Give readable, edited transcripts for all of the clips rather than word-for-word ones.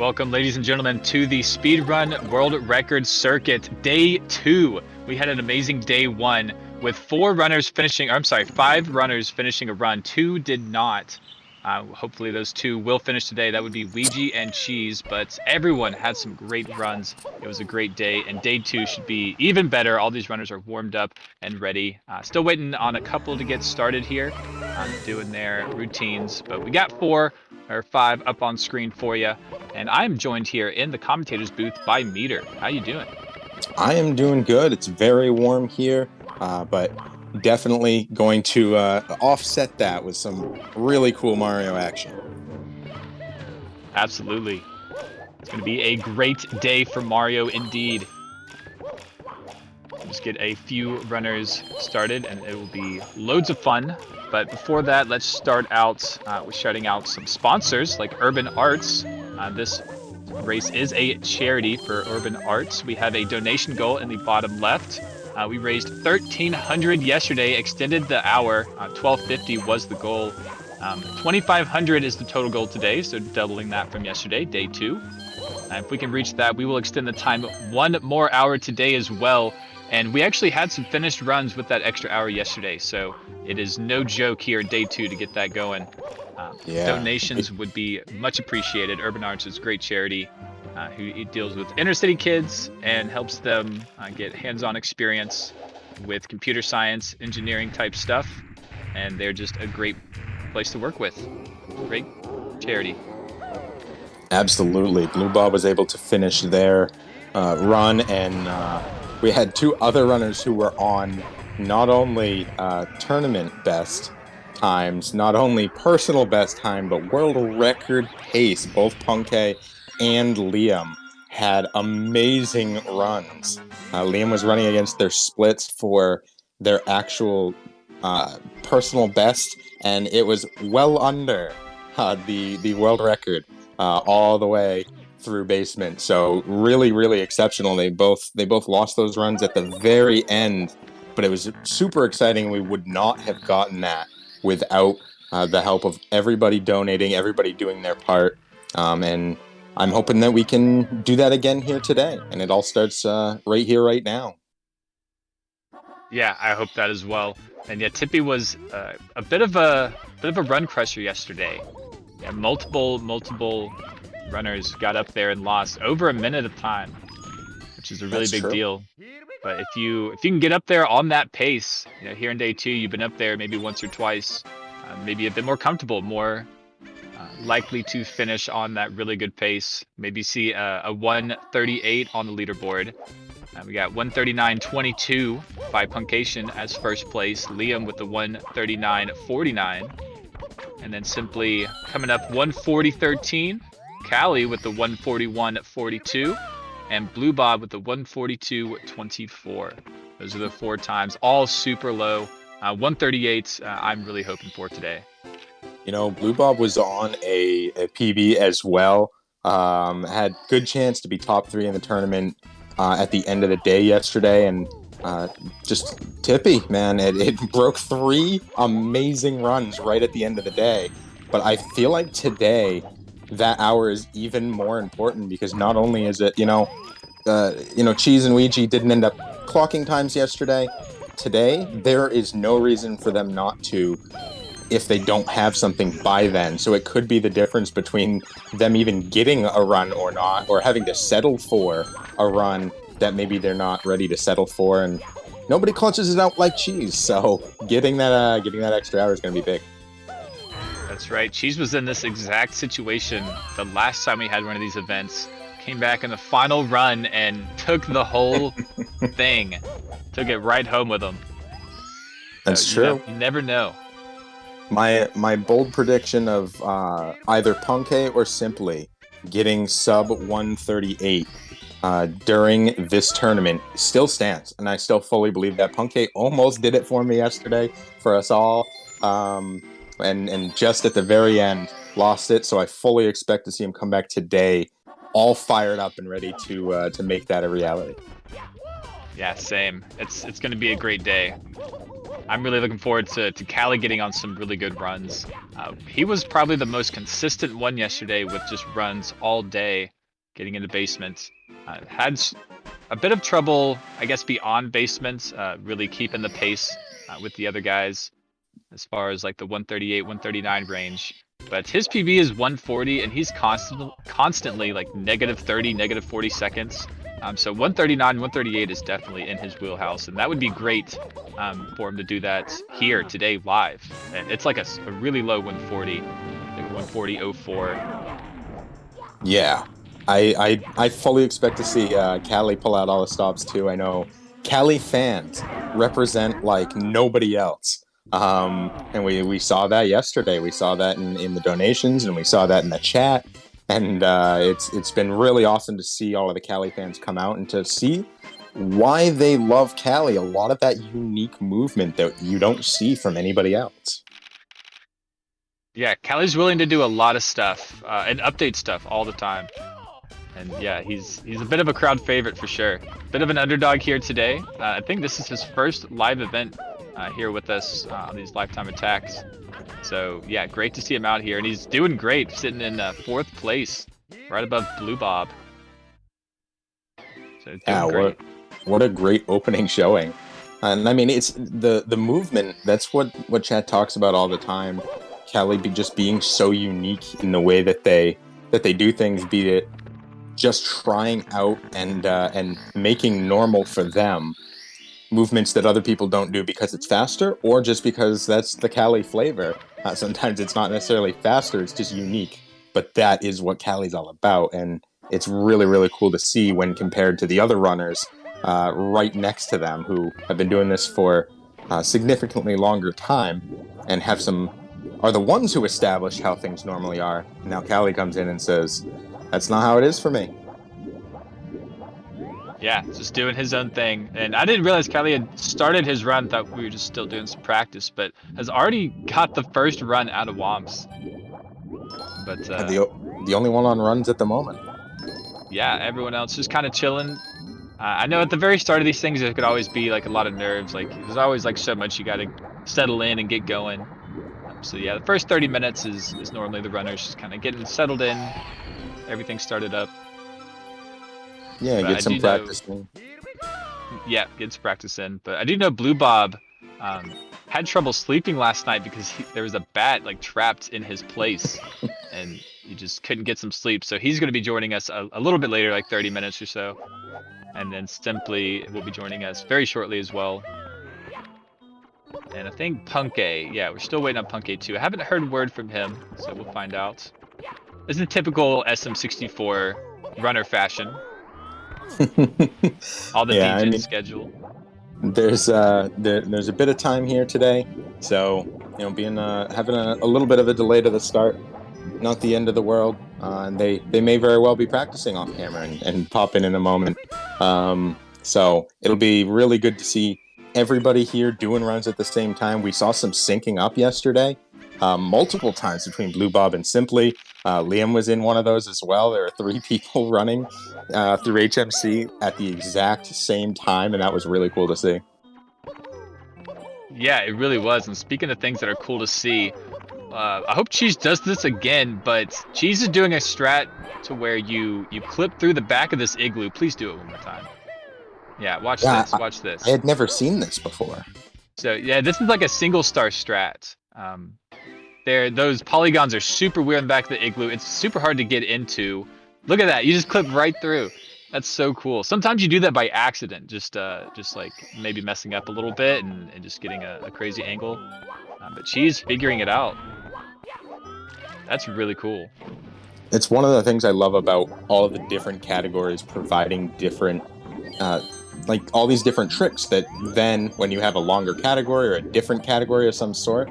Welcome, ladies and gentlemen, to the Speedrun World Record Circuit, Day 2. We had an amazing Day 1 with 5 runners finishing a run. 2 did not. Hopefully those 2 will finish today. That would be Ouija and Cheese, but everyone had some great runs. It was a great day, and Day 2 should be even better. All these runners are warmed up and ready. Still waiting on a couple to get started here, doing their routines, but we got 5 up on screen for you. And I'm joined here in the commentator's booth by Meter. How you doing? I am doing good. It's very warm here, but definitely going to offset that with some really cool Mario action. Absolutely. It's going to be a great day for Mario indeed. Just get a few runners started and it will be loads of fun. But before that, let's start out with shouting out some sponsors like Urban Arts. This race is a charity for Urban Arts. We have a donation goal in the bottom left. We raised $1,300 yesterday, extended the hour. $1,250 was the goal. $2,500 is the total goal today, so doubling that from yesterday, Day 2. If we can reach that, we will extend the time 1 more hour today as well. And we actually had some finished runs with that extra hour yesterday, so it is no joke here, Day 2, to get that going. Donations would be much appreciated. Urban Arts is a great charity who deals with inner city kids and helps them get hands-on experience with computer science, engineering type stuff. And they're just a great place to work with. Great charity. Absolutely. Blue Bob was able to finish their run, and we had 2 other runners who were on not only tournament best times, not only personal best time, but world record pace. Both Punkay and Liam had amazing runs. Liam was running against their splits for their actual personal best, and it was well under the world record all the way through basement. So really exceptional. They both lost those runs at the very end, but it was super exciting. We would not have gotten that without the help of everybody donating, everybody doing their part. And I'm hoping that we can do that again here today. And it all starts right here, right now. Yeah, I hope that as well. And yeah, Tippy was a bit of a run crusher yesterday. Yeah, multiple runners got up there and lost over a minute of time, which is a really big deal. But if you can get up there on that pace, here in Day 2, you've been up there maybe once or twice, maybe a bit more comfortable, more likely to finish on that really good pace. Maybe see a 1:38 on the leaderboard. We got 1:39.22 by Puncation as first place. Liam with the 1:39.49. And then simply coming up 1:40.13. Callie with the 1:41.42. And Blue Bob with the 1:42.24. Those are the 4 times, all super low. 1:38, I'm really hoping for today. Blue Bob was on a PB as well. Had good chance to be top 3 in the tournament at the end of the day yesterday, and just Tippy, man, it broke 3 amazing runs right at the end of the day. But I feel like today that hour is even more important because not only is it, Cheese and Ouija didn't end up clocking times yesterday. Today, there is no reason for them not to if they don't have something by then. So it could be the difference between them even getting a run or not, or having to settle for a run that maybe they're not ready to settle for. And nobody clutches it out like Cheese. So getting that extra hour is going to be big. That's right. Cheese was in this exact situation the last time we had one of these events. Came back in the final run and took the whole thing. Took it right home with him. That's true. You never know. My bold prediction of either Punkay or Simply getting sub 1:38 during this tournament still stands, and I still fully believe that. Punkay almost did it for me yesterday, for us all, and just at the very end lost it. So I fully expect to see him come back today, all fired up and ready to make that a reality. Yeah, same. It's going to be a great day. I'm really looking forward to Callie getting on some really good runs. He was probably the most consistent one yesterday with just runs all day, getting into basements. Had a bit of trouble, I guess, beyond basements, really keeping the pace with the other guys as far as like the 138, 139 range. But his PB is 140, and he's constantly like -30, -40 seconds. So 139, 138 is definitely in his wheelhouse, and that would be great for him to do that here today live. And it's like a really low 140, like 140.04. Yeah, I fully expect to see Cali pull out all the stops too. I know Cali fans represent like nobody else. And we saw that yesterday. We saw that in the donations, and we saw that in the chat. And it's been really awesome to see all of the Cali fans come out and to see why they love Cali. A lot of that unique movement that you don't see from anybody else. Yeah, Callie's willing to do a lot of stuff and update stuff all the time. And yeah, he's a bit of a crowd favorite for sure. Bit of an underdog here today. I think this is his first live event here with us on these lifetime attacks. So yeah, great to see him out here, and he's doing great, sitting in 4th place, right above Blue Bob. So doing great. What a great opening showing. And I mean, it's the movement. That's what chat talks about all the time. Cali just being so unique in the way that they do things, be it just trying out and making normal for them movements that other people don't do because it's faster, or just because that's the Cali flavor. Sometimes it's not necessarily faster; it's just unique. But that is what Cali's all about, and it's really, really cool to see when compared to the other runners right next to them who have been doing this for significantly longer time and are the ones who establish how things normally are. Now Cali comes in and says, "That's not how it is for me." Yeah, just doing his own thing. And I didn't realize Kelly had started his run, thought we were just still doing some practice, but has already got the first run out of Womps. But The only one on runs at the moment. yeah, everyone else just kind of chilling. I know at the very start of these things, there could always be like a lot of nerves. Like there's always like so much you got to settle in and get going. So yeah, the first 30 minutes is normally the runners just kind of getting settled in, everything started up. Yeah, But get some practice in. Yeah, get some practice in. But I do know Blue Bob had trouble sleeping last night because there was a bat like trapped in his place, and he just couldn't get some sleep. So he's going to be joining us a little bit later, like 30 minutes or so. And then Simply will be joining us very shortly as well. And I think Punke, yeah, we're still waiting on Punke too. I haven't heard word from him, so we'll find out. This is a typical SM64 runner fashion. All the DJs schedule. There's a bit of time here today, so being having a little bit of a delay to the start, not the end of the world. And they may very well be practicing off camera and pop in a moment. So it'll be really good to see everybody here doing runs at the same time. We saw some syncing up yesterday, multiple times between Blue Bob and Simply. Liam was in one of those as well. There are 3 people running through HMC at the exact same time, and that was really cool to see. Yeah, it really was. And speaking of things that are cool to see, I hope Cheese does this again, but Cheese is doing a strat to where you clip through the back of this igloo. Please do it one more time. Yeah, watch this. Watch this. I had never seen this before. So yeah, this is like a single star strat. Those polygons are super weird in the back of the igloo. It's super hard to get into. Look at that. You just clip right through. That's so cool. Sometimes you do that by accident, just like maybe messing up a little bit and just getting a crazy angle. But she's figuring it out. That's really cool. It's one of the things I love about all of the different categories providing different, like all these different tricks that then when you have a longer category or a different category of some sort,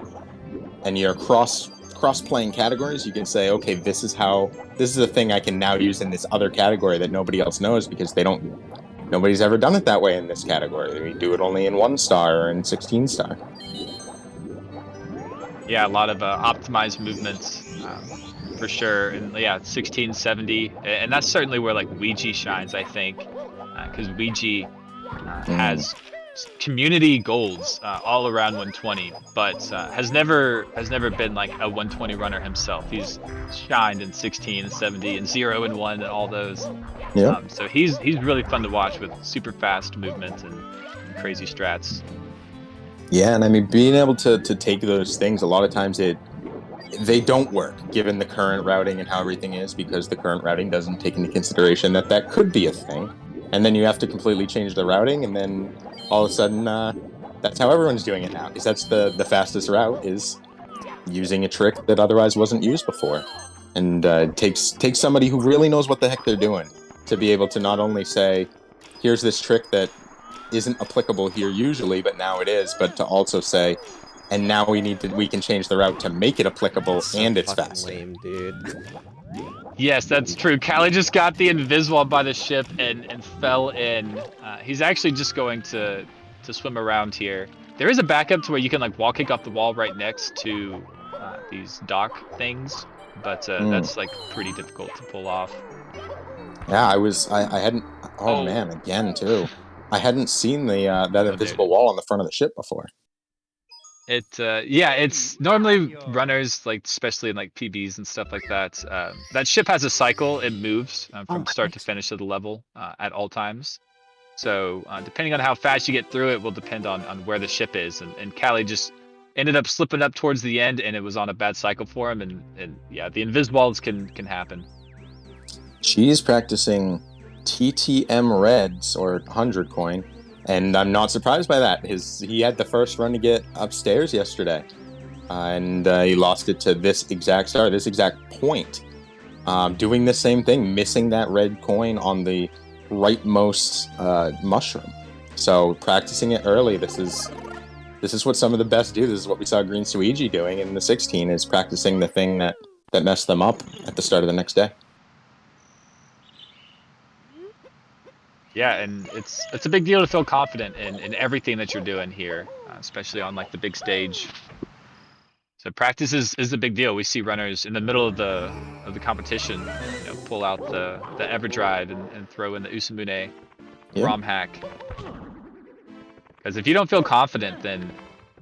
and you're cross-playing categories, you can say, okay, this is a thing I can now use in this other category that nobody else knows because nobody's ever done it that way in this category. We do it only in 1 star or in 16 star. Yeah, a lot of optimized movements for sure. And yeah, 1670, and that's certainly where like Ouija shines, I think, because Ouija has community golds all around 120, but has never been like a 120 runner himself. He's shined in 16 and 70 and 0 and 1 and all those. Yeah. So he's really fun to watch with super fast movement and crazy strats. Yeah, and I mean, being able to take those things, a lot of times they don't work given the current routing and how everything is, because the current routing doesn't take into consideration that could be a thing, and then you have to completely change the routing, and then all of a sudden that's how everyone's doing it now, because that's the fastest route, is using a trick that otherwise wasn't used before. And takes somebody who really knows what the heck they're doing to be able to not only say, here's this trick that isn't applicable here usually, but now it is, but to also say, and now we can change the route to make it applicable, So and it's fucking faster. lame, dude. Yes, that's true. Callie just got the invis by the ship and fell in. He's actually just going to swim around here. There is a backup to where you can like wall kick off the wall right next to these dock things, but that's like pretty difficult to pull off. Yeah, I hadn't. Oh, man, again too. I hadn't seen the that invisible wall on the front of the ship before. Yeah, it's normally runners, like especially in like PBs and stuff like that. That ship has a cycle; it moves from start to finish of the level at all times. So depending on how fast you get through it, will depend on where the ship is. And Callie just ended up slipping up towards the end, and it was on a bad cycle for him. And yeah, the invis walls can happen. She's practicing TTM Reds, or 100 coin, and I'm not surprised by that. He had the first run to get upstairs yesterday, and he lost it to this exact point. Doing the same thing, missing that red coin on the rightmost mushroom. So practicing it early. This is what some of the best do. This is what we saw Green Suigi doing in the 16, is practicing the thing that messed them up at the start of the next day. Yeah, and it's a big deal to feel confident in everything that you're doing here, especially on like the big stage. So practice is a big deal. We see runners in the middle of the competition, pull out the Everdrive and throw in the Usamune ROM hack. Because if you don't feel confident, then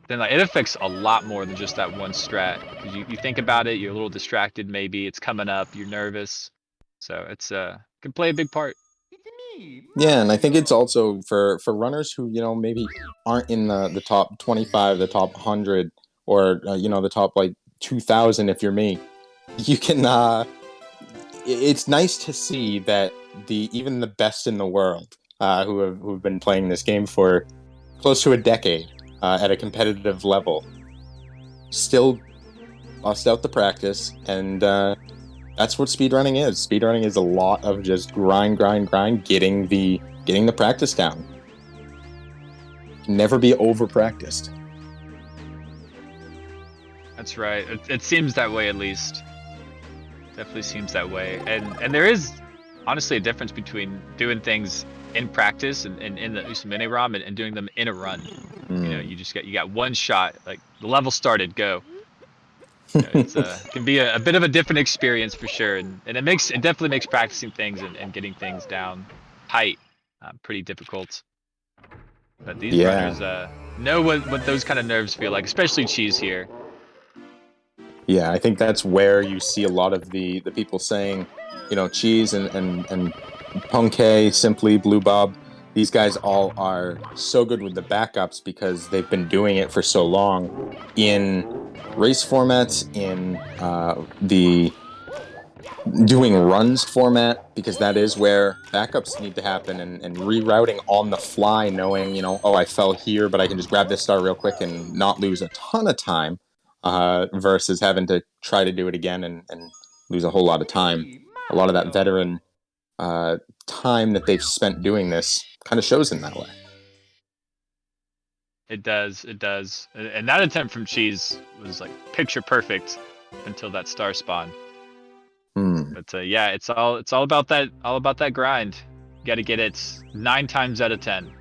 like, it affects a lot more than just that one strat. Because you think about it, you're a little distracted. Maybe it's coming up, you're nervous, so it's can play a big part. Yeah, and I think it's also for runners who maybe aren't in the top 25, the top 100, or the top like 2,000 if you're me. You can it's nice to see that even the best in the world who've been playing this game for close to a decade at a competitive level still bust out the practice, and that's what speedrunning is. Speedrunning is a lot of just grind, getting the practice down. Never be over practiced. That's right. It seems that way, at least. Definitely seems that way. And there is honestly a difference between doing things in practice and in the Usamune ROM and doing them in a run. You got one shot, like the level started, go. It's can be a bit of a different experience for sure, and it definitely makes practicing things and getting things down tight pretty difficult. But these runners know what those kind of nerves feel like, especially Cheese here. Yeah, I think that's where you see a lot of the people saying, Cheese and Punkei, Simply, Blue Bob, these guys all are so good with the backups because they've been doing it for so long in race formats, in the doing runs format, because that is where backups need to happen, and rerouting on the fly, knowing, I fell here, but I can just grab this star real quick and not lose a ton of time, versus having to try to do it again and lose a whole lot of time. A lot of that veteran time that they've spent doing this kind of shows in that way. It does. And that attempt from Cheese was like picture perfect until that star spawn. But yeah, it's all about that grind. You got to get it 9 times out of 10.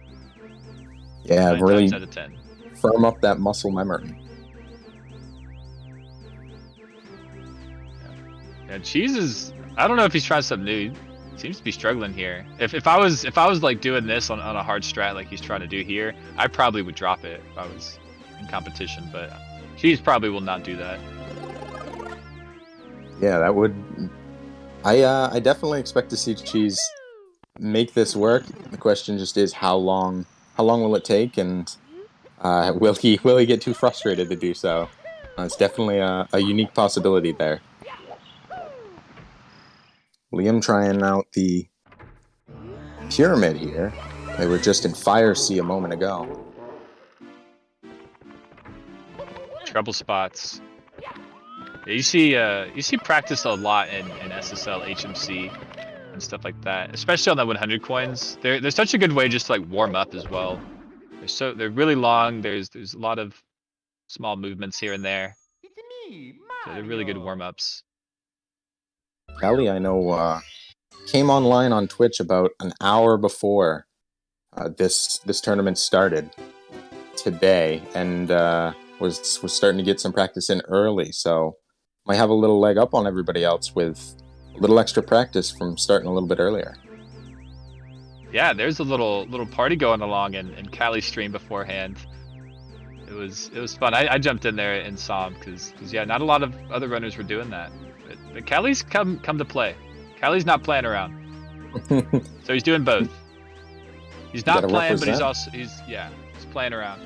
Yeah, 9 really times out of 10. Firm up that muscle memory. Yeah, Cheese is. I don't know if he's trying something new. Seems to be struggling here. If I was like doing this on a hard strat like he's trying to do here, I probably would drop it if I was in competition. But Cheese probably will not do that. Yeah, that would. I definitely expect to see Cheese make this work. The question just is how long. How long will it take, and will he get too frustrated to do so? It's definitely a unique possibility there. Liam trying out the pyramid here. They were just in Fire Sea a moment ago. Trouble spots. You see practice a lot in SSL, HMC, and stuff like that. Especially on the 100 coins. They're such a good way just to like warm up as well. They're really long. There's a lot of small movements here and there. So they're really good warm ups. Kelly, I know, came online on Twitch about an hour before this tournament started today, and was starting to get some practice in early. So might have a little leg up on everybody else with a little extra practice from starting a little bit earlier. Yeah, there's a little party going along in Cali's stream beforehand. It was fun. I jumped in there and saw him because yeah, not a lot of other runners were doing that. But Cali's come to play. Cali's not playing around. So he's doing both. He's not playing, but he's playing around.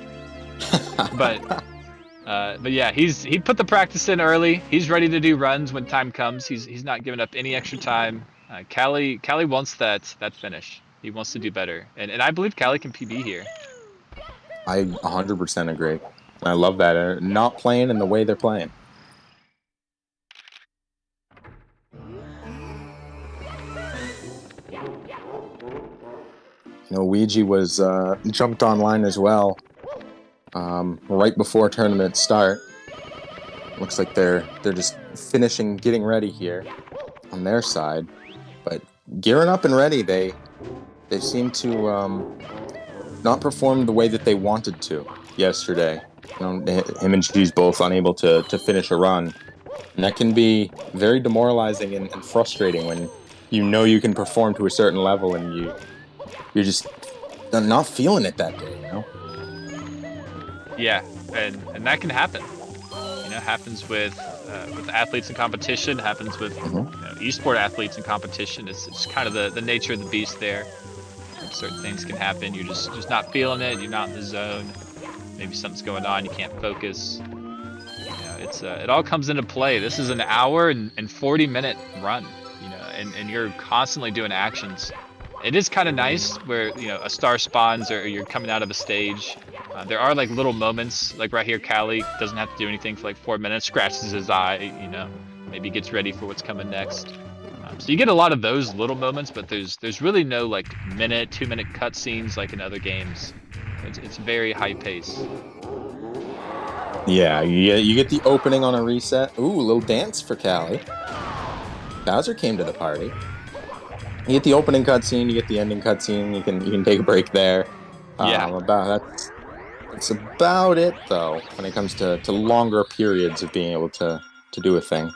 But yeah, he put the practice in early. He's ready to do runs when time comes. He's not giving up any extra time. Cali wants that finish. He wants to do better, and I believe Cali can PB here. I 100% agree. I love that. Not playing in the way they're playing. You know, Ouija was jumped online as well right before tournament start. Looks like they're just finishing, getting ready here on their side, but gearing up and ready. They seem to not perform the way that they wanted to yesterday. You know, him and G's both unable to finish a run, and that can be very demoralizing and frustrating when you know you can perform to a certain level and you're just not feeling it that day. You know. Yeah, and that can happen. You know, happens with athletes in competition. Happens with esport athletes in competition. It's kind of the nature of the beast there. Certain things can happen. You're just not feeling it. You're not in the zone. Maybe something's going on. You can't focus. You know, it all comes into play. This is an hour and 40-minute run. You know, and you're constantly doing actions. It is kind of nice where a star spawns or you're coming out of a stage. There are like little moments, like right here, Cali doesn't have to do anything for like 4 minutes, scratches his eye, maybe gets ready for what's coming next. So you get a lot of those little moments, but there's really no like 2-minute cutscenes like in other games. It's very high pace. Yeah, you get the opening on a reset. Ooh, a little dance for Cali. Bowser came to the party. You get the opening cutscene, you get the ending cutscene. You can take a break there. Yeah. That's about it though when it comes to longer periods of being able to do a thing.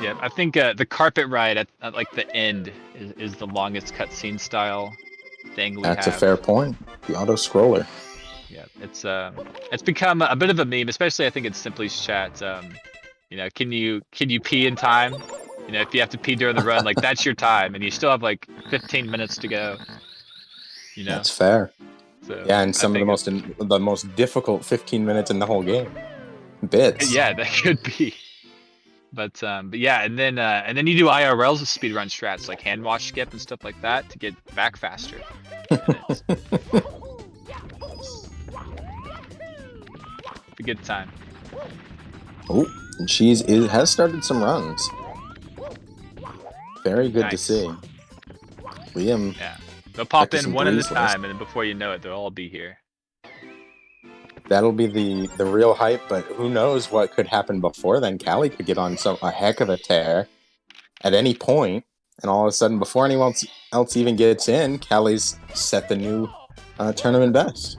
Yeah, I think the carpet ride at like the end is the longest cutscene style thing we have. That's a fair point. The auto scroller. Yeah, it's become a bit of a meme, especially I think in Simply's chat. Can you pee in time? If you have to pee during the run, like that's your time, and you still have like 15 minutes to go. That's fair. So yeah, and some of the most difficult 15 minutes in the whole game. Bits. Yeah, that could be. But yeah, and then you do IRLs with speedrun strats like hand wash skip and stuff like that to get back faster. It's a good time. Oh, and has started some runs. Very good to see. Liam. Yeah, they'll pop in one at a time, and then before you know it, they'll all be here. That'll be the real hype, but who knows what could happen before then. Cali could get on a heck of a tear at any point, and all of a sudden, before anyone else even gets in, Cali's set the new tournament best.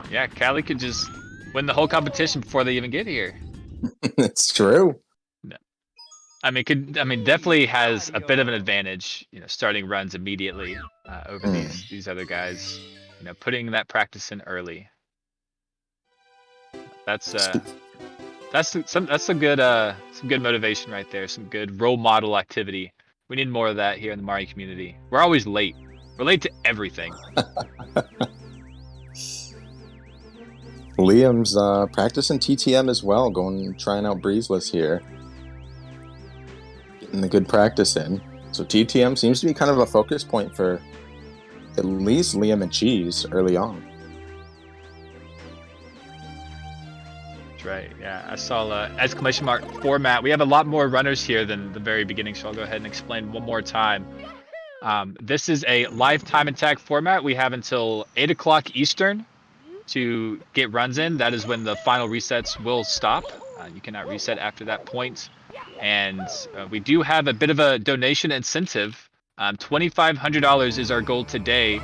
Yeah, Cali could just win the whole competition before they even get here. It's true. I mean, definitely has a bit of an advantage, starting runs immediately over Mm. these other guys. Putting that practice in early. That's some good motivation right there. Some good role model activity. We need more of that here in the Mario community. We're always late. We're late to everything. Liam's practicing TTM as well, trying out breezeless here, getting the good practice in. So TTM seems to be kind of a focus point for at least Liam and Cheese early on. That's right. Yeah, I saw exclamation mark format. We have a lot more runners here than the very beginning, so I'll go ahead and explain one more time. This is a live time and tag format. We have until 8 o'clock Eastern to get runs in. That is when the final resets will stop. You cannot reset after that point. And we do have a bit of a donation incentive. $2,500 is our goal today,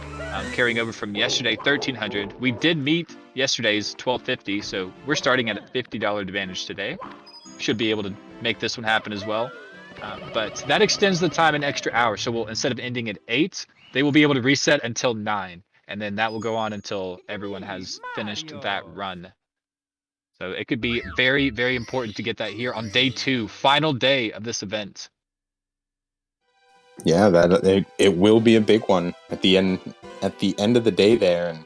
carrying over from yesterday, $1,300. We did meet yesterday's $1,250, so we're starting at a $50 advantage today. Should be able to make this one happen as well. But that extends the time an extra hour. So we'll, instead of ending at 8, they will be able to reset until 9. And then that will go on until everyone has finished that run. So it could be very, very important to get that here on day 2, final day of this event. Yeah, it will be a big one at the end of the day there, and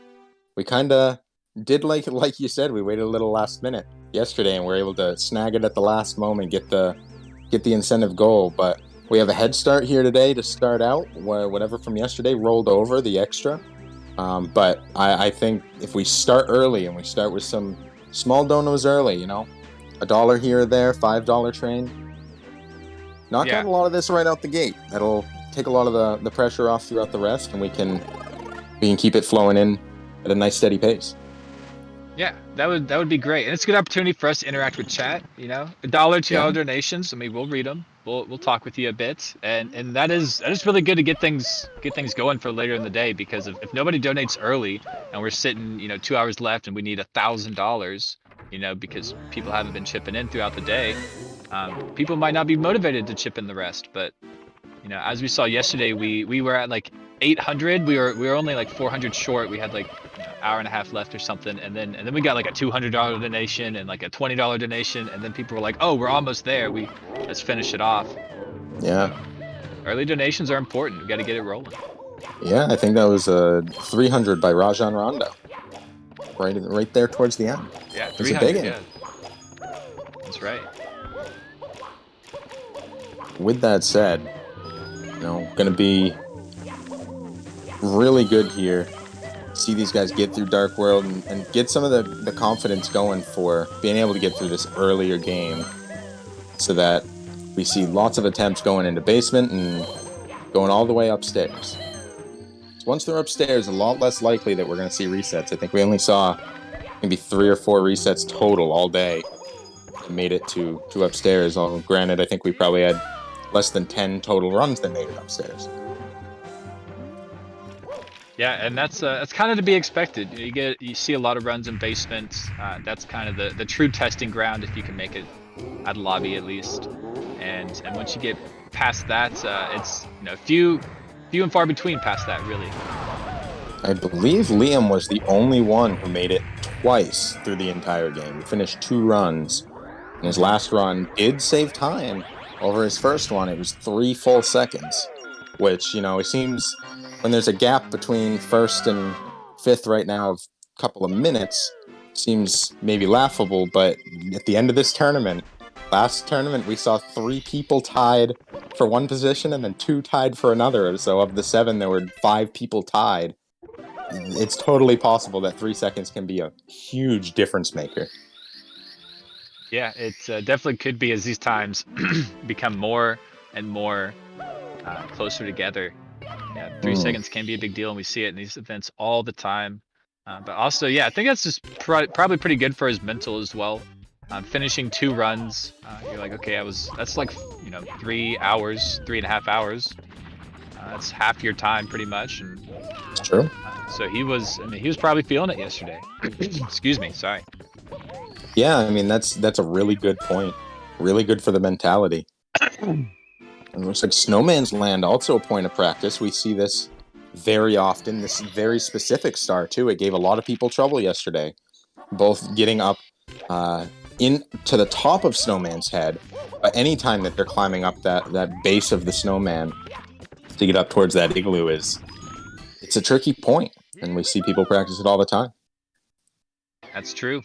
we kind of did like you said, we waited a little last minute yesterday, and we were able to snag it at the last moment, get the incentive goal. But we have a head start here today to start out. Whatever from yesterday rolled over the extra. But I think if we start early and we start with some small donos early, $1 here or there, $5 train. Knock out a lot of this right out the gate. That'll take a lot of the pressure off throughout the rest, and we can keep it flowing in at a nice steady pace. Yeah, that would be great, and it's a good opportunity for us to interact with chat. $1, $2 donations. I mean, we'll read them. We'll talk with you a bit, and that is really good to get things going for later in the day, because if nobody donates early and we're sitting 2 hours left and we need $1,000, because people haven't been chipping in throughout the day, people might not be motivated to chip in the rest. But as we saw yesterday, we were at like 800. We were only like 400 short. We had like hour and a half left or something, and then we got like a $200 donation and like a $20 donation, and then people were like, oh, we're almost there, let's finish it off. Yeah, early donations are important. We got to get it rolling. Yeah, I think that was 300 by Rajan Rondo, right there towards the end. Yeah, 300. It's a big one. Yeah, that's right. With that said, gonna be really good here. See these guys get through Dark World and get some of the confidence going for being able to get through this earlier game, so that we see lots of attempts going into basement and going all the way upstairs. So once they're upstairs, a lot less likely that we're going to see resets. I think we only saw maybe 3 or 4 resets total all day and made it to upstairs. Although granted, I think we probably had less than 10 total runs that made it upstairs. Yeah, and that's kind of to be expected. You see a lot of runs in basements. That's kind of the true testing ground, if you can make it at lobby at least. And once you get past that, it's few and far between past that, really. I believe Liam was the only one who made it twice through the entire game. He finished 2 runs. And his last run did save time over his first one. It was 3 full seconds, which, it seems when there's a gap between first and fifth right now of a couple of minutes, seems maybe laughable, but at the end of this tournament, last tournament, we saw 3 people tied for one position and then 2 tied for another. So of the 7, there were 5 people tied. It's totally possible that 3 seconds can be a huge difference maker. Yeah, it definitely could be, as these times become more and more closer together. Yeah, 3 seconds can be a big deal, and we see it in these events all the time. But also, yeah, I think that's just probably pretty good for his mental as well. Finishing 2 runs, you're like, okay, that's like 3 hours, 3.5 hours. That's half your time, pretty much. And it's true. So he was probably feeling it yesterday. Excuse me, sorry. Yeah, I mean that's a really good point. Really good for the mentality. And it looks like Snowman's Land also a point of practice. We see this very often. This very specific star too. It gave a lot of people trouble yesterday. Both getting up in to the top of Snowman's head, but anytime that they're climbing up that base of the snowman to get up towards that igloo it's a tricky point, and we see people practice it all the time. That's true.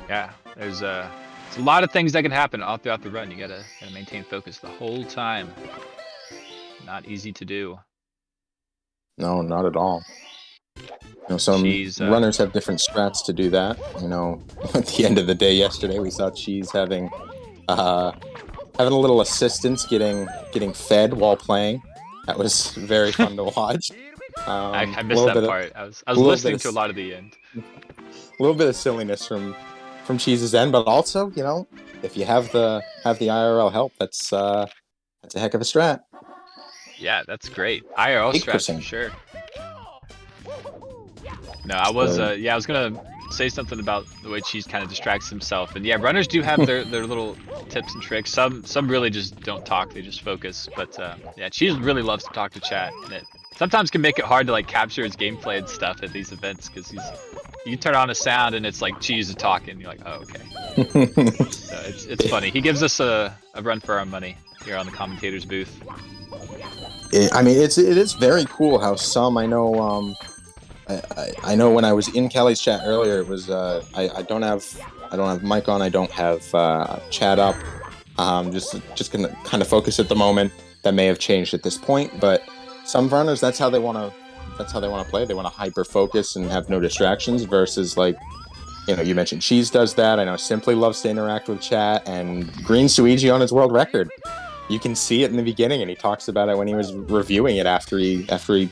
Yeah, there's a lot of things that can happen all throughout the run. You gotta maintain focus the whole time. Not easy to do. No, not at all. Some She's runners have different strats to do that. At the end of the day yesterday, we saw Cheese uh, having a little assistance getting fed while playing. That was very fun to watch. I A missed little that bit of part. I was a little bit listening of to a lot of the end. a little bit of silliness from Cheese's end, but also, if you have the IRL help, that's a heck of a strat. Yeah, that's great. IRL strats for 8%. sure. No, I was So, yeah, I was gonna say something about the way Cheese kind of distracts himself. And yeah, runners do have their little tips and tricks. Some really just don't talk; they just focus. But yeah, Cheese really loves to talk to chat, and it sometimes can make it hard to like capture his gameplay and stuff at these events because you turn on a sound and it's like Cheese is talking. And you're like, oh okay. So it's funny. He gives us a run for our money here on the commentators booth. I mean, it is very cool how some I know. I know when I was in Kelly's chat earlier, it was I don't have mic on. I don't have chat up. Just gonna kind of focus at the moment. That may have changed at this point, but some runners that's how they want to play. They want to hyper focus and have no distractions. Versus like you mentioned Cheese does that. I know Simply loves to interact with chat, and Green Suigi on his world record. You can see it in the beginning, and he talks about it when he was reviewing it after he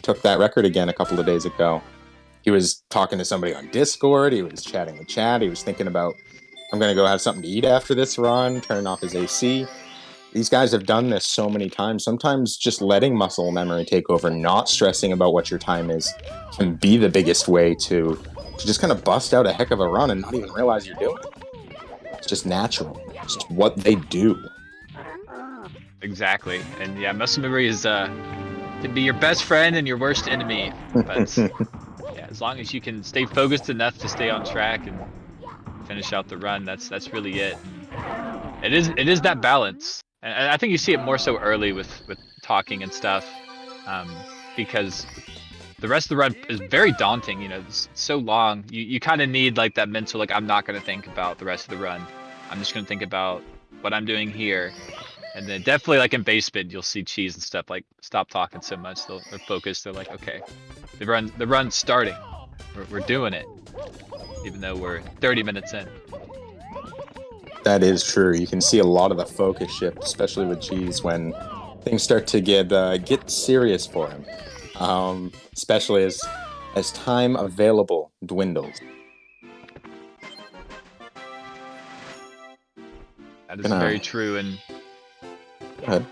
took that record again a couple of days ago. He was talking to somebody on Discord. He was chatting with chat. He was thinking about, I'm going to go have something to eat after this run, turn off his AC. These guys have done this so many times. Sometimes just letting muscle memory take over, not stressing about what your time is, can be the biggest way to just kind of bust out a heck of a run and not even realize you're doing it. It's just natural. It's just what they do. Exactly, and yeah, muscle memory is can be your best friend and your worst enemy. But yeah, as long as you can stay focused enough to stay on track and finish out the run, that's really it. It is that balance, and I think you see it more so early with talking and stuff, because the rest of the run is very daunting. It's so long. You kind of need like that mental, like I'm not gonna think about the rest of the run. I'm just gonna think about what I'm doing here. And then definitely like in base bid, you'll see Cheese and stuff like stop talking so much. They're focused. They're like, okay, the run's starting. We're doing it, even though we're 30 minutes in. That is true. You can see a lot of the focus shift, especially with Cheese, when things start to get serious for him. Especially as time available dwindles. That is Gonna very true. And go ahead.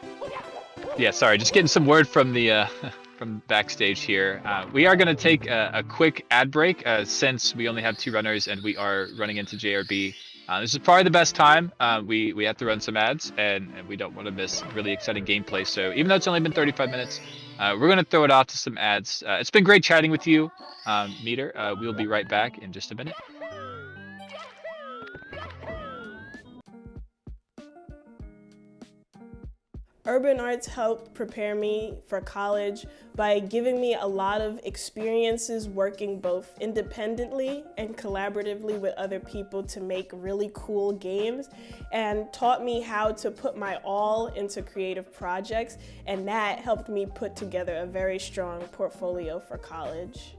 yeah, sorry, just getting some word from the from backstage here. We are gonna take a quick ad break since we only have 2 runners and we are running into JRB. This is probably the best time. We have to run some ads and we don't want to miss really exciting gameplay. So even though it's only been 35 minutes, we're gonna throw it off to some ads. It's been great chatting with you, Meter. We'll be right back in just a minute. Urban arts helped prepare me for college by giving me a lot of experiences working both independently and collaboratively with other people to make really cool games, and taught me how to put my all into creative projects, and that helped me put together a very strong portfolio for college.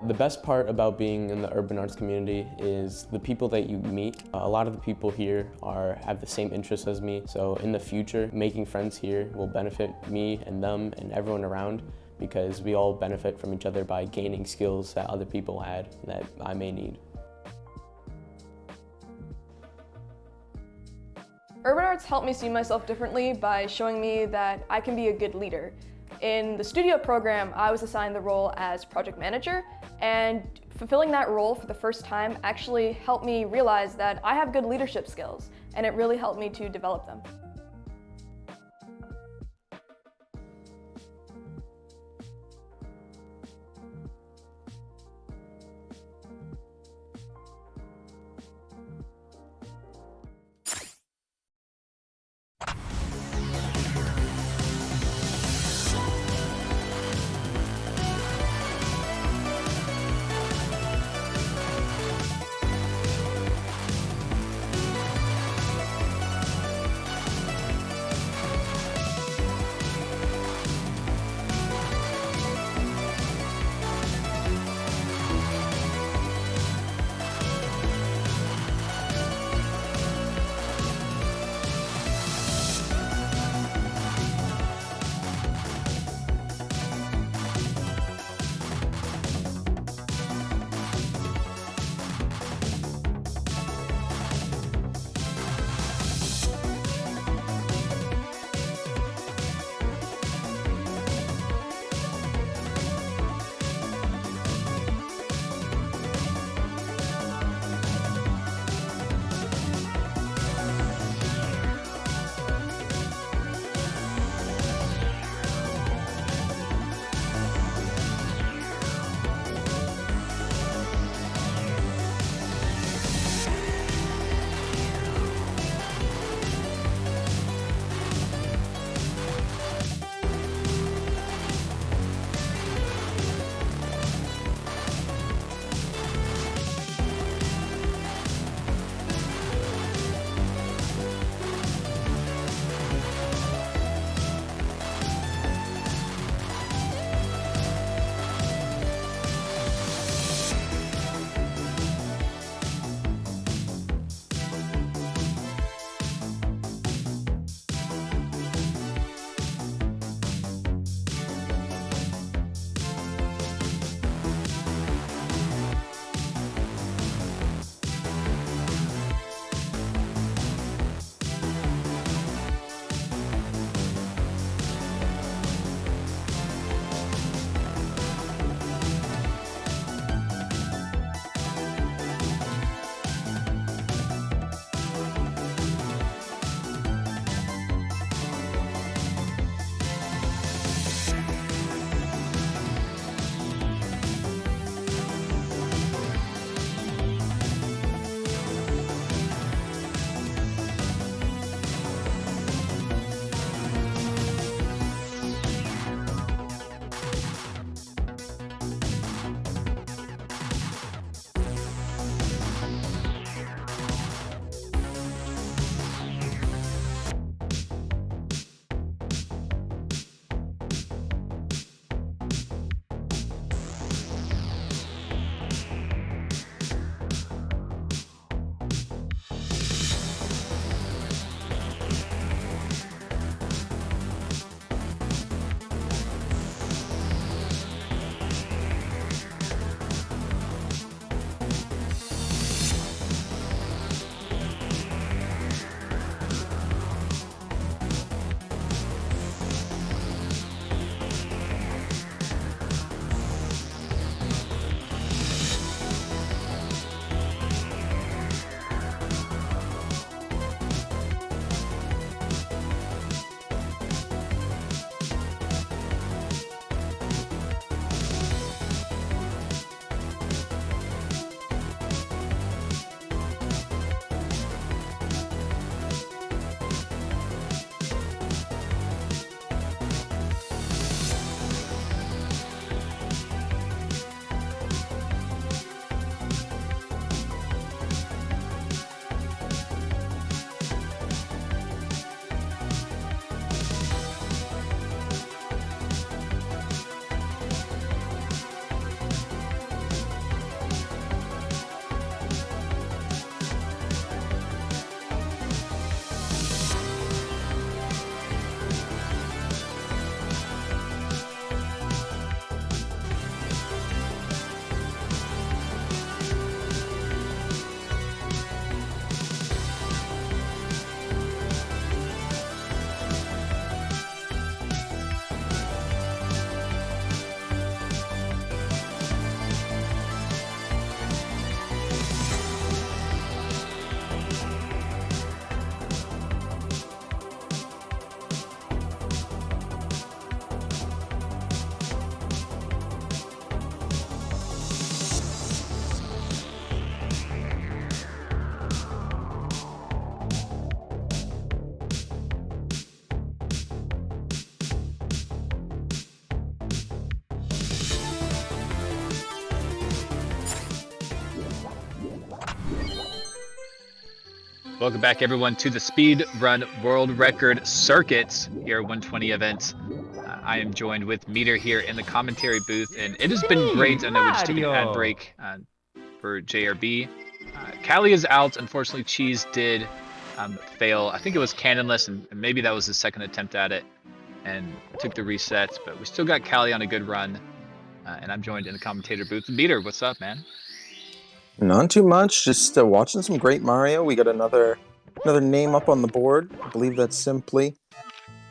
The best part about being in the urban arts community is the people that you meet. A lot of the people here have the same interests as me, so in the future, making friends here will benefit me and them and everyone around, because we all benefit from each other by gaining skills that other people had that I may need. Urban arts helped me see myself differently by showing me that I can be a good leader. In the studio program, I was assigned the role as project manager, and fulfilling that role for the first time actually helped me realize that I have good leadership skills, and it really helped me to develop them. Welcome back, everyone, to the Speedrun World Record Circuit here, 120 event. I am joined with Meter here in the commentary booth, and it has been great. I know we just took an ad break for JRB. Callie is out. Unfortunately, Cheese did fail. I think it was cannonless, and maybe that was his second attempt at it, and took the reset. But we still got Callie on a good run, and I'm joined in the commentator booth. Meter, what's up, man? Not too much, just watching some great Mario. We got another name up on the board. I believe that's Simply.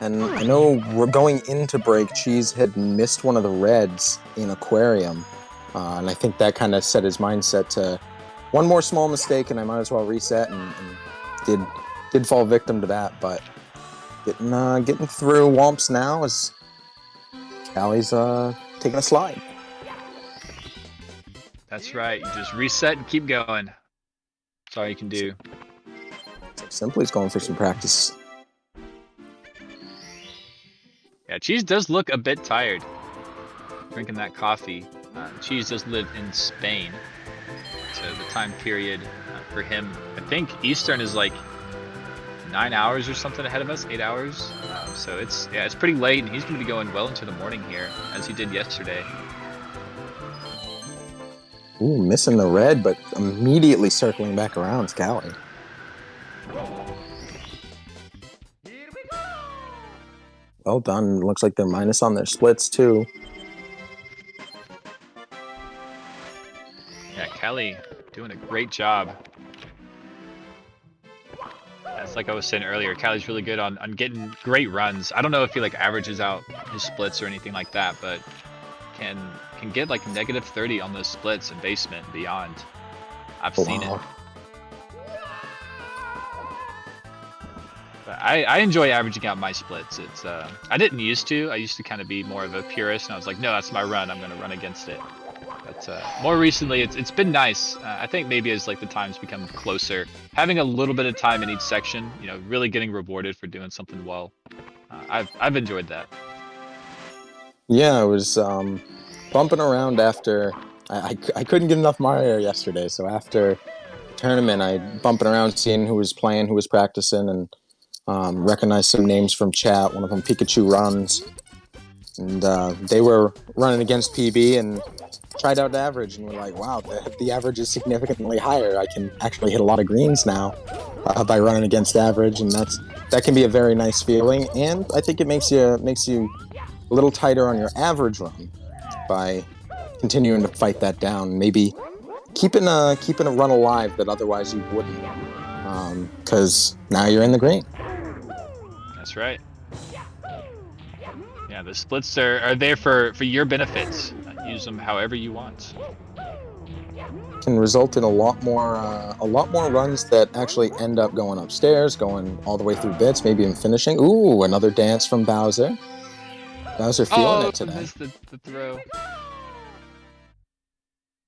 And I know we're going into break. Cheese had missed one of the reds in Aquarium. And I think that kind of set his mindset to one more small mistake and I might as well reset, and did fall victim to that. But getting through Womps now as Callie's taking a slide. That's right. You just reset and keep going. That's all you can do. Simply's going for some practice. Yeah, Cheese does look a bit tired. Drinking that coffee. Cheese does live in Spain. So the time period for him, I think Eastern is like 9 hours or something ahead of us, 8 hours. So it's pretty late, and he's going to be going well into the morning here, as he did yesterday. Ooh, missing the red, but immediately circling back around is Callie. Well done. Looks like they're minus on their splits, too. Yeah, Callie doing a great job. That's like I was saying earlier, Callie's really good on getting great runs. I don't know if he like averages out his splits or anything like that, but can get like -30 on those splits in basement and beyond. I've seen it. But I enjoy averaging out my splits. It's I didn't used to. I used to kind of be more of a purist, and I was like, no, that's my run. I'm gonna run against it. But more recently, it's been nice. I think maybe as like the times become closer, having a little bit of time in each section, you know, really getting rewarded for doing something well. I've enjoyed that. Yeah, I was bumping around after I couldn't get enough Mario yesterday, so after tournament I bumping around seeing who was playing, who was practicing, and recognized some names from chat. One of them Pikachu runs, and they were running against PB and tried out average, and we're like, wow, the average is significantly higher. I can actually hit a lot of greens now by running against average, and that can be a very nice feeling, and I think it makes you a little tighter on your average run by continuing to fight that down, maybe keeping a run alive that otherwise you wouldn't, because now you're in the green. That's right. Yeah, the splits are there for your benefits. Use them however you want. Can result in a lot more runs that actually end up going upstairs, going all the way through bits, maybe even finishing. Ooh, another dance from Bowser. Bowser feeling it today. Missed the throw.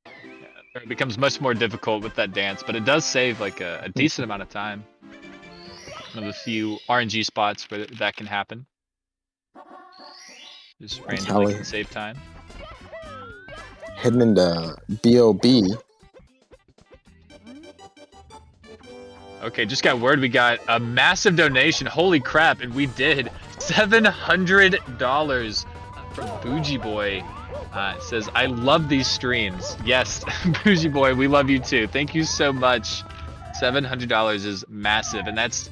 Yeah, it becomes much more difficult with that dance, but it does save like a decent amount of time. One of the few RNG spots where that can happen. Just randomly can save time. Heading into B.O.B. Okay, just got word we got a massive donation. Holy crap, and we did. $700 from Bougie Boy. It says, I love these streams. Yes, Bougie Boy, we love you too. Thank you so much. $700 is massive, and that's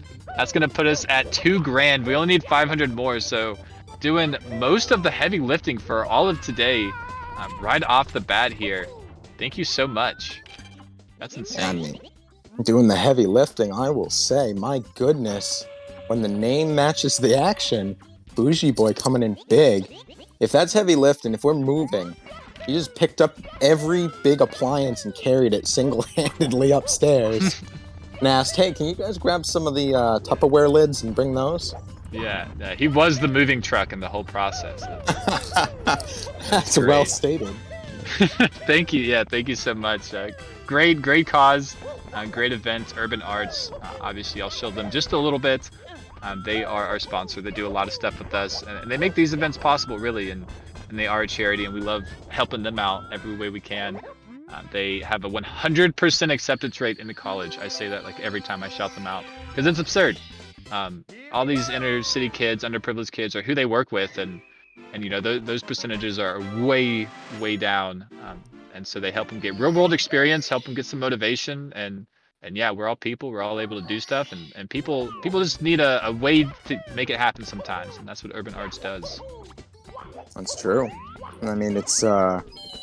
gonna put us at $2 grand. We only need 500 more, so doing most of the heavy lifting for all of today right off the bat here. Thank you so much. That's insane. I mean, doing the heavy lifting, I will say, my goodness, when the name matches the action, Bougie Boy coming in big. If that's heavy lifting, if we're moving, he just picked up every big appliance and carried it single-handedly upstairs and asked, hey, can you guys grab some of the Tupperware lids and bring those? Yeah, he was the moving truck in the whole process. That's well stated. Thank you. Yeah, thank you so much. Great cause, great event, Urban Arts. Obviously, I'll show them just a little bit. They are our sponsor. They do a lot of stuff with us, and they make these events possible, really. And they are a charity, and we love helping them out every way we can. They have a 100% acceptance rate into college. I say that like every time I shout them out because it's absurd. All these inner city kids, underprivileged kids, are who they work with, and you know those percentages are way down. And so they help them get real world experience, help them get some motivation, and yeah, we're all people. We're all able to do stuff, and people just need a way to make it happen sometimes, and that's what urban arts does. That's true. I mean, it's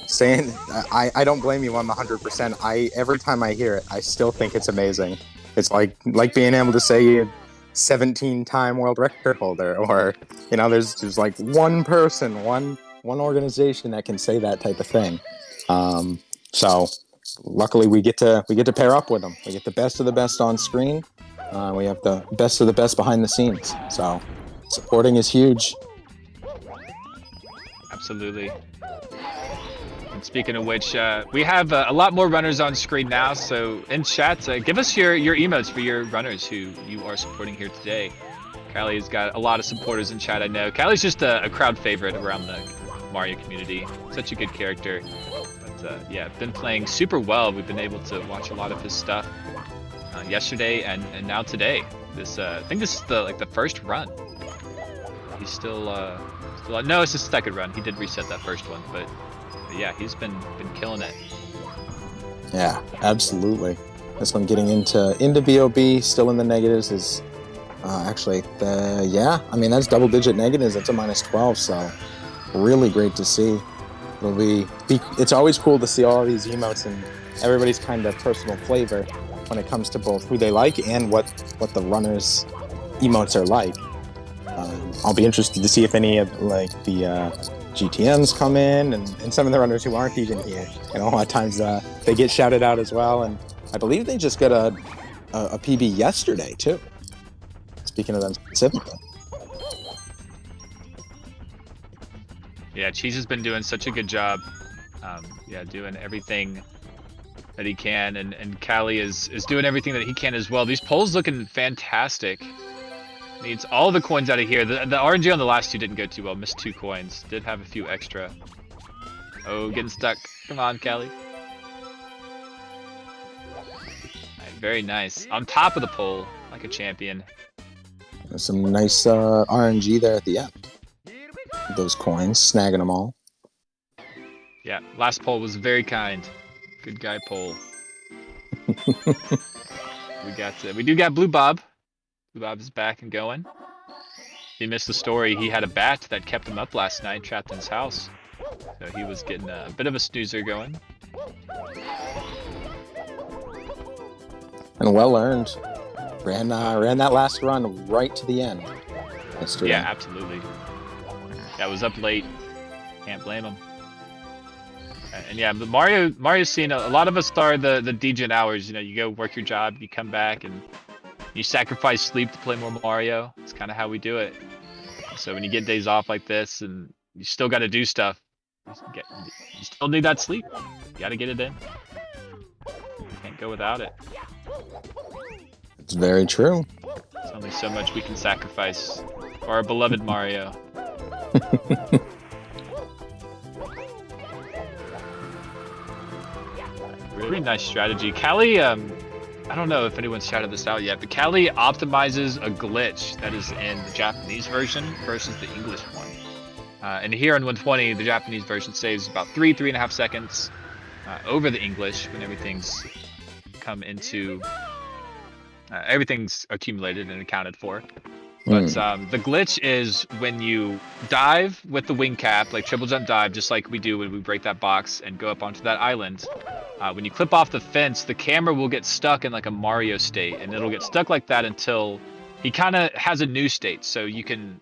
saying I don't blame you on the 100%. Every time I hear it, I still think it's amazing. It's like being able to say you're 17-time world record holder, or you know, there's like one person, one organization that can say that type of thing. So luckily we get to pair up with them. We get the best of the best on screen. We have the best of the best behind the scenes. So supporting is huge. Absolutely. And speaking of which, we have a lot more runners on screen now. So in chat, give us your emotes for your runners who you are supporting here today. Callie has got a lot of supporters in chat, I know. Callie's just a crowd favorite around the Mario community. Such a good character. But yeah, been playing super well. We've been able to watch a lot of his stuff yesterday and now today. I think this is the first run. He's still no, it's his second run. He did reset that first one, but yeah, he's been killing it. Yeah, absolutely. This one getting into VOB, still in the negatives, is actually yeah. I mean, that's double-digit negatives. It's a -12, so really great to see. It'll be it's always cool to see all these emotes and everybody's kind of personal flavor when it comes to both who they like and what the runners' emotes are like. I'll be interested to see if any of like the GTMs come in and some of the runners who aren't even here. You know, a lot of times they get shouted out as well, and I believe they just got a PB yesterday too. Speaking of them specifically. Yeah, Cheese has been doing such a good job. Yeah, doing everything that he can, and Callie is doing everything that he can as well. These polls looking fantastic. Needs all the coins out of here. The RNG on the last two didn't go too well. Missed 2 coins. Did have a few extra. Oh, getting stuck. Come on, Callie. Right, very nice. On top of the pole, like a champion. There's some nice RNG there at the end. Those coins, snagging them all. Yeah, last pole was very kind. Good guy pole. We do got Blue Bob. Blue Bob is back and going. He missed the story. He had a bat that kept him up last night, trapped in his house. So he was getting a bit of a snoozer going. And well earned. Ran that last run right to the end yesterday. Yeah, absolutely. Yeah, was up late. Can't blame him. And yeah, but Mario's seen a lot of us are the degen hours. You know, you go work your job, you come back, and you sacrifice sleep to play more Mario. It's kind of how we do it. So when you get days off like this, and you still got to do stuff, you still need that sleep. You got to get it in. Can't go without it. It's very true. There's only so much we can sacrifice for our beloved Mario. Really nice strategy. Callie, I don't know if anyone's shouted this out yet, but Callie optimizes a glitch that is in the Japanese version versus the English one. And here on 120, the Japanese version saves about 3.5 seconds over the English when everything's come into... everything's accumulated and accounted for. But the glitch is when you dive with the wing cap, like triple jump dive, just like we do when we break that box and go up onto that island. When you clip off the fence, the camera will get stuck in like a Mario state, and it'll get stuck like that until he kind of has a new state. So you can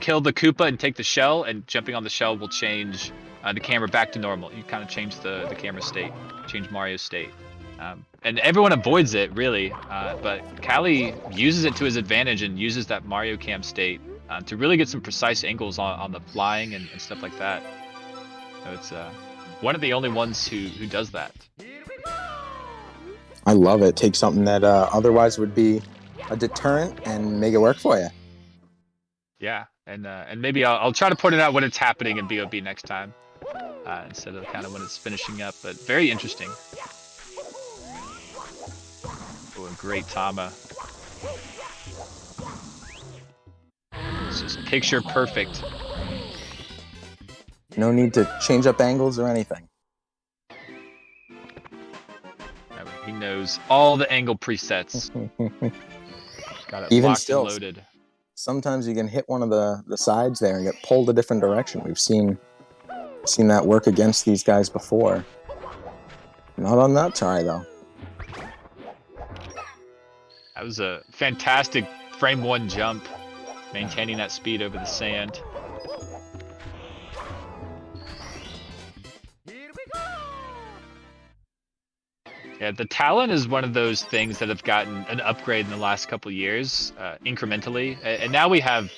kill the Koopa and take the shell, and jumping on the shell will change the camera back to normal. You kind of change the camera state, change Mario's state. And everyone avoids it, really, but Callie uses it to his advantage and uses that Mario Cam state to really get some precise angles on the flying and stuff like that. So it's one of the only ones who does that. I love it. Take something that otherwise would be a deterrent and make it work for you. Yeah, and maybe I'll try to point it out when it's happening in BOB next time. instead of kind of when it's finishing up. But very interesting. Oh, a great Tama. It's just picture perfect. No need to change up angles or anything. He knows all the angle presets. Got it Even locked still, and loaded. Sometimes you can hit one of the sides there and get pulled a different direction. We've seen that work against these guys before. Not on that try, though. That was a fantastic frame 1 jump, maintaining that speed over the sand. Yeah, the Talon is one of those things that have gotten an upgrade in the last couple years, incrementally. And now we have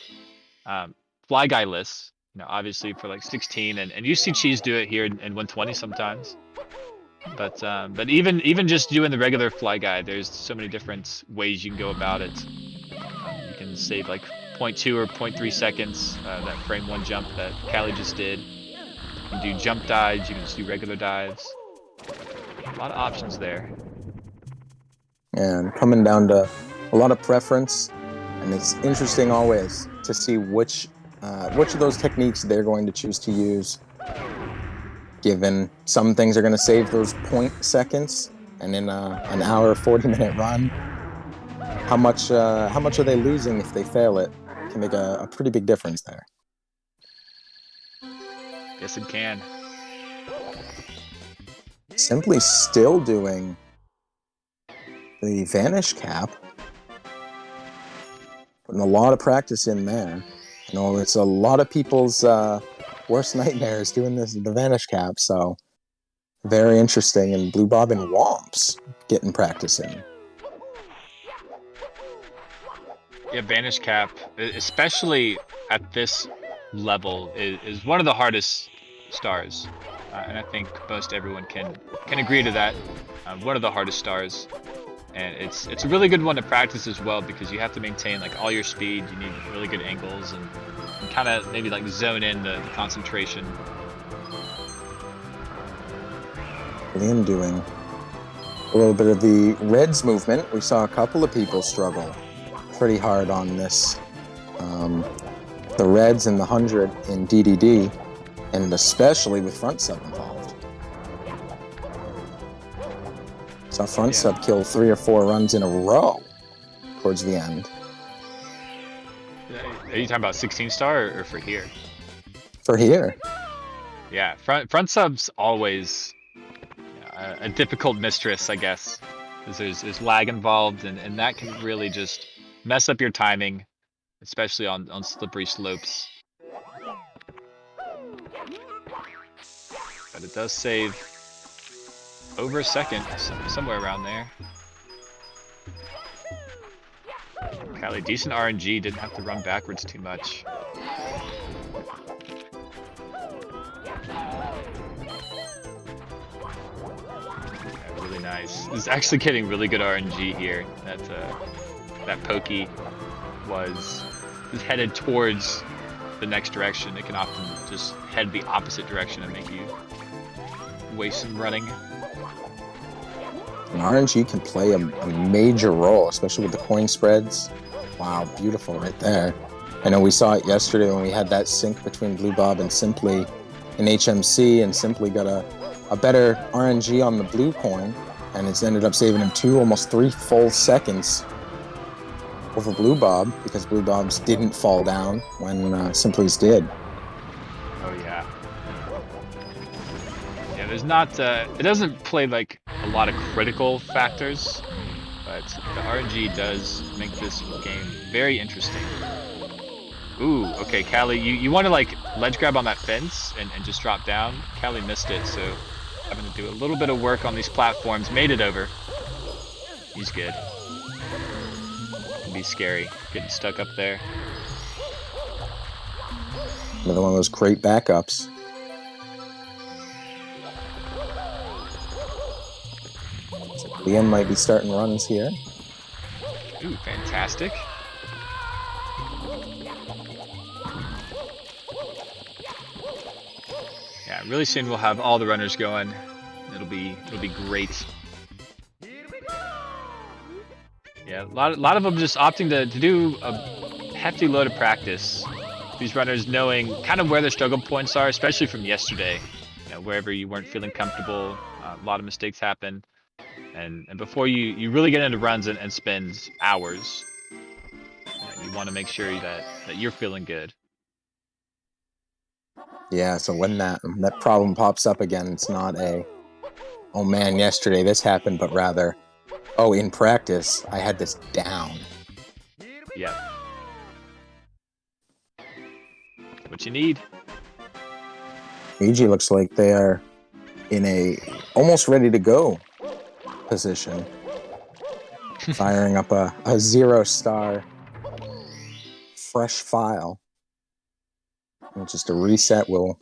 Fly Guy lists, obviously for like 16, and you see Cheese do it here in 120 sometimes. But even just doing the regular Fly Guy, there's so many different ways you can go about it. You can save like 0.2 or 0.3 seconds, that frame 1 jump that Callie just did. You can do jump dives, you can just do regular dives. A lot of options there. And coming down to a lot of preference, and it's interesting always to see which of those techniques they're going to choose to use. Given some things are going to save those 0.0 seconds, and in an hour, 40-minute run, how much are they losing if they fail it? Can make a pretty big difference there. Yes, it can. Simply still doing the Vanish Cap. Putting a lot of practice in there. It's a lot of people's worst nightmares doing the Vanish Cap, so very interesting. And Blue Bob and Womps getting practice in. Yeah, Vanish Cap, especially at this level, is one of the hardest stars. And I think most everyone can agree to that. One of the hardest stars, and it's a really good one to practice as well, because you have to maintain like all your speed. You need really good angles and kind of maybe like zone in the concentration. Liam doing a little bit of the Reds movement. We saw a couple of people struggle pretty hard on this. The Reds and the 100 in DDD, and especially with front sub involved. Saw front sub kill 3 or 4 runs in a row towards the end. Are you talking about 16 star or for here? For here. Yeah, front sub's always a difficult mistress, I guess, because there's lag involved, and that can really just mess up your timing, especially on slippery slopes. But it does save over a second, somewhere around there. Callie, decent RNG, didn't have to run backwards too much. Yeah, really nice. This is actually getting really good RNG here. That pokey was headed towards the next direction. It can often just head the opposite direction and make you waste some running. And RNG can play a major role, especially with the coin spreads. Wow, beautiful right there. I know we saw it yesterday when we had that sync between Blue Bob and Simply in HMC, and Simply got a better RNG on the blue coin, and it's ended up saving him almost 3 full seconds over Blue Bob, because Blue Bob's didn't fall down when Simply's did. Oh yeah. Yeah, there's not, it doesn't play like a lot of critical factors, but the RNG does make this game very interesting. Ooh, okay, Callie, you want to like ledge grab on that fence and just drop down. Callie missed it, so having to do a little bit of work on these platforms. Made it over. He's good. Can be scary, getting stuck up there. Another one of those great backups. So Liam might be starting runs here. Ooh, fantastic. Yeah, Really soon we'll have all the runners going. It'll be great. Yeah, a lot of them just opting to do a hefty load of practice. These runners knowing kind of where their struggle points are, especially from yesterday. You know, wherever you weren't feeling comfortable, a lot of mistakes happen. And before you really get into runs and spend hours, you want to make sure that you're feeling good. Yeah, so when that problem pops up again, it's not a, oh man, yesterday this happened, but rather, oh, in practice, I had this down. Yep. What you need. Ouija looks like they are in a almost ready to go position. Firing up a 0-star fresh file. And just a reset will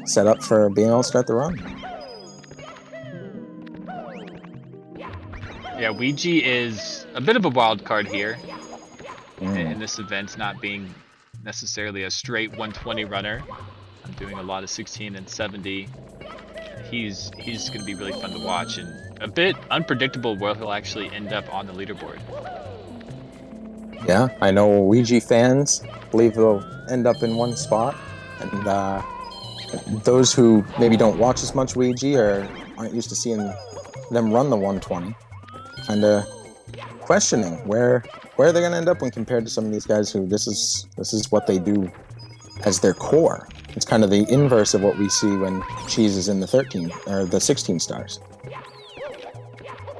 set up for being able to start the run. Yeah, Ouija is a bit of a wild card here in this event, not being necessarily a straight 120 runner. I'm doing a lot of 16 and 70. He's going to be really fun to watch and a bit unpredictable where he'll actually end up on the leaderboard. Yeah, I know Ouija fans believe they'll end up in one spot, and those who maybe don't watch as much Ouija or aren't used to seeing them run the 120, kind of questioning where they're going to end up when compared to some of these guys who this is what they do as their core. It's kind of the inverse of what we see when Cheese is in the 13 or the 16 stars.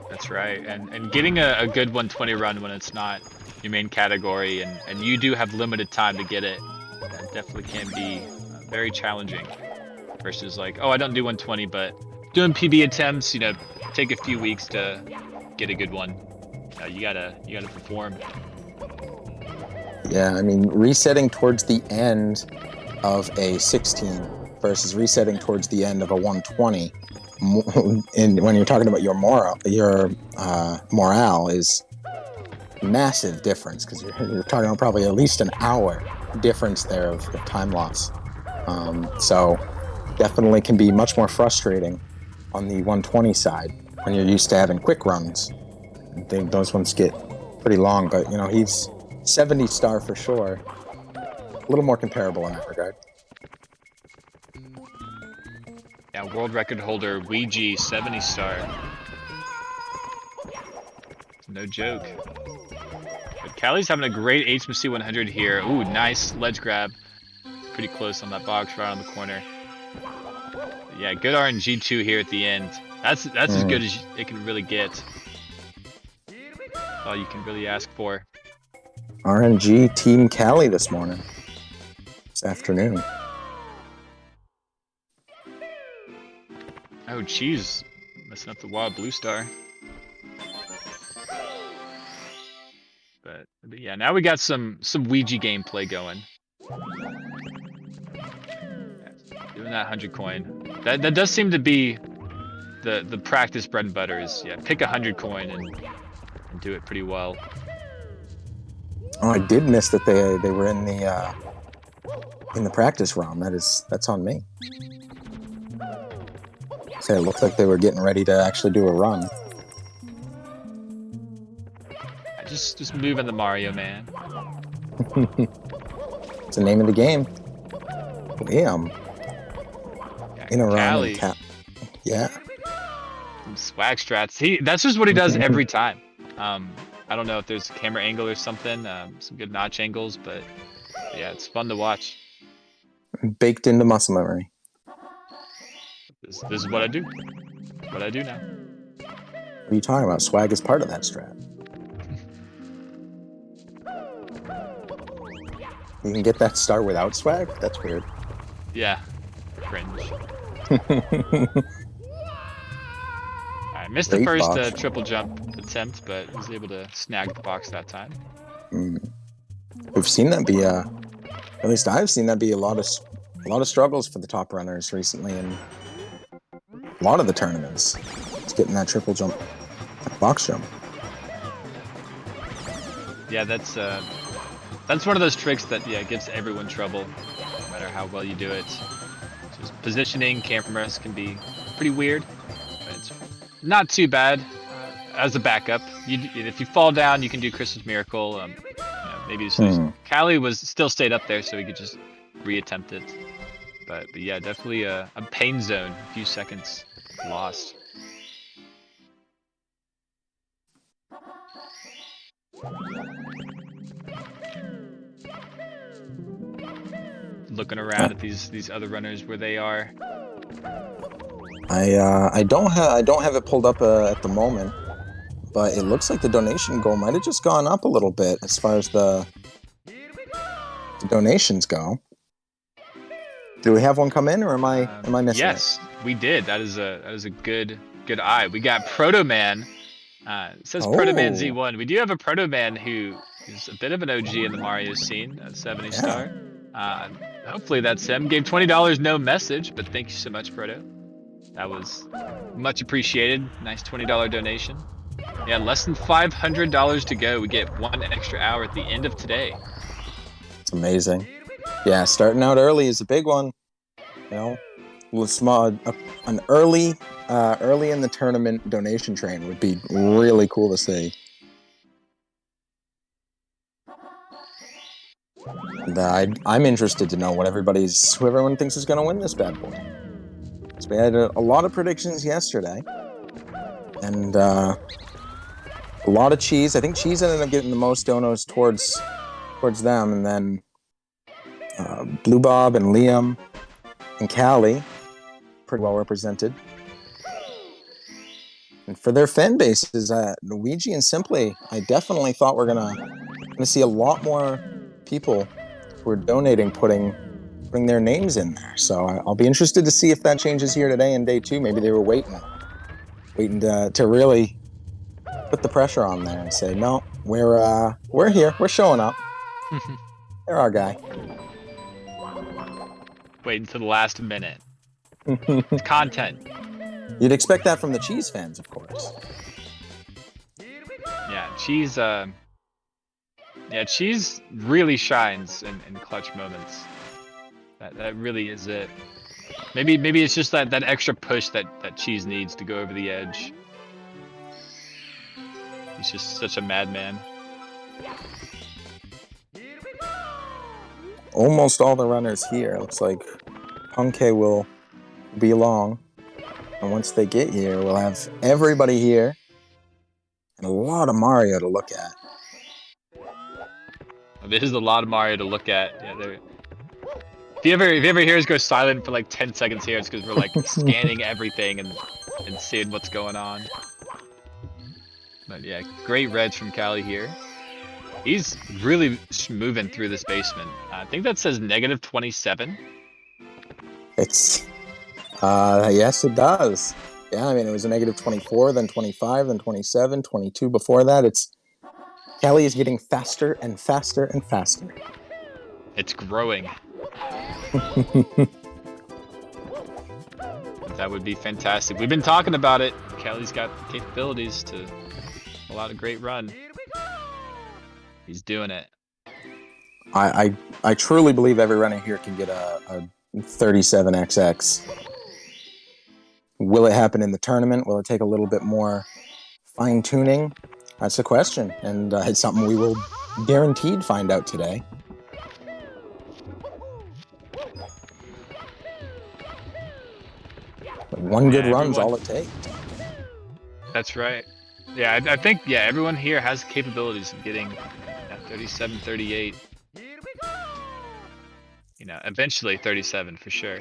That's right, and getting a good 120 run when it's not your main category and you do have limited time to get it, that definitely can be very challenging. Versus like, oh, I don't do 120, but doing PB attempts, you know, take a few weeks to get a good one. You gotta perform. Yeah, I mean, resetting towards the end of a 16 versus resetting towards the end of a 120, and when you're talking about your morale is massive difference, because you're talking about probably at least an hour difference there of time loss. So definitely can be much more frustrating on the 120 side when you're used to having quick runs. I think those ones get pretty long, but you know, he's 70 star for sure. A little more comparable in that regard. Yeah, world record holder Ouija 70 star. No joke. But Callie's having a great HMC 100 here. Ooh, nice ledge grab. Pretty close on that box right on the corner. But yeah, good RNG 2 here at the end. That's as good as it can really get. All you can really ask for. RNG Team Callie this morning. This afternoon. Oh, Cheese messing up the wild blue star. But yeah, now we got some Ouija gameplay going. Doing that 100 coin. That does seem to be the practice bread and butter is, yeah, pick 100 coin and do it pretty well. Oh, I did miss that they were in the practice round. That's on me. So it looked like they were getting ready to actually do a run. Just moving the Mario man. It's the name of the game. Liam. Yeah, In a run. Callie. Yeah. Some swag strats. That's just what he does every time. I don't know if there's a camera angle or something, some good notch angles, but yeah, it's fun to watch. Baked into muscle memory. This is what I do. It's what I do now. What are you talking about? Swag is part of that strat. You can get that star without swag? That's weird. Yeah. Cringe. I missed the Great first box. triple jump attempt, but was able to snag the box that time. We've seen that be at least I've seen that be a lot of struggles for the top runners recently in a lot of the tournaments. It's getting that triple jump, box jump. Yeah, that's one of those tricks that gives everyone trouble, no matter how well you do it. Just positioning, cameras can be pretty weird, but it's not too bad as a backup. If you fall down, you can do Christmas Miracle. Maybe Callie was still stayed up there, so we could just reattempt it. But yeah, definitely a pain zone. A few seconds lost. Looking around at these other runners where they are. I don't have it pulled up at the moment, but it looks like the donation goal might have just gone up a little bit as far as the donations go. Do we have one come in, or am I missing it? Yes, we did. That is a good eye. We got Proto Man. It says Proto Man Z1. We do have a Proto Man who is a bit of an OG in the Mario scene, a 70 star. Hopefully that's him. Gave $20, no message, but thank you so much, Proto. That was much appreciated. Nice $20 donation. Yeah, less than $500 to go. We get 1 extra hour at the end of today. It's amazing. Yeah, starting out early is a big one. You know, an early in the tournament donation train would be really cool to see. I'm interested to know what who everyone thinks is going to win this bad boy. So we had a lot of predictions yesterday, and a lot of Cheese. I think Cheese ended up getting the most donos towards them, and then Blue Bob and Liam and Callie, pretty well represented. And for their fan bases, Luigi and Simply, I definitely thought we're gonna see a lot more people who are donating putting their names in there. So I'll be interested to see if that changes here today in day 2. Maybe they were waiting to really put the pressure on there and say, no, we're here, we're showing up. They're our guy. Wait until the last minute. It's content. You'd expect that from the Cheese fans, of course. Yeah, Cheese really shines in clutch moments. That really is it. Maybe it's just that extra push that Cheese needs to go over the edge. He's just such a madman. Almost all the runners here. Looks like Punke will be along. And once they get here, we'll have everybody here. And a lot of Mario to look at. This is a lot of Mario to look at. Yeah, if you ever hear us go silent for like 10 seconds here, it's because we're like scanning everything and seeing what's going on. But yeah, great reds from Callie here. He's really moving through this basement. I think that says -27. It's yes, it does. Yeah, I mean, it was a -24, then 25, then 27, 22 before that. Callie is getting faster and faster and faster. It's growing. That would be fantastic. We've been talking about it. Callie's got the capabilities to pull out a great run. He's doing it. I truly believe every runner here can get a 37XX. Will it happen in the tournament? Will it take a little bit more fine-tuning? That's the question, and it's something we will guaranteed find out today. But one good run's all it takes. That's right. Yeah, I think everyone here has capabilities of getting 37, 38. You know, eventually 37 for sure.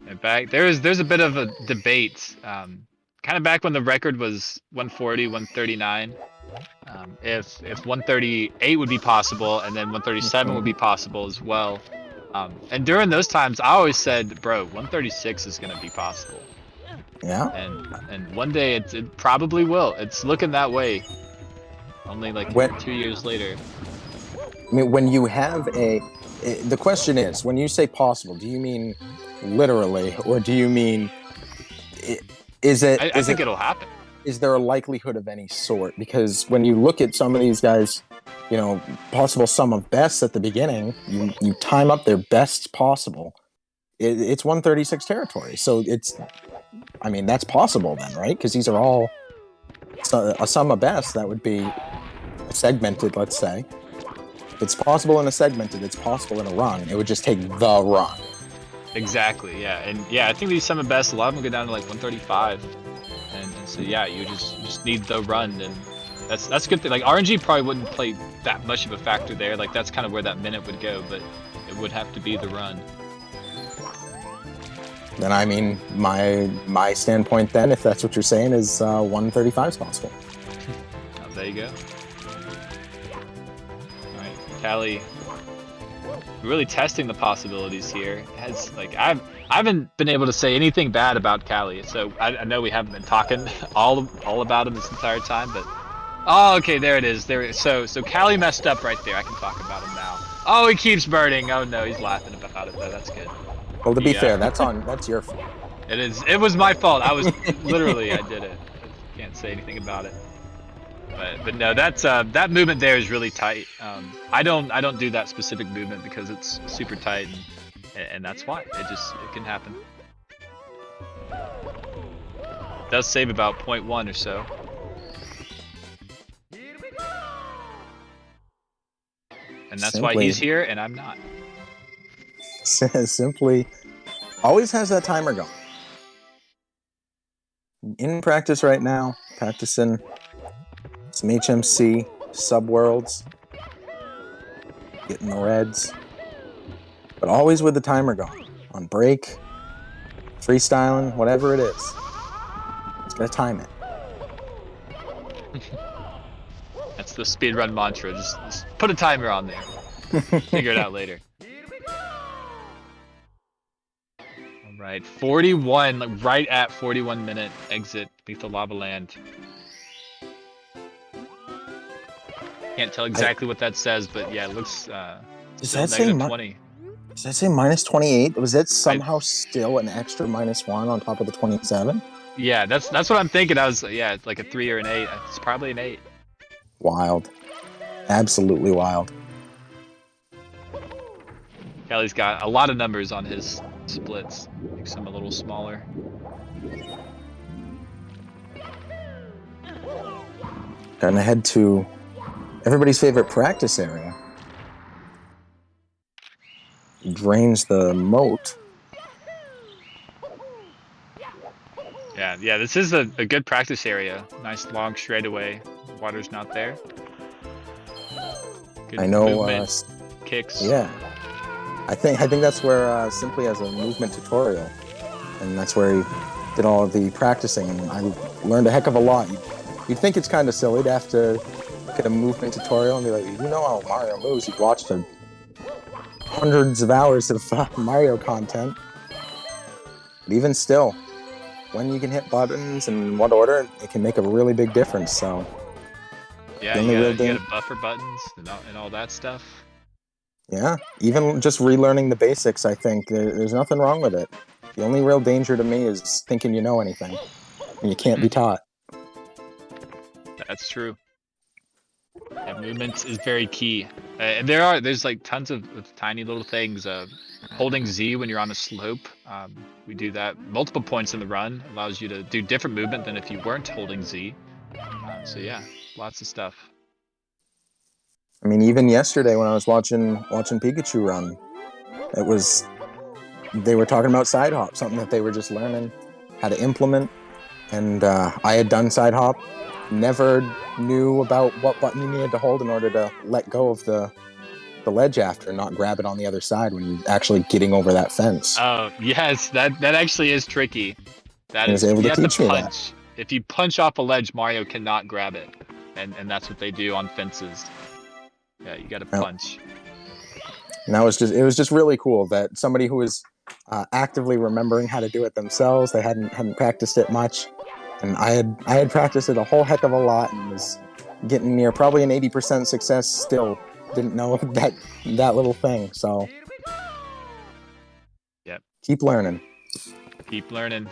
And there's a bit of a debate. Kind of back when the record was 140, 139. If 138 would be possible, and then 137 would be possible as well. And during those times, I always said, bro, 136 is going to be possible. Yeah. And one day it probably will. It's looking that way. Only like 2 years later. I mean, when you have the question is, when you say possible, do you mean literally, or do you mean, I think it'll happen. Is there a likelihood of any sort? Because when you look at some of these guys possible sum of bests at the beginning. You time up their best possible. It's 136 territory, so that's possible then, right? Because these are all a sum of best. That would be a segmented, let's say. If it's possible in a segmented, it's possible in a run. It would just take the run. Exactly, yeah. And yeah, I think these some of the best, a lot of them go down to like 135. And so yeah, you just need the run, and that's a good thing. Like RNG probably wouldn't play that much of a factor there. Like that's kind of where that minute would go, but it would have to be the run. Then my standpoint then, if that's what you're saying, is 135 is possible. Oh, there you go. All right, Callie, really testing the possibilities here. I haven't been able to say anything bad about Callie, so I know we haven't been talking all about him this entire time, but okay, there it is. So Callie messed up right there. I can talk about him now. Oh, he keeps burning. Oh no, he's laughing about it though. That's good. Well, to be fair, that's your fault. It is. It was my fault. I was literally, I did it. I can't say anything about it. But no, that movement there is really tight. I don't do that specific movement because it's super tight, and that's why it can happen. It does save about 0.1 or so. And that's why he's here and I'm not. Simply always has that timer going. In practice right now, practicing some HMC, Subworlds, getting the reds, but always with the timer going. On break, freestyling, whatever it is. It's gonna time it. That's the speedrun mantra. Just put a timer on there. Figure it out later. Alright, 41, like right at 41-minute exit Lethal Lava Land. Can't tell exactly what that says, but yeah, it looks does that say -20. Does that say -28? Was that somehow still an extra -1 on top of the 27? Yeah, that's what I'm thinking. It's like a 3 or an 8. It's probably an 8. Wild. Absolutely wild. Callie's got a lot of numbers on his splits. Makes him a little smaller. Gonna head to everybody's favorite practice area. Drains the moat. Yeah, this is a good practice area. Nice long straightaway. Water's not there. Good I know. movement, kicks. Yeah, I think that's where Simply has a movement tutorial, and that's where he did all of the practicing. And I learned a heck of a lot. You'd think it's kind of silly to have to look at a movement tutorial and be like, how Mario moves. You've watched hundreds of hours of Mario content, but even still, when you can hit buttons and in what order, it can make a really big difference. So. Yeah, you gotta buffer buttons and all that stuff. Yeah, even just relearning the basics, I think there's nothing wrong with it. The only real danger to me is thinking you know anything, and you can't be taught. That's true. Yeah, movement is very key. And there's like tons of tiny little things. Holding Z when you're on a slope. We do that multiple points in the run. Allows you to do different movement than if you weren't holding Z. So yeah. Lots of stuff. I mean, even yesterday when I was watching Pikachu run, they were talking about side hop, something that they were just learning how to implement. And I had done side hop, never knew about what button you needed to hold in order to let go of the ledge after and not grab it on the other side when you're actually getting over that fence. Oh yes, that actually is tricky. That is, able you to have teach to me punch. That. If you punch off a ledge, Mario cannot grab it. And that's what they do on fences. Yeah, you gotta punch. And it was just really cool that somebody who was actively remembering how to do it themselves, they hadn't practiced it much, and I had practiced it a whole heck of a lot and was getting near probably an 80% success. Still didn't know that little thing. So yep. Keep learning. Keep learning.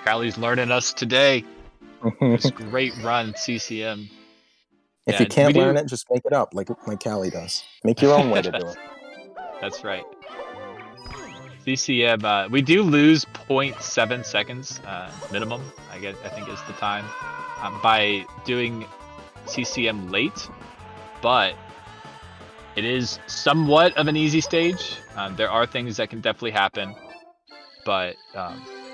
Callie's learning us today. This great run, CCM. If Yeah, you can't we learn do. it, just make it up, like Callie does. Make your own way to do it. That's right. CCM, we do lose 0.7 seconds minimum, I think is the time, by doing CCM late, but it is somewhat of an easy stage. There are things that can definitely happen, but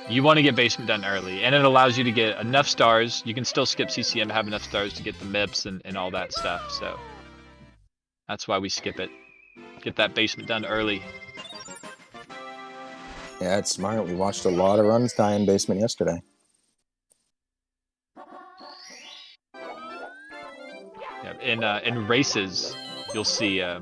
you want to get basement done early, and it allows you to get enough stars. You can still skip CCM, have enough stars to get the MIPS and all that stuff, so that's why we skip it. Get that basement done early. Yeah, it's smart. We watched a lot of runs die in basement yesterday. Yeah, in races, you'll see a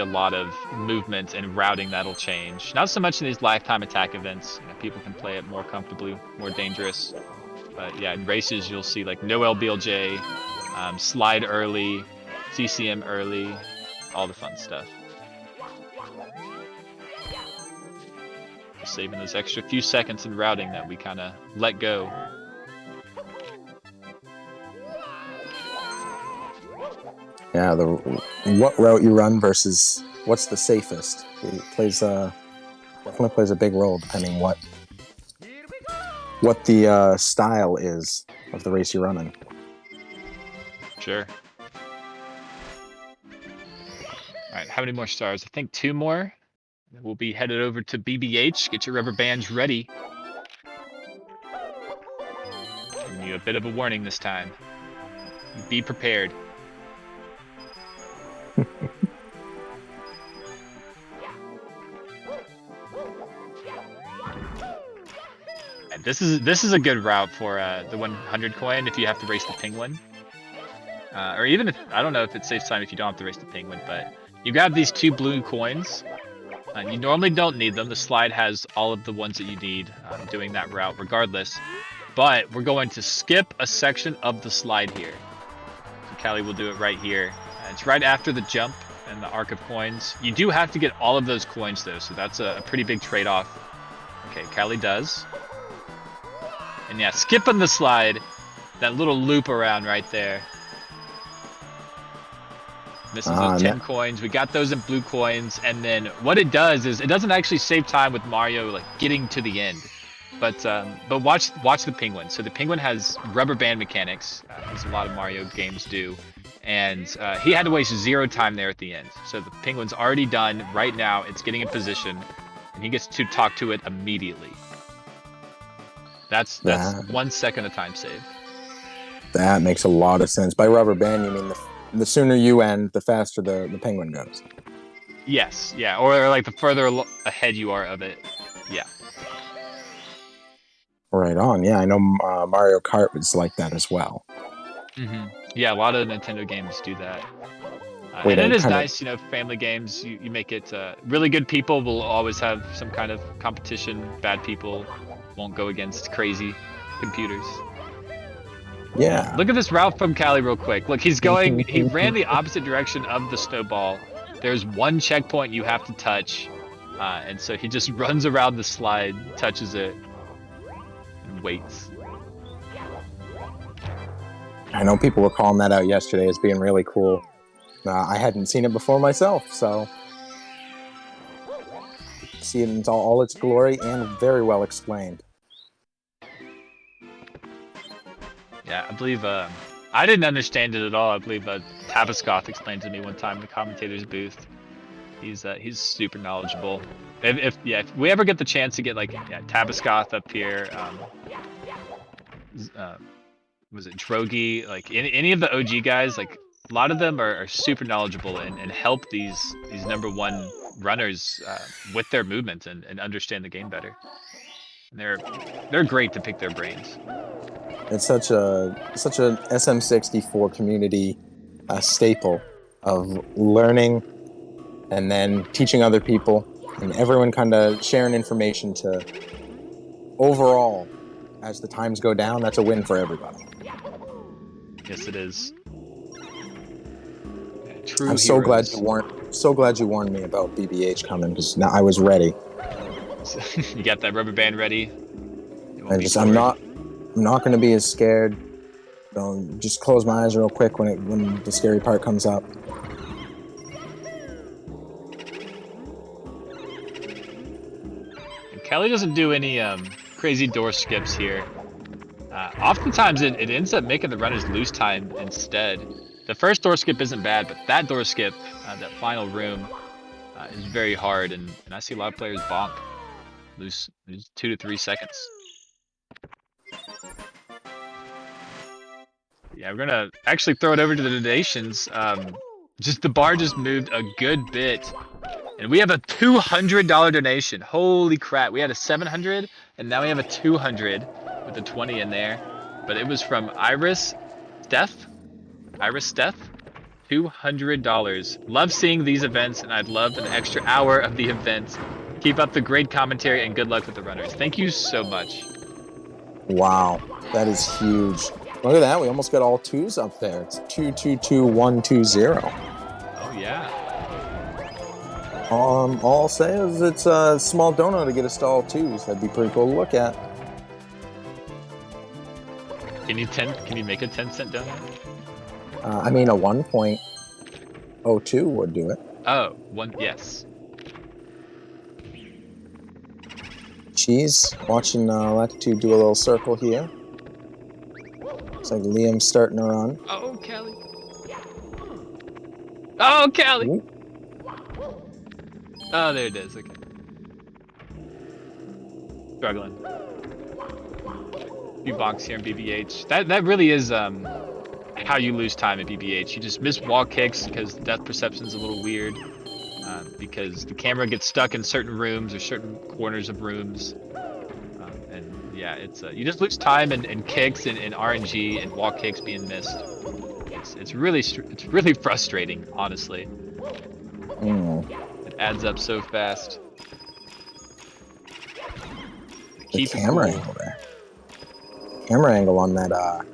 lot of movement and routing that'll change. Not so much in these lifetime attack events. People can play it more comfortably, more dangerous. But yeah, in races, you'll see like no LBLJ, slide early, CCM early, all the fun stuff. Just saving those extra few seconds in routing that we kind of let go. Yeah, what route you run versus what's the safest. It plays definitely plays a big role depending what the style is of the race you're running. Sure. All right, how many more stars? I think 2 more. We'll be headed over to BBH. Get your rubber bands ready. Giving you a bit of a warning this time. Be prepared. And this is a good route for the 100 coin if you have to race the penguin. Or even if, I don't know if it saves time if you don't have to race the penguin, but you grab these 2 blue coins. You normally don't need them. The slide has all of the ones that you need doing that route regardless. But we're going to skip a section of the slide here. So Callie will do it right here. It's right after the jump and the arc of coins. You do have to get all of those coins though, so that's a pretty big trade-off. Okay, Callie does. And yeah, skipping the slide, that little loop around right there. This is a 10 coins. We got those in blue coins, and then what it does is it doesn't actually save time with Mario like getting to the end, but watch the penguin. So the penguin has rubber band mechanics, as a lot of Mario games do, and he had to waste 0 time there at the end. So the penguin's already done right now. It's getting in position, and he gets to talk to it immediately. That's 1 second of time save. That makes a lot of sense. By rubber band, you mean the sooner you end, the faster the penguin goes. Yes, yeah, or like the further ahead you are of it. Yeah. Right on. Yeah, I know Mario Kart was like that as well. Mm-hmm. Yeah, a lot of Nintendo games do that. And it is nice, family games, you make it really good people will always have some kind of competition. Bad people won't go against crazy computers. Yeah. Look at this route from Callie real quick. Look, he ran the opposite direction of the snowball. There's 1 checkpoint you have to touch. And so he just runs around the slide, touches it, and waits. I know people were calling that out yesterday as being really cool. I hadn't seen it before myself, so see it in all its glory and very well explained. Yeah, I believe I didn't understand it at all. I believe Tabascoth explained to me one time in the commentator's booth. He's super knowledgeable. If we ever get the chance to get like Tabascoth up here, was it Drogi? Like any of the OG guys, like a lot of them are super knowledgeable and help these #1 runners with their movement and understand the game better. And they're great to pick their brains. It's such a SM64 community staple of learning and then teaching other people and everyone kind of sharing information to overall as the times go down. That's a win for everybody. Yes, it is. I'm so glad you warned me about BBH coming because now I was ready. You got that rubber band ready. I'm not going to be as scared I'll just close my eyes real quick when the scary part comes up. And Kelly doesn't do any crazy door skips here. Oftentimes it ends up making the runners lose time instead. The first door skip isn't bad, but that door skip, that final room, is very hard, and I see a lot of players bonk, lose 2 to 3 seconds. Yeah, we're gonna actually throw it over to the donations. Just the bar just moved a good bit, and we have a $200 donation. Holy crap! We had a 700, and now we have a 200 with a 20 in there. But it was from Iris Steph. $200. Love seeing these events, and I'd love an extra hour of the event. Keep up the great commentary, and good luck with the runners. Thank you so much. Wow, that is huge. Look at that. We almost got all twos up there. It's 222120. Oh yeah. All I'll say is it's a small donut to get us to all twos. That'd be pretty cool to look at. Can you make a 10-cent donut? I mean, a 1.02 would do it. Oh, yes. Cheese, watching Latitude do a little circle here. Looks like Liam's starting to run. Oh, Kelly. Oh, Kelly. Ooh. Oh, there it is. Okay. Struggling. A few bonks here in BBH. That really is how you lose time at BBH. You just miss wall kicks because depth perception's a little weird. Because the camera gets stuck in certain rooms or certain corners of rooms. And yeah, it's you just lose time and kicks and RNG and wall kicks being missed. It's really frustrating, honestly. It adds up so fast. The camera angle there. Camera angle on that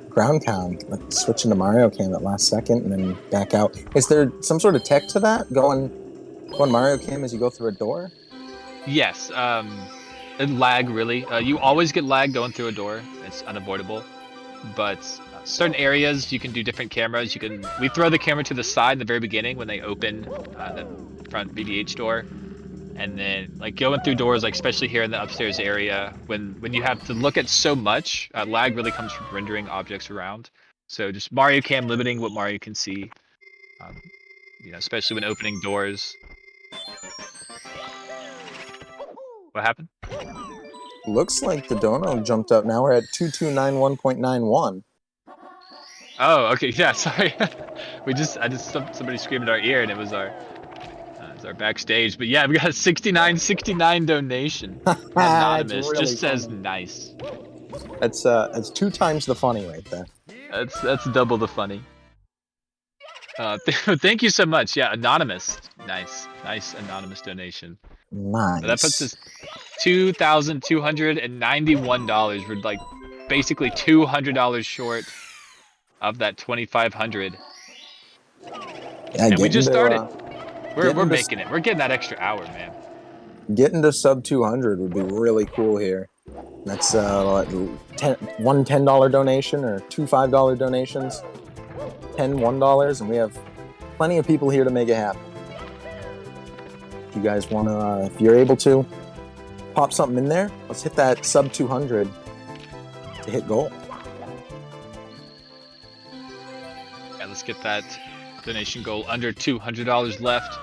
ground pound, like switching to Mario Cam at last second and then back out. Is there some sort of tech to that? Going Mario Cam as you go through a door? Yes, and lag really. You always get lag going through a door. It's unavoidable. But certain areas you can do different cameras. We throw the camera to the side in the very beginning when they open the front BBH door. And then like going through doors, like especially here in the upstairs area, when you have to look at so much, lag really comes from rendering objects around. So just Mario Cam limiting what Mario can see, especially when opening doors. What happened? Looks like the dono jumped up. Now we're at 2291.91. Oh, okay. Yeah, sorry. Somebody screamed in our ear, and it was our backstage. But yeah, we got a 69 donation. Anonymous really just says funny. nice. That's 2 times the funny right there. That's double the funny. Thank you so much. Yeah, anonymous. Nice anonymous donation. Nice. So that puts us $2,291. We're like basically $200 short of that 2,500. Yeah, And we just started. We're getting to- making it. We're getting that extra hour, man. Getting to sub 200 would be really cool here. That's one $10 donation or 2 $5 donations, 10 $1, and we have plenty of people here to make it happen. If you guys want to, if you're able to, pop something in there. Let's hit that sub 200 to hit goal. Yeah, let's get that donation goal under $200 left.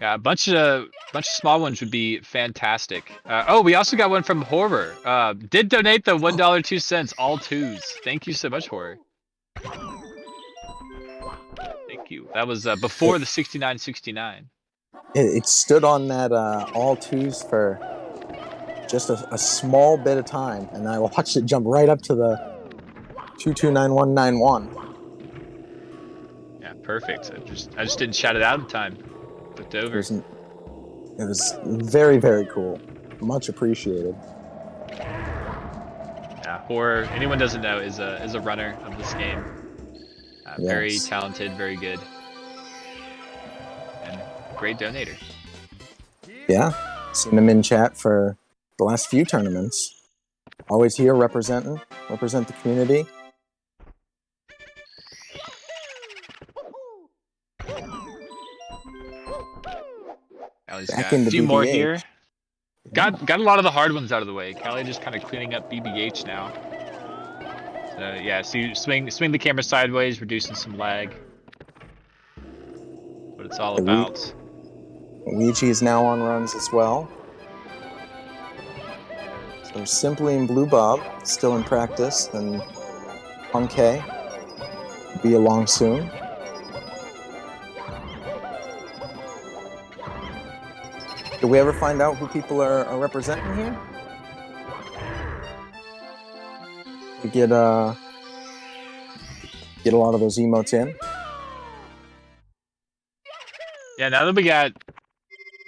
Yeah, a bunch of small ones would be fantastic. Oh, we also got one from Horror. Did donate the $1.02, all twos. Thank you so much, Horror. Thank you. That was before the 69.69. It stood on that all twos for just a small bit of time, and I watched it jump right up to the 229191. Yeah, perfect. I just didn't shout it out in time. Looked over. It was very, very cool. Much appreciated. Yeah, Horror. Anyone doesn't know is a runner of this game. Very Yes. talented, very good, and great donator. Yeah, seen him in chat for the last few tournaments. Always here represent the community. Callie's Back got a into few more BBH. here. Got a lot of the hard ones out of the way. Callie just kind of cleaning up BBH now. So yeah, so you swing the camera sideways, reducing some lag. What it's all about. Luigi is now on runs as well. So Simply and Blue Bob still in practice, and Punkay will be along soon. Did we ever find out who people are representing here? We get a lot of those emotes in. Yeah, now that we got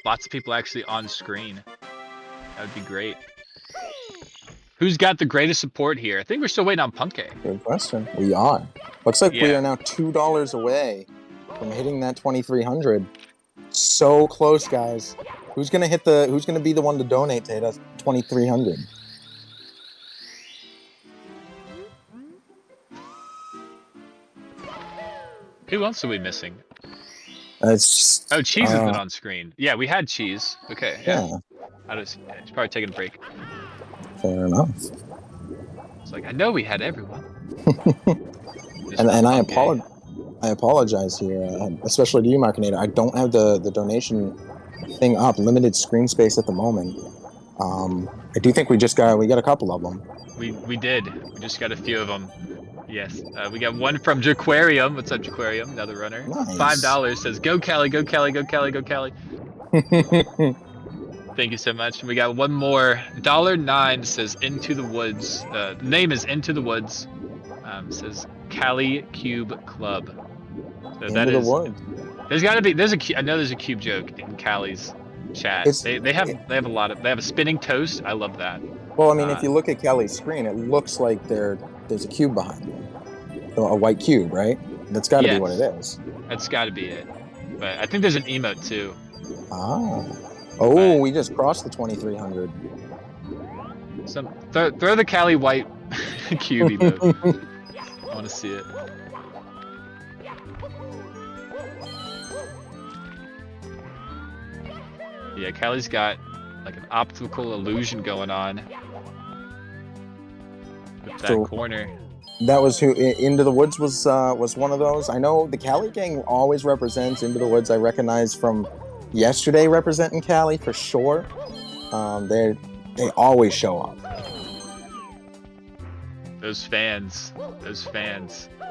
lots of people actually on screen, that would be great. Who's got the greatest support here? I think we're still waiting on Punkay. Good question. We are. Looks like we Yeah. are now $2 away from hitting that 2,300. So close, guys. Who's gonna be the one to donate to hit us 2,300? Who else are we missing? It's just, Oh, Cheese isn't on screen. Yeah, we had Cheese. Okay, yeah. yeah, He's probably taking a break. fair enough. It's like, I know we had everyone. And I apologize here, especially to you, Markinator. I don't have the donation thing up. Limited screen space at the moment. I do think we got a couple of them. We did. We just got a few of them. Yes. We got one from Jaquarium. What's up, Jaquarium? Another runner. Nice. $5 says, go Callie, go Callie, go Callie, go Callie. Thank you so much. We got one more. $9 says Into the Woods. The name is Into the Woods. Says Cali Cube Club. So that is. There's got to be. I know there's a cube joke in Cali's chat. They have a spinning toast. I love that. Well, I mean, if you look at Kelly's screen, it looks like there's a cube behind them. A white cube, right? That's got to be what it is. That's got to be it. But I think there's an emote too. Oh, we just crossed the 2,300. Throw the Cali white cube emote. I want to see it. Yeah, Cali's got like an optical illusion going on with that corner. That was who Into the Woods was one of those. I know the Cali gang always represents Into the Woods. I recognize from yesterday representing Cali for sure. They always show up. Those fans.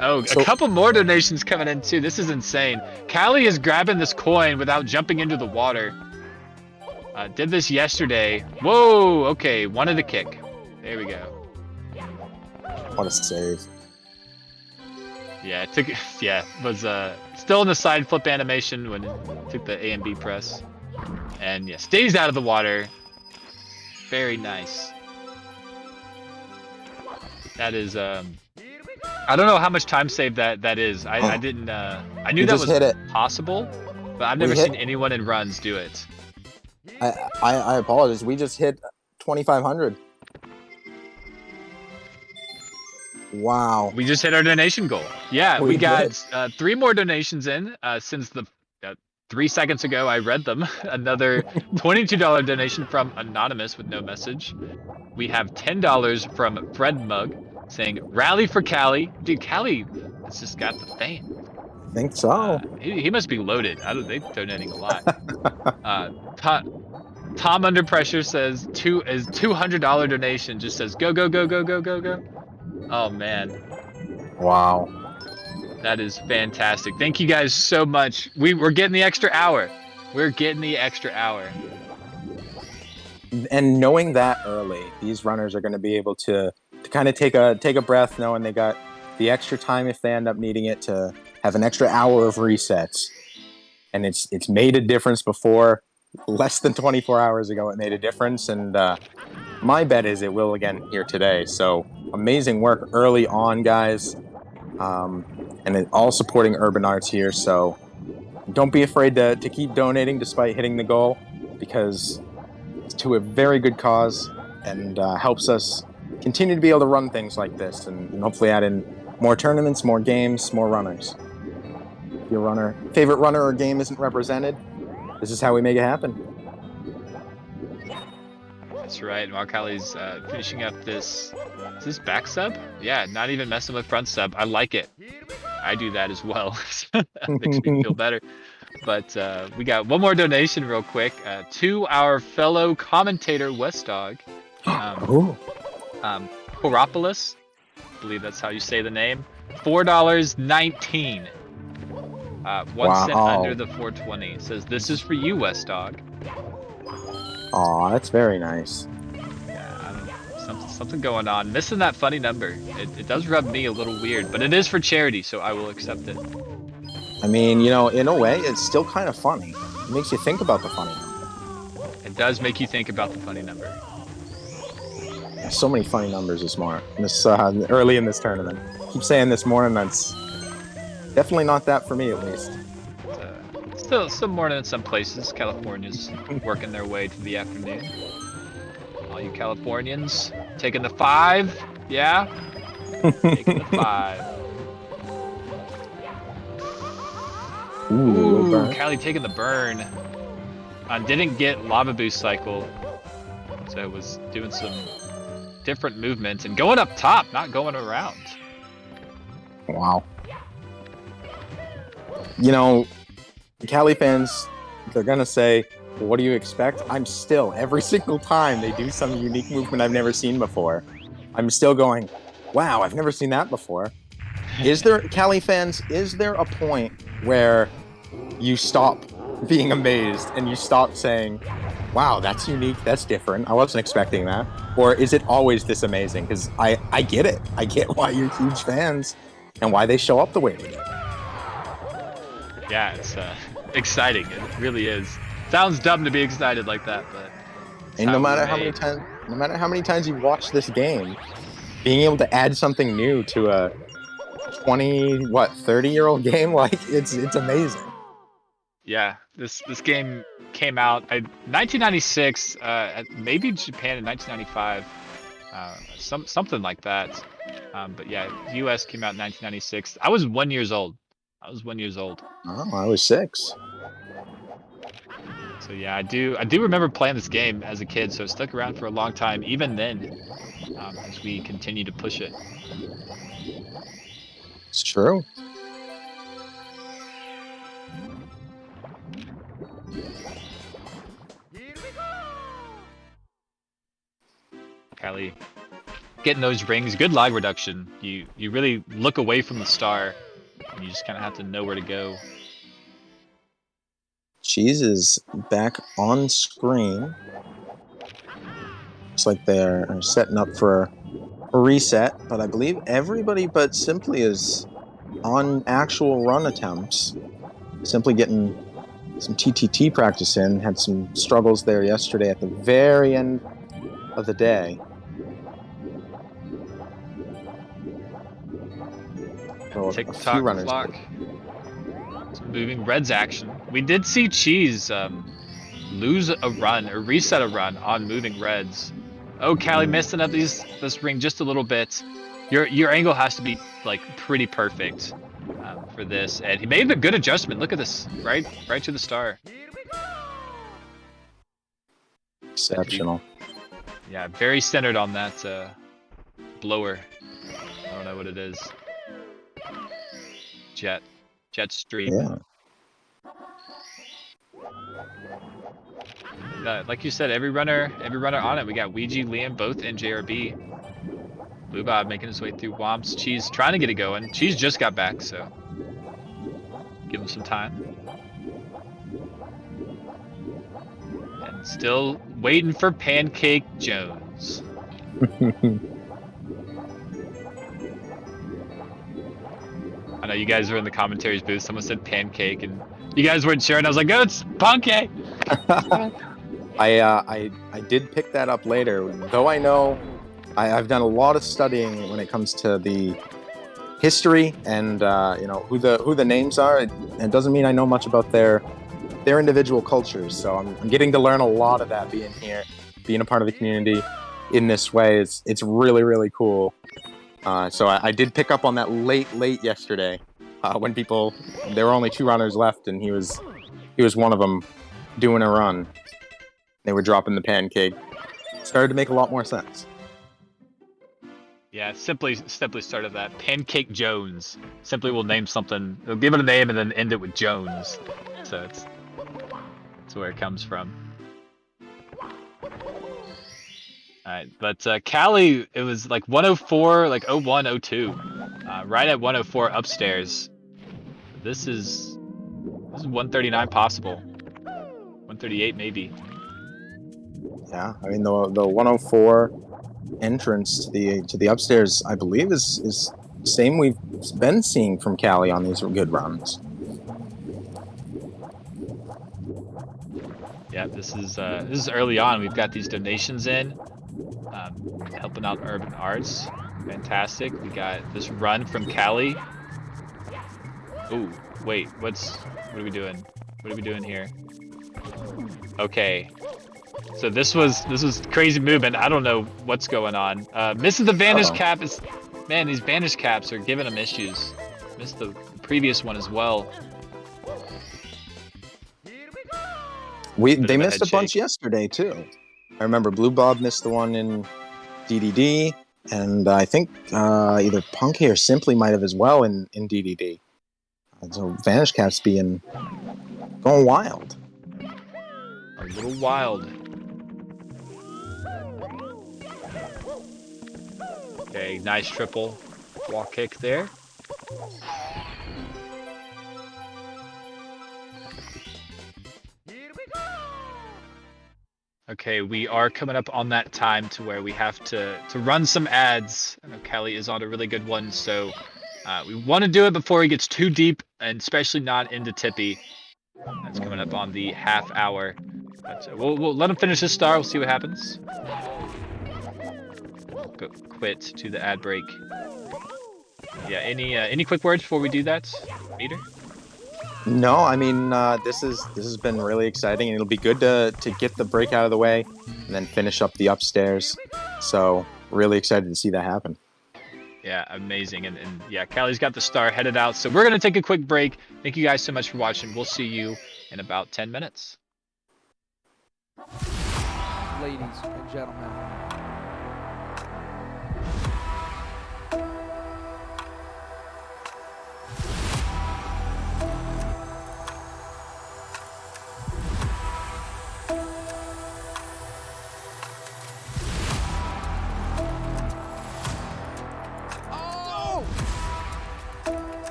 Oh, a couple more donations coming in too. This is insane. Cali is grabbing this coin without jumping into the water. Did this yesterday. Whoa, okay, wanted a kick. There we go. What a save. Yeah, was still in the side flip animation when it took the A and B press. And yeah, stays out of the water. Very nice. That is I don't know how much time save that is. I didn't I knew that was possible, but I've never seen anyone in runs do it. I apologize. We just hit 2,500. Wow. We just hit our donation goal. Yeah, we got 3 more donations in since the 3 seconds ago I read them. Another $22 donation from Anonymous with no message. We have $10 from Fred Mug saying, rally for Cali. Dude, Cali has just got the fame. I think so. He must be loaded. They're donating a lot. Tom Under Pressure says $200 donation. Just says go go go go go go go. Oh man. Wow. That is fantastic. Thank you guys so much. We're getting the extra hour. We're getting the extra hour. And knowing that early, these runners are going to be able to kind of take a breath, knowing they got the extra time if they end up needing it to have an extra hour of resets. And it's made a difference before. Less than 24 hours ago, it made a difference, and my bet is it will again here today. So amazing work early on, guys, and it all supporting Urban Arts here. So don't be afraid to keep donating despite hitting the goal, because it's to a very good cause and helps us continue to be able to run things like this and hopefully add in more tournaments, more games, more runners. If your favorite runner or game isn't represented, This is how we make it happen. That's right. Marcali's finishing up this. Is this back sub? Yeah, not even messing with front sub. I like it. I do that as well. That makes me feel better. But we got one more donation real quick to our fellow commentator Westdog, Ooh. Koropoulos. I believe that's how you say the name. $4.19. 1 cent under the 420. Says this is for you, Westdog. Aw, that's very nice. Yeah, I don't know. Something going on. Missing that funny number. It does rub me a little weird, but it is for charity, so I will accept it. I mean, you know, in a way, it's still kind of funny. It makes you think about the funny number. It does make you think about the funny number. There's so many funny numbers this morning, early in this tournament. I keep saying this morning, that's definitely not that for me, at least. Still morning in some places. California's working their way to the afternoon. All you Californians taking the 5, yeah? Taking the 5. Ooh, Callie taking the burn. Didn't get lava boost cycle, so it was doing some different movements and going up top, not going around. Wow. You know, the Cali fans, they're gonna say, well, what do you expect? I'm still, every single time they do some unique movement I've never seen before, I'm still going, wow, I've never seen that before. Is there, Cali fans, is there a point where you stop being amazed and you stop saying, wow, that's unique, that's different, I wasn't expecting that? Or is it always this amazing? Because I get it. I get why you're huge fans and why they show up the way they do. Yeah, it's exciting. It really is. Sounds dumb to be excited like that, but and no matter how many times you watch this game, being able to add something new to a 30-year-old game, like it's amazing. Yeah, this game came out in 1996, maybe Japan in 1995, something like that. But yeah, US came out in 1996. I was 1 year old. Oh, I was 6. So yeah, I do remember playing this game as a kid, so it stuck around for a long time, even then, as we continue to push it. It's true. Callie, getting those rings, good lag reduction. You really look away from the star, and you just kind of have to know where to go. Cheese is back on screen. Looks like they're setting up for a reset, but I believe everybody but Simply is on actual run attempts. Simply getting some TTT practice in, had some struggles there yesterday at the very end of the day. So a few runners. Clock. Moving Reds action. We did see Cheese lose a run or reset a run on moving Reds. Oh, Callie messing up this ring just a little bit. Your angle has to be like pretty perfect for this, and he made a good adjustment. Look at this, right to the star. Exceptional. Yeah, very centered on that blower. I don't know what it is. Jet stream. Yeah. Like you said, every runner on it. We got Ouija, Liam, both in JRB. Blue Bob making his way through Womps. Cheese trying to get it going. Cheese just got back, so give him some time. And still waiting for Pancake Jones. I know you guys were in the commentaries booth. Someone said Pancake, and you guys weren't sure, and I was like, "Oh, it's Pancake." I did pick that up later, though I know I've done a lot of studying when it comes to the history and you know who the names are. It doesn't mean I know much about their individual cultures, so I'm getting to learn a lot of that being here, being a part of the community in this way. It's really, really cool. So I did pick up on that late yesterday when there were only 2 runners left, and he was one of them. doing a run. They were dropping the pancake. Started to make a lot more sense. Yeah, simply started that. Pancake Jones. Simply will name something. They'll give it a name and then end it with Jones. So that's where it comes from. Alright, but Callie, it was like 104, like 01, 02. Right at 104 upstairs. This is 139 possible. 138 maybe. Yeah, I mean the 104 entrance to the upstairs, I believe, is same we've been seeing from Callie on these good runs. Yeah, this is early on. We've got these donations in, helping out Urban Arts. Fantastic. We got this run from Callie. Ooh, wait, what are we doing? What are we doing here? Okay. So this was crazy movement. I don't know what's going on. Misses the vanish cap. Man, these vanish caps are giving him issues. Missed the previous one as well. They missed a bunch yesterday too. I remember Blue Bob missed the one in DDD, and I think either Punky or Simply might have as well in DDD. So Vanish Caps going wild. A little wild. Okay, nice triple walk kick there. Okay, we are coming up on that time to where we have to run some ads. I know Callie is on a really good one, so we want to do it before he gets too deep, and especially not into Tippy. That's coming up on the half hour. But we'll let him finish his star. We'll see what happens. Go quit to the ad break. Yeah. Any quick words before we do that, Meter? No, I mean this has been really exciting, and it'll be good to get the break out of the way and then finish up the upstairs. So really excited to see that happen. Yeah, amazing. And yeah, Callie's got the star headed out. So we're going to take a quick break. Thank you guys so much for watching. We'll see you in about 10 minutes. Ladies and gentlemen.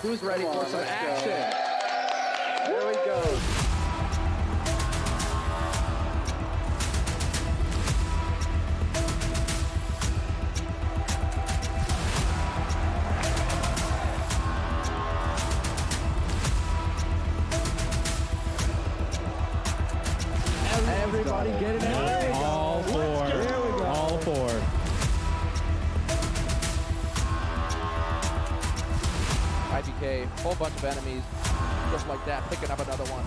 Who's ready for some action? Here we go. Everybody get it out. All four. All four. IBK, whole bunch of enemies, just like that, picking up another one.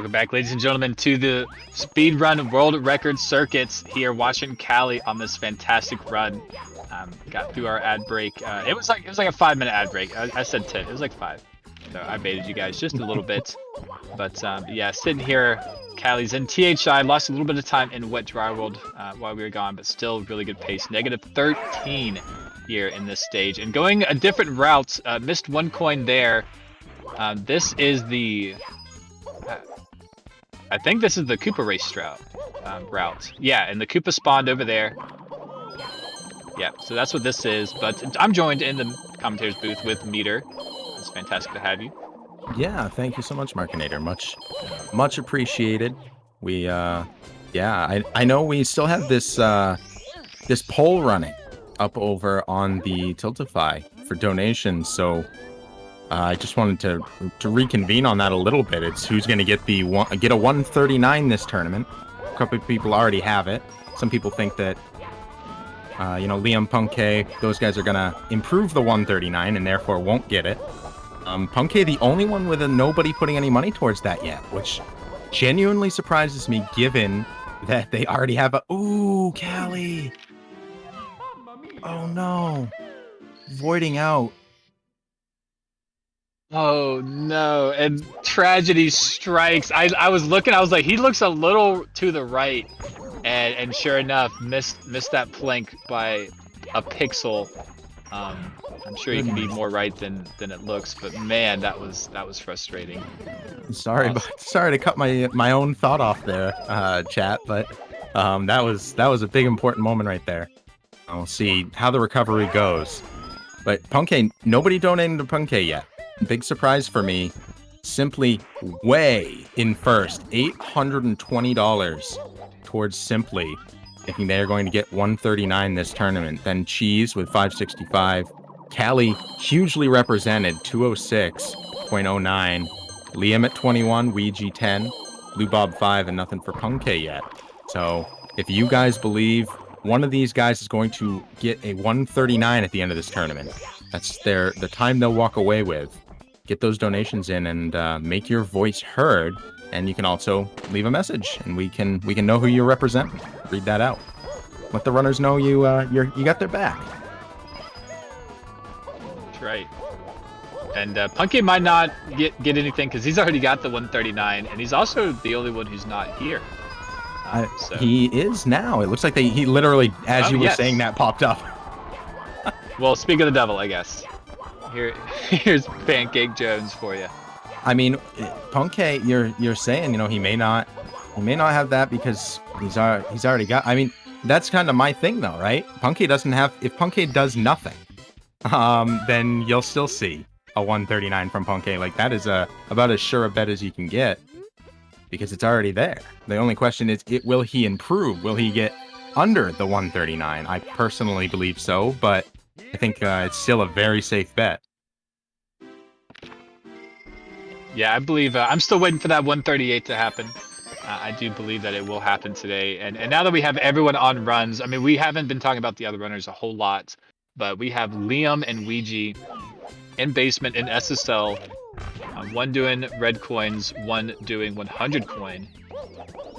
Welcome back, ladies and gentlemen, to the Speedrun World Record Circuits here, watching Callie on this fantastic run. Got through our ad break. It was like a 5-minute ad break. I said 10. It was like 5. So I baited you guys just a little bit. But yeah, sitting here, Callie's in THI. Lost a little bit of time in Wet Dry World while we were gone, but still really good pace. -13 here in this stage, and going a different route. Missed 1 coin there. This is the. I think this is the Koopa race route. Yeah, and the Koopa spawned over there. Yeah, so that's what this is. But I'm joined in the commentator's booth with Meter. It's fantastic to have you. Yeah, thank you so much, Markinator. Much appreciated. We, yeah, I know we still have this this poll running up over on the Tiltify for donations, so I just wanted to reconvene on that a little bit. It's who's going to get a 139 this tournament. A couple of people already have it. Some people think that, you know, Liam, Punkay, those guys are going to improve the 139 and therefore won't get it. Punkay, the only one with nobody putting any money towards that yet, which genuinely surprises me given that they already have a... Ooh, Callie! Oh no. Voiding out. Oh no, and tragedy strikes. I was looking, I was like, he looks a little to the right, and sure enough, missed that plank by a pixel. I'm sure you can be more right than it looks, but man, that was frustrating. Sorry to cut my own thought off there, chat, but that was a big important moment right there. We'll see how the recovery goes. But Punkay, nobody donated to Punkay yet. Big surprise for me. Simply way in first. $820 towards Simply, thinking they are going to get 139 this tournament. Then Cheese with 565. Callie hugely represented, 206.09. Liam at 21, Ouija 10, Blue Bob 5, and nothing for Punkay yet. So if you guys believe one of these guys is going to get a 139 at the end of this tournament, that's the time they'll walk away with. Get those donations in and make your voice heard, and you can also leave a message, and we can know who you represent. Read that out. Let the runners know you got their back. That's right. And Punkay might not get anything because he's already got the 139, and he's also the only one who's not here. So. He is now. It looks like he literally, as you were saying that, popped up. Well, speak of the devil, I guess. Here's Pancake Jones for you. I mean, Punkay, you're saying, you know, he may not have that because he's already got. I mean, that's kind of my thing though, right? Punkay doesn't have. If Punkay does nothing, then you'll still see a 139 from Punkay. Like that is about as sure a bet as you can get because it's already there. The only question is, will he improve? Will he get under the 139? I personally believe so, but I think it's still a very safe bet. Yeah, I believe I'm still waiting for that 138 to happen. I do believe that it will happen today. And now that we have everyone on runs, I mean, we haven't been talking about the other runners a whole lot, but we have Liam and Ouija in basement in SSL. One doing red coins, one doing 100 coin.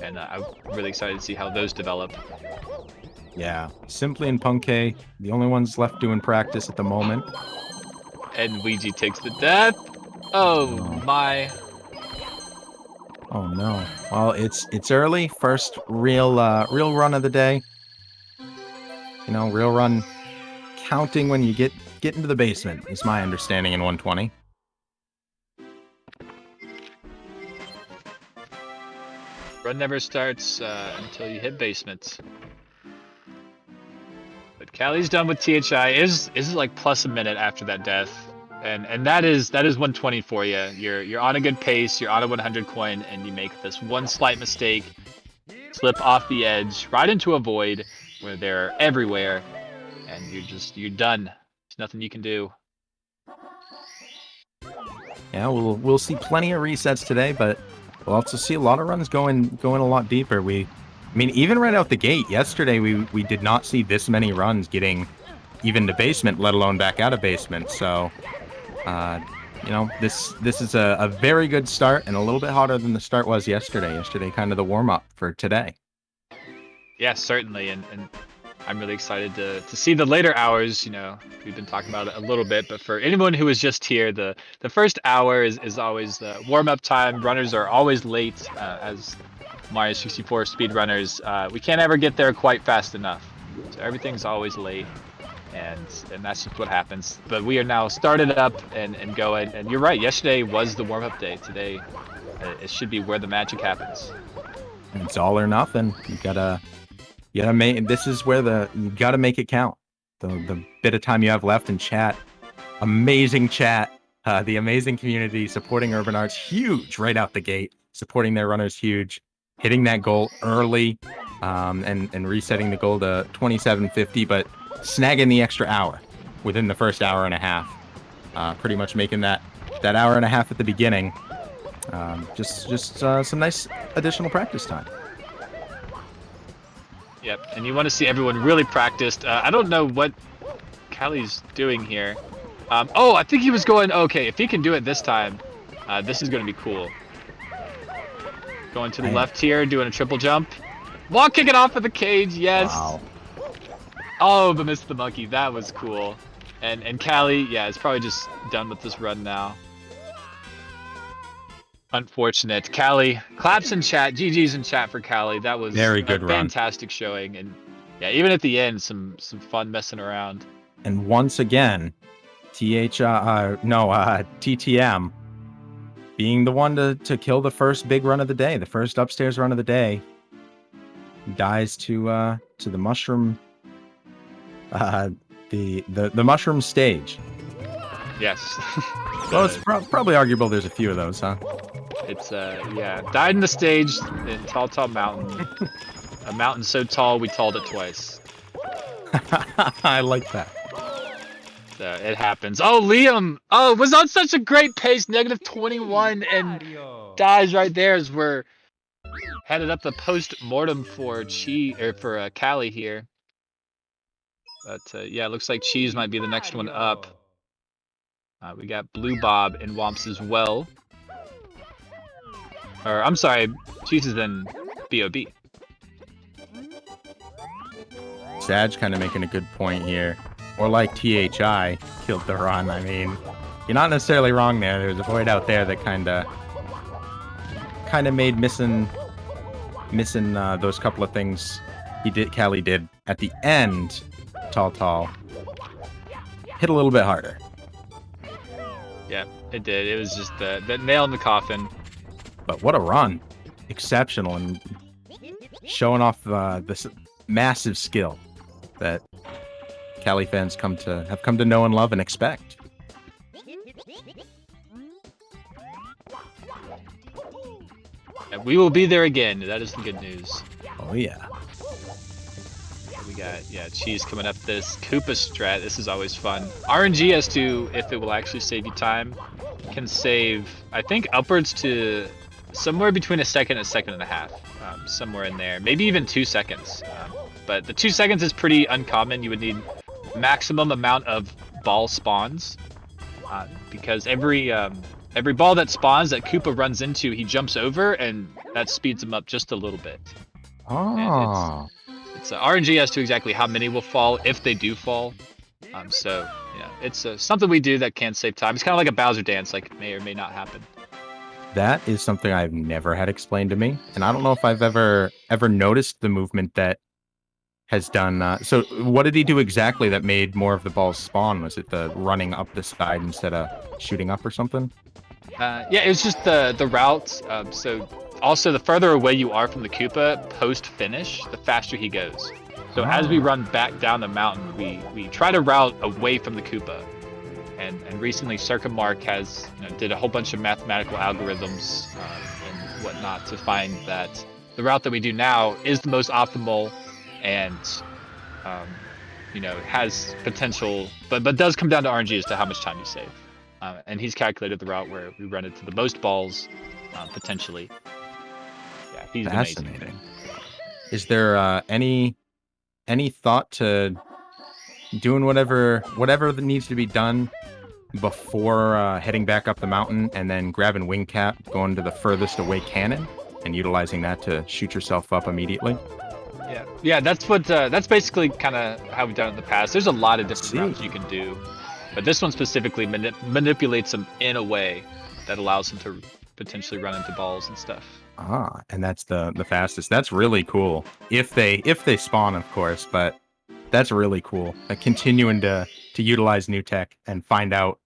And I'm really excited to see how those develop. Yeah, Simply and Punkay, the only ones left doing practice at the moment. And Ouija takes the death. Oh my. Oh no. Well, it's early. First real run of the day. You know, real run counting when you get into the basement is my understanding in 120. Run never starts until you hit basement. But Callie's done with THI. Is like plus a minute after that death, and that is 120 for you. You're on a good pace. You're on a 100 coin, and you make this one slight mistake, slip off the edge, right into a void where they're everywhere, and you're done. There's nothing you can do. Yeah, we'll see plenty of resets today, but we'll also see a lot of runs going a lot deeper. I mean, even right out the gate, yesterday we did not see this many runs getting even to basement, let alone back out of basement. So this is a very good start and a little bit hotter than the start was yesterday. Yesterday, kind of the warm up for today. Yeah, certainly, and I'm really excited to see the later hours. We've been talking about it a little bit, but for anyone who was just here, the first hour is always the warm up time. Runners are always late, as Mario 64 speedrunners. We can't ever get there quite fast enough, so everything's always late. And that's just what happens. But we are now started up and going. And you're right. Yesterday was the warm-up day. Today, it should be where the magic happens. And it's all or nothing. You gotta make. This is where you gotta make it count. The bit of time you have left in chat. Amazing chat. The amazing community supporting Urban Arts. Huge right out the gate. Supporting their runners. Huge. Hitting that goal early. And resetting the goal to 2750. But snagging the extra hour within the first hour and a half, pretty much making that hour and a half at the beginning just some nice additional practice time. Yep, and you want to see everyone really practiced. I don't know what Callie's doing here. Oh, I think he was going, okay, if he can do it this time, this is going to be cool. Going to the left here, doing a triple jump. Wall kicking off of the cage, yes. Wow. Oh, but missed the monkey. That was cool. And Callie, yeah, is probably just done with this run now. Unfortunate. Callie, claps in chat. GG's in chat for Callie. That was very good run. Fantastic showing. And yeah, even at the end, some fun messing around. And once again, TTM being the one to kill the first big run of the day, the first upstairs run of the day, dies to the mushroom. The mushroom stage. Yes. Well, it's probably arguable there's a few of those, huh? It's yeah, died in the stage in Tall Mountain. A mountain so tall we talled it twice. I like that. So it happens. Oh, Liam! Oh, was on such a great pace, -21, and dies right there as we're headed up the post-mortem for Callie here. But yeah, it looks like Cheese might be the next one up. We got Blue Bob and Womps as well. Or, I'm sorry, Cheese is in B.O.B. Sag kind of making a good point here. Or like THI killed the run. I mean, you're not necessarily wrong there. There's a void out there that kind of made missing those couple of things Callie did at the end. Tall hit a little bit harder. Yeah, it did. It was just the nail in the coffin. But what a run. Exceptional, and showing off this massive skill that Callie fans have come to know and love and expect. And we will be there again. That is the good news. Oh yeah. We got, Cheese coming up this Koopa strat. This is always fun. RNG as to if it will actually save you time. Can save, I think, upwards to somewhere between a second and a second and a half. Somewhere in there. Maybe even 2 seconds. But the 2 seconds is pretty uncommon. You would need maximum amount of ball spawns. Because every ball that spawns that Koopa runs into, he jumps over, and that speeds him up just a little bit. Oh. It's RNG as to exactly how many will fall, if they do fall. So, yeah, it's something we do that can save time. It's kind of like a Bowser dance, like may or may not happen. That is something I've never had explained to me, and I don't know if I've ever noticed the movement that has done. So, what did he do exactly that made more of the balls spawn? Was it the running up the side instead of shooting up or something? Yeah, it was just the route. So. Also, the further away you are from the Koopa post-finish, the faster he goes. So as we run back down the mountain, we try to route away from the Koopa. And recently, Circumark has did a whole bunch of mathematical algorithms and whatnot to find that the route that we do now is the most optimal and has potential, but does come down to RNG as to how much time you save. And he's calculated the route where we run into the most balls potentially. Yeah, he's amazing. Is there any thought to doing whatever that needs to be done before heading back up the mountain, and then grabbing wing cap, going to the furthest away cannon, and utilizing that to shoot yourself up immediately. Yeah, that's basically kind of how we've done it in the past. There's a lot of different See. routes you can do, but this one specifically manipulates them in a way that allows them to potentially run into balls and stuff. And that's the fastest. That's really cool. If they spawn, of course, but that's really cool. Continuing to utilize new tech and find out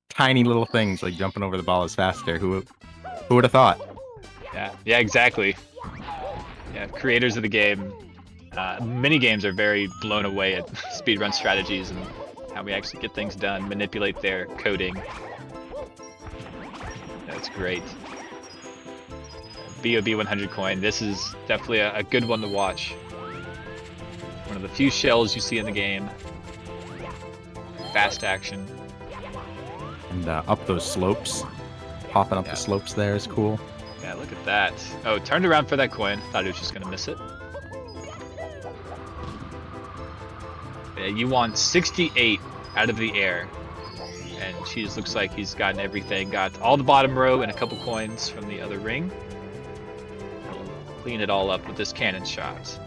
tiny little things like jumping over the ball is faster. Who would have thought? Yeah, exactly. Yeah, creators of the game, many games are very blown away at speedrun strategies and how we actually get things done, manipulate their coding. That's great. BOB 100 coin. This is definitely a good one to watch. One of the few shells you see in the game. Fast action. And up those slopes. Popping up the slopes there is cool. Yeah, look at that. Oh, turned around for that coin. Thought he was just gonna miss it. Yeah, you want 68 out of the air. And Cheese looks like he's gotten everything. Got all the bottom row and a couple coins from the other ring. He'll clean it all up with this cannon shot.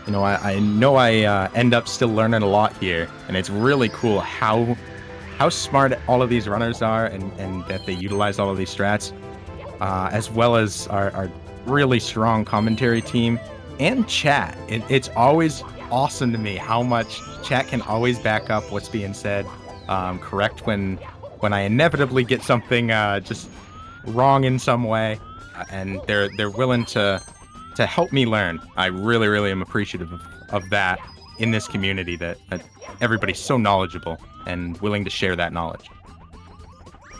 You know, I know I end up still learning a lot here, and it's really cool how smart all of these runners are, and that they utilize all of these strats, as well as our really strong commentary team and chat. It's always awesome to me how much chat can always back up what's being said, correct when I inevitably get something just wrong in some way, and they're willing to help me learn. I really, really am appreciative of that in this community, that everybody's so knowledgeable and willing to share that knowledge.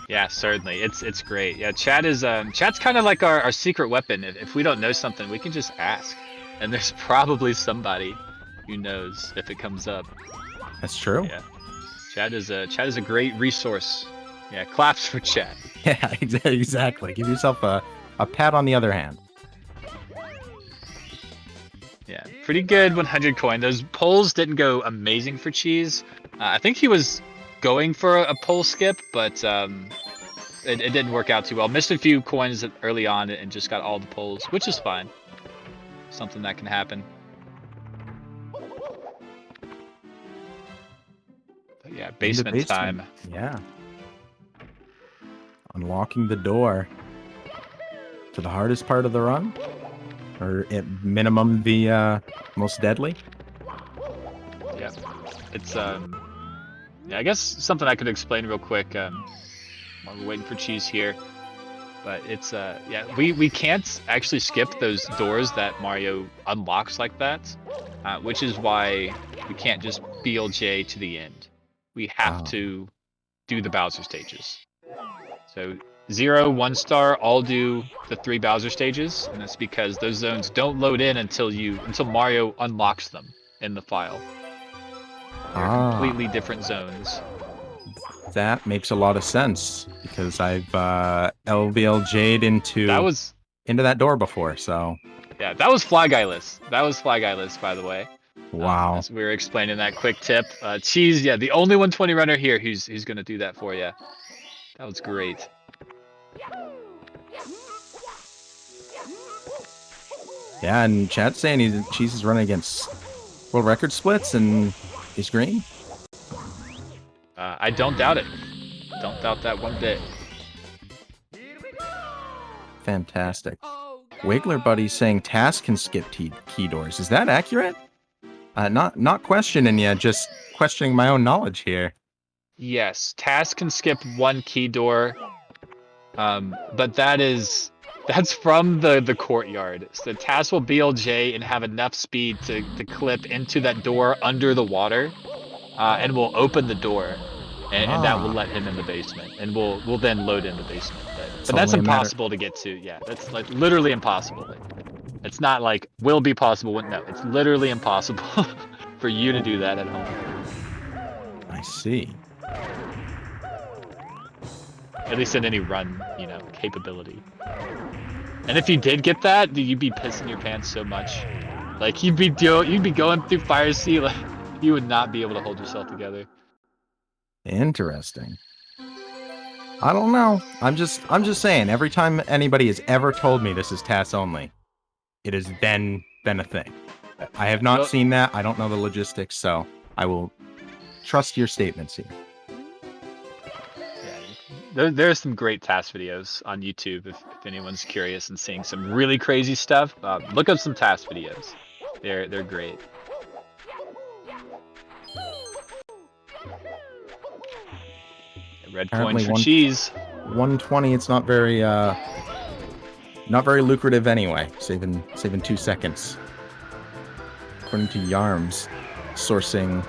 Yeah, certainly. It's great. Yeah, chat's kind of like our secret weapon. If we don't know something, we can just ask. And there's probably somebody who knows if it comes up. That's true. Yeah. Chat is a great resource. Yeah, claps for chat. Yeah, exactly. Give yourself a pat on the other hand. Yeah, pretty good 100 coin. Those polls didn't go amazing for Cheese. I think he was going for a poll skip, but it didn't work out too well. Missed a few coins early on and just got all the polls, which is fine. Something that can happen. But yeah, basement time. Yeah. Unlocking the door to the hardest part of the run. Or at minimum, the most deadly. Yeah, it's yeah, I guess something I could explain real quick while we're waiting for Cheese here. But it's yeah, we can't actually skip those doors that Mario unlocks like that, which is why we can't just BLJ to the end. We have to do the Bowser stages. So 0, 1 star, all do the 3 Bowser stages, and that's because those zones don't load in until Mario unlocks them in the file. They're completely different zones. That makes a lot of sense, because I've LVLJ'd into that door before, so... Yeah, that was Fly Guy-less. That was Fly Guy-less, by the way. Wow. As we were explaining that quick tip. Cheese, yeah, the only 120 runner here who's going to do that for you. That was great. Yeah, and chat's saying Cheese is running against world record splits and he's green. I don't doubt it. Don't doubt that one bit. Fantastic. Wiggler Buddy saying Task can skip key doors. Is that accurate? Not questioning you, just questioning my own knowledge here. Yes, Task can skip 1 key door, but that's from the courtyard. So Task will BLJ and have enough speed to clip into that door under the water, and will open the door, and that will let him in the basement, and we'll then load in the basement. But that's impossible to get to. Yeah, that's like literally impossible. It's not like will be possible. No, it's literally impossible for you to do that at home. I see. At least in any run, capability. And if you did get that, you'd be pissing your pants so much. Like you'd be going through Fire Sea, like you would not be able to hold yourself together. Interesting. I don't know. I'm just saying. Every time anybody has ever told me this is TAS only, it has been a thing. I have not Well- seen that. I don't know the logistics, so I will trust your statements here. There's some great TAS videos on YouTube if anyone's curious and seeing some really crazy stuff. Look up some TAS videos. They're great. Red Apparently coins for cheese. 120. It's not very lucrative anyway. Saving 2 seconds. According to Yarms, sourcing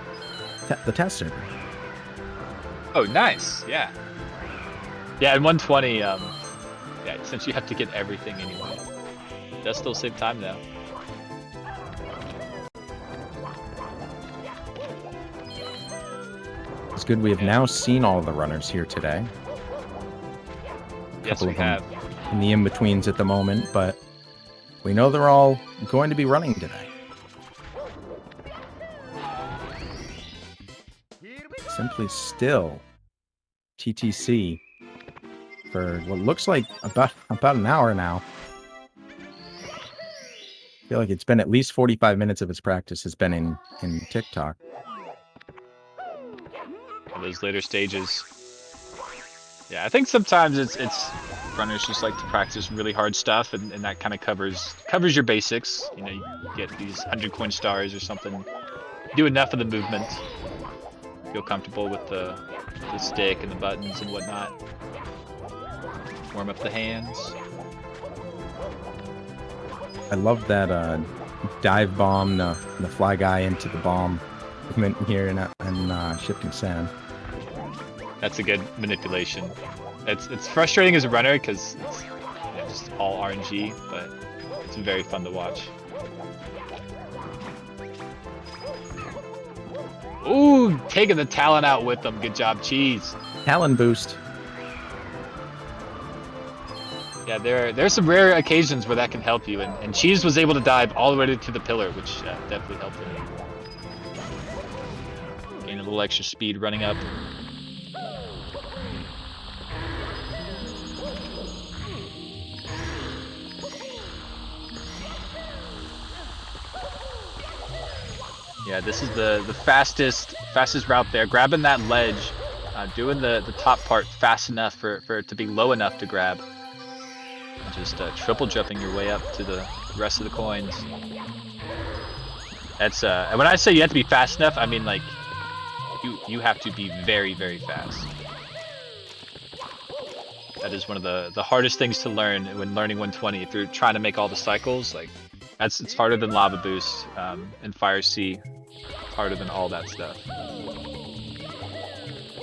the test server. Oh, nice. Yeah. Yeah, and 120. Yeah, since you have to get everything anyway, it does still save time though. It's good. We have now seen all of the runners here today. Yes, Couple we of them have. in the in-betweens at the moment, but we know they're all going to be running today. Simply Still, TTC, for what looks like about an hour now. I feel like it's been at least 45 minutes of his practice has been in TikTok. Those later stages. Yeah, I think sometimes it's runners just like to practice really hard stuff, and that kind of covers your basics. You know, you get these 100 coin stars or something. Do enough of the movement. Feel comfortable with the stick and the buttons and whatnot. Warm up the hands. I love that dive bomb, the fly guy into the bomb movement here and shifting sand. That's a good manipulation. It's frustrating as a runner because it's just all RNG, but it's very fun to watch. Ooh, taking the talon out with them. Good job, Cheese. Talon boost. Yeah, there's some rare occasions where that can help you, and Cheese was able to dive all the way to the pillar, which definitely helped him. Gain a little extra speed running up. Yeah, this is the fastest route there. Grabbing that ledge, doing the top part fast enough for it to be low enough to grab. And just triple jumping your way up to the rest of the coins. That's and when I say you have to be fast enough, I mean like you have to be very, very fast. That is one of the hardest things to learn when learning 120. If you're trying to make all the cycles, like it's harder than lava boost and fire C. Harder than all that stuff.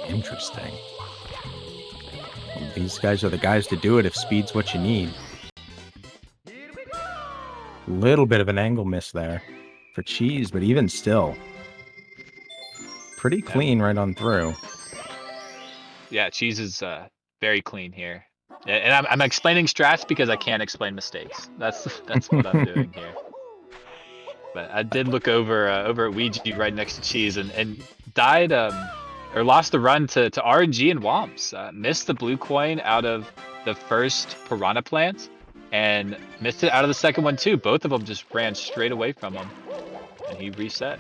Interesting. Well, these guys are the guys to do it if speed's what you need. Little bit of an angle miss there for Cheese, but even still, pretty clean right on through. Yeah, Cheese is very clean here, and I'm explaining strats because I can't explain mistakes. That's what I'm doing here. But I did look over at Ouija right next to Cheese and died or lost the run to RNG and Womps. Missed the blue coin out of the first Piranha plant and missed it out of the second one too. Both of them just ran straight away from him and he reset.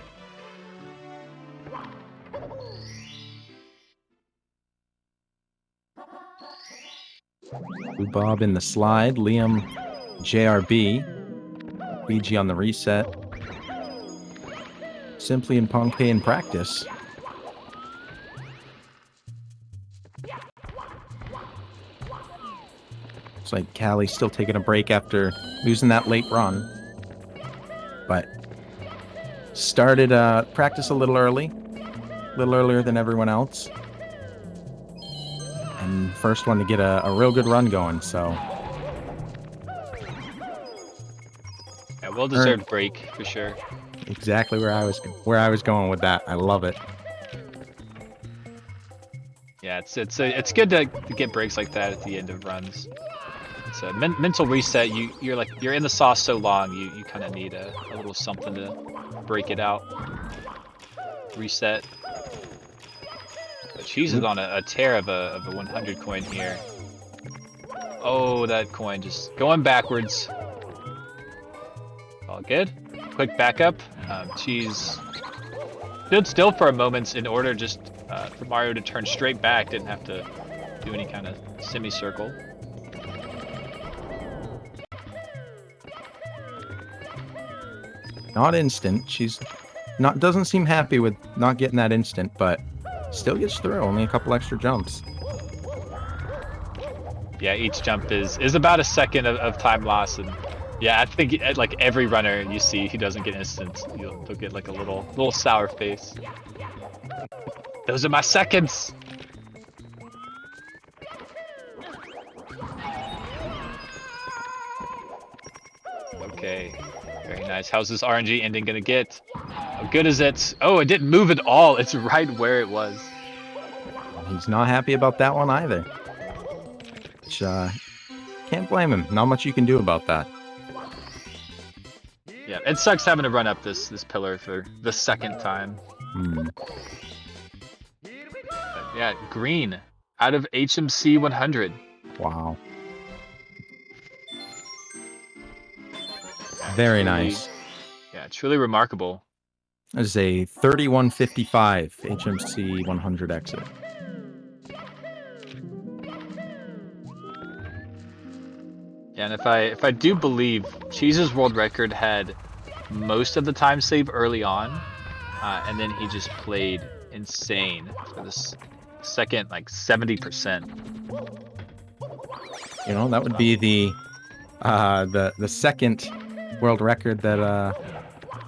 Blue Bob in the slide, Liam JRB, Ouija on the reset. Simply and Ponke in practice. Looks like Callie still taking a break after losing that late run. But started practice a little earlier than everyone else. And first one to get a real good run going, so. Yeah, well-deserved break for sure. Exactly where I was going with that. I love it. Yeah, it's good to get breaks like that at the end of runs. It's a mental reset. You're in the sauce so long. You kind of need a little something to break it out. Reset. But Cheese is on a tear of a 100 coin here. Oh, that coin just going backwards. All good. Quick backup. Cheese stood still for a moment in order just for Mario to turn straight back. Didn't have to do any kind of semicircle. Not instant. She's doesn't seem happy with not getting that instant, but still gets through. Only a couple extra jumps. Yeah, each jump is about a second of time loss, and yeah, I think like every runner you see who doesn't get instant, they'll get like a little sour face. Those are my seconds. Okay, very nice. How's this RNG ending gonna get? How good is it? Oh, it didn't move at all. It's right where it was. He's not happy about that one either. Which, can't blame him. Not much you can do about that. Yeah, it sucks having to run up this pillar for the second time. But yeah, green out of HMC 100. Wow. Very Truly, nice. Yeah, truly remarkable. That is a 3155 HMC 100 exit. Yeah, and if I do believe Cheese's world record had most of the time save early on, and then he just played insane for this second like 70%. You know, that would be the second world record that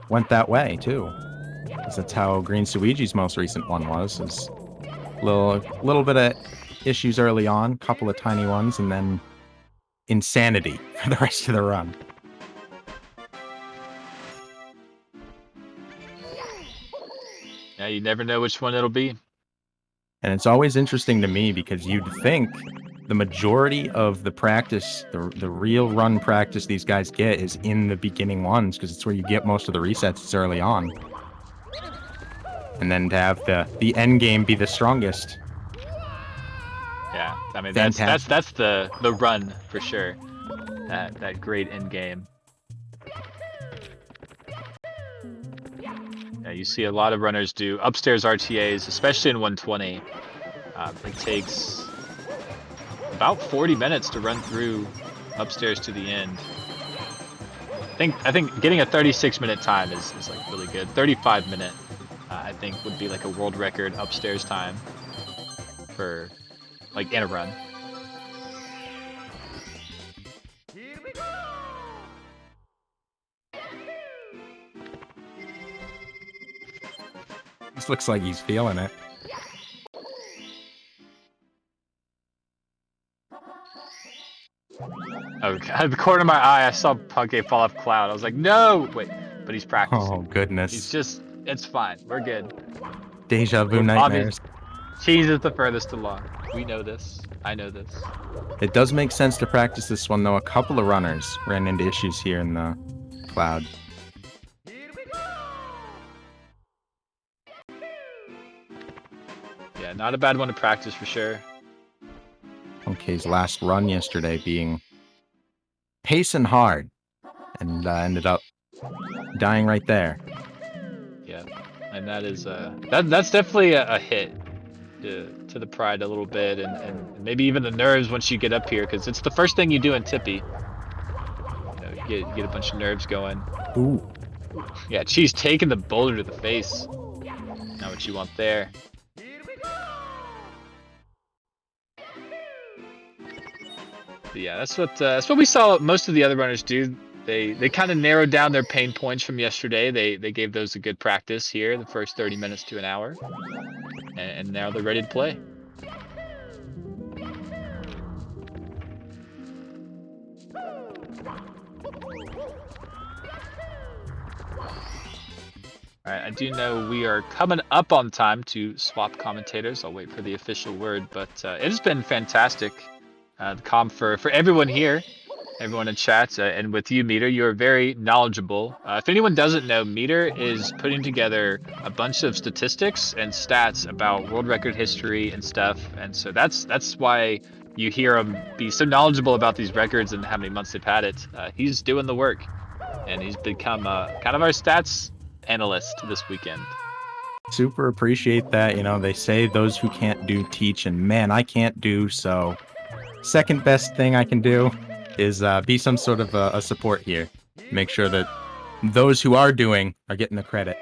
went that way too. 'Cause that's how Green Suiji's most recent one was. Is little bit of issues early on, couple of tiny ones, and then insanity for the rest of the run. Yeah, you never know which one it'll be. And it's always interesting to me because you'd think the majority of the practice, the real run practice these guys get is in the beginning ones because it's where you get most of the resets early on. And then to have the end game be the strongest. Yeah, I mean Fantastic. that's the run for sure. That great end game. Yeah, you see a lot of runners do upstairs RTAs, especially in 120. It takes about 40 minutes to run through upstairs to the end. I think getting a 36-minute time is like really good. 35-minute, I think would be like a world record upstairs time for like in a run. This looks like he's feeling it. Okay, at the corner of my eye, I saw Punkay fall off cloud. I was like, no! Wait, but he's practicing. Oh, goodness. He's just, it's fine. We're good. Deja vu nightmares. Cheese is the furthest along. We know this. I know this. It does make sense to practice this one, though. A couple of runners ran into issues here in the cloud. Yeah, not a bad one to practice for sure. Okay's last run yesterday being pacing hard and ended up dying right there. Yeah, and that is that's definitely a hit to the pride a little bit, and maybe even the nerves once you get up here, because it's the first thing you do in Tippy. You get a bunch of nerves going. Ooh. Yeah, Cheese taking the boulder to the face. Not what you want there. But yeah, that's what we saw most of the other runners do. They kind of narrowed down their pain points from yesterday. They gave those a good practice here, the first 30 minutes to an hour, and now they're ready to play. All right, I do know we are coming up on time to swap commentators. I'll wait for the official word, but it has been fantastic. The comm for everyone here. everyone in chat, and with you, Meter. You are very knowledgeable. If anyone doesn't know, Meter is putting together a bunch of statistics and stats about world record history and stuff, and so that's why you hear him be so knowledgeable about these records and how many months they've had it. He's doing the work, and he's become kind of our stats analyst this weekend. Super appreciate that. You know, they say those who can't do teach, and man, I can't do, so second best thing I can do is be some sort of a support here. Make sure that those who are doing are getting the credit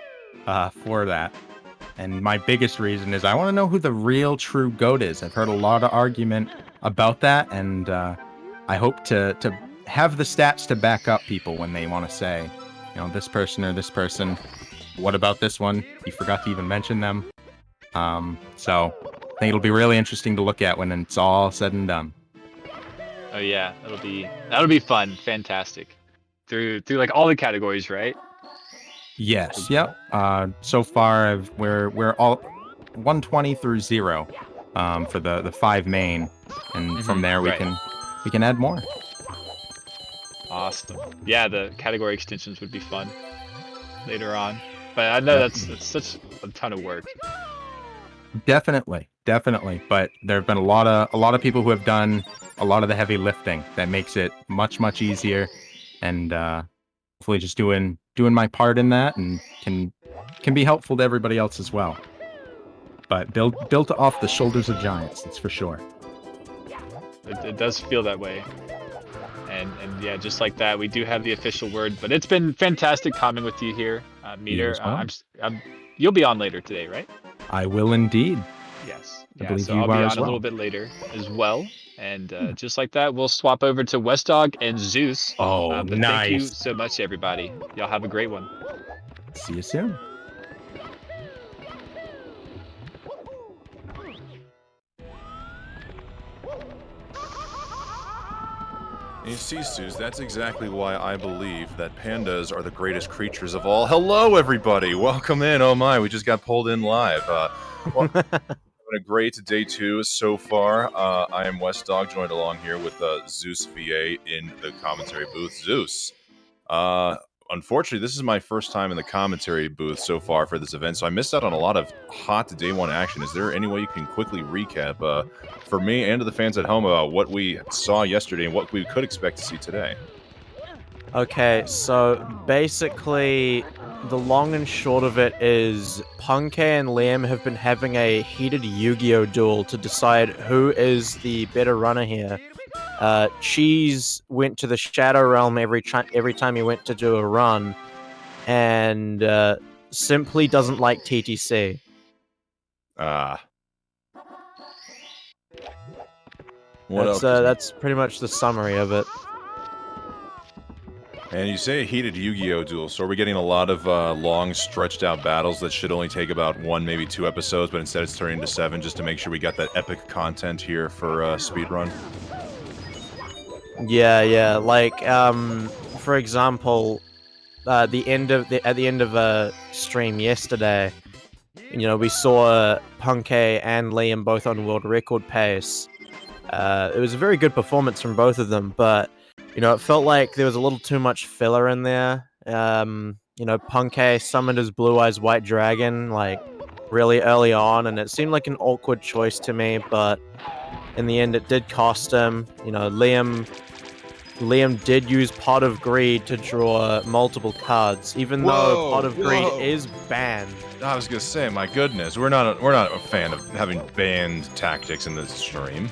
for that. And my biggest reason is I want to know who the real true GOAT is. I've heard a lot of argument about that, and I hope to have the stats to back up people when they want to say, you know, this person or this person. What about this one? You forgot to even mention them. So I think it'll be really interesting to look at when it's all said and done. Oh yeah, that'll be fun, fantastic. Through like all the categories, right? Yes. Yep. So far, we're all 120 through 0 for the 5 main, and from there we can add more. Awesome. Yeah, the category extensions would be fun later on, but I know that's such a ton of work. Definitely. But there have been a lot of people who have done a lot of the heavy lifting that makes it much easier, and hopefully just doing my part in that and can be helpful to everybody else as well. But built off the shoulders of giants, that's for sure. It does feel that way. And yeah, just like that, we do have the official word. But it's been fantastic coming with you here, Meter. You'll be on later today, right? I will indeed. Yes. I Yeah, believe so you I'll be are on as a well. little bit later as well. And just like that, we'll swap over to Westdog and Zeus. Oh, but nice. Thank you so much, everybody. Y'all have a great one. See you soon. You see, Suze, that's exactly why I believe that pandas are the greatest creatures of all. Hello, everybody! Welcome in. Oh my, we just got pulled in live. Well, having a great day 2 so far. I am Westdog, joined along here with Zeus VA in the commentary booth. Zeus, unfortunately, this is my first time in the commentary booth so far for this event, so I missed out on a lot of hot day 1 action. Is there any way you can quickly recap for me and to the fans at home about what we saw yesterday and what we could expect to see today? Okay, so basically, the long and short of it is Punkei and Liam have been having a heated Yu-Gi-Oh! Duel to decide who is the better runner here. Cheese went to the Shadow Realm every time he went to do a run, and simply doesn't like TTC. What else? That's pretty much the summary of it. And you say a heated Yu-Gi-Oh! Duel, so are we getting a lot of long, stretched-out battles that should only take about 1, maybe 2 episodes, but instead it's turning into 7 just to make sure we got that epic content here for Speedrun? Yeah. Like, for example, at the end of a stream yesterday, you know, we saw Punkei and Liam both on world record pace. It was a very good performance from both of them, but you know, it felt like there was a little too much filler in there. You know, Punkei summoned his Blue Eyes White Dragon like really early on, and it seemed like an awkward choice to me, but in the end it did cost him. You know, Liam did use Pot of Greed to draw multiple cards, even though Pot of Greed is banned. I was gonna say, my goodness, we're not a fan of having banned tactics in this stream.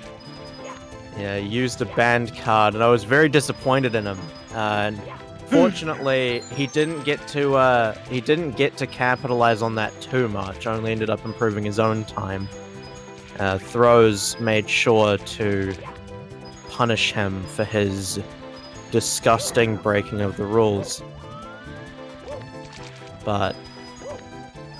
Yeah, he used a banned card, and I was very disappointed in him. And fortunately, he didn't get to capitalize on that too much. Only ended up improving his own time. Throws made sure to punish him for his disgusting breaking of the rules. But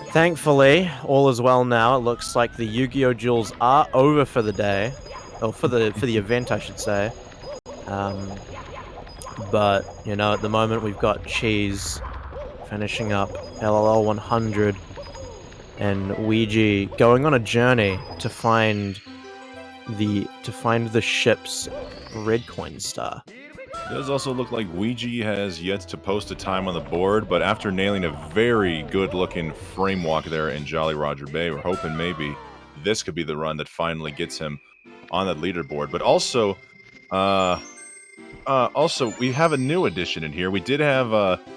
thankfully, all is well now. It looks like the Yu-Gi-Oh! Duels are over for the day. Or for the event, I should say. But, you know, at the moment we've got Cheese finishing up LLL 100 and Ouija going on a journey to find the ship's red coin star. It does also look like Ouija has yet to post a time on the board, but after nailing a very good-looking frame walk there in Jolly Roger Bay, we're hoping maybe this could be the run that finally gets him on that leaderboard. But also, we have a new addition in here. We did have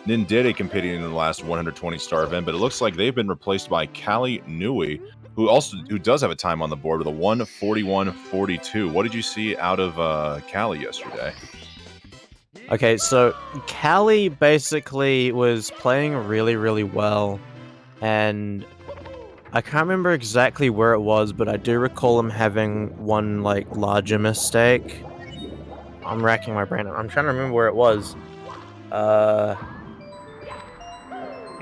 Nindere competing in the last 120-star event, but it looks like they've been replaced by Callie Nui, who does have a time on the board with a 1:41.42. What did you see out of Callie yesterday? Okay, so Callie basically was playing really, really well, and I can't remember exactly where it was, but I do recall him having one, like, larger mistake. I'm racking my brain. I'm trying to remember where it was.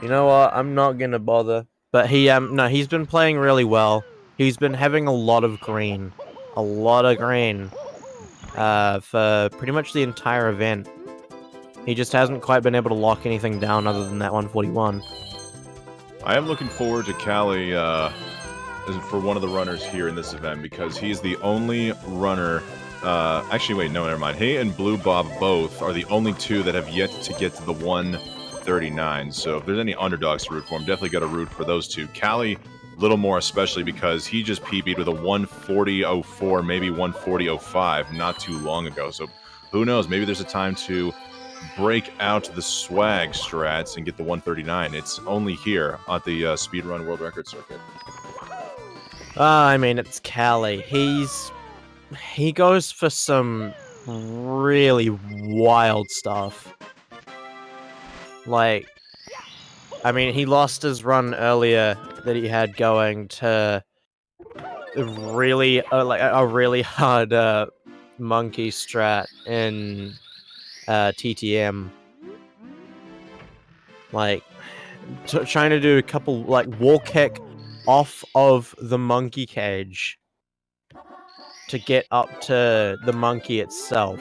You know what? I'm not gonna bother. But no, he's been playing really well. He's been having a lot of green. A lot of green. For pretty much the entire event. He just hasn't quite been able to lock anything down other than that 141. I am looking forward to Callie for one of the runners here in this event because he's the only runner. Actually, wait, no, never mind. He and Blue Bob both are the only two that have yet to get to the 139. So if there's any underdogs to root for him, definitely got to root for those two. Callie, a little more especially because he just PB'd with a 140.04, maybe 140.05 not too long ago. So who knows? Maybe there's a time to break out the swag strats and get the 139. It's only here at the Speedrun World Record Circuit. I mean, it's Callie. He goes for some really wild stuff. Like, I mean, he lost his run earlier that he had going to really, like a really hard monkey strat in TTM. Like, trying to do a couple, like, wall kick off of the monkey cage to get up to the monkey itself.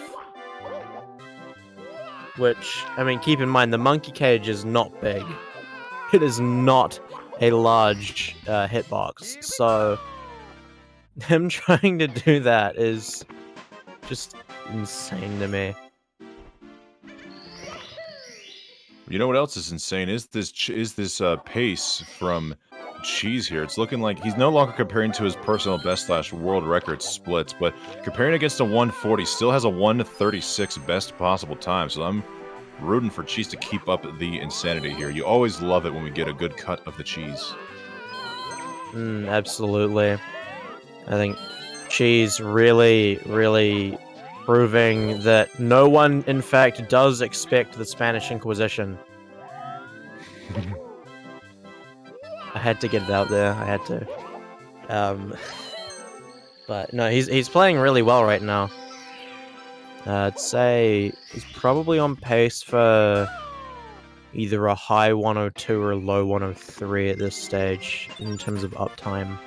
Which, I mean, keep in mind, the monkey cage is not big. It is not a large hitbox. So, him trying to do that is just insane to me. You know what else is insane? Is this pace from Cheese here? It's looking like he's no longer comparing to his personal best / world record splits, but comparing against a 140, still has a 136 best possible time. So I'm rooting for Cheese to keep up the insanity here. You always love it when we get a good cut of the cheese. Absolutely. I think Cheese really, really proving that no one, in fact, does expect the Spanish Inquisition. I had to get it out there. I had to. But no, he's playing really well right now. I'd say he's probably on pace for either a high 102 or a low 103 at this stage in terms of uptime.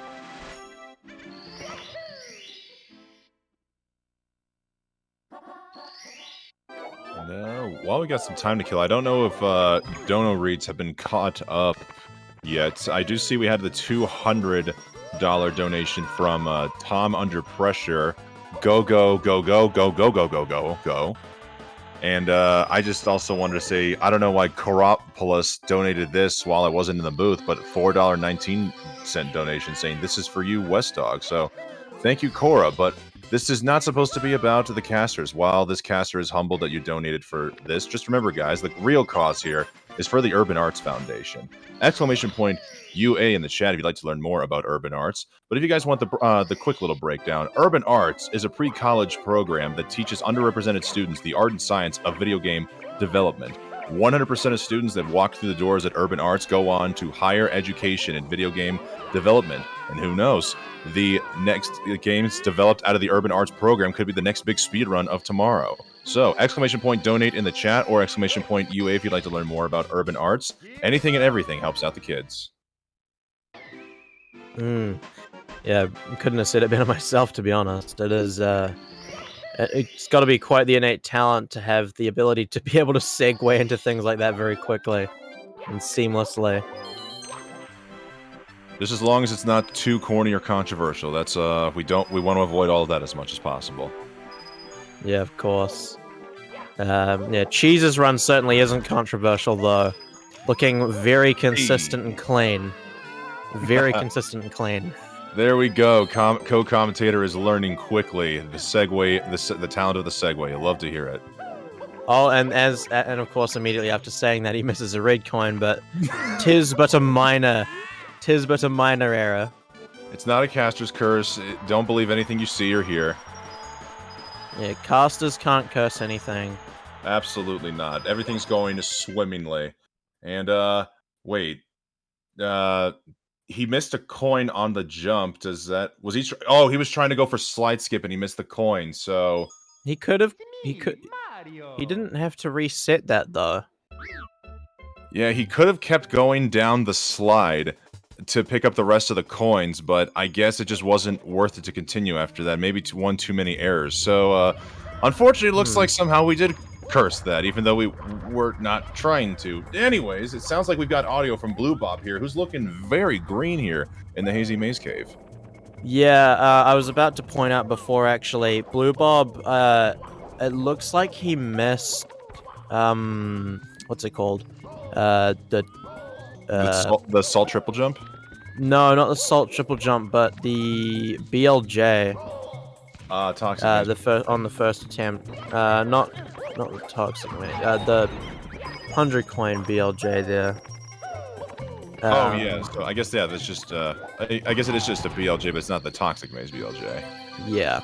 No, while we got some time to kill, I don't know if dono reads have been caught up yet. I do see we had the $200 donation from Tom Under Pressure. Go, go, go, go, go, go, go, go, go, go. And I just also wanted to say, I don't know why Koropoulos donated this while I wasn't in the booth, but $4.19 donation saying, this is for you, West Dog. So thank you, Cora, but this is not supposed to be about the casters. While this caster is humbled that you donated for this, just remember, guys, the real cause here is for the Urban Arts Foundation. Exclamation point UA in the chat if you'd like to learn more about Urban Arts. But if you guys want the quick little breakdown, Urban Arts is a pre-college program that teaches underrepresented students the art and science of video game development. 100% of students that walk through the doors at Urban Arts go on to higher education in video game development. And who knows, the next games developed out of the Urban Arts program could be the next big speedrun of tomorrow. So, exclamation point donate in the chat or exclamation point UA if you'd like to learn more about Urban Arts. Anything and everything helps out the kids. Yeah, couldn't have said it better myself, to be honest. It is, it's got to be quite the innate talent to have the ability to be able to segue into things like that very quickly and seamlessly. Just as long as it's not too corny or controversial. That's we want to avoid all of that as much as possible. Yeah, of course. Yeah, Cheese's run certainly isn't controversial, though. Looking very consistent and clean. Very consistent and clean. There we go. Co-commentator is learning quickly the segue, the talent of the segue. I love to hear it. Oh, and of course, immediately after saying that, he misses a red coin, but tis but a minor error. It's not a caster's curse. Don't believe anything you see or hear. Yeah, casters can't curse anything. Absolutely not. Everything's going swimmingly. And, wait. He missed a coin on the jump. Was he... Oh, he was trying to go for slide skip and he missed the coin, so... He didn't have to reset that, though. Yeah, he could have kept going down the slide to pick up the rest of the coins, but I guess it just wasn't worth it to continue after that. Maybe one too many errors. So, unfortunately, it looks like somehow we did curse that, even though we were not trying to. Anyways, it sounds like we've got audio from Blue Bob here, who's looking very green here in the Hazy Maze Cave. Yeah, I was about to point out before, actually. Blue Bob, it looks like he missed, what's it called? The salt triple jump? No, not the salt triple jump, but the BLJ. Toxic. On the first attempt. Not the toxic mate. The 100 coin BLJ there. Oh yeah, so I guess that's just I guess it is just a BLJ, but it's not the toxic maze BLJ. Yeah.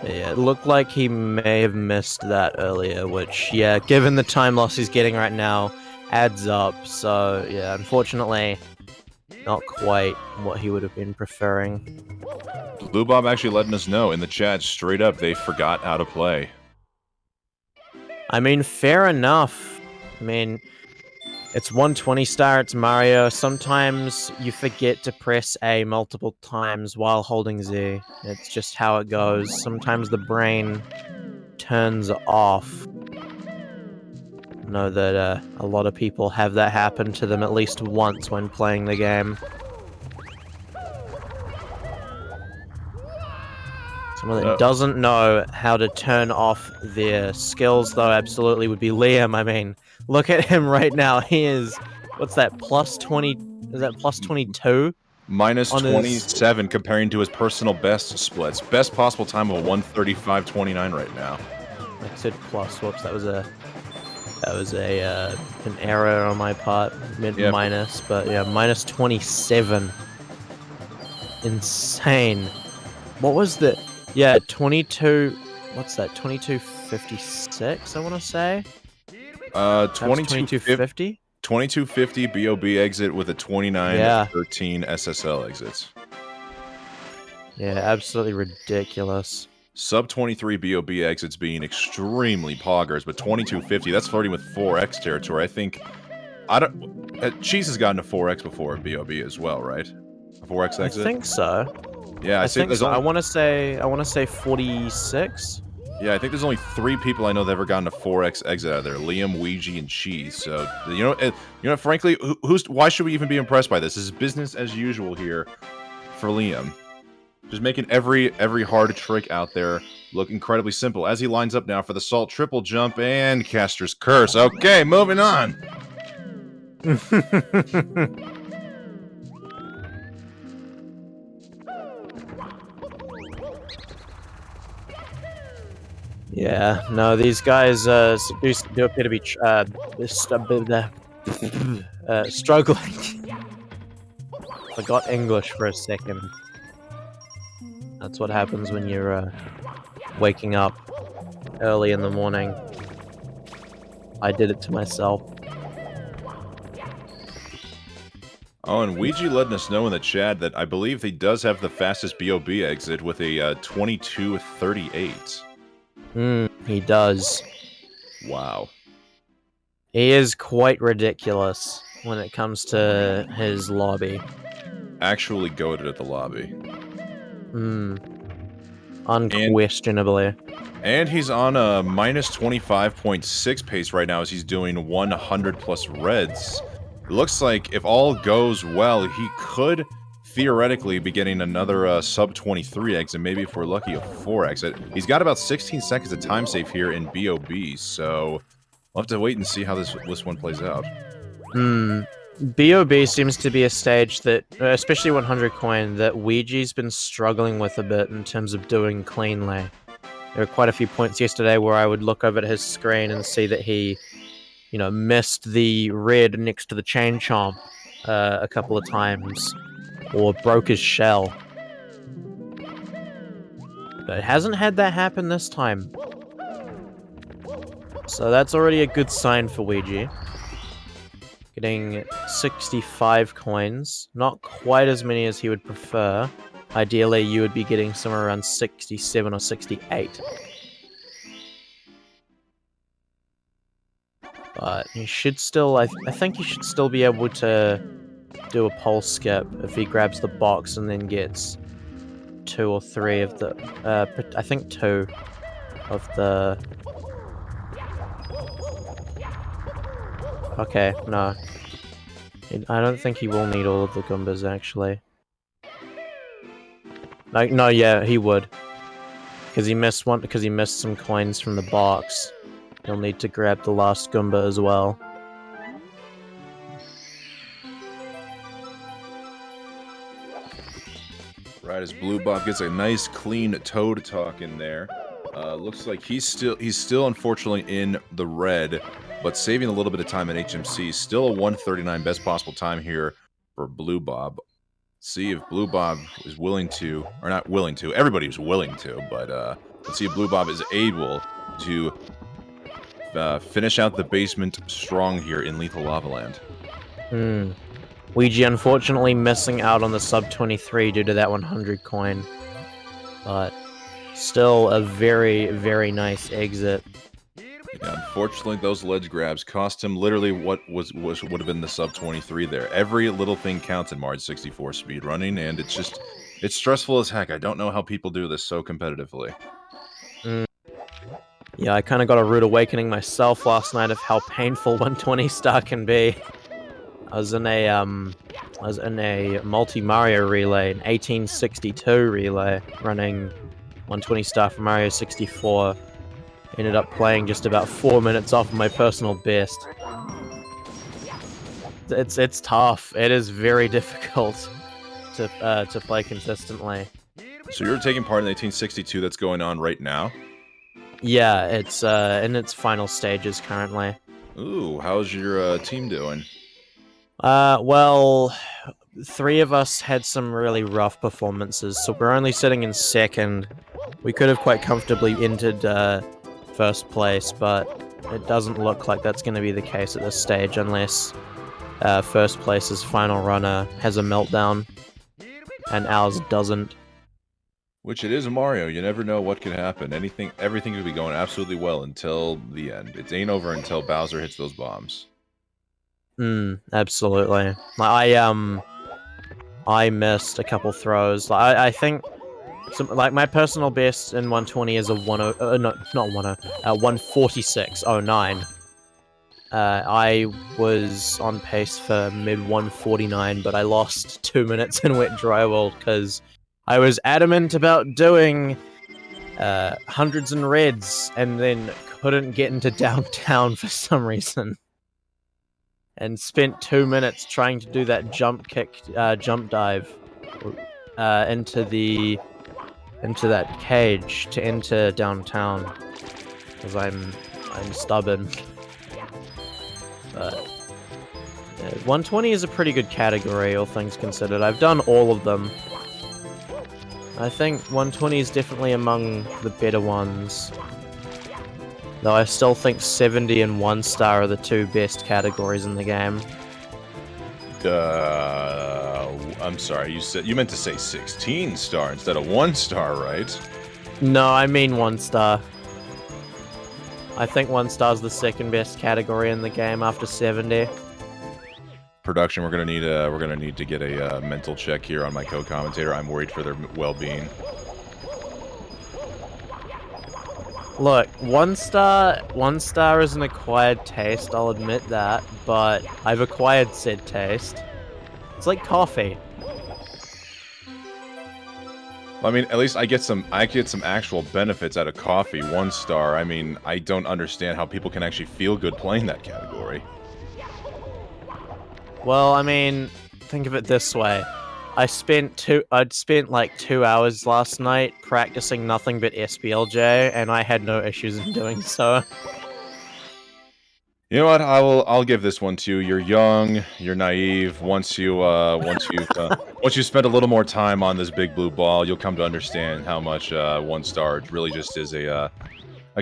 Yeah, it looked like he may have missed that earlier, which, yeah, given the time loss he's getting right now, adds up. So, yeah, unfortunately, not quite what he would have been preferring. Blue Bob actually letting us know in the chat, straight up, they forgot how to play. I mean, fair enough. I mean, it's 120 star, it's Mario. Sometimes you forget to press A multiple times while holding Z. It's just how it goes. Sometimes the brain turns off. I know that a lot of people have that happen to them at least once when playing the game. Someone that doesn't know how to turn off their skills, though, absolutely would be Liam. I mean, look at him right now. He is, what's that, plus 20, is that plus 22? Minus 27 comparing to his personal best splits. Best possible time of a 135.29 right now. I said plus, whoops, that was an error on my part, minus, but yeah, minus 27. Insane. What was the, yeah, 22, what's that, 2256, I want to say? 2250? 2250 BOB exit with a 2913 SSL exits. Yeah, absolutely ridiculous. Sub 23 BOB exits being extremely poggers, but 2250, that's flirting with 4x territory. I think, Cheese has gotten a 4x before BOB as well, right? A 4x exit? I think so. Yeah, I think so. I want to say 46. Yeah, I think there's only 3 people I know that ever gotten a 4x exit out of there: Liam, Ouija, and Cheese. So you know, frankly, why should we even be impressed by this? This is business as usual here for Liam. Just making every hard trick out there look incredibly simple. As he lines up now for the salt triple jump and caster's curse. Okay, moving on. Yeah, no, these guys do appear to be struggling. Forgot English for a second. That's what happens when you're waking up early in the morning. I did it to myself. Oh, and Ouija letting us know in the chat that I believe he does have the fastest BOB exit with a 22:38. He does. Wow. He is quite ridiculous when it comes to his lobby. Actually goated at the lobby. Unquestionably. And he's on a minus 25.6 pace right now as he's doing 100 plus reds. It looks like if all goes well, he could theoretically be getting another sub 23 exit, maybe if we're lucky a 4 exit. He's got about 16 seconds of time save here in BOB, so we'll have to wait and see how this one plays out. BOB seems to be a stage that, especially 100 coin, that Ouija's been struggling with a bit in terms of doing cleanly. There were quite a few points yesterday where I would look over at his screen and see that he, you know, missed the red next to the chain chomp a couple of times, or broke his shell. But it hasn't had that happen this time. So that's already a good sign for Ouija. Getting 65 coins. Not quite as many as he would prefer. Ideally, you would be getting somewhere around 67 or 68. But he should still, I think he should still be able to do a pole skip if he grabs the box and then gets 2 or 3 of the, I think 2 of the... Okay, no. I don't think he will need all of the Goombas, actually. No, yeah, he would. Because he missed some coins from the box. He'll need to grab the last Goomba as well. Right as Blue Bob gets a nice clean Toad talk in there. Looks like he's still unfortunately in the red, but saving a little bit of time in HMC. Still a 139 best possible time here for Blue Bob. See if Blue Bob is willing to, or not willing to, everybody's willing to, but let's see if Blue Bob is able to finish out the basement strong here in Lethal Lava Land. Ouija unfortunately missing out on the sub 23 due to that 100 coin. But still a very, very nice exit. Yeah, unfortunately, those ledge grabs cost him literally what would have been the sub 23 there. Every little thing counts in Marge 64 speedrunning, and it's stressful as heck. I don't know how people do this so competitively. Yeah, I kind of got a rude awakening myself last night of how painful 120 star can be. I was in a multi Mario relay, an 1862 relay, running 120 star for Mario 64. Ended up playing just about 4 minutes off of my personal best. It's tough. It is very difficult to play consistently. So you're taking part in the 1862 that's going on right now? Yeah, it's in its final stages currently. Ooh, how's your team doing? Well, 3 of us had some really rough performances, so we're only sitting in second. We could have quite comfortably entered first place, but it doesn't look like that's going to be the case at this stage unless first place's final runner has a meltdown and ours doesn't. Which it is Mario. You never know what could happen. Everything could be going absolutely well until the end. It ain't over until Bowser hits those bombs. Absolutely. I missed a couple throws. I think my personal best in 120 is a 146.09. I was on pace for mid 149, but I lost 2 minutes in wet drywall because I was adamant about doing hundreds and reds, and then couldn't get into downtown for some reason. And spent 2 minutes trying to do that jump dive into that cage to enter downtown, because I'm stubborn. But 120 is a pretty good category, all things considered. I've done all of them. I think 120 is definitely among the better ones. Though I still think 70 and 1 star are the 2 best categories in the game. I'm sorry, you meant to say 16 star instead of 1 star, right? No, I mean 1 star. I think 1 star is the second best category in the game after 70. Production, we're gonna need to get a mental check here on my co-commentator. I'm worried for their well-being. Look, 1 star is an acquired taste, I'll admit that, but I've acquired said taste. It's like coffee. I mean, at least I get some actual benefits out of coffee. 1 star. I mean, I don't understand how people can actually feel good playing that category. Well, I mean, think of it this way. I'd spent like 2 hours last night practicing nothing but SPLJ, and I had no issues in doing so. You know what? I'll give this one to you. You're young, you're naive. Once you spend a little more time on this big blue ball, you'll come to understand how much 1 star really just is a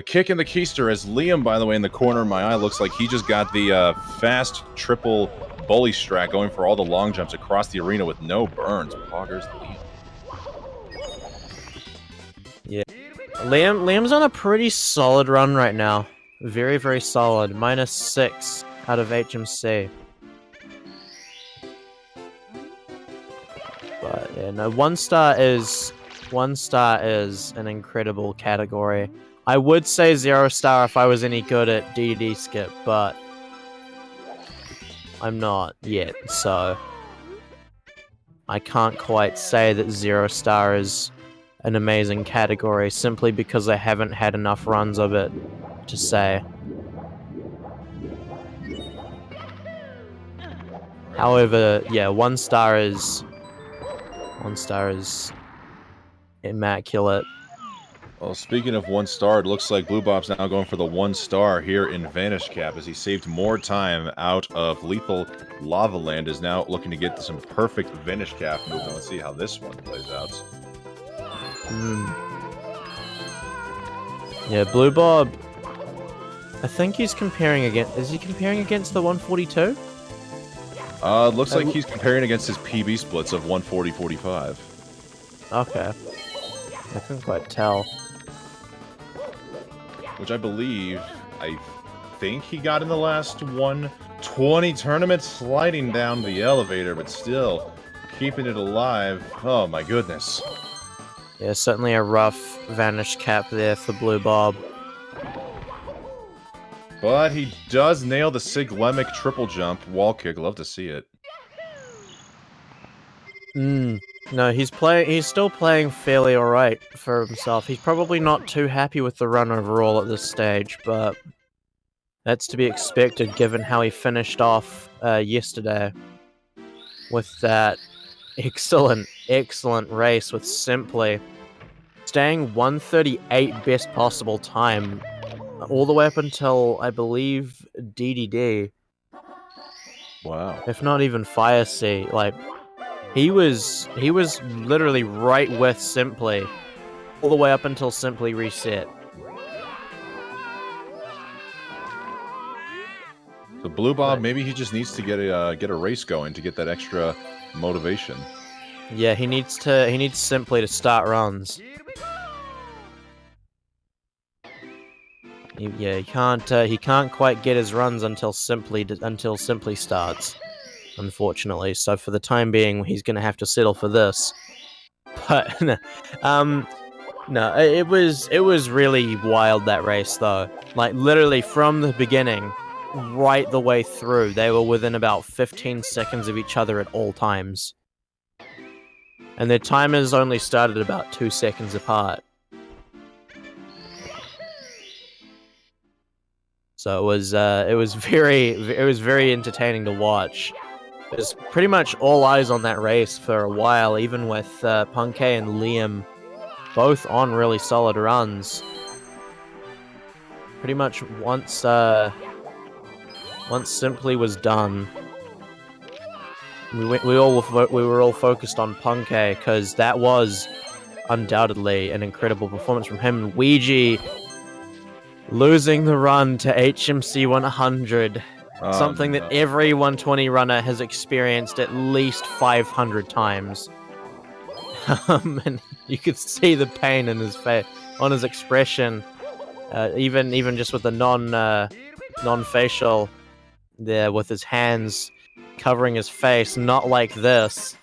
kick in the keister. As Liam, by the way, in the corner of my eye, looks like he just got the fast triple bully strat going for all the long jumps across the arena with no burns. Poggers Liam. Yeah, Liam's on a pretty solid run right now. Very, very solid. -6 out of HMC. But yeah, no, 1 star is an incredible category. I would say 0 star if I was any good at DD skip, but I'm not yet, so I can't quite say that 0 star is an amazing category simply because I haven't had enough runs of it to say. However, yeah, 1 star is immaculate. Well, speaking of 1 star, it looks like Blue Bob's now going for the 1 star here in Vanish Cap as he saved more time out of Lethal Lava Land, is now looking to get some perfect Vanish Cap moves. Let's see how this one plays out. Yeah, Blue Bob, I think he's comparing against... Is he comparing against the 142? Looks like he's comparing against his PB splits of 140-45. Okay. I couldn't quite tell. Which I think he got in the last 120 tournament, sliding down the elevator, but still keeping it alive. Oh my goodness. Yeah, certainly a rough Vanish Cap there for Blue Bob. But he does nail the Siglemic triple jump wall kick. Love to see it. No, he's still playing fairly alright for himself. He's probably not too happy with the run overall at this stage, but that's to be expected given how he finished off yesterday with that excellent race with Simply staying 138 best possible time all the way up until, I believe, DDD. Wow. If not even Fire C. Like, he was literally right with Simply all the way up until Simply reset. So Blue Bob, maybe he just needs to get a race going to get that extra motivation. Yeah, he needs Simply to start runs. He can't quite get his runs until Simply starts, unfortunately. So for the time being, he's gonna have to settle for this. But no, it was really wild, that race though. Like literally from the beginning, right the way through, they were within about 15 seconds of each other at all times, and their timers only started about 2 seconds apart. So it was very entertaining to watch. It was pretty much all eyes on that race for a while, even with Punkay and Liam both on really solid runs. Pretty much once Simply was done, we were all focused on Punkay because that was undoubtedly an incredible performance from him. Ouija losing the run to HMC 100, something that every 120 runner has experienced at least 500 times. And you could see the pain in his face, on his expression, even just with the non-facial there, with his hands covering his face, not like this.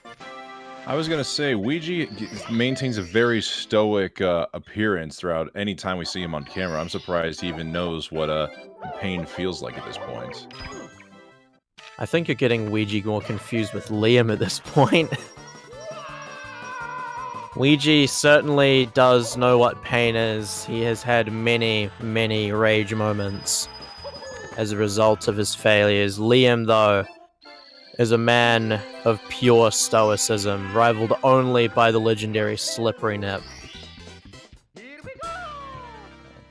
I was gonna say, Ouija maintains a very stoic appearance throughout any time we see him on camera. I'm surprised he even knows what pain feels like at this point. I think you're getting Ouija more confused with Liam at this point. Luigi certainly does know what pain is. He has had many, many rage moments as a result of his failures. Liam, though, is a man of pure stoicism, rivaled only by the legendary Slippery Nip.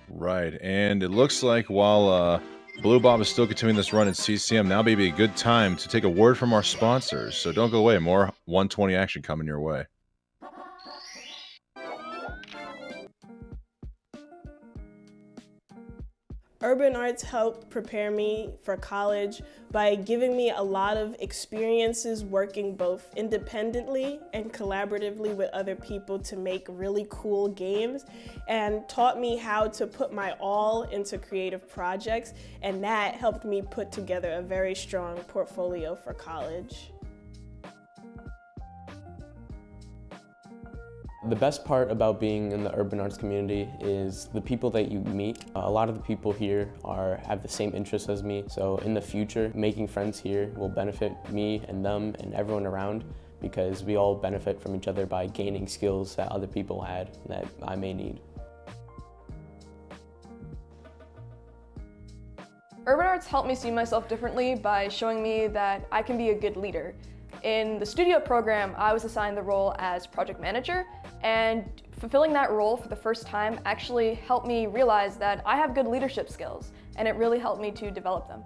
Right, and it looks like while Blue Bob is still continuing this run at CCM, now may be a good time to take a word from our sponsors. So don't go away. More 120 action coming your way. Urban arts helped prepare me for college by giving me a lot of experiences working both independently and collaboratively with other people to make really cool games, and taught me how to put my all into creative projects, and that helped me put together a very strong portfolio for college. The best part about being in the urban arts community is the people that you meet. A lot of the people here have the same interests as me, so in the future, making friends here will benefit me and them and everyone around, because we all benefit from each other by gaining skills that other people had that I may need. Urban arts helped me see myself differently by showing me that I can be a good leader. In the studio program, I was assigned the role as project manager, and fulfilling that role for the first time actually helped me realize that I have good leadership skills, and it really helped me to develop them.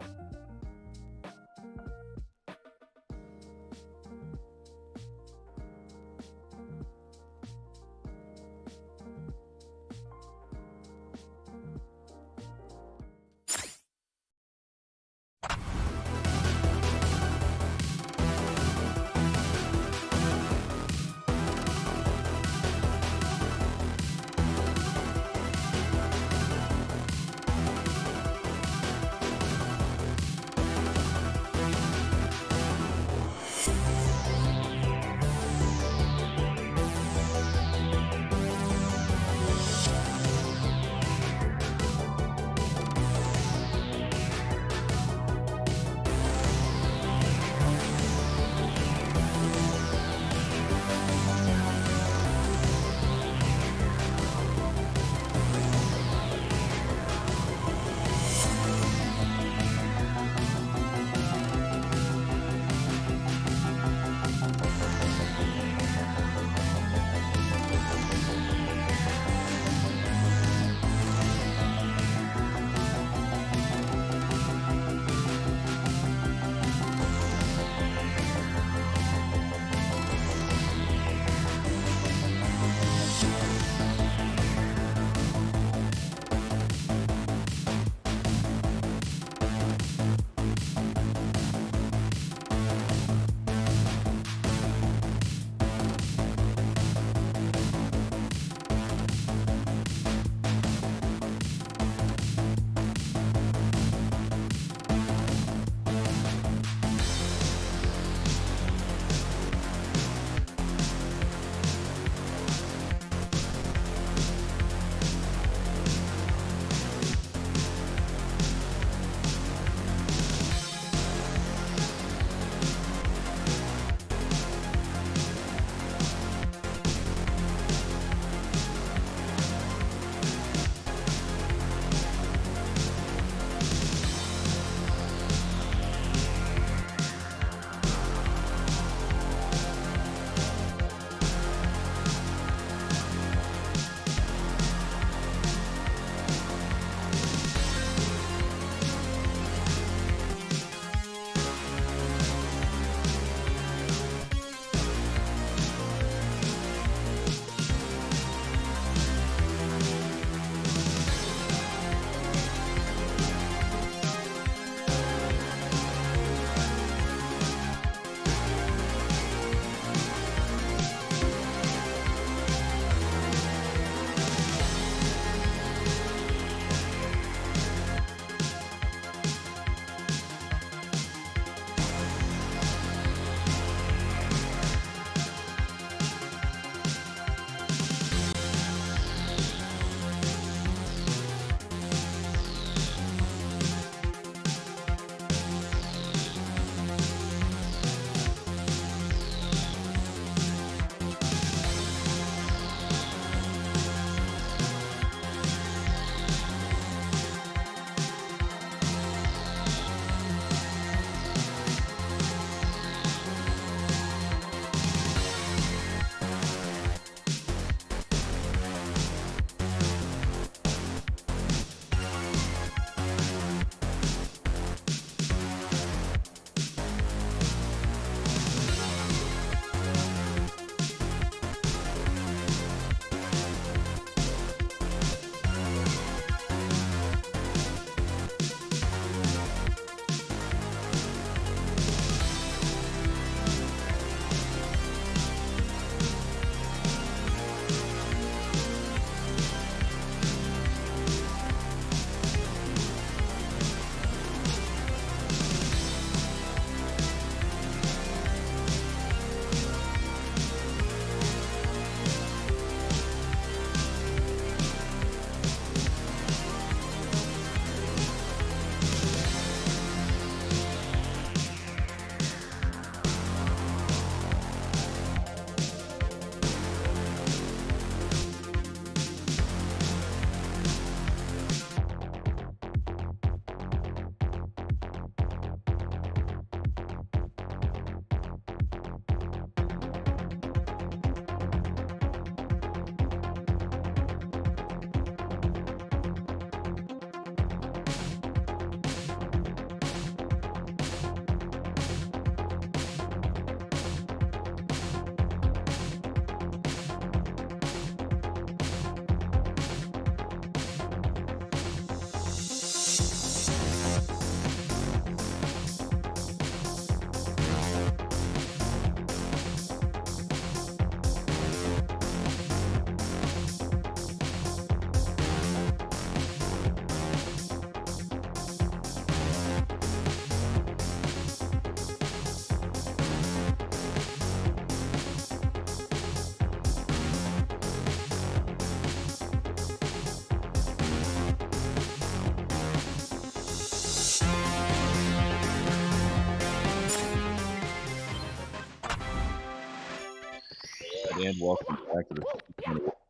And welcome back to the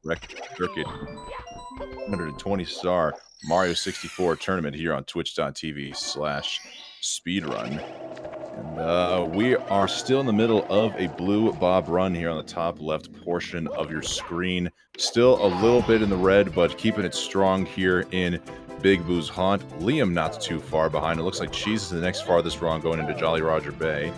Record Circuit 120-star Mario 64 tournament here on twitch.tv/speedrun. And we are still in the middle of a blue bob run here on the top left portion of your screen. Still a little bit in the red, but keeping it strong here in Big Boo's Haunt. Liam not too far behind. It looks like Cheese is the next farthest run going into Jolly Roger Bay.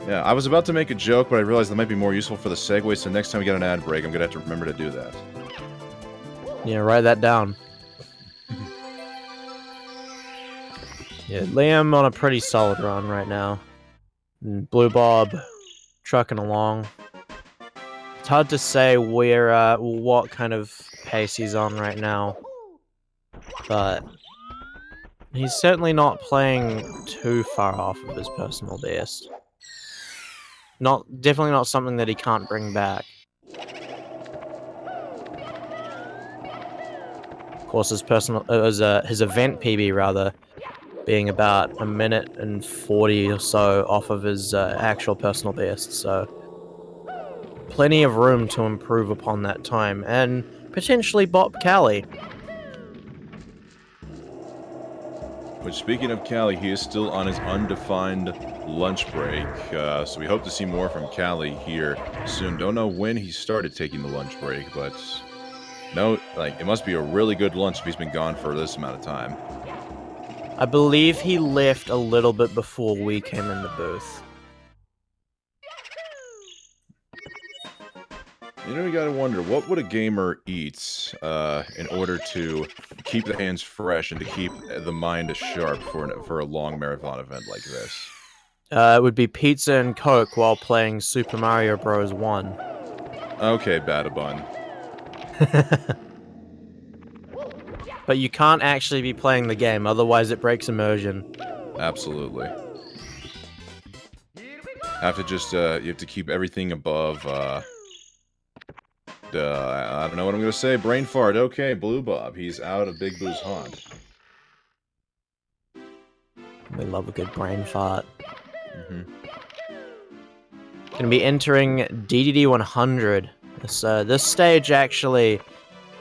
Yeah, I was about to make a joke, but I realized that might be more useful for the segue, so next time we get an ad break, I'm going to have to remember to do that. Yeah, write that down. Yeah, Liam on a pretty solid run right now. And Blue Bob trucking along. It's hard to say where, what kind of pace he's on right now, but he's certainly not playing too far off of his personal best. Definitely not something that he can't bring back. Of course, his event PB rather, being about a minute and 40 or so off of his actual personal best, so plenty of room to improve upon that time and potentially bop Callie. Which, speaking of Callie, he is still on his undefined lunch break, so we hope to see more from Callie here soon. Don't know when he started taking the lunch break, but no, like, it must be a really good lunch if he's been gone for this amount of time. I believe he left a little bit before we came in the booth. You know, you gotta wonder, what would a gamer eat in order to keep the hands fresh and to keep the mind sharp for a long marathon event like this? It would be pizza and Coke while playing Super Mario Bros. 1. Okay, Badabun. But you can't actually be playing the game, otherwise it breaks immersion. Absolutely. Have to just, you have to keep everything above, I don't know what I'm gonna say. Brain fart. Okay, Blue Bob. He's out of Big Boo's Haunt. We love a good brain fart. Mm-hmm. Gonna be entering DDD 100. This stage actually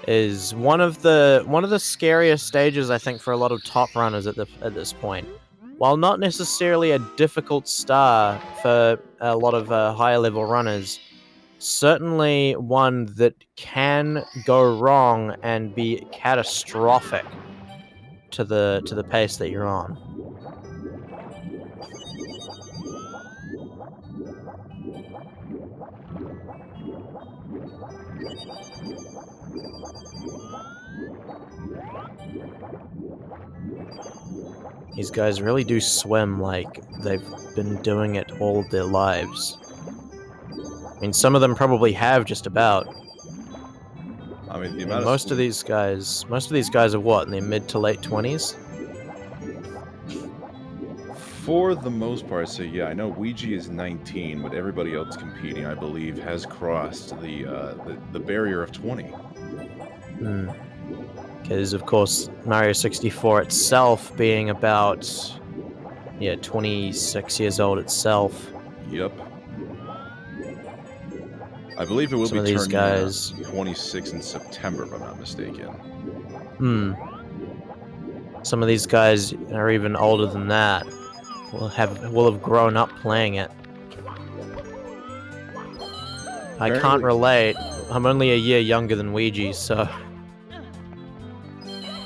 is one of the scariest stages, I think, for a lot of top runners at this point. While not necessarily a difficult star for a lot of higher level runners, certainly one that can go wrong and be catastrophic to the pace that you're on. These guys really do swim like they've been doing it all their lives. I mean, some of them probably have just about. I mean, the And amount most of these guys are what, in their mid to late 20s? For the most part, so yeah, I know Ouija is 19, but everybody else competing, I believe, has crossed the barrier of 20. Because, of course, Mario 64 itself being about, 26 years old itself. Yep. I believe it will Some be of these turning guys 26 in September, if I'm not mistaken. Some of these guys are even older than that. Will have grown up playing it. I can't relate. I'm only a year younger than Ouija, so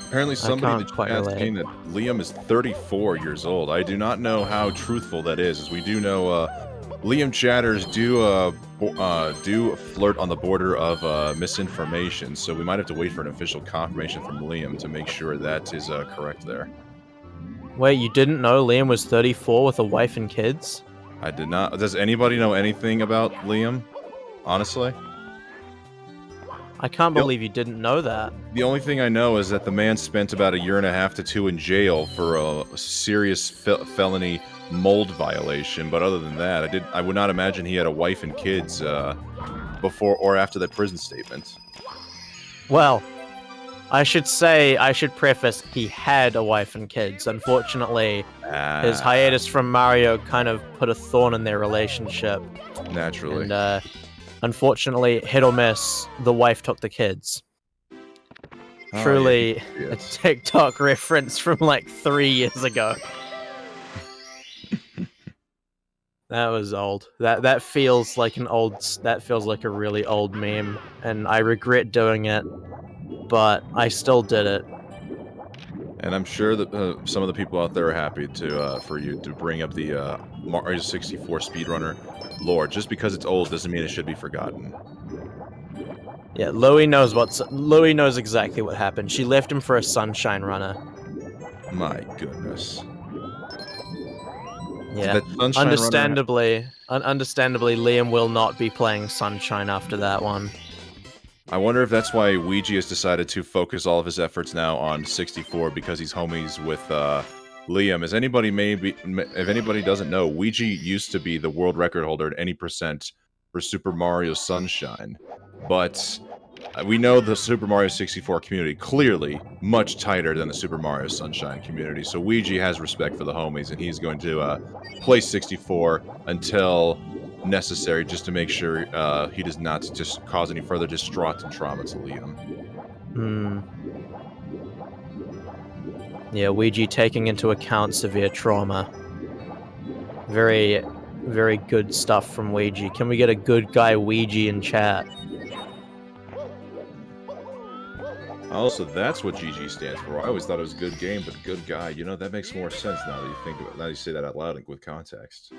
Apparently somebody in the quite chat relate. saying that Liam is 34 years old. I do not know how truthful that is, as we do know Liam chatters do flirt on the border of misinformation, so we might have to wait for an official confirmation from Liam to make sure that is correct there. Wait, you didn't know Liam was 34 with a wife and kids? I did not. Does anybody know anything about Liam? Honestly? I can't believe you didn't know that. The only thing I know is that the man spent about 1.5 to 2 in jail for a serious felony mold violation, but other than that, I would not imagine he had a wife and kids before or after that prison statement. Well, I should preface, he had a wife and kids. Unfortunately, his hiatus from Mario kind of put a thorn in their relationship. Naturally. And, unfortunately, hit or miss, the wife took the kids. Oh, Truly yeah, a TikTok reference from like 3 years ago. That was old. That feels like a really old meme, and I regret doing it, but I still did it. And I'm sure that some of the people out there are happy to for you to bring up the Mario 64 speedrunner lore. Just because it's old doesn't mean it should be forgotten. Yeah, Louie knows exactly what happened. She left him for a Sunshine Runner. My goodness. Yeah, That Sunshine understandably, Liam will not be playing Sunshine after that one. I wonder if that's why Ouija has decided to focus all of his efforts now on 64 because he's homies with Liam. If anybody doesn't know, Ouija used to be the world record holder at any percent for Super Mario Sunshine, but we know the Super Mario 64 community clearly much tighter than the Super Mario Sunshine community. So Ouija has respect for the homies, and he's going to play 64 until necessary, just to make sure he does not just cause any further distraught and trauma to Liam. Yeah, Ouija taking into account severe trauma. Very, very good stuff from Ouija. Can we get a good guy Ouija in chat? Also, that's what GG stands for. I always thought it was good game, but good guy. You know, that makes more sense now that you think about it. Now you say that out loud with context.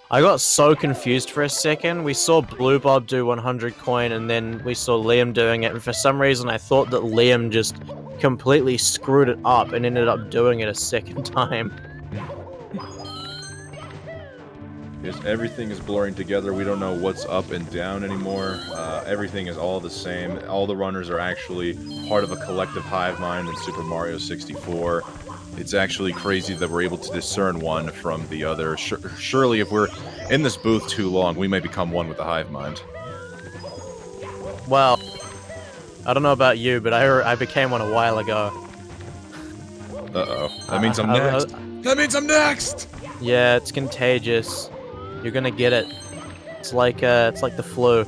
I got so confused for a second. We saw Blue Bob do 100 coin, and then we saw Liam doing it, and for some reason I thought that Liam just completely screwed it up and ended up doing it a second time. Yes, everything is blurring together. We don't know what's up and down anymore. Everything is all the same. All the runners are actually part of a collective hive mind in Super Mario 64. It's actually crazy that we're able to discern one from the other. Surely if we're in this booth too long, we may become one with the hive mind. Well, I don't know about you, but I became one a while ago. Uh-oh. That means I'm next. That means I'm next! Yeah, it's contagious. You're gonna get it. It's like the flu.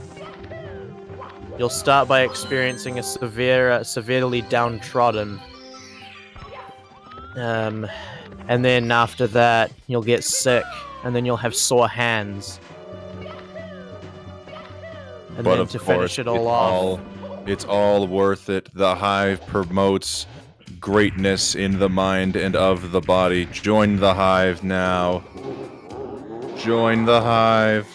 You'll start by experiencing a severely downtrodden. And then after that, you'll get sick, and then you'll have sore hands. And But then to finish it all off, it's all worth it. The hive promotes greatness in the mind and of the body. Join the hive now. Join the hive.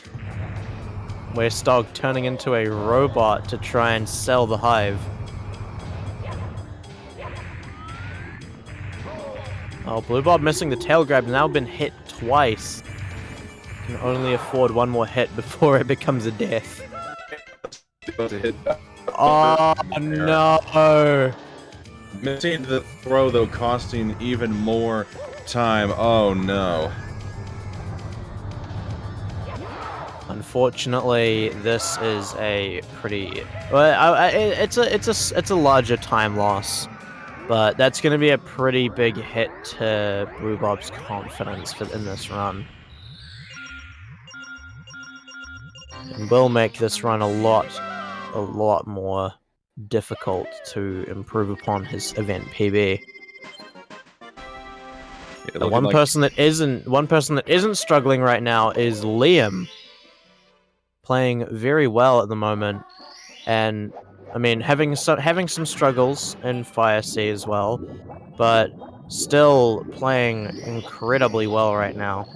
we're Stog turning into a robot to try and sell the hive. Oh, Blue Bob missing the tail grab, now been hit twice. Can only afford one more hit before it becomes a death. Oh no! Missing the throw, though, costing even more time. Oh no. Unfortunately, this is a pretty... Well, it's a larger time loss, but that's going to be a pretty big hit to Blue Bob's confidence in this run. And will make this run a lot more difficult to improve upon his event PB. Yeah, The one person that isn't struggling right now is Liam, playing very well at the moment, and I mean having some struggles in Fire Sea as well, but still playing incredibly well right now.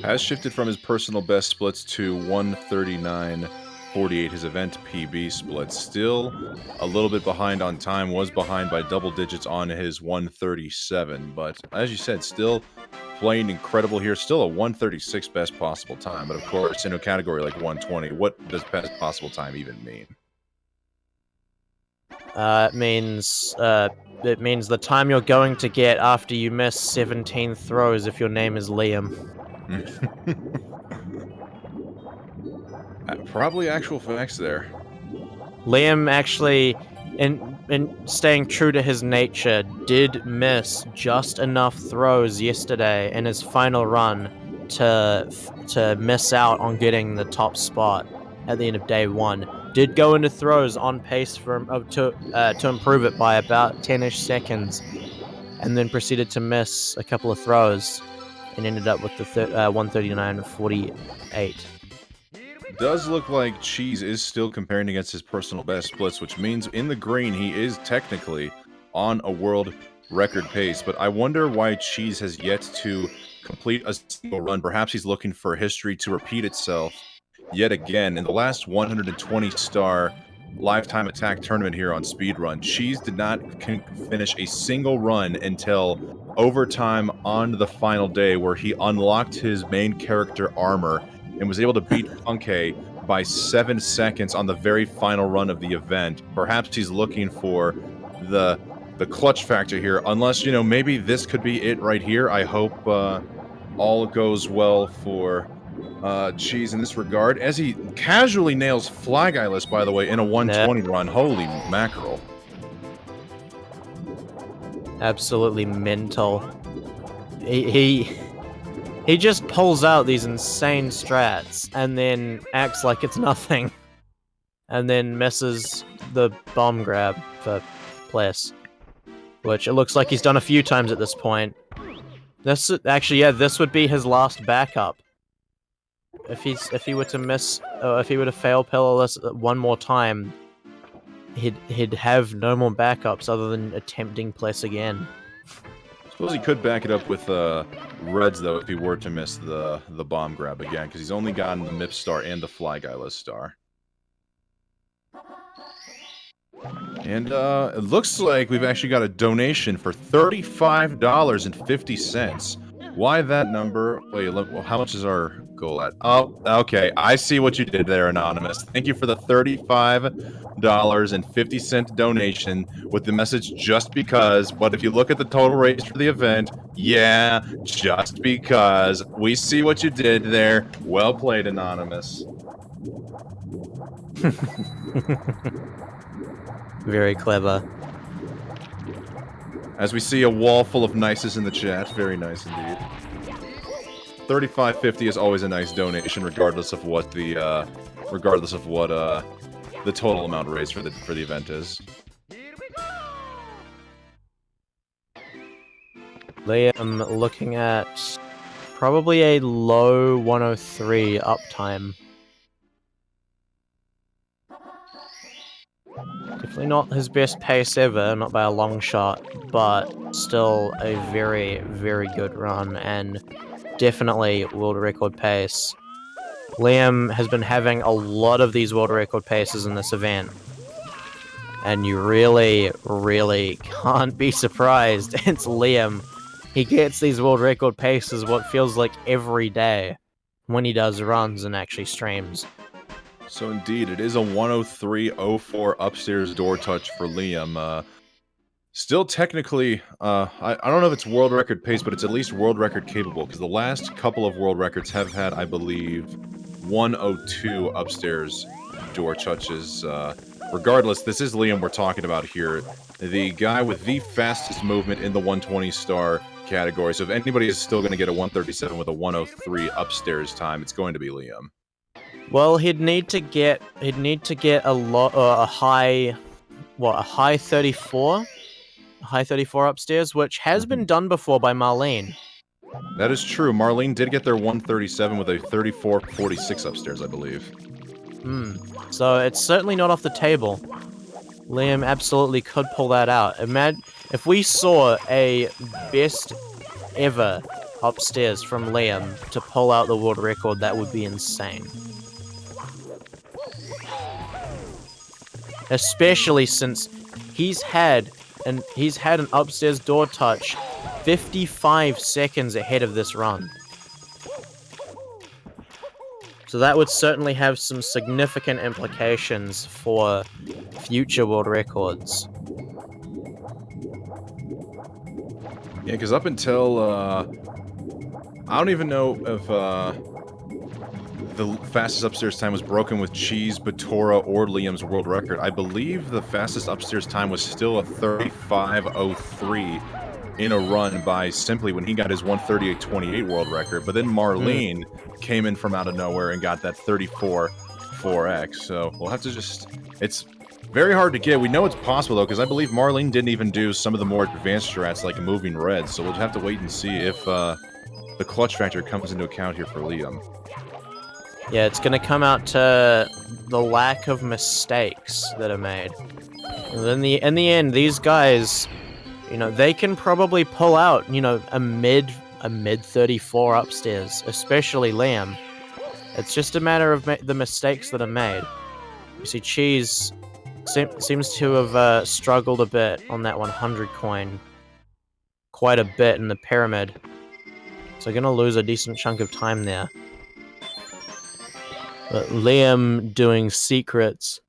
Has shifted from his personal best splits to 139.48, his event PB split. Still a little bit behind on time, was behind by double digits on his 137, but as you said, still playing incredible here. Still a 136 best possible time, but of course in a category like 120, what does best possible time even mean? It means the time you're going to get after you miss 17 throws if your name is Liam. probably actual facts there. Liam actually, in staying true to his nature, did miss just enough throws yesterday in his final run to miss out on getting the top spot at the end of day 1. Did go into throws on pace to improve it by about 10-ish seconds, and then proceeded to miss a couple of throws and ended up with the 139.48. Does look like Cheese is still comparing against his personal best splits, which means in the green he is technically on a world record pace. But I wonder why Cheese has yet to complete a single run. Perhaps he's looking for history to repeat itself yet again. In the last 120-star lifetime attack tournament here on Speedrun, Cheese did not finish a single run until overtime on the final day, where he unlocked his main character armor and was able to beat Punkay by 7 seconds on the very final run of the event. Perhaps he's looking for the clutch factor here, unless, you know, maybe this could be it right here. I hope all goes well for Cheese in this regard, as he casually nails Fly Guyless, by the way, in a 120 run. Holy mackerel. Absolutely mental. He just pulls out these insane strats and then acts like it's nothing. And then misses the bomb grab for place, which it looks like he's done a few times at this point. This would be his last backup. If he were to miss, or if he were to fail Pillarless one more time, he'd have no more backups other than attempting place again. Suppose he could back it up with Reds, though, if he were to miss the bomb grab again, because he's only gotten the MIP star and the Fly Guyless star. And it looks like we've actually got a donation for $35.50. Why that number? Wait, look, well, how much is our goal at? Oh, okay. I see what you did there, Anonymous. Thank you for the $35.50 donation with the message "just because." But if you look at the total raise for the event, yeah, just because. We see what you did there. Well played, Anonymous. Very clever. As we see a wall full of nices in the chat. Very nice indeed. $35.50 is always a nice donation, regardless of what the total amount raised for the event is. Liam looking at probably a low 103 uptime. Definitely not his best pace ever, not by a long shot, but still a very, very good run, and definitely world record pace. Liam has been having a lot of these world record paces in this event, and you really, really can't be surprised. It's Liam. He gets these world record paces what feels like every day when he does runs and actually streams. So indeed, it is a 103.04 upstairs door touch for Liam. Still technically, I don't know if it's world record pace, but it's at least world record capable, because the last couple of world records have had, I believe, 102 upstairs door touches. Regardless, this is Liam we're talking about here, the guy with the fastest movement in the 120 star category. So if anybody is still going to get a 137 with a 103 upstairs time, it's going to be Liam. Well, he'd need to get a high 34, upstairs, which has been done before by Marlene. That is true. Marlene did get their 137 with a 34.46 upstairs, I believe. So it's certainly not off the table. Liam absolutely could pull that out. Imagine if we saw a best ever upstairs from Liam to pull out the world record. That would be insane. Especially since he's had an upstairs door touch 55 seconds ahead of this run. So that would certainly have some significant implications for future world records. Yeah, because up until, I don't even know if, the fastest upstairs time was broken with Cheese, Batora, or Liam's world record. I believe the fastest upstairs time was still a 35:03 in a run by Simply when he got his 138.28 world record. But then Marlene came in from out of nowhere and got that 34.4x. So we'll have to just... It's very hard to get. We know it's possible, though, because I believe Marlene didn't even do some of the more advanced strats like moving red. So we'll have to wait and see if the clutch factor comes into account here for Liam. Yeah, it's going to come out to the lack of mistakes that are made. And in the end, these guys, you know, they can probably pull out, you know, a mid 34 upstairs, especially Liam. It's just a matter of the mistakes that are made. You see, Cheese seems to have struggled a bit on that 100 coin. Quite a bit in the pyramid. So going to lose a decent chunk of time there. But Liam doing secrets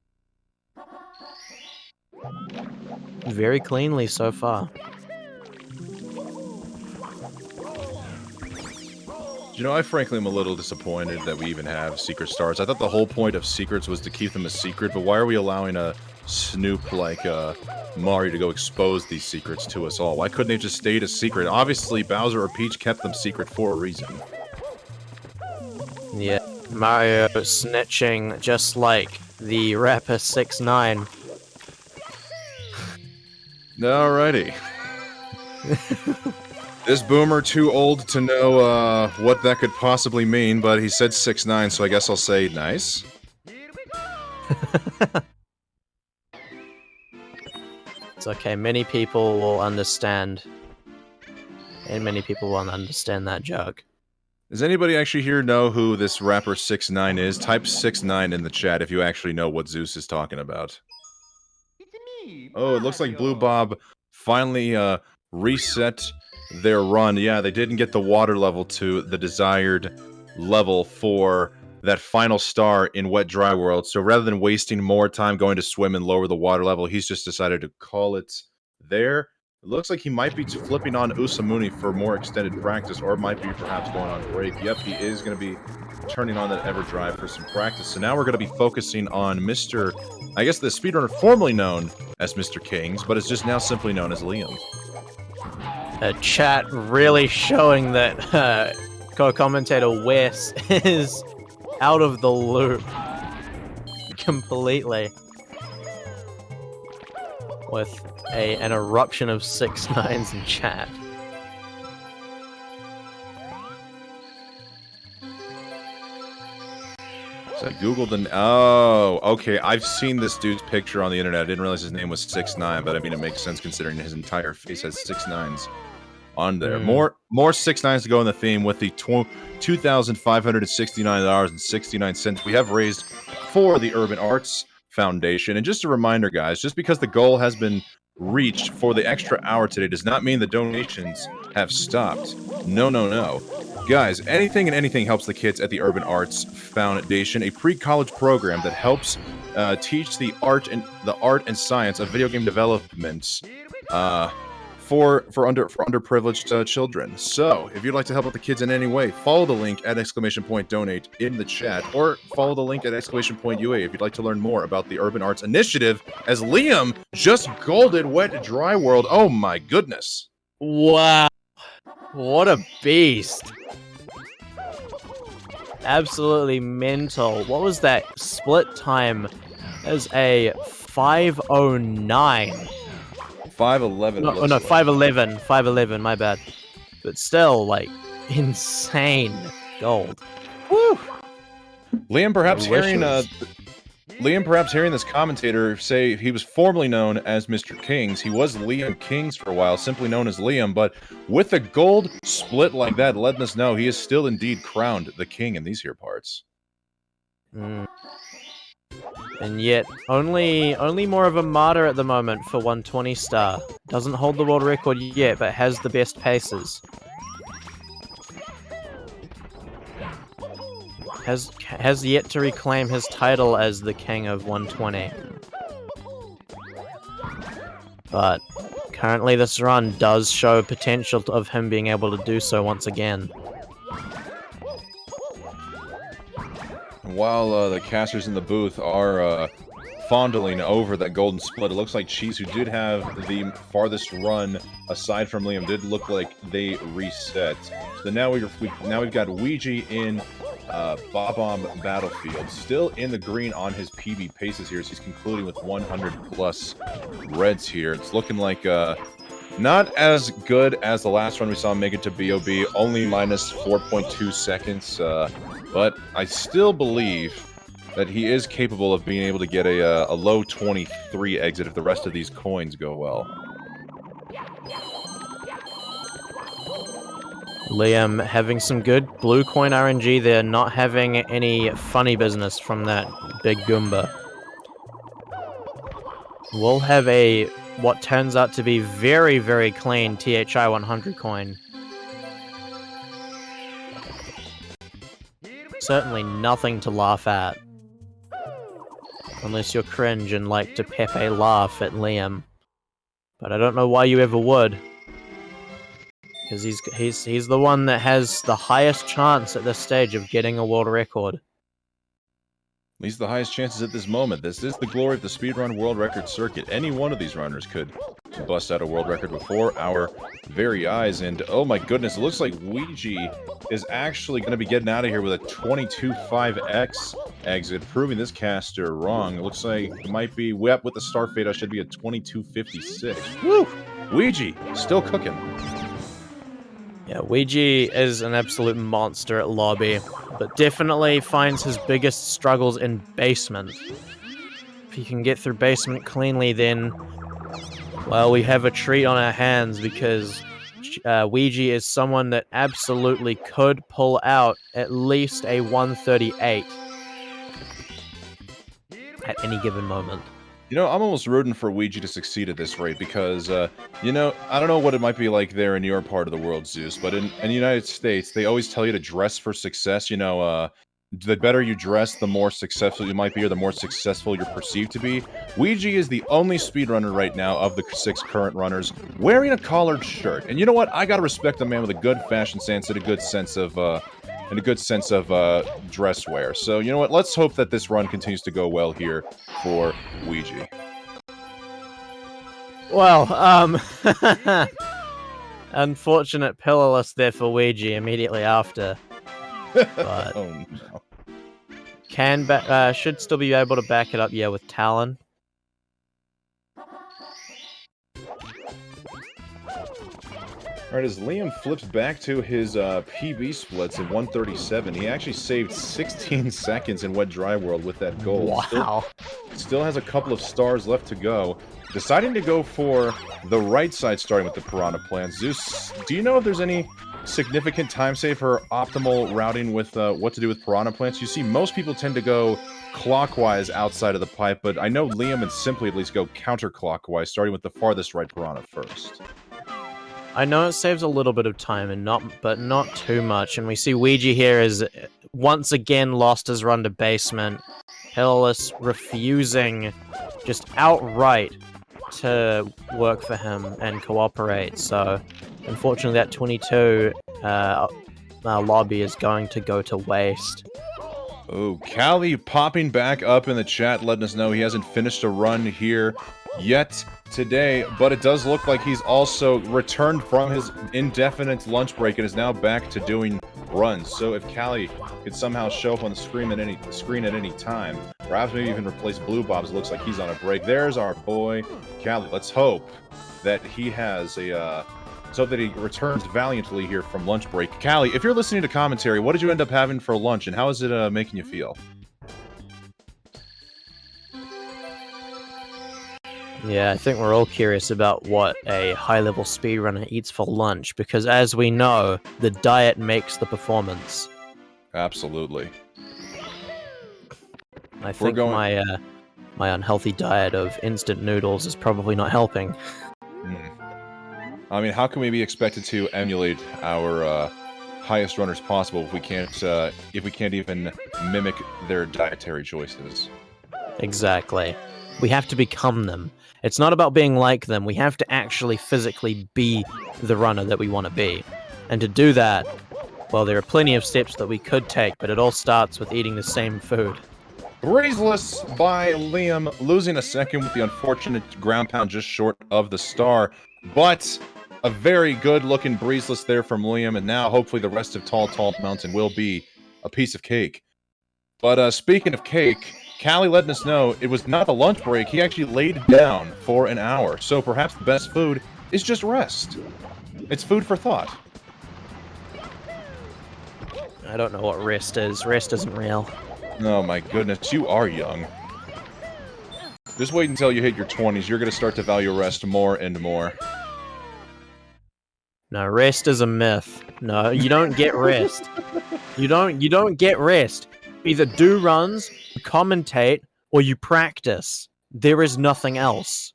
very cleanly so far. You know, I frankly am a little disappointed that we even have secret stars. I thought the whole point of secrets was to keep them a secret, but why are we allowing a snoop like Mario to go expose these secrets to us all? Why couldn't they just stayed a secret? Obviously, Bowser or Peach kept them secret for a reason. Yeah, Mario snitching just like the rapper 6ix9ine. Alrighty. This boomer too old to know what that could possibly mean, but he said 6ix9ine, so I guess I'll say nice. It's okay, many people will understand. And many people won't understand that joke. Does anybody actually here know who this rapper 6ix9ine is? Type 6ix9ine in the chat if you actually know what Zeus is talking about. Oh, it looks like Blue Bob finally reset their run. Yeah, they didn't get the water level to the desired level for that final star in Wet Dry World. So rather than wasting more time going to swim and lower the water level, he's just decided to call it there. It looks like he might be flipping on Usamuni for more extended practice, or might be perhaps going on break. Yep, he is going to be turning on that Everdrive for some practice. So now we're going to be focusing on Mr. I guess the speedrunner formerly known as Mr. Kings, but is just now simply known as Liam. Chat really showing that co-commentator Wes is out of the loop completely. With an eruption of 6ix9ines in chat. So I googled and oh, okay. I've seen this dude's picture on the internet. I didn't realize his name was 6ix9ine, but I mean it makes sense considering his entire face has 6ix9ines on there. More 6ix9ines to go in the theme with the $2,569.69 we have raised for the Urban Arts Foundation. And just a reminder, guys, just because the goal has been reached for the extra hour today does not mean the donations have stopped. No, no, no. Guys, anything and anything helps the kids at the Urban Arts Foundation, a pre-college program that helps teach the art and science of video game development for underprivileged children. So, if you'd like to help out the kids in any way, follow the link at !donate in the chat, or follow the link at !UA if you'd like to learn more about the Urban Arts Initiative, as Liam just golded Wet Dry World. Oh my goodness. Wow. What a beast. Absolutely mental. What was that split time? That was a 5:09. 5:11. No, 5:11. 5:11, my bad. But still, like, insane gold. Woo! Liam perhaps hearing this commentator say he was formerly known as Mr. Kings. He was Liam Kings for a while, simply known as Liam, but with a gold split like that, letting us know he is still indeed crowned the king in these here parts. And yet, only more of a martyr at the moment for 120 star. Doesn't hold the world record yet, but has the best paces. Has yet to reclaim his title as the king of 120. But currently this run does show potential of him being able to do so once again. while the casters in the booth are fondling over that golden split, it looks like Cheese, who did have the farthest run aside from Liam, did look like they reset. So now we've got Ouija in Bob-omb Battlefield, still in the green on his PB paces here, as he's concluding with 100 plus reds here. It's looking like not as good as the last run we saw him make it to BOB, only minus 4.2 seconds, but I still believe that he is capable of being able to get a low 23 exit if the rest of these coins go well. Liam having some good blue coin RNG there, not having any funny business from that big Goomba. We'll have a, what turns out to be very, very clean THI 100 coin. Certainly nothing to laugh at. Unless you're cringe and like to Pepe laugh at Liam. But I don't know why you ever would. Because he's the one that has the highest chance at this stage of getting a world record. At least the highest chances at this moment. This is the glory of the speedrun world record circuit. Any one of these runners could bust out a world record before our very eyes. And oh my goodness, it looks like Ouija is actually going to be getting out of here with a 22.5x exit, proving this caster wrong. It looks like it might be, with the star fade, I should be a 22.56. Woo! Ouija, still cooking. Yeah, Ouija is an absolute monster at lobby, but definitely finds his biggest struggles in basement. If he can get through basement cleanly, then, well, we have a treat on our hands, because Ouija is someone that absolutely could pull out at least a 138 at any given moment. You know, I'm almost rooting for Ouija to succeed at this rate because, you know, I don't know what it might be like there in your part of the world, Zeus, but in the United States, they always tell you to dress for success. You know, the better you dress, the more successful you might be, or the more successful you're perceived to be. Ouija is the only speedrunner right now of the 6 current runners wearing a collared shirt. And you know what? I gotta respect a man with a good fashion sense and a good sense of, dress wear. So, you know what? Let's hope that this run continues to go well here for Ouija. Well, unfortunate pillarless there for Ouija immediately after. But oh no. Should still be able to back it up, yeah, with Talon. Alright, as Liam flips back to his PB splits at 137, he actually saved 16 seconds in Wet Dry World with that goal. Wow. Still has a couple of stars left to go. Deciding to go for the right side, starting with the Piranha Plant. Zeus, do you know if there's any significant time save for optimal routing with what to do with Piranha Plants? You see, most people tend to go clockwise outside of the pipe, but I know Liam and Simply at least go counterclockwise, starting with the farthest right Piranha first. I know it saves a little bit of time, but not too much. And we see Ouija here is once again lost his run to basement. Pillarless refusing just outright to work for him and cooperate. So, unfortunately, that 22 lobby is going to go to waste. Oh, Callie popping back up in the chat, letting us know he hasn't finished a run here yet today, but it does look like he's also returned from his indefinite lunch break and is now back to doing runs. So if Callie could somehow show up on the screen at any time, perhaps maybe even replace Blue Bobs, it looks like he's on a break. There's our boy, Callie. Let's hope that he has a so that he returns valiantly here from lunch break. Callie, if you're listening to commentary, what did you end up having for lunch, and how is it making you feel? Yeah, I think we're all curious about what a high-level speedrunner eats for lunch, because as we know, the diet makes the performance. Absolutely. I think my unhealthy diet of instant noodles is probably not helping. I mean, how can we be expected to emulate our highest runners possible if we can't even mimic their dietary choices? Exactly. We have to become them. It's not about being like them. We have to actually physically be the runner that we want to be. And to do that, Well, there are plenty of steps that we could take, but it all starts with eating the same food. Breezeless by Liam, losing a second with the unfortunate ground pound just short of the star. But a very good-looking Breezeless there from Liam, and now hopefully the rest of Tall Mountain will be a piece of cake. But speaking of cake, Callie letting us know it was not a lunch break. He actually laid down for an hour. So perhaps the best food is just rest. It's food for thought. I don't know what rest is. Rest isn't real. Oh my goodness, you are young. Just wait until you hit your 20s. You're going to start to value rest more and more. No, rest is a myth. No, you don't get rest. You don't get rest. Either do runs, commentate, or you practice. There is nothing else.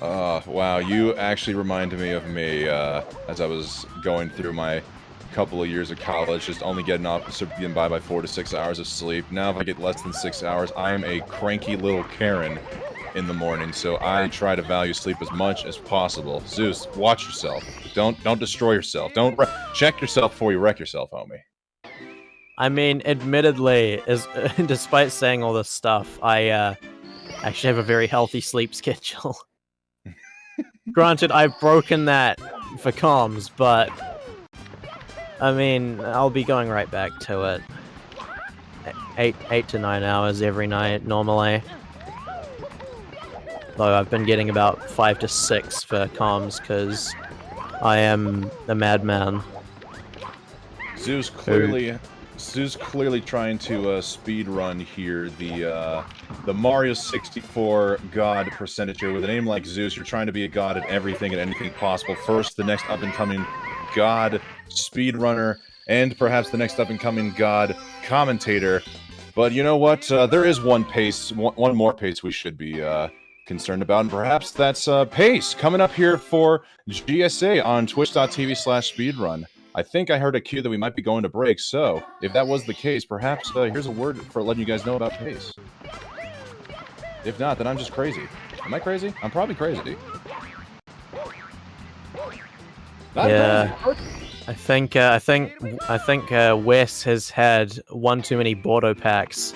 Wow, you actually reminded me of me as I was going through my couple of years of college, just only getting by 4 to 6 hours of sleep. Now if I get less than 6 hours, I am a cranky little Karen in the morning, so I try to value sleep as much as possible. Zeus, watch yourself. Don't destroy yourself. Don't check yourself before you wreck yourself, homie. I mean, admittedly, despite saying all this stuff, I actually have a very healthy sleep schedule. Granted, I've broken that for comms, but I mean, I'll be going right back to it. 8 to 9 hours every night, normally. Though I've been getting about 5 to 6 for comms, because I am a madman. Zeus clearly trying to speed run here the Mario 64 god percentage here. With a name like Zeus, you're trying to be a god at everything and anything possible. First, the next up-and-coming god speedrunner, and perhaps the next up-and-coming god commentator. But you know what? There is one more pace we should be concerned about, and perhaps that's pace coming up here for GSA on twitch.tv/speedrun. I think I heard a cue that we might be going to break, so if that was the case, perhaps here's a word for letting you guys know about pace. If not, then I'm just crazy. Am I crazy? I'm probably crazy. Yeah, I think Wes has had one too many Bordeaux packs.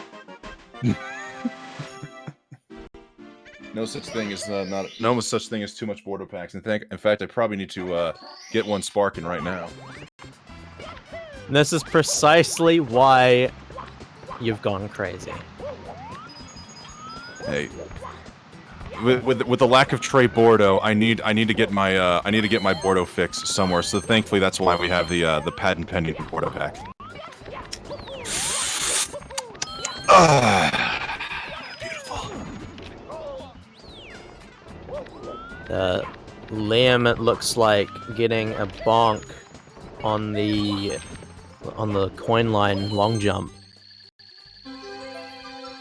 No such thing as no such thing as too much Bordeaux packs. In fact, I probably need to get one sparking right now. And this is precisely why you've gone crazy. Hey, with the lack of Trey Bordeaux, I need to get my Bordeaux fix somewhere. So thankfully, that's why we have the patent pending Bordeaux pack. Liam, it looks like getting a bonk on the coin line long jump.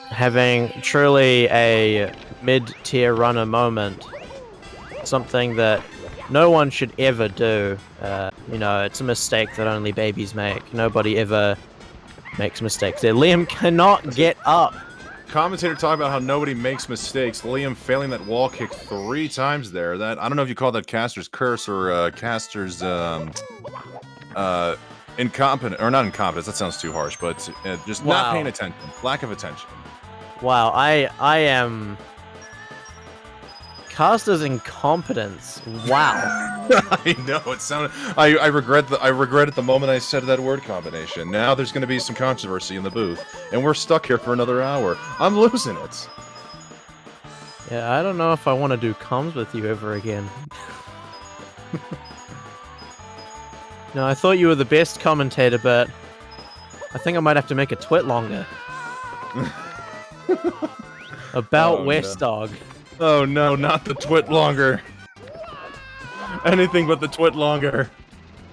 Having truly a mid-tier runner moment. Something that no one should ever do. You know, it's a mistake that only babies make. Nobody ever makes mistakes there. Liam cannot get up. Commentator talking about how nobody makes mistakes. Liam failing that wall kick 3 times there. That, I don't know if you call that caster's curse or caster's incompetent, or not incompetence. That sounds too harsh, but just not paying attention. Lack of attention. Wow, I am caster's incompetence. Wow. I know it sounded. I regret it the moment I said that word combination. Now there's going to be some controversy in the booth, and we're stuck here for another hour. I'm losing it. Yeah, I don't know if I want to do comms with you ever again. No, I thought you were the best commentator, but I think I might have to make a twit longer. About West Dog. Oh no, not the twit longer. Anything but the twit longer.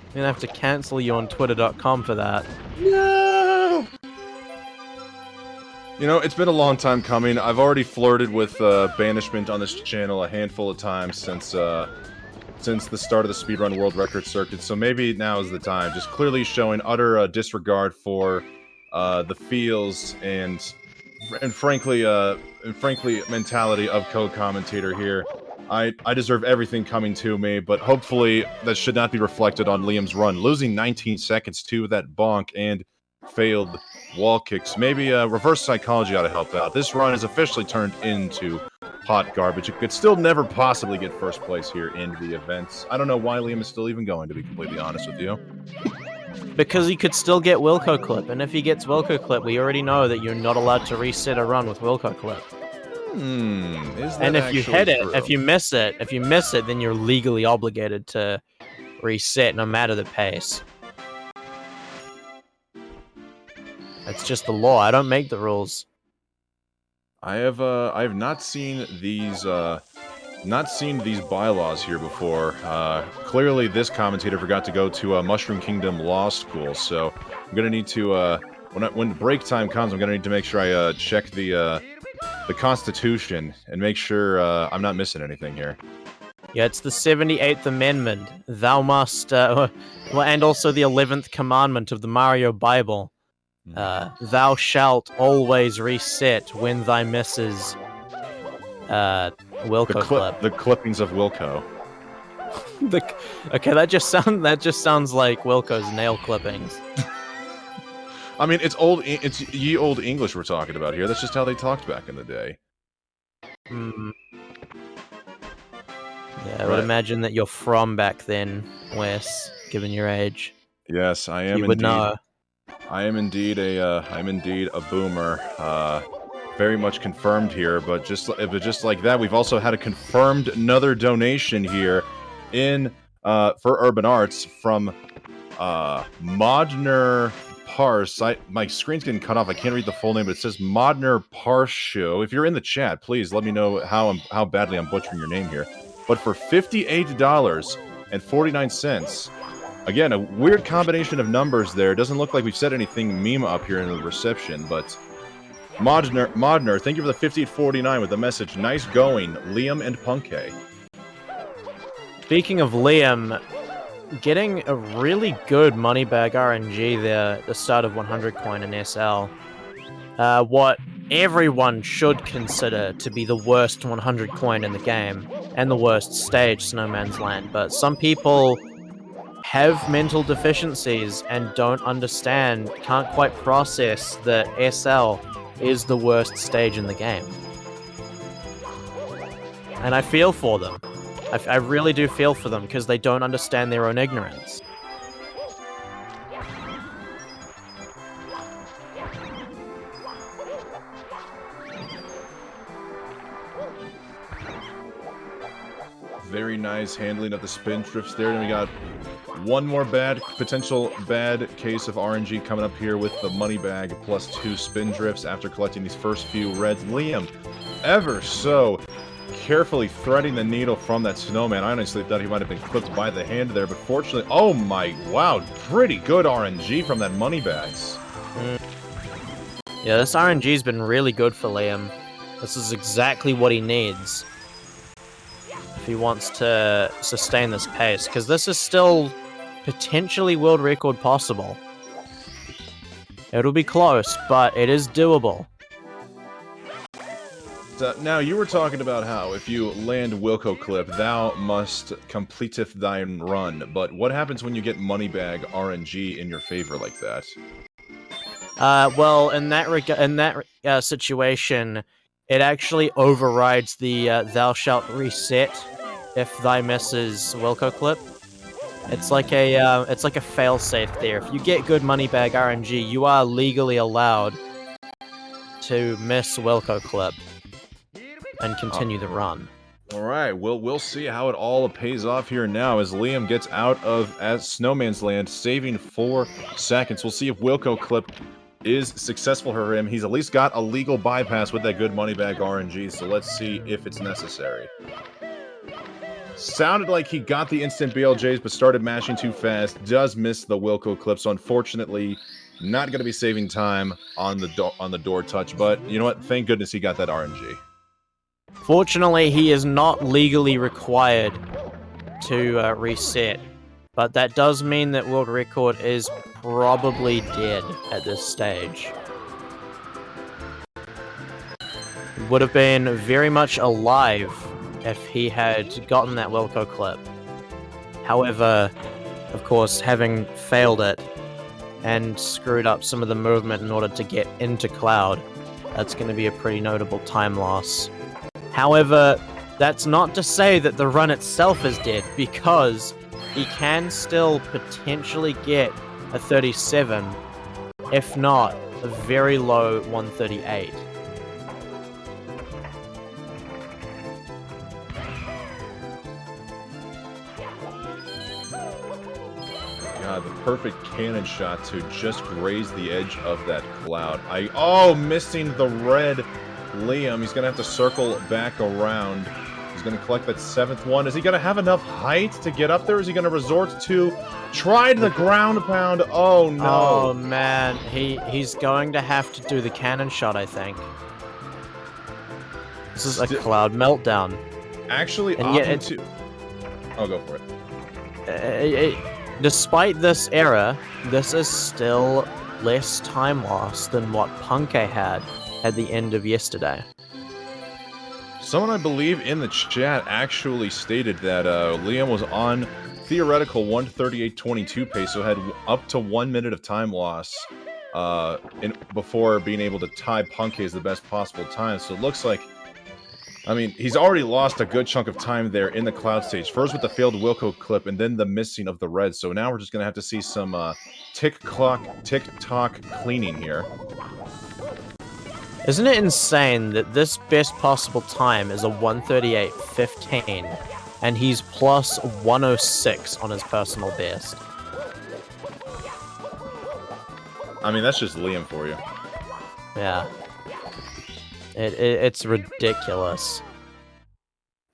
I'm gonna have to cancel you on twitter.com for that. No! You know, it's been a long time coming. I've already flirted with banishment on this channel a handful of times since the start of the Speedrun World Record Circuit, so maybe now is the time. Just clearly showing utter disregard for the feels and frankly mentality of co-commentator here. I deserve everything coming to me, but hopefully that should not be reflected on Liam's run. Losing 19 seconds to that bonk and failed wall kicks. Maybe reverse psychology ought to help out. This run is officially turned into hot garbage. It could still never possibly get first place here in the events. I don't know why Liam is still even going, to be completely honest with you. Because he could still get Wilco Clip, and if he gets Wilco Clip, we already know that you're not allowed to reset a run with Wilco Clip. Is that And if you actually hit it, true? if you miss it, then you're legally obligated to reset no matter the pace. It's just the law. I don't make the rules. I have not seen these bylaws here before. Clearly, this commentator forgot to go to Mushroom Kingdom Law School, so I'm gonna need to when break time comes, I'm gonna need to make sure I check the Constitution and make sure I'm not missing anything here. Yeah, it's the 78th Amendment. Thou must, well, and also the 11th Commandment of the Mario Bible. Thou shalt always reset when thy misses Wilco Clip. The clippings of Wilco. Okay, that just sounds like Wilco's nail clippings. I mean, it's ye old English we're talking about here. That's just how they talked back in the day. Yeah, I would imagine that you're from back then, Wes, given your age. Yes, I am. You would know. I am indeed a boomer. Very much confirmed here, but just like that, we've also had a confirmed another donation here in for Urban Arts from Modner Parse. My screen's getting cut off. I can't read the full name, but it says Modner Parshu. If you're in the chat, please let me know how badly I'm butchering your name here. But for $58.49. Again, a weird combination of numbers there. Doesn't look like we've set anything meme up here in the reception, but Modner, thank you for the 58.49 with the message. Nice going, Liam and Punkay. Speaking of Liam, getting a really good money bag RNG there at the start of 100 coin in SL. What everyone should consider to be the worst 100 coin in the game, and the worst stage, Snowman's Land. But some people have mental deficiencies and don't understand, can't quite process that SL is the worst stage in the game. And I feel for them. I really do feel for them, because they don't understand their own ignorance. Very nice handling of the spin drifts there. And we got one more potential bad case of RNG coming up here with the money bag plus 2 spin drifts after collecting these first few reds. Liam, ever so carefully threading the needle from that snowman. I honestly thought he might have been clipped by the hand there, but fortunately, oh my, wow, pretty good RNG from that money bags. Yeah, this RNG's been really good for Liam. This is exactly what he needs if he wants to sustain this pace, because this is still potentially world record possible. It'll be close, but it is doable. Now, you were talking about how if you land Wilco Clip, thou must completeth thine run, but what happens when you get money bag RNG in your favor like that? Well, in that situation, it actually overrides the thou shalt reset if thy misses Wilco Clip. It's like a failsafe there. If you get good money bag RNG, you are legally allowed to miss Wilco Clip and continue the run. All right, we'll see how it all pays off here now as Liam gets out of Snowman's Land, saving 4 seconds. We'll see if Wilco Clip is successful for him. He's at least got a legal bypass with that good money bag RNG, so let's see if it's necessary. Sounded like he got the instant BLJs, but started mashing too fast. Does miss the Wilco Clip, so unfortunately, not going to be saving time on the door touch. But you know what? Thank goodness he got that RNG. Fortunately, he is not legally required to reset, but that does mean that world record is probably dead at this stage. Would have been very much alive if he had gotten that Wilco clip. However, of course, having failed it and screwed up some of the movement in order to get into Cloud, that's going to be a pretty notable time loss. However, that's not to say that the run itself is dead, because he can still potentially get a 37, if not a very low 138. God, the perfect cannon shot to just graze the edge of that cloud. Oh, missing the red Liam. He's going to have to circle back around. He's going to collect that 7th one. Is he going to have enough height to get up there? Is he going to resort to try the ground pound? Oh, no. Oh, man. He's going to have to do the cannon shot, I think. This is a cloud meltdown. Actually, and yet to... I'll go for it. Despite this error, this is still less time loss than what Punkei had at the end of yesterday. Someone, I believe, in the chat actually stated that Liam was on theoretical 138.22 pace, so had up to 1 minute of time loss before being able to tie Punkei's the best possible time. So it looks like, I mean, he's already lost a good chunk of time there in the cloud stage. First with the failed Wilco clip, and then the missing of the red. So now we're just going to have to see some tick-tock cleaning here. Isn't it insane that this best possible time is a 138.15, and he's plus 106 on his personal best? I mean, that's just Liam for you. Yeah. It's ridiculous.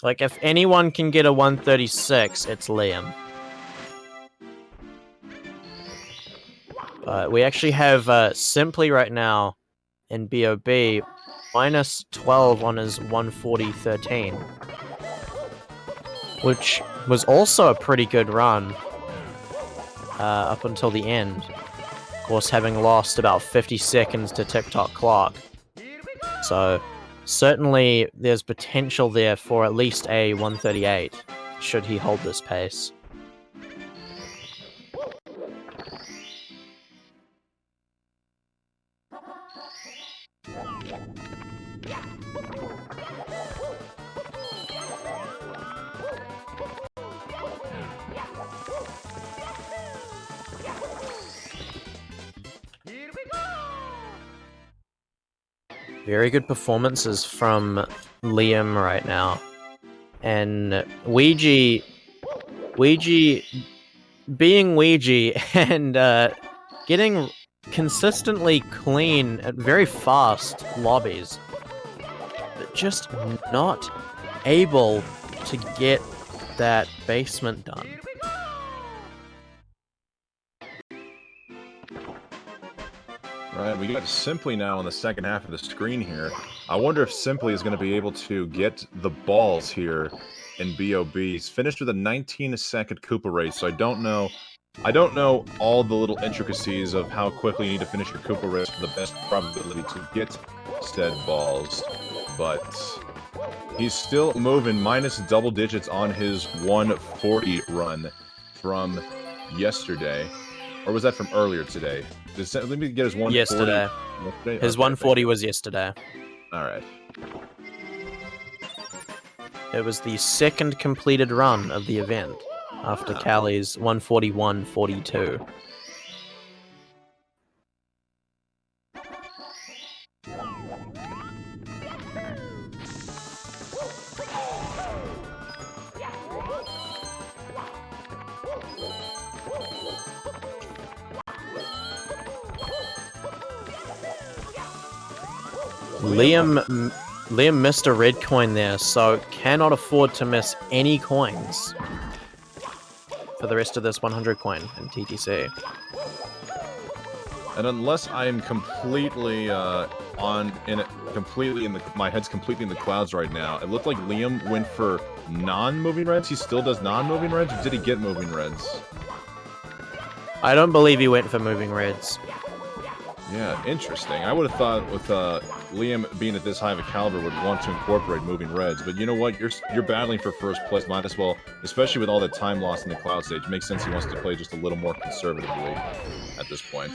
Like, if anyone can get a 136, it's Liam. We actually have Simply right now in BOB minus 12 on his 140.13, which was also a pretty good run up until the end. Of course, having lost about 50 seconds to TikTok clock. So, certainly there's potential there for at least a 138, should he hold this pace. Very good performances from Liam right now. And Ouija being Ouija and getting consistently clean at very fast lobbies, but just not able to get that basement done. Right, we got Simply now on the second half of the screen here. I wonder if Simply is going to be able to get the balls here in BOB. He's finished with a 19-second Koopa race, so I don't know all the little intricacies of how quickly you need to finish your Koopa race for the best probability to get said balls. But he's still moving minus double digits on his 140 run from yesterday. Or was that from earlier today? Let me get his 140. Yesterday. His 140 was yesterday. Alright. It was the second completed run of the event, after Callie's 141.42. Liam missed a red coin there, so cannot afford to miss any coins for the rest of this 100 coin in TTC. And unless I am completely my head's completely in the clouds right now, it looked like Liam went for non-moving reds. He still does non-moving reds, or did he get moving reds? I don't believe he went for moving reds. Yeah, interesting. I would have thought with Liam being at this high of a caliber would want to incorporate moving reds, but you know what? You're battling for first place. Might as well, especially with all the time lost in the cloud stage. It makes sense he wants to play just a little more conservatively at this point.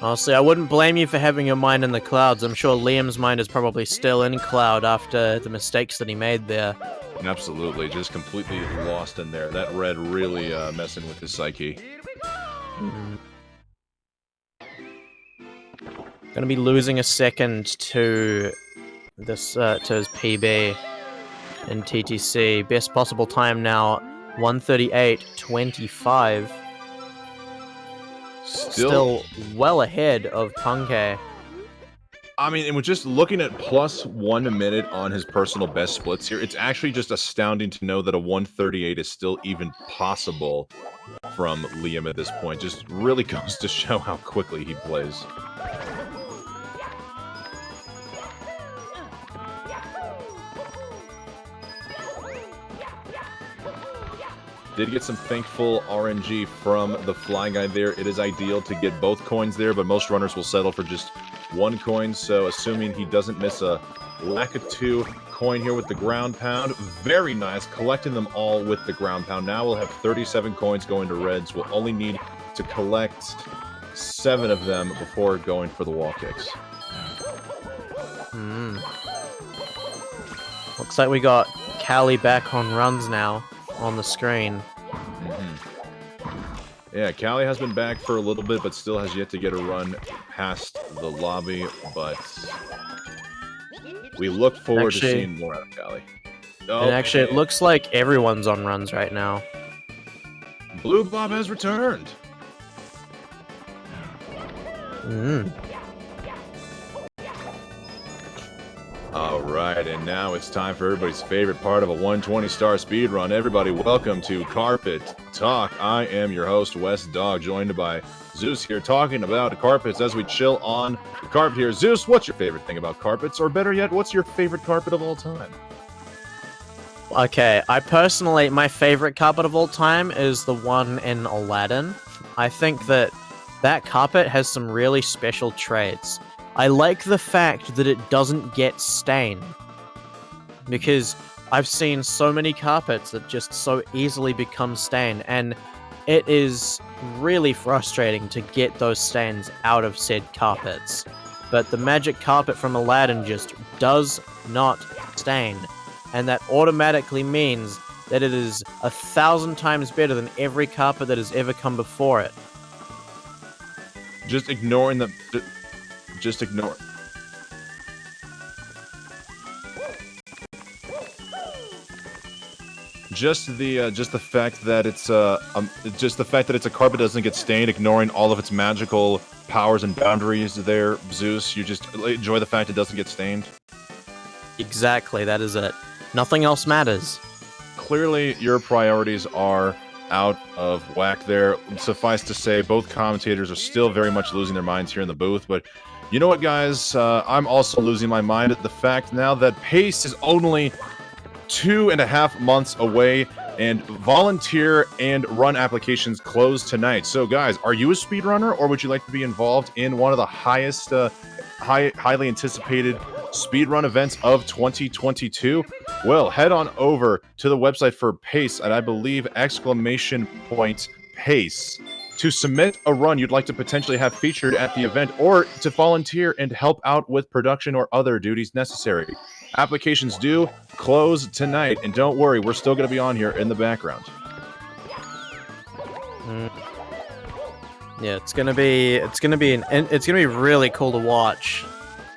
Honestly, I wouldn't blame you for having your mind in the clouds. I'm sure Liam's mind is probably still in cloud after the mistakes that he made there. Absolutely, just completely lost in there. That red really messing with his psyche. Gonna be losing a second to this to his PB in TTC. Best possible time now, 1:38.25. Still well ahead of Punkei. I mean, and we're just looking at +1 minute on his personal best splits here. It's actually just astounding to know that a 1:38 is still even possible from Liam at this point. Just really goes to show how quickly he plays. Did get some thankful RNG from the fly guy there. It is ideal to get both coins there, but most runners will settle for just 1 coin. So assuming he doesn't miss a lack of 2 coin here with the ground pound. Very nice, collecting them all with the ground pound. Now we'll have 37 coins going to reds. We'll only need to collect 7 of them before going for the wall kicks. Looks like we got Callie back on runs now on the screen. Yeah, Callie has been back for a little bit, but still has yet to get a run past the lobby, but we look forward to seeing more out of Callie. Oh, And actually, it looks like everyone's on runs right now. Blue Bob has returned. Alright, and now it's time for everybody's favorite part of a 120-star speedrun. Everybody, welcome to Carpet Talk. I am your host, Wes Dog, joined by Zeus here, talking about carpets as we chill on the carpet here. Zeus, what's your favorite thing about carpets? Or better yet, what's your favorite carpet of all time? Okay, my favorite carpet of all time is the one in Aladdin. I think that carpet has some really special traits. I like the fact that it doesn't get stained, because I've seen so many carpets that just so easily become stained, and it is really frustrating to get those stains out of said carpets. But the magic carpet from Aladdin just does not stain, and that automatically means that it is 1,000 times better than every carpet that has ever come before it. Just ignoring the... Just ignore. Just the fact that it's a carpet doesn't get stained, ignoring all of its magical powers and boundaries there, Zeus. You just enjoy the fact it doesn't get stained. Exactly, that is it. Nothing else matters. Clearly, your priorities are out of whack there. Suffice to say, both commentators are still very much losing their minds here in the booth, but you know what, guys? I'm also losing my mind at the fact now that PACE is only 2.5 months away, and volunteer and run applications close tonight. So, guys, are you a speedrunner, or would you like to be involved in one of the highest, highly anticipated speedrun events of 2022? Well, head on over to the website for PACE, and I believe !PACE, to submit a run you'd like to potentially have featured at the event, or to volunteer and help out with production or other duties necessary. Applications do close tonight, and don't worry, we're still going to be on here in the background. Yeah, it's gonna be really cool to watch,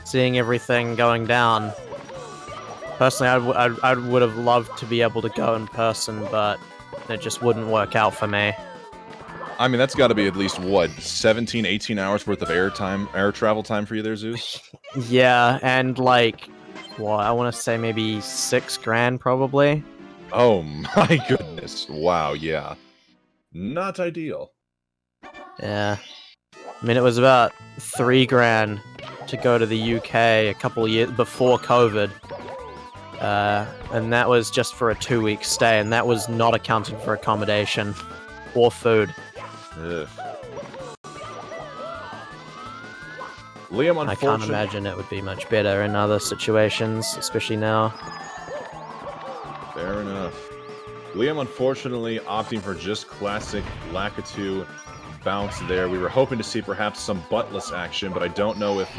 seeing everything going down. Personally, I would have loved to be able to go in person, but it just wouldn't work out for me. I mean, that's got to be at least, what, 17, 18 hours worth of air travel time for you there, Zeus? Yeah, and like, well, I want to say maybe $6,000 probably. Oh my goodness. Wow, yeah. Not ideal. Yeah. I mean, it was about $3,000 to go to the UK a couple of years before COVID. And that was just for a 2-week stay, and that was not accounting for accommodation or food. Ugh. Liam, I can't imagine it would be much better in other situations, especially now. Fair enough. Liam, unfortunately, opting for just classic Lakitu bounce there. We were hoping to see perhaps some buttless action, but I don't know if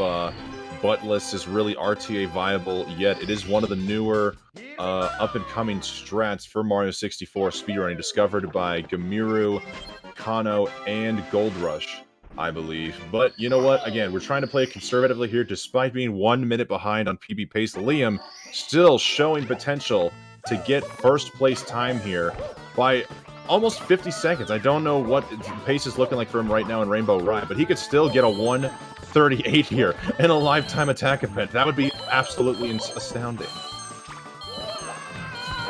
buttless is really RTA viable yet. It is one of the newer up-and-coming strats for Mario 64 speedrunning, discovered by Gamiru, Kano, and Gold Rush, I believe. But you know what? Again, we're trying to play conservatively here, despite being 1 minute behind on PB pace. Liam still showing potential to get first place time here by almost 50 seconds. I don't know what pace is looking like for him right now in Rainbow Ride, but he could still get a 1:38 here in a lifetime attack event. That would be absolutely astounding.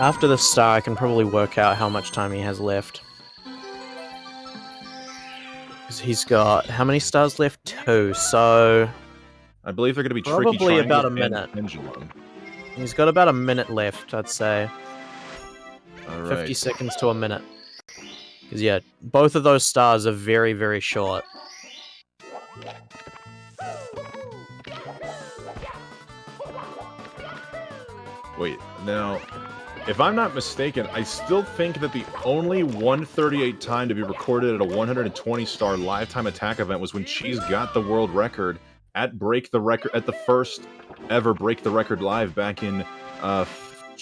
After the star, I can probably work out how much time he has left. He's got how many stars left? 2. So I believe they're going to be probably tricky about a triangle and minute. pendulum. He's got about a minute left, I'd say. All right. 50 seconds to a minute. Because, yeah, both of those stars are very, very short. Wait, now, if I'm not mistaken, I still think that the only 1:38 time to be recorded at a 120-star lifetime attack event was when Cheese got the world record at the first ever Break the Record Live back in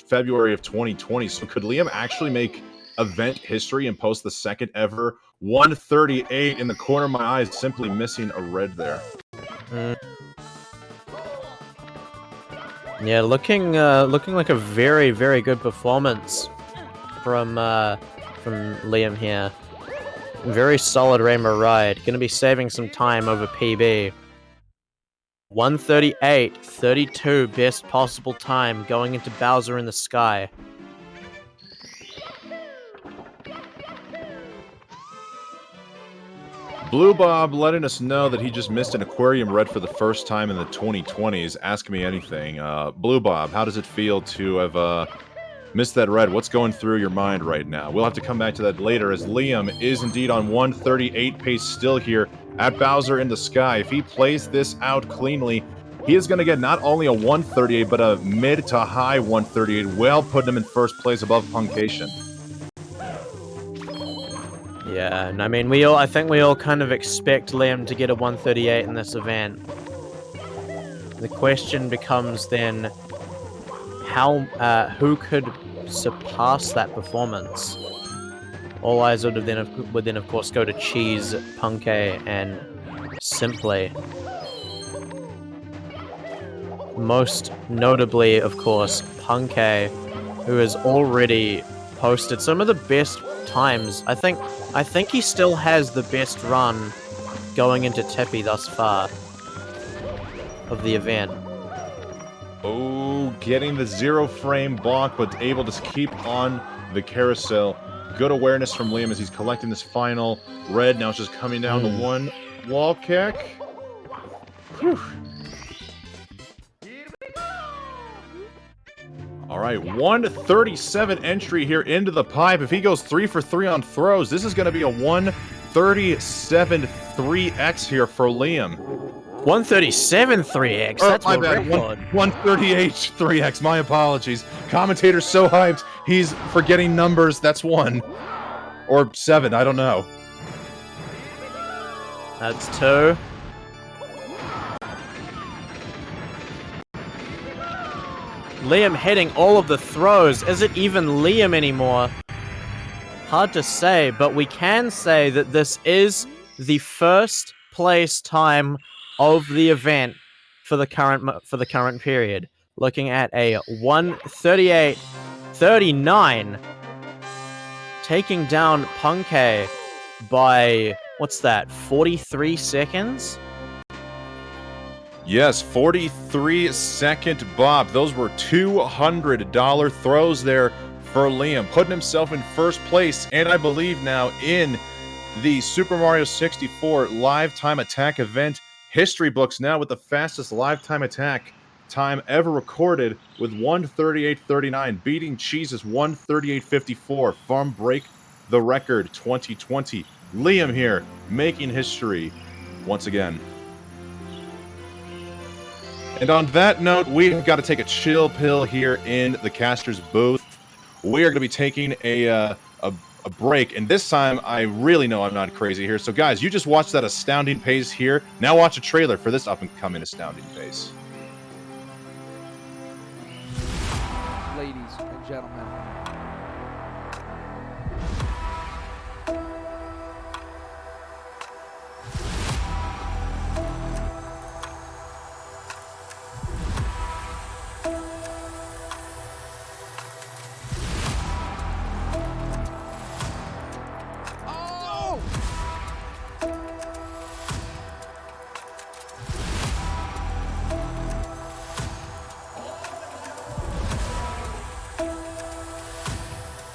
February of 2020. So could Liam actually make event history and post the second ever 1:38? In the corner of my eye, simply missing a red there. Yeah, looking like a very, very good performance from Liam here. Very solid Rainbow Ride. Gonna be saving some time over PB. 1:38.32, best possible time going into Bowser in the Sky. Blue Bob letting us know that he just missed an aquarium red for the first time in the 2020s. Ask me anything. Blue Bob, how does it feel to have missed that red? What's going through your mind right now? We'll have to come back to that later, as Liam is indeed on 1:38 pace still here at Bowser in the Sky. If he plays this out cleanly, he is going to get not only a 1:38, but a mid to high 1:38, well putting him in first place above Puncation. Yeah, and I mean, I think we all kind of expect Liam to get a 1:38 in this event. The question becomes then, who could surpass that performance? All eyes would then of course go to Cheese, Punkay, and Simply. Most notably, of course, Punkay, who has already posted some of the best times. I think he still has the best run going into Tepi thus far of the event. Oh, getting the 0 frame block, but able to keep on the carousel. Good awareness from Liam as he's collecting this final red. Now it's just coming down the one wall kick. Whew. All right, 1:37 entry here into the pipe. If he goes 3 for 3 on throws, this is going to be a 1:37 3x here for Liam. 1:37 3x. That's my my bad. record. 1:38 3x. My apologies. Commentator's so hyped, he's forgetting numbers. That's 1 or 7. I don't know. That's 2. Liam hitting all of the throws. Is it even Liam anymore? Hard to say, but we can say that this is the first place time of the event for the current period. Looking at a 1:38.39, taking down Punkay by, what's that, 43 seconds? Yes, 43-second Bob. Those were $200 throws there for Liam, putting himself in first place, and I believe now in the Super Mario 64 Lifetime Attack event history books now with the fastest lifetime attack time ever recorded with 1:38.39, beating Cheese's 1:38.54 from Break the Record 2020. Liam here making history once again. And on that note, we've got to take a chill pill here in the caster's booth. We are going to be taking a break, and this time I really know I'm not crazy here. So guys, you just watched that astounding pace here. Now watch a trailer for this up-and-coming astounding pace. Ladies and gentlemen.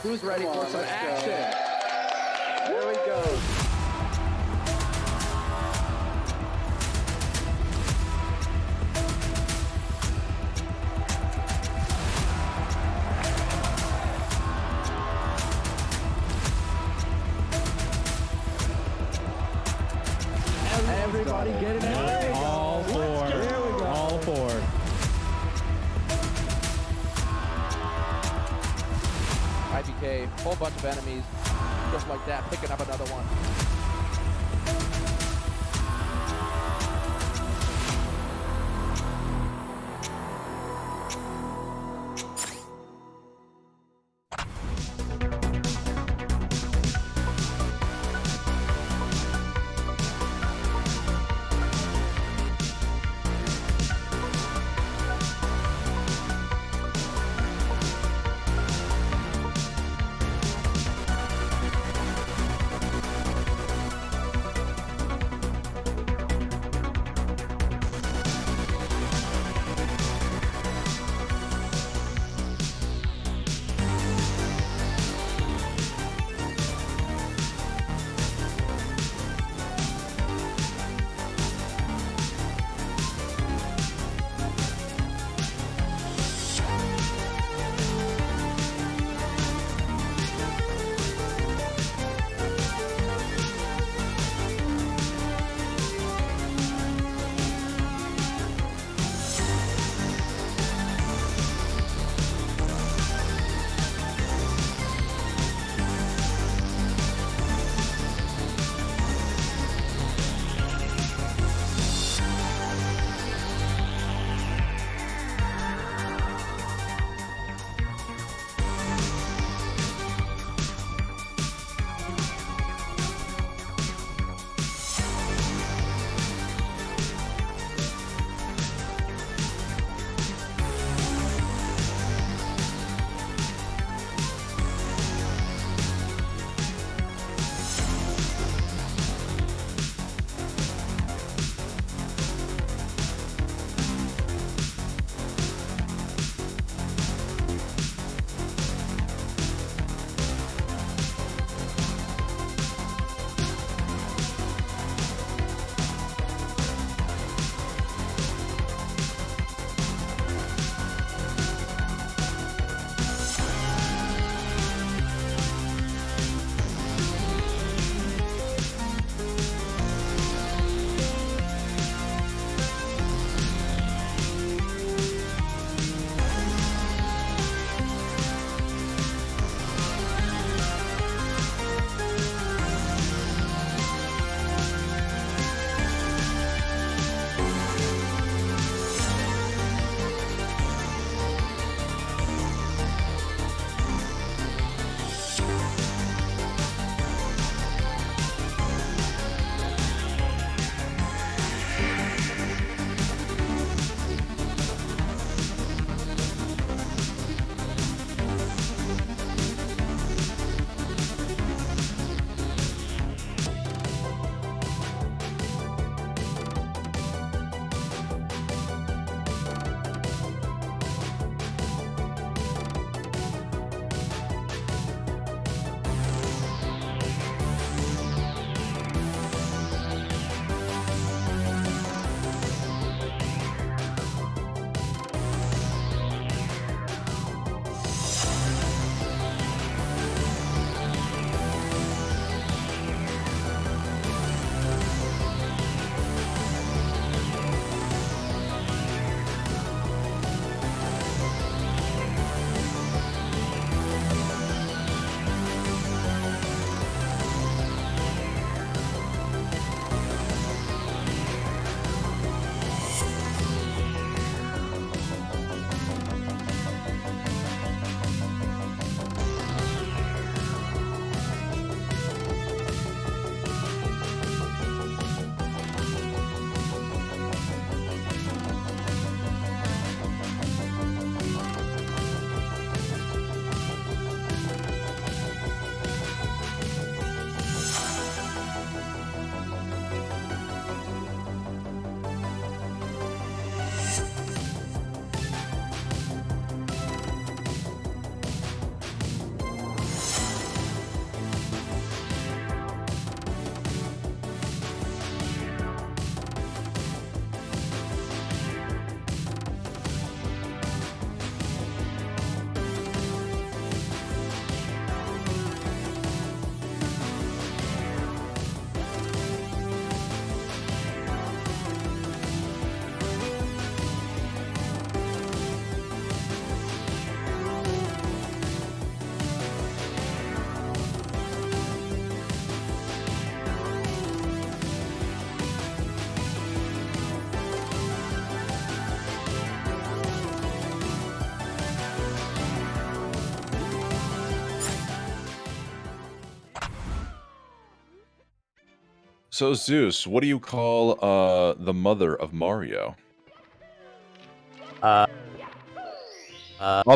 Who's ready for some action? Here we go. Everybody get it out. All four. Here we go. All four. IBK, whole bunch of enemies, just like that, picking up another one. So Zeus, what do you call the mother of Mario? A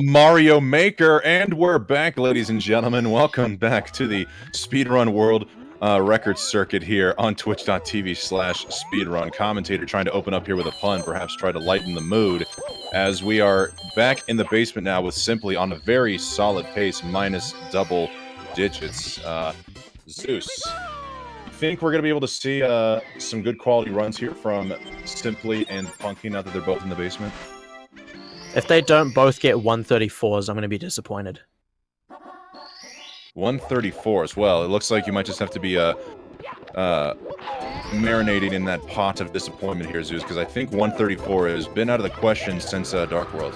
Mario Maker, and we're back, ladies and gentlemen. Welcome back to the Speedrun World Record Circuit here on twitch.tv/speedrun. Commentator trying to open up here with a pun, perhaps try to lighten the mood, as we are back in the basement now with Simply on a very solid pace, minus double digits. Zeus, you think we're going to be able to see some good quality runs here from Simply and Punky now that they're both in the basement? If they don't both get 134s, I'm going to be disappointed. 134 as well. It looks like you might just have to be marinating in that pot of disappointment here, Zeus, because I think 134 has been out of the question since Dark World.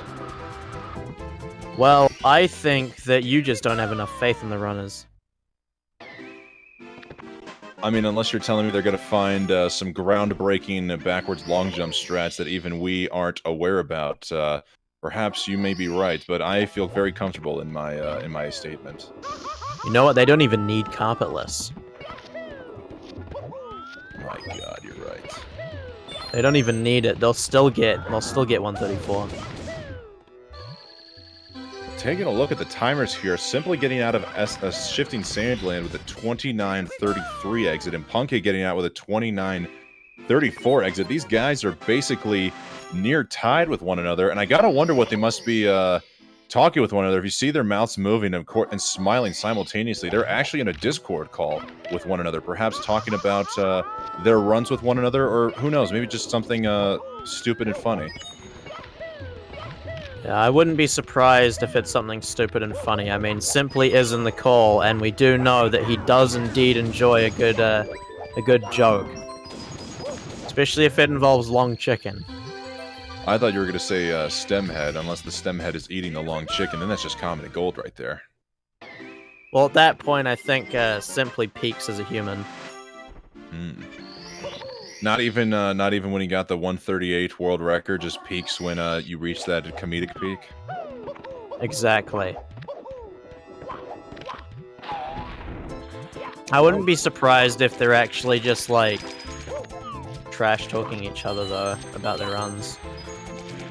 Well, I think that you just don't have enough faith in the runners. I mean, unless you're telling me they're going to find some groundbreaking backwards long jump strats that even we aren't aware about. Perhaps you may be right, but I feel very comfortable in my statement. You know what? They don't even need carpetless. My God, you're right. They don't even need it. They'll still get 134. Taking a look at the timers here, Simply getting out of a shifting sandland with a 29:33 exit, and Punky getting out with a 29:34 exit. These guys are basically near tied with one another, and I gotta wonder what they must be talking with one another. If you see their mouths moving and smiling simultaneously, they're actually in a Discord call with one another, perhaps talking about their runs with one another, or who knows, maybe just something stupid and funny. Yeah, I wouldn't be surprised if it's something stupid and funny. I mean, Simply is in the call, and we do know that he does indeed enjoy a good joke, especially if it involves long chicken. I thought you were going to say Stemhead, unless the Stemhead is eating the long chicken, then that's just comedy gold right there. Well, at that point, I think Simply peaks as a human. Not even when he got the 138 world record, just peaks when you reach that comedic peak. Exactly. I wouldn't be surprised if they're actually just like trash talking each other though about their runs.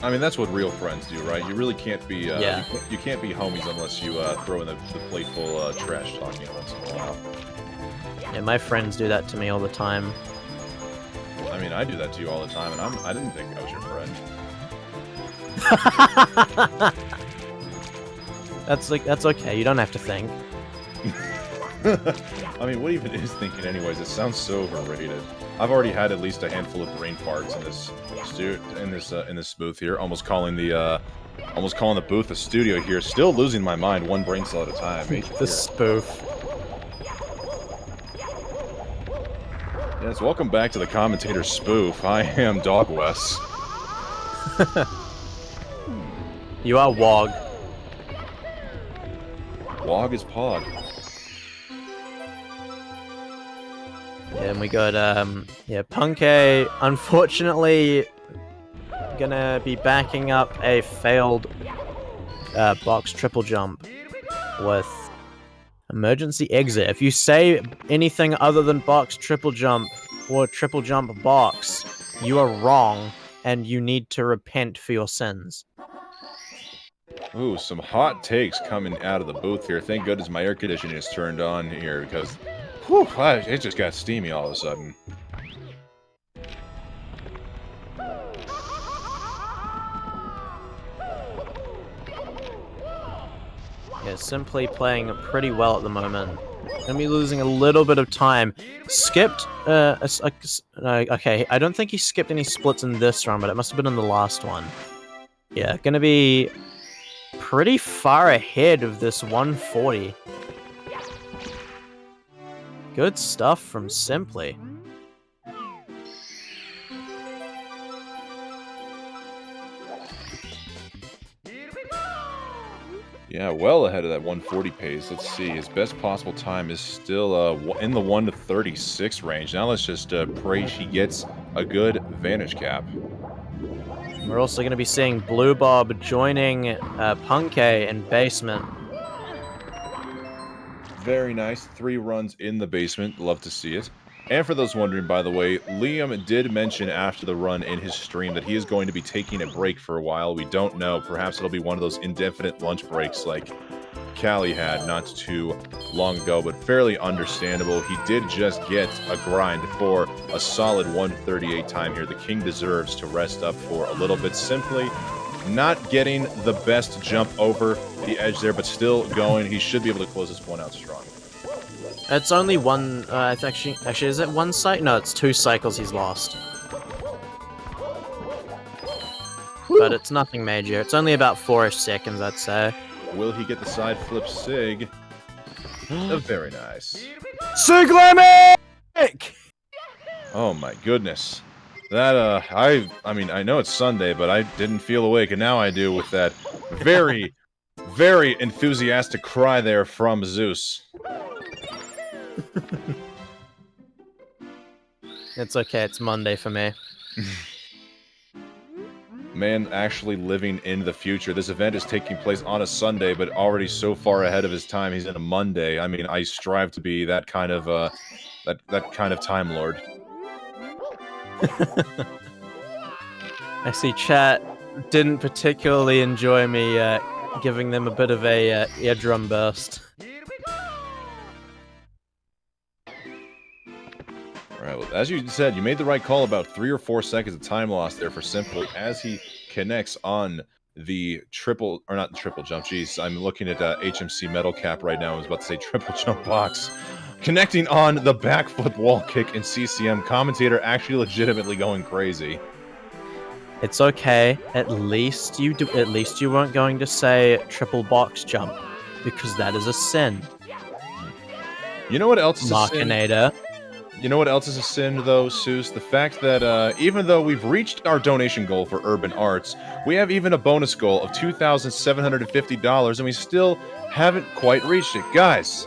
I mean, that's what real friends do, right? You really can't be Yeah. you can't be homies unless you throw in the playful trash talking once in a while. Yeah, my friends do that to me all the time. I mean, I do that to you all the time, and I didn't think I was your friend. That's okay. You don't have to think. I mean, what even is thinking anyways? It sounds so overrated. I've already had at least a handful of brain farts in this booth here, almost calling the booth a studio here. Still losing my mind one brain cell at a time. The spoof. Yes, welcome back to the commentator spoof. I am Dog Wes. You are Wog. Wog is Pog. Yeah, and we got Punky, unfortunately gonna be backing up a failed box triple jump with emergency exit. If you say anything other than box triple jump or triple jump box, you are wrong and you need to repent for your sins. Ooh, some hot takes coming out of the booth here. Thank goodness my air conditioning is turned on here, because whew, it just got steamy all of a sudden. Yeah, Simply playing pretty well at the moment. Gonna be losing a little bit of time. Skipped, okay, I don't think he skipped any splits in this run, but it must have been in the last one. Yeah, gonna be pretty far ahead of this 140. Good stuff from Simply. Yeah, well ahead of that 140 pace. Let's see, his best possible time is still in the 1:36 range. Now let's just pray he gets a good vantage cap. We're also going to be seeing Blue Bob joining Punky in basement. Very nice. 3 runs in the basement. Love to see it. And for those wondering, by the way, Liam did mention after the run in his stream that he is going to be taking a break for a while. We don't know. Perhaps it'll be one of those indefinite lunch breaks like Callie had not too long ago, but fairly understandable. He did just get a grind for a solid 138 time here. The King deserves to rest up for a little bit. Simply not getting the best jump over the edge there, but still going. He should be able to close this one out strong. It's only one. Actually, is it one cycle? No, it's 2 cycles he's lost. Whew. But it's nothing major. It's only about 4-ish seconds, I'd say. Will he get the side flip sig? Very nice. Siglamic! Oh my goodness. That, I mean, I know it's Sunday, but I didn't feel awake, and now I do with that very, very enthusiastic cry there from Zeus. It's okay, it's Monday for me. Man actually living in the future. This event is taking place on a Sunday, but already so far ahead of his time, he's in a Monday. I mean, I strive to be that kind of, that kind of Time Lord. I see chat didn't particularly enjoy me giving them a bit of a eardrum burst. Alright, well, as you said, you made the right call about 3 or 4 seconds of time loss there for Simple as he connects on the triple, or not the triple jump, jeez, I'm looking at HMC Metal Cap right now, I was about to say triple jump box. Connecting on the backflip wall kick in CCM, commentator actually legitimately going crazy. It's okay, at least you weren't going to say triple box jump, because that is a sin. You know what else is Machinator. a sin? You know what else is a sin, though, Seuss? The fact that even though we've reached our donation goal for Urban Arts, we have even a bonus goal of $2,750, and we still haven't quite reached it. Guys,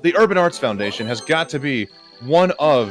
the Urban Arts Foundation has got to be one of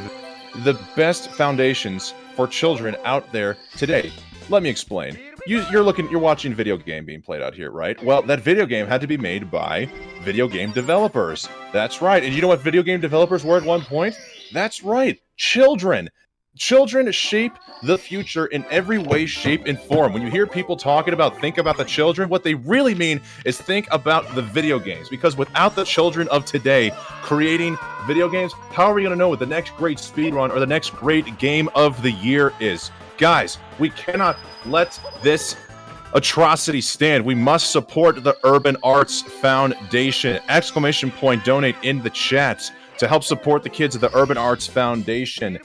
the best foundations for children out there today. Let me explain. You're watching video game being played out here, right? Well, that video game had to be made by video game developers. That's right. And you know what video game developers were at one point? That's right, children. Children shape the future in every way, shape, and form. When you hear people talking about think about the children, what they really mean is think about the video games. Because without the children of today creating video games, how are we going to know what the next great speedrun or the next great game of the year is? Guys, we cannot let this atrocity stand. We must support the Urban Arts Foundation. ! Donate in the chat to help support the kids of the Urban Arts Foundation. !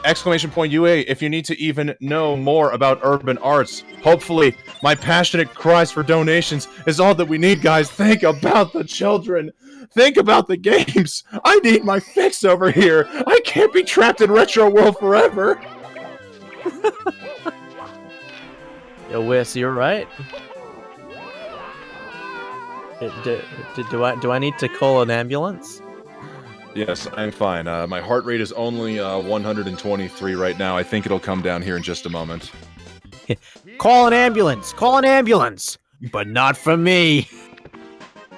UA if you need to even know more about urban arts. Hopefully, my passionate cries for donations is all that we need, guys. Think about the children. Think about the games. I need my fix over here. I can't be trapped in retro world forever. Yo, Wes, you're right. Do I need to call an ambulance? Yes, I'm fine. My heart rate is only 123 right now. I think it'll come down here in just a moment. Call an ambulance! Call an ambulance! But not for me!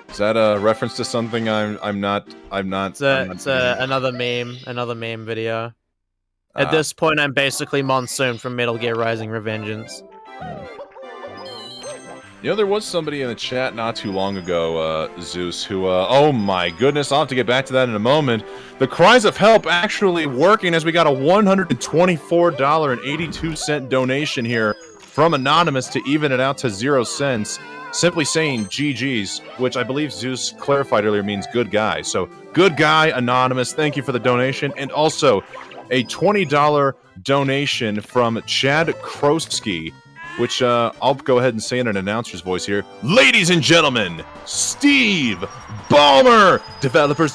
Is that a reference to something I'm not It's another meme video. At this point, I'm basically Monsoon from Metal Gear Rising: Revengeance. You know, there was somebody in the chat not too long ago, Zeus, who, oh my goodness, I'll have to get back to that in a moment. The cries of help actually working as we got a $124.82 donation here from Anonymous to even it out to 0 cents. Simply saying GG's, which I believe Zeus clarified earlier means good guy. So, good guy, Anonymous, thank you for the donation. And also, a $20 donation from Chad Krosky, which I'll go ahead and say in an announcer's voice here. Ladies and gentlemen, Steve Ballmer! Developers!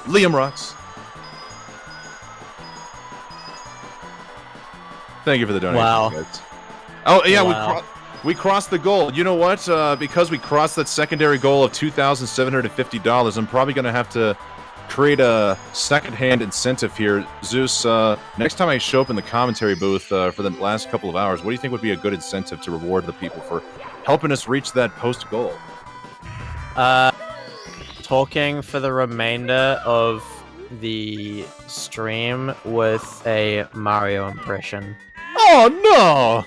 Liam rocks. Thank you for the donation, guys. Oh, yeah, wow. We crossed the goal. You know what? Because we crossed that secondary goal of $2,750, I'm probably going to have to create a second-hand incentive here. Zeus, next time I show up in the commentary booth for the last couple of hours, what do you think would be a good incentive to reward the people for helping us reach that post-goal? talking for the remainder of the stream with a Mario impression. Oh no!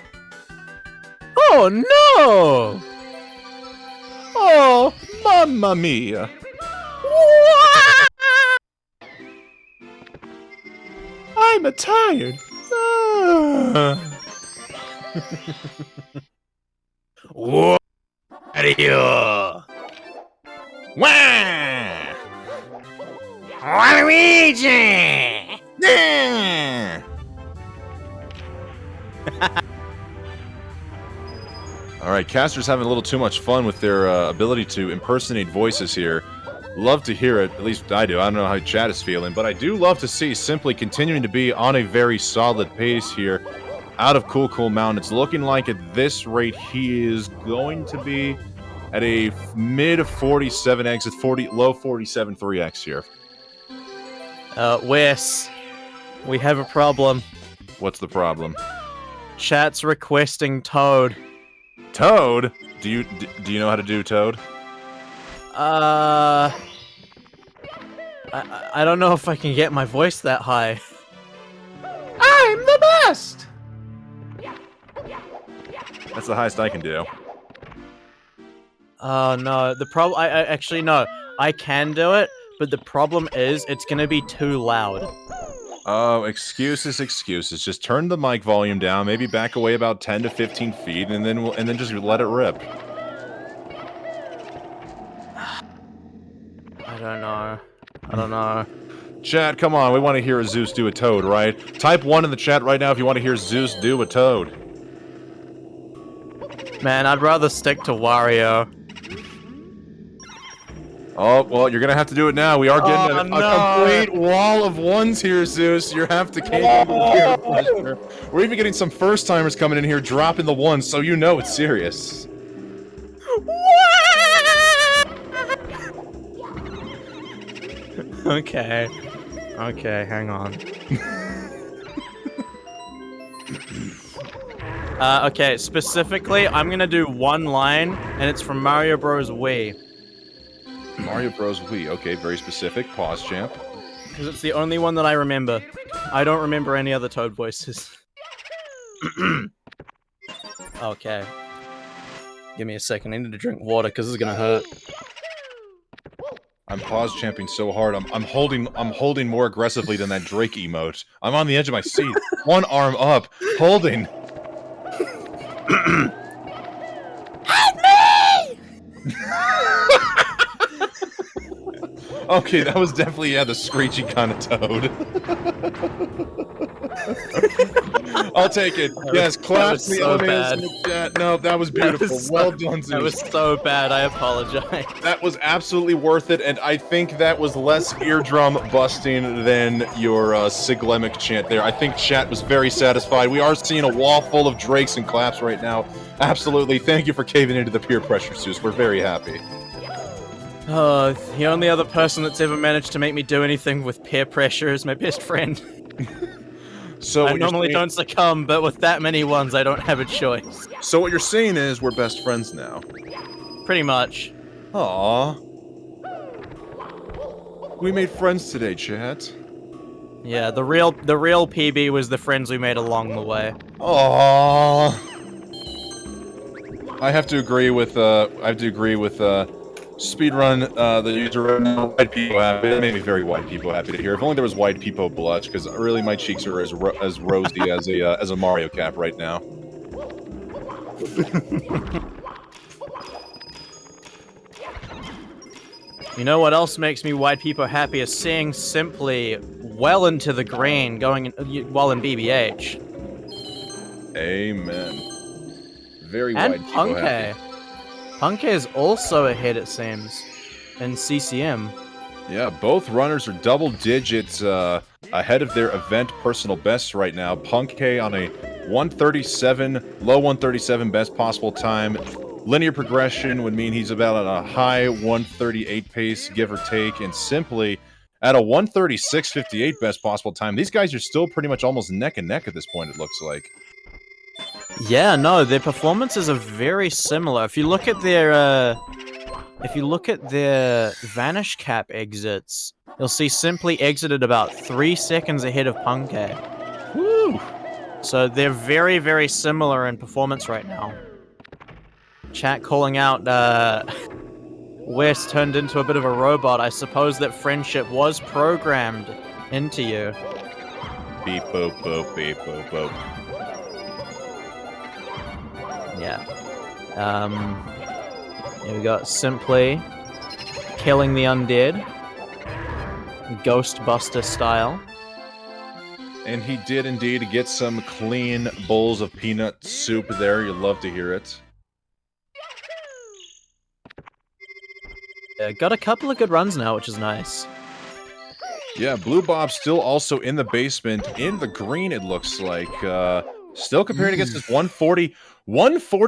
Oh no! Oh, mamma mia! I'm tired. Mario! Wah! Waluigi! Yeah! Alright, Caster's having a little too much fun with their ability to impersonate voices here. Love to hear it, at least I do. I don't know how chat is feeling, but I do love to see Simply continuing to be on a very solid pace here out of Cool Mountain. It's looking like at this rate he is going to be at a mid 47x, at low 47 3x here. Wes, we have a problem. What's the problem? Chat's requesting Toad. Toad? Do you know how to do Toad? I don't know if I can get my voice that high. I'm the best! That's the highest I can do. Oh no, the problem- I actually no, I can do it, but the problem is it's gonna be too loud. Oh, excuses. Just turn the mic volume down, maybe back away about 10 to 15 feet, and then just let it rip. I don't know. Chat, come on, we want to hear a Zeus do a Toad, right? Type 1 in the chat right now if you want to hear Zeus do a Toad. Man, I'd rather stick to Wario. Oh, well, you're gonna have to do it now. We are getting a complete wall of ones here, Zeus. You have to cave into the peer pressure. We're even getting some first-timers coming in here dropping the ones, so you know it's serious. Okay, hang on. Okay, specifically, I'm gonna do one line, and it's from Mario Bros. Wii. Mario Bros. Wii. Okay, very specific. Pause, champ. Because it's the only one that I remember. I don't remember any other Toad voices. Okay. Give me a second. I need to drink water because this is gonna hurt. I'm pause champing so hard. I'm holding more aggressively than that Drake emote. I'm on the edge of my seat. One arm up, holding. Help me! Okay, that was definitely, the screechy kind of Toad. I'll take it. Yes, clap the elevators in the chat. No, that was beautiful. Well done, Zeus. That was so bad, I apologize. That was absolutely worth it, and I think that was less eardrum busting than your Siglemic chant there. I think chat was very satisfied. We are seeing a wall full of drakes and claps right now. Absolutely. Thank you for caving into the peer pressure, Zeus. We're very happy. The only other person that's ever managed to make me do anything with peer pressure is my best friend. So I normally don't succumb, but with that many ones, I don't have a choice. So what you're saying is we're best friends now. Pretty much. Aww. We made friends today, chat. Yeah, the real PB was the friends we made along the way. Aww. I have to agree with Speedrun, the user, white people happy. It made me very white people happy to hear. If only there was white people blush, because really my cheeks are as rosy as a Mario cap right now. You know what else makes me white people happy is seeing Simply well into the green, going while in BBH. Amen. Very and white people happy. Punkay is also ahead, it seems, in CCM. Yeah, both runners are double digits ahead of their event personal bests right now. Punkay on a 137, low 137 best possible time. Linear progression would mean he's about at a high 138 pace, give or take, and Simply at a 136.58 best possible time. These guys are still pretty much almost neck and neck at this point, it looks like. Yeah, no, their performances are very similar. If you look at their If you look at their Vanish Cap exits, you'll see Simply exited about 3 seconds ahead of Punkay. Woo! So they're very, very similar in performance right now. Chat calling out West turned into a bit of a robot. I suppose that friendship was programmed into you. Beep boop boop beep boop boop. Yeah. Here we got Simply killing the undead. Ghostbuster style. And he did indeed get some clean bowls of peanut soup there. You'll love to hear it. Yeah, got a couple of good runs now, which is nice. Yeah, Blue Bob still also in the basement, in the green, it looks like. Still comparing against his 140,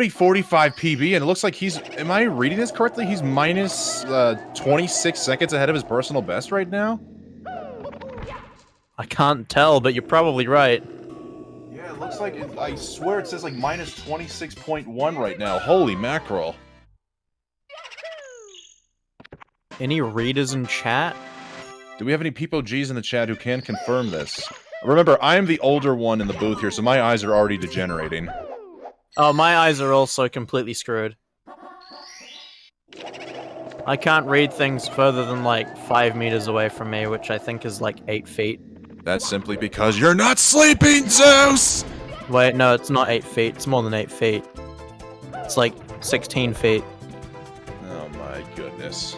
45 PB, and it looks like he's, am I reading this correctly? He's minus 26 seconds ahead of his personal best right now? I can't tell, but you're probably right. Yeah, it looks like, I swear it says like minus 26.1 right now. Holy mackerel. Any readers in chat? Do we have any Peepo G's in the chat who can confirm this? Remember, I am the older one in the booth here, so my eyes are already degenerating. Oh, my eyes are also completely screwed. I can't read things further than like 5 meters away from me, which I think is like 8 feet. That's simply because you're not sleeping, Zeus! Wait, no, it's not 8 feet. It's more than 8 feet. It's like 16 feet. Oh my goodness.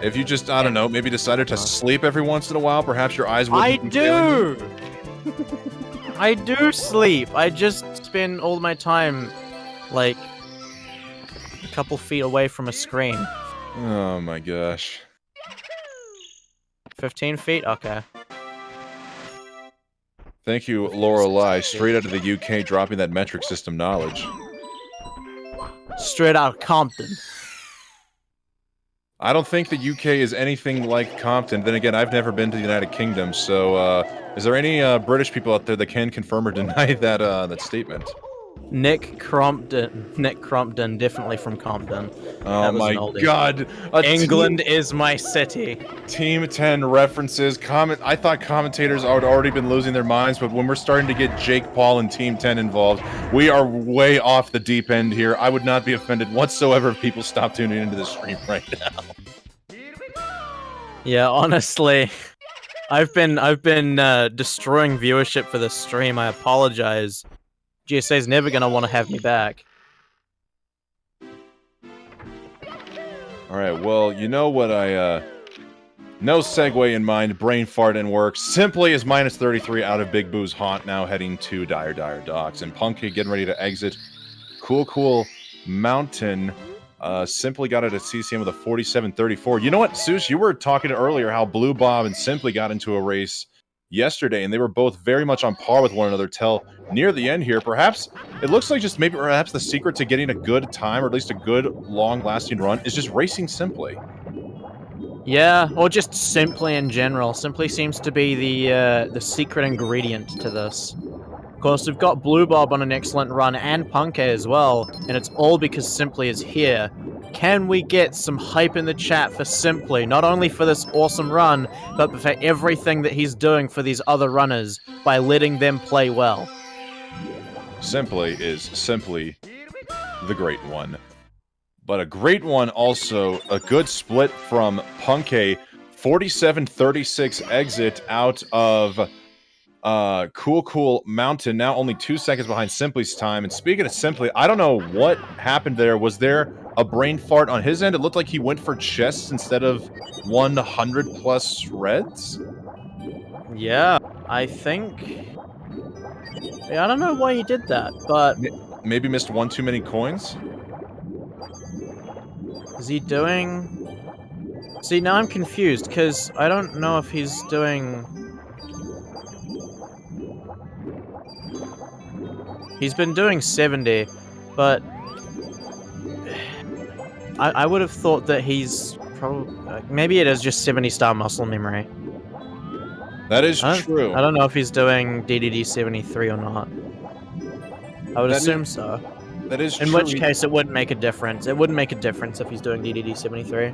If you just, I don't know, maybe decided to sleep every once in a while, perhaps your eyes wouldn't be failing you. I do sleep. I just spend all my time, like, a couple feet away from a screen. Oh my gosh. 15 feet? Okay. Thank you, Lorelei, straight out of the UK, dropping that metric system knowledge. Straight out of Compton. I don't think the UK is anything like Compton. Then again, I've never been to the United Kingdom, so, is there any, British people out there that can confirm or deny that, that statement? Nick Crompton, definitely from Compton. Oh my god! England is my city. Team 10 references. I thought commentators had already been losing their minds, but when we're starting to get Jake Paul and Team 10 involved, we are way off the deep end here. I would not be offended whatsoever if people stop tuning into the stream right now. Yeah, honestly, I've been destroying viewership for this stream. I apologize. GSA's never gonna want to have me back. Alright, well, you know what no segue in mind, brain fart and work. Simply is minus 33 out of Big Boo's haunt, now heading to Dire Docks. And Punky getting ready to exit Cool Mountain. Simply got it at CCM with a 47.34. You know what, Seuss, you were talking earlier how Blue Bob and Simply got into a race yesterday, and they were both very much on par with one another till near the end here. Perhaps, it looks like just maybe perhaps the secret to getting a good time, or at least a good, long-lasting run, is just racing Simply. Yeah, or just Simply in general. Simply seems to be the secret ingredient to this. Of course, we've got Blue Bob on an excellent run, and Punkay as well, and it's all because Simply is here. Can we get some hype in the chat for Simply, not only for this awesome run, but for everything that he's doing for these other runners by letting them play well? Simply is simply the great one. But a great one also, a good split from Punkay, 47-36 exit out of Cool Mountain, now only 2 seconds behind Simply's time. And speaking of Simply, I don't know what happened there. Was there a brain fart on his end? It looked like he went for chests instead of 100 plus reds. Yeah, I think... Yeah, I don't know why he did that, but... Maybe missed one too many coins? Is he doing... See, now I'm confused, because I don't know if he's doing... He's been doing 70, but... I would have thought that he's probably... Maybe it is just 70-star muscle memory. That is true. I don't know if he's doing DDD 73 or not. I would assume so. That is In true. which case, it wouldn't make a difference. It wouldn't make a difference if he's doing DDD 73.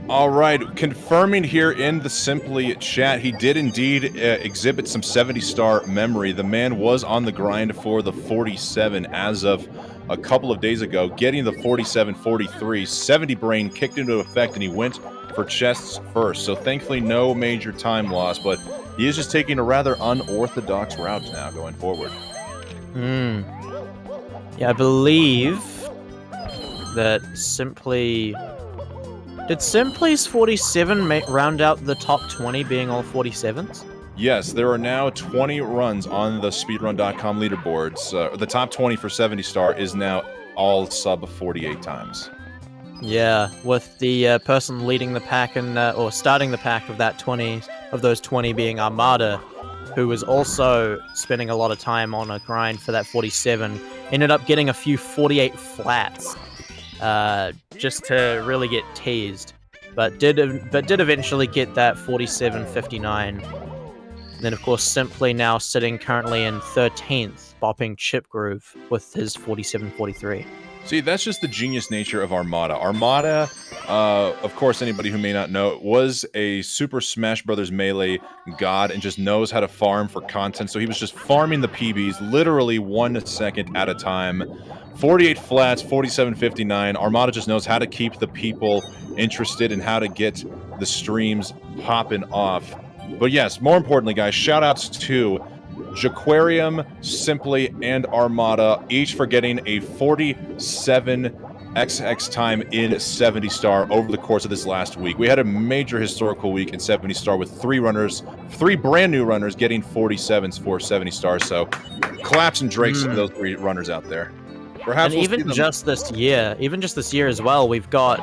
All right, confirming here in the Simply chat, he did indeed exhibit some 70-star memory. The man was on the grind for the 47 as of a couple of days ago, getting the 47-43. 70 brain kicked into effect, and he went for chests first. So thankfully, no major time loss, but he is just taking a rather unorthodox route now going forward. Yeah, I believe that Simply... Did Simply's 47 round out the top 20 being all 47s? Yes, there are now 20 runs on the Speedrun.com leaderboards. The top 20 for 70-star is now all sub 48 times. Yeah, with the person leading the pack and or starting the pack of those 20 being Armada, who was also spending a lot of time on a grind for that 47, ended up getting a few 48 flats. Just to really get teased, but did eventually get that 47.59. Then of course Simply now sitting currently in 13th, bopping Chip Groove with his 47.43. See, that's just the genius nature of Armada. Armada, of course, anybody who may not know, was a Super Smash Bros. Melee god and just knows how to farm for content. So he was just farming the PBs literally 1 second at a time. 48 flats, 47.59. Armada just knows how to keep the people interested and how to get the streams popping off. But yes, more importantly, guys, shout-outs to Jaquarium, Simply, and Armada, each for getting a 47XX time in 70-star over the course of this last week. We had a major historical week in 70-star with three brand new runners getting 47s for 70-star. So claps and drakes to those three runners out there. Perhaps And even just this year as well, we've got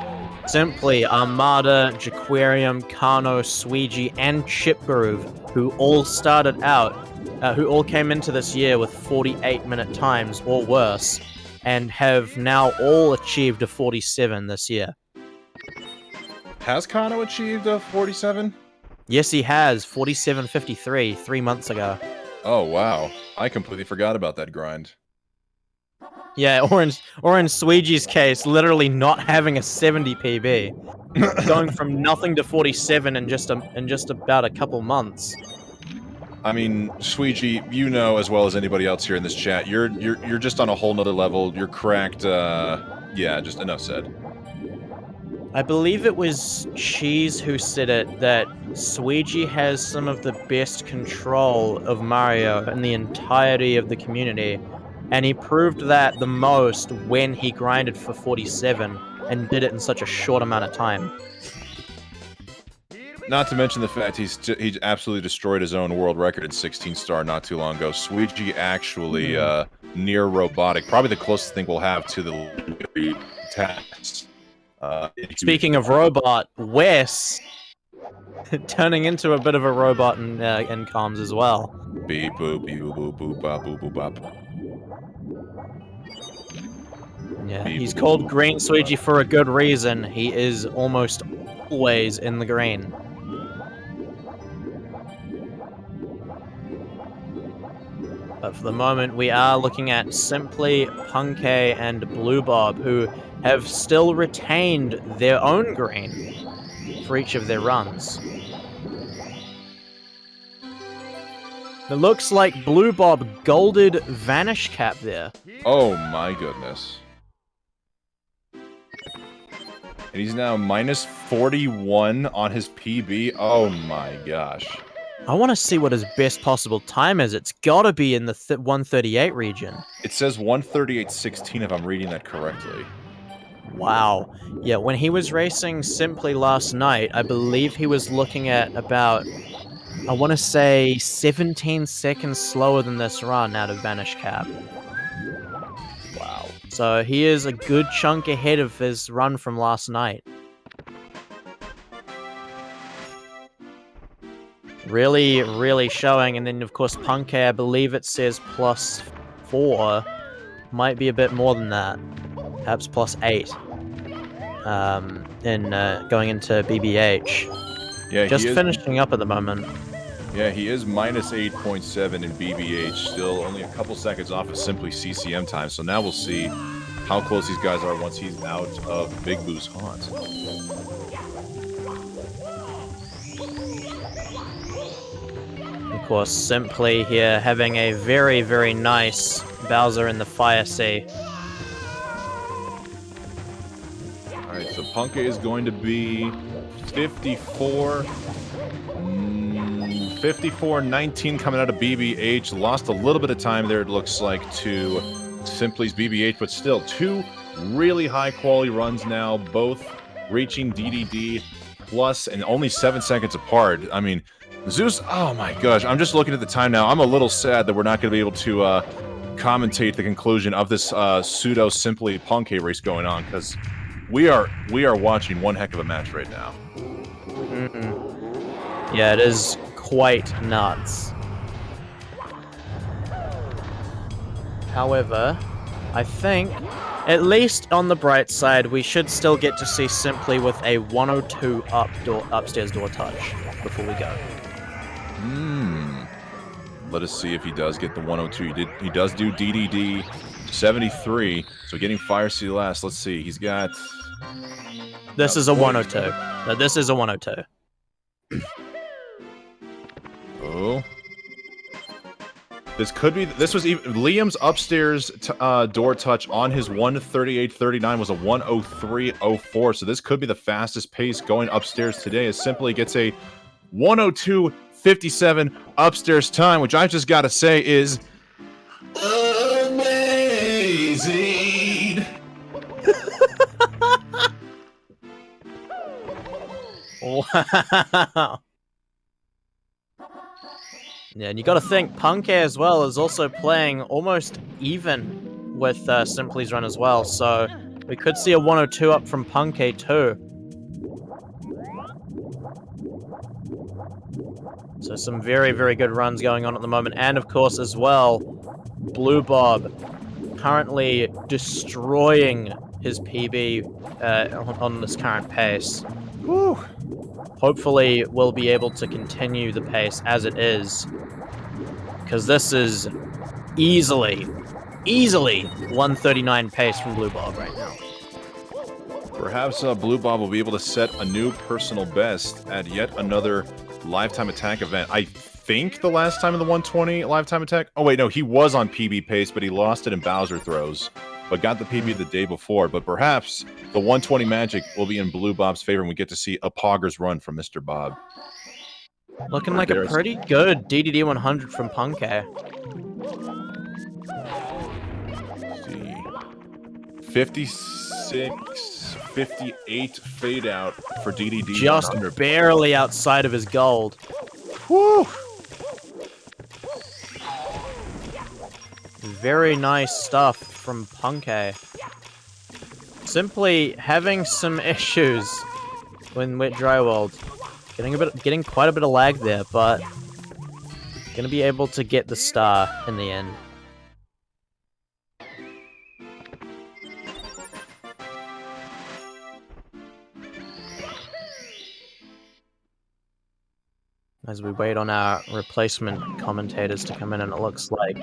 Simply, Armada, Jaquarium, Kano, Sweegie, and Chip Groove, who all started out, who all came into this year with 48-minute times or worse, and have now all achieved a 47 this year. Has Kano achieved a 47? Yes, he has. 47.53 3 months ago. Oh, wow. I completely forgot about that grind. Yeah, or in Sweegie's case, literally not having a 70 PB, going from nothing to 47 in just about a couple months. I mean, Sweegie, you know as well as anybody else here in this chat, you're just on a whole nother level. You're cracked. Yeah, just enough said. I believe it was Cheese who said it, that Sweegie has some of the best control of Mario in the entirety of the community. And he proved that the most when he grinded for 47 and did it in such a short amount of time. Not to mention the fact he absolutely destroyed his own world record at 16-star not too long ago. Sweegie actually near robotic, probably the closest thing we'll have to the attacks. Speaking of robot, Wes turning into a bit of a robot in comms as well. Beep boop beep boop boop bop boop boop bop. Yeah, he's called Green Sweegie for a good reason. He is almost always in the green. But for the moment, we are looking at Simply, Punkay, and Blue Bob, who have still retained their own green for each of their runs. It looks like Blue Bob golded Vanish Cap there. Oh my goodness. And he's now minus 41 on his PB. Oh my gosh. I want to see what his best possible time is. It's gotta be in the 138 region. It says 138.16 if I'm reading that correctly. Wow. Yeah, when he was racing Simply last night, I believe he was looking at about, I want to say, 17 seconds slower than this run out of Vanish Cap. Wow. So he is a good chunk ahead of his run from last night. Really, really showing. And then, of course, Punkay, I believe it says +4. Might be a bit more than that. Perhaps +8. In going into BBH. Yeah, just finishing up at the moment. Yeah, he is minus 8.7 in BBH, still only a couple seconds off of simply CCM time. So now we'll see how close these guys are once he's out of Big Boo's haunt. Of course, Simply here having a very, very nice Bowser in the Fire Sea. Alright, so Punke is going to be 54. 54-19 coming out of BBH. Lost a little bit of time there, it looks like, to Simply's BBH, but still 2 really high-quality runs now, both reaching DDD plus and only 7 seconds apart. I mean, Zeus, oh my gosh, I'm just looking at the time now. I'm a little sad that we're not going to be able to commentate the conclusion of this pseudo-Simply Punke race going on, because we are watching one heck of a match right now. Yeah, it is quite nuts. However, I think, at least on the bright side, we should still get to see Simply with a 102 upstairs door touch before we go. Let us see if he does get the 102. He does do DDD 73, so getting Fire Sea last. Let's see, he's got... This is a 102. No, this is a 102. Oh. This was even Liam's upstairs door touch on his 138.39 was a 103.04, so this could be the fastest pace going upstairs today, as Simply gets a 102.57 upstairs time, which I just gotta say is amazing. Wow. Yeah, and you got to think Punke as well is also playing almost even with Simply's run as well, so we could see a 102 up from Punke too. So some very, very good runs going on at the moment, and of course as well, Blue Bob currently destroying his PB on this current pace. Woo. Hopefully we'll be able to continue the pace as it is, because this is easily 139 pace from Blue Bob right now. Perhaps Blue Bob will be able to set a new personal best at yet another lifetime attack event. I think the last time in the 120 lifetime attack... Oh wait, no, he was on PB pace, but he lost it in Bowser throws, but got the PB the day before. But perhaps the 120 magic will be in Blue Bob's favor, and we get to see a Pogger's run from Mr. Bob. Looking like a pretty good DDD 100 from Punke. Let's see. 56, 58 fade out for DDD. Just 100. barely outside of his gold. Woo! Very nice stuff from Punke. Simply having some issues with Dryworld. Getting quite a bit of lag there, but gonna be able to get the star in the end. As we wait on our replacement commentators to come in, and it looks like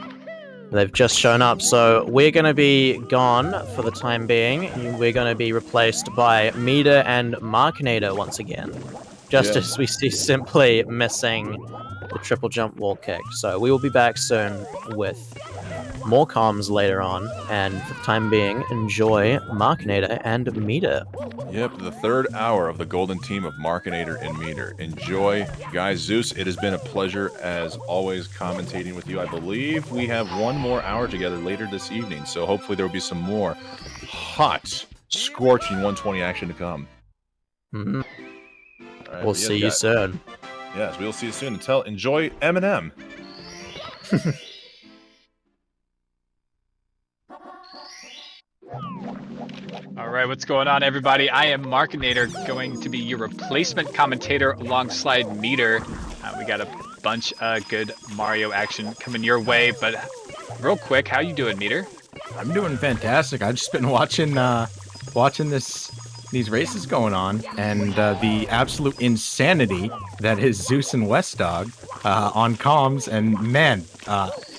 they've just shown up, so we're going to be gone for the time being. We're going to be replaced by Meter and Markinator once again, just as we see Simply missing the triple jump wall kick. So we will be back soon with more comms later on, and for the time being, enjoy Markinator and Meter. Yep, the third hour of the golden team of Markinator and Meter. Enjoy. Guys, Zeus, it has been a pleasure, as always, commentating with you. I believe we have one more hour together later this evening, so hopefully there will be some more hot, scorching 120 action to come. Mm-hmm. Right, we'll see you soon. Yes, we'll see you soon. Until, enjoy Eminem. All right, what's going on, everybody? I am Markinator, going to be your replacement commentator alongside Meter. We got a bunch of good Mario action coming your way, but real quick, how you doing, Meter? I'm doing fantastic. I've just been watching this these races going on, and the absolute insanity that is Zeus and West Dog on comms. And man,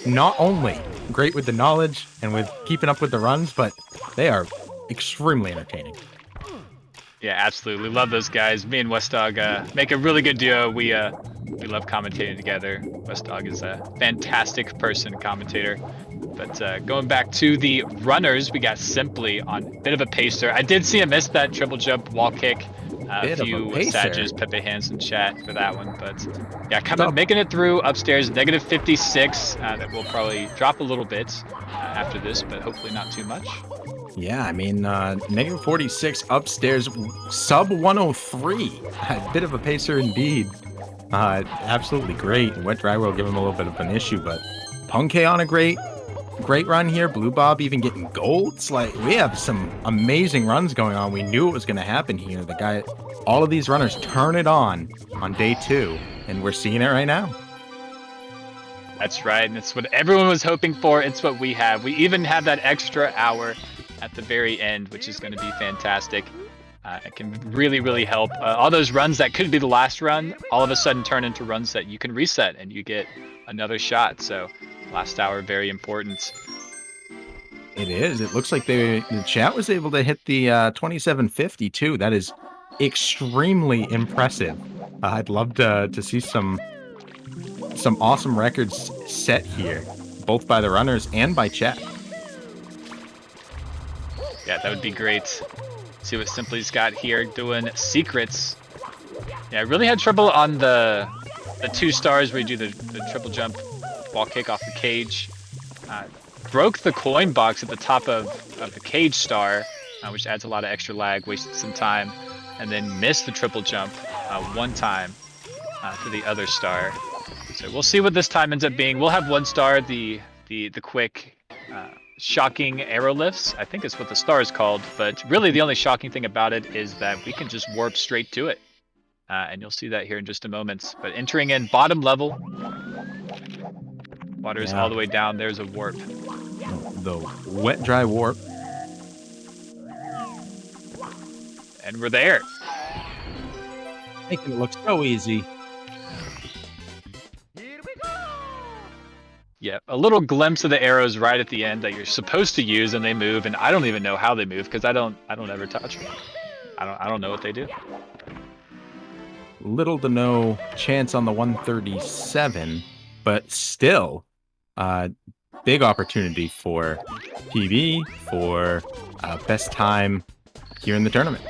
not only great with the knowledge and with keeping up with the runs, but they are extremely entertaining. Yeah, absolutely. Love those guys. Me and West Dog make a really good duo. We love commentating together. West Dog is a fantastic person, commentator. But going back to the runners, we got Simply on a bit of a pacer. I did see him miss that triple jump wall kick. A few Sages, Pepe hands in chat for that one. But yeah, making it through upstairs, negative 56. That will probably drop a little bit after this, but hopefully not too much. Yeah, I mean, negative 46 upstairs, sub 103. A bit of a pacer indeed. Absolutely great. Wet Dry will give him a little bit of an issue, but Punkay on a great run here. Blue Bob even getting golds. Like, we have some amazing runs going on. We knew it was going to happen here. All of these runners turn it on day 2, and we're seeing it right now. That's right, and it's what everyone was hoping for. It's what we have. We even have that extra hour at the very end, which is going to be fantastic. It can really, really help. All those runs that could be the last run, all of a sudden turn into runs that you can reset and you get another shot. So last hour, very important. It is. It looks like the chat was able to hit the 2750 too. That is extremely impressive. I'd love to see some awesome records set here, both by the runners and by chat. Yeah, that would be great. See what Simply's got here doing secrets. Yeah, I really had trouble on the 2 stars where you do the triple jump wall kick off the cage. Broke the coin box at the top of the cage star, which adds a lot of extra lag, wasted some time, and then missed the triple jump one time to the other star. So we'll see what this time ends up being. We'll have 1 star, the quick shocking arrow lifts. I think is what the star is called, but really the only shocking thing about it is that we can just warp straight to it. And you'll see that here in just a moment. But entering in bottom level, water is all the way down. There's a warp. The Wet Dry warp. And we're there. Making it look so easy. Yeah, a little glimpse of the arrows right at the end that you're supposed to use, and they move, and I don't even know how they move because I don't ever touch them. I don't know what they do. Little to no chance on the 137, but still, big opportunity for PB for best time here in the tournament.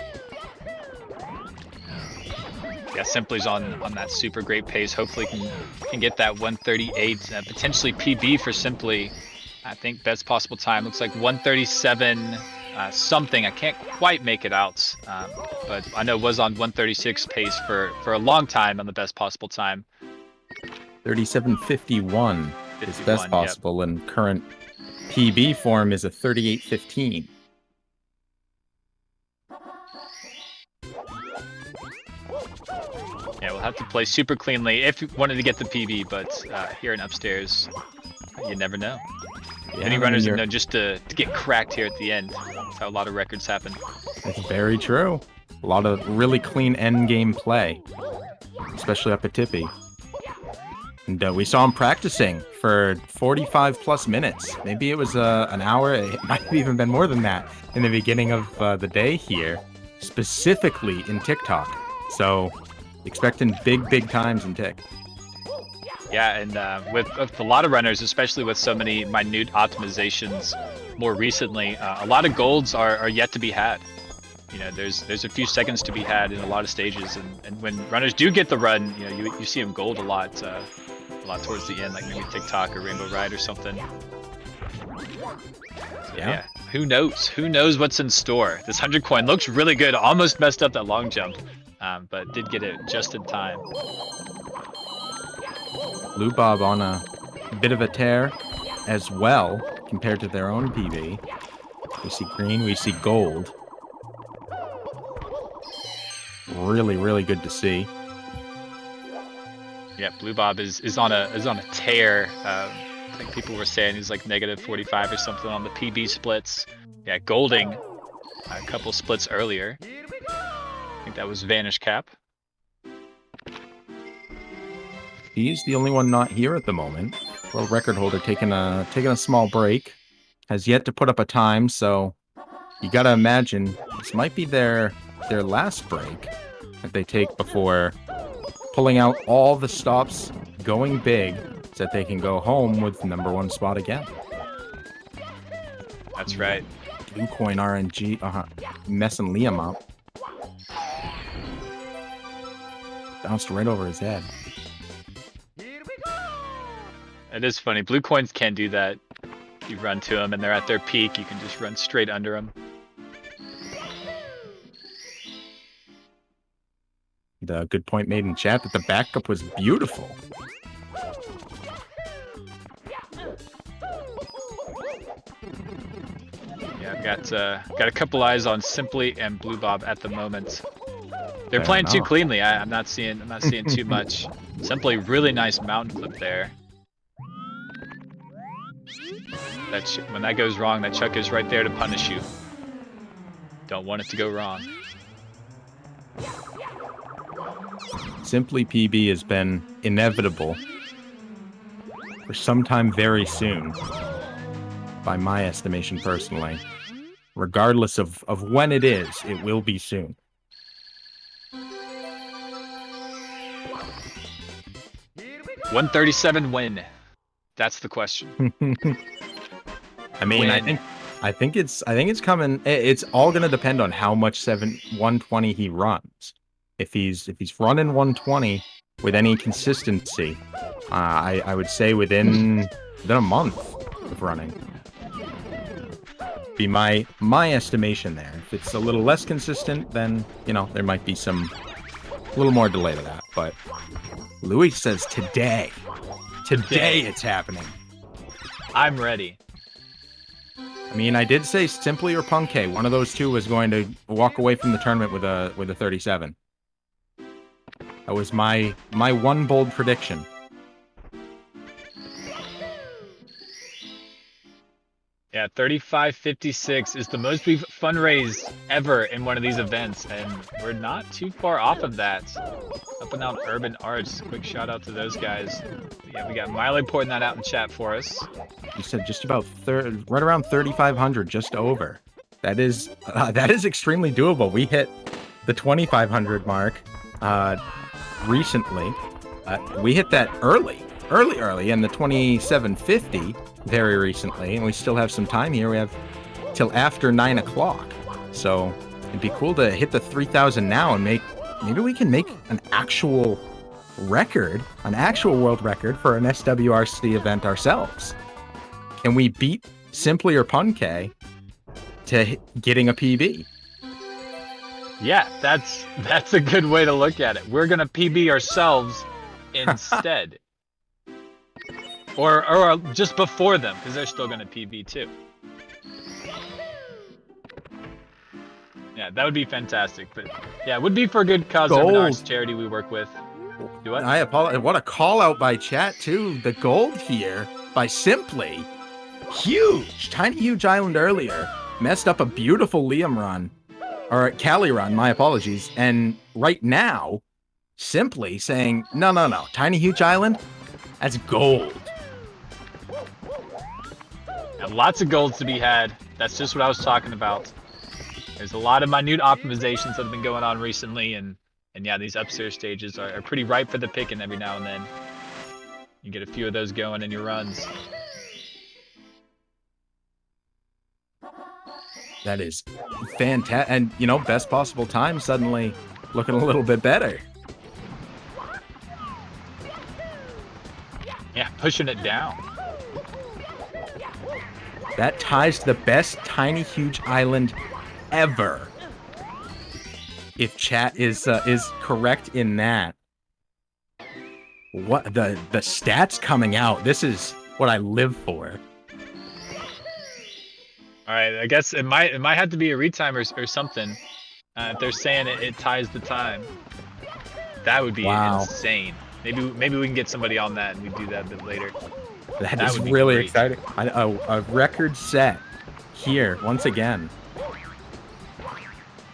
Yeah, Simply's on that super great pace. Hopefully can get that 138, potentially PB for Simply. I think best possible time looks like 137 something. I can't quite make it out, but I know it was on 136 pace for a long time on the best possible time. 37:51 is best possible, and current PB form is a 38:15. Yeah, we'll have to play super cleanly if you wanted to get the PB, but here in upstairs, you never know. Yeah, Any runners know just to get cracked here at the end. That's how a lot of records happen. That's very true. A lot of really clean end game play, especially up at Tippy. And we saw him practicing for 45 plus minutes. Maybe it was an hour. It might have even been more than that in the beginning of the day here, specifically in TikTok. So expecting big times in Tick. Yeah, and with a lot of runners, especially with so many minute optimizations more recently, a lot of golds are yet to be had. You know, there's a few seconds to be had in a lot of stages, and when runners do get the run, you know, you see them gold a lot towards the end, like maybe TikTok or Rainbow Ride or something. So, yeah. Who knows? Who knows what's in store? This 100 coin looks really good. Almost messed up that long jump, but did get it just in time. Blue Bob on a bit of a tear as well compared to their own PB. We see green, we see gold. Really good to see. Yeah, Blue Bob is on a tear. I think people were saying he's like negative 45 or something on the PB splits. Yeah, golding a couple splits earlier. I think that was Vanish Cap. He's the only one not here at the moment. World record holder taking a small break. Has yet to put up a time, so you gotta imagine this might be their last break that they take before pulling out all the stops, going big, so that they can go home with the #1 spot again. That's right. Blue coin RNG, messing Liam up. Bounced right over his head. It is funny. Blue coins can do that. You run to them and they're at their peak. You can just run straight under them. The good point made in chat that the backup was beautiful. Yeah, I've got a couple eyes on Simply and Blue Bob at the moment. They're Fair playing too enough. cleanly. I'm not seeing too much. Simply really nice mountain clip there. When that goes wrong, that chuck is right there to punish you. Don't want it to go wrong. Simply PB has been inevitable for some time very soon, by my estimation personally. Regardless of when it is, it will be soon. $137 win. That's the question. I mean, Win. I think it's coming. It's all going to depend on how much 120 he runs. If he's running 120 with any consistency, I would say within a month of running. Be my estimation there. If it's a little less consistent, then there might be a little more delay to that. But Louis says today it's happening. I'm ready. I mean, I did say Simply or Punkay. One of those two was going to walk away from the tournament with a 37. That was my one bold prediction. Yeah, 35.56 is the most we've fundraised ever in one of these events, and we're not too far off of that. Up and out Urban Arts. Quick shout out to those guys. Yeah, we got Miley pouring that out in chat for us. You said just about right around 3,500, just over. That is extremely doable. We hit the 2,500 mark recently. We hit that early, and the 2,750 very recently, and we still have some time here. We have till after 9 o'clock, so it'd be cool to hit the 3,000 now and maybe we can make an actual world record for an SWRC event ourselves. Can we beat Simply or Punkay to getting a PB? Yeah, that's a good way to look at it. We're gonna PB ourselves instead. Or just before them, because they're still gonna PB too. Yeah, that would be fantastic. But yeah, it would be for a good cause. Urban Arts charity we work with. Do what? I apologize. What a call out by chat too. The gold here by Simply. Huge. Tiny Huge Island earlier. Messed up a beautiful Liam run. Or Cali run, my apologies. And right now, Simply saying, no. Tiny Huge Island, that's gold. And lots of golds to be had. That's just what I was talking about. There's a lot of minute optimizations that have been going on recently, and yeah, these upstairs stages are pretty ripe for the picking every now and then. You get a few of those going in your runs. That is fantastic. And, best possible time suddenly looking a little bit better. Yeah, pushing it down. That ties the best Tiny Huge Island ever. If chat is correct in that. What the stats coming out. This is what I live for. All right, I guess it might have to be a retimer or something. If they're saying it ties the time, that would be insane. Maybe we can get somebody on that and we do that a bit later. That is really exciting. A record set here once again.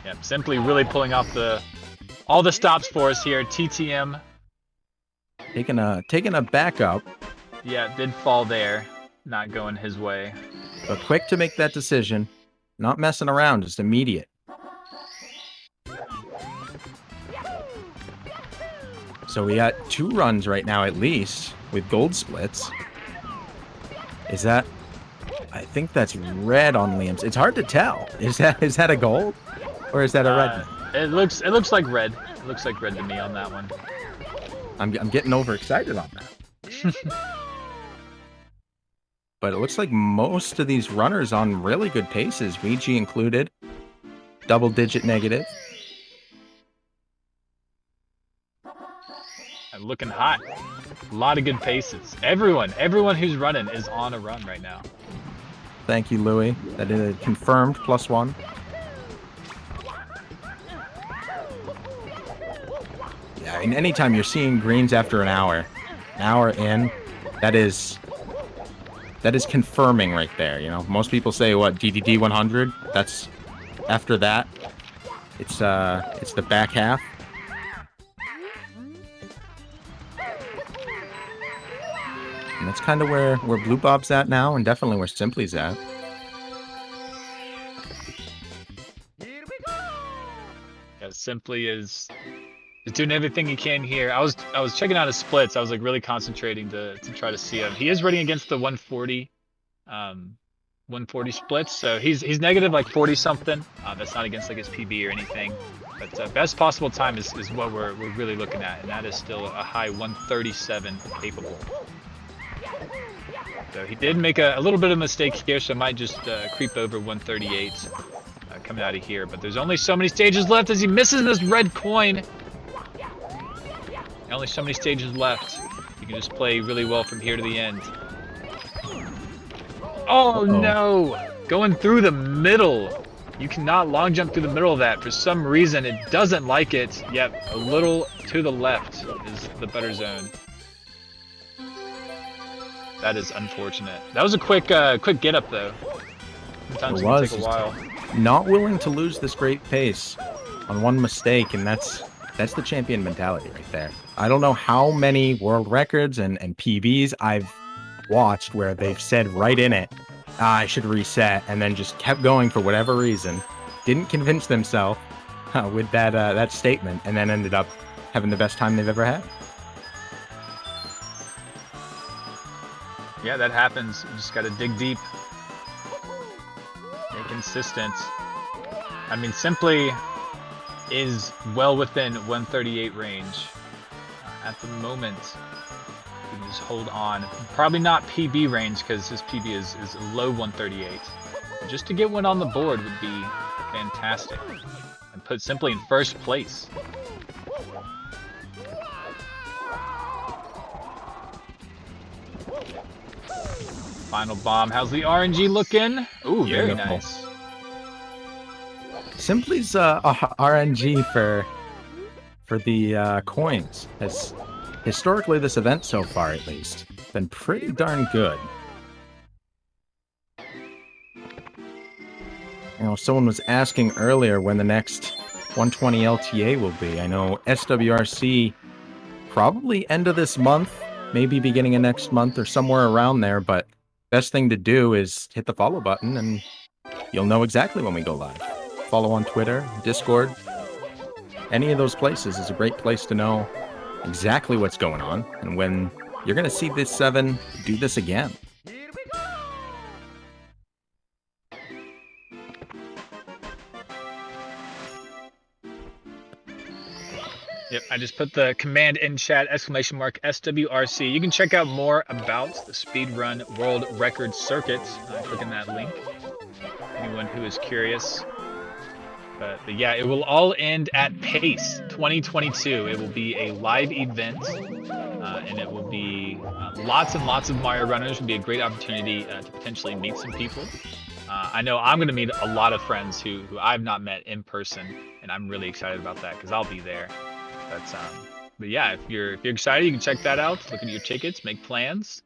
Yeah, Simply really pulling off the All the stops for us here. TTM. Taking a backup, Yeah, did fall there. Not going his way. but quick to make that decision. Not messing around, just immediate. So we got 2 runs right now at least with gold splits. Is that? I think that's red on Liam's. It's hard to tell. Is that a gold, or is that a red? It looks like red. It looks like red to me on that one. I'm getting overexcited on that. But it looks like most of these runners on really good paces, Ouija included, double-digit negative. And looking hot. A lot of good paces. Everyone who's running is on a run right now. Thank you, Louis. That is confirmed +1. Yeah, and anytime you're seeing greens after an hour in, that is confirming right there. You know, most people say what DDD 100. That's after that. It's the back half. And that's kind of where Blue Bob's at now, and definitely where Simply's at. Yeah, Simply is doing everything he can here. I was checking out his splits. I was like really concentrating to try to see him. He is running against the 140 splits, so he's negative like 40 something. That's not against like his PB or anything. But best possible time is what we're really looking at, and that is still a high 137 capable. So he did make a little bit of a mistake here, so I might just creep over 138 coming out of here. But there's only so many stages left as he misses this red coin. Only so many stages left. You can just play really well from here to the end. Oh no! Going through the middle. You cannot long jump through the middle of that. For some reason, it doesn't like it. Yep, a little to the left is the better zone. That is unfortunate. That was a quick get up though. Sometimes it can take a while. Not willing to lose this great pace on one mistake, and that's the champion mentality right there. I don't know how many world records and PBs I've watched where they've said right in it, I should reset, and then just kept going for whatever reason. Didn't convince themselves with that statement, and then ended up having the best time they've ever had. Yeah, that happens. You just gotta dig deep. Stay consistent. I mean, Simply is well within 138 range at the moment. You can just hold on. Probably not PB range because his PB is low 138. But just to get one on the board would be fantastic and put Simply in first place. Final bomb. How's the RNG looking? Ooh, very nice. Simply's RNG for the coins has historically, this event so far at least, been pretty darn good. You know, someone was asking earlier when the next 120 LTA will be. I know SWRC probably end of this month, maybe beginning of next month or somewhere around there, but best thing to do is hit the follow button and you'll know exactly when we go live. Follow on Twitter, Discord. Any of those places is a great place to know exactly what's going on and when you're going to see this 7 do this again. Yep, I just put the command in chat, !SWRC. You can check out more about the Speedrun World Record Circuit. Clicking that link. Anyone who is curious. But yeah, it will all end at PACE 2022. It will be a live event, and it will be lots and lots of Mario runners. It will be a great opportunity to potentially meet some people. I know I'm going to meet a lot of friends who I've not met in person, and I'm really excited about that because I'll be there. But yeah, if you're excited, you can check that out. Look at your tickets, make plans.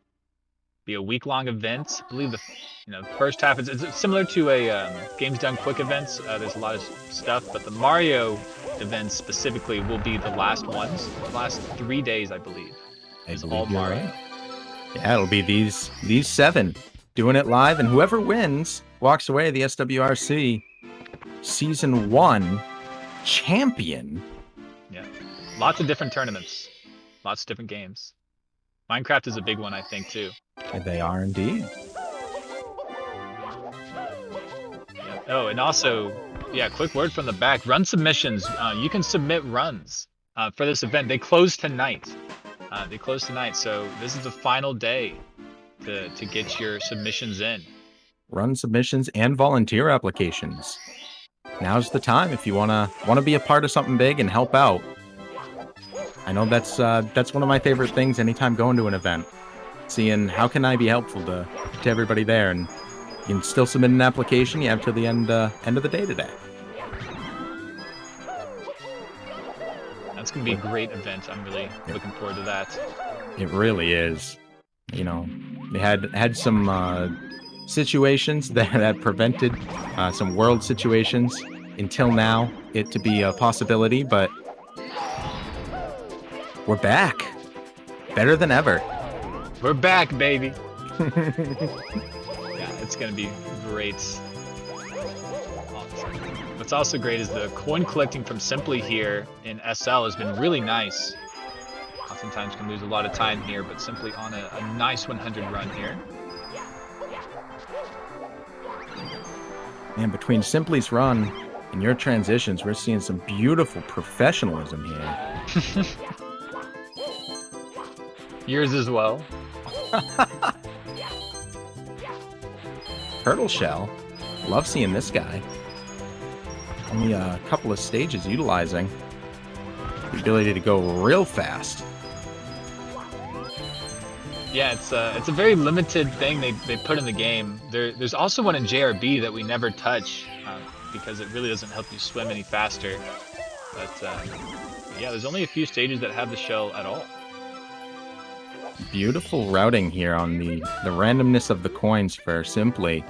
Be a week-long event. I believe the first half is similar to a Games Done Quick events. There's a lot of stuff, but the Mario events specifically will be the last ones. The last 3 days, I believe. Is all believe you're Mario. right. Yeah, it'll be these 7 doing it live, and whoever wins walks away the SWRC Season 1 champion. Yeah, lots of different tournaments, lots of different games. Minecraft is a big one, I think, too. And they are indeed. Yeah. Oh, and also, yeah, quick word from the back. Run submissions. You can submit runs for this event. They close tonight. So this is the final day to get your submissions in. Run submissions and volunteer applications. Now's the time if you wanna be a part of something big and help out. I know that's one of my favorite things anytime going to an event. Seeing how can I be helpful to everybody there, and you can still submit an application. You have till the end of the day today. That's gonna be a great event. I'm really looking forward to that. It really is. You know, they had some situations that prevented some world situations until now it to be a possibility, but we're back. Better than ever. We're back, baby. Yeah, it's gonna be great. What's also great is the coin collecting from Simply here in SL has been really nice. Oftentimes can lose a lot of time here, but Simply on a nice 100 run here. And between Simply's run and your transitions, we're seeing some beautiful professionalism here. Yours as well. Turtle Shell. Love seeing this guy. Only a couple of stages utilizing the ability to go real fast. Yeah, it's a very limited thing they put in the game. There's also one in JRB that we never touch because it really doesn't help you swim any faster. But yeah, there's only a few stages that have the shell at all. Beautiful routing here on the randomness of the coins for Simply.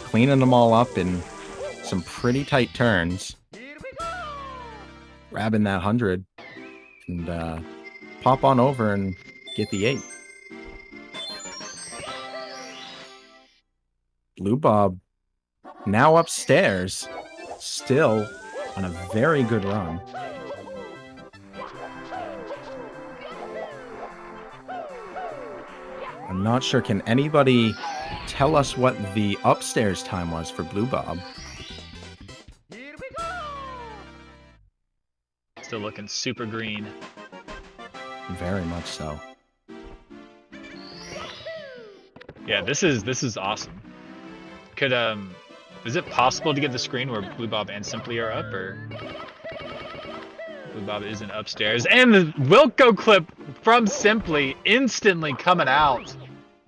Cleaning them all up in some pretty tight turns. Grabbing that 100 and pop on over and get the 8. Blue Bob now upstairs, still on a very good run. I'm not sure, can anybody tell us what the upstairs time was for Blue Bob? Still looking super green. Very much so. Yeah, this is awesome. Could is it possible to get the screen where Blue Bob and Simply are up, or Blue Bob isn't upstairs? And the Wilco clip from Simply instantly coming out.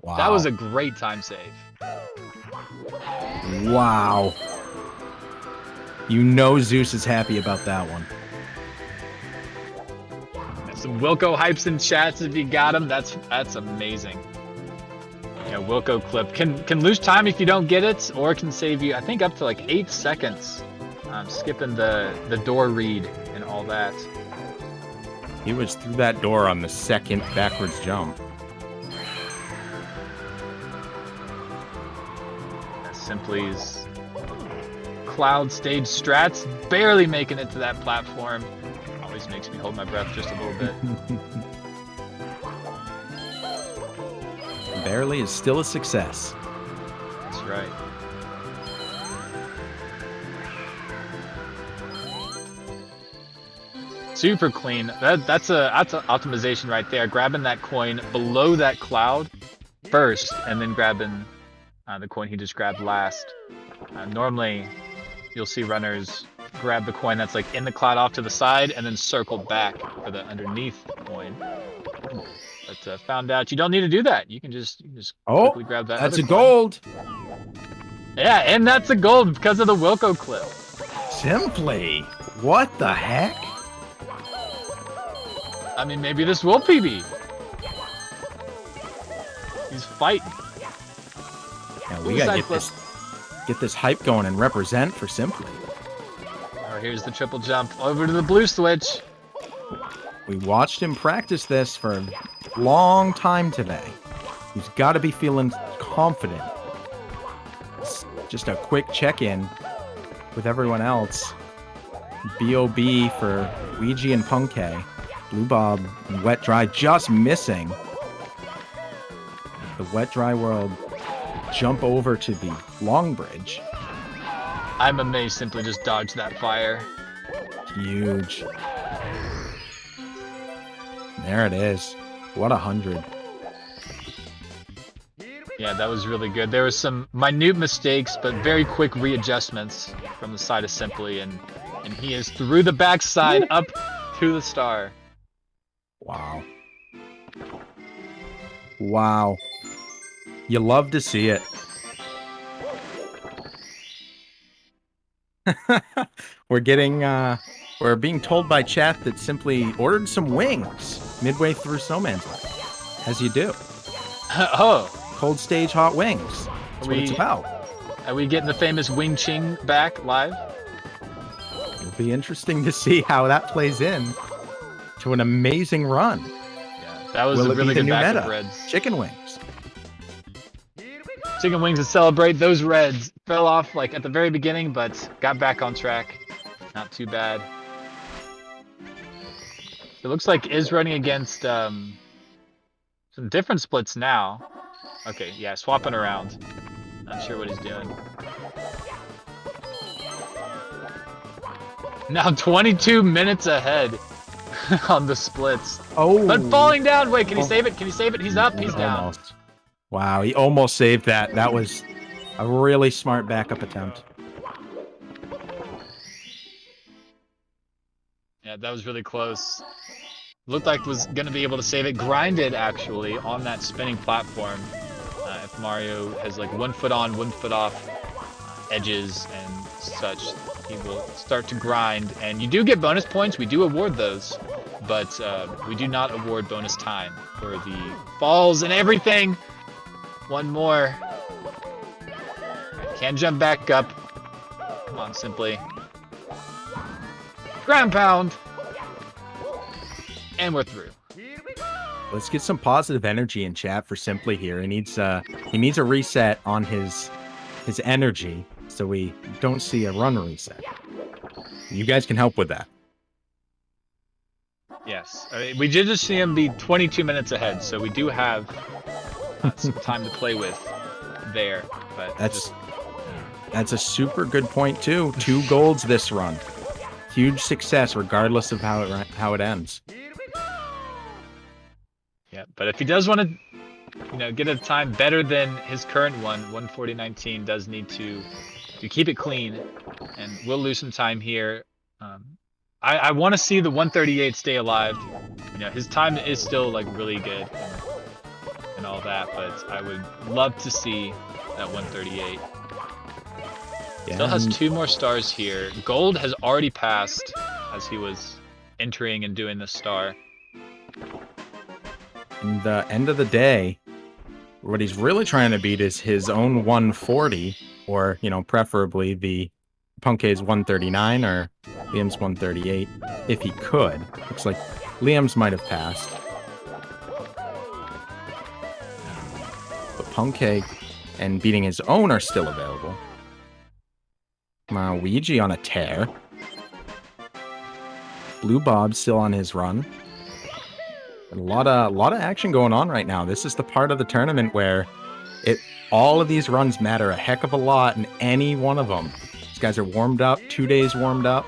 Wow. That was a great time save. Wow. You know Zeus is happy about that one. Some Wilco hypes in chats if you got him. That's amazing. Yeah, Wilco clip can lose time if you don't get it, or can save you, I think, up to like 8 seconds. Skipping the door read and all that. He was through that door on the second backwards jump. Simply's cloud stage strats barely making it to that platform. Always makes me hold my breath just a little bit. Barely is still a success. That's right. Super clean. That's an optimization right there. Grabbing that coin below that cloud first, and then grabbing the coin he just grabbed last. Normally, you'll see runners grab the coin that's like in the cloud off to the side, and then circle back for the underneath coin. But found out you don't need to do that. You can just quickly grab that. That's a coin. gold. Yeah, and that's a gold because of the Wilco clip. Simply. What the heck? I mean, maybe this will PB. He's fighting. Now we gotta get this hype going and represent for Simply. All Or here's the triple jump over to the blue switch. We watched him practice this for a long time today. He's got to be feeling confident. Just a quick check-in with everyone else. B.O.B. for Ouija and Punkay. Blue Bob and Wet Dry just missing. The Wet Dry world jump over to the long bridge. I'm amazed simply just dodged that fire. Huge. There it is. What 100. Yeah, that was really good. There was some minute mistakes, but very quick readjustments from the side of Simply, and he is through the backside up to the star. Wow. Wow. You love to see it. We're being told by chat that Simply ordered some wings midway through Snowman's Life. As you do. Oh. Cold stage hot wings. That's what it's about. Are we getting the famous Wing Ching back live? It'll be interesting to see how that plays in to an amazing run. Yeah, that was Will a it be really the good new back meta? of Reds. Chicken wings. Chicken wings to celebrate. Those Reds fell off like at the very beginning, but got back on track. Not too bad. It looks like is running against some different splits now. Okay, yeah, swapping around. Not sure what he's doing. Now 22 minutes ahead on the splits. Oh. But falling down. Wait, can he save it? Can he save it? He's up. He's down. Almost. Wow, he almost saved that. That was a really smart backup attempt. Yeah, that was really close. Looked like was going to be able to save it. Grinded, actually, on that spinning platform. If Mario has like 1 foot on, 1 foot off edges and such, he will start to grind. And you do get bonus points. We do award those. But we do not award bonus time for the falls and everything. One more. Can jump back up. Come on, Simply. Ground pound. And we're through. Let's get some positive energy in chat for Simply here. He needs a reset on his energy so we don't see a run reset. You guys can help with that. Yes. We did just see him be 22 minutes ahead, so we do have some time to play with there. But that's a super good point too. 2 golds this run. Huge success regardless of how it ends. Yeah, but if he does want to, get a time better than his current one, 1:40.19, does need to keep it clean, and we'll lose some time here. I want to see the 1:38 stay alive. His time is still like really good and all that, but I would love to see that 1:38. Yeah. Still has 2 more stars here. Gold has already passed as he was entering and doing the star. In the end of the day, what he's really trying to beat is his own 140, or, preferably the Punkay's 139 or Liam's 138, if he could. Looks like Liam's might have passed. But Punkay and beating his own are still available. Ouija on a tear. Blue Bob still on his run. A lot of action going on right now. This is the part of the tournament where all of these runs matter a heck of a lot, and any one of them. These guys are warmed up, 2 days warmed up.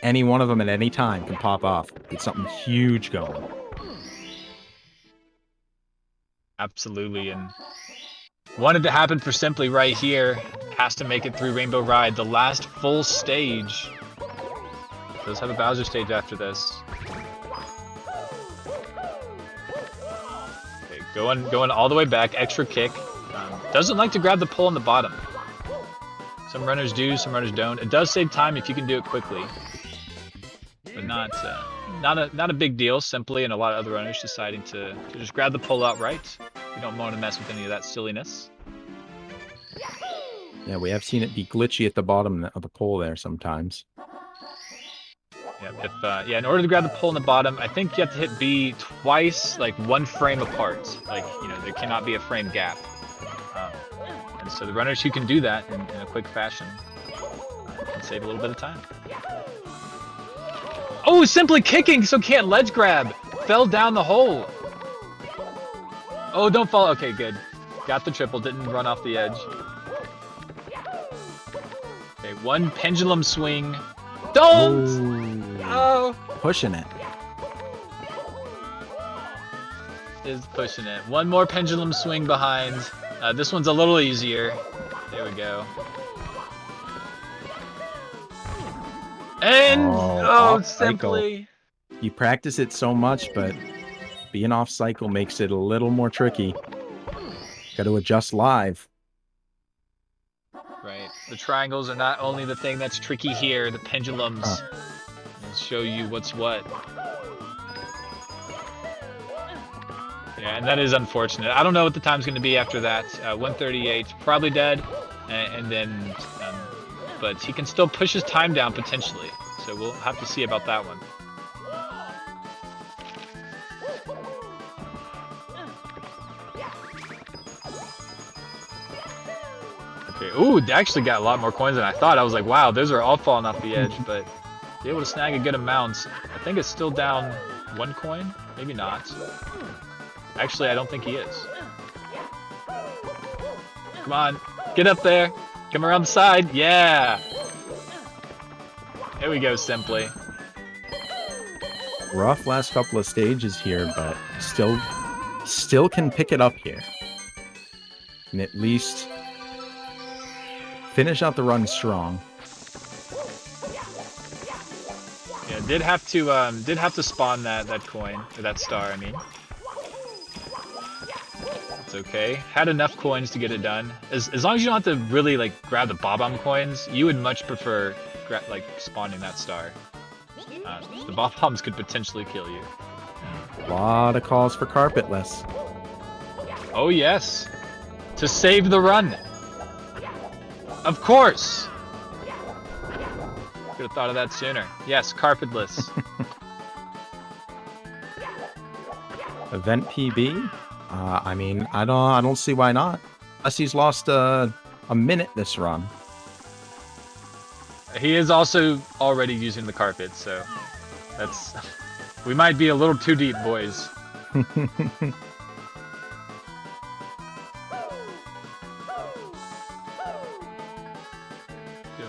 Any one of them at any time can pop off. Get something huge going. Absolutely, and wanted to happen for Simply right here. Has to make it through Rainbow Ride, the last full stage. Does have a Bowser stage after this. Okay, going all the way back, extra kick. Doesn't like to grab the pull on the bottom. Some runners do, some runners don't. It does save time if you can do it quickly, but not a big deal. Simply, and a lot of other runners deciding to just grab the pull outright. We don't want to mess with any of that silliness. Yeah, we have seen it be glitchy at the bottom of the pole there sometimes. Yeah, in order to grab the pole in the bottom, I think you have to hit B twice, like 1 frame apart. Like, there cannot be a frame gap. And so the runners who can do that in a quick fashion can save a little bit of time. Oh, simply kicking, so can't ledge grab. Fell down the hole. Oh, don't fall. Okay, good. Got the triple, didn't run off the edge. Okay, 1 pendulum swing. Don't! Ooh. Oh! Pushing it. Is pushing it. 1 more pendulum swing behind. This one's a little easier. There we go. And off simply. You practice it so much, but being off cycle makes it a little more tricky. Got to adjust live. Right. The triangles are not only the thing that's tricky here, the pendulums will show you what's what. Yeah, and that is unfortunate. I don't know what the time's going to be after that. 138, probably dead, and then, but he can still push his time down potentially. So we'll have to see about that one. Okay. Ooh, they actually got a lot more coins than I thought. I was like, wow, those are all falling off the edge, but be able to snag a good amount. I think it's still down 1 coin, maybe not. Actually, I don't think he is. Come on, get up there. Come around the side. Yeah. Here we go, simply. Rough last couple of stages here, but still can pick it up here. And at least finish out the run strong. Yeah, did have to spawn that coin, or that star, I mean. Okay, had enough coins to get it done. As long as you don't have to really like grab the bob-omb coins, you would much prefer like spawning that star. The bob-ombs could potentially kill you. A lot of calls for carpetless. Oh yes, to save the run. Of course. Could have thought of that sooner. Yes, carpetless. Event PB. I mean, I don't see why not. Unless he's lost a minute this run. He is also already using the carpet, so that's... We might be a little too deep, boys. Doing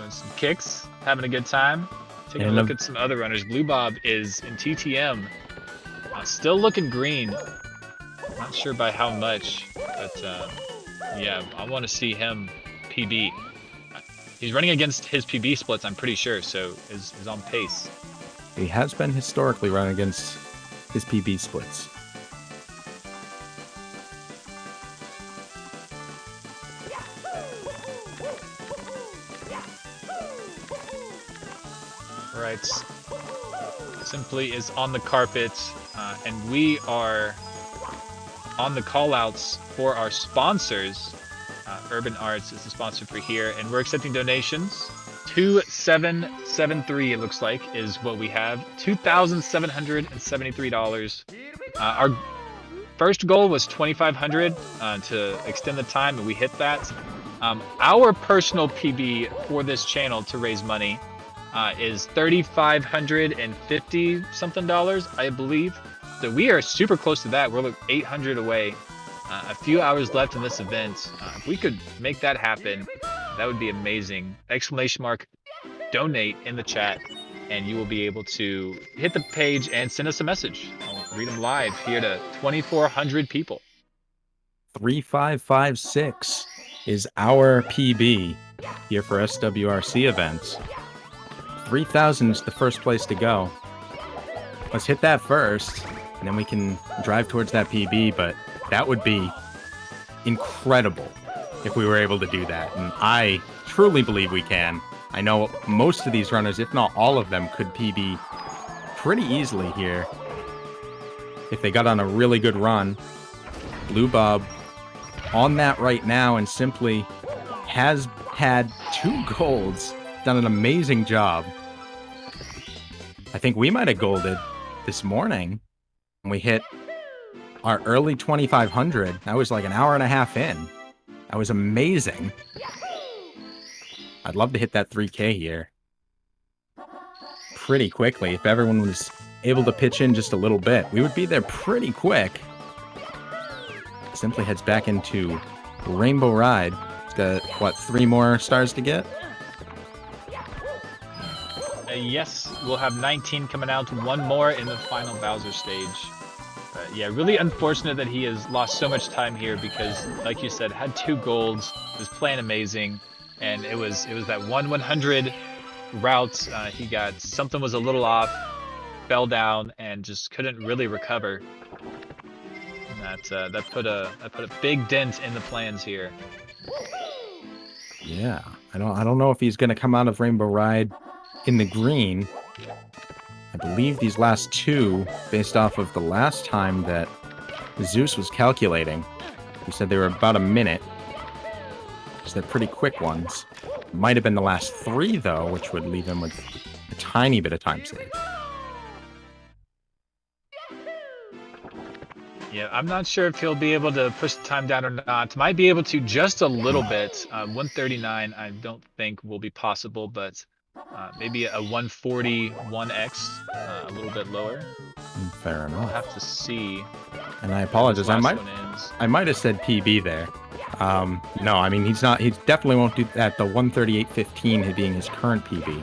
some kicks, having a good time. Taking a look at some other runners. Blue Bob is in TTM. Still looking green. Not sure by how much, but yeah, I want to see him PB. He's running against his PB splits, I'm pretty sure, so is on pace. He has been historically running against his PB splits. Right. Simply is on the carpet, and we are on the callouts for our sponsors. Urban Arts is the sponsor for here, and we're accepting donations. 2773 it looks like is what we have. $2,773. Our first goal was 2,500 to extend the time, and we hit that. Our personal PB for this channel to raise money is $3,550 something, I believe. So we are super close to that. We're like 800 away. A few hours left in this event. If we could make that happen, that would be amazing. Exclamation mark donate in the chat, and you will be able to hit the page and send us a message. I'll read them live here to 2,400 people. 3556 is our PB here for SWRC events. 3,000 is the first place to go. Let's hit that first, and then we can drive towards that PB, but that would be incredible if we were able to do that, and I truly believe we can. I know most of these runners, if not all of them, could PB pretty easily here if they got on a really good run. Blue Bob on that right now, and simply has had 2 golds, done an amazing job. I think we might have golded this morning when we hit our early 2500. That was like an hour and a half in. That was amazing. I'd love to hit that 3K here pretty quickly. If everyone was able to pitch in just a little bit, we would be there pretty quick. Simply heads back into Rainbow Ride. It's got, what, 3 more stars to get? Yes, we'll have 19 coming out, 1 more in the final Bowser stage. Yeah, really unfortunate that he has lost so much time here because, like you said, had 2 golds, was playing amazing, and it was that 1/100 route. He got something was a little off, fell down, and just couldn't really recover. And that put a big dent in the plans here. Yeah, I don't know if he's going to come out of Rainbow Ride in the green. I believe these last 2, based off of the last time that Zeus was calculating, he said they were about a minute. So they're pretty quick ones. Might have been the last 3, though, which would leave him with a tiny bit of time save. Yeah, I'm not sure if he'll be able to push the time down or not. Might be able to just a little bit. 139 I don't think will be possible, but maybe a 141x, a little bit lower. Fair enough. We'll have to see. And I apologize. I might have said PB there. No, I mean, he's not. He definitely won't do that. The 138.15 being his current PB.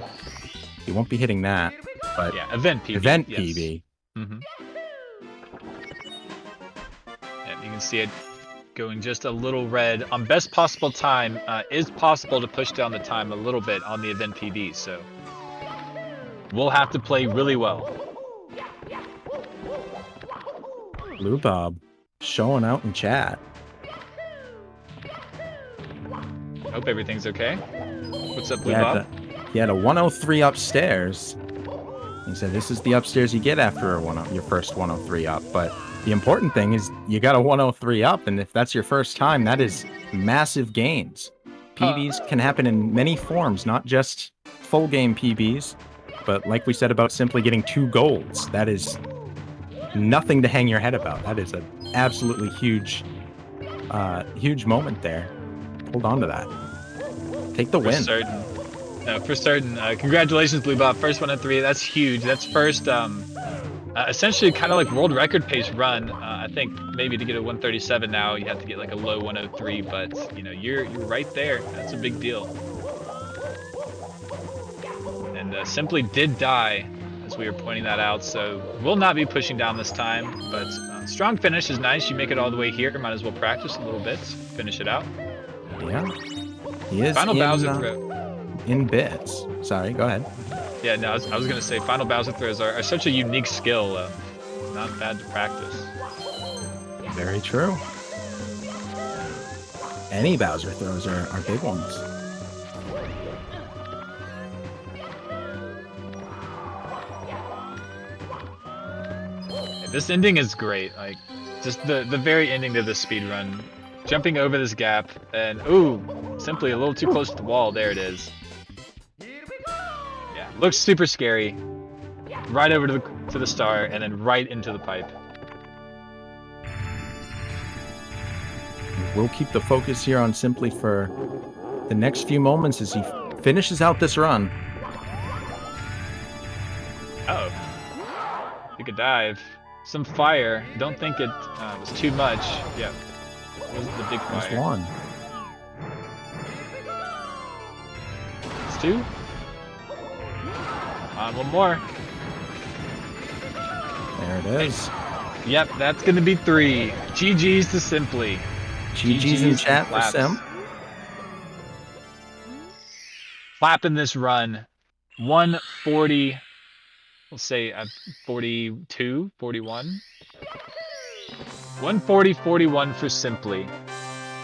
He won't be hitting that. But yeah, event PB. Event yes. PB. Mm-hmm. And you can see it going just a little red. On best possible time, is possible to push down the time a little bit on the event PB. So we'll have to play really well. Blue Bob showing out in chat. Hope everything's okay. What's up, Blue Bob? He had a 103 upstairs. He said this is the upstairs you get after your first 103 up. But the important thing is you got a 103 up, and if that's your first time, that is massive gains. PBs can happen in many forms, not just full game PBs, but like we said about simply getting 2 golds. That is nothing to hang your head about. That is an absolutely huge moment there. Hold on to that. Take the win. For certain. Congratulations, Blue Bob. First 103. That's huge. That's first, essentially kind of like world record pace run. I think maybe to get a 137 now, you have to get like a low 103, but you know, you're right there. That's a big deal. And Simply did die, as we were pointing that out, so we'll not be pushing down this time, but strong finish is nice. You make it all the way here. Might as well practice a little bit. Finish it out. Yeah. He is Final Bowser throw. In bits. Sorry, go ahead. Yeah, no, I was going to say final Bowser throws are such a unique skill. Not bad to practice. Very true. Any Bowser throws are big ones. This ending is great. Like, just the very ending to the speedrun. Jumping over this gap, and ooh, Simply a little too close to the wall. There it is. Yeah, looks super scary. Right over to the star, and then right into the pipe. We'll keep the focus here on Simply for the next few moments as he finishes out this run. Oh, took a dive. Some fire. Don't think it was too much. Yeah. Wasn't the big fire. That's 1. It's 2. One more. There it is. Yep, that's gonna be 3. GG's to Simply. GG's in chat for Simp. Clapping this run. 140. We'll say 42, 41. 140.41 for Simply.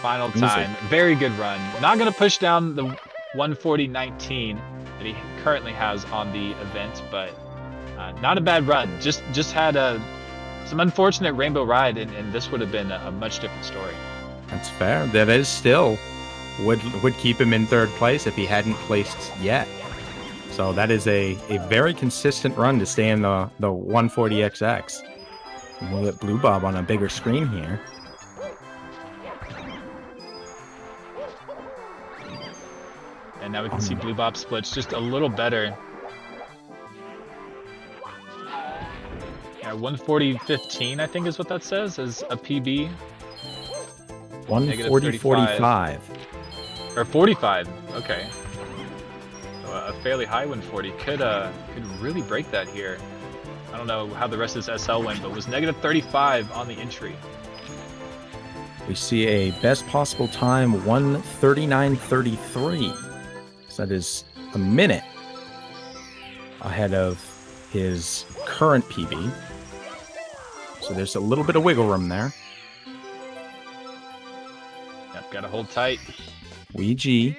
Final time. Very good run. Not going to push down the 140.19 that he currently has on the event, but not a bad run. Just had some unfortunate Rainbow Ride, and this would have been a much different story. That's fair. That is still would keep him in 3rd place if he hadn't placed yet. So that is a very consistent run to stay in the 140XX. And we'll get Blue Bob on a bigger screen here. And now we can see Blue Bob splits just a little better. Yeah, 140.15, I think is what that says, as a PB. 140.45. Or 45, okay. So a fairly high 140 could really break that here. I don't know how the rest of this SL went, but it was negative 35 on the entry. We see a best possible time 139.33. So that is a minute ahead of his current PB. So there's a little bit of wiggle room there. Yep, gotta hold tight. Ouija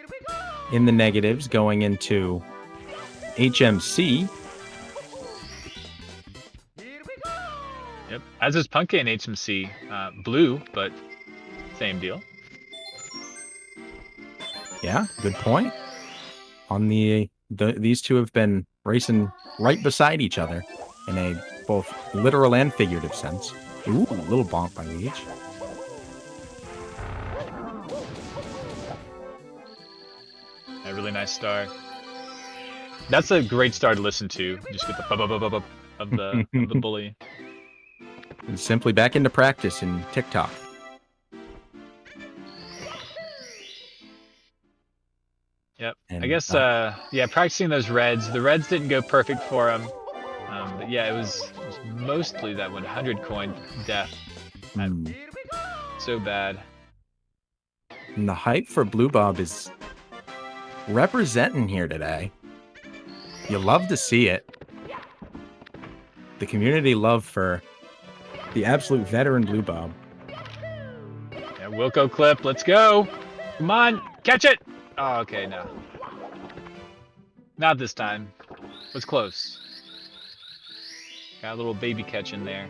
in the negatives going into HMC. Yep, as is Punke in HMC. Blue, but same deal. Yeah, good point. On these two have been racing right beside each other in a both literal and figurative sense. Ooh, a little bonk by Ouija. A really nice star. That's a great star to listen to. Just get the bub of the bully. And simply back into practice in TikTok. Yep. And, I guess yeah, practicing those reds. The reds didn't go perfect for him. But yeah, it was mostly that 100 coin death. So bad. And the hype for Blue Bob is representing here today. You love to see it. The community love for the absolute veteran Blue Bob. Yeah, Wilco clip, let's go. Come on, catch it. Oh, okay, no. Not this time. Was close. Got a little baby catch in there.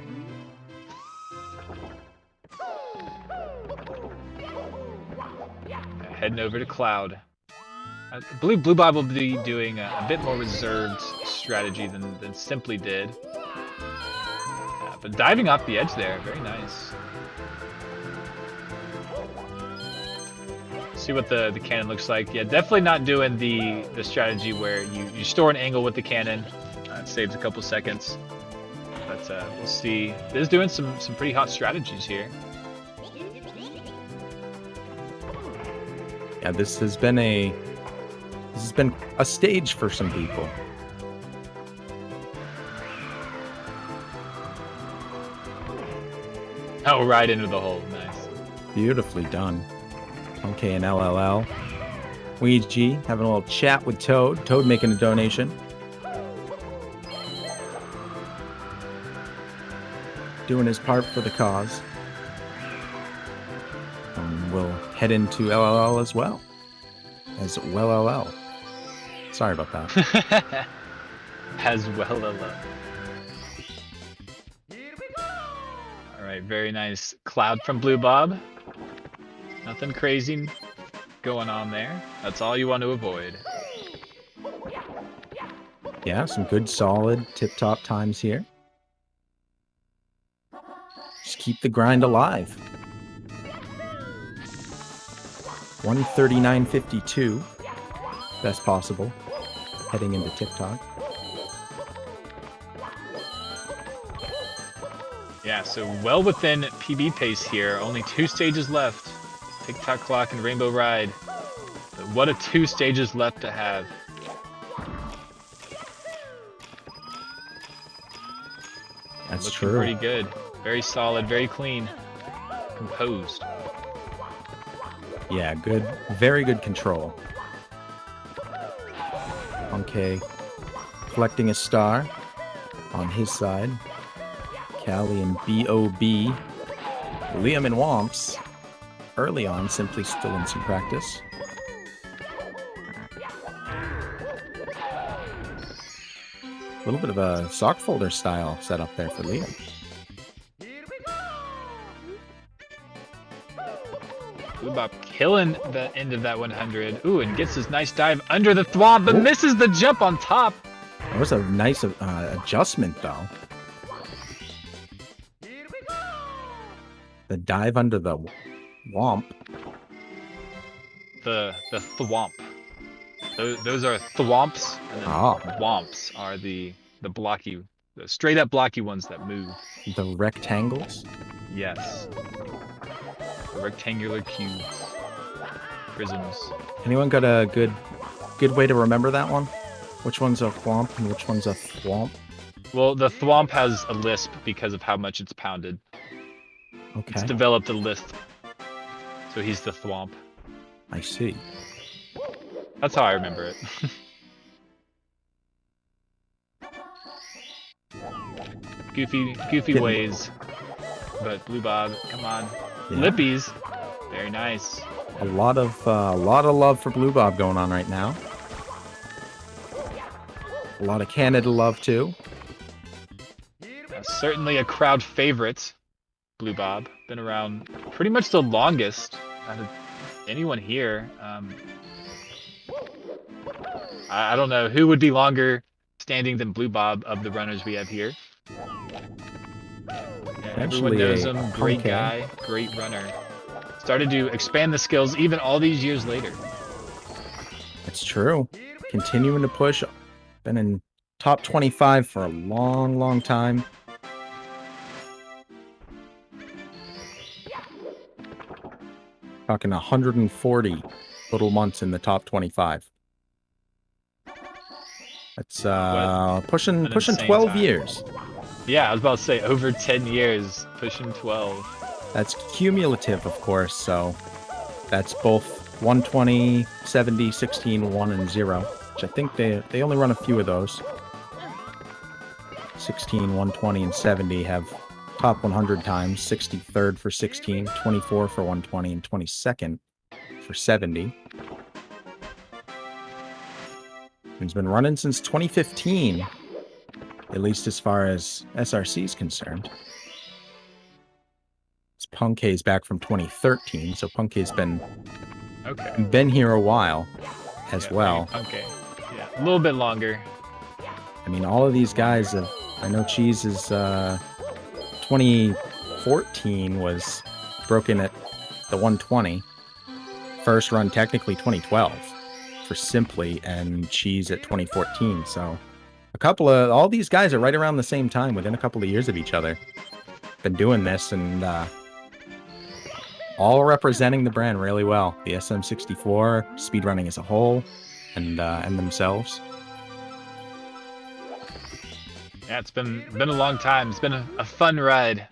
Heading over to Cloud. I believe Blue Bob will be doing a bit more reserved strategy than Simply did. But diving off the edge there, very nice. See what the cannon looks like. Yeah, definitely not doing the strategy where you store an angle with the cannon. It saves a couple seconds. But we'll see. This is doing some pretty hot strategies here. Yeah, this has been a stage for some people. Oh, right into the hole. Nice. Beautifully done. Okay, and LLL. Ouija having a little chat with Toad. Toad making a donation. Doing his part for the cause. We'll head into LLL as well. As well LL. Sorry about that. As well LL. Alright, very nice cloud from Blue Bob. Nothing crazy going on there. That's all you want to avoid. Yeah, some good solid tip-top times here. Just keep the grind alive. 139.52. Best possible. Heading into TikTok. Yeah, so well within PB pace here. Only 2 stages left. TikTok clock and Rainbow Ride. But what a 2 stages left to have. That's Looking true. pretty good. Very solid, very clean. Composed. Yeah, good. Very good control. Okay. Collecting a star on his side. Callie and B.O.B. Liam and Womps. Early on, simply still in some practice. A little bit of a sock folder style setup there for Liam. Blue Bob killing the end of that 100. Ooh, and gets his nice dive under the thwomp, but misses the jump on top. That was a nice adjustment, though. The dive under the womp. The thwomp. Those are thwomps, and then womps are the blocky, the straight up blocky ones that move. The rectangles? Yes. The rectangular cubes. Prisms. Anyone got a good way to remember that one? Which one's a thwomp and which one's a thwomp? Well, the thwomp has a lisp because of how much it's pounded. Okay. It's developed a lisp. So he's the thwomp. I see. That's how I remember it. Goofy ways. But Blue Bob, come on. Yeah. Lippies. Very nice. A lot of love for Blue Bob going on right now. A lot of Canada love too. Certainly a crowd favorite. Blue Bob. Been around pretty much the longest out of anyone here. I don't know who would be longer standing than Blue Bob of the runners we have here. Yeah, everyone knows him. Great guy, great runner. Started to expand the skills even all these years later. It's true. Continuing to push. Been in top 25 for a long time. Talking 140 total months in the top 25. That's pushing 12 years. Yeah, I was about to say over 10 years, pushing 12. That's cumulative, of course, so that's both 120, 70, 16, 1, and 0, which I think they only run a few of those. 16, 120, and 70 have top 100 times, 63rd for 16, 24 for 120, and 22nd for 70. He's been running since 2015, at least as far as SRC is concerned. Punkay's back from 2013, so Punkay's been here a while as well. Okay, yeah, a little bit longer. I mean, all of these guys have. I know Cheese is 2014 was broken at the 120. First run technically 2012 for Simply, and Cheese at 2014. So all these guys are right around the same time, within a couple of years of each other. Been doing this and all representing the brand really well. The SM64, speedrunning as a whole, and themselves. Yeah, it's been a long time. It's been a fun ride.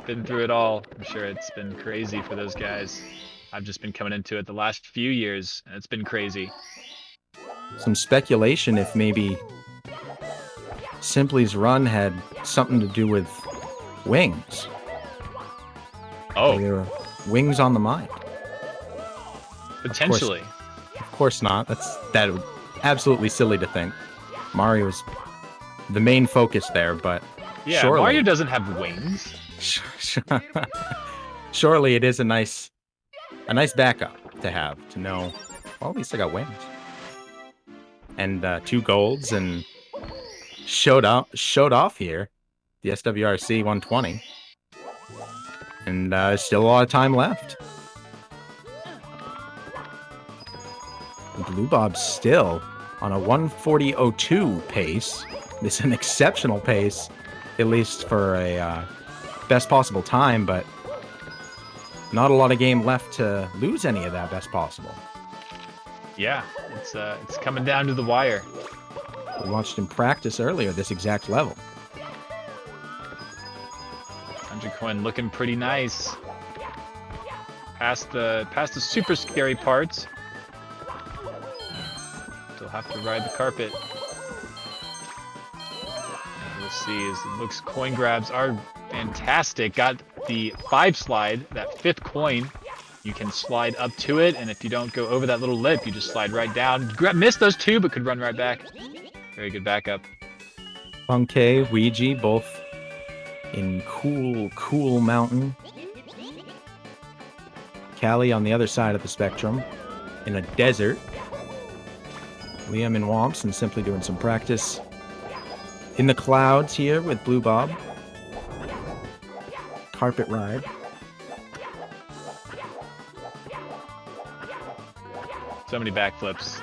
Been through it all. I'm sure it's been crazy for those guys. I've just been coming into it the last few years, and it's been crazy. Some speculation if maybe Simply's run had something to do with wings. Oh. There were wings on the mind. Potentially. Of course not. That would absolutely silly to think. Mario's the main focus there, but yeah, surely, Mario doesn't have wings. Surely it is a nice backup to have, to know, well, at least I got wings. And 2 golds, and showed off here, the SWRC 120. And still a lot of time left. Blue Bob's still on a 140.02 pace. This is an exceptional pace, at least for a best possible time, but not a lot of game left to lose any of that best possible. Yeah, it's coming down to the wire. We watched him practice earlier this exact level. 100 coin looking pretty nice. Past the super scary parts. Still have to ride the carpet. And we'll see as it looks, coin grabs are fantastic. Got the 5 slide, that 5th coin. You can slide up to it, and if you don't go over that little lip, you just slide right down. Missed those 2, but could run right back. Very good backup. Punkay, Ouija, both in cool mountain. Callie on the other side of the spectrum in a desert. Liam and Womps and simply doing some practice in the clouds here with Blue Bob. Carpet ride. So many backflips.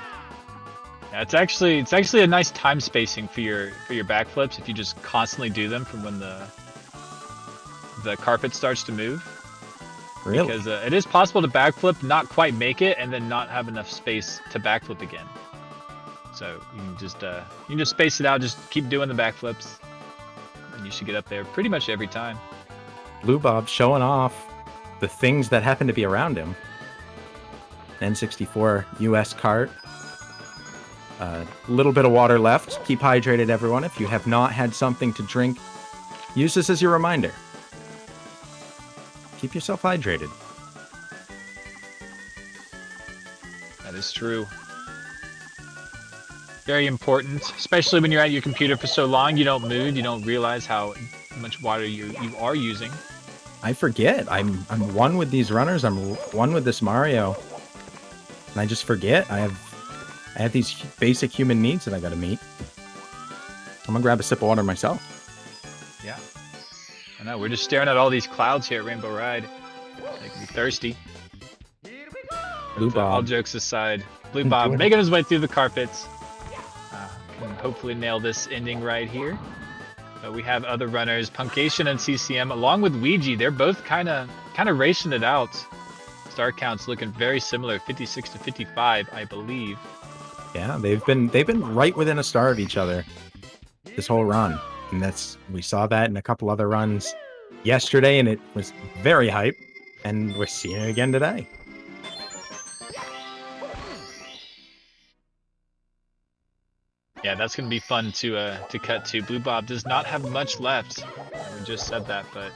Yeah, it's actually a nice time spacing for your backflips if you just constantly do them from when the carpet starts to move. Really? Because it is possible to backflip, not quite make it, and then not have enough space to backflip again. So you can just space it out, just keep doing the backflips, and you should get up there pretty much every time. Blue Bob showing off the things that happen to be around him. N64 US cart. A little bit of water left. Keep hydrated, everyone. If you have not had something to drink, use this as your reminder. Keep yourself hydrated. That is true. Very important, especially when you're at your computer for so long. You don't move, you don't realize how much water you are using. I forget. I'm one with these runners. I'm one with this Mario. And I just forget. I have these basic human needs that I gotta meet. I'm gonna grab a sip of water myself. Yeah. I know, we're just staring at all these clouds here at Rainbow Ride. Making me thirsty. Blue But, all Bob. jokes aside, Blue Bob making his way through the carpets. Can hopefully nail this ending right here. We have other runners, Punkation and CCM, along with Ouija. They're both kind of racing it out. Star counts looking very similar, 56 to 55, I believe. Yeah, they've been right within a star of each other this whole run. And we saw that in a couple other runs yesterday, and it was very hype. And we're seeing it again today. Yeah, that's gonna be fun to cut to. Blue Bob does not have much left. We just said that, but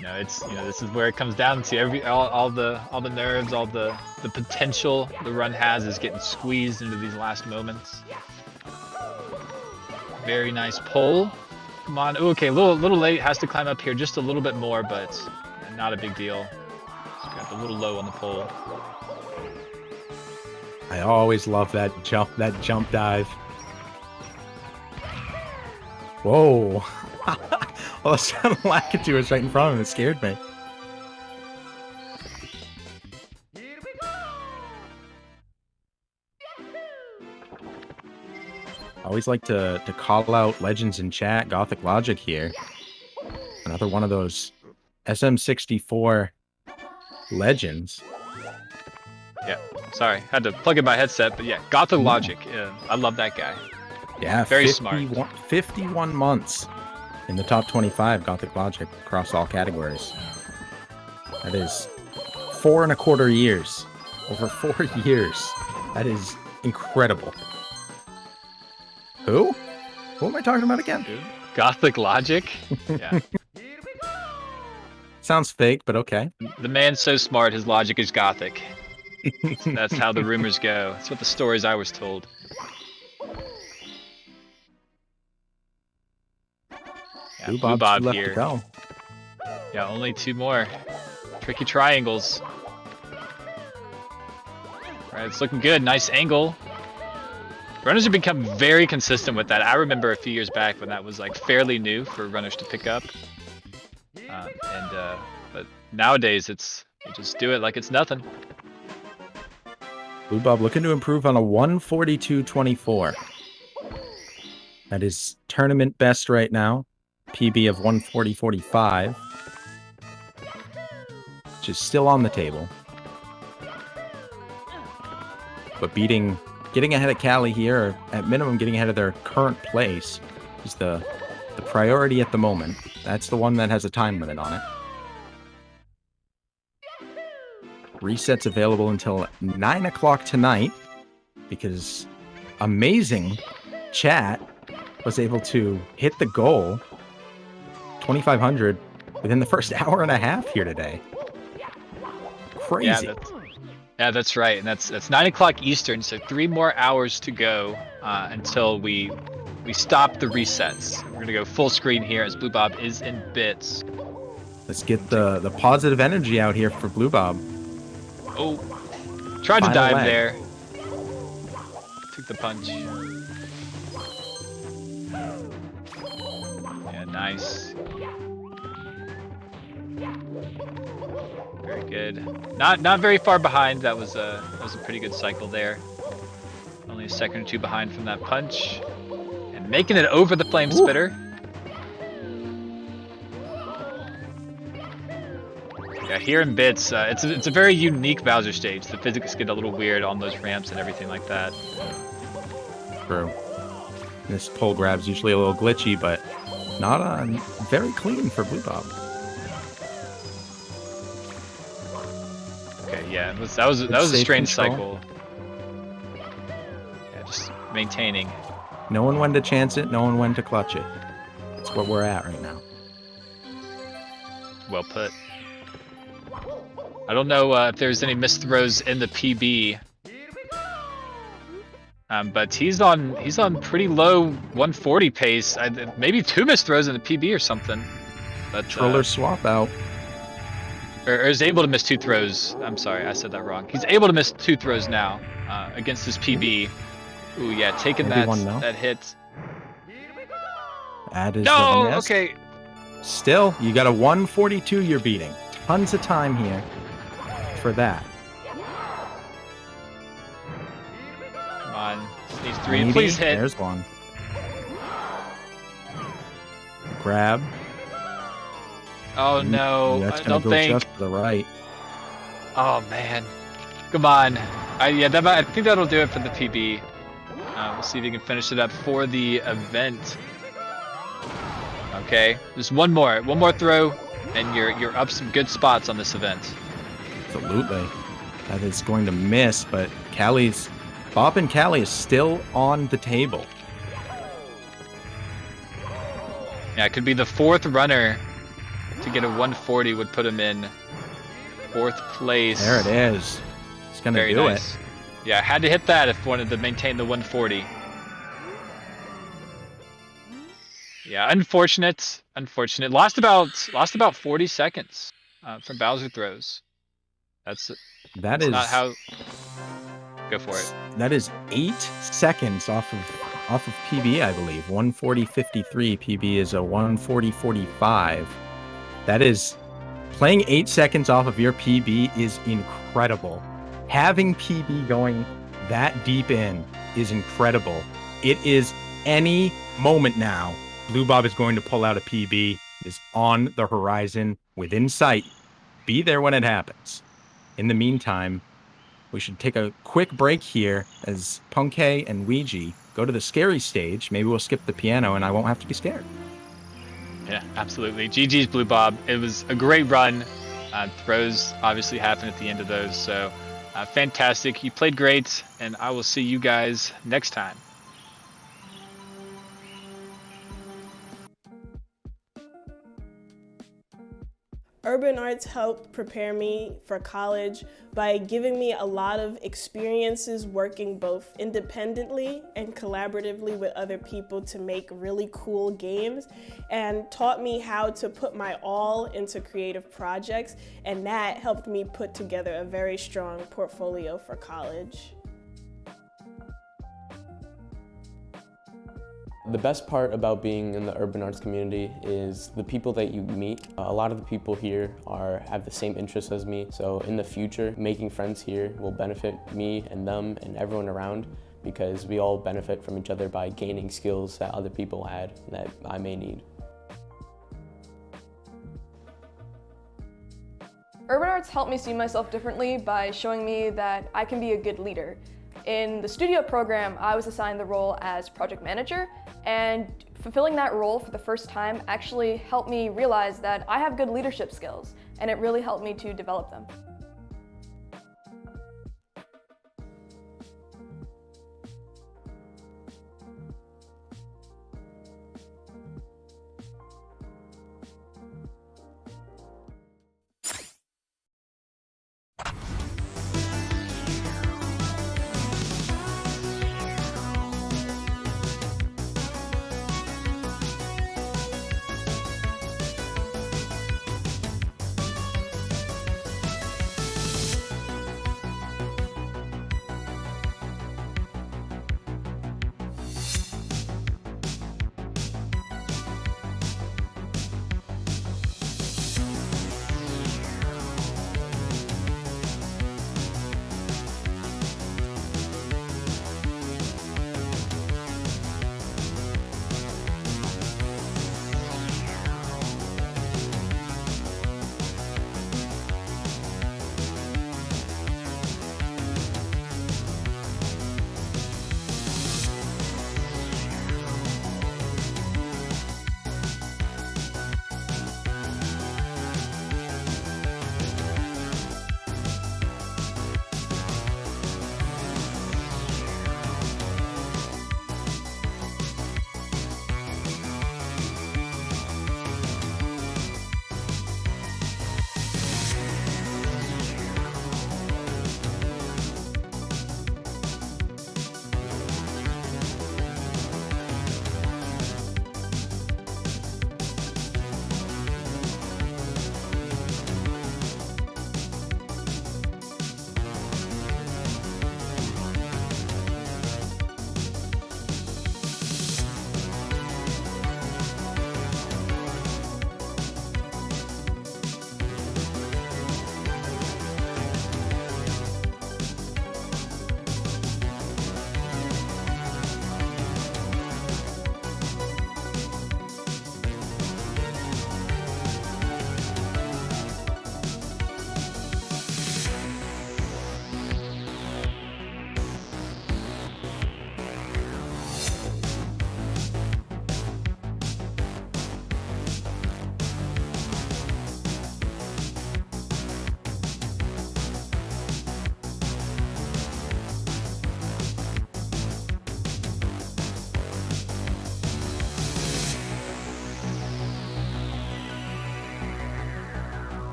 this is where it comes down to. All the nerves, all the potential the run has is getting squeezed into these last moments. Very nice pull. Come on. Ooh, okay, a little late. Has to climb up here just a little bit more, but not a big deal. Just got a little low on the pole. I always love that jump dive. Whoa. All of a sudden, Lakitu was right in front of him. It scared me. I always like to call out legends in chat. Gothic Logic here. Another one of those SM64 legends. Yeah, sorry, had to plug in my headset, but yeah, Gothic Logic. I love that guy. Yeah, very smart. 51 months in the top 25 Gothic Logic across all categories. That is 4.25 years. Over 4 years. That is incredible. Who? Who am I talking about again? Gothic Logic? Yeah. Sounds fake, but okay. The man's so smart, his logic is Gothic. That's how the rumors go. That's what the stories I was told. Yeah, Blue Bob left here. to go. Yeah, only 2 more. Tricky triangles. Alright, it's looking good. Nice angle. Runners have become very consistent with that. I remember a few years back when that was like fairly new for runners to pick up. But nowadays you just do it like it's nothing. Blue Bob looking to improve on a 142.24. That is tournament best right now. PB of 140.45. Which is still on the table. But getting ahead of Callie here, or at minimum getting ahead of their current place, is the priority at the moment. That's the one that has a time limit on it. Resets available until 9 o'clock tonight, because amazing chat was able to hit the goal 2,500 within the first hour and a half here today. Crazy. Yeah, that's right, and that's 9 o'clock Eastern, so 3 more hours to go until we stop the resets. We're gonna go full screen here as Blue Bob is in bits. Let's get the positive energy out here for Blue Bob. Oh, tried to Final dive leg. there. Took the punch. Yeah, nice. Very good. Not very far behind. That was a pretty good cycle there. Only a second or two behind from that punch, and making it over the flame spitter. Yeah, here in bits, it's a very unique Bowser stage. The physics get a little weird on those ramps and everything like that. True. This pole grab's usually a little glitchy, but not very clean for Blue Bob. Okay, yeah, that was a Safe strange control. cycle. Yeah, just maintaining. Knowing when to chance it, knowing when to clutch it. That's where we're at right now. Well put. I don't know if there's any missed throws in the PB, but he's on pretty low 140 pace. Maybe 2 missed throws in the PB or something. But Troller swap out. or is able to miss 2 throws. I'm sorry, I said that wrong. He's able to miss 2 throws now against this PB. Ooh, yeah, taking Maybe one now. that hit. That is No, the miss. okay. Still, you got a 142 you're beating. Tons of time here for that. Come on, needs 3. Maybe. Please hit. There's one. Grab. Oh no, That's I gonna don't go think. just to the right. Oh man, come on. I think that'll do it for the PB. We'll see if we can finish it up for the event. Okay, just one more throw, and you're up some good spots on this event. Absolutely. That is going to miss, but Bob and Callie is still on the table. Yeah, it could be the 4th runner to get a 140 would put him in 4th place. There it is. It's going to Very do nice. Yeah, had to hit that if wanted to maintain the 140. Yeah, unfortunate. Lost about 40 seconds from Bowser throws. That's That is not how. Go for it. That is 8 seconds off of PB, I believe. 140.53. PB is a 140.45. That is playing 8 seconds off of your PB is incredible. Having PB going that deep in is incredible. It is any moment now. Blue Bob is going to pull out a PB. It is on the horizon, within sight. Be there when it happens. In the meantime, we should take a quick break here as Punkay and Ouija go to the scary stage. Maybe we'll skip the piano and I won't have to be scared. Yeah, absolutely. GG's Blue Bob. It was a great run. Throws obviously happen at the end of those, so fantastic. You played great, and I will see you guys next time. Urban arts helped prepare me for college by giving me a lot of experiences working both independently and collaboratively with other people to make really cool games, and taught me how to put my all into creative projects, and that helped me put together a very strong portfolio for college. The best part about being in the urban arts community is the people that you meet. A lot of the people here have the same interests as me, so in the future, making friends here will benefit me and them and everyone around, because we all benefit from each other by gaining skills that other people had that I may need. Urban arts helped me see myself differently by showing me that I can be a good leader. In the studio program, I was assigned the role as project manager, and fulfilling that role for the first time actually helped me realize that I have good leadership skills, and it really helped me to develop them.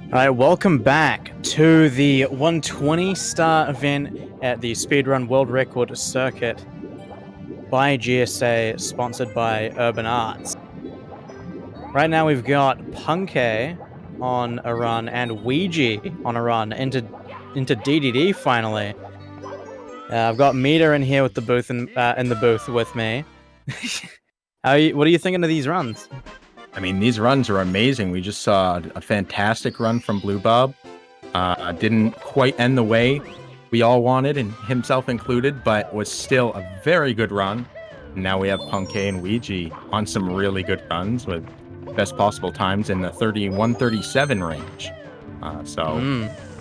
Alright, welcome back to the 120-star event at the Speedrun World Record Circuit by GSA, sponsored by Urban Arts. Right now we've got Punkay on a run and Ouija on a run into DDD finally. I've got Meter in here with the booth in the booth with me. What are you thinking of these runs? I mean, these runs are amazing. We just saw a fantastic run from Blue Bob. Didn't quite end the way we all wanted, and himself included, but was still a very good run. Now we have Punkay and Ouija on some really good runs with best possible times in the 31:37 range.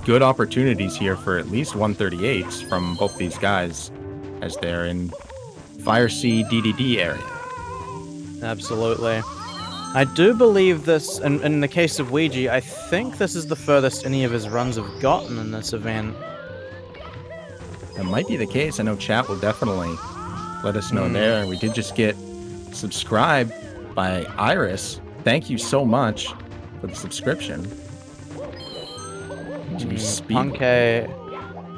Good opportunities here for at least 138s from both these guys as they're in SWRC DDD area. Absolutely. I do believe this, and in the case of Ouija, I think this is the furthest any of his runs have gotten in this event. That might be the case. I know chat will definitely let us know there. We did just get subscribed by Iris. Thank you so much for the subscription. Punkay,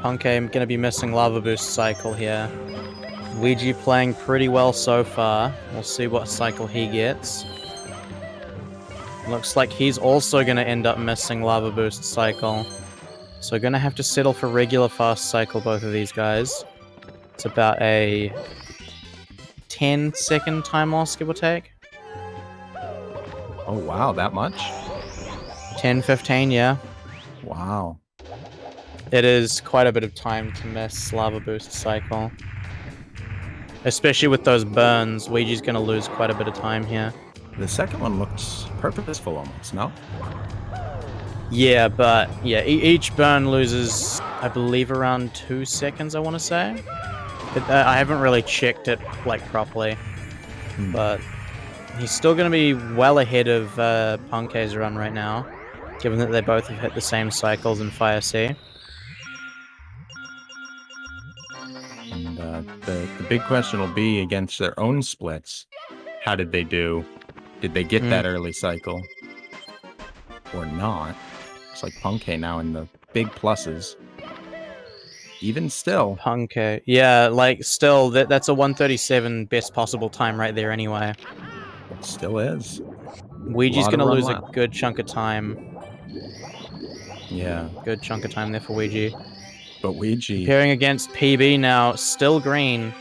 I'm going to be missing Lava Boost cycle here. Ouija playing pretty well so far. We'll see what cycle he gets. Looks like he's also going to end up missing Lava Boost cycle. So going to have to settle for regular fast cycle, both of these guys. It's about a 10-second time loss, give or take. Oh, wow, that much? 10, 15, yeah. Wow. It is quite a bit of time to miss Lava Boost cycle. Especially with those burns, Ouija's going to lose quite a bit of time here. The second one looks purposeful almost, no? Yeah, but yeah, each burn loses, I believe, around 2 seconds, I want to say. I haven't really checked it, like, properly. But he's still going to be well ahead of Punkay's run right now, given that they both have hit the same cycles in SWRC. And the big question will be against their own splits. How did they do? Did they get that early cycle? Or not? It's like Punkay now in the big pluses. Even still. Punkay. Yeah, like, still, that's a 137 best possible time right there anyway. It still is. Ouija's going to lose a good chunk of time. Yeah. Good chunk of time there for Ouija. But Ouija... Comparing against PB now, still green.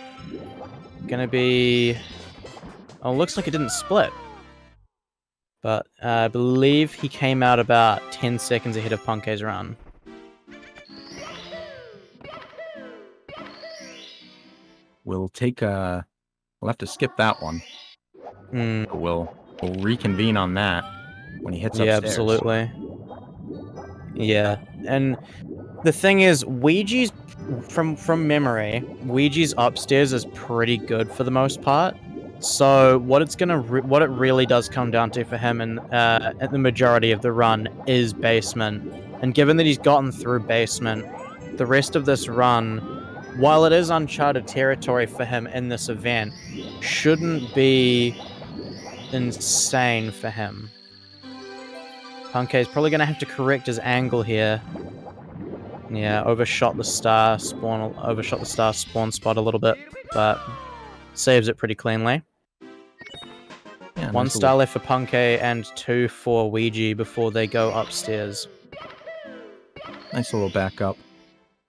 Gonna be... Oh, looks like it didn't split. But I believe he came out about 10 seconds ahead of Punkay's run. We'll take a... We'll have to skip that one. We'll reconvene on that when he hits upstairs. Yeah, absolutely. Yeah, and the thing is, Ouija's, from memory, Ouija's upstairs is pretty good for the most part. So what it really does come down to for him and at the majority of the run is basement. And given that he's gotten through basement, the rest of this run, while it is uncharted territory for him in this event, shouldn't be insane for him. Punkay's probably going to have to correct his angle here. Yeah, overshot the star spawn spot a little bit, but saves it pretty cleanly. Yeah, 1 star left for Punkay and 2 for Ouija before they go upstairs. Nice little backup.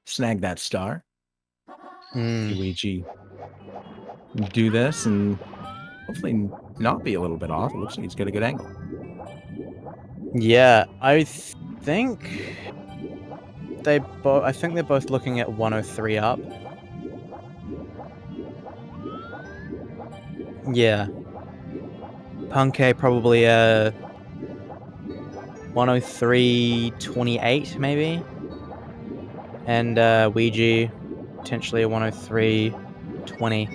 Snag that star. Ouija do this and hopefully not be a little bit off. It looks like he's got a good angle. Yeah, I think they're both looking at 103 up. Yeah. Punkay probably 103.28 maybe. And Ouija potentially a 103.20.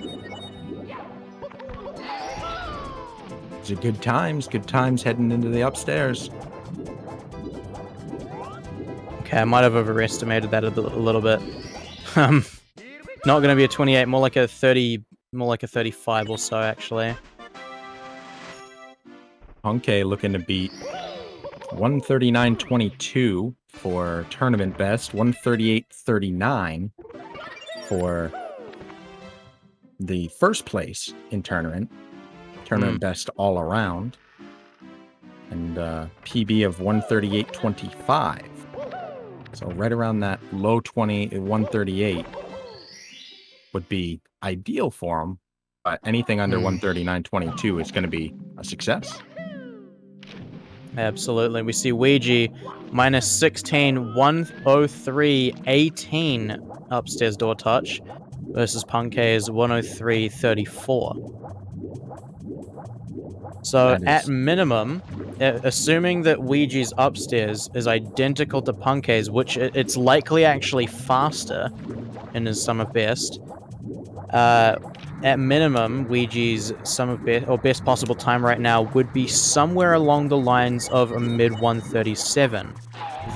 These are good times heading into the upstairs. Okay, I might have overestimated that a little bit. Not going to be a 28, more like a 30, more like a 35 or so, actually. Punkay looking to beat 139.22 for tournament best, 138.39 for the first place in tournament best all around, and PB of 138.25. So right around that low 138 would be ideal for him, but anything under 139.22 is going to be a success. Absolutely. We see Ouija minus 16, 103, 18 upstairs door touch versus Punk's 103, 34. So at minimum, assuming that Ouija's upstairs is identical to Punk's, which it's likely actually faster in his sum of best, at minimum, Ouija's sum of best or best possible time right now would be somewhere along the lines of a mid 137,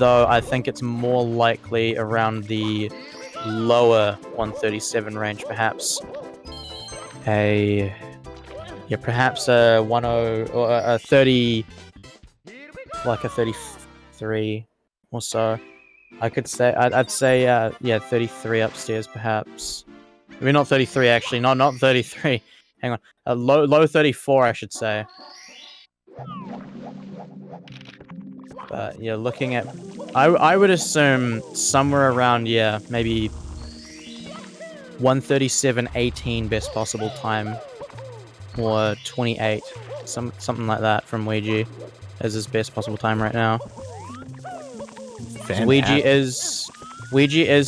though I think it's more likely around the lower 137 range, perhaps perhaps a 10 or a 30, like a 33 or so. I could say I'd say 33 upstairs perhaps. I mean, not 33 actually. Not 33. Hang on. Low 34, I should say. But yeah, looking at, I would assume somewhere around maybe 137.18 best possible time, or 28, something like that from Ouija as his best possible time right now. Ouija is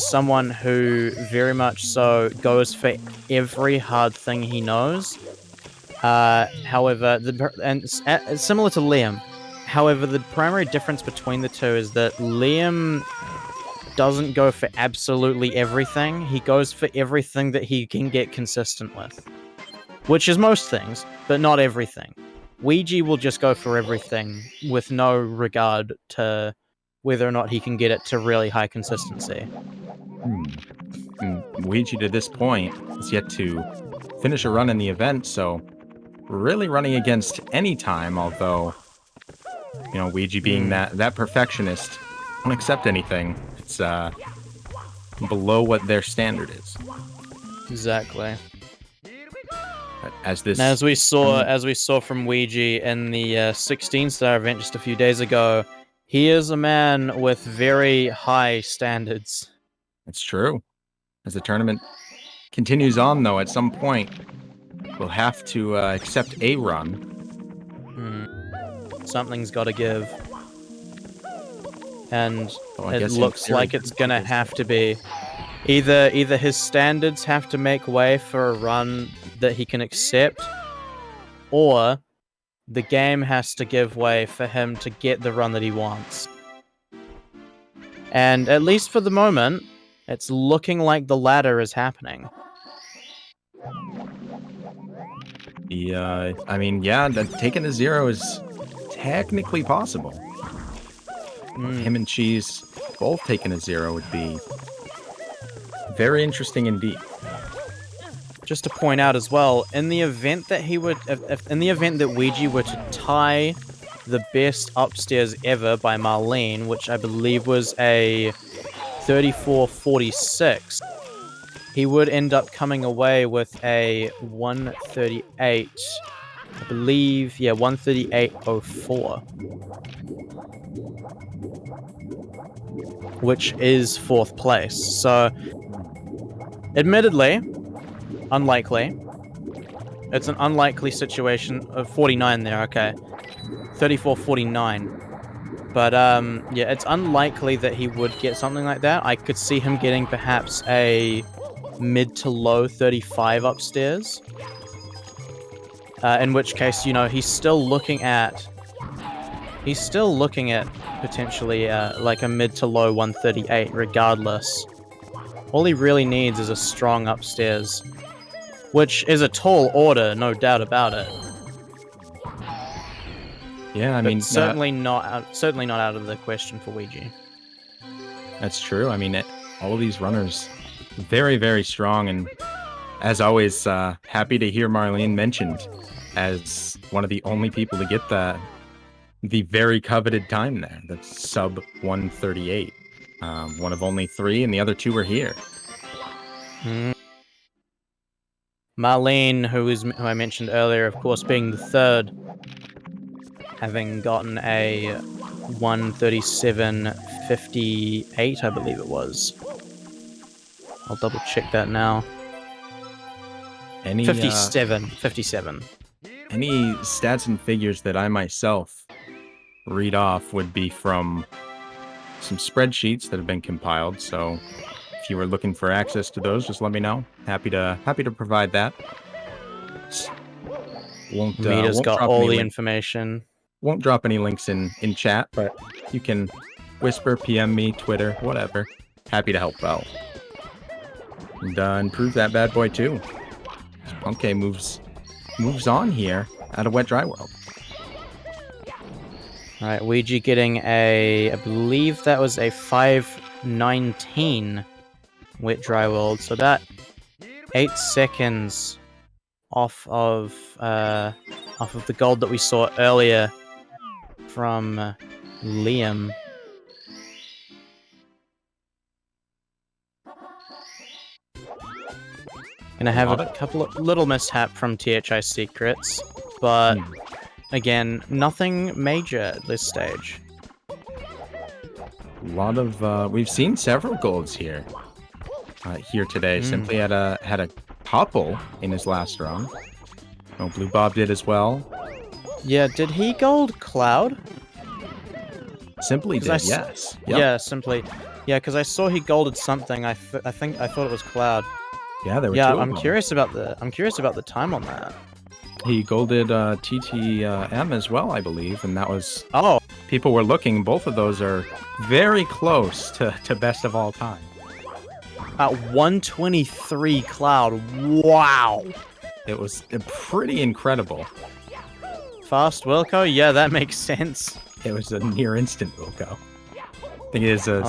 someone who very much so goes for every hard thing he knows. However, similar to Liam. However, the primary difference between the two is that Liam doesn't go for absolutely everything. He goes for everything that he can get consistent with, which is most things, but not everything. Ouija will just go for everything with no regard to whether or not he can get it to really high consistency. Ouija to this point has yet to finish a run in the event, so really running against any time, although, you know, Ouija being that perfectionist, won't accept anything. It's below what their standard is. Exactly. But as we saw from Ouija in the 16-star event just a few days ago, he is a man with very high standards. It's true. As the tournament continues on, though, at some point, we'll have to accept a run. Something's got to give. And it looks like it's going to have to be. Either his standards have to make way for a run that he can accept, or the game has to give way for him to get the run that he wants. And at least for the moment, it's looking like the latter is happening. Yeah, I mean, taking a 0 is technically possible. Him and Cheese both taking a 0 would be very interesting indeed. Just to point out as well, in the event that in the event that Ouija were to tie the best upstairs ever by Marlene, which I believe was a 34.46, he would end up coming away with a 138. I believe, 138.04. Which is 4th place. So, admittedly, unlikely. It's an unlikely situation of 49 there, okay. 34.49. But, it's unlikely that he would get something like that. I could see him getting perhaps a mid to low 35 upstairs. In which case, he's still looking at potentially like a mid to low 138 regardless. All he really needs is a strong upstairs, which is a tall order, no doubt about it. Yeah, I mean, certainly not out of the question for Ouija. That's true. I mean, all of these runners, very, very strong, and as always, happy to hear Marlene mentioned as one of the only people to get the very coveted time there. That's sub 138. One of only 3, and the other 2 are here. Marlene, who I mentioned earlier, of course, being the third, having gotten a 137.58, I believe it was. I'll double check that now. 57. Any stats and figures that I myself read off would be from some spreadsheets that have been compiled, so if you were looking for access to those, just let me know. Happy to provide that. Mita's got all the information. Won't drop any links in chat, but you can whisper, PM me, Twitter, whatever. Happy to help out. And improve that bad boy too. Punke moves on here out of Wet Dry World. Alright, Ouija getting I believe that was a 519 Wet Dry World, so that 8 seconds off of the gold that we saw earlier from Liam. Gonna have a couple of little mishap from THI Secrets, but again, nothing major at this stage. A lot of we've seen several golds here today. Simply had a couple in his last run. Oh, Blue Bob did as well. Yeah, did he gold Cloud? Simply did, yes. Yep. Yeah, Simply. Yeah, because I saw he golded something. I thought it was Cloud. Yeah, there were two of them. I'm curious about the time on that. He golded TTM as well, I believe, and that was... Oh! People were looking. Both of those are very close to best of all time. At 123 Cloud. Wow! It was pretty incredible. Fast Wilco? Yeah, that makes sense. It was a near instant Wilco. I think it is a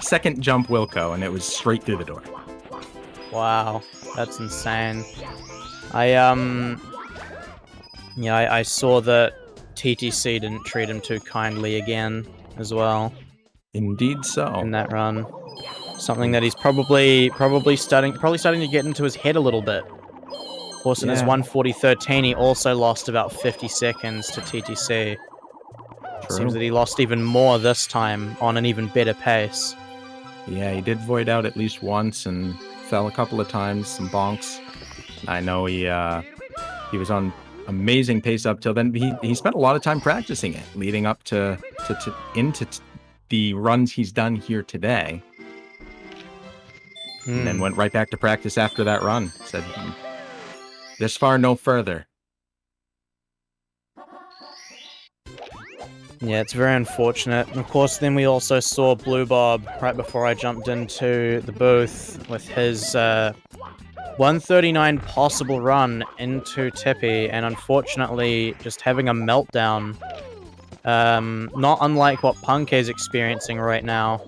second jump Wilco, and it was straight through the door. Wow, that's insane. I saw that TTC didn't treat him too kindly again as well. Indeed so. In that run. Something that he's probably starting to get into his head a little bit. Of course, in his 140.13, he also lost about 50 seconds to TTC. True. Seems that he lost even more this time on an even better pace. Yeah, he did void out at least once and fell a couple of times, some bonks. I know he was on amazing pace up till then. He spent a lot of time practicing it, leading up into the runs he's done here today. And then went right back to practice after that run. Said, this far, no further. Yeah, it's very unfortunate. Of course, then we also saw Blue Bob right before I jumped into the booth with his 139 possible run into Tippy, and unfortunately just having a meltdown. Not unlike what Punk is experiencing right now,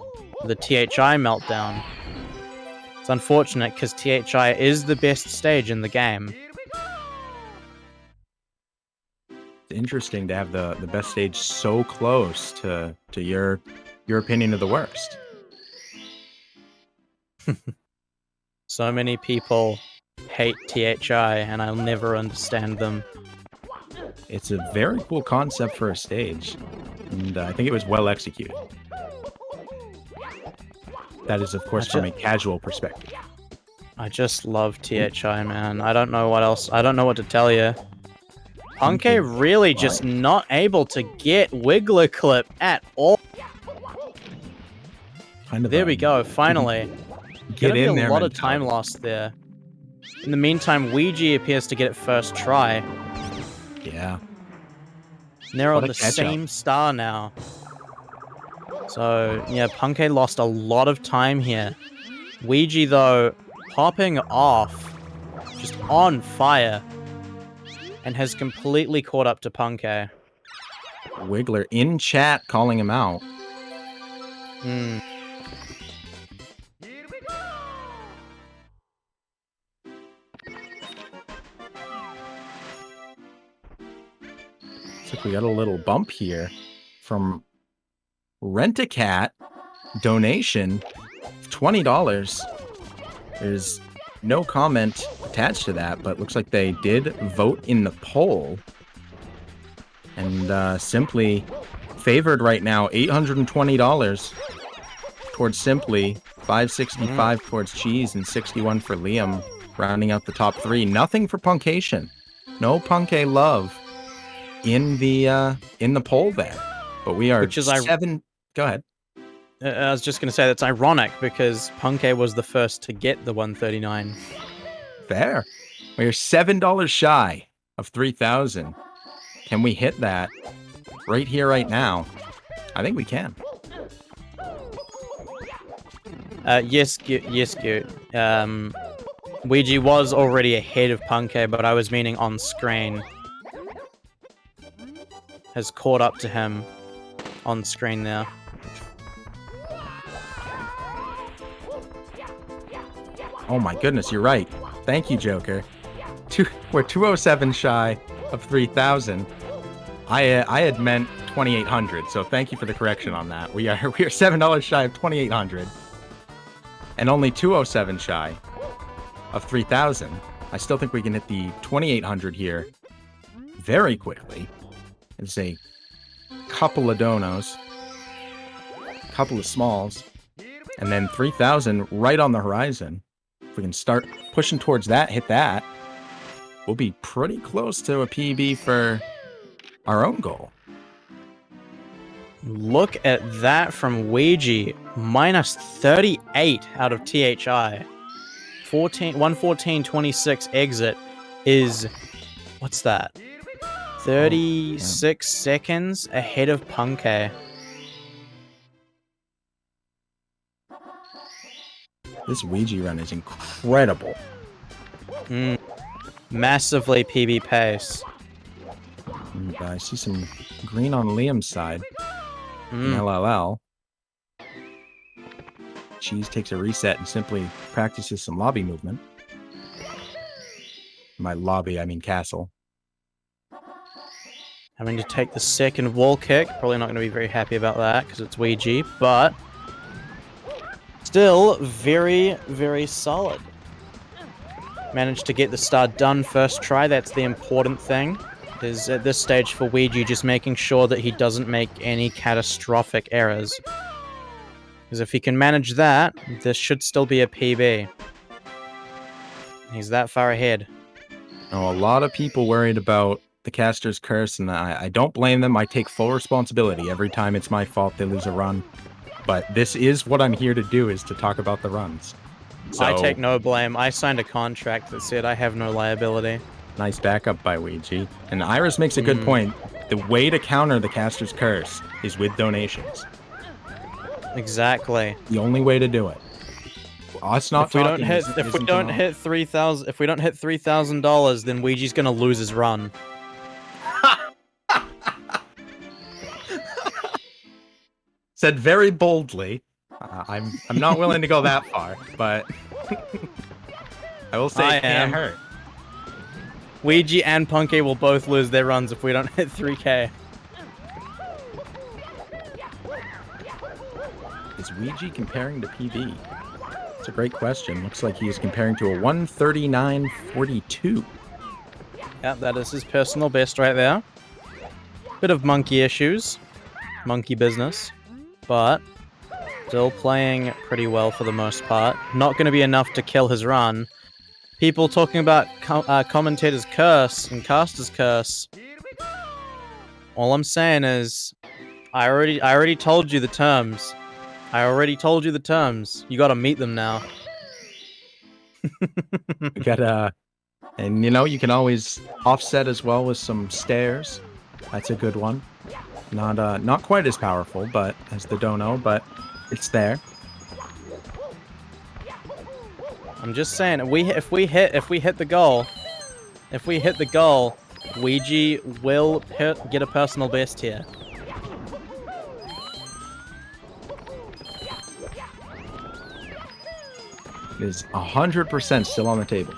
the THI meltdown. It's unfortunate because THI is the best stage in the game. It's interesting to have the best stage so close to your opinion of the worst. So many people hate THI, and I'll never understand them. It's a very cool concept for a stage, and I think it was well executed. That is, of course, from a casual perspective. I just love THI, man. I don't know what else. I don't know what to tell you. Punke really just not able to get Wiggler Clip at all. There we go, finally. Get in there. A lot of time lost there. In the meantime, Ouija appears to get it first try. Yeah. And they're on the same star now. So, yeah, Punke lost a lot of time here. Ouija, though, popping off. Just on fire. And has completely caught up to Punke. Wiggler in chat calling him out. like we got a little bump here from Rent-A-Cat donation, $20. There's no comment attached to that, but looks like they did vote in the poll. And Simply favored right now, $820 towards Simply, $565 towards Cheese, and $61 for Liam, rounding out the top three. Nothing for Punkation. No Punke love in the poll there. But we are Which is seven. Go ahead. I was just going to say that's ironic because Punke was the first to get the 139. Fair. We are $7 shy of 3,000. Can we hit that right here, right now? I think we can. Yes, Gute. Ouija was already ahead of Punke, but I was meaning on screen. Has caught up to him on screen now. Oh my goodness, you're right. Thank you, Joker. We're 207 shy of 3,000. I had meant 2,800, so thank you for the correction on that. We are $7 shy of 2,800, and only 207 shy of 3,000. I still think we can hit the 2,800 here very quickly. It's a couple of donos, a couple of smalls, and then 3,000 right on the horizon. If we can start pushing towards that, hit that, we'll be pretty close to a PB for our own goal. Look at that from Ouija. Minus 38 out of THI. 114.26 exit is... What's that? 36 seconds ahead of Punke. This Ouija run is incredible. Massively PB pace. And, I see some green on Liam's side. LLL. Cheese takes a reset and simply practices some lobby movement. By lobby, I mean castle. Having to take the second wall kick. Probably not going to be very happy about that because it's Ouija, but still very, very solid. Managed to get the star done first try. That's the important thing. Is at this stage for Ouija just making sure that he doesn't make any catastrophic errors. Because if he can manage that, this should still be a PB. He's that far ahead. Now, a lot of people worried about the caster's curse, and I don't blame them. I take full responsibility every time it's my fault they lose a run. But this is what I'm here to do, is to talk about the runs. So, I take no blame. I signed a contract that said I have no liability. Nice backup by Ouija. And Iris makes a good point. The way to counter the caster's curse is with donations. Exactly. The only way to do it. Us not talking. If we don't hit $3,000, then Ouija's gonna lose his run. Said very boldly. I'm not willing to go that far, but I will say it can't hurt. Ouija and Punke will both lose their runs if we don't hit 3K. Is Ouija comparing to PB? It's a great question. Looks like he is comparing to a 139.42. Yep, that is his personal best right there. Bit of monkey issues. Monkey business. But still playing pretty well for the most part. Not going to be enough to kill his run. People talking about commentator's curse and caster's curse. All I'm saying is, I already told you the terms. I already told you the terms. You gotta meet them now. We got and you know, you can always offset as well with some stairs. That's a good one. Not quite as powerful, but as the dono, but it's there. I'm just saying, if we hit the goal, Ouija will get a personal best here. It is 100% still on the table.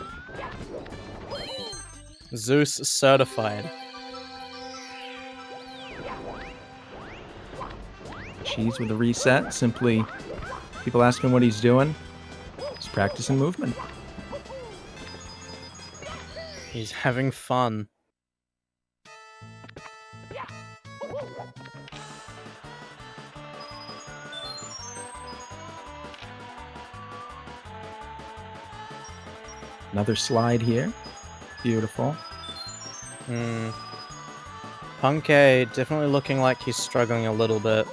Zeus certified. Cheese with a reset. Simply people asking what he's doing. He's practicing movement. He's having fun. Another slide here. Beautiful. Punkay definitely looking like he's struggling a little bit.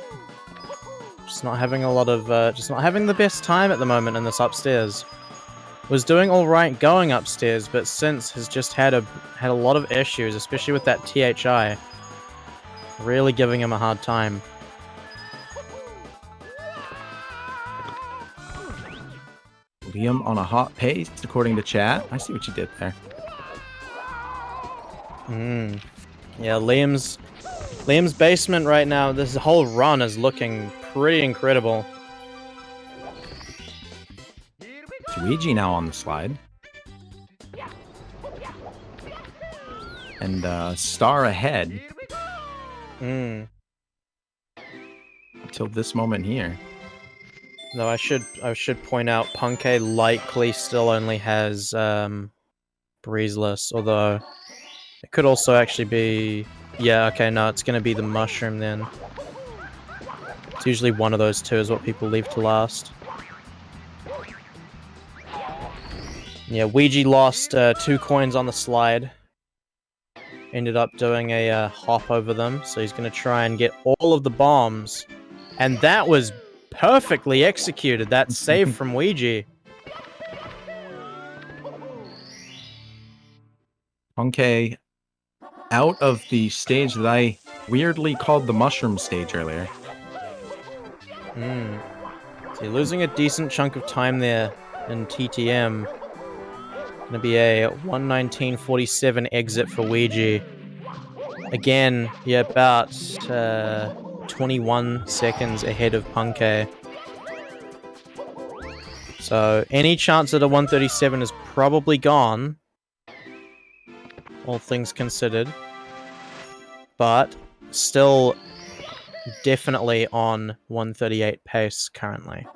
Just not having a lot of, just not having the best time at the moment in this upstairs. Was doing all right going upstairs, but since has just had a lot of issues, especially with that THI. Really giving him a hard time. Liam on a hot pace, according to chat. I see what you did there. Yeah, Liam's basement right now, this whole run is looking pretty incredible. Luigi now on the slide. And Star ahead. Until this moment here. Though I should point out, Punkay likely still only has Breezeless, although it could also actually be... Yeah, okay, no, it's going to be the Mushroom then. It's usually one of those two is what people leave to last. Yeah, Ouija lost 2 coins on the slide. Ended up doing a hop over them, so he's going to try and get all of the bombs. And that was perfectly executed, that save from Ouija. Punkay out of the stage that I weirdly called the mushroom stage earlier. So you're losing a decent chunk of time there in TTM. Gonna be a 1:19:47 exit for Ouija. Again, yeah, about 21 seconds ahead of Punkay. So any chance at a 1:37 is probably gone, all things considered. But still definitely on 1:38 pace currently.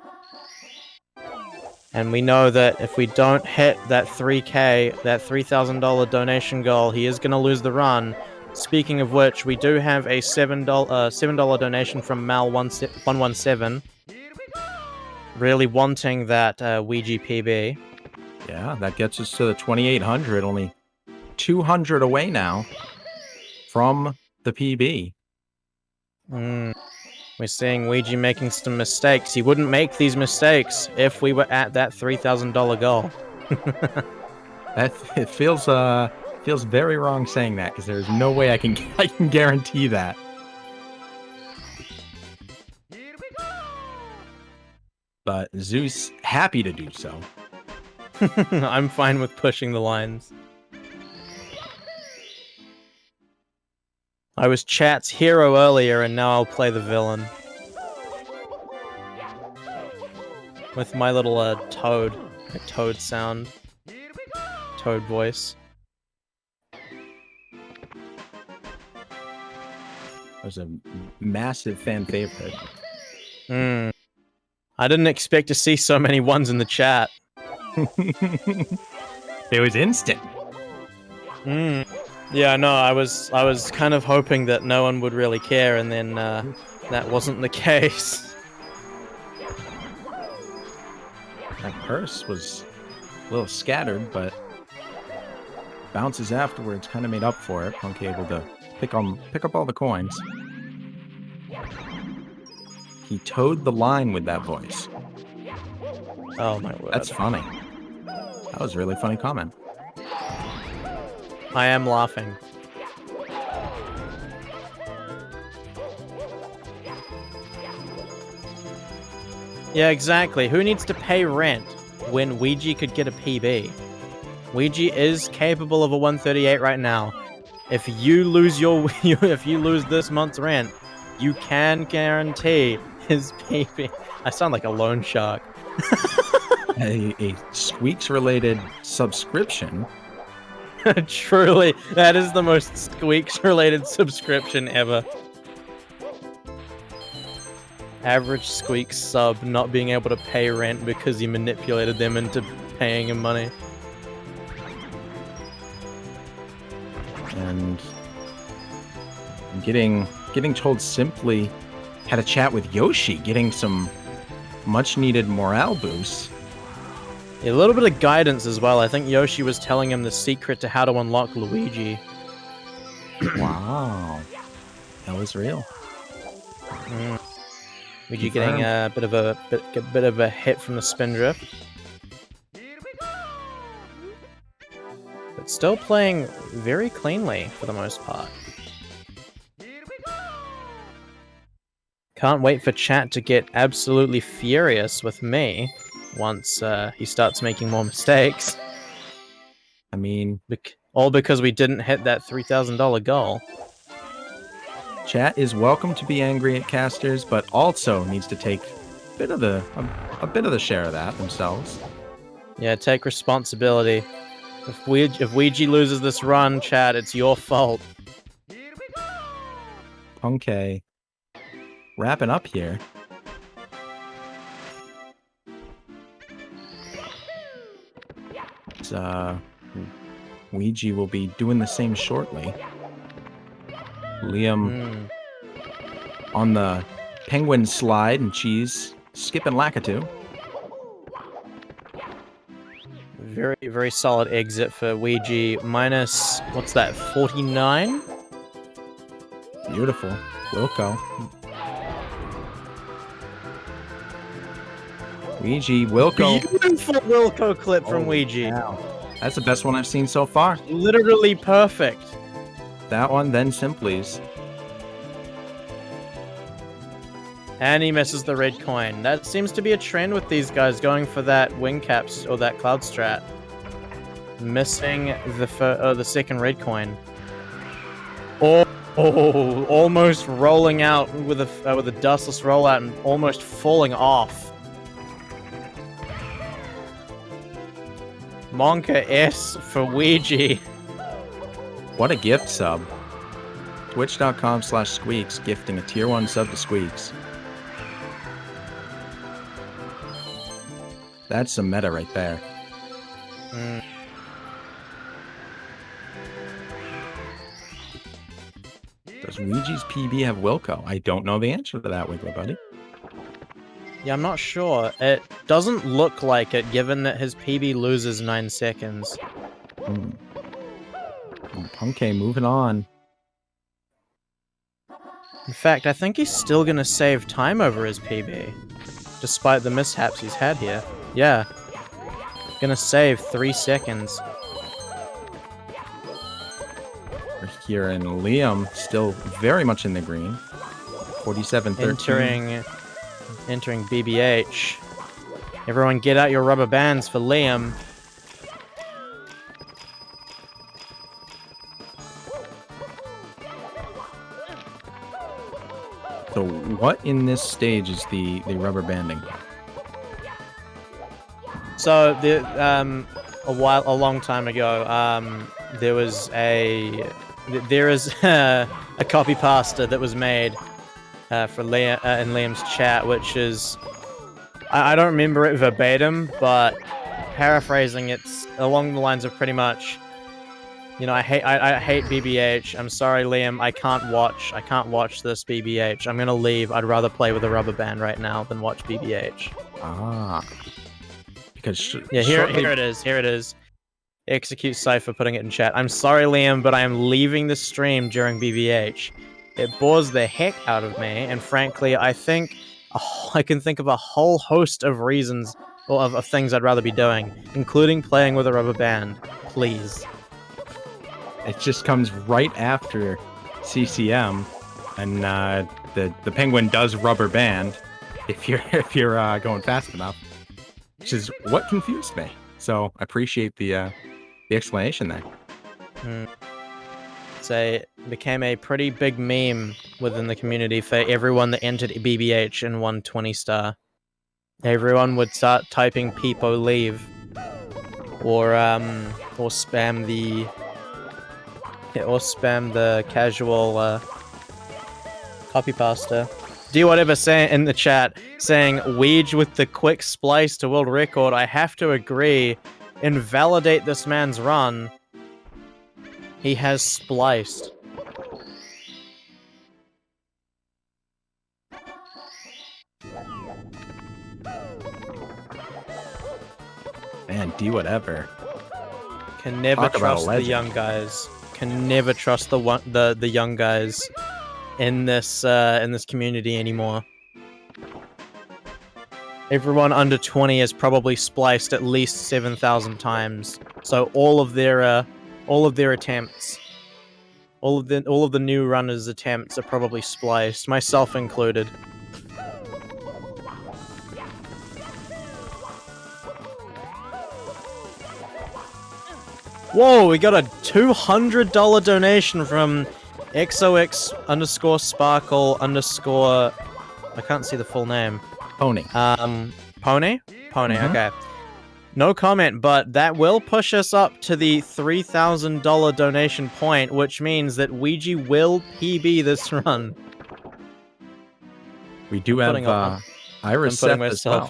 And we know that if we don't hit that 3K, that $3,000 donation goal, he is going to lose the run. Speaking of which, we do have a $7 donation from Mal117. Really wanting that Ouija PB. Yeah, that gets us to the 2,800. Only 200 away now from the PB. We're seeing Ouija making some mistakes. He wouldn't make these mistakes if we were at that $3,000 goal. It feels very wrong saying that, because there's no way I can guarantee that. But Zeus happy to do so. I'm fine with pushing the lines. I was chat's hero earlier, and now I'll play the villain. With my little toad sound. Toad voice. That was a massive fan favorite. I didn't expect to see so many ones in the chat. It was instant. Yeah, no, I was kind of hoping that no one would really care, and then that wasn't the case. That purse was a little scattered, but bounces afterwards kind of made up for it. Punkay able to pick up all the coins. He towed the line with that voice. Oh my word. That's funny. That was a really funny comment. I am laughing. Yeah, exactly. Who needs to pay rent when Ouija could get a PB? Ouija is capable of a 138 right now. If you lose if you lose this month's rent, you can guarantee his PB. I sound like a loan shark. a Squeaks-related subscription. Truly, that is the most Squeaks-related subscription ever. average Squeak sub not being able to pay rent because you manipulated them into paying him money. And getting told simply had a chat with Yoshi, getting some much needed morale boosts. A little bit of guidance as well. I think Yoshi was telling him the secret to how to unlock Luigi. Wow. That was real. Luigi getting a bit of a hit from the spin drift. But still playing very cleanly for the most part. Can't wait for chat to get absolutely furious with me once he starts making more mistakes. I mean, all because we didn't hit that $3,000 goal. Chat is welcome to be angry at casters, but also needs to take a bit of the share of that themselves. Yeah, take responsibility. If Ouija loses this run, chat, it's your fault. Okay. Wrapping up here. Ouija will be doing the same shortly. Liam on the penguin slide and cheese, skipping Lakitu. Very, very solid exit for Ouija. Minus, what's that, 49? Beautiful. Wilco. Ouija, Wilco. Beautiful Wilco clip from Ouija. Wow. That's the best one I've seen so far. Literally perfect. That one, then Simplies. And he misses the red coin. That seems to be a trend with these guys, going for that wing caps or that cloud strat. Missing the second red coin. Oh, almost rolling out with a dustless rollout and almost falling off. Monka S for Ouija. What a gift sub. Twitch.com/Squeaks gifting a tier 1 sub to Squeaks. That's some meta right there. Does Ouija's PB have Wilco? I don't know the answer to that, Wiggly Buddy. Yeah, I'm not sure. It doesn't look like it, given that his PB loses 9 seconds. Okay, moving on. In fact, I think he's still gonna save time over his PB, despite the mishaps he's had here. Yeah. Gonna save 3 seconds. We're here in Liam, still very much in the green. 47-13. Entering BBH. Everyone get out your rubber bands for Liam. So what in this stage is the rubber banding? So a long time ago, there is a copy pasta that was made for Liam in Liam's chat, which is I don't remember it verbatim, but paraphrasing, it's along the lines of pretty much, you know, I hate BBH. I'm sorry, Liam. I can't watch this BBH. I'm gonna leave. I'd rather play with a rubber band right now than watch BBH. Ah. Because yeah, here it is. Execute Cypher putting it in chat. I'm sorry, Liam, but I am leaving the stream during BBH. It bores the heck out of me, and frankly, I think I can think of a whole host of reasons or of things I'd rather be doing, including playing with a rubber band. Please. It just comes right after CCM, and the penguin does rubber band if you're going fast enough, which is what confused me. So I appreciate the explanation there. It became a pretty big meme within the community for everyone that entered BBH and won 20 star. Everyone would start typing "Peepo leave" or spam the casual copy pasta. Do whatever saying in the chat saying Weege with the quick splice to world record. I have to agree. Invalidate this man's run. He has spliced. Man, do whatever. Can never Talk about a trust the legend. young guys. Can never trust the young guys in this community anymore. Everyone under 20 is probably spliced at least 7,000 times. So all of their attempts, all of the new runners' attempts are probably spliced, myself included. Whoa, we got a $200 donation from XOX_Sparkle_ I can't see the full name. Pony. Pony? Pony, okay. No comment, but that will push us up to the $3,000 donation point, which means that Ouija will PB this run. We do have Iris I'm Seth as well.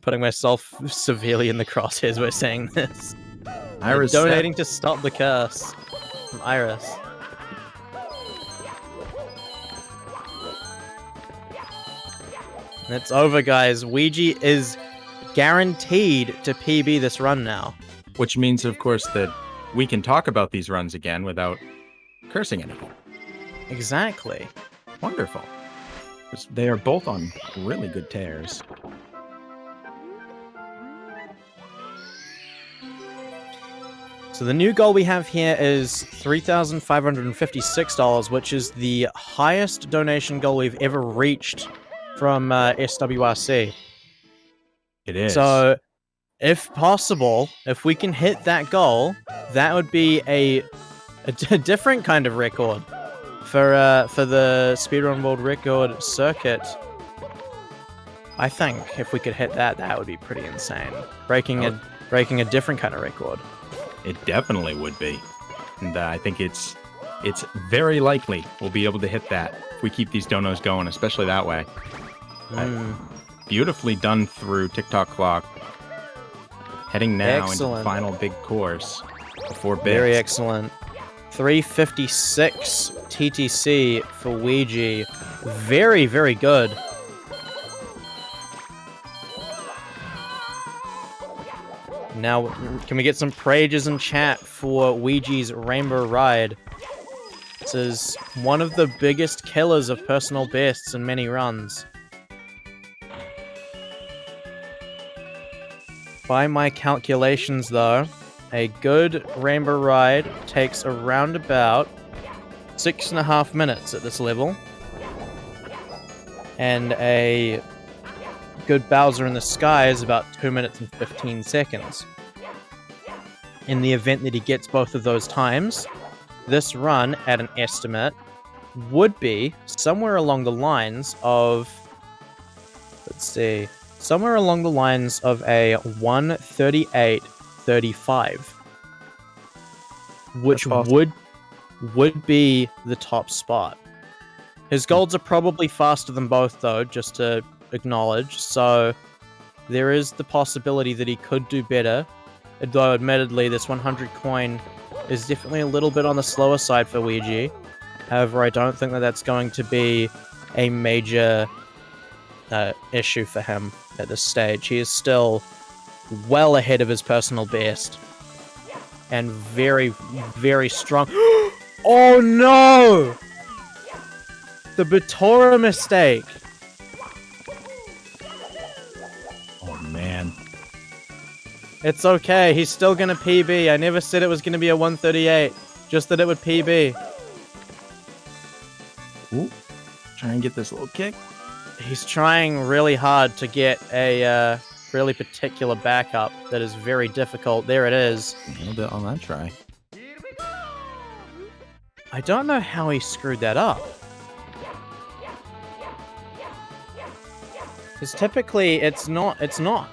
putting myself severely in the crosshairs by saying this. Iris They're donating to stop the curse from Iris. It's over, guys. Ouija is guaranteed to PB this run now. Which means, of course, that we can talk about these runs again without cursing anything. Exactly. Wonderful. 'Cause they are both on really good tears. So the new goal we have here is $3,556, which is the highest donation goal we've ever reached from SWRC. It is. So, if possible, if we can hit that goal, that would be a different kind of record for the Speedrun World Record circuit. I think if we could hit that, that would be pretty insane. Breaking a different kind of record. It definitely would be. And I think it's very likely we'll be able to hit that if we keep these donos going, especially that way. Beautifully done through TikTok clock. Heading now into the final big course before bits. Very excellent. 356 TTC for Ouija. Very, very good. Now, can we get some prages in chat for Ouija's Rainbow Ride? This is one of the biggest killers of personal bests in many runs. By my calculations, though, a good Rainbow Ride takes around about 6.5 minutes at this level. And a good Bowser in the Sky is about 2 minutes and 15 seconds. In the event that he gets both of those times, this run, at an estimate, would be somewhere along the lines of... Let's see... Somewhere along the lines of a 1:38:35, which would be the top spot. His golds are probably faster than both, though, just to acknowledge, so there is the possibility that he could do better, though admittedly this 100 coin is definitely a little bit on the slower side for Ouija. However, I don't think that that's going to be a major issue for him at this stage. He is still well ahead of his personal best and very, very strong. Oh no! The Batora mistake. Oh man. It's okay, he's still gonna PB. I never said it was gonna be a 138, just that it would PB. Ooh. Try and get this little kick. He's trying really hard to get a really particular backup that is very difficult. There it is. A little bit on that try. I don't know how he screwed that up. Because typically it's not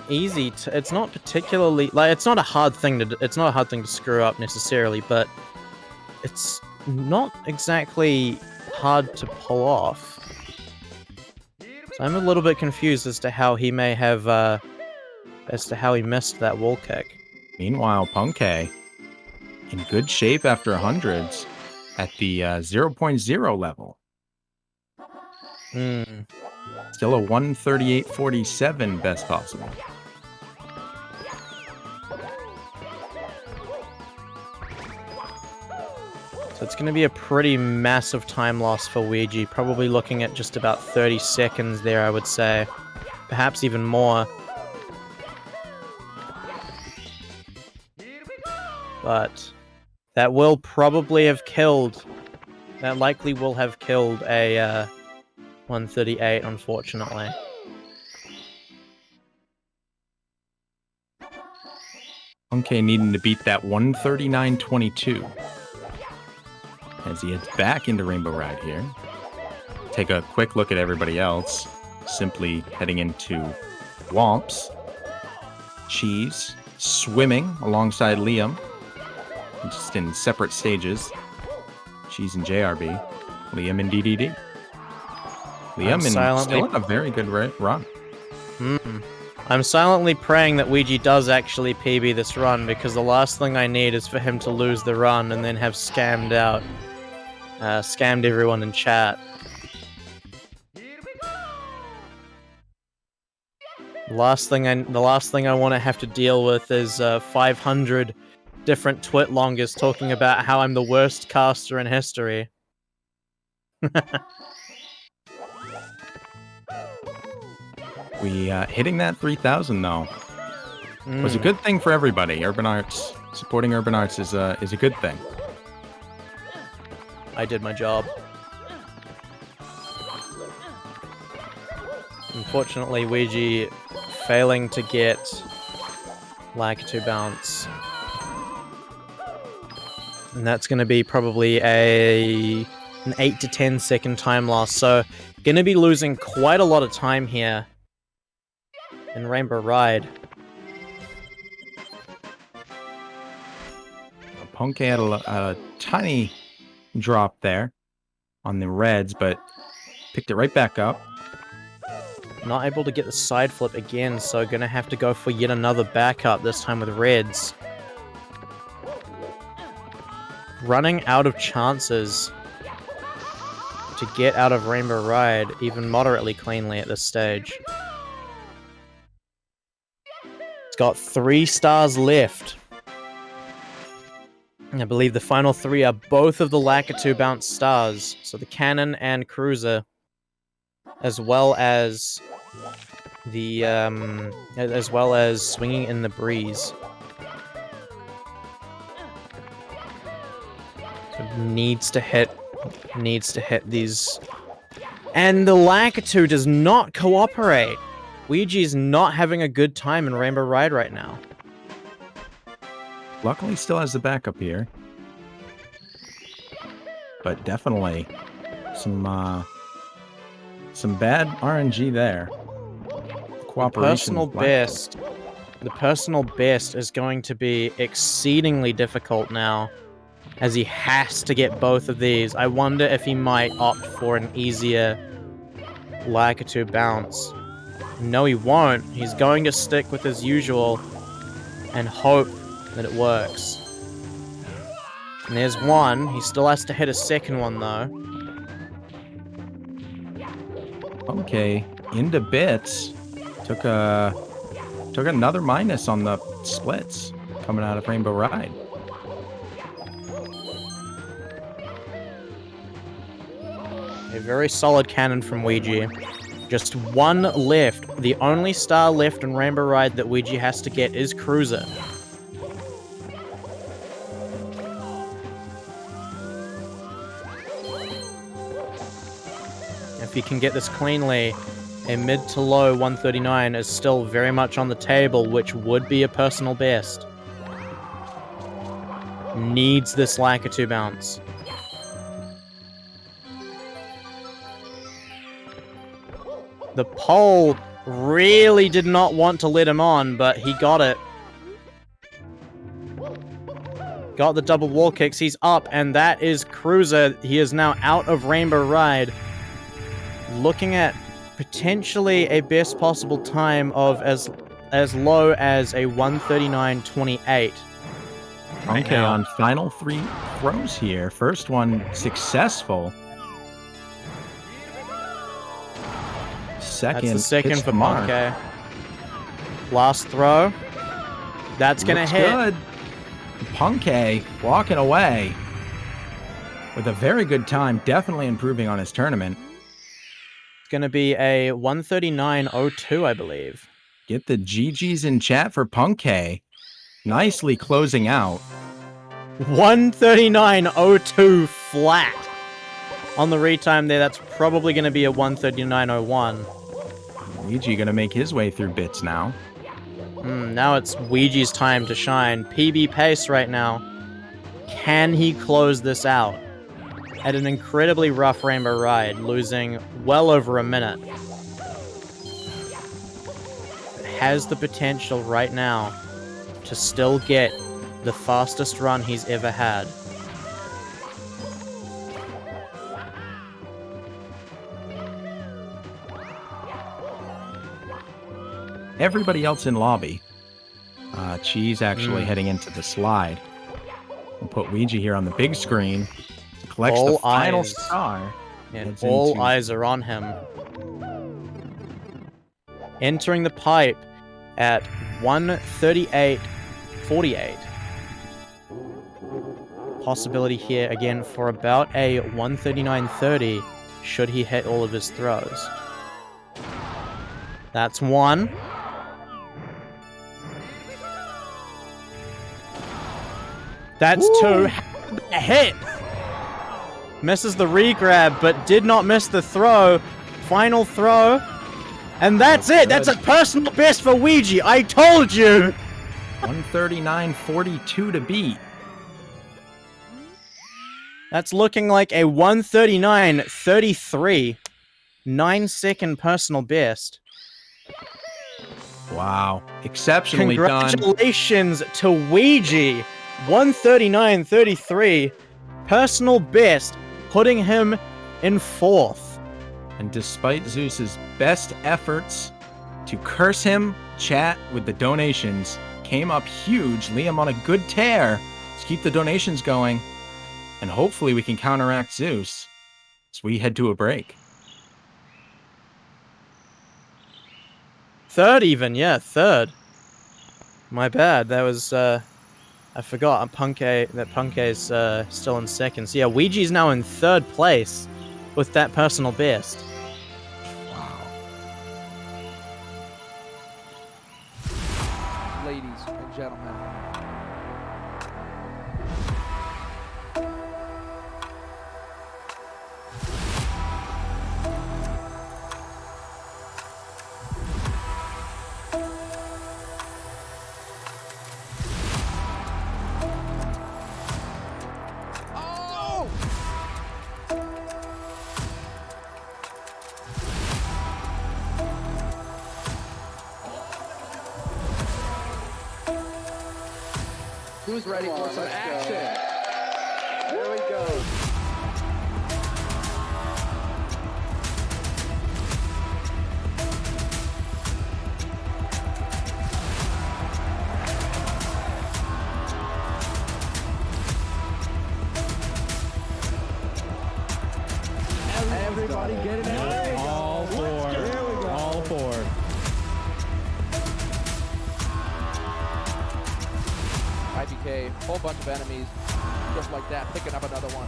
easy to, it's not particularly, like, it's not a hard thing to screw up necessarily, but it's not exactly hard to pull off. So I'm a little bit confused as to how he may have, as to how he missed that wall kick. Meanwhile, Punkei in good shape after hundreds at the 0.0 level. Hmm. Still a 138.47 best possible. So it's going to be a pretty massive time loss for Ouija, probably looking at just about 30 seconds there, I would say. Perhaps even more. But that will probably have killed... That likely will have killed a 138, unfortunately. Punkei needing to beat that 139.22. As he heads back into Rainbow Ride here. Take a quick look at everybody else. Simply heading into Womps. Cheese swimming alongside Liam. Just in separate stages. Cheese and JRB. Liam and DDD. Liam still in a very good run. I'm silently praying that Ouija does actually PB this run, because the last thing I need is for him to lose the run and then have scammed out. Scammed everyone in chat. The last thing I want to have to deal with is 500 different twit-longers talking about how I'm the worst caster in history. We hitting that 3,000 though was a good thing for everybody. Urban Arts supporting Urban Arts is a good thing. I did my job. Unfortunately, Ouija failing to get Lakitu bounce. And that's going to be probably an 8 to 10 second time loss. So, going to be losing quite a lot of time here in Rainbow Ride. Punkei had a tiny drop there on the reds, but picked it right back up. Not able to get the side flip again, so gonna have to go for yet another backup, this time with reds. Running out of chances to get out of Rainbow Ride even moderately cleanly at this stage. It's got 3 stars left. I believe the final 3 are both of the Lakitu bounce stars, so the cannon and cruiser, as well as the swinging in the breeze. So needs to hit these, and the Lakitu does not cooperate. Ouija's not having a good time in Rainbow Ride right now. Luckily, still has the backup here, but definitely some bad RNG there. Cooperation. The personal best is going to be exceedingly difficult now, as he has to get both of these. I wonder if he might opt for an easier Lakitu bounce. No, he won't. He's going to stick with his usual and hope that it works. And there's one. He still has to hit a second one, though. Okay, into bits. Took another minus on the splits coming out of Rainbow Ride. A very solid cannon from Ouija. Just one left. The only star left in Rainbow Ride that Ouija has to get is Cruiser. If he can get this cleanly, a mid to low 139 is still very much on the table, which would be a personal best. Needs this Lakitu bounce. The pole really did not want to let him on, but he got it. Got the double wall kicks, he's up, and that is Cruiser. He is now out of Rainbow Ride. Looking at potentially a best possible time of as low as a 139.28. Okay, on final 3 throws here. First one successful. Second, That's the second hits for the mark. Punkay. Last throw. That's gonna Looks hit. good. Punkay walking away with a very good time, definitely improving on his tournament. It's gonna be a 139.02, I believe. Get the GGs in chat for Punkay. Nicely closing out. 139.02 flat. On the retime there, that's probably gonna be a 139.01. Luigi gonna make his way through bits now. Now it's Ouija's time to shine. PB pace right now. Can he close this out? At an incredibly rough Rainbow Ride, losing well over a minute. Has the potential right now to still get the fastest run he's ever had. Everybody else in lobby. Cheese actually heading into the slide. We'll put Ouija here on the big screen. Collects All the final eyes. star. And Heads all into- eyes are on him. Entering the pipe at 138.48. Possibility here again for about a 139.30 should he hit all of his throws. That's one. That's two. A hit! Misses the re-grab, but did not miss the throw. Final throw. And that's it! That's a personal best for Ouija! I told you! 139.42 to beat. That's looking like a 139.33. 9-second personal best. Wow. Exceptionally done. Congratulations to Ouija! 139.33. Personal best, putting him in 4th. And despite Zeus's best efforts to curse him, chat with the donations came up huge. Liam on a good tear. Let's keep the donations going. And hopefully we can counteract Zeus as we head to a break. 3rd even, yeah, 3rd. My bad, that was, I forgot that Punkay's still in 2nd. So yeah, Ouija's now in 3rd place with that personal best. Wow. Ladies and gentlemen. Who's ready for some action? Here we go. Everybody get it out. All four. All four. IBK, whole bunch of enemies, just like that, picking up another one.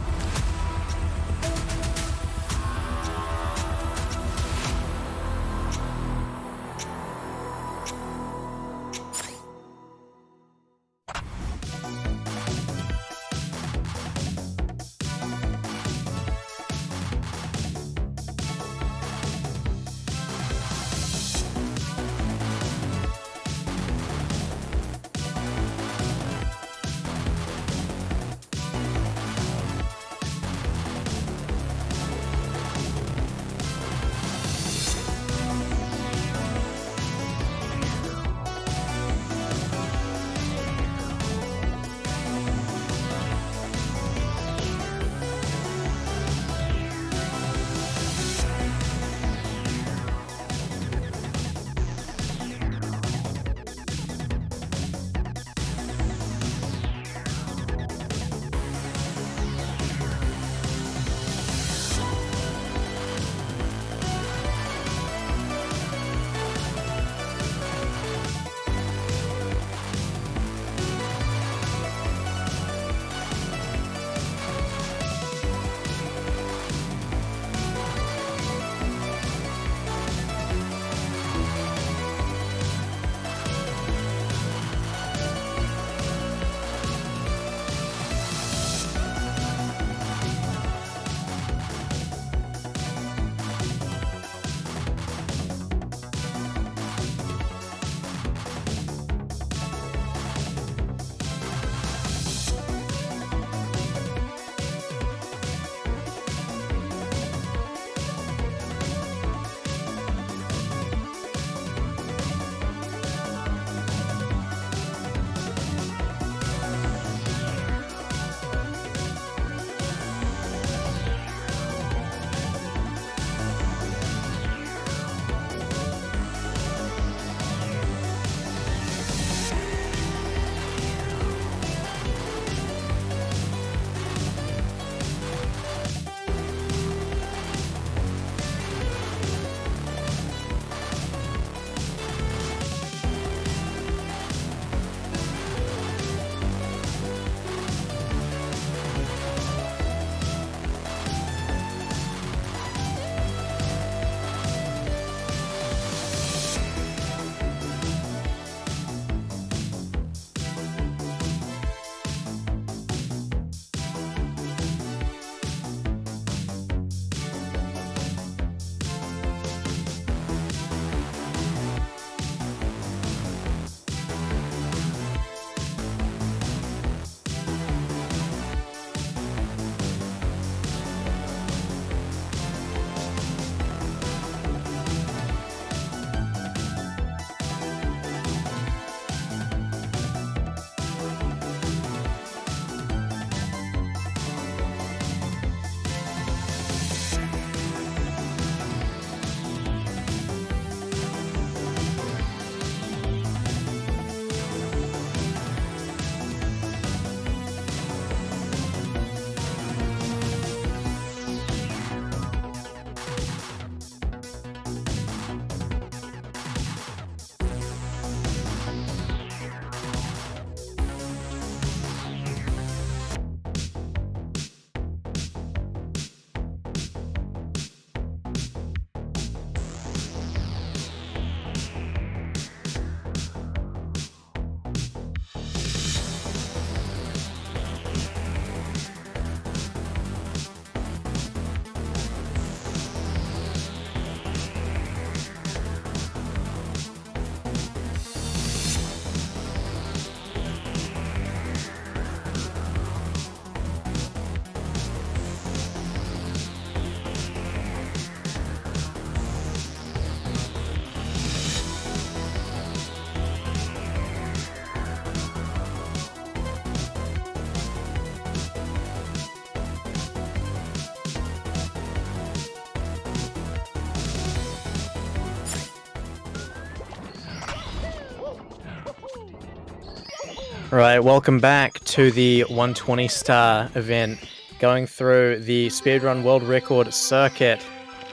Right, welcome back to the 120 star event, going through the Speedrun World Record Circuit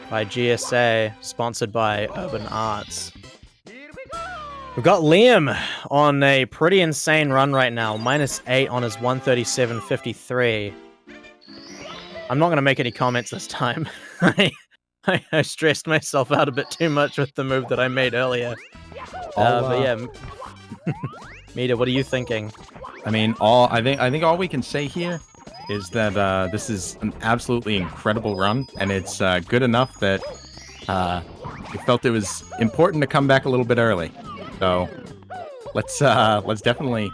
by GSA, sponsored by Urban Arts. We've got Liam on a pretty insane run right now, -8 on his 137.53. I'm not going to make any comments this time. I stressed myself out a bit too much with the move that I made earlier. But yeah, Mita, what are you thinking? I mean, I think all we can say here is that this is an absolutely incredible run, and it's good enough that we felt it was important to come back a little bit early. So let's definitely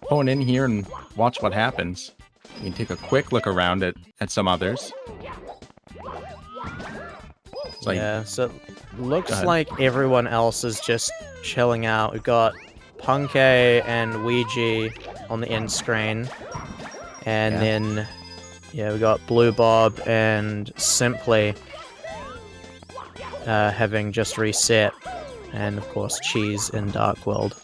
hone in here and watch what happens. We can take a quick look around at some others. Yeah, so looks like everyone else is just chilling out. We've got Punkay and Ouija on the end screen. And then, we got Blue Bob and Simply having just reset. And, of course, Cheese in Dark World.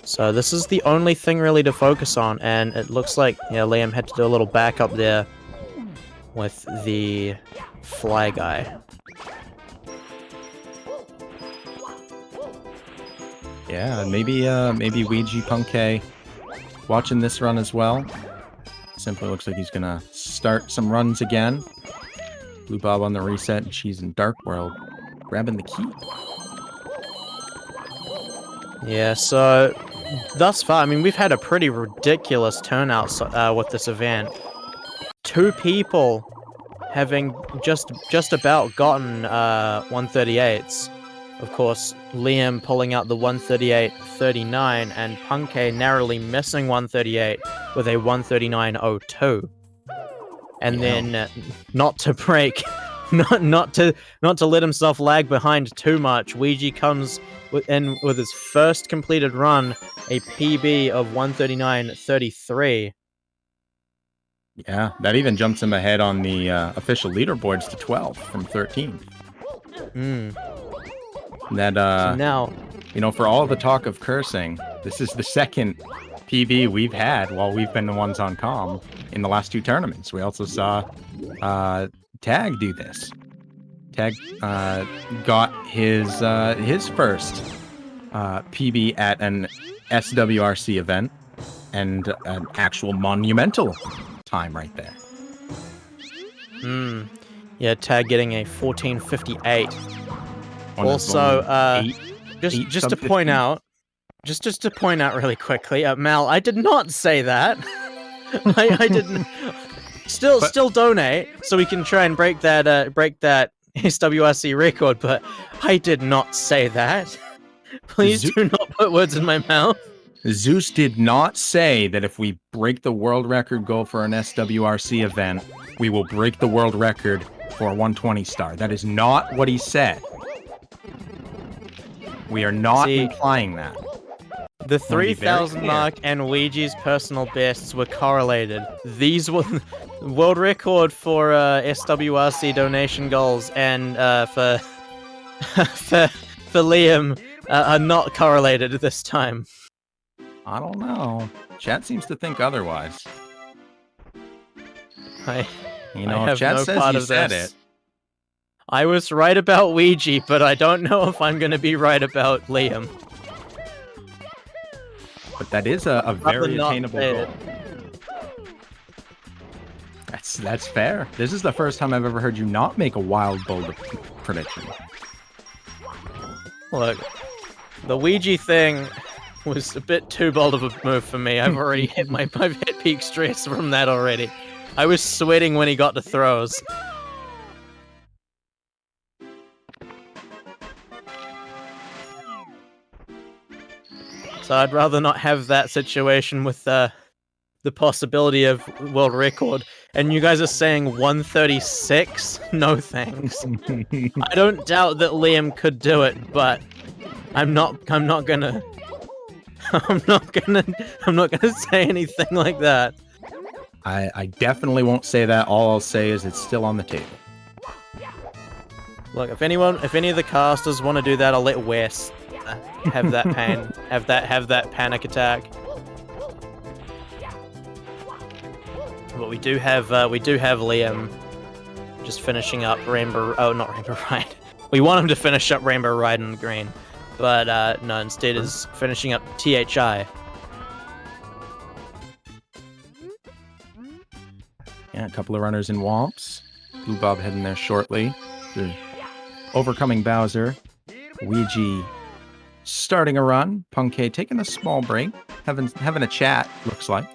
So this is the only thing really to focus on. And it looks like, Liam had to do a little backup there with the Fly Guy. Yeah, maybe Ouija Punkay watching this run as well. Simply looks like he's gonna start some runs again. Blue Bob on the reset, and Cheese in Dark World grabbing the key. Yeah, so thus far, I mean, we've had a pretty ridiculous turnout with this event. 2 people having just about gotten 138s. Of course, Liam pulling out the 138.39 and Punkay narrowly missing 138 with a 139.02. And then not to let himself lag behind too much, Ouija comes in with his first completed run, a PB of 139.33. Yeah, that even jumps him ahead on the official leaderboards to 12 from 13. That, so now, for all the talk of cursing, this is the second PB we've had while we've been the ones on comm in the last 2 tournaments. We also saw Tag do this. Tag got his first PB at an SWRC event, and an actual monumental time right there. Yeah, Tag getting a 14.58. Also, just to point out, just to point out really quickly, Mal, I did not say that. I didn't. Still donate so we can try and break that SWRC record, but I did not say that. Please do not put words in my mouth. Zeus did not say that if we break the world record goal for an SWRC event, we will break the world record for a 120 star. That is not what he said. We are not implying that. The 3,000 mark and Ouija's personal bests were correlated. These were world record for SWRC donation goals, and for Liam are not correlated this time. I don't know. Chat seems to think otherwise. I if Chat says you said it. I was right about Ouija, but I don't know if I'm going to be right about Liam. But that is a very attainable goal. That's fair. This is the first time I've ever heard you not make a wild, bold prediction. Look, the Ouija thing was a bit too bold of a move for me. I've already hit I've hit peak stress from that already. I was sweating when he got to throws. So I'd rather not have that situation with the possibility of world record. And you guys are saying 136? No thanks. I don't doubt that Liam could do it, but I'm not gonna say anything like that. I definitely won't say that. All I'll say is it's still on the table. Look, if any of the casters want to do that, I'll let Wes have that pain, have that panic attack. But we do have Liam just finishing up Rainbow. Oh, not Rainbow Ride. We want him to finish up Rainbow Ride in green, but no, instead is finishing up THI. Yeah, a couple of runners in Womps. Blue Bob heading there shortly. They're overcoming Bowser. Ouija starting a run. Punkay taking a small break. Having a chat, looks like.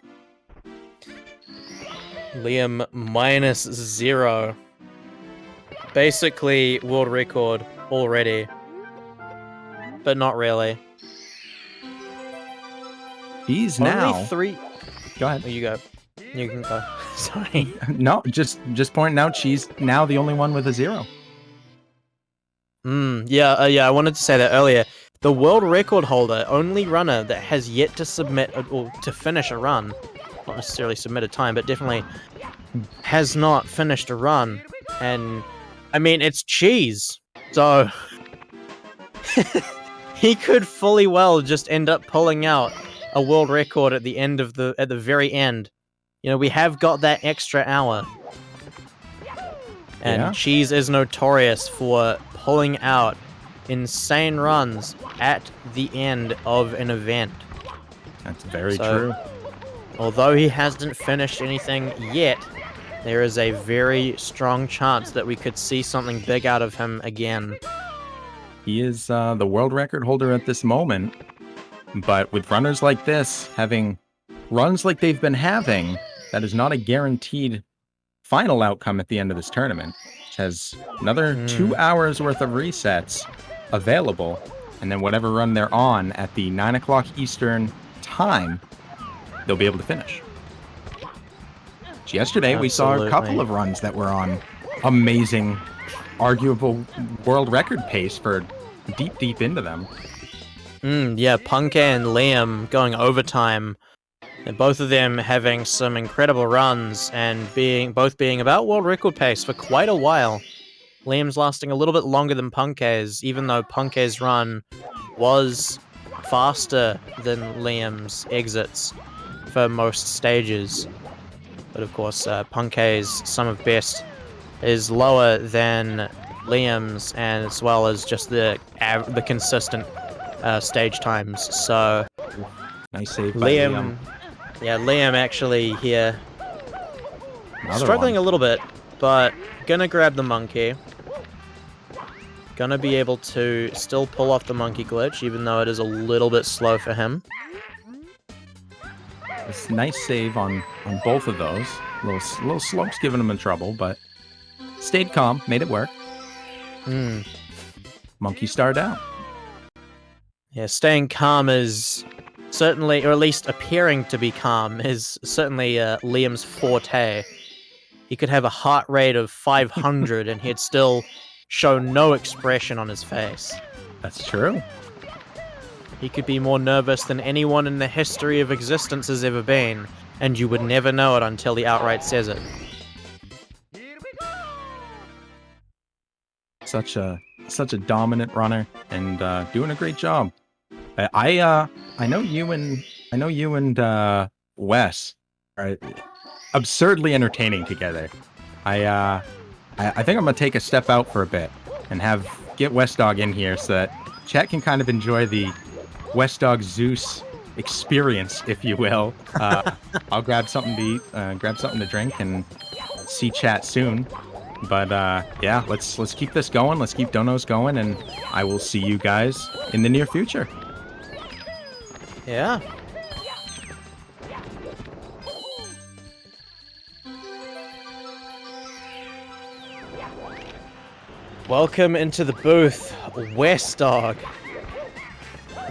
Liam -0. Basically, world record already. But not really. He's Only now... 3... Go ahead. Oh, you go. You can go. Sorry. No, just pointing out she's now the only one with a 0. Yeah, I wanted to say that earlier. The world record holder, only runner that has yet to submit or to finish a run, not necessarily submit a time, but definitely has not finished a run. And I mean, it's Cheese, so he could fully well just end up pulling out a world record at the end of at the very end. You know, we have got that extra hour. And Yeah. Cheese is notorious for pulling out insane runs at the end of an event. That's very true. Although he hasn't finished anything yet, there is a very strong chance that we could see something big out of him again. He is the world record holder at this moment. But with runners like this, having runs like they've been having, that is not a guaranteed final outcome at the end of this tournament. It has another 2 hours worth of resets available, and then whatever run they're on at the 9 o'clock Eastern time, they'll be able to finish. Yesterday, we saw a couple of runs that were on amazing, arguable world record pace for deep into them. Yeah, Punkay and Liam going overtime. And both of them having some incredible runs and both being about world record pace for quite a while. Liam's lasting a little bit longer than Punkay's, even though Punkay's run was faster than Liam's exits for most stages. But of course, Punkay's sum of best is lower than Liam's, and as well as just the consistent stage times. So nice save by Liam. Yeah, Liam actually here Another struggling one. a little bit, but gonna grab the monkey. Gonna be able to still pull off the monkey glitch, even though it is a little bit slow for him. It's a nice save on both of those. Little slopes giving him in trouble, but stayed calm, made it work. Monkey started out. Yeah, staying calm is certainly, or at least appearing to be calm, is certainly Liam's forte. He could have a heart rate of 500 and he'd still show no expression on his face. That's true. He could be more nervous than anyone in the history of existence has ever been, and you would never know it until he outright says it. Such a dominant runner and doing a great job. I know you and Wes are absurdly entertaining together. I think I'm gonna take a step out for a bit and get West Dog in here so that chat can kind of enjoy the West Dog Zeus experience, if you will. I'll grab something to eat, grab something to drink, and see chat soon. But yeah, let's keep this going. Let's keep donos going, and I will see you guys in the near future. Yeah. Welcome into the booth, West Dog,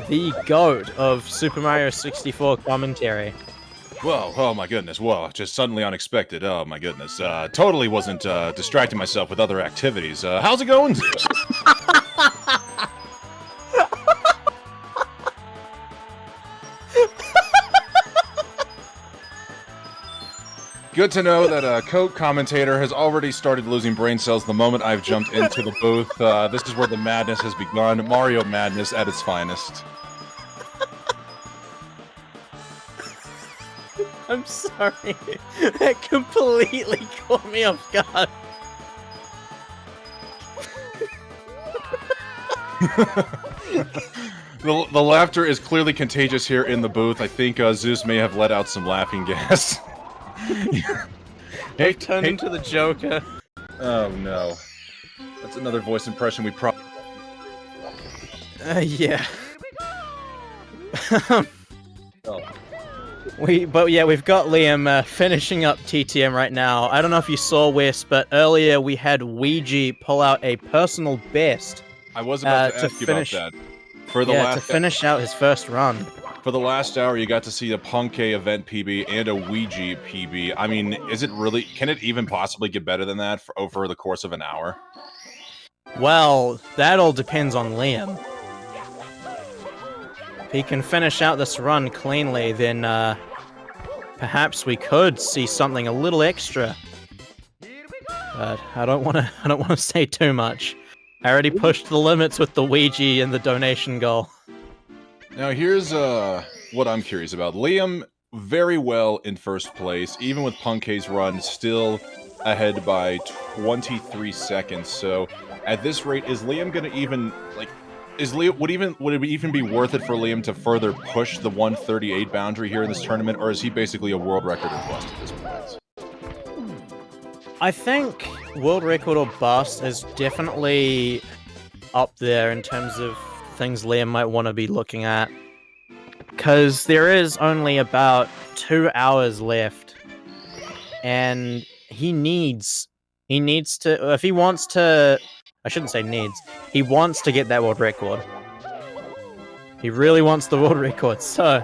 the GOAT of Super Mario 64 commentary. Whoa, oh my goodness, whoa, just suddenly unexpected, oh my goodness. Totally wasn't distracting myself with other activities. How's it going? Good to know that a co-commentator has already started losing brain cells the moment I've jumped into the booth. This is where the madness has begun. Mario madness at its finest. I'm sorry. That completely caught me off guard. The laughter is clearly contagious here in the booth. I think Zeus may have let out some laughing gas. Hey, turned into the Joker. Oh no. That's another voice impression we probably... Yeah. Oh. We've got Liam finishing up TTM right now. I don't know if you saw Wisp, but earlier we had Ouija pull out a personal best. I was about to ask you about that. For the to finish out his first run. For the last hour, you got to see a Punkay event PB and a Ouija PB. I mean, is it really... Can it even possibly get better than that over the course of an hour? Well, that all depends on Liam. If he can finish out this run cleanly, then perhaps we could see something a little extra. But I don't want to say too much. I already pushed the limits with the Ouija and the donation goal. Now here's what I'm curious about. Liam very well in first place, even with Punkay's run still ahead by 23 seconds. So at this rate, is Liam gonna even would it even be worth it for Liam to further push the 138 boundary here in this tournament, or is he basically a world record or bust at this point? I think world record or bust is definitely up there in terms of things Liam might want to be looking at. Because there is only about 2 hours left. And he needs to, if he wants to, I shouldn't say needs, he wants to get that world record. He really wants the world record, so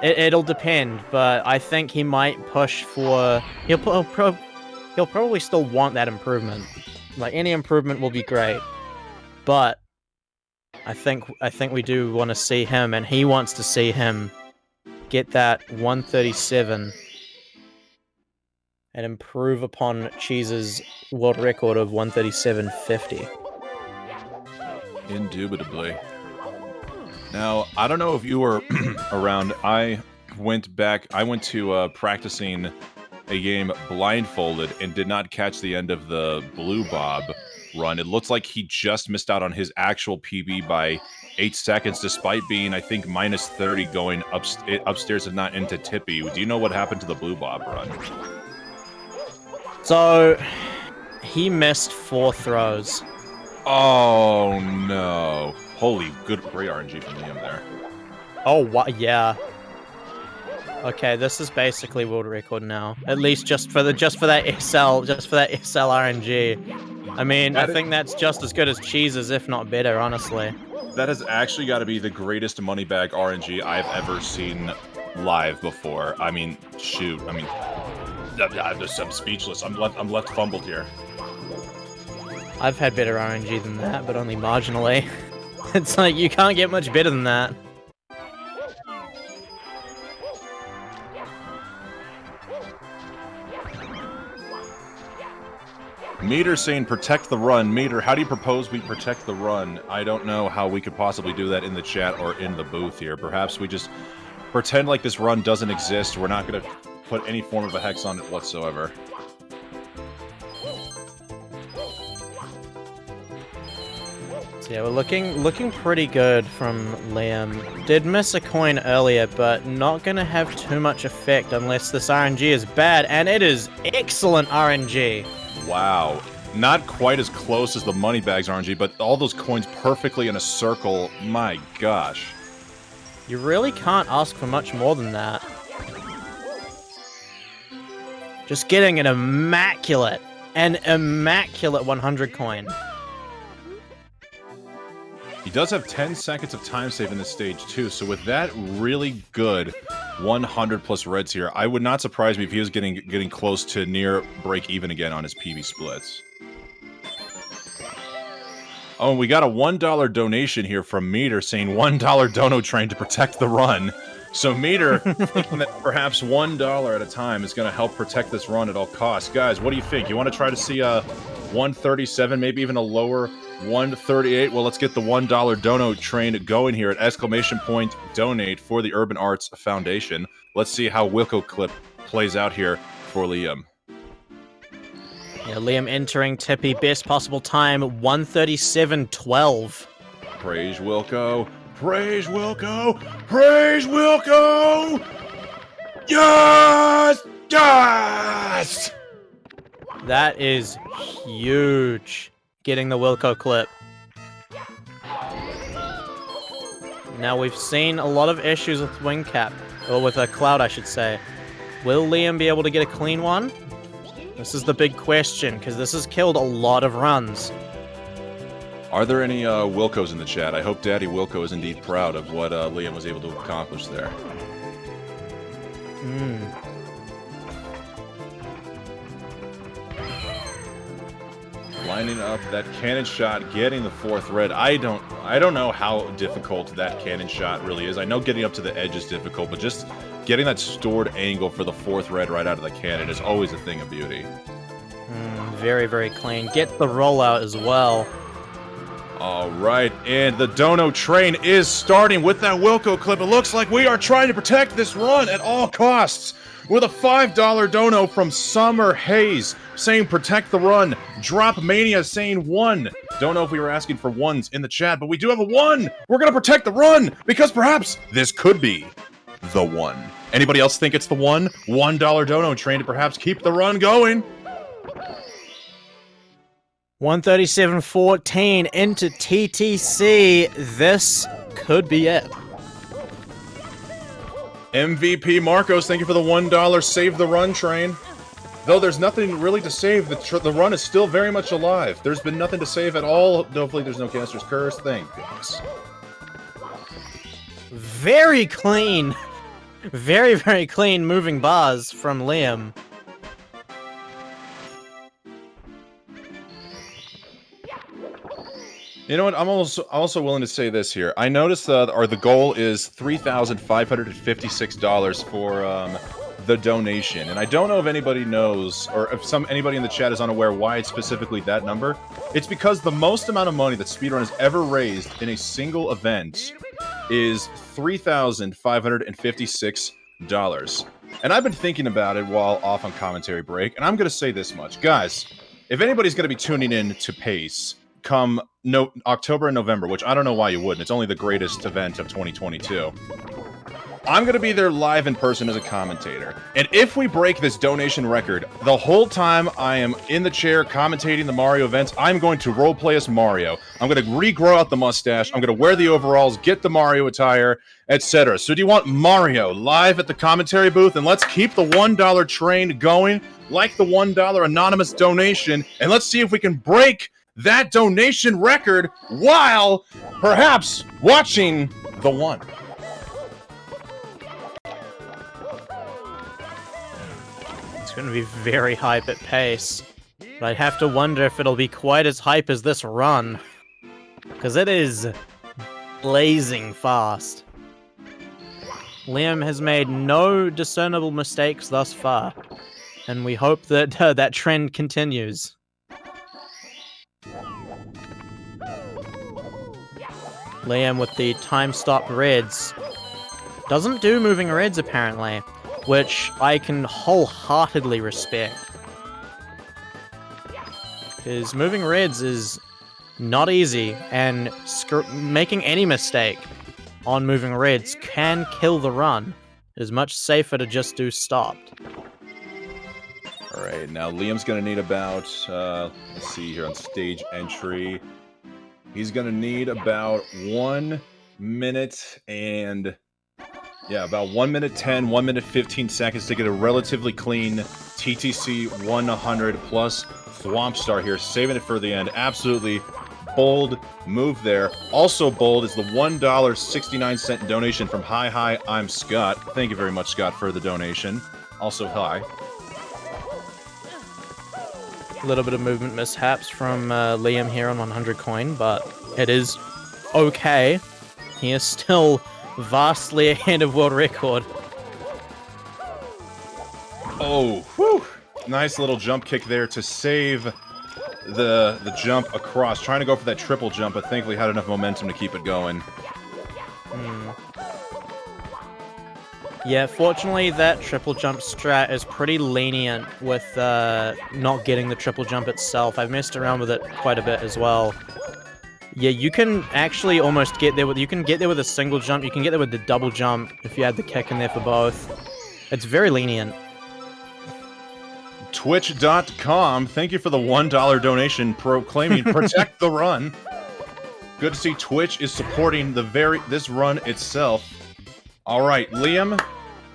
it'll depend, but I think he might push for, he'll probably still want that improvement. Like, any improvement will be great. But I think we do want to see him, and he wants to see him get that 137 and improve upon Cheese's world record of 137.50. Indubitably. Now, I don't know if you were around. I went to practicing a game blindfolded and did not catch the end of the Blue Bob run. It looks like he just missed out on his actual PB by 8 seconds, despite being, I think, minus 30 going upstairs and not into Tippy. Do you know what happened to the Blue Bob run? So, he missed 4 throws. Oh, no. Holy, great RNG from him there. Oh, what? Yeah. Okay, this is basically world record now. At least just for that SL RNG. I mean, I think that's just as good as Cheese's, if not better, honestly. That has actually got to be the greatest money bag RNG I've ever seen live before. I mean, shoot. I mean, I'm speechless. I'm left fumbled here. I've had better RNG than that, but only marginally. It's like, you can't get much better than that. Meter saying protect the run. Meter, how do you propose we protect the run? I don't know how we could possibly do that in the chat or in the booth here. Perhaps we just pretend like this run doesn't exist. We're not going to put any form of a hex on it whatsoever. So yeah, we're looking pretty good from Liam. Did miss a coin earlier, but not going to have too much effect unless this RNG is bad, and it is excellent RNG. Wow. Not quite as close as the Moneybags RNG, but all those coins perfectly in a circle. My gosh. You really can't ask for much more than that. Just getting an immaculate 100 coin. He does have 10 seconds of time save in this stage, too, so with that really good 100 plus reds here, I would not surprise me if he was getting close to near break-even again on his PB splits. Oh, and we got a $1 donation here from Meter saying $1 dono train to protect the run. So Meter, thinking that perhaps $1 at a time is going to help protect this run at all costs. Guys, what do you think? You want to try to see a 137, maybe even a lower 138? Well, let's get the $1 dono train going here at !donate for the Urban Arts Foundation. Let's see how Wilco Clip plays out here for Liam. Yeah, Liam entering Tippy, best possible time, 137.12. Praise Wilco. Praise Wilco. Praise Wilco. Yes! Yes! That is huge, getting the Wilco clip. Now, we've seen a lot of issues with Wing Cap, or with a Cloud, I should say. Will Liam be able to get a clean one? This is the big question, because this has killed a lot of runs. Are there any Wilcos in the chat? I hope Daddy Wilco is indeed proud of what Liam was able to accomplish there. Lining up that cannon shot, getting the fourth red. I don't know how difficult that cannon shot really is. I know getting up to the edge is difficult, but just getting that stored angle for the fourth red right out of the cannon is always a thing of beauty. Very, very clean. Get the rollout as well. All right, and the dono train is starting with that Wilco clip. It looks like we are trying to protect this run at all costs with a $5 dono from Summer Hayes saying protect the run. Drop Mania saying 1. Don't know if we were asking for ones in the chat, but we do have a 1. We're going to protect the run because perhaps this could be the 1. Anybody else think it's the 1? $1 dono train to perhaps keep the run going. 137.14 into TTC. This could be it. MVP Marcos, thank you for the $1 save the run train. Though there's nothing really to save, the run is still very much alive. There's been nothing to save at all. Hopefully there's no Caster's Curse. Thank goodness. Very clean. Very, very clean moving bars from Liam. You know what? I'm also willing to say this here. I noticed the goal is $3,556 for the donation, and I don't know if anybody knows or if anybody in the chat is unaware why it's specifically that number. It's because the most amount of money that Speedrun has ever raised in a single event is $3,556. And I've been thinking about it while off on commentary break, and I'm going to say this much, guys. If anybody's going to be tuning in to Pace come October and November, which I don't know why you wouldn't. It's only the greatest event of 2022. I'm going to be there live in person as a commentator. And if we break this donation record, the whole time I am in the chair commentating the Mario events, I'm going to roleplay as Mario. I'm going to regrow out the mustache. I'm going to wear the overalls, get the Mario attire, etc. So do you want Mario live at the commentary booth? And let's keep the $1 train going, like the $1 anonymous donation, and let's see if we can break that donation record while perhaps watching the 1. It's going to be very hype at pace. But I'd have to wonder if it'll be quite as hype as this run. Because it is blazing fast. Liam has made no discernible mistakes thus far. And we hope that that trend continues. Liam with the time-stopped reds. Doesn't do moving reds, apparently, which I can wholeheartedly respect. Because moving reds is not easy, and making any mistake on moving reds can kill the run. It is much safer to just do stopped. Alright, now Liam's going to need about, let's see here on stage entry. He's going to need about 1 minute and, about 1 minute 10, 1 minute 15 seconds to get a relatively clean TTC 100 plus Thwomp Star here, saving it for the end. Absolutely bold move there. Also bold is the $1.69 donation from Hi, I'm Scott. Thank you very much, Scott, for the donation. Also, hi. A little bit of movement mishaps from Liam here on 100 coin, but it is okay. He is still vastly ahead of world record. Oh, whew. Nice little jump kick there to save the jump across. Trying to go for that triple jump, but thankfully had enough momentum to keep it going. Yeah, fortunately that triple jump strat is pretty lenient with not getting the triple jump itself. I've messed around with it quite a bit as well. Yeah, you can actually almost get there with a single jump. You can get there with the double jump if you add the kick in there for both. It's very lenient. Twitch.com, thank you for the $1 donation proclaiming protect the run. Good to see Twitch is supporting this run itself. All right, Liam,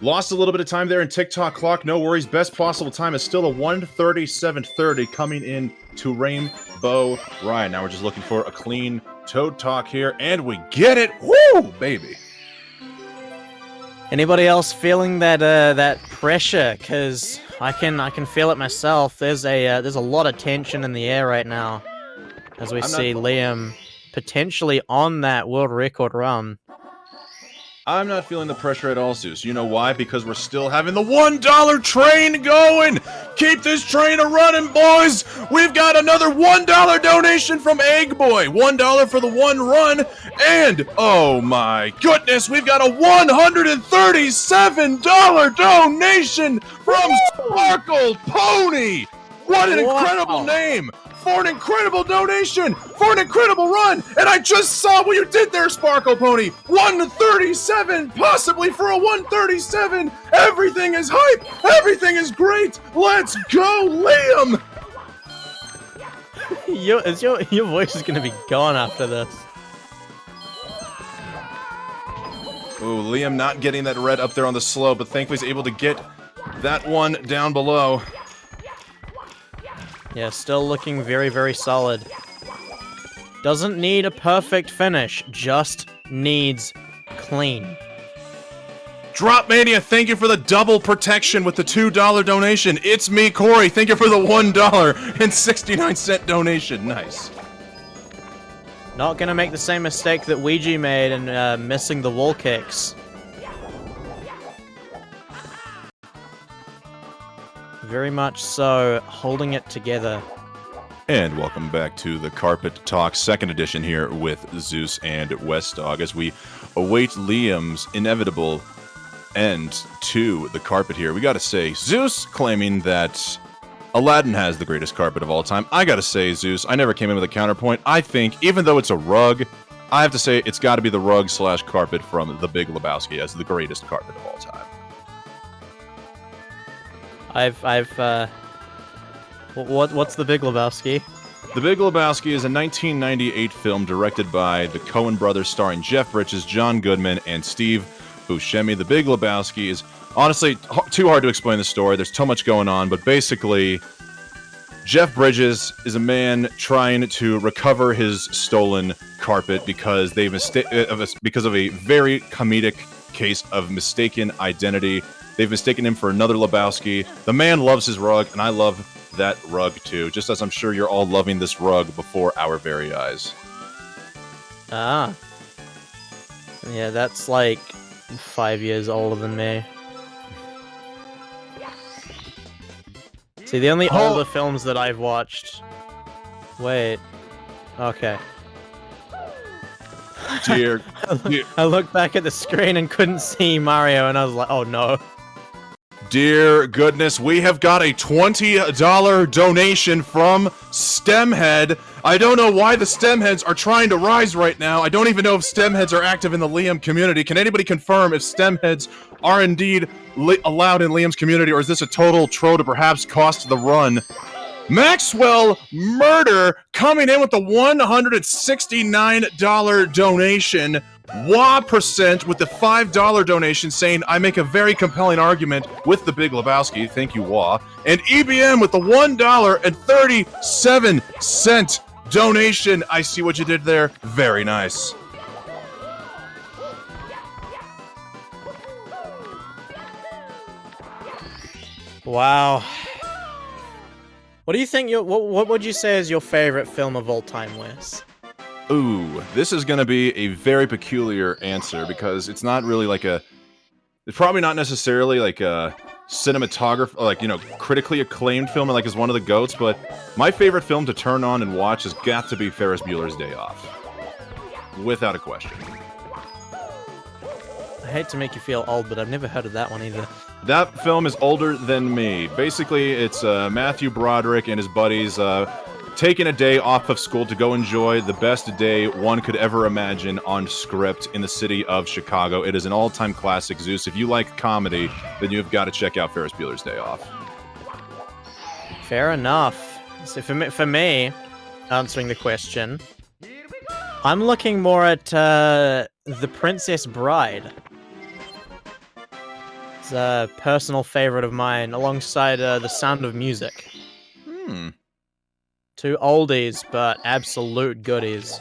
lost a little bit of time there in TikTok clock. No worries. Best possible time is still a 1:37:30 coming in to Rainbow Ryan. Now we're just looking for a clean Toad Talk here, and we get it. Woo, baby. Anybody else feeling that pressure? Cause I can feel it myself. There's a lot of tension in the air right now, as we see Liam potentially on that world record run. I'm not feeling the pressure at all, Zeus. You know why? Because we're still having the $1 train going! Keep this train a-running, boys! We've got another $1 donation from Egg Boy! $1 for the one run, and, oh my goodness, we've got a $137 donation from Sparkle Pony! What an incredible name! For an incredible donation! For an incredible run! And I just saw what you did there, Sparkle Pony! 137! Possibly for a 137! Everything is hype! Everything is great! Let's go, Liam! Your voice is gonna be gone after this. Ooh, Liam not getting that red up there on the slope, but thankfully he's able to get that one down below. Yeah, still looking very, very solid. Doesn't need a perfect finish, just needs clean. Drop Mania, thank you for the double protection with the $2 donation. It's me, Corey. Thank you for the $1.69 donation. Nice. Not gonna make the same mistake that Ouija made and missing the wall kicks. Very much so, holding it together. And welcome back to the Carpet Talk second edition here with Zeus and West Dog as we await Liam's inevitable end to the carpet here. We gotta say, Zeus claiming that Aladdin has the greatest carpet of all time. I gotta say, Zeus, I never came in with a counterpoint. I think, even though it's a rug, I have to say it's gotta be the rug / carpet from The Big Lebowski as the greatest carpet of all time. What's The Big Lebowski? The Big Lebowski is a 1998 film directed by the Coen brothers starring Jeff Bridges, John Goodman, and Steve Buscemi. The Big Lebowski is honestly too hard to explain the story. There's too much going on, but basically, Jeff Bridges is a man trying to recover his stolen carpet because because of a very comedic case of mistaken identity. They've mistaken him for another Lebowski. The man loves his rug, and I love that rug too, just as I'm sure you're all loving this rug before our very eyes. Ah. Yeah, that's like 5 years older than me. See, the only older films that I've watched... Wait. Okay. Dear. I looked back at the screen and couldn't see Mario, and I was like, oh no. Dear goodness, we have got a $20 donation from Stemhead. I don't know why the Stemheads are trying to rise right now. I don't even know if Stemheads are active in the Liam community. Can anybody confirm if Stemheads are indeed allowed in Liam's community, or is this a total troll to perhaps cost the run? Maxwell Murder coming in with the $169 donation. Wah% with the $5 donation saying, I make a very compelling argument with The Big Lebowski. Thank you, Wah. And EBM with the $1.37 donation. I see what you did there. Very nice. Wow. What do you think? What would you say is your favorite film of all time, Wes? Ooh, this is going to be a very peculiar answer because it's not really like a... It's probably not necessarily like a cinematography, like, you know, critically acclaimed film or like is one of the GOATs, but my favorite film to turn on and watch has got to be Ferris Bueller's Day Off. Without a question. I hate to make you feel old, but I've never heard of that one either. That film is older than me. Basically, it's Matthew Broderick and his buddies taking a day off of school to go enjoy the best day one could ever imagine on script in the city of Chicago. It is an all-time classic, Zeus. If you like comedy, then you've got to check out Ferris Bueller's Day Off. Fair enough. So for me, answering the question, I'm looking more at The Princess Bride. It's a personal favorite of mine, alongside The Sound of Music. Two oldies, but absolute goodies.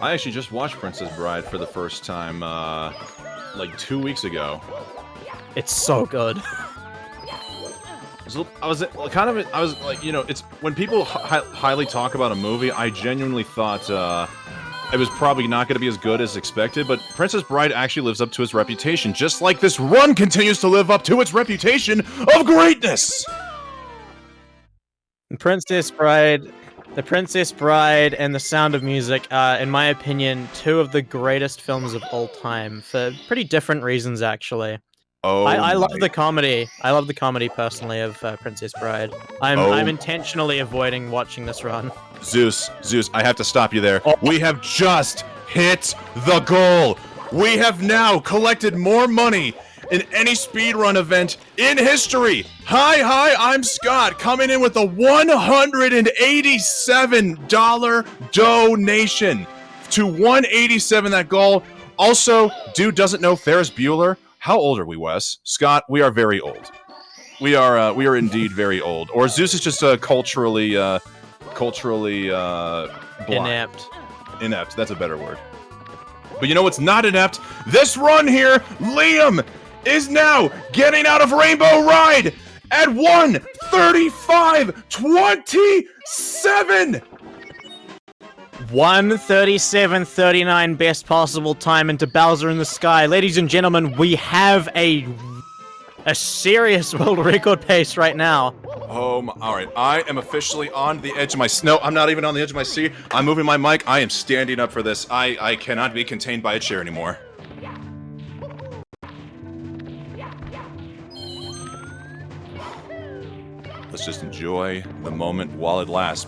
I actually just watched Princess Bride for the first time, like 2 weeks ago. It's so good. I was like, you know, it's when people highly talk about a movie, I genuinely thought it was probably not going to be as good as expected, but Princess Bride actually lives up to its reputation, just like this run continues to live up to its reputation of greatness! The Princess Bride and The Sound of Music are, in my opinion, two of the greatest films of all time, for pretty different reasons, actually. Oh, I love the comedy. I love the comedy, personally, of Princess Bride. I'm intentionally avoiding watching this run. Zeus, I have to stop you there. We have just hit the goal! We have now collected more money in any speedrun event in history! Hi, I'm Scott, coming in with a $187 donation to 187, that goal. Also, dude doesn't know Ferris Bueller. How old are we, Wes? Scott, we are very old. We are indeed very old. Or Zeus is just culturally blind. Inept. Inept, that's a better word. But you know what's not inept? This run here, Liam is now getting out of Rainbow Ride at 1:35:27. 1:37:39, best possible time into Bowser in the Sky. Ladies and gentlemen, we have a serious world record pace right now. Alright, I am officially on the edge of my... No, I'm not even on the edge of my seat. I'm moving my mic. I am standing up for this. I cannot be contained by a chair anymore. Let's just enjoy the moment while it lasts.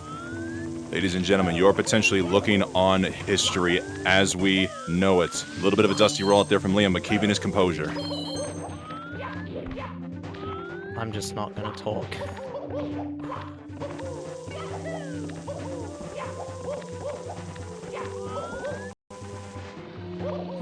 Ladies and gentlemen, you're potentially looking on history as we know it. A little bit of a dusty roll out there from Liam, but keeping his composure. I'm just not gonna talk.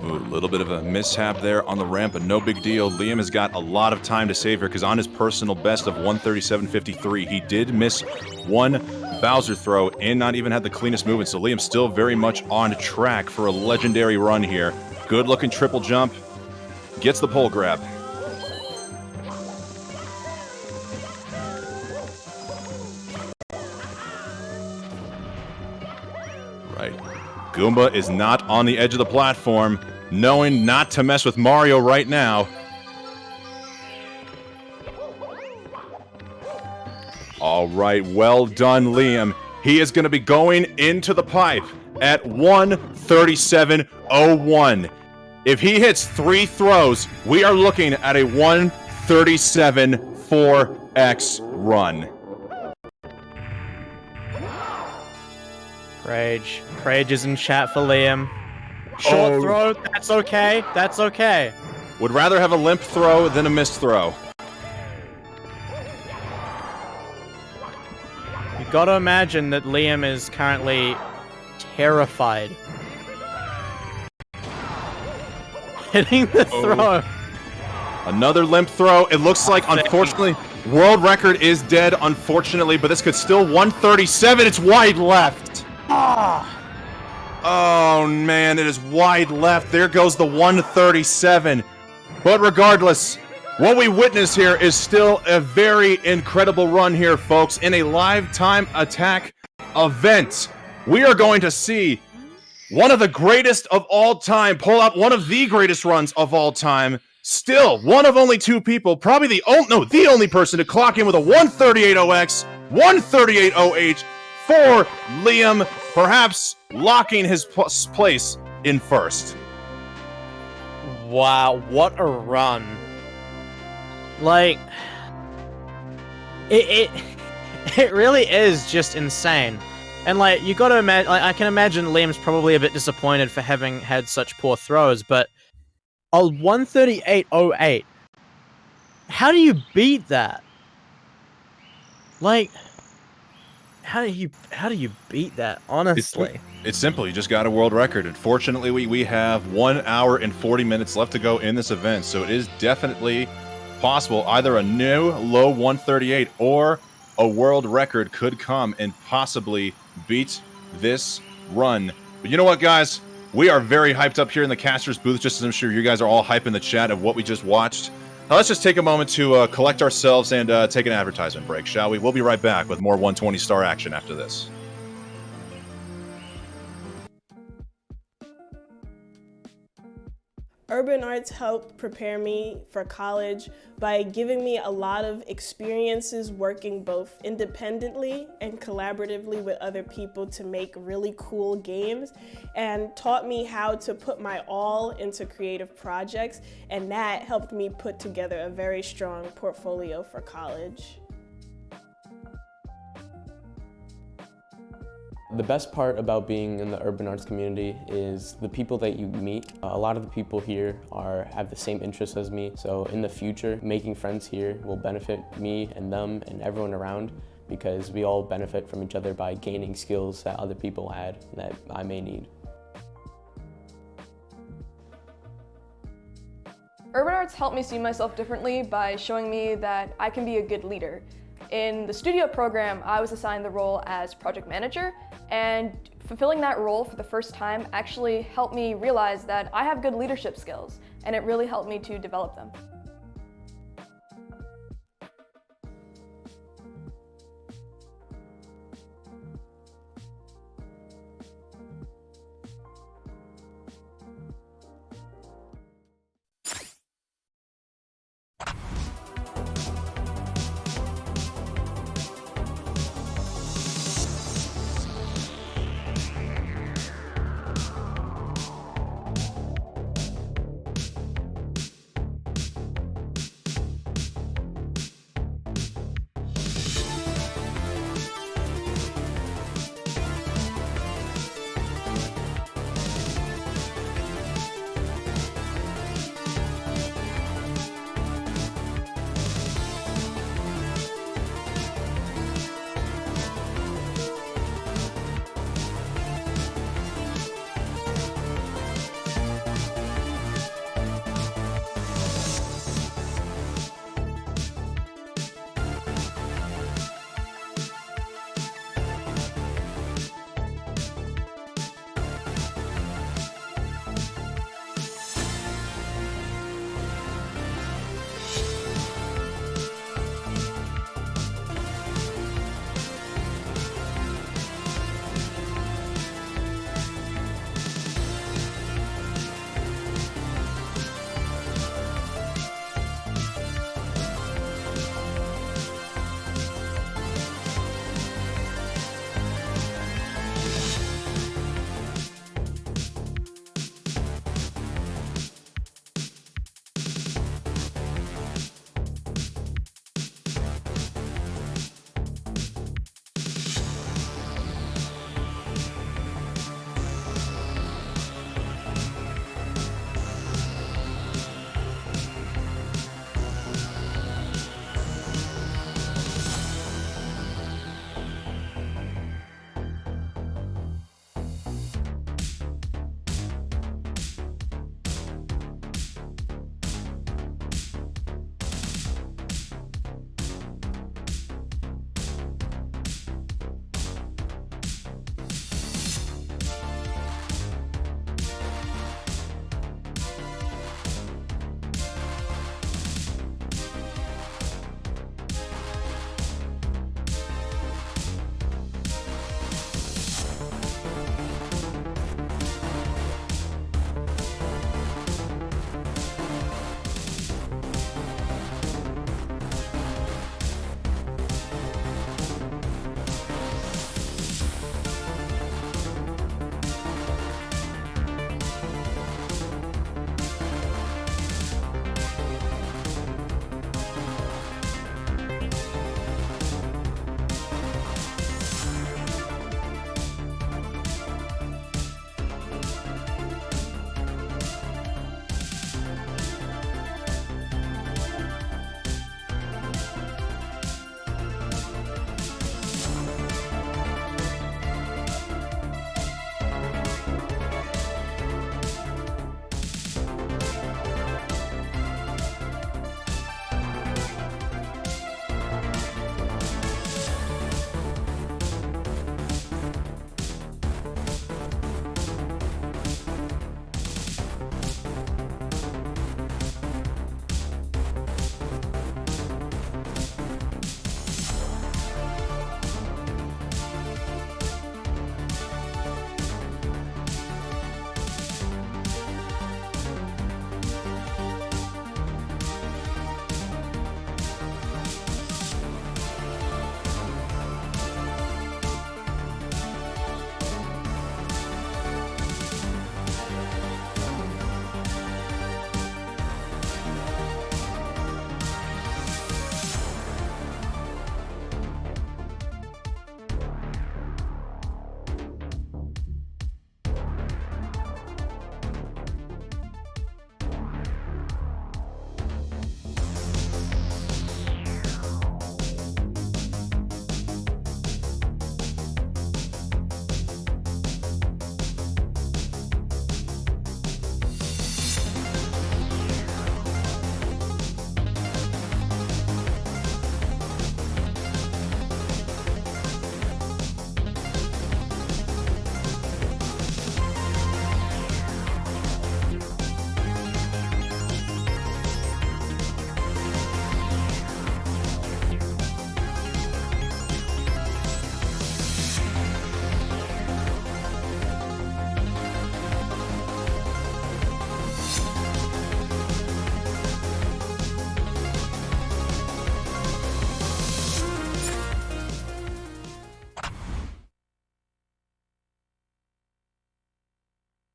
Ooh, a little bit of a mishap there on the ramp, but no big deal. Liam has got a lot of time to save here, because on his personal best of 1:37:53, he did miss one Bowser throw and not even had the cleanest movement, so Liam's still very much on track for a legendary run here. Good looking triple jump. Gets the pole grab. Right. Goomba is not on the edge of the platform, knowing not to mess with Mario right now. All right, well done, Liam. He is going to be going into the pipe at 1:37:01. If he hits 3 throws, we are looking at a 1:37:4x run. Crage is in chat for Liam. Short throw, that's okay, that's okay. Would rather have a limp throw than a missed throw. You gotta imagine that Liam is currently terrified. Hitting the throw. Another limp throw. It looks like, unfortunately, world record is dead, unfortunately, but this could still 1:37. It's wide left. Oh, man, it is wide left. There goes the 1:37. But regardless, what we witness here is still a very incredible run here, folks, in a live time attack event. we are going to see one of the greatest of all time pull out one of the greatest runs of all time. Still, one of only two people, probably the only person to clock in with a 138.0x, 138.0h for Liam, perhaps locking his place in first. Wow, what a run. Like, it really is just insane. And like, you gotta imagine, like, I can imagine Liam's probably a bit disappointed for having had such poor throws, but a 138.08, how do you beat that? Like, how do you beat that, honestly? It's simple. You just got a world record. Unfortunately, we have 1 hour and 40 minutes left to go in this event, so it is definitely possible. Either a new low 138 or a world record could come and possibly beat this run. But you know what, guys? We are very hyped up here in the caster's booth, just as I'm sure you guys are all hype in the chat of what we just watched. Now let's just take a moment to collect ourselves and take an advertisement break, shall we? We'll be right back with more 120-star action after this. Urban arts helped prepare me for college by giving me a lot of experiences working both independently and collaboratively with other people to make really cool games, and taught me how to put my all into creative projects, and that helped me put together a very strong portfolio for college. The best part about being in the urban arts community is the people that you meet. A lot of the people here have the same interests as me, so in the future, making friends here will benefit me and them and everyone around, because we all benefit from each other by gaining skills that other people had that I may need. Urban arts helped me see myself differently by showing me that I can be a good leader. In the studio program, I was assigned the role as project manager, and fulfilling that role for the first time actually helped me realize that I have good leadership skills, and it really helped me to develop them.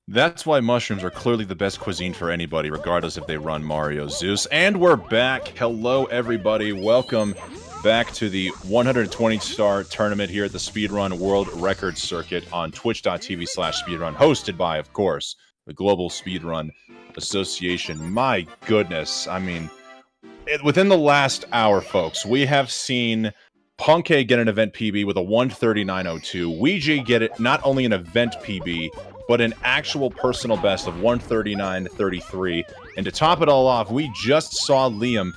That's why mushrooms are clearly the best cuisine for anybody, regardless if they run Mario Zeus. And we're back. Hello, everybody. Welcome back to the 120-star tournament here at the Speedrun World Record Circuit on twitch.tv/speedrun, hosted by, of course, the Global Speedrun Association. My goodness. I mean, within the last hour, folks, we have seen Punke get an event PB with a 139.02. Ouija get it not only an event PB, but an actual personal best of 139.33. And to top it all off, we just saw Liam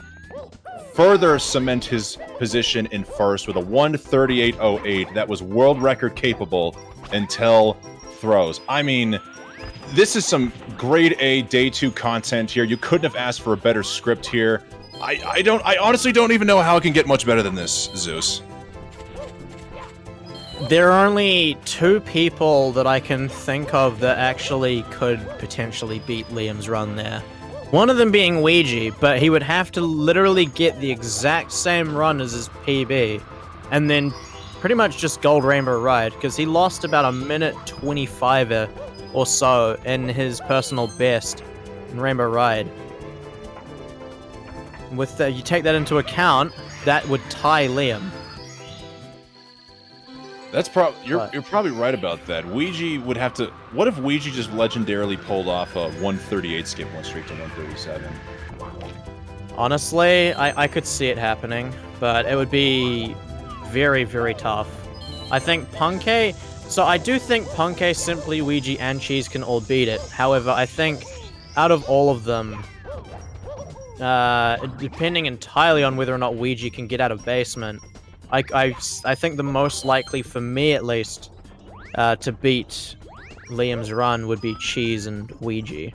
further cement his position in first with a 138.08 that was world record capable until throws. I mean, this is some grade A day 2 content here. You couldn't have asked for a better script here. I honestly don't even know how it can get much better than this, Zeus. There are only 2 people that I can think of that actually could potentially beat Liam's run there. One of them being Ouija, but he would have to literally get the exact same run as his PB, and then pretty much just Gold Rainbow Ride, because he lost about a minute 25 or so in his personal best in Rainbow Ride. With you take that into account, that would tie Liam. That's you're probably right about that. Ouija would have to. What if Ouija just legendarily pulled off a 138 skip, went straight to 137? Honestly, I could see it happening, but it would be very, very tough. I think Punke. So I do think Punke, Simply, Ouija, and Cheese can all beat it. However, I think out of all of them, depending entirely on whether or not Ouija can get out of basement, I think the most likely, for me at least, to beat Liam's run would be Cheese and Ouija.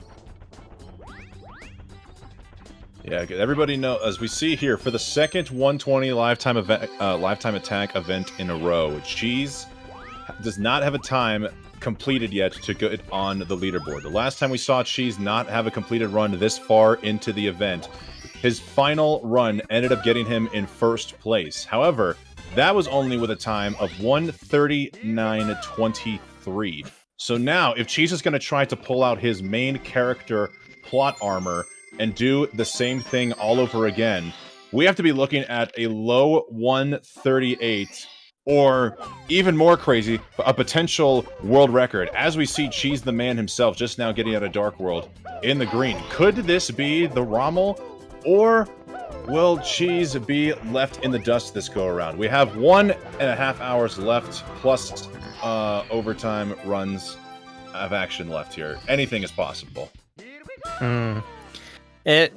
Yeah, everybody know, as we see here, for the second 120 lifetime attack event in a row, Cheese does not have a time completed yet to get on the leaderboard. The last time we saw Cheese not have a completed run this far into the event, his final run ended up getting him in first place. However, that was only with a time of 139.23. So now, if Cheese is going to try to pull out his main character plot armor and do the same thing all over again, we have to be looking at a low 138, or even more crazy, a potential world record. As we see Cheese the Man himself just now getting out of Dark World in the green. Could this be the Rommel? Or will Cheese be left in the dust this go-around? We have 1.5 hours left, plus overtime runs of action left here. Anything is possible. It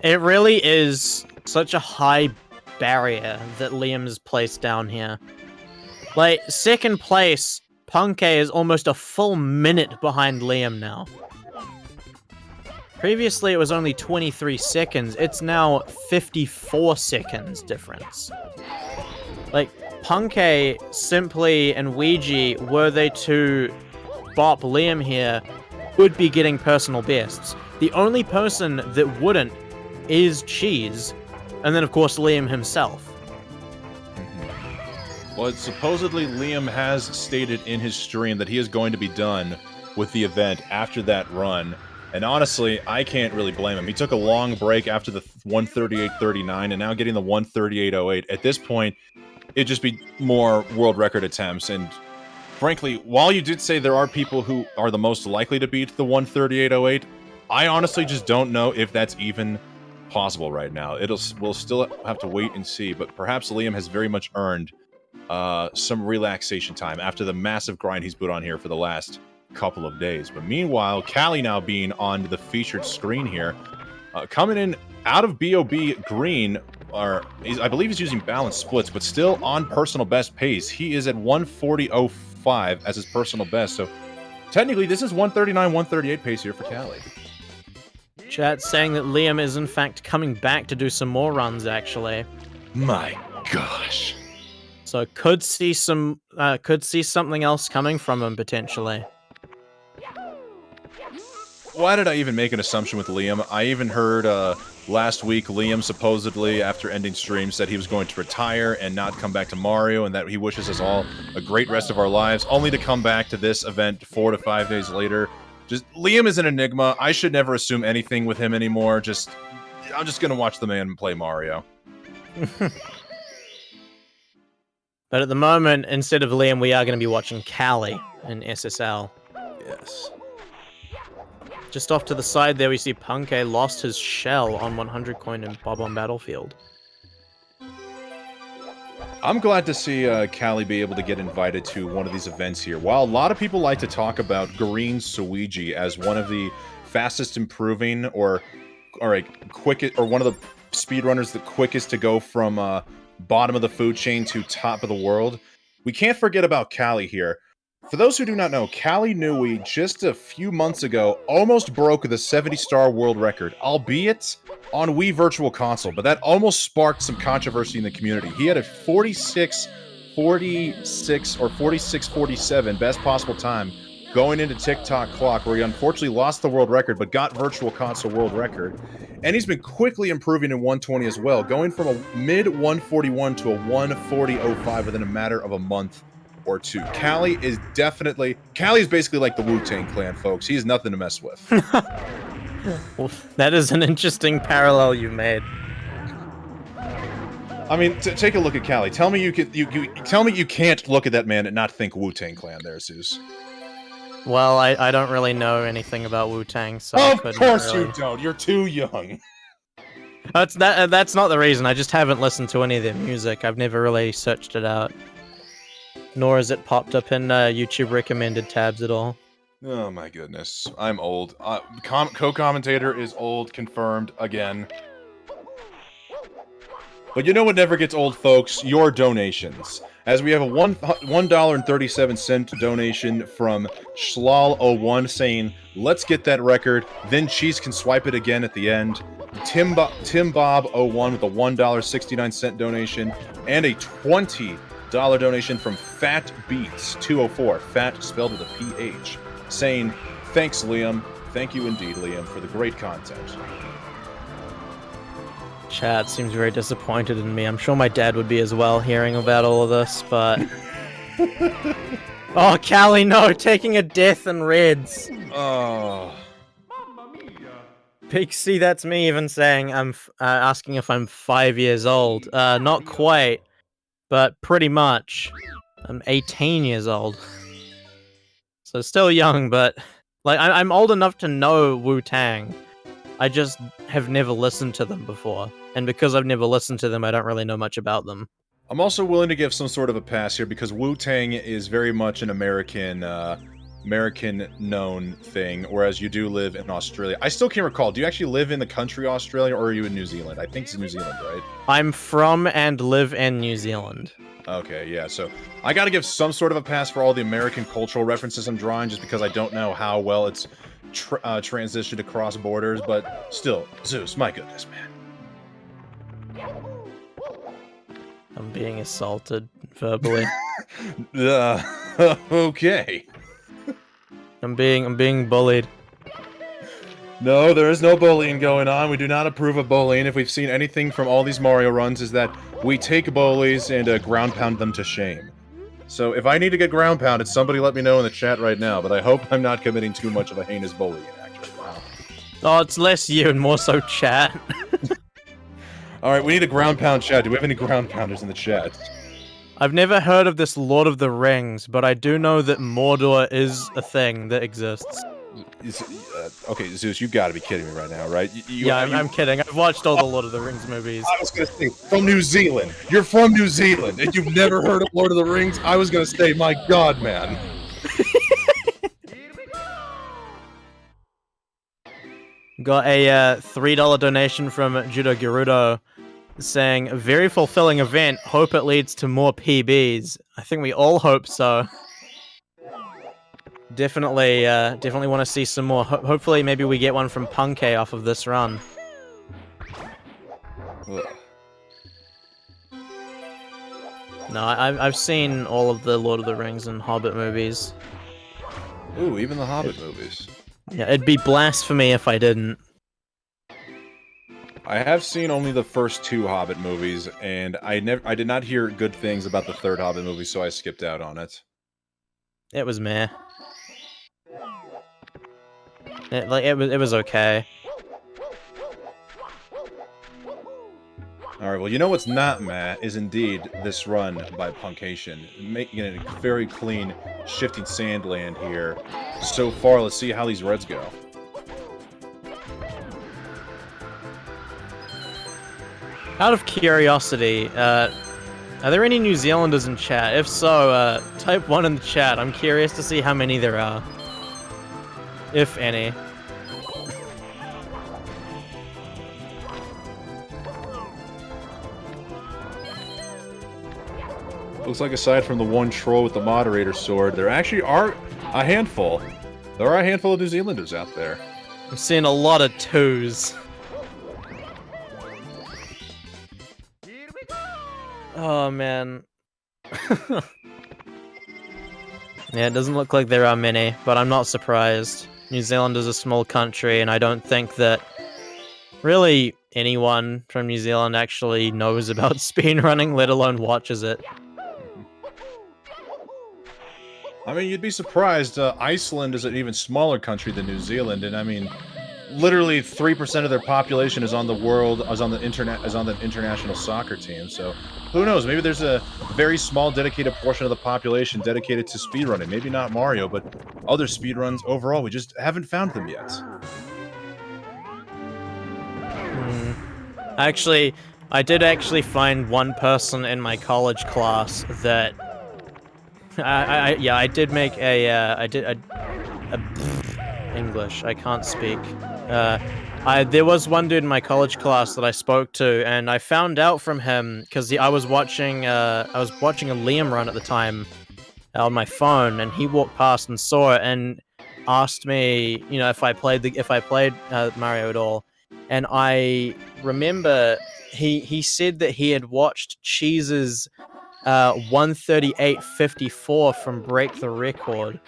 really is such a high barrier that Liam's placed down here. Like, second place, Punke is almost a full minute behind Liam now. Previously, it was only 23 seconds. It's now 54 seconds difference. Like, Punke, Simply, and Ouija, were they to bop Liam here, would be getting personal bests. The only person that wouldn't is Cheese, and then, of course, Liam himself. Well, supposedly Liam has stated in his stream that he is going to be done with the event after that run. And honestly, I can't really blame him. He took a long break after the 138.39 and now getting the 138.08. At this point, it'd just be more world record attempts. And frankly, while you did say there are people who are the most likely to beat the 138.08, I honestly just don't know if that's even possible right now. We'll still have to wait and see, but perhaps Liam has very much earned some relaxation time after the massive grind he's put on here for the last couple of days. But meanwhile, Callie now being on the featured screen here, coming in out of BOB green, I believe he's using balanced splits, but still on personal best pace. He is at 140.05 as his personal best, so technically this is 139, 138 pace here for Callie. Chat saying that Liam is in fact coming back to do some more runs, actually. My gosh. So could see something else coming from him potentially. Why did I even make an assumption with Liam? I even heard last week Liam supposedly, after ending stream, said he was going to retire and not come back to Mario, and that he wishes us all a great rest of our lives, only to come back to this event 4 to 5 days later, Just Liam is an enigma. I should never assume anything with him anymore. I'm just gonna watch the man play Mario. But at the moment, instead of Liam, we are going to be watching Callie in SSL. Yes. Just off to the side there, we see Punkay lost his shell on 100 coin in Bob on Battlefield. I'm glad to see Callie be able to get invited to one of these events here. While a lot of people like to talk about Green Suigi as one of the fastest improving or quickest, or one of the speedrunners the quickest to go from bottom of the food chain to top of the world, we can't forget about Callie here. For those who do not know, Callie Nui just a few months ago almost broke the 70-star world record, albeit on Wii Virtual Console, but that almost sparked some controversy in the community. He had a 46-46 or 46-47 best possible time going into TikTok Clock, where he unfortunately lost the world record, but got Virtual Console world record. And he's been quickly improving in 120 as well, going from a mid-141 to a 140.05 within a matter of a month or two. Callie is basically like the Wu-Tang Clan, folks. He is nothing to mess with. Well, that is an interesting parallel you made. I mean, take a look at Callie. Tell me you can't look at that man and not think Wu-Tang Clan there, Zeus. Well, I don't really know anything about Wu-Tang, so I Of couldn't course really... you don't. You're too young. That's not the reason. I just haven't listened to any of their music. I've never really searched it out. Nor has it popped up in YouTube recommended tabs at all. Oh my goodness. I'm old. Co-commentator is old, confirmed, again. But you know what never gets old, folks? Your donations. As we have a $1.37 donation from Schlal01 saying, let's get that record, then Cheese can swipe it again at the end. Tim Bob01 with a $1.69 donation, and a $20 donation from Fat Beats 204, Fat spelled with a PH, saying, thanks Liam, thank you indeed Liam for the great content. Chat seems very disappointed in me. I'm sure my dad would be as well hearing about all of this, but... Oh, Callie, no! Taking a death in reds! Oh... Pixie, that's me even saying I'm asking if I'm 5 years old. Not quite, but pretty much. I'm 18 years old. So still young, but like I'm old enough to know Wu-Tang. I just have never listened to them before. And because I've never listened to them, I don't really know much about them. I'm also willing to give some sort of a pass here because Wu-Tang is very much an American-known thing, whereas you do live in Australia. I still can't recall. Do you actually live in the country Australia, or are you in New Zealand? I think it's New Zealand, right? I'm from and live in New Zealand. Okay, yeah, so I gotta give some sort of a pass for all the American cultural references I'm drawing, just because I don't know how well it's transitioned across borders, but still, Zeus, my goodness, man. I'm being assaulted verbally. Okay. I'm being bullied. No, there is no bullying going on. We do not approve of bullying. If we've seen anything from all these Mario runs, is that we take bullies and ground pound them to shame. So if I need to get ground pounded, somebody let me know in the chat right now, but I hope I'm not committing too much of a heinous bullying, actually. Wow. Oh, it's less you and more so chat. Alright, we need a ground pound chat. Do we have any ground pounders in the chat? I've never heard of this Lord of the Rings, but I do know that Mordor is a thing that exists. Okay, Zeus, you've got to be kidding me right now, right? I'm kidding. I've watched all the Lord of the Rings movies. I was going to say, from New Zealand. You're from New Zealand, and you've never heard of Lord of the Rings? I was going to say, my god, man. Got a $3 donation from Judo Gerudo saying, a very fulfilling event. Hope it leads to more PBs. I think we all hope so. Definitely want to see some more. Hopefully, maybe we get one from Punkay off of this run. Ugh. No, I've seen all of the Lord of the Rings and Hobbit movies. Ooh, even the Hobbit movies. Yeah, it'd be blasphemy if I didn't. I have seen only the first two Hobbit movies, and I did not hear good things about the third Hobbit movie, so I skipped out on it. It was meh. It was okay. All right, well, you know what's not, Matt, is indeed this run by Punkation. Making it a very clean, shifting sand land here. So far, let's see how these reds go. Out of curiosity, are there any New Zealanders in chat? If so, type 1 in the chat. I'm curious to see how many there are. If any. Looks like aside from the one troll with the moderator sword, there actually are a handful. There are a handful of New Zealanders out there. I'm seeing a lot of 2s. Oh, man. Yeah, it doesn't look like there are many, but I'm not surprised. New Zealand is a small country, and I don't think that really anyone from New Zealand actually knows about speedrunning, let alone watches it. I mean, you'd be surprised. Iceland is an even smaller country than New Zealand, and I mean, literally 3% of their population is on the international soccer team. So, who knows? Maybe there's a very small, dedicated portion of the population dedicated to speedrunning. Maybe not Mario, but other speedruns overall. We just haven't found them yet. Actually, I did actually find one person in my college class that I did make English. I can't speak. There was one dude in my college class that I spoke to, and I found out from him because I was watching a Liam run at the time on my phone, and he walked past and saw it and asked me, you know, if I played Mario at all, and I remember he said that he had watched Cheese's 138.54 from Break the Record.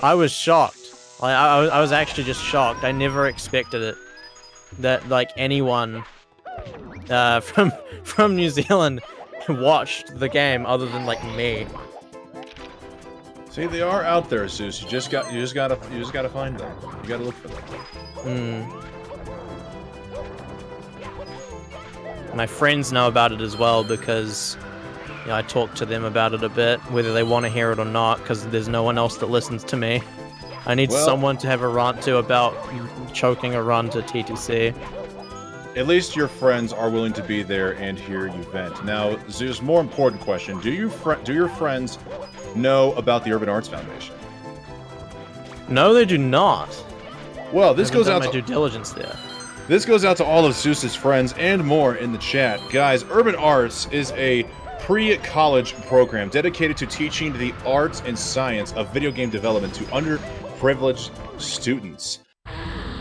I was shocked. I was actually just shocked. I never expected it. That like anyone from New Zealand watched the game other than like me. See, they are out there, Zeus. You just gotta find them. You gotta look for them. My friends know about it as well because, you know, I talk to them about it a bit, whether they want to hear it or not, because there's no one else that listens to me. I need someone to have a rant to about choking a run to TTC. At least your friends are willing to be there and hear you vent. Now, Zeus, more important question: do your friends know about the Urban Arts Foundation? No, they do not. Well, this goes out my to due diligence there. This goes out to all of Zeus's friends and more in the chat. Guys, Urban Arts is a pre-college program dedicated to teaching the arts and science of video game development to underprivileged students.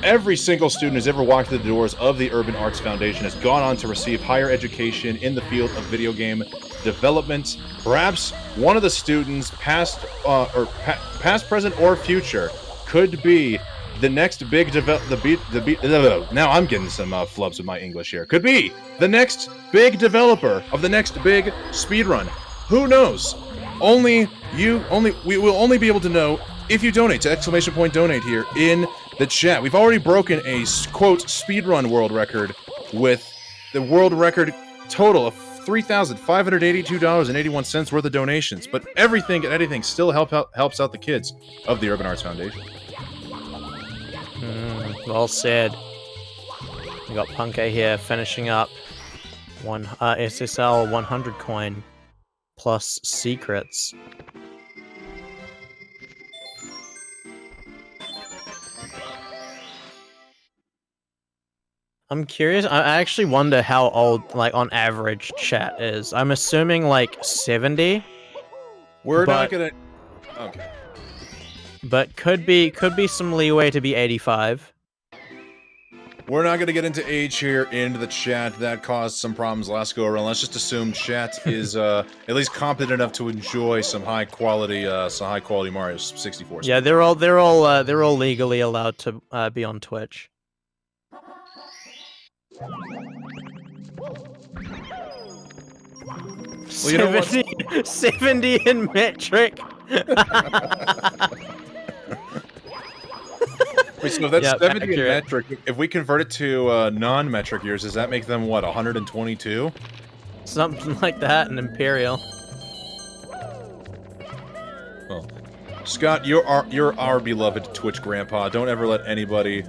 Every single student who's ever walked through the doors of the Urban Arts Foundation has gone on to receive higher education in the field of video game development. Perhaps one of the students, past, present, or future, could be the next big now I'm getting some flubs with my English here. Could be the next big developer of the next big speedrun. Who knows? We will only be able to know if you donate to !donate here in the chat. We've already broken a quote speedrun world record with the world record total of $3,582.81 worth of donations. But everything and anything still helps out the kids of the Urban Arts Foundation. Well said. We got Punke here finishing up one SSL 100 coin plus secrets. I'm curious. I actually wonder how old, like, on average chat is. I'm assuming like 70. We're not gonna. Okay. But could be some leeway to be 85. We're not going to get into age here into the chat. That caused some problems last go around. Let's just assume chat is at least competent enough to enjoy some high quality Mario 64. Yeah, they're all legally allowed to be on Twitch. Well, you know what? 70 in metric. Wait, so that's Yep, 70 in accurate. metric. If we convert it to non-metric years, does that make them, what, 122? Something like that, an imperial. Well, Scott, you're our beloved Twitch grandpa. Don't ever let anybody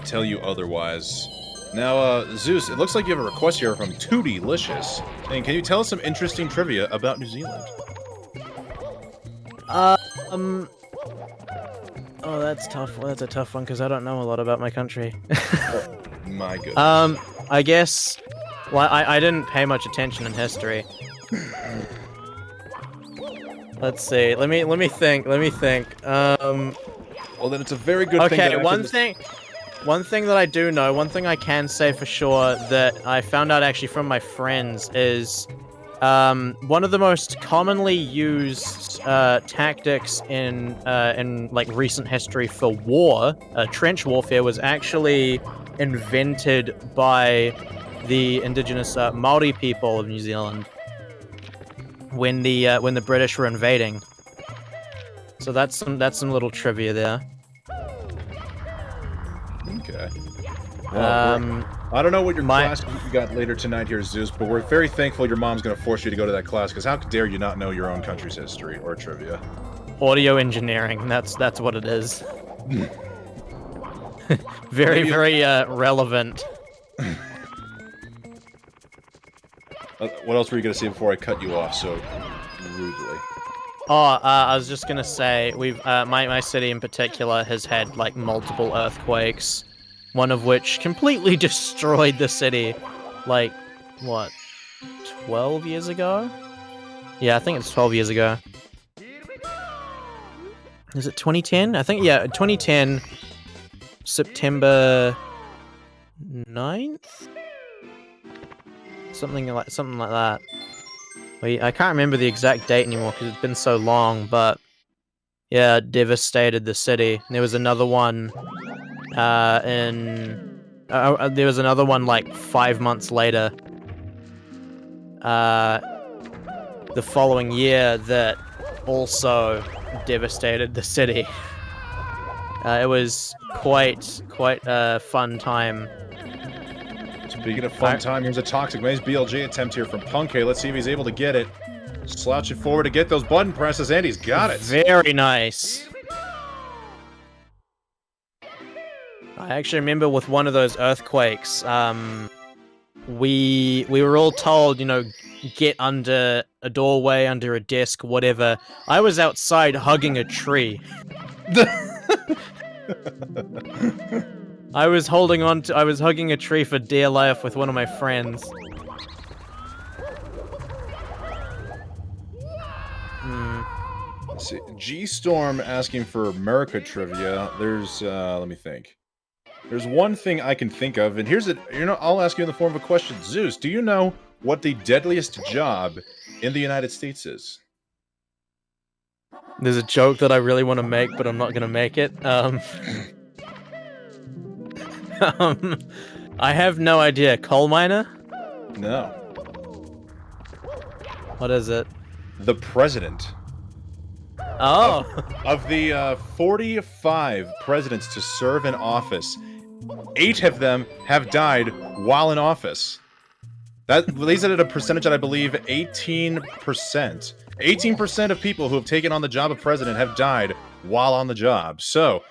tell you otherwise. Now, Zeus, it looks like you have a request here from Tootylicious. And can you tell us some interesting trivia about New Zealand? Oh, that's tough. Well, that's a tough one because I don't know a lot about my country. My goodness. I guess. Well, I didn't pay much attention in history. Let's see. Let me think. Well, then it's a very good thing. Okay, one thing that I do know, one thing I can say for sure that I found out actually from my friends is one of the most commonly used tactics in like recent history for war, trench warfare, was actually invented by the indigenous Maori people of New Zealand when the British were invading. So that's some little trivia there. Okay. Well, I don't know what your class you got later tonight here, Zeus, but we're very thankful your mom's going to force you to go to that class, because how dare you not know your own country's history or trivia? Audio engineering, that's what it is. Very relevant. What else were you going to say before I cut you off so rudely? Oh, I was just gonna say, we've my city in particular has had like multiple earthquakes, one of which completely destroyed the city, like, what, 12 years ago? Yeah, I think it's 12 years ago. Is it 2010? I think, yeah, 2010, September 9th? Something like that. I can't remember the exact date anymore because it's been so long, but yeah, it devastated the city. There was another one there was another one like 5 months later, the following year, that also devastated the city. It was quite a fun time. Speaking of fun time, here's a Toxic Maze BLG attempt here from Punkay. Let's see if he's able to get it. Slouch it forward to get those button presses, and he's got it. Very nice. I actually remember with one of those earthquakes, we were all told, you know, get under a doorway, under a desk, whatever. I was outside hugging a tree. I was hugging a tree for dear life with one of my friends. Let's see. G-Storm asking for America trivia. There's, let me think. There's one thing I can think of, and here's it. You know, I'll ask you in the form of a question. Zeus, do you know what the deadliest job in the United States is? There's a joke that I really want to make, but I'm not gonna make it. I have no idea. Coal miner? No. What is it? The president. Oh! Of the 45 presidents to serve in office, 8 of them have died while in office. That lays it at a percentage that I believe 18%. 18% of people who have taken on the job of president have died while on the job. So,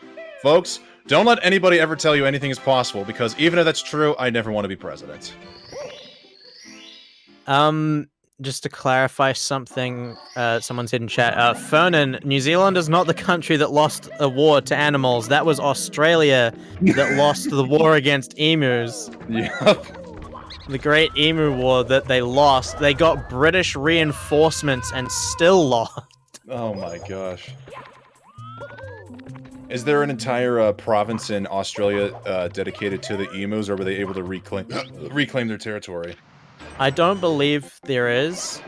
folks, don't let anybody ever tell you anything is possible, because even if that's true, I never want to be president. Just to clarify something, someone said in chat, Fernan, New Zealand is not the country that lost a war to animals. That was Australia that lost the war against emus. Yep. The Great Emu War that they lost. They got British reinforcements and still lost. Oh my gosh. Is there an entire province in Australia dedicated to the emus, or were they able to reclaim their territory? I don't believe there is.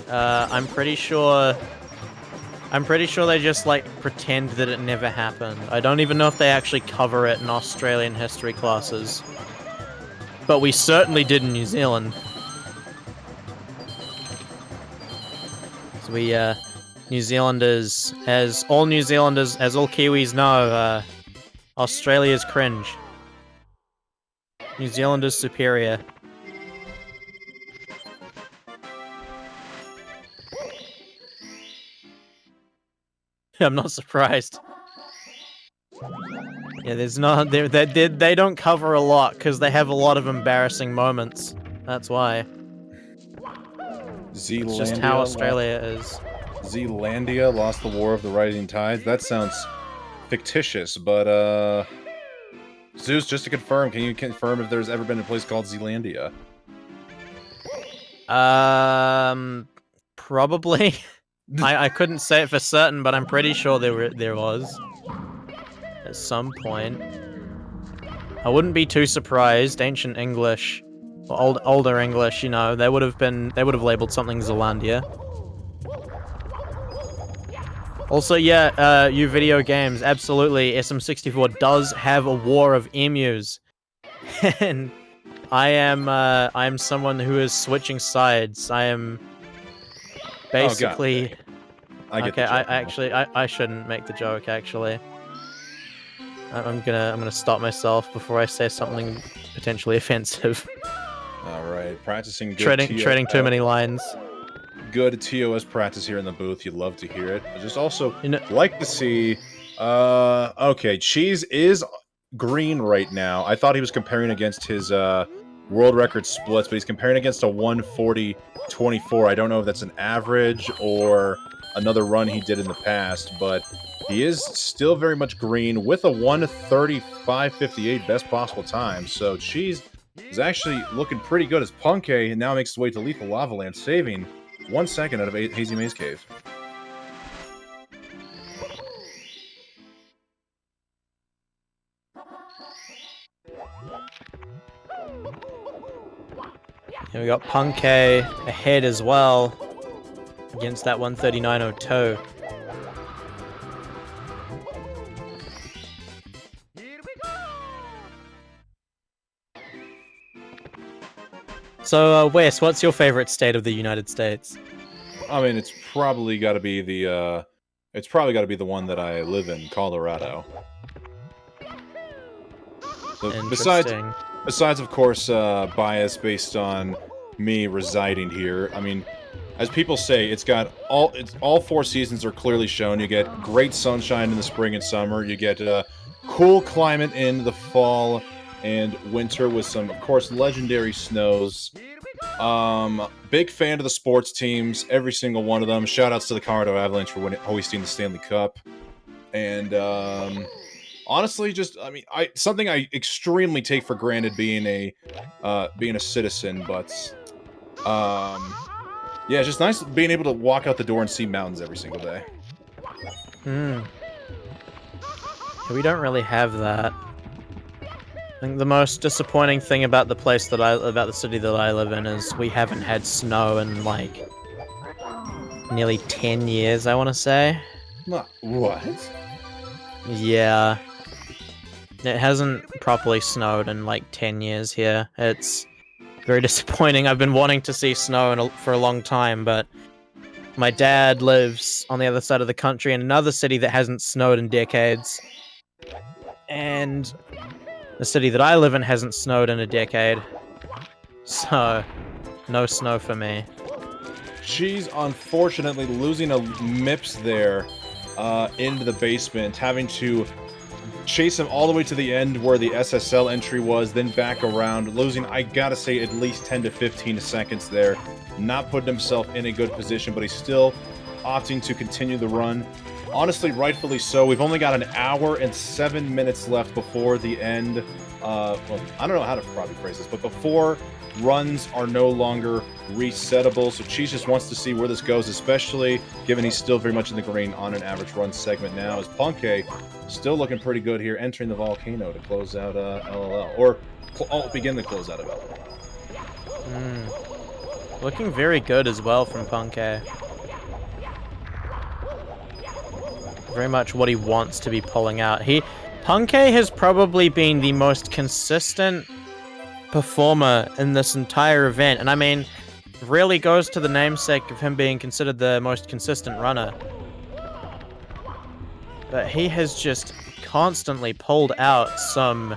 I'm pretty sure they just like pretend that it never happened. I don't even know if they actually cover it in Australian history classes. But we certainly did in New Zealand. So we, New Zealanders, as all Kiwis know, Australia's cringe. New Zealand is superior. I'm not surprised. Yeah, there's not they don't cover a lot because they have a lot of embarrassing moments. That's why. Zealandia. It's just how Australia is. Zealandia lost the War of the Rising Tides. That sounds fictitious, but Zeus, just to confirm, can you confirm if there's ever been a place called Zealandia? Probably. I couldn't say it for certain, but I'm pretty sure there was at some point. I wouldn't be too surprised. Ancient English, or older English, you know, they would have labeled something Zealandia. Also, yeah, you video games, absolutely. SM64 does have a war of emus, and I am someone who is switching sides. I am basically. Okay, I shouldn't make the joke. Actually, I'm gonna stop myself before I say something potentially offensive. All right, practicing. Treading too many lines. Good TOS practice here in the booth. You'd love to hear it. I just also like to see. Okay, Cheese is green right now. I thought he was comparing against his world record splits, but he's comparing against a 140-24. I don't know if that's an average or another run he did in the past, but he is still very much green with a 1:35.58 best possible time. So Cheese is actually looking pretty good as Punkay now makes his way to Lethal Lava Land, saving 1 second out of Hazy Maze Cave. And we got Punkay ahead as well against that 139.02. So, Wes, what's your favorite state of the United States? I mean, it's probably got to be the one that I live in, Colorado. So besides, of course, bias based on me residing here. I mean, as people say, it's all 4 seasons are clearly shown. You get great sunshine in the spring and summer. You get cool climate in the fall and winter with some, of course, legendary snows. Big fan of the sports teams, every single one of them. Shoutouts to the Colorado Avalanche for hoisting the Stanley Cup. And honestly, just something I extremely take for granted being a citizen, but yeah, it's just nice being able to walk out the door and see mountains every single day. We don't really have that. I think the most disappointing thing about the city that I live in is we haven't had snow in like nearly 10 years, I want to say. What? Yeah. It hasn't properly snowed in like 10 years here. It's very disappointing. I've been wanting to see snow for a long time, but my dad lives on the other side of the country in another city that hasn't snowed in decades. And the city that I live in hasn't snowed in a decade. So, no snow for me. She's unfortunately losing a MIPS there into the basement, having to chase him all the way to the end where the SSL entry was, then back around, losing, I gotta say, at least 10 to 15 seconds there. Not putting himself in a good position, but he's still opting to continue the run. Honestly, rightfully so. We've only got an hour and 7 minutes left before the end. Well, I don't know how to probably phrase this, but before runs are no longer resettable. So Cheese just wants to see where this goes, especially given he's still very much in the green on an average run segment now. As Punkay still looking pretty good here, entering the volcano to close out LLL, or begin the closeout of LLL. Looking very good as well from Punkay. Very much what he wants to be pulling out. Punkay has probably been the most consistent performer in this entire event, and I mean, really goes to the namesake of him being considered the most consistent runner. But he has just constantly pulled out some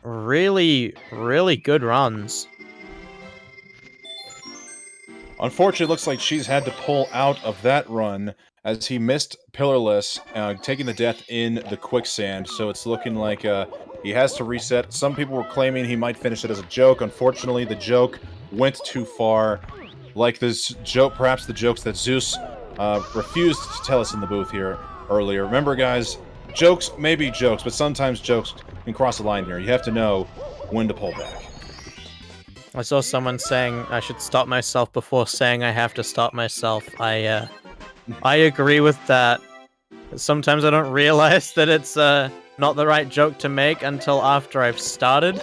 really, really good runs. Unfortunately, it looks like she's had to pull out of that run as he missed Pillarless, taking the death in the quicksand. So it's looking like he has to reset. Some people were claiming he might finish it as a joke. Unfortunately, the joke went too far. Like this joke, perhaps the jokes that Zeus refused to tell us in the booth here earlier. Remember, guys, jokes may be jokes, but sometimes jokes can cross a line here. You have to know when to pull back. I saw someone saying I should stop myself before saying I have to stop myself. I agree with that. Sometimes I don't realize that it's not the right joke to make until after I've started.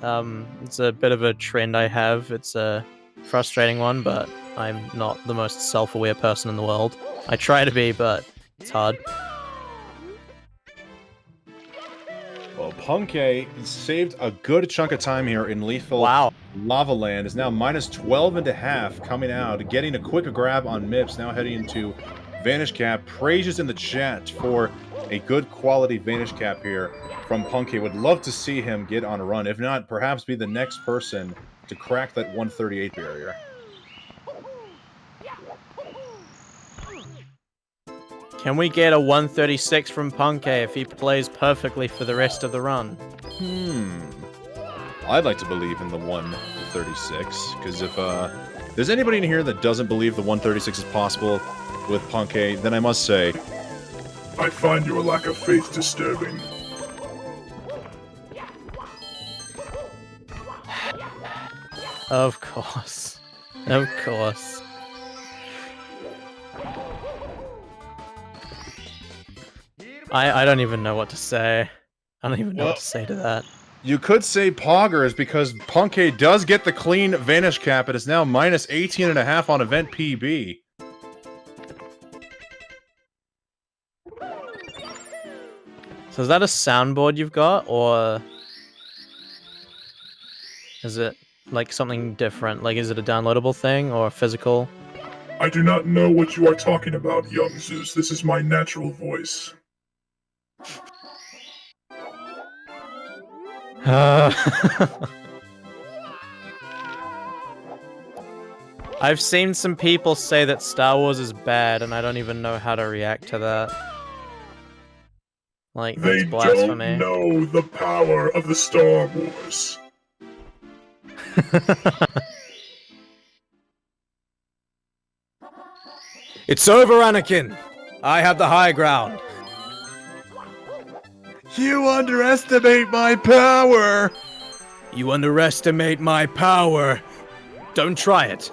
It's a bit of a trend I have. It's a frustrating one, but I'm not the most self-aware person in the world. I try to be, but it's hard. Well, Punke saved a good chunk of time here in lethal Lava Land. Is now minus 12.5 coming out, getting a quick grab on Mips, now heading into Vanish Cap. Praises in the chat for a good quality Vanish Cap here from Punke. Would love to see him get on a run. If not, perhaps be the next person to crack that 138 barrier. Can we get a 136 from Punke if he plays perfectly for the rest of the run? I'd like to believe in the 136, because if there's anybody in here that doesn't believe the 136 is possible with Punke, then I must say, I find your lack of faith disturbing. Of course. Of course. I don't even know what to say. I don't even know what to say to that. You could say Poggers, because Punke does get the clean Vanish Cap. It is now minus 18.5 on event PB. So is that a soundboard you've got, or is it like something different? Like, is it a downloadable thing or physical? I do not know what you are talking about, young Zeus. This is my natural voice. I've seen some people say that Star Wars is bad, and I don't even know how to react to that. Like, They that's blasphemy. don't know the power of the Star Wars. It's over, Anakin! I have the high ground. You underestimate my power! You underestimate my power. Don't try it.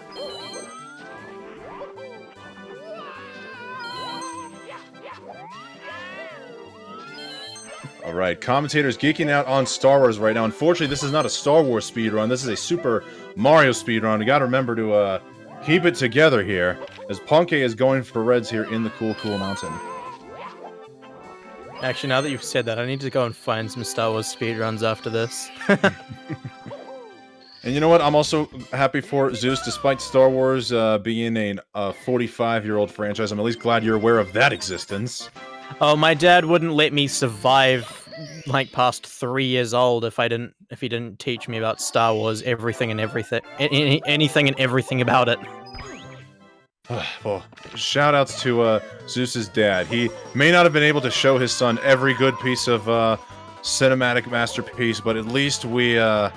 Alright, commentators geeking out on Star Wars right now. Unfortunately, this is not a Star Wars speedrun. This is a Super Mario speedrun. You gotta remember to keep it together here, as Punke is going for reds here in the Cool Mountain. Actually, now that you've said that, I need to go and find some Star Wars speedruns after this. And you know what? I'm also happy for Zeus, despite Star Wars being a 45-year-old franchise. I'm at least glad you're aware of that existence. Oh, my dad wouldn't let me survive like past 3 years old if he didn't teach me about Star Wars, everything and everything, anything and everything about it. Well, shout-outs to Zeus's dad. He may not have been able to show his son every good piece of cinematic masterpiece, but at least we have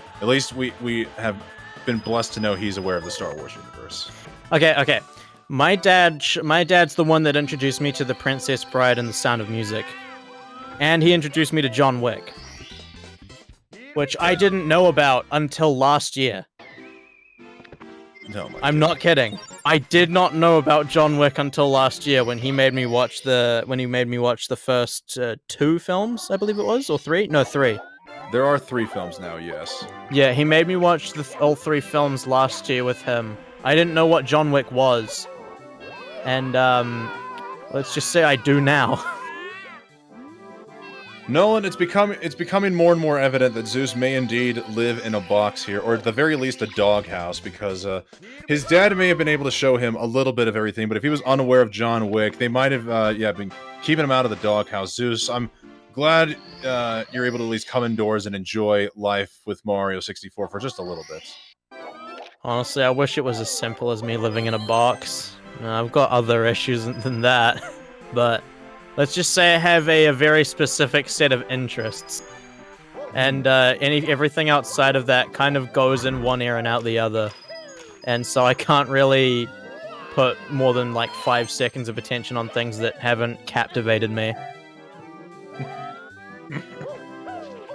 been blessed to know he's aware of the Star Wars universe. Okay. My dad's the one that introduced me to The Princess Bride and The Sound of Music. And he introduced me to John Wick, which I didn't know about until last year. No, I'm not kidding. I did not know about John Wick until last year when he made me watch the first 2 films, I believe it was, or 3? No, 3. There are 3 films now, yes. Yeah, he made me watch all 3 films last year with him. I didn't know what John Wick was. And let's just say I do now. Nolan, it's becoming more and more evident that Zeus may indeed live in a box here, or at the very least a doghouse, because his dad may have been able to show him a little bit of everything, but if he was unaware of John Wick, they might have been keeping him out of the doghouse. Zeus, I'm glad you're able to at least come indoors and enjoy life with Mario 64 for just a little bit. Honestly, I wish it was as simple as me living in a box. I've got other issues than that, but let's just say I have a very specific set of interests. And everything outside of that kind of goes in one ear and out the other. And so I can't really put more than like 5 seconds of attention on things that haven't captivated me.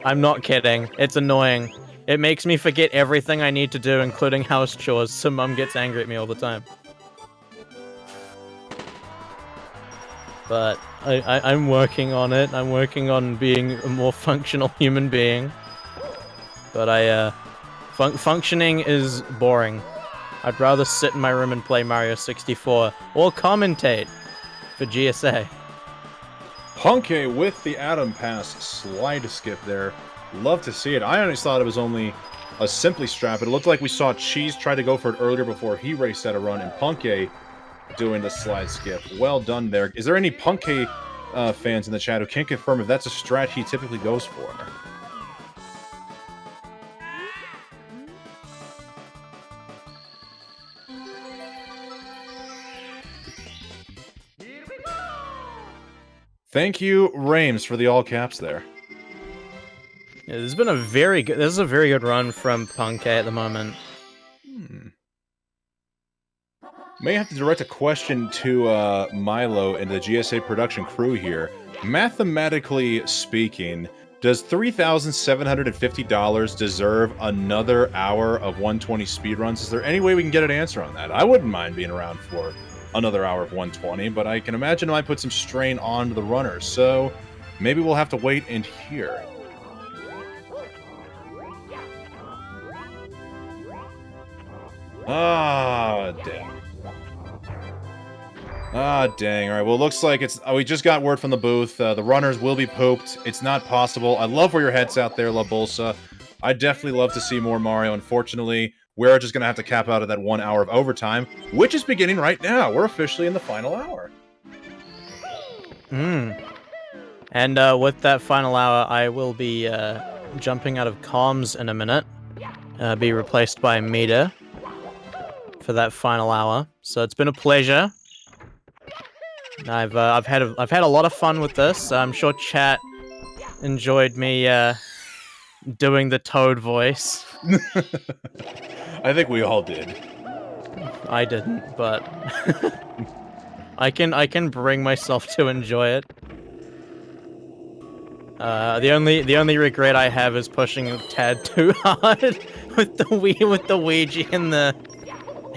I'm not kidding. It's annoying. It makes me forget everything I need to do, including house chores, so Mum gets angry at me all the time. But I'm working on it. I'm working on being a more functional human being. But functioning is boring. I'd rather sit in my room and play Mario 64 or commentate for GSA. Punke with the Atom Pass slide skip there. Love to see it. I honestly thought it was only a Simply Strap, but it looked like we saw Cheese try to go for it earlier before he raced out a run, and Punke doing the slide skip. Well done there. Is there any Punke fans in the chat who can confirm if that's a strat he typically goes for? Thank you, Rames, for the all caps there. Yeah, this is a very good run from Punke at the moment. May have to direct a question to Milo and the GSA production crew here. Mathematically speaking, does $3,750 deserve another hour of 120 speedruns? Is there any way we can get an answer on that? I wouldn't mind being around for another hour of 120, but I can imagine it might put some strain on the runners, so maybe we'll have to wait and hear. Ah, damn. Ah, dang. All right, well, it looks like it's... we just got word from the booth. The runners will be pooped. It's not possible. I love where your head's out there, La Bolsa. I'd definitely love to see more Mario. Unfortunately, we're just going to have to cap out at that 1 hour of overtime, which is beginning right now. We're officially in the final hour. And with that final hour, I will be jumping out of comms in a minute. Be replaced by Mita for that final hour. So it's been a pleasure. I've had a lot of fun with this. I'm sure chat enjoyed me doing the Toad voice. I think we all did. I didn't, but I can bring myself to enjoy it. The only regret I have is pushing a tad too hard with the Ouija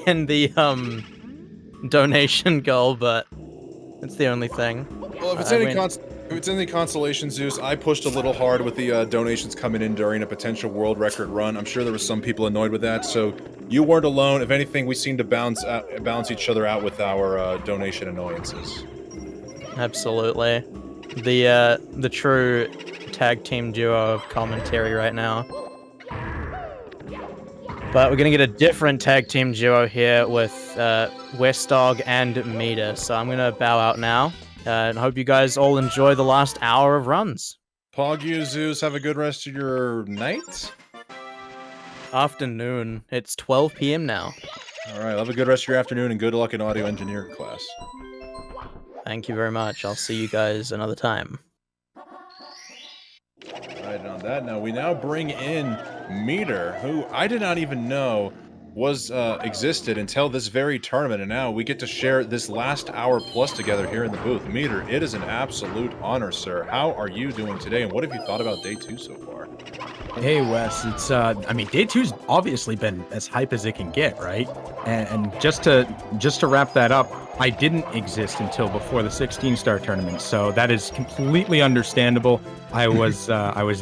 and the donation goal, but it's the only thing. Well, if it's any consolation, Zeus, I pushed a little hard with the donations coming in during a potential world record run. I'm sure there was some people annoyed with that, so you weren't alone. If anything, we seem to balance each other out with our donation annoyances. Absolutely. The true tag team duo of commentary right now. But we're gonna get a different tag team duo here with Westdog and Mita. So I'm gonna bow out now. And hope you guys all enjoy the last hour of runs. Pog you, Zeus, have a good rest of your night? Afternoon. It's 12 p.m. now. Alright, have a good rest of your afternoon and good luck in audio engineering class. Thank you very much. I'll see you guys another time. Alright, and on that note, we now bring in Meter, who I did not even know was existed until this very tournament, and now we get to share this last hour plus together here in the booth. Meter, it is an absolute honor, sir. How are you doing today, and what have you thought about day 2 so far? Hey, Wes, it's, I mean, day 2's obviously been as hype as it can get, right? And just to wrap that up, I didn't exist until before the 16-star tournament, so that is completely understandable. I was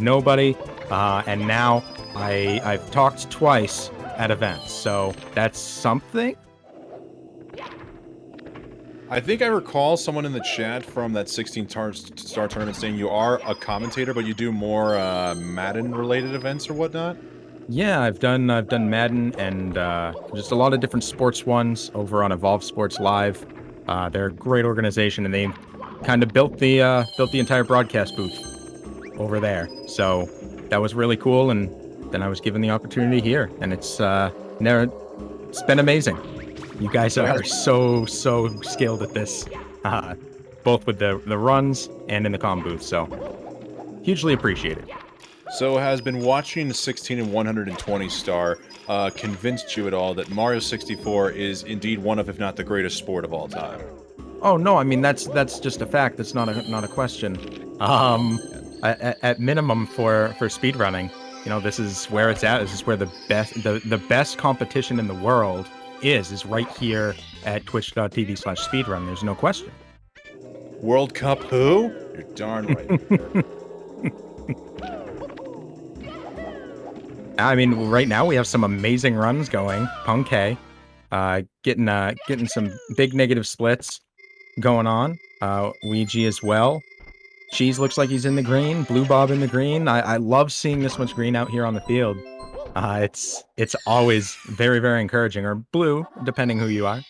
nobody, and now I've talked twice at events, so that's something. I think I recall someone in the chat from that 16-star tournament saying you are a commentator, but you do more Madden-related events or whatnot. Yeah, I've done Madden and just a lot of different sports ones over on Evolve Sports Live. They're a great organization, and they kind of built the entire broadcast booth over there. So that was really cool, and then I was given the opportunity here, and it's been amazing. You guys are so skilled at this, both with the runs and in the comm booth. So hugely appreciated. So has been watching the 16 and 120 star convinced you at all that Mario 64 is indeed one of, if not the greatest sport of all time? Oh no, I mean that's just a fact. That's not a question. At minimum for speedrunning, you know, this is where it's at. This is where the best competition in the world is right here at twitch.tv/speedrun. There's no question. World Cup who? You're darn right. I mean, right now we have some amazing runs going. Punkay, getting some big negative splits going on. Ouija as well. Cheese looks like he's in the green. Blue Bob in the green. I love seeing this much green out here on the field. It's always very, very encouraging, or blue, depending who you are.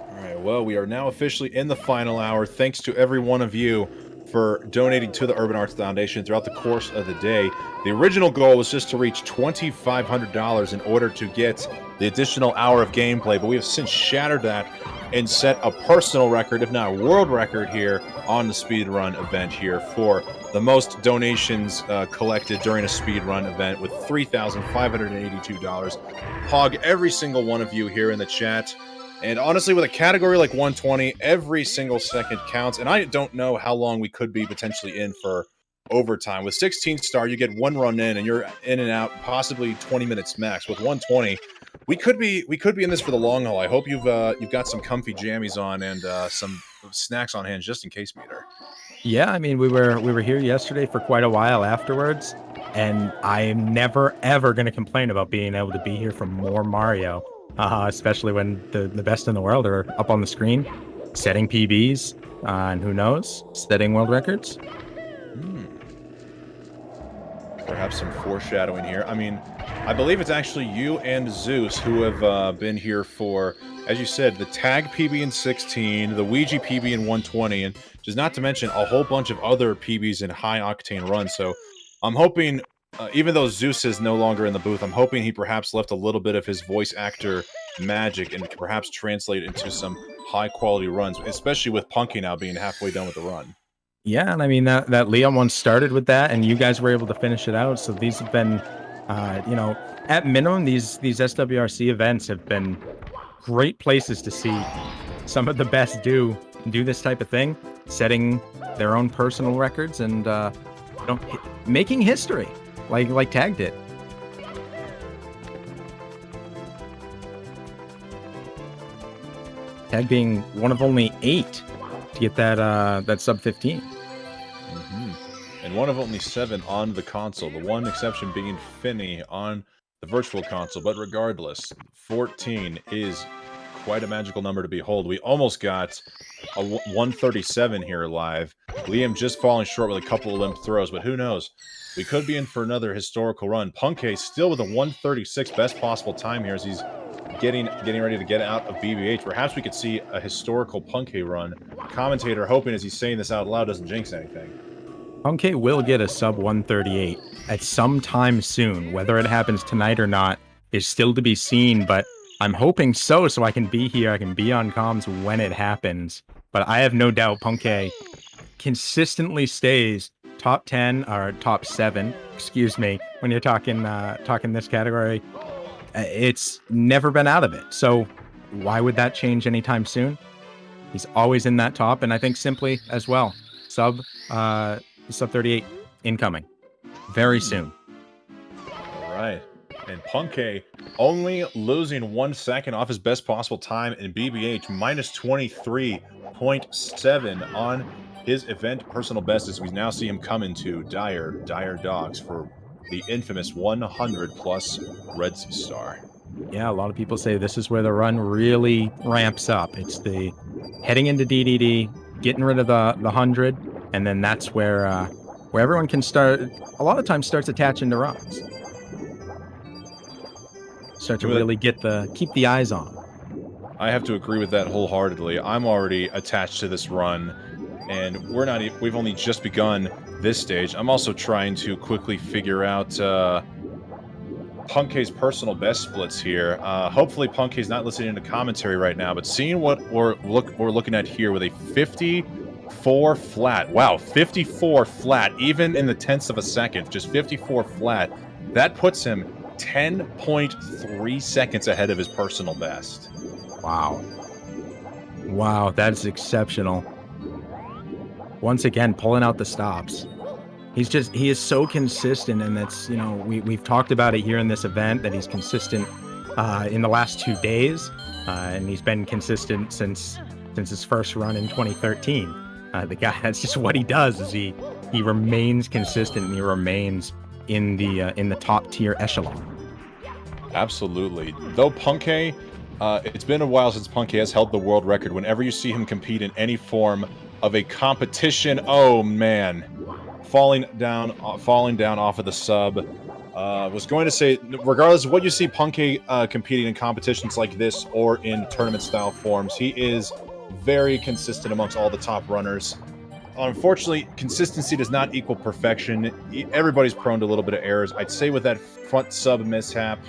All right, well, we are now officially in the final hour. Thanks to every one of you for donating to the Urban Arts Foundation throughout the course of the day. The original goal was just to reach $2,500 in order to get the additional hour of gameplay, but we have since shattered that and set a personal record, if not a world record, here on the speedrun event here for the most donations collected during a speedrun event with $3,582. Hog every single one of you here in the chat. And honestly, with a category like 120, every single second counts. And I don't know how long we could be potentially in for overtime. With 16 star, you get one run in and you're in and out, possibly 20 minutes max. With 120, we could be in this for the long haul. I hope you've got some comfy jammies on and some snacks on hand just in case, Meter. Yeah, I mean, we were here yesterday for quite a while afterwards, and I am never ever going to complain about being able to be here for more Mario, especially when the best in the world are up on the screen, setting PBs, and who knows, setting world records. Perhaps some foreshadowing here. I mean, I believe it's actually you and Zeus who have been here for, as you said, the tag PB in 16, the Ouija PB in 120, and just not to mention a whole bunch of other PBs in high-octane runs. So I'm hoping, even though Zeus is no longer in the booth, I'm hoping he perhaps left a little bit of his voice actor magic and perhaps translate into some high-quality runs, especially with Punky now being halfway done with the run. Yeah, and I mean, that Leon one started with that, and you guys were able to finish it out. So these have been, you know, at minimum, these SWRC events have been great places to see some of the best do this type of thing, setting their own personal records and you know, making history like Tag did. Tag being one of only 8 to get that sub 15. And one of only 7 on the console. The one exception being Finney on the virtual console. But regardless, 14 is quite a magical number to behold. We almost got a 137 here live. Liam just falling short with a couple of limp throws, but who knows? We could be in for another historical run. Punkay still with a 136 best possible time here as he's getting ready to get out of BBH. Perhaps we could see a historical Punkay run. Commentator hoping as he's saying this out loud doesn't jinx anything. Punkay will get a sub 138 at some time soon. Whether it happens tonight or not is still to be seen, but I'm hoping so I can be here, I can be on comms when it happens. But I have no doubt Punkay consistently stays top 10 or top 7, excuse me, when you're talking this category. It's never been out of it. So why would that change anytime soon? He's always in that top, and I think simply as well, sub 38 incoming very soon. All right. And Punkay only losing 1 second off his best possible time in BBH, minus 23.7 on his event personal best as we now see him come into dire dogs for the infamous 100 plus Red Star. Yeah, a lot of people say this is where the run really ramps up. It's the heading into DDD, getting rid of the 100, and then that's where everyone can start. A lot of times starts attaching to runs. Start to really keep the eyes on. I have to agree with that wholeheartedly. I'm already attached to this run, and we've only just begun this stage. I'm also trying to quickly figure out Punk's personal best splits here. Hopefully Punk's not listening to commentary right now, but seeing what we're looking at here with a 54 flat. Wow, 54 flat, even in the tenths of a second, just 54 flat. That puts him 10.3 seconds ahead of his personal best. Wow. Wow, that's exceptional. Once again, pulling out the stops. He is so consistent, and that's, we've talked about it here in this event, that he's consistent in the last 2 days, and he's been consistent since his first run in 2013. The guy, that's just what he does, is he remains consistent, and he remains in the top tier echelon. Absolutely. Though Punkay, it's been a while since Punkay has held the world record. Whenever you see him compete in any form of a competition, oh man, falling down off of the sub. Was going to say, regardless of what you see Punkay competing in competitions like this or in tournament-style forms, he is very consistent amongst all the top runners. Unfortunately, consistency does not equal perfection. Everybody's prone to a little bit of errors. I'd say with that front sub mishap,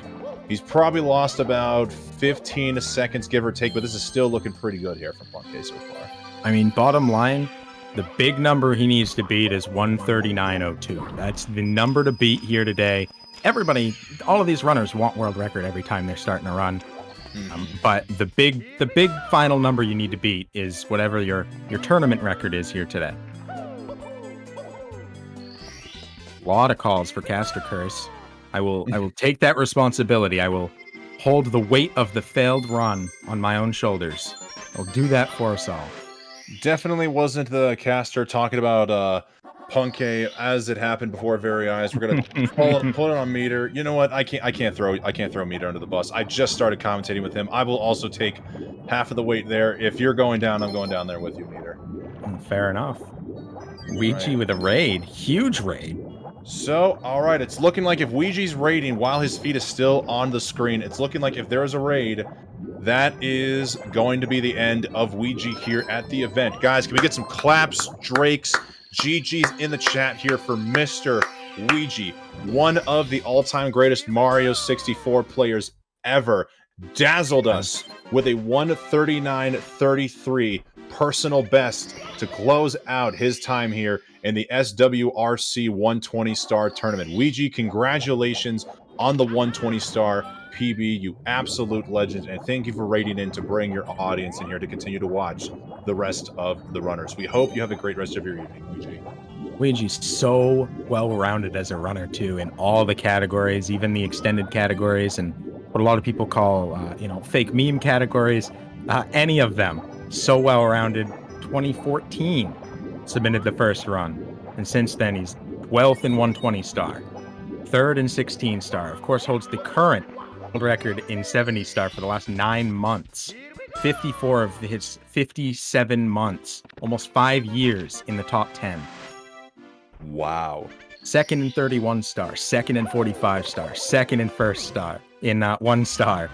he's probably lost about 15 seconds, give or take, but this is still looking pretty good here from Punkay so far. I mean, bottom line, the big number he needs to beat is 139.02. That's the number to beat here today. Everybody, all of these runners want world record every time they're starting a run. But the big final number you need to beat is whatever your tournament record is here today. A lot of calls for Caster Curse. I will take that responsibility. I will hold the weight of the failed run on my own shoulders. I'll do that for us all. Definitely wasn't the caster talking about Punkay as it happened before our very eyes. We're gonna pull it on Meter. You know what? I can't throw Meter under the bus. I just started commentating with him. I will also take half of the weight there. If you're going down, I'm going down there with you, Meter. Fair enough. Ouija with a raid, huge raid. So, all right, it's looking like if Ouija's raiding while his feet is still on the screen, it's looking like if there is a raid, that is going to be the end of Ouija here at the event. Guys, can we get some claps, Drakes, GG's in the chat here for Mr. Ouija, one of the all-time greatest Mario 64 players ever. Dazzled us with a 139.33 personal best to close out his time here in the SWRC 120 star tournament. Ouija, congratulations on the 120 star PB, you absolute legend, and thank you for raiding in to bring your audience in here to continue to watch the rest of the runners. We hope you have a great rest of your evening, Ouija. Ouija's so well-rounded as a runner too, in all the categories, even the extended categories, and what a lot of people call fake meme categories. Any of them, so well-rounded. 2014 submitted the first run, and since then he's 12th in 120 star, 3rd in 16 star. Of course, holds the current world record in 70 star for the last 9 months. 54 of his 57 months, almost 5 years in the top 10. Wow. 2nd in 31 star, 2nd in 45 star, 2nd in 1st star in 1 star.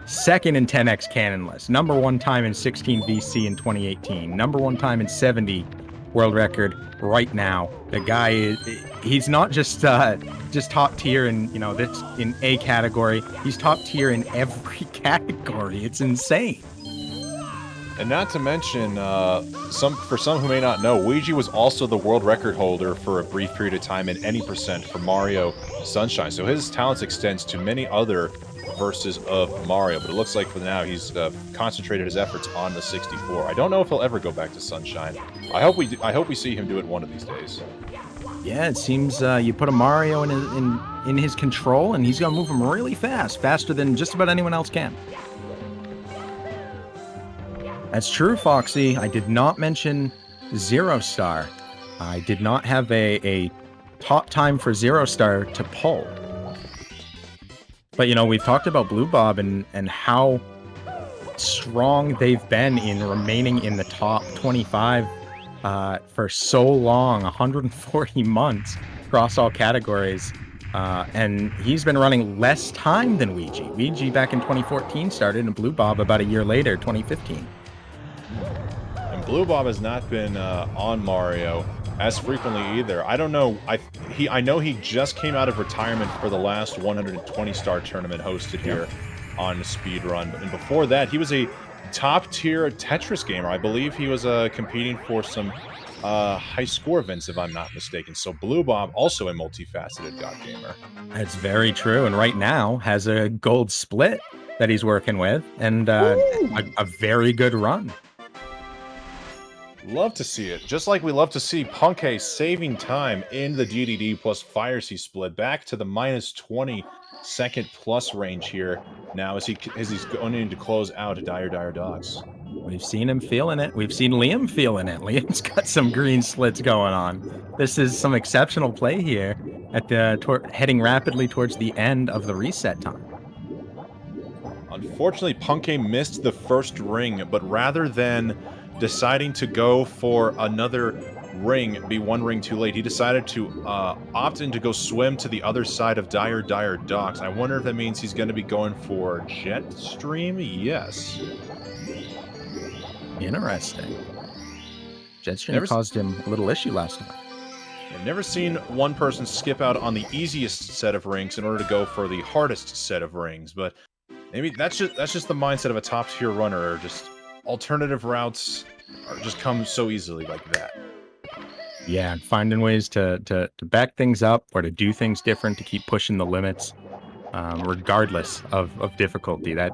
2nd in 10x Cannonless, number 1 time in 16 VC in 2018, number 1 time in 70 world record right now. The guy he's not just top tier in this in a category. He's top tier in every category. It's insane. And not to mention, for some who may not know, Ouija was also the world record holder for a brief period of time in any percent for Mario Sunshine. So his talents extends to many other verses of Mario, but it looks like for now he's concentrated his efforts on the 64. I don't know if he'll ever go back to Sunshine. I hope we see him do it one of these days. Yeah, it seems you put a Mario in his control, and he's gonna move him really fast, faster than just about anyone else can. That's true, Foxy. I did not mention 0 star. I did not have a top time for 0 star to pull. But, you know, we've talked about Blue Bob and how strong they've been in remaining in the top 25 for so long, 140 months across all categories. And he's been running less time than Ouija. Ouija back in 2014 started, and Blue Bob about a year later, 2015. And Blue Bob has not been on Mario as frequently either. I don't know. I know he just came out of retirement for the last 120-star tournament hosted here on Speedrun. And before that, he was a top-tier Tetris gamer. I believe he was competing for some high score events, if I'm not mistaken. So Blue Bob, also a multifaceted god gamer. That's very true. And right now has a gold split that he's working with, and a very good run. Love to see it. Just like we love to see Punkay saving time in the DDD plus FireC split back to the -20 second plus range here now as he's going to close out Dire Dogs. We've seen him feeling it. We've seen Liam feeling it. Liam's got some green slits going on. This is some exceptional play here at the heading rapidly towards the end of the reset time. Unfortunately, Punkay missed the first ring, but rather than deciding to go for another ring, be one ring too late, he decided to opt in to go swim to the other side of Dire Docks. I wonder if that means he's going to be going for Jetstream? Yes. Interesting. Jetstream caused him a little issue last time. I've never seen one person skip out on the easiest set of rings in order to go for the hardest set of rings, but maybe that's just the mindset of a top-tier runner, or just alternative routes just come so easily like that. Yeah, finding ways to back things up or to do things different, to keep pushing the limits, regardless of difficulty. That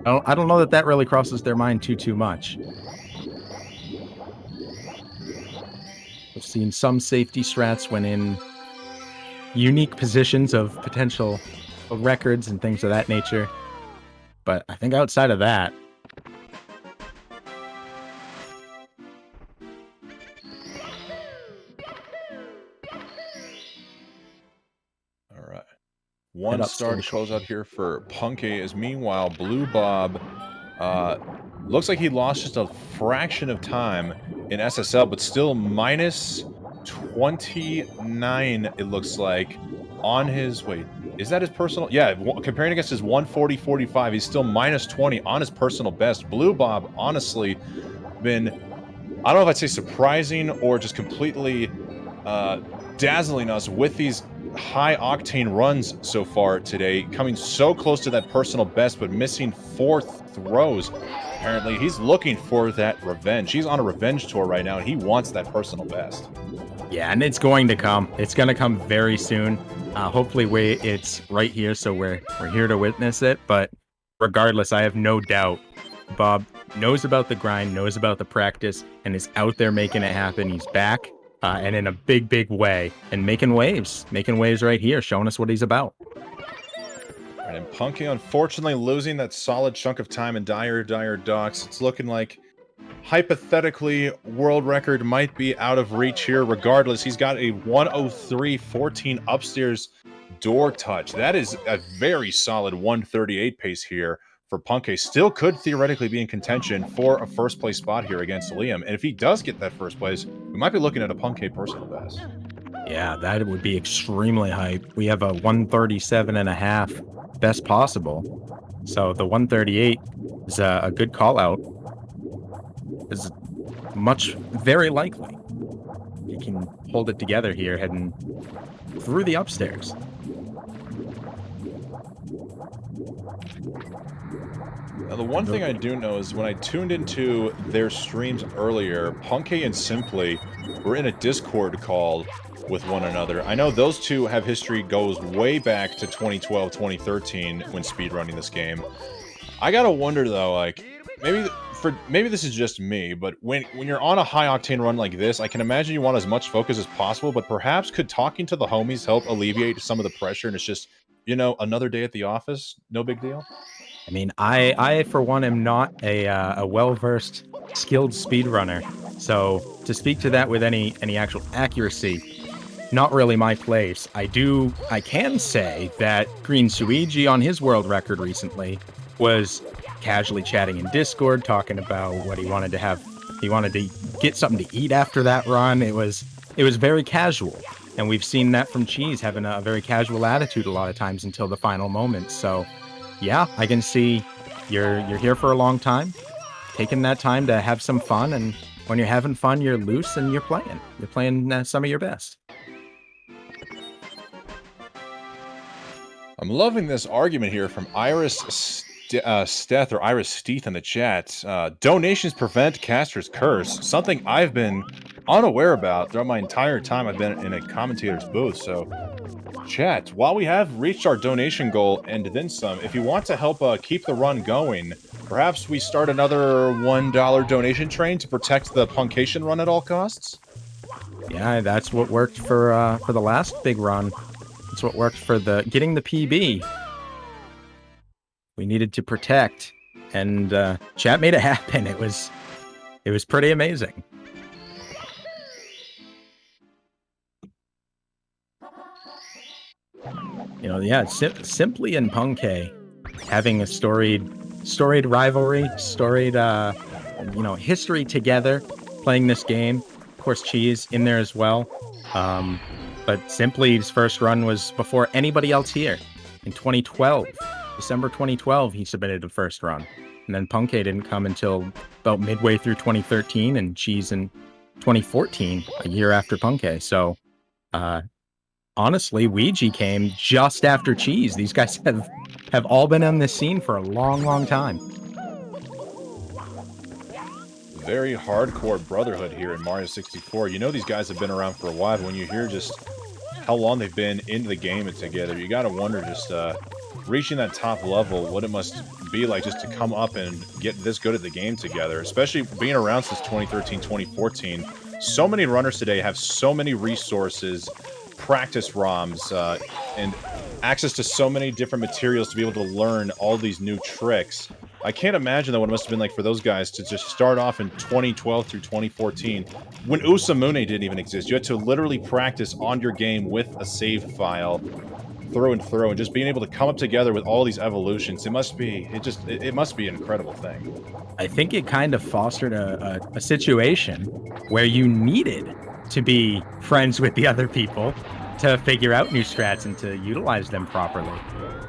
I don't know that really crosses their mind too much. We've seen some safety strats when in unique positions of potential records and things of that nature, but I think outside of that, one star to close out here for Punkay, as meanwhile Blue Bob looks like he lost just a fraction of time in SSL, but still -29, it looks like, on his... Wait, is that his personal? Yeah, comparing against his 140.45, he's still -20 on his personal best. Blue Bob, honestly, been, I don't know if I'd say surprising or just completely dazzling us with these high-octane runs so far today, coming so close to that personal best, but missing 4 throws. Apparently, he's looking for that revenge. He's on a revenge tour right now, and he wants that personal best. Yeah, and it's going to come. It's going to come very soon. Hopefully, it's right here, so we're here to witness it. But regardless, I have no doubt Bob knows about the grind, knows about the practice, and is out there making it happen. He's back. And in a big way, and making waves right here, showing us what he's about. And Punkay, unfortunately, losing that solid chunk of time in Dire Docks. It's looking like, hypothetically, world record might be out of reach here. Regardless, he's got a 103.14 upstairs door touch. That is a very solid 138 pace here for Punkay. Still could theoretically be in contention for a first place spot here against Liam. And if he does get that first place, we might be looking at a Punkay personal best. Yeah, that would be extremely hype. We have a 137.5 best possible. So the 138 is a good call out. Is very likely he can hold it together here heading through the upstairs. Now, the one thing I do know is when I tuned into their streams earlier, Punkay and Simply were in a Discord call with one another. I know those two have history goes way back to 2012, 2013 when speedrunning this game. I gotta wonder though, like, maybe this is just me, but when you're on a high octane run like this, I can imagine you want as much focus as possible, but perhaps could talking to the homies help alleviate some of the pressure, and it's just, you know, another day at the office, no big deal? I mean, I for one am not a well-versed, skilled speedrunner, so to speak to that with any actual accuracy, not really my place. I can say that Green Suigi on his world record recently was casually chatting in Discord, talking about what he wanted to have. He wanted to get something to eat after that run. It was very casual. And we've seen that from Cheese, having a very casual attitude a lot of times until the final moment. So, yeah, I can see you're here for a long time, taking that time to have some fun. And when you're having fun, you're loose and you're playing. You're playing some of your best. I'm loving this argument here from Iris Steth or Iris Steeth in the chat. Donations prevent caster's curse. Something I've been unaware about throughout my entire time I've been in a commentator's booth. So, chat, while we have reached our donation goal and then some, if you want to help keep the run going, perhaps we start another $1 donation train to protect the Puncation run at all costs? Yeah, that's what worked for the last big run. That's what worked for getting the PB. We needed to protect, and chat made it happen. It was pretty amazing. You know, yeah, simply in Punkei, having a storied rivalry, storied history together, playing this game. Of course, Cheese in there as well. But Simply's first run was before anybody else here. In 2012, December 2012, he submitted the first run. And then Punkei didn't come until about midway through 2013, and Cheese in 2014, a year after Punkei. So, honestly, Ouija came just after Cheese. These guys have all been on this scene for a long, long time. Very hardcore brotherhood here in Mario 64. You know these guys have been around for a while, but when you hear just how long they've been into the game and together, you gotta wonder just reaching that top level, what it must be like just to come up and get this good at the game together, especially being around since 2013, 2014. So many runners today have so many resources, practice ROMs, and access to so many different materials to be able to learn all these new tricks. I can't imagine though what it must have been like for those guys to just start off in 2012 through 2014 when Usamune didn't even exist. You had to literally practice on your game with a save file through and through, and just being able to come up together with all these evolutions. It must be an incredible thing. I think it kind of fostered a situation where you needed to be friends with the other people to figure out new strats and to utilize them properly,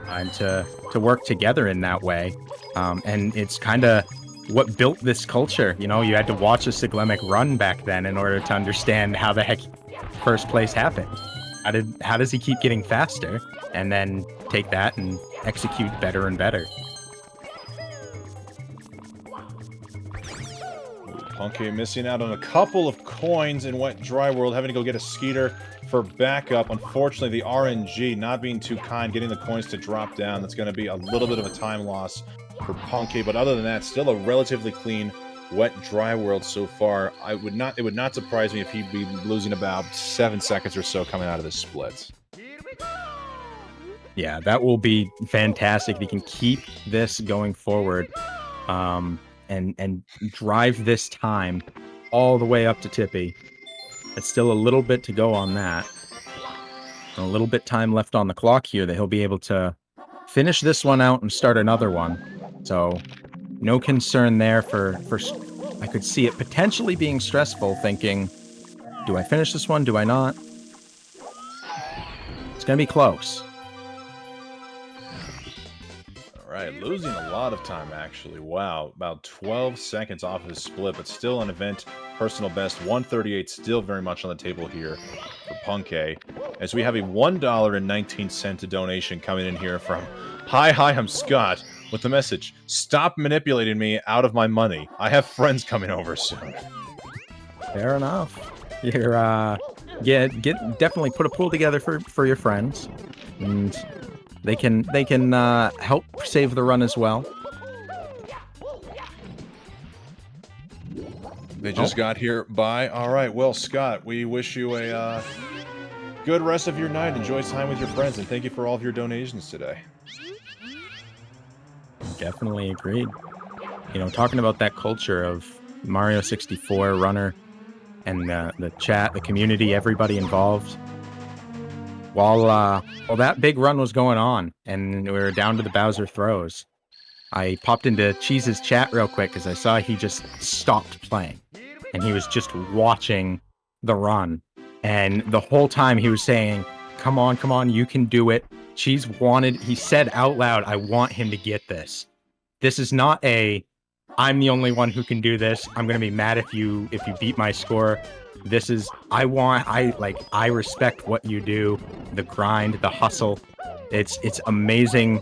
and to work together in that way. And it's kind of what built this culture. You know, you had to watch a Siglemic run back then in order to understand how the heck first place happened. How does he keep getting faster, and then take that and execute better and better. Punkei missing out on a couple of coins in Wet Dry World, having to go get a Skeeter for backup. Unfortunately, the RNG not being too kind, getting the coins to drop down. That's going to be a little bit of a time loss for Punkei, but other than that, still a relatively clean Wet Dry World so far. It would not surprise me if he'd be losing about 7 seconds or so coming out of this split. Yeah, that will be fantastic if he can keep this going forward, and drive this time all the way up to Tippy. It's still a little bit to go on that. A little bit time left on the clock here that he'll be able to finish this one out and start another one. So no concern there for I could see it potentially being stressful, thinking, do I finish this one? Do I not? It's going to be close. Alright, losing a lot of time, actually. Wow, about 12 seconds off of the split, but still an event personal best. 138 still very much on the table here for Punkei. As we have a $1.19 donation coming in here from Hi, I'm Scott, with the message, stop manipulating me out of my money. I have friends coming over soon. Fair enough. You're, definitely put a pool together for your friends, and they can help save the run as well. They just got here by. All right, well, Scott, we wish you a good rest of your night. Enjoy time with your friends, and thank you for all of your donations today. Definitely agreed. You know, talking about that culture of Mario 64 runner and the chat, the community, everybody involved. while that big run was going on and we were down to the Bowser throws, I popped into Cheese's chat real quick because I saw he just stopped playing and he was just watching the run. And the whole time he was saying, come on, you can do it. Cheese he said out loud, I want him to get this. This is not I'm the only one who can do this. I'm going to be mad if you beat my score. This is, I respect what you do, the grind, the hustle. It's amazing,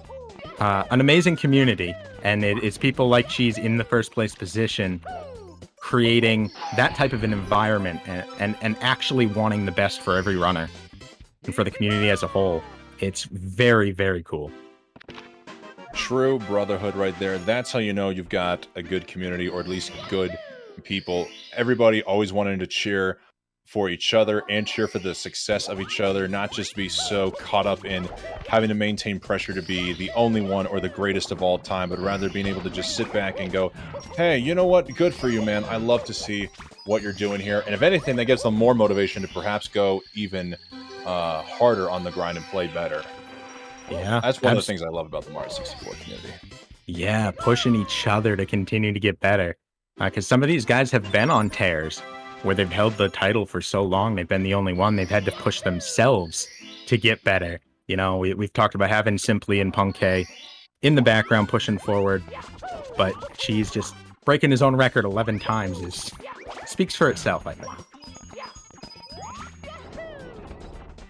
an amazing community. And it's people like Cheese in the first place position creating that type of an environment and actually wanting the best for every runner and for the community as a whole. It's very, very cool. True brotherhood right there. That's how you know you've got a good community, or at least good people. Everybody always wanting to cheer for each other and cheer for the success of each other, not just be so caught up in having to maintain pressure to be the only one or the greatest of all time, but rather being able to just sit back and go, hey, you know what? Good for you, man. I love to see what you're doing here. And if anything, that gives them more motivation to perhaps go even harder on the grind and play better. Yeah. That's one of the things I love about the Mario 64 community. Yeah, pushing each other to continue to get better. Because some of these guys have been on tears where they've held the title for so long. They've been the only one. They've had to push themselves to get better. You know, we've talked about having Simply and Punkay in the background pushing forward, but Cheese just breaking his own record 11 times speaks for itself, I think.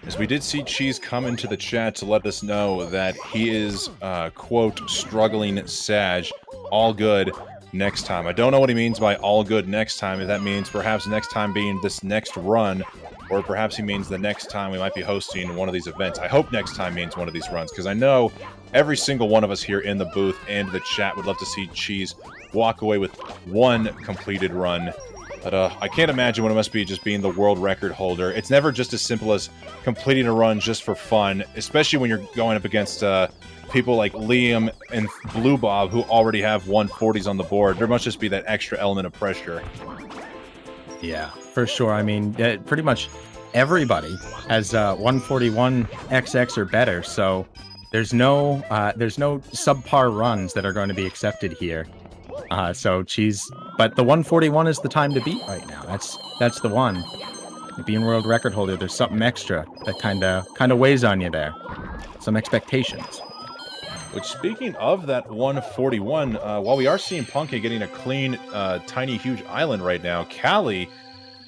As we did see Cheese come into the chat to let us know that he is, quote, struggling Sag, all good next time. I don't know what he means by all good next time, if that means perhaps next time being this next run, or perhaps he means the next time we might be hosting one of these events. I hope next time means one of these runs, because I know every single one of us here in the booth and the chat would love to see Cheese walk away with one completed run. But I can't imagine what it must be just being the world record holder. It's never just as simple as completing a run just for fun, especially when you're going up against people like Liam and Blue Bob who already have 140s on the board. There must just be that extra element of pressure. Yeah, for sure. I mean, pretty much everybody has 141 XX or better, so there's no subpar runs that are going to be accepted here. So Cheese, but the 141 is the time to beat right now. That's the one. Being world record holder, there's something extra that kind of weighs on you there. Some expectations. Which, speaking of that 141, while we are seeing Punkay getting a clean, tiny, huge island right now, Callie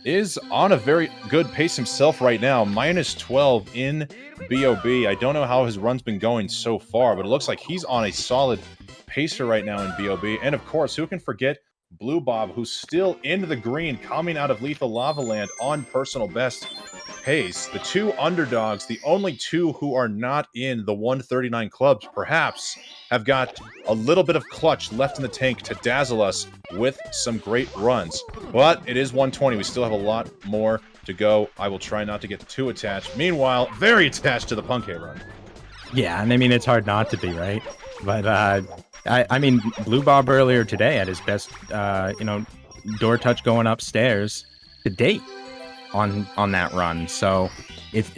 is on a very good pace himself right now. Minus 12 in BOB. I don't know how his run's been going so far, but it looks like he's on a solid pacer right now in BOB. And of course, who can forget Blue Bob, who's still in the green, coming out of Lethal Lava Land on personal best pace. The two underdogs, the only two who are not in the 139 clubs, perhaps have got a little bit of clutch left in the tank to dazzle us with some great runs. But it is 120. We still have a lot more to go. I will try not to get too attached. Meanwhile, very attached to the Punkay run. Yeah, and I mean, it's hard not to be, right? But I mean, Blue Bob earlier today had his best, door touch going upstairs to date on that run. So if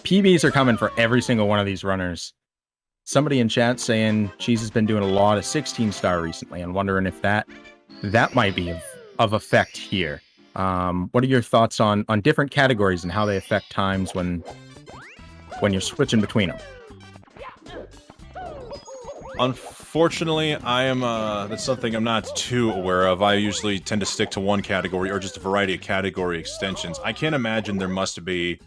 PBs are coming for every single one of these runners. Somebody in chat saying Cheese has been doing a lot of 16-star recently and wondering if that might be of effect here. What are your thoughts on different categories and how they affect times when you're switching between them? Unfortunately, that's something I'm not too aware of. I usually tend to stick to one category or just a variety of category extensions. I can't imagine there must be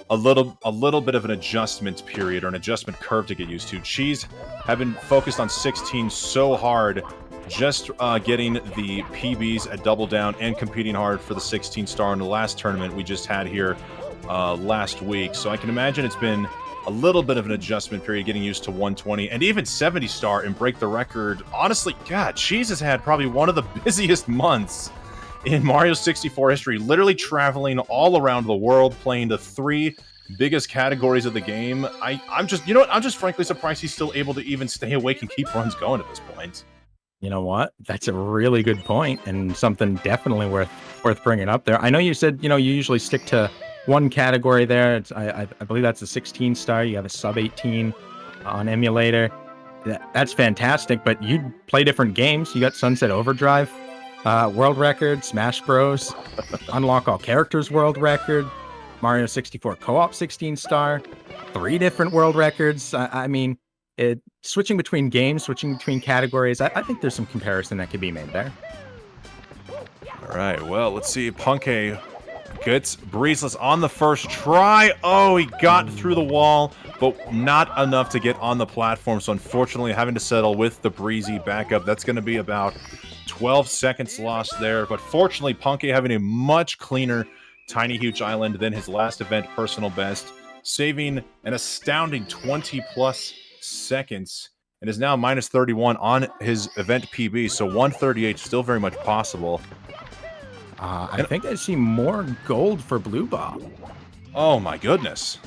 a little bit of an adjustment period or an adjustment curve to get used to. Cheese have been focused on 16 so hard, just getting the PBs at Double Down and competing hard for the 16-star in the last tournament we just had here last week. So I can imagine it's been a little bit of an adjustment period getting used to 120 and even 70-star and break the record. Honestly, God, Cheese has had probably one of the busiest months in Mario 64 history, literally traveling all around the world, playing the 3 biggest categories of the game. I'm just frankly surprised he's still able to even stay awake and keep runs going at this point. You know what? That's a really good point and something definitely worth bringing up there. I know you said, you usually stick to one category there. I believe that's a 16 star. You have a sub 18 on emulator. That's fantastic, but you play different games. You got Sunset Overdrive world record, Smash Bros, Unlock All Characters world record, Mario 64 co-op 16 star, 3 different world records. I mean, switching between games, switching between categories, I think there's some comparison that could be made there. All right, well, let's see. Punke gets Breezeless on the first try. Oh, he got through the wall, but not enough to get on the platform. So unfortunately, having to settle with the Breezy backup. That's going to be about 12 seconds lost there. But fortunately, Punke having a much cleaner Tiny Huge Island than his last event personal best, saving an astounding 20-plus seconds, and is now minus 31 on his event PB. So 138 still very much possible. I think I see more gold for Blue Bob. Oh my goodness.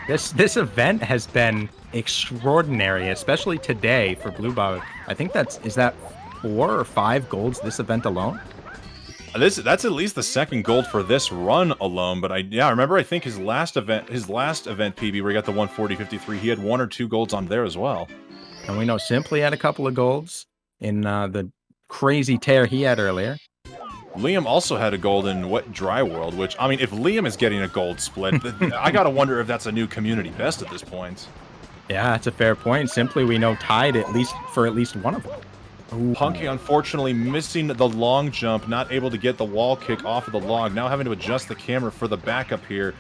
This event has been extraordinary, especially today for Blue Bob. I think is that 4 or 5 golds this event alone? That's at least the second gold for this run alone, but I remember I think his last event PB where he got the 140.53, he had 1 or 2 golds on there as well. And we know Simply had a couple of golds in the crazy tear he had earlier. Liam also had a gold in Wet Dry World, which, I mean, if Liam is getting a gold split, I gotta wonder if that's a new community best at this point. Yeah, that's a fair point. Simply, we know tied at least one of them. Punky, unfortunately, missing the long jump, not able to get the wall kick off of the log, now having to adjust the camera for the backup here.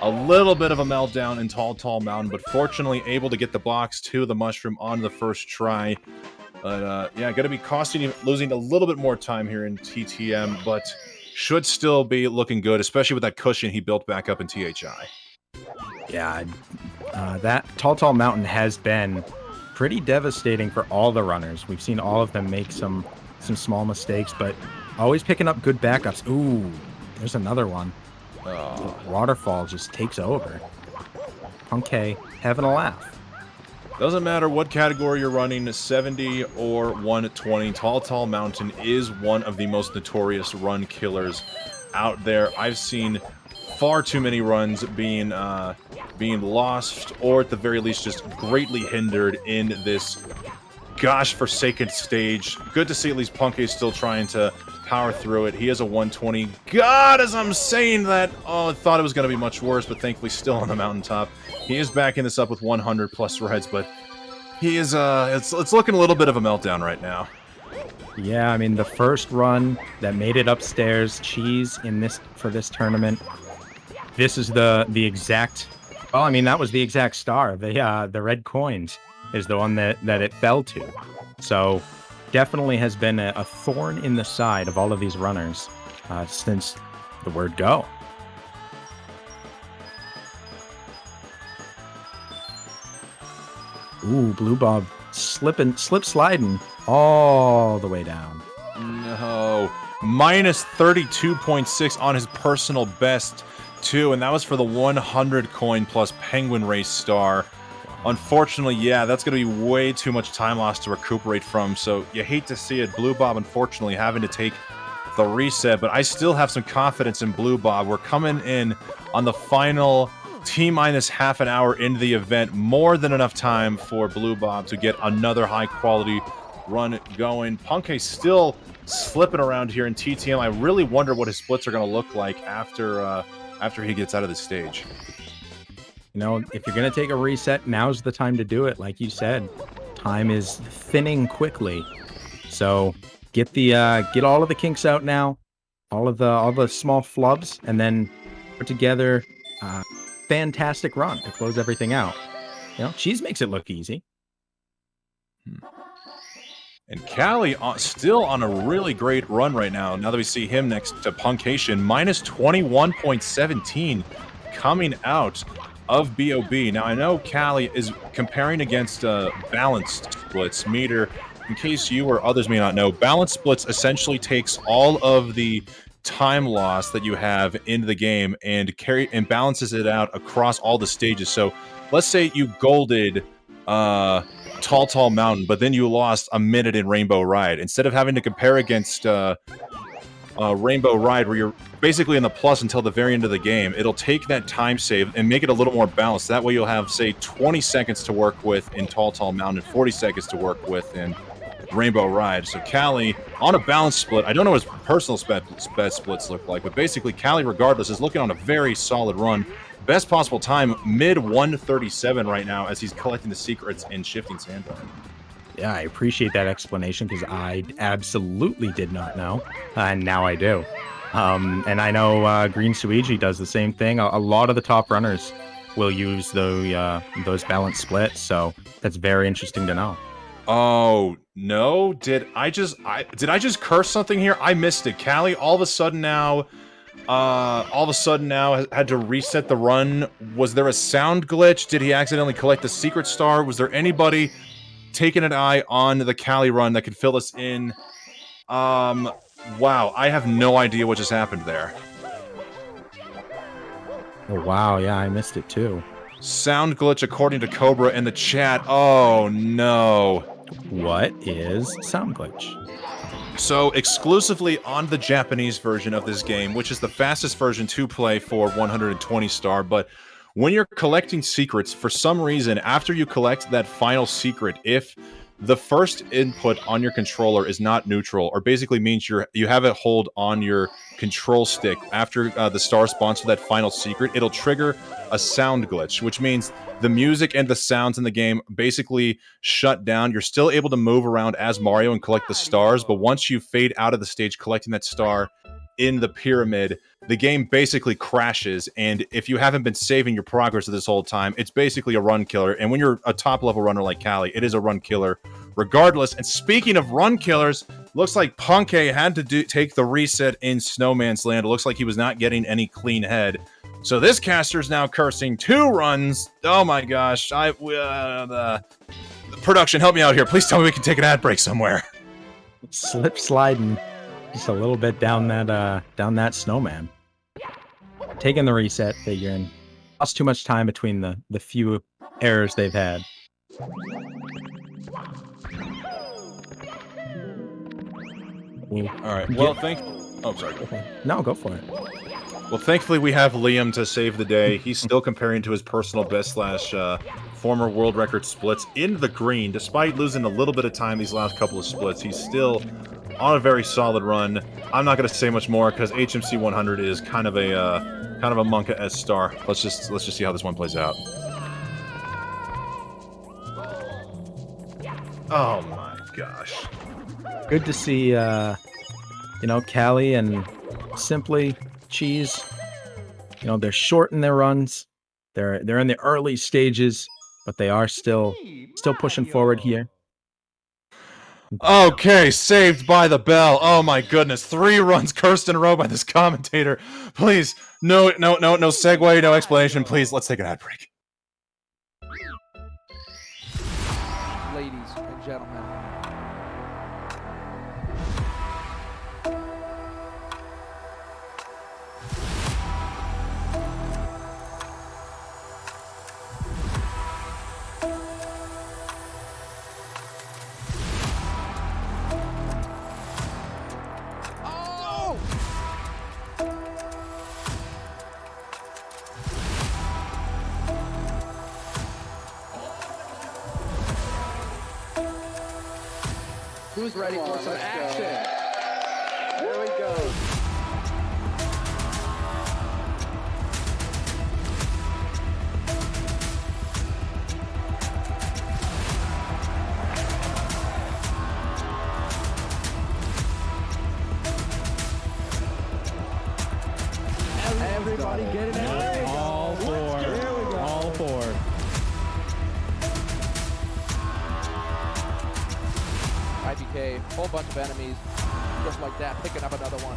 A little bit of a meltdown in Tall Mountain, but fortunately able to get the box to the mushroom on the first try. But, yeah, going to be losing a little bit more time here in TTM, but should still be looking good, especially with that cushion he built back up in THI. Yeah, that Tall Mountain has been pretty devastating for all the runners. We've seen all of them make some small mistakes, but always picking up good backups. Ooh, there's another one. Waterfall just takes over. Punke having a laugh. Doesn't matter what category you're running, 70 or 120, Tall Mountain is one of the most notorious run killers out there. I've seen far too many runs being lost, or at the very least just greatly hindered in this gosh-forsaken stage. Good to see at least Punke is still trying to power through it. He has a 120. God, as I'm saying that, I thought it was going to be much worse, but thankfully still on the mountaintop. He is backing this up with 100 plus reds, but he is, it's looking a little bit of a meltdown right now. Yeah, I mean, the first run that made it upstairs, Cheese for this tournament. This is the exact, well, I mean, that was the exact star. The red coins is the one that it fell to. So definitely has been a thorn in the side of all of these runners since the word go. Ooh, Blue Bob slip sliding all the way down. No. Minus 32.6 on his personal best, too, and that was for the 100 coin plus Penguin Race star. Unfortunately, yeah, that's going to be way too much time lost to recuperate from, so you hate to see it. Blue Bob, unfortunately, having to take the reset, but I still have some confidence in Blue Bob. We're coming in on the final T-minus half an hour into the event. More than enough time for Blue Bob to get another high-quality run going. Punke still slipping around here in TTM. I really wonder what his splits are going to look like after he gets out of the stage. You know, if you're going to take a reset, now's the time to do it. Like you said, time is thinning quickly. So get all of the kinks out now, all the small flubs, and then put together a fantastic run to close everything out. You know, Cheese makes it look easy. And Callie still on a really great run right now. Now that we see him next to Punkation, minus 21.17 coming out of BOB. Now, I know Callie is comparing against balanced splits. Meter, in case you or others may not know, balanced splits essentially takes all of the time loss that you have in the game and balances it out across all the stages. So let's say you golded Tall Mountain, but then you lost a minute in Rainbow Ride. Instead of having to compare against Rainbow Ride, where you're basically in the plus until the very end of the game, it'll take that time save and make it a little more balanced. That way you'll have, say, 20 seconds to work with in Tall Tall Mountain and 40 seconds to work with in Rainbow Ride. So Callie, on a balance split, I don't know what his personal splits look like, but basically Callie, regardless, is looking on a very solid run. Best possible time, mid 137 right now as he's collecting the secrets in Shifting Sandbar. Yeah, I appreciate that explanation because I absolutely did not know, and now I do. And I know Green Suiji does the same thing. A lot of the top runners will use those balance splits, so that's very interesting to know. Oh no! Did I just curse something here? I missed it. Callie, all of a sudden now had to reset the run. Was there a sound glitch? Did he accidentally collect the secret star? Was there anybody taking an eye on the Callie run that could fill us in? Wow, I have no idea what just happened there. Oh wow, yeah, I missed it too. Sound glitch according to Cobra in the chat. Oh no. What is sound glitch? So, exclusively on the Japanese version of this game, which is the fastest version to play for 120 star, but when you're collecting secrets, for some reason, after you collect that final secret, if the first input on your controller is not neutral, or basically means you have it hold on your control stick after the star spawns for that final secret, it'll trigger a sound glitch, which means the music and the sounds in the game basically shut down. You're still able to move around as Mario and collect the stars, but once you fade out of the stage collecting that star in the pyramid, the game basically crashes, and if you haven't been saving your progress this whole time, it's basically a run killer. And when you're a top-level runner like Callie, it is a run killer regardless. And speaking of run killers, looks like Punkay had to take the reset in Snowman's Land. It looks like he was not getting any clean head. So this caster's now cursing 2 runs. Oh my gosh. The production, help me out here. Please tell me we can take an ad break somewhere. Slip sliding just a little bit down that snowman. Taking the reset, figuring. Lost too much time between the few errors they've had. All right. Well, oh, sorry. No, go for it. Well, thankfully we have Liam to save the day. He's still comparing to his personal best / former world record splits in the green. Despite losing a little bit of time these last couple of splits, he's still on a very solid run. I'm not going to say much more because HMC 100 is kind of a Monka-esque star. Let's just see how this one plays out. Oh my gosh. Good to see, Callie and Simply Cheese. They're short in their runs. They're in the early stages, but they are still pushing forward here. Okay, saved by the bell. Oh my goodness, 3 runs cursed in a row by this commentator. Please, no segue, no explanation. Please, let's take an ad break. Ladies and gentlemen. Who's ready for some action? There we go. Everybody get it out. All 4. There we go. All 4. IBK, whole bunch of enemies, just like that, picking up another one.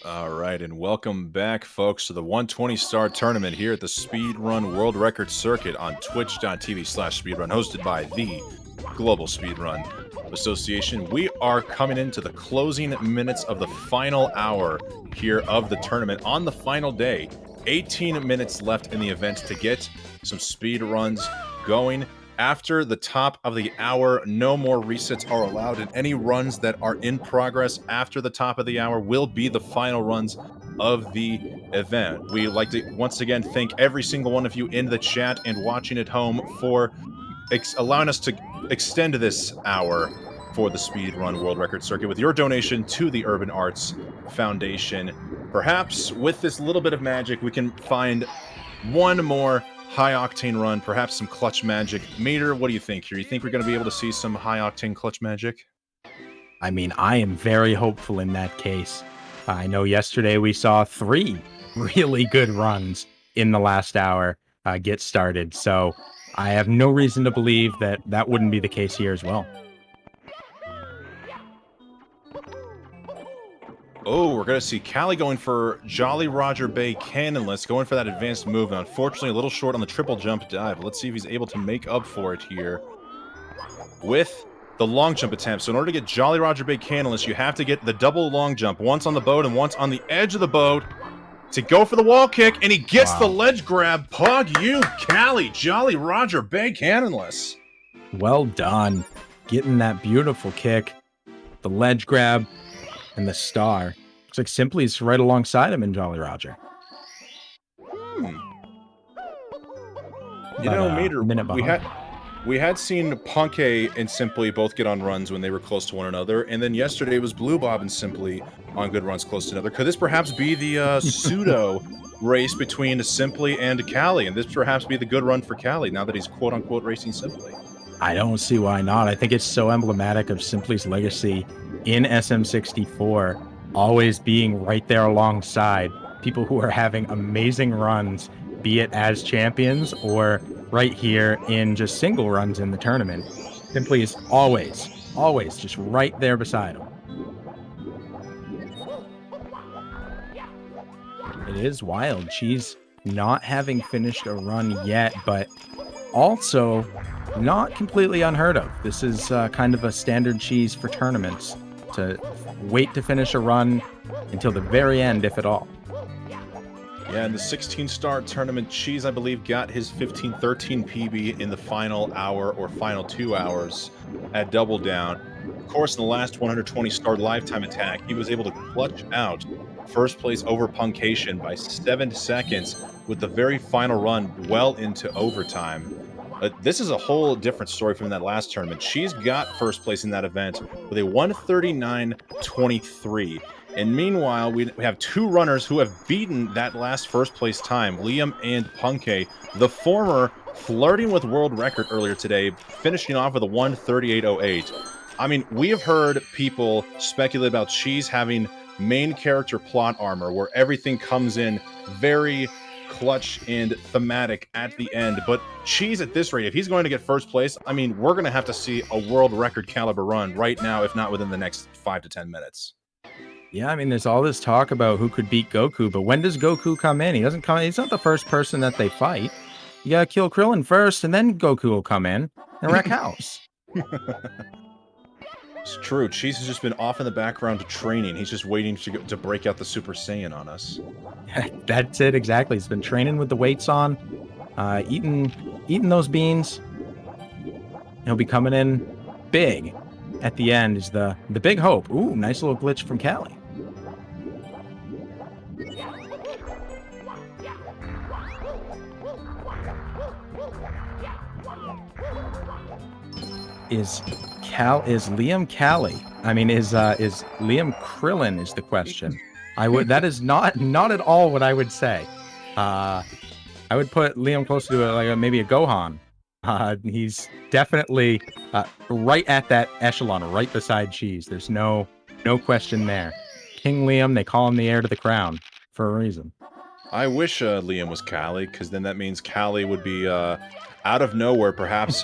All right, and welcome back, folks, to the 120-star tournament here at the Speedrun World Record Circuit on twitch.tv/speedrun, hosted by the Global Speedrun Association. We are coming into the closing minutes of the final hour here of the tournament on the final day. 18 minutes left in the event to get some speed runs going. After the top of the hour, no more resets are allowed, and any runs that are in progress after the top of the hour will be the final runs of the event. We like to once again thank every single one of you in the chat and watching at home for allowing us to extend this hour for the Speedrun World Record Circuit with your donation to the Urban Arts Foundation. Perhaps with this little bit of magic, we can find one more high-octane run, perhaps some clutch magic. Mater, what do you think here? You think we're going to be able to see some high-octane clutch magic? I mean, I am very hopeful in that case. I know yesterday we saw 3 really good runs in the last hour get started, so I have no reason to believe that that wouldn't be the case here as well. Oh, we're going to see Callie going for Jolly Roger Bay Cannonless, going for that advanced move. And unfortunately, a little short on the triple jump dive. Let's see if he's able to make up for it here with the long jump attempt. So in order to get Jolly Roger Bay Cannonless, you have to get the double long jump, once on the boat and once on the edge of the boat, to go for the wall kick, and he gets the ledge grab. Pug you, Callie, Jolly Roger Bay Cannonless. Well done. Getting that beautiful kick, the ledge grab, and the star. Looks like Simply's right alongside him in Jolly Roger. You know, Mater, we had seen Punkay and Simply both get on runs when they were close to one another, and then yesterday was Blue Bob and Simply on good runs close to another. Could this perhaps be the pseudo race between Simply and Callie, and this perhaps be the good run for Callie now that he's quote-unquote racing Simply? I don't see why not. I think it's so emblematic of Simply's legacy in SM64, always being right there alongside people who are having amazing runs, be it as champions or right here in just single runs in the tournament. Simply is always just right there beside him. It is wild. She's not having finished a run yet, but also not completely unheard of. This is kind of a standard cheese for tournaments, to wait to finish a run until the very end, if at all. Yeah, in the 16-star tournament, Cheese, I believe, got his 15-13 PB in the final hour or final 2 hours at Double Down. Of course, in the last 120-star lifetime attack, he was able to clutch out first place over Puncation by 7 seconds with the very final run well into overtime. But this is a whole different story from that last tournament. She's got first place in that event with a 139.23. And meanwhile, we have 2 runners who have beaten that last first place time, Liam and Punkay. The former flirting with world record earlier today, finishing off with a 138.08. I mean, we have heard people speculate about Cheese having main character plot armor, where everything comes in very clutch and thematic at the end. But Cheese, at this rate, if he's going to get first place, I mean, we're going to have to see a world record caliber run right now, if not within the next 5 to 10 minutes. Yeah, I mean, there's all this talk about who could beat Goku, but when does Goku come in? He doesn't come in. He's not the first person that they fight. You gotta kill Krillin first, and then Goku will come in and wreck house. It's true. Cheese has just been off in the background training. He's just waiting to break out the Super Saiyan on us. That's it, exactly. He's been training with the weights on, eating those beans. He'll be coming in big. At the end is the big hope. Ooh, nice little glitch from Callie. Is Liam Callie? I mean, is Liam Krillin is the question. That is not at all what I would say. I would put Liam close to maybe a Gohan. He's definitely right at that echelon, right beside Cheese. There's no question there. King Liam, they call him the heir to the crown for a reason. I wish Liam was Callie, because then that means Callie would be out of nowhere, perhaps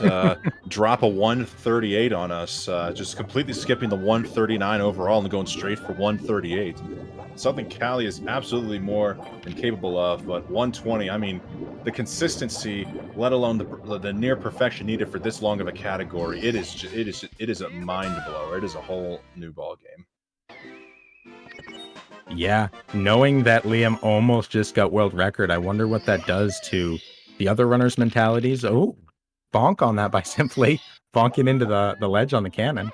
drop a 138 on us, just completely skipping the 139 overall and going straight for 138. something Callie is absolutely more than capable of. But 120, I mean, the consistency, let alone the near perfection needed for this long of a category, it is a mind blower. It is a whole new ball game. Yeah, knowing that Liam almost just got world record, I wonder what that does to the other runners' mentalities. Oh, bonk on that by simply bonking into the ledge on the cannon.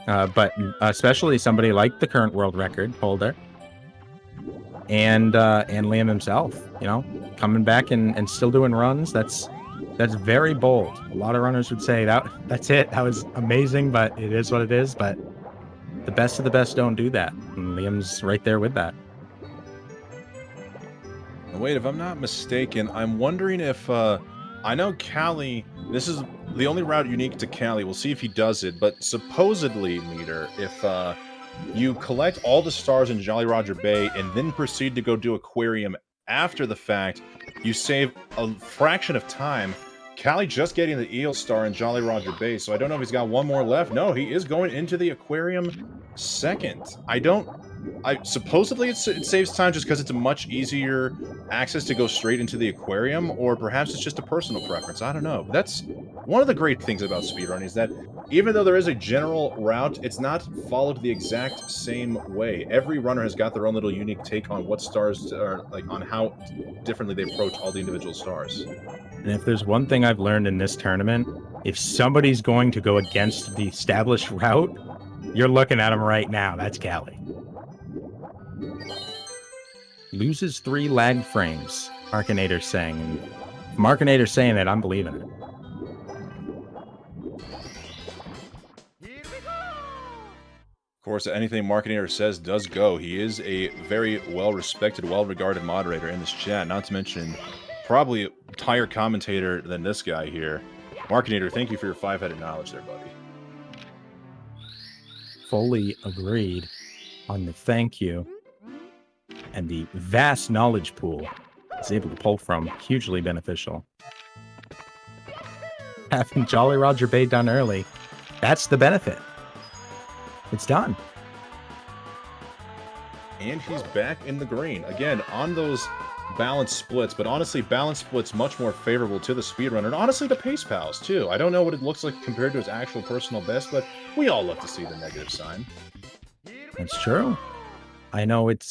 But especially somebody like the current world record holder and Liam himself, you know, coming back and still doing runs. That's very bold. A lot of runners would say that's it. That was amazing, but it is what it is. But the best of the best don't do that. And Liam's right there with that. Wait, if I'm not mistaken, I'm wondering if, I know Callie, this is the only route unique to Callie. We'll see if he does it, but supposedly, Meter, if you collect all the stars in Jolly Roger Bay and then proceed to go do Aquarium after the fact, you save a fraction of time. Callie just getting the Eel Star in Jolly Roger Bay, so I don't know if he's got one more left. No, he is going into the Aquarium second. Supposedly it saves time just because it's a much easier access to go straight into the Aquarium, or perhaps it's just a personal preference. I don't know. That's one of the great things about speedrunning, is that even though there is a general route, it's not followed the exact same way. Every runner has got their own little unique take on what stars are, like, on how differently they approach all the individual stars. And if there's one thing I've learned in this tournament, if somebody's going to go against the established route, you're looking at him right now. That's Callie. Loses 3 lag frames, Arkanator's saying. And if Arkanator's saying it, I'm believing it. Of course, anything Markinator says does go. He is a very well-respected, well-regarded moderator in this chat, not to mention probably a higher commentator than this guy here. Markinator, thank you for your 5-headed knowledge there, buddy. Fully agreed on the thank you. And the vast knowledge pool is able to pull from, hugely beneficial. Having Jolly Roger Bay done early, that's the benefit. It's done. And he's back in the green. Again, on those balance splits, but honestly, balance splits much more favorable to the speedrunner, and honestly, the pace pals, too. I don't know what it looks like compared to his actual personal best, but we all love to see the negative sign. That's true. I know it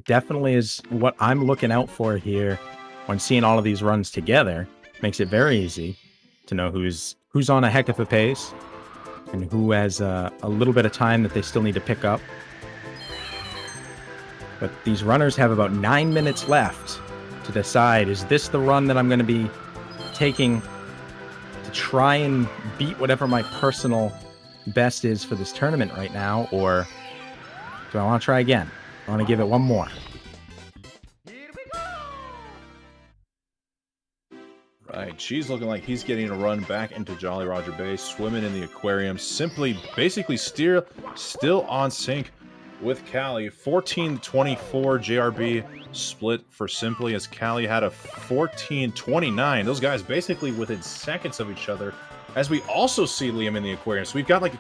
definitely is what I'm looking out for here when seeing all of these runs together. Makes it very easy to know who's on a heck of a pace and who has a little bit of time that they still need to pick up. But these runners have about 9 minutes left to decide, is this the run that I'm going to be taking to try and beat whatever my personal best is for this tournament right now, or do I want to try again? I want to give it one more. Right, she's looking like he's getting a run back into Jolly Roger Bay, swimming in the Aquarium, basically still on sync with Callie. 14-24 JRB split for Simply, as Callie had a 14-29. Those guys basically within seconds of each other, as we also see Liam in the Aquarium. So we've got like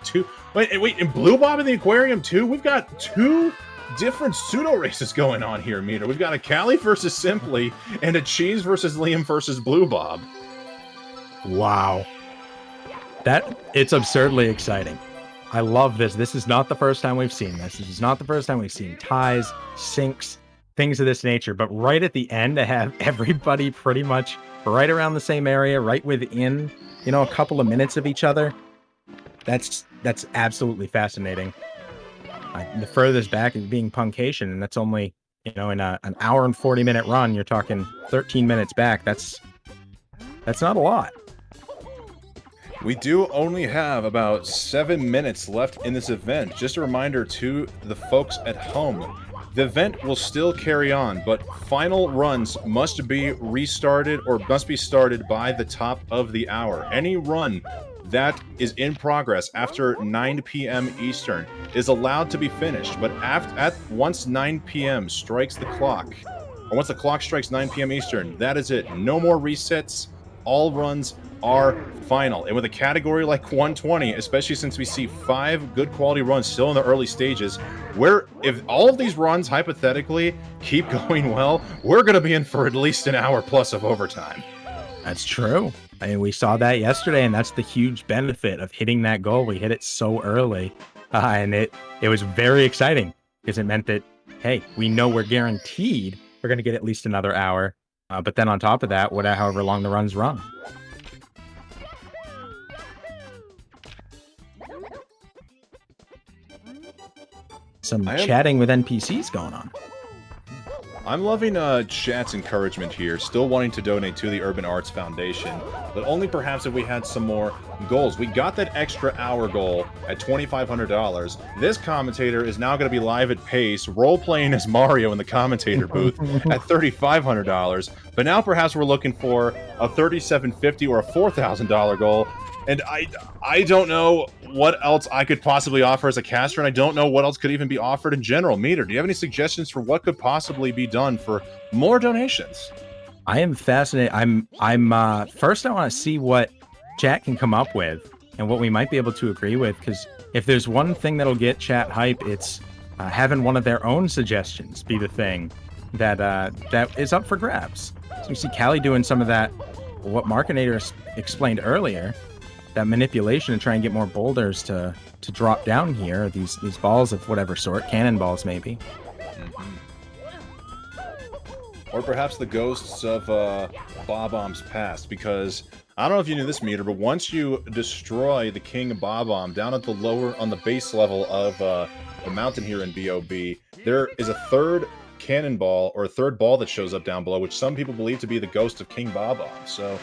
wait, and Blue Bob in the Aquarium too? We've got 2 different pseudo races going on here, Meter. We've got a Callie versus Simply, and a Cheese versus Liam versus Blue Bob. Wow. It's absurdly exciting. I love this. This is not the first time we've seen this. This is not the first time we've seen ties, syncs, things of this nature. But right at the end, to have everybody pretty much right around the same area, right within, a couple of minutes of each other, that's absolutely fascinating. The furthest back is being Punkation, and that's only, in an hour and 40-minute run, you're talking 13 minutes back. That's not a lot. We do only have about 7 minutes left in this event. Just a reminder to the folks at home, the event will still carry on, but final runs must be restarted or must be started by the top of the hour. Any run that is in progress after 9 p.m. Eastern is allowed to be finished, but once 9 p.m. strikes the clock, or once the clock strikes 9 p.m. Eastern, that is it. No more resets. all runs are final. And with a category like 120, especially since we see 5 good quality runs still in the early stages, where if all of these runs hypothetically keep going well, we're going to be in for at least an hour plus of overtime. That's true. I mean, we saw that yesterday, and that's the huge benefit of hitting that goal. We hit it so early, and it was very exciting because it meant that, hey, we know we're guaranteed we're going to get at least another hour. But then on top of that, however long the runs run. Some chatting with NPCs going on. I'm loving chat's encouragement here, still wanting to donate to the Urban Arts Foundation, but only perhaps if we had some more goals. We got that extra hour goal at $2,500. This commentator is now going to be live at pace, role-playing as Mario in the commentator booth at $3,500, but now perhaps we're looking for a $3,750 or a $4,000 goal, and I don't know what else I could possibly offer as a caster, and I don't know what else could even be offered in general. Meter, do you have any suggestions for what could possibly be done for more donations? I am fascinated. First I want to see what chat can come up with and what we might be able to agree with, because if there's one thing that'll get chat hype, it's having one of their own suggestions be the thing that is up for grabs. So you see Callie doing some of that, what Markinator explained earlier, that manipulation to try and get more boulders to drop down here, these balls of whatever sort, cannonballs maybe. Or perhaps the ghosts of Bob-omb's past, because I don't know if you knew this, Meter, but once you destroy the King Bob-omb down at on the base level of the mountain here in BOB, there is a third cannonball, or a third ball that shows up down below, which some people believe to be the ghost of King Bob-omb. So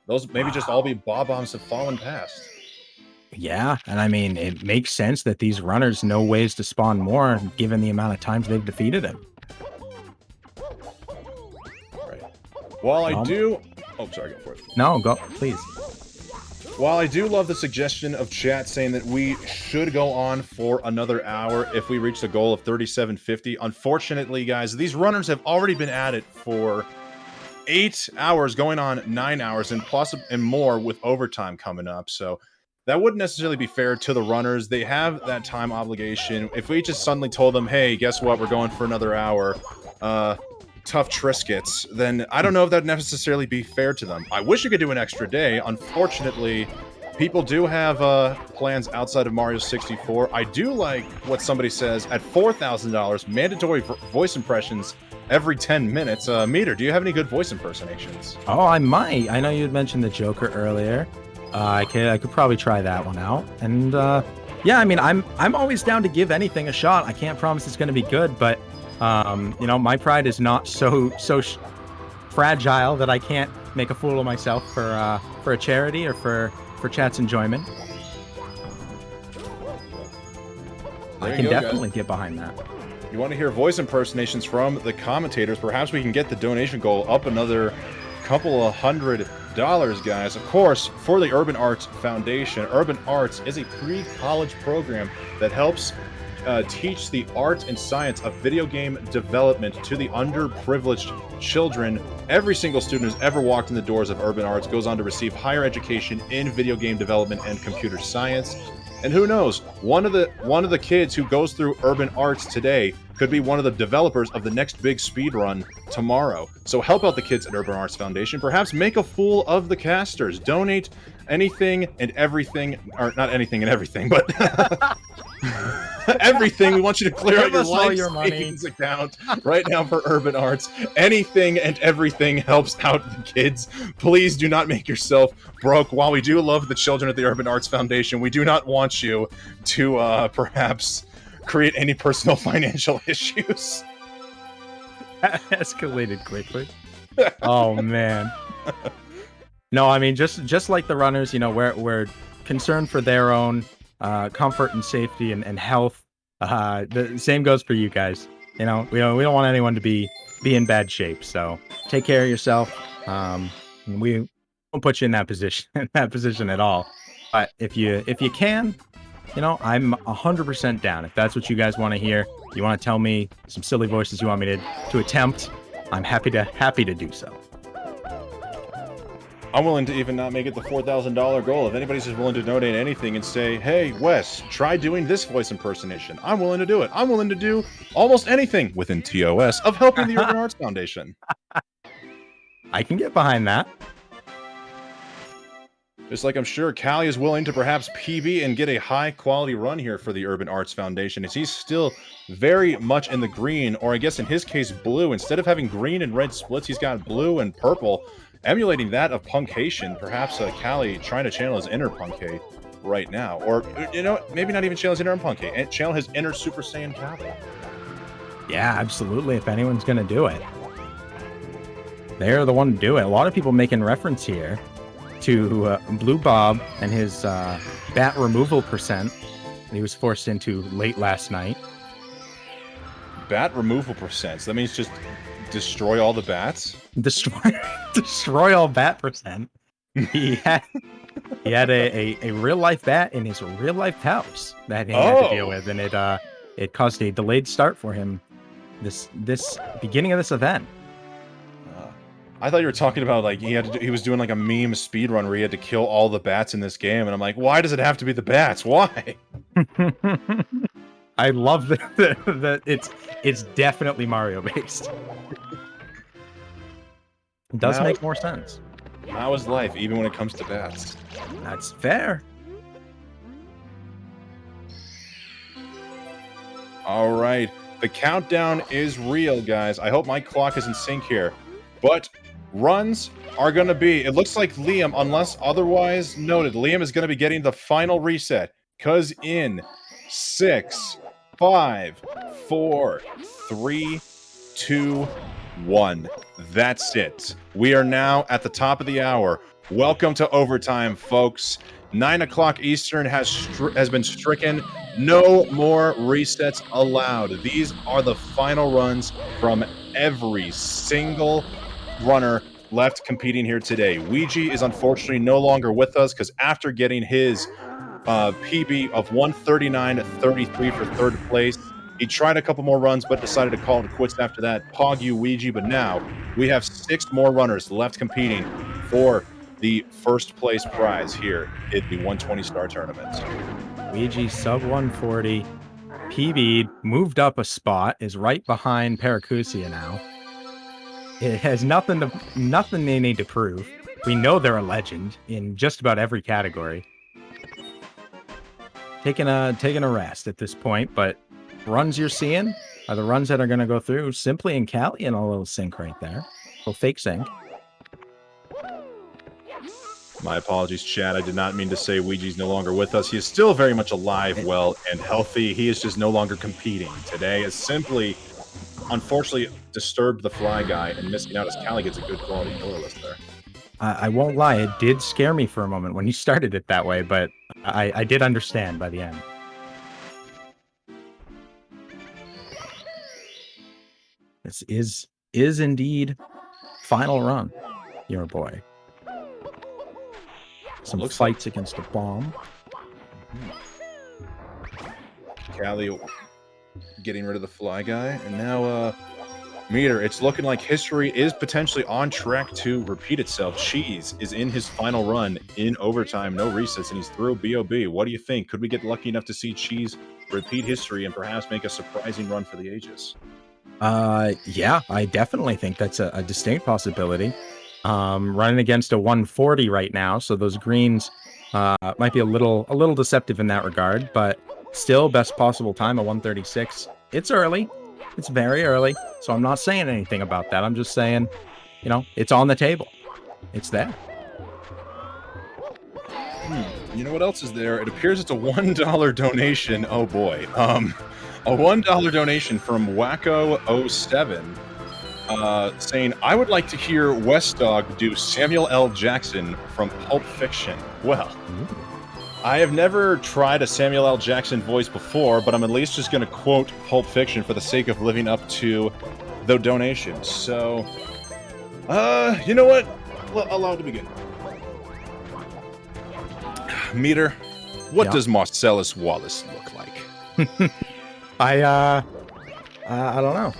those maybe just all be Bob-ombs have fallen past. Yeah, and I mean, it makes sense that these runners know ways to spawn more, given the amount of times they've defeated him. Right. While I do... Oh, sorry, go for it. No, go, please. While I do love the suggestion of chat saying that we should go on for another hour if we reach the goal of 3750, unfortunately, guys, these runners have already been at it for 8 hours, going on 9 hours, and more with overtime coming up. So that wouldn't necessarily be fair to the runners. They have that time obligation. If we just suddenly told them, hey, guess what, we're going for another hour, tough Triscuits, then I don't know if that'd necessarily be fair to them. I wish you could do an extra day. Unfortunately, people do have plans outside of Mario 64. I do like what somebody says, at $4,000, mandatory voice impressions every 10 minutes. Meter, do you have any good voice impersonations? Oh, I might. I know you had mentioned the Joker earlier. I could probably try that one out. And yeah, I mean, I'm always down to give anything a shot. I can't promise it's going to be good, but you know, my pride is not so fragile that I can't make a fool of myself for a charity or for chat's enjoyment. I can definitely get behind that. You want to hear voice impersonations from the commentators? Perhaps we can get the donation goal up another couple of $100, guys. Of course, for the Urban Arts Foundation, Urban Arts is a pre-college program that helps teach the art and science of video game development to the underprivileged children. Every single student who's ever walked in the doors of Urban Arts goes on to receive higher education in video game development and computer science. And who knows, one of the kids who goes through Urban Arts today could be one of the developers of the next big speedrun tomorrow. So help out the kids at Urban Arts Foundation. Perhaps make a fool of the casters. Donate anything and everything, or not anything and everything, but everything. We want you to clear out your life savings account right now for Urban Arts. Anything and everything helps out the kids. Please do not make yourself broke. While we do love the children at the Urban Arts Foundation, we do not want you to perhaps create any personal financial issues. That escalated quickly. Oh man. No, I mean, just like the runners, you know, we're concerned for their own comfort and safety and health. The same goes for you guys. You know, we don't want anyone to be in bad shape. So take care of yourself. We won't put you in that position at all. But if you can, you know, I'm 100% down. If that's what you guys want to hear, you want to tell me some silly voices you want me to attempt, I'm happy to do so. I'm willing to even not make it the $4,000 goal. If anybody's just willing to donate anything and say, hey, Wes, try doing this voice impersonation, I'm willing to do it. I'm willing to do almost anything within TOS of helping the Urban Arts Foundation. I can get behind that. Just like I'm sure Callie is willing to perhaps PB and get a high-quality run here for the Urban Arts Foundation, as he's still very much in the green, or I guess in his case, blue. Instead of having green and red splits, he's got blue and purple, emulating that of Punkation. Perhaps Callie trying to channel his inner Punkay right now. Or, you know, maybe not even channel his inner Punkay, and channel his inner Super Saiyan Callie. Yeah, absolutely, if anyone's going to do it. They're the one to do it. A lot of people making reference here to Blue Bob and his bat removal percent that he was forced into late last night. Bat removal percent? So that means just destroy all the bats? Destroy all bat percent. He had a real life bat in his real life house that he had to deal with, and it caused a delayed start for him this beginning of this event. I thought you were talking about, like, he was doing like a meme speedrun where he had to kill all the bats in this game, and I'm like, why does it have to be the bats? Why? I love that it's definitely Mario based. It does make more sense. How is life, even when it comes to bats? That's fair. All right, the countdown is real, guys. I hope my clock is in sync here, but runs are going to be, it looks like Liam, unless otherwise noted, Liam is going to be getting the final reset, because in 6, 5, 4, 3, 2, 1. That's it. We are now at the top of the hour. Welcome to overtime, folks. 9 o'clock Eastern has been stricken. No more resets allowed. These are the final runs from every single runner left competing here today. Ouija is unfortunately no longer with us because after getting his PB of 139.33 for third place, he tried a couple more runs but decided to call it quits after that. Pog you, Ouija, but now we have 6 more runners left competing for the first place prize here at the 120 star tournament. Ouija sub 140, PB'd, moved up a spot, is right behind Paracusia now. It has nothing they need to prove. We know they're a legend in just about every category. Taking a rest at this point, but runs you're seeing are the runs that are going to go through. Simply and Callie in a little sync right there. A fake sync. My apologies, chat. I did not mean to say Ouija's no longer with us. He is still very much alive, well, and healthy. He is just no longer competing. Today is simply, unfortunately, disturbed the fly guy and missing out as Callie gets a good quality killer list there. I won't lie, it did scare me for a moment when you started it that way, but I did understand by the end. This is indeed final run, your boy. Some fights against a bomb. Callie getting rid of the fly guy, and now Meter, it's looking like history is potentially on track to repeat itself. Cheese is in his final run in overtime, no resets, and he's through BOB. What do you think? Could we get lucky enough to see Cheese repeat history and perhaps make a surprising run for the ages? Yeah, I definitely think that's a distinct possibility. Running against a 140 right now, so those greens might be a little deceptive in that regard, but still best possible time, a 136. It's early. It's very early, so I'm not saying anything about that. I'm just saying, you know, it's on the table. It's there. You know what else is there? It appears it's a $1 donation. Oh boy. A $1 donation from Wacko07 saying, I would like to hear West Dog do Samuel L. Jackson from Pulp Fiction. Well, I have never tried a Samuel L. Jackson voice before, but I'm at least just going to quote Pulp Fiction for the sake of living up to the donation. So, you know what? Allow it to begin. Meter, what does Marcellus Wallace look like? I don't know.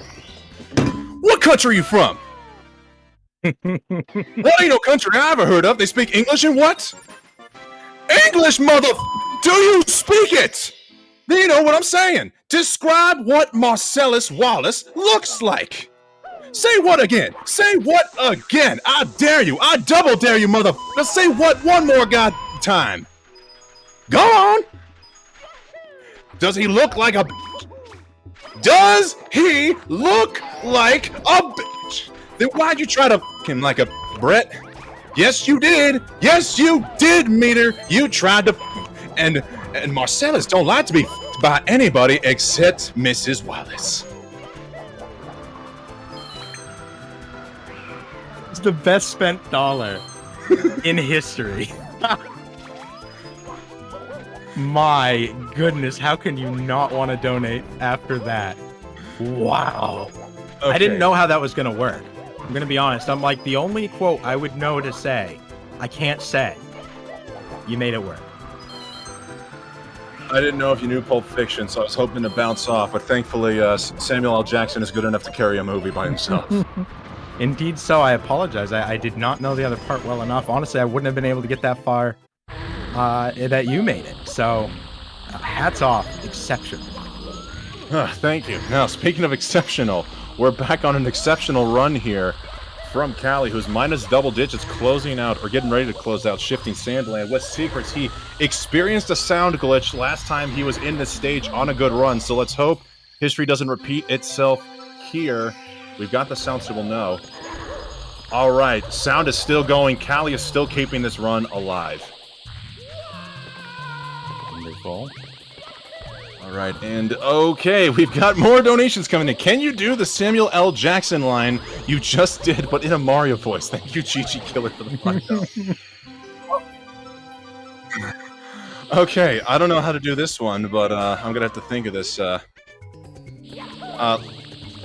What country are you from? That ain't no country I ever heard of. They speak English and what? English, mother... Do you speak it? Do you know what I'm saying? Describe what Marcellus Wallace looks like. Say what again? Say what again? I dare you. I double dare you, motherfucker. Say what one more god time. Go on. Does he look like a bitch? Does he look like a bitch? Then why'd you try to f him like a Brett? Yes, you did. Yes, you did, Meter. You tried to f him. And Marcellus don't like to be f by anybody except Mrs. Wallace. It's the best spent dollar in history. My goodness, how can you not want to donate after that? Wow. Okay. I didn't know how that was going to work. I'm going to be honest. I'm like, the only quote I would know to say, I can't say. You made it work. I didn't know if you knew Pulp Fiction, so I was hoping to bounce off, but thankfully Samuel L. Jackson is good enough to carry a movie by himself. Indeed so. I apologize. I did not know the other part well enough. Honestly, I wouldn't have been able to get that far that you made it. So, hats off. Exceptional. Thank you. Now, speaking of exceptional, we're back on an exceptional run here from Callie, who's minus double digits, closing out, or getting ready to close out, Shifting Sandland. What secrets? He experienced a sound glitch last time he was in this stage on a good run, so let's hope history doesn't repeat itself here. We've got the sound, so we'll know. All right, sound is still going. Callie is still keeping this run alive. Wonderful. All right, and okay, we've got more donations coming in. Can you do the Samuel L. Jackson line you just did, but in a Mario voice? Thank you, Chi-Chi Killer, for the Mario. Okay, I don't know how to do this one, but I'm gonna have to think of this.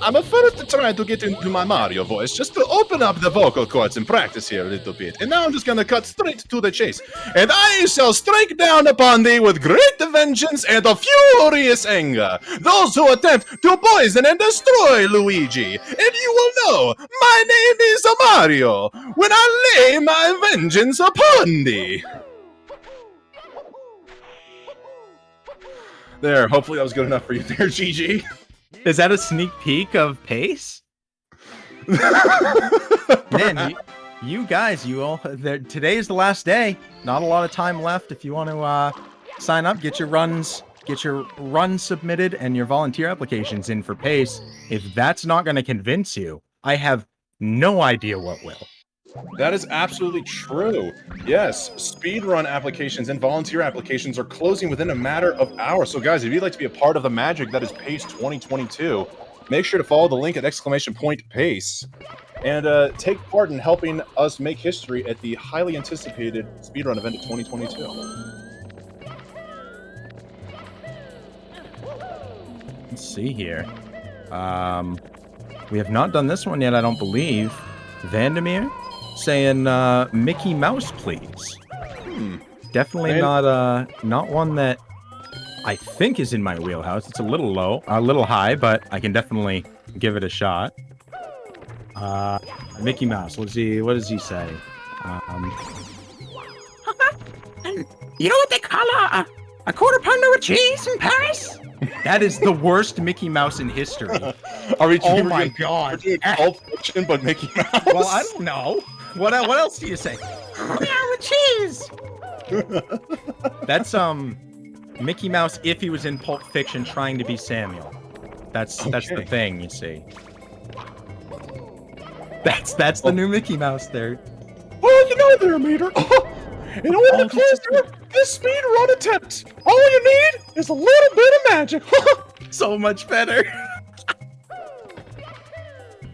I'm first to try to get into my Mario voice, just to open up the vocal cords and practice here a little bit. And now I'm just gonna cut straight to the chase. And I shall strike down upon thee with great vengeance and a furious anger. Those who attempt to poison and destroy Luigi. And you will know, my name is Mario, when I lay my vengeance upon thee. There, hopefully that was good enough for you there, GG. Is that a sneak peek of pace? Man, you guys, today is the last day. Not a lot of time left. If you want to sign up, get your runs submitted and your volunteer applications in for pace. If that's not going to convince you, I have no idea what will. That is absolutely true. Yes, speedrun applications and volunteer applications are closing within a matter of hours. So guys, if you'd like to be a part of the magic that is PACE 2022, make sure to follow the link at !PACE and take part in helping us make history at the highly anticipated speedrun event of 2022. Let's see here. We have not done this one yet, I don't believe. Vandermeer saying Mickey Mouse, please. Definitely not one that I think is in my wheelhouse. It's a little low, a little high, but I can definitely give it a shot. Mickey Mouse. What does he say? You know what they call a quarter pounder with cheese in Paris? That is the worst Mickey Mouse in history. Oh my god! Pulp Fiction, but Mickey Mouse. Well, I don't know. What else do you say? With cheese. That's Mickey Mouse if he was in Pulp Fiction trying to be Samuel. That's the thing, you see. That's the new Mickey Mouse there. Oh, you know there, Meter. In order to close this speed run attempt, all you need is a little bit of magic. So much better.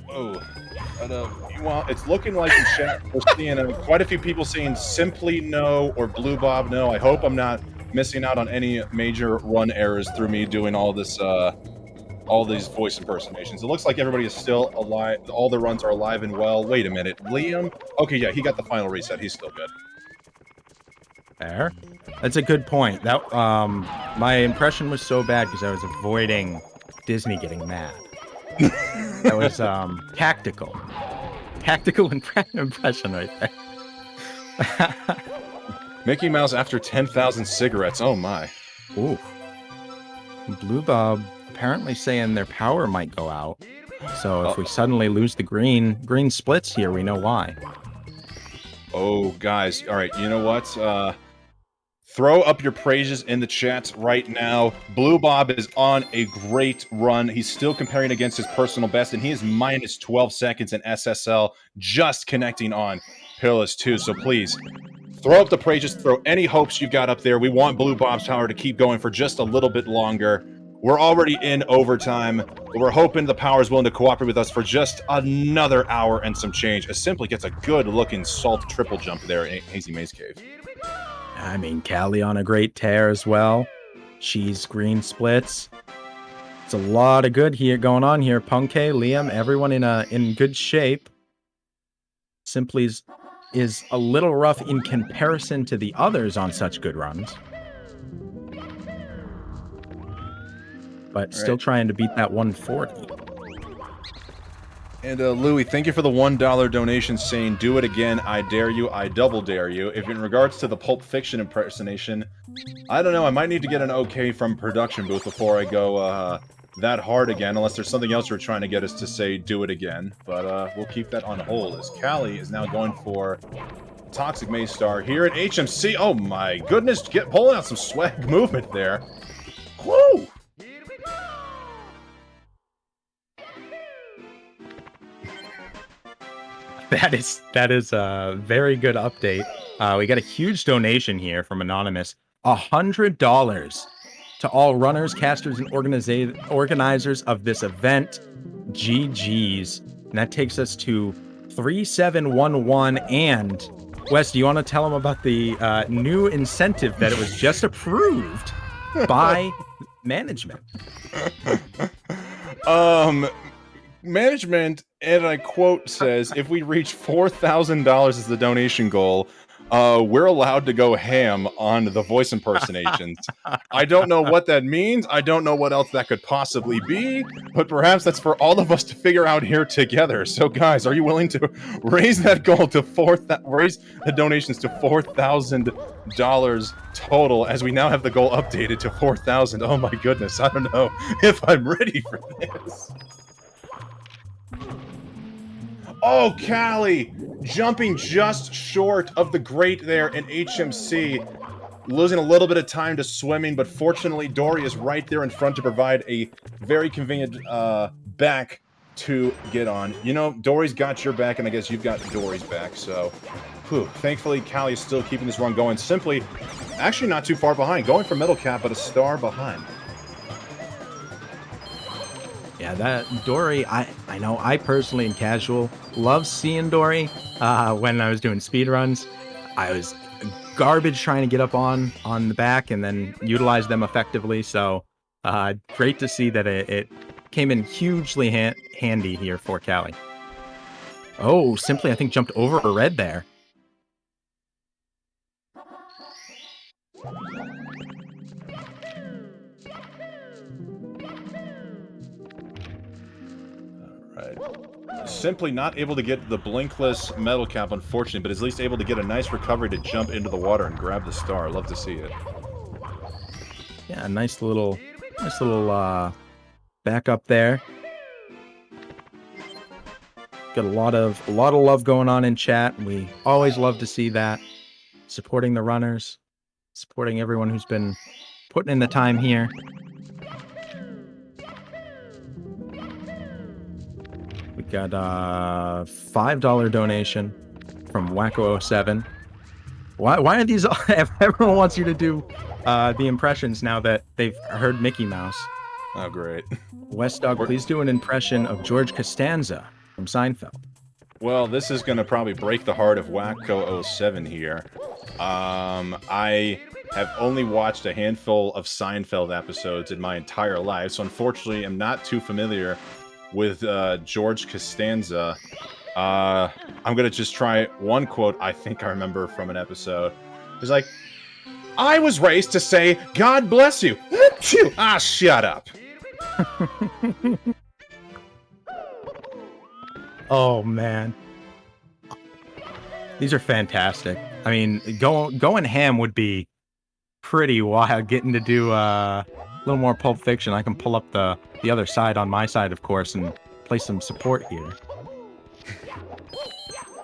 Oh, but it's looking like in chat we're seeing quite a few people saying simply no or Blue Bob no. I hope I'm not missing out on any major run errors through me doing all this, all these voice impersonations. It looks like everybody is still alive. All the runs are alive and well. Wait a minute, Liam? Okay, yeah, he got the final reset. He's still good. Fair. That's a good point. That my impression was so bad because I was avoiding Disney getting mad. That was tactical. tactical impression right there. Mickey Mouse after 10,000 cigarettes. Oh my. Ooh. Blue Bob apparently saying their power might go out. So if we suddenly lose the green splits here, we know why. Oh, guys. All right, you know what? Throw up your praises in the chat right now. Blue Bob is on a great run. He's still comparing against his personal best, and he is minus 12 seconds in SSL, just connecting on Peerless 2. So please, throw up the praises, throw any hopes you've got up there. We want Blue Bob's power to keep going for just a little bit longer. We're already in overtime, but we're hoping the power is willing to cooperate with us for just another hour and some change. It simply gets a good-looking salt triple jump there in Hazy Maze Cave. I mean, Callie on a great tear as well. Cheese green splits. It's a lot of good here going on here. Punkay, Liam, everyone in good shape. Simply is a little rough in comparison to the others on such good runs. But still trying to beat that 140. And Louie, thank you for the $1 donation saying, do it again, I dare you, I double dare you. If in regards to the Pulp Fiction impersonation, I don't know, I might need to get an okay from production booth before I go that hard again, unless there's something else we're trying to get us to say, do it again. But we'll keep that on hold, as Callie is now going for Toxic Maze Star here at HMC. Oh my goodness, pulling out some swag movement there. Woo! That is a very good update. We got a huge donation here from Anonymous. $100 to all runners, casters, and organizers of this event. GG's. And that takes us to 3711. And Wes, do you want to tell them about the new incentive that it was just approved by management? Management, and I quote, says, if we reach $4,000 as the donation goal, we're allowed to go ham on the voice impersonations. I don't know what that means. I don't know what else that could possibly be, but perhaps that's for all of us to figure out here together. So, guys, are you willing to raise that goal to raise the donations to $4,000 total, as we now have the goal updated to 4,000? Oh my goodness, I don't know if I'm ready for this. Oh, Callie! Jumping just short of the great there in HMC. Losing a little bit of time to swimming, but fortunately Dory is right there in front to provide a very convenient back to get on. You know, Dory's got your back, and I guess you've got Dory's back, so... Whew. Thankfully, Callie is still keeping this run going. Simply, actually not too far behind. Going for middle cap, but a star behind. Yeah, that Dory, I know I personally in casual love seeing Dory. When I was doing speedruns, I was garbage trying to get up on the back and then utilize them effectively. So great to see that it came in hugely handy here for Callie. Oh, Simply I think jumped over a red there. Simply not able to get the blinkless metal cap, unfortunately, but is at least able to get a nice recovery to jump into the water and grab the star. Love to see it. Yeah, nice little back up there. Got a lot of love going on in chat. We always love to see that. Supporting the runners, supporting everyone who's been putting in the time here. We got a $5 donation from Wacko07. Why are these? Everyone wants you to do the impressions now that they've heard Mickey Mouse. Oh, great. West Dog, please do an impression of George Costanza from Seinfeld. Well, this is going to probably break the heart of Wacko07 here. I have only watched a handful of Seinfeld episodes in my entire life, so unfortunately I'm not too familiar with George Costanza. I'm going to just try one quote I think I remember from an episode. It's like, I was raised to say, God bless you. Ah, shut up. Oh, man. These are fantastic. I mean, going ham would be pretty wild. Getting to do a little more Pulp Fiction. I can pull up the other side on my side, of course, and play some support here.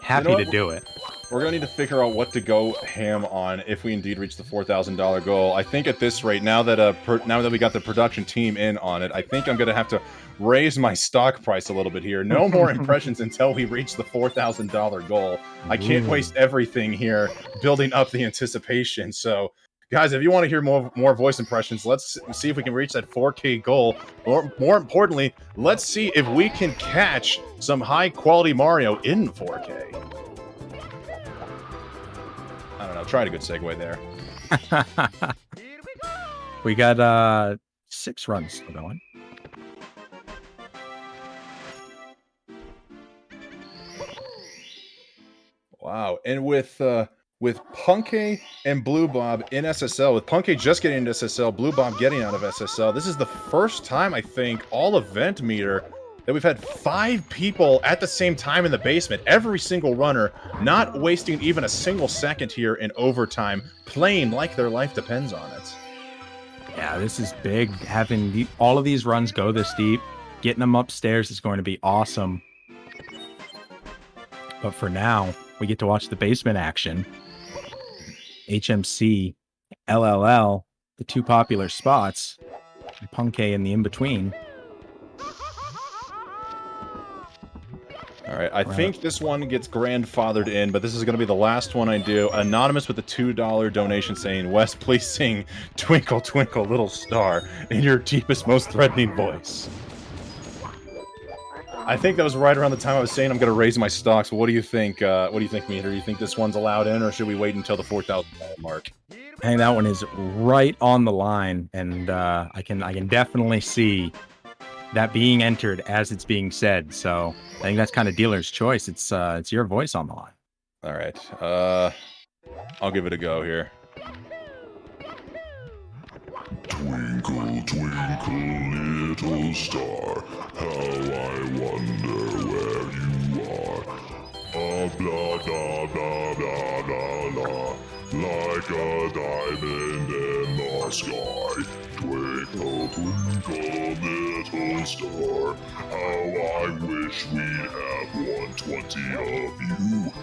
Happy to do it. We're gonna need to figure out what to go ham on if we indeed reach the $4,000 goal. I think at this rate, now that we got the production team in on it, I think I'm gonna have to raise my stock price a little bit here. No more impressions until we reach the $4,000 goal. I can't waste everything here building up the anticipation. So, guys, if you want to hear more voice impressions, let's see if we can reach that 4K goal. Or more importantly, let's see if we can catch some high quality Mario in 4K. I don't know. Tried a good segue there. We got 6 runs still going. Wow. And with Punkay and Blue Bob in SSL, with Punkay just getting into SSL, Blue Bob getting out of SSL, this is the first time, I think, all event meter that we've had 5 people at the same time in the basement. Every single runner, not wasting even a single second here in overtime, playing like their life depends on it. Yeah, this is big. Having all of these runs go this deep, getting them upstairs is going to be awesome. But for now, we get to watch the basement action. HMC, LLL, the 2 popular spots, and Punkay in the in-between. All right, I think this one gets grandfathered in, but this is going to be the last one I do. Anonymous with a $2 donation saying, Wes, please sing Twinkle, Twinkle, Little Star in your deepest, most threatening voice. I think that was right around the time I was saying I'm going to raise my stocks. What do you think? What do you think, Meter? Do you think this one's allowed in, or should we wait until the $4,000 mark? I think that one is right on the line, and I can definitely see that being entered as it's being said. So I think that's kind of dealer's choice. It's your voice on the line. All right. I'll give it a go here. Twinkle, twinkle, little star, how I wonder where you are. Blah, blah, blah, blah, blah, blah, like a diamond in the sky. Twinkle, twinkle, little star, how I wish we'd have 120 of you.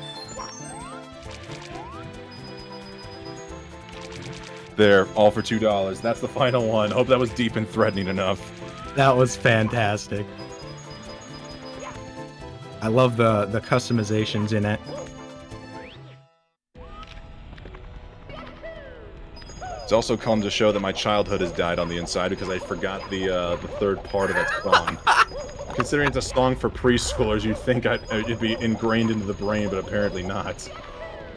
There, all for $2. That's the final one. Hope that was deep and threatening enough. That was fantastic. I love the customizations in it. It's also come to show that my childhood has died on the inside because I forgot the third part of that song. Considering it's a song for preschoolers, you'd think it'd be ingrained into the brain, but apparently not.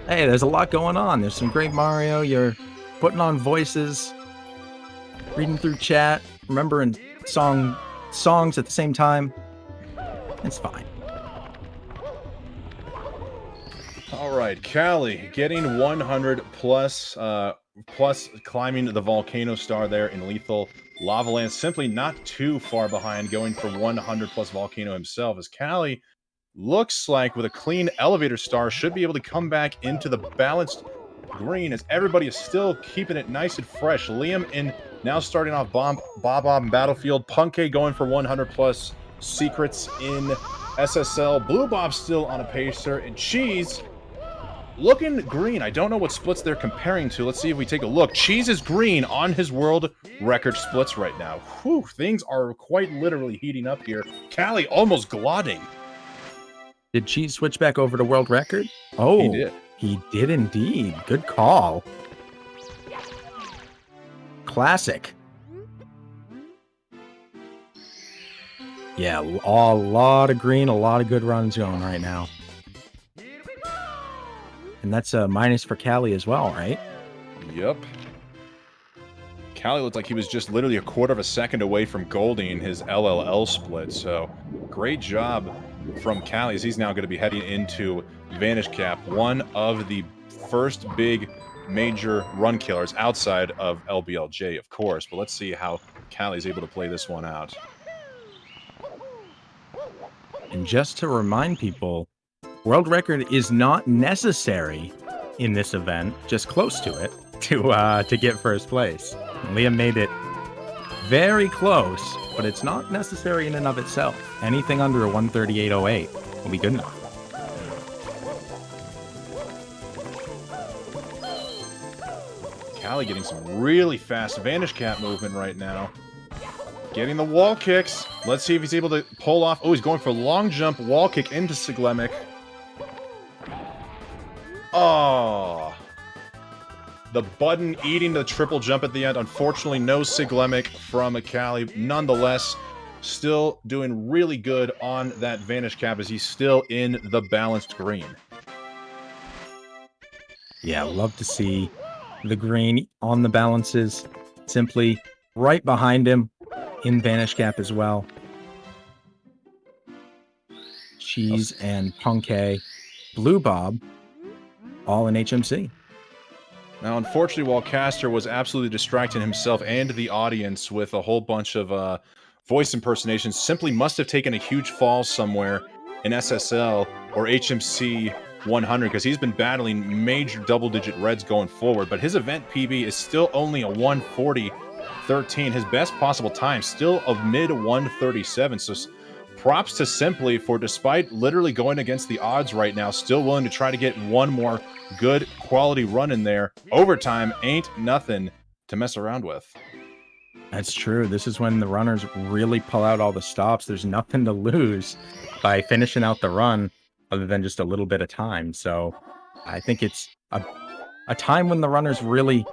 Hey, there's a lot going on. There's some great Mario. You're putting on voices, reading through chat, remembering songs at the same time. It's fine. All right, Callie getting 100 plus climbing the volcano star there in Lethal Lava Land. Simply not too far behind, going for 100 plus volcano himself, as Callie looks like with a clean elevator star should be able to come back into the balanced green as everybody is still keeping it nice and fresh. Liam in now starting off Bob in Battlefield. Punkay going for 100 plus secrets in SSL. Blue Bob still on a pacer, and Cheese looking green. I don't know what splits they're comparing to. Let's see if we take a look. Cheese is green on his world record splits right now. Whew, things are quite literally heating up here. Callie almost glotting. Did Cheese switch back over to world record? Oh, He did. He did indeed. Good call. Classic. Yeah, a lot of green, a lot of good runs going right now. And that's a minus for Callie as well, right? Yep. Callie looked like he was just literally a quarter of a second away from golding his LLL split, so great job from Callie as he's now going to be heading into Vanish Cap, one of the first big major run killers outside of LBLJ, of course. But let's see how Callie's able to play this one out. And just to remind people, World record is not necessary in this event, just close to it, to get first place. And Liam made it very close, but it's not necessary in and of itself. Anything under a 138.08 will be good enough. Callie getting some really fast Vanish Cap movement right now. Getting the wall kicks. Let's see if he's able to pull off. Oh, he's going for long jump wall kick into Siglemic. Oh. The button eating the triple jump at the end. Unfortunately, no Siglemic from Callie. Nonetheless, still doing really good on that Vanish Cap as he's still in the balanced green. Yeah, love to see the green on the balances. Simply right behind him in Vanish Cap as well. Cheese and Punkay, Blue Bob, all in HMC. Now, unfortunately, while Caster was absolutely distracting himself and the audience with a whole bunch of voice impersonations, Simply must have taken a huge fall somewhere in SSL or HMC 100 because he's been battling major double-digit reds going forward, but his event PB is still only a 140.13. His best possible time still a mid 137. So props to Simply for, despite literally going against the odds right now, still willing to try to get one more good quality run in there. Overtime ain't nothing to mess around with. That's true. This is when the runners really pull out all the stops. There's nothing to lose by finishing out the run other than just a little bit of time. So I think it's a time when the runners really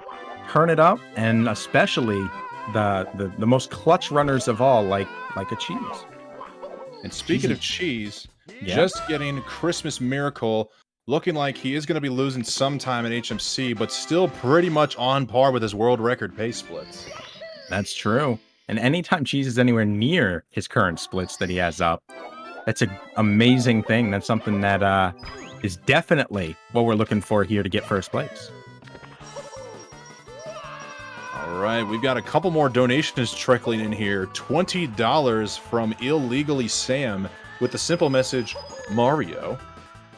turn it up, and especially the most clutch runners of all, like a Cheese. And speaking of Cheese, Yeah. just getting Christmas Miracle, looking like he is going to be losing some time at HMC, but still pretty much on par with his world record pace splits. That's true. And anytime Cheese is anywhere near his current splits that he has up, that's an amazing thing. That's something that is definitely what we're looking for here to get first place. All right, we've got a couple more donations trickling in here. $20 from Illegally Sam with the simple message, Mario.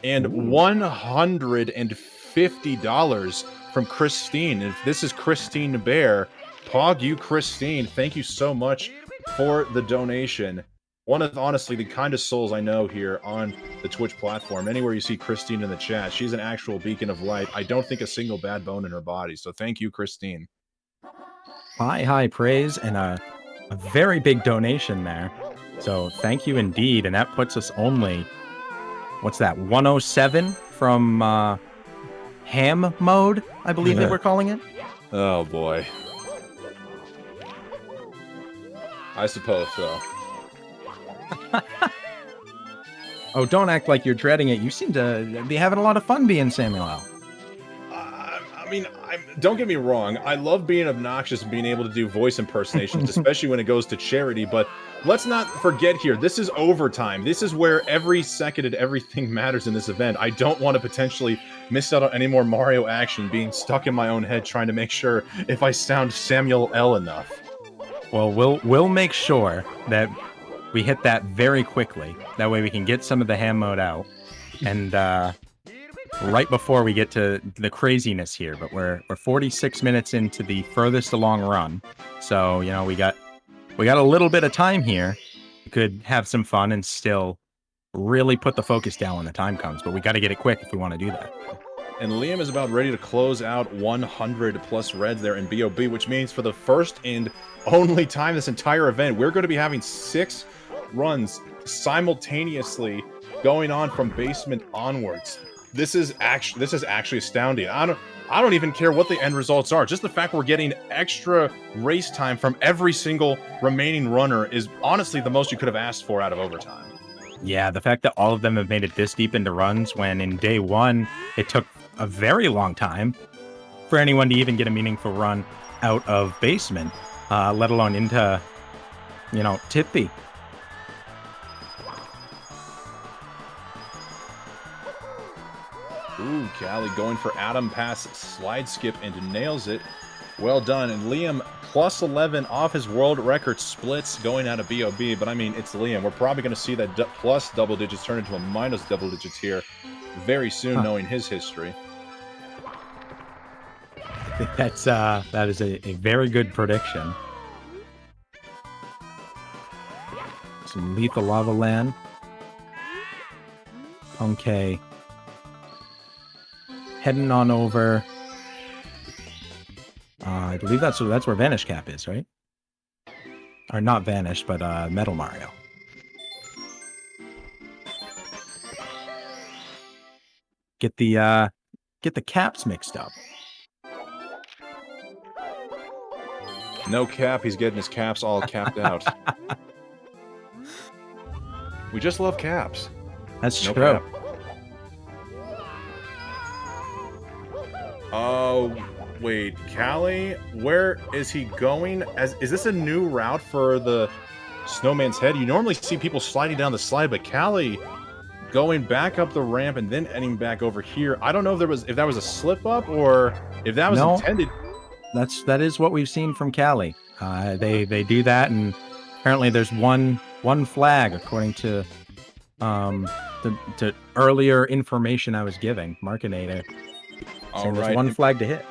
And $150 from Christine. And if this is Christine Bear, Pog you, Christine, thank you so much for the donation. One of, honestly, the kindest souls I know here on the Twitch platform. Anywhere you see Christine in the chat, she's an actual beacon of light. I don't think a single bad bone in her body. So thank you, Christine. High praise and a very big donation there. So thank you indeed. And that puts us only, what's that, 107 from ham mode, I believe that we're calling it. Oh boy. I suppose so. Oh, don't act like you're dreading it. You seem to be having a lot of fun being Samuel L. I mean, don't get me wrong. I love being obnoxious and being able to do voice impersonations, especially when it goes to charity. But let's not forget here, this is overtime. This is where every second and everything matters in this event. I don't want to potentially miss out on any more Mario action being stuck in my own head trying to make sure if I sound Samuel L enough. Well, we'll make sure that we hit that very quickly. That way we can get some of the ham mode out. And right before we get to the craziness here, but we're 46 minutes into the furthest along run. So, you know, we got a little bit of time here. We could have some fun and still really put the focus down when the time comes, but we got to get it quick if we want to do that. And Liam is about ready to close out 100 plus reds there in BOB, which means for the first and only time this entire event, we're going to be having 6 runs simultaneously going on from basement onwards. This is actually astounding. I don't even care what the end results are. Just the fact we're getting extra race time from every single remaining runner is honestly the most you could have asked for out of overtime. Yeah, the fact that all of them have made it this deep into runs when in day one it took a very long time for anyone to even get a meaningful run out of basement, let alone into, you know, Tippy. Ooh, Callie going for Atom Pass slide skip and nails it. Well done. And Liam plus 11 off his world record splits going out of BOB. But I mean, it's Liam. We're probably going to see that plus double digits turn into a minus double digits here very soon, knowing his history. I think that is a very good prediction. Some lethal lava land. Okay. Heading on over. I believe that's where Vanish Cap is, right? Or not Vanish, but Metal Mario. Get the caps mixed up. No cap, he's getting his caps all capped out. We just love caps. That's no true. Cap. Oh, wait, Callie, where is he going? Is this a new route for the Snowman's Head? You normally see people sliding down the slide, but Callie going back up the ramp and then ending back over here. I don't know if that was a slip up or if that was intended. That is what we've seen from Callie. They do that, and apparently there's one flag according to to earlier information I was giving Markinator. So there's one flag to hit.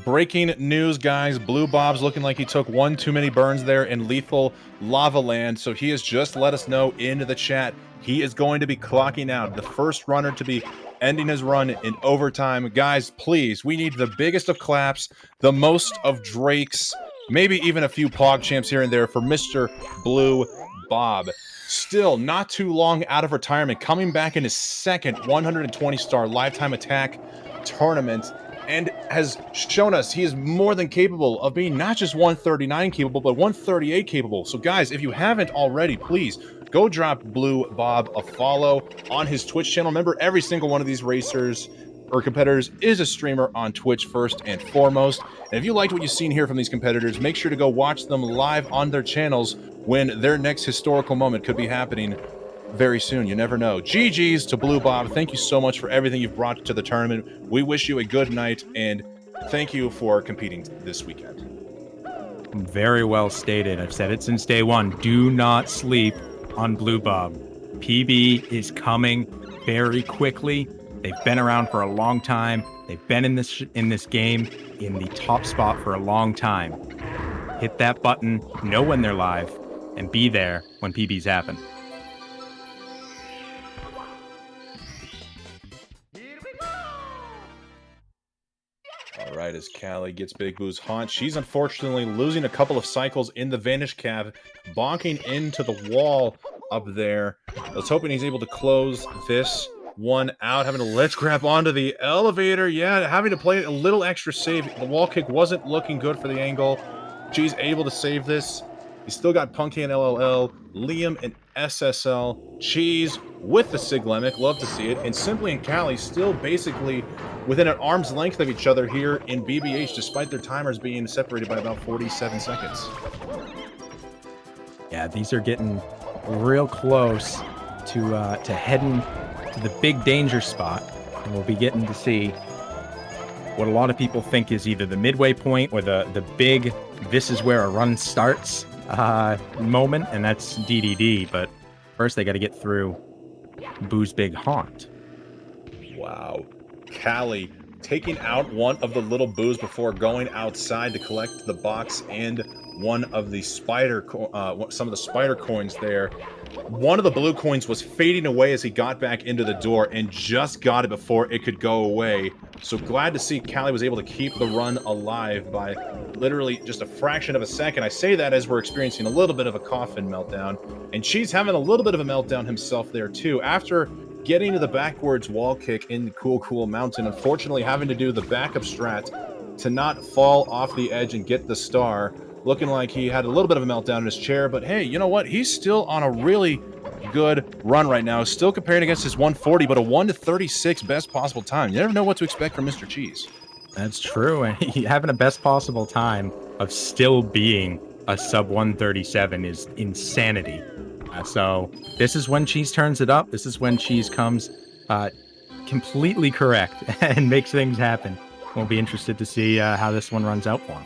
Breaking news, guys. Blue Bob's looking like he took one too many burns there in Lethal Lava Land. So he has just let us know into the chat he is going to be clocking out. The first runner to be ending his run in overtime. Guys, please, we need the biggest of claps, the most of Drakes, maybe even a few PogChamps here and there for Mr. Blue Bob. Still not too long out of retirement, coming back in his second 120-star lifetime attack tournament, and has shown us he is more than capable of being not just 139 capable, but 138 capable. So guys, if you haven't already, please go drop Blue Bob a follow on his Twitch channel. Remember, every single one of these racers or competitors is a streamer on Twitch first and foremost. And if you liked what you've seen here from these competitors, make sure to go watch them live on their channels when their next historical moment could be happening very soon. You never know. GG's to Blue Bob. Thank you so much for everything you've brought to the tournament. We wish you a good night, and thank you for competing this weekend. Very well stated. I've said it since day one. Do not sleep on Blue Bob. PB is coming very quickly. They've been around for a long time. They've been in this game in the top spot for a long time. Hit that button, know when they're live, and be there when PBs happen. All right, as Callie gets Big Boo's haunt, she's unfortunately losing a couple of cycles in the Vanish Cab, bonking into the wall up there. I was hoping he's able to close this one out, having to let's grab onto the elevator. Yeah, having to play it a little extra safe. The wall kick wasn't looking good for the angle. She's able to save this. He's still got Punky and LLL, Liam and SSL, Cheese with the Siglemic, love to see it, and Simply and Callie still basically within an arm's length of each other here in BBH, despite their timers being separated by about 47 seconds. Yeah, these are getting real close to heading to the big danger spot, and we'll be getting to see what a lot of people think is either the midway point or the big this is where a run starts moment, and that's DDD. But first they got to get through Boo's big haunt. Wow. Callie taking out one of the little Boos before going outside to collect the box and one of the some of the spider coins there. One of the blue coins was fading away as he got back into the door and just got it before it could go away. So glad to see Callie was able to keep the run alive by literally just a fraction of a second. I say that as we're experiencing a little bit of a coffin meltdown, and she's having a little bit of a meltdown himself there too. After getting to the backwards wall kick in Cool Mountain, unfortunately having to do the backup strat to not fall off the edge and get the star. Looking like he had a little bit of a meltdown in his chair, but hey, you know what? He's still on a really good run right now. Still comparing against his 140, but a 1:36 best possible time. You never know what to expect from Mr. Cheese. That's true, and having a best possible time of still being a sub 137 is insanity. So this is when Cheese turns it up. This is when Cheese comes completely correct and makes things happen. We'll be interested to see how this one runs out for him.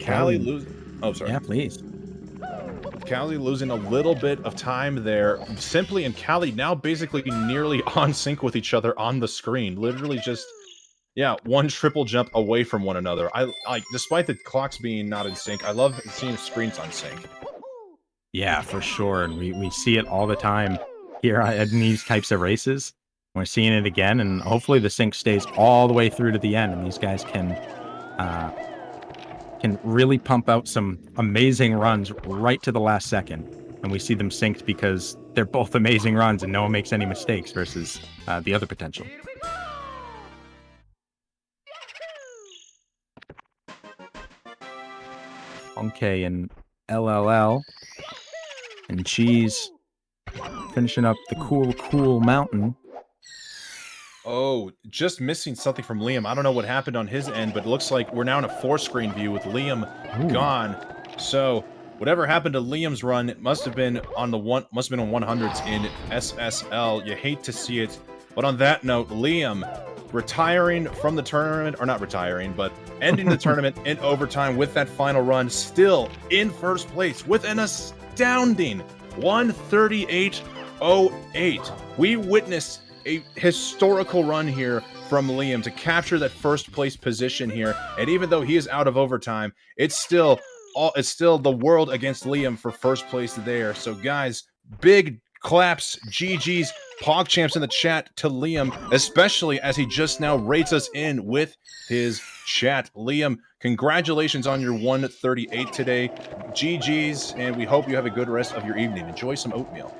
Callie losing. Oh, sorry. Yeah, please. Callie losing a little bit of time there. Simply and Callie now basically nearly on sync with each other on the screen. Literally just, yeah, one triple jump away from one another. I like, despite the clocks being not in sync, I love seeing screens on sync. Yeah, for sure. And we see it all the time here in these types of races. We're seeing it again, and hopefully the sync stays all the way through to the end, and these guys can really pump out some amazing runs right to the last second. And we see them synced because they're both amazing runs and no one makes any mistakes versus the other potential. Okay, and LLL and Cheese finishing up the cool mountain. Oh, just missing something from Liam. I don't know what happened on his end, but it looks like we're now in a 4-screen view with Liam gone. So whatever happened to Liam's run, it must have been on the must have been on 100s in SSL. You hate to see it. But on that note, Liam retiring from the tournament, or not retiring, but ending the tournament in overtime with that final run, still in first place with an astounding 138.08. We witnessed a historical run here from Liam to capture that first place position here, and even though he is out of overtime, it's still the world against Liam for first place there. So guys, big claps, GG's, PogChamps in the chat to Liam, especially as he just now rates us in with his chat. Liam, congratulations on your 138 today. GG's, and we hope you have a good rest of your evening. Enjoy some oatmeal.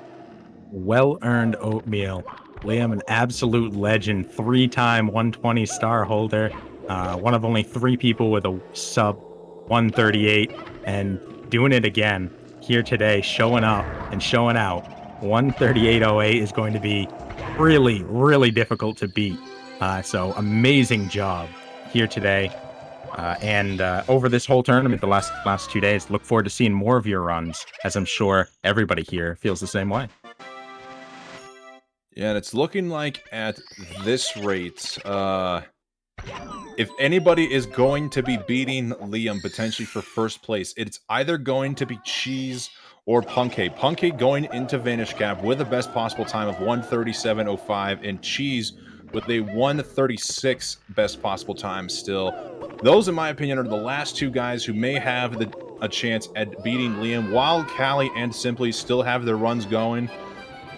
Well-earned oatmeal. Liam, an absolute legend, 3-time 120 star holder, one of only 3 people with a sub 138, and doing it again here today, showing up and showing out. 138.08 is going to be really, really difficult to beat. So amazing job here today. And over this whole tournament, the last 2 days, look forward to seeing more of your runs, as I'm sure everybody here feels the same way. Yeah, and it's looking like at this rate, if anybody is going to be beating Liam potentially for first place, it's either going to be Cheese or Punke. Punke going into Vanish Cap with the best possible time of 137.05, and Cheese with a 136 best possible time still. Those, in my opinion, are the last 2 guys who may have a chance at beating Liam, while Callie and Simply still have their runs going.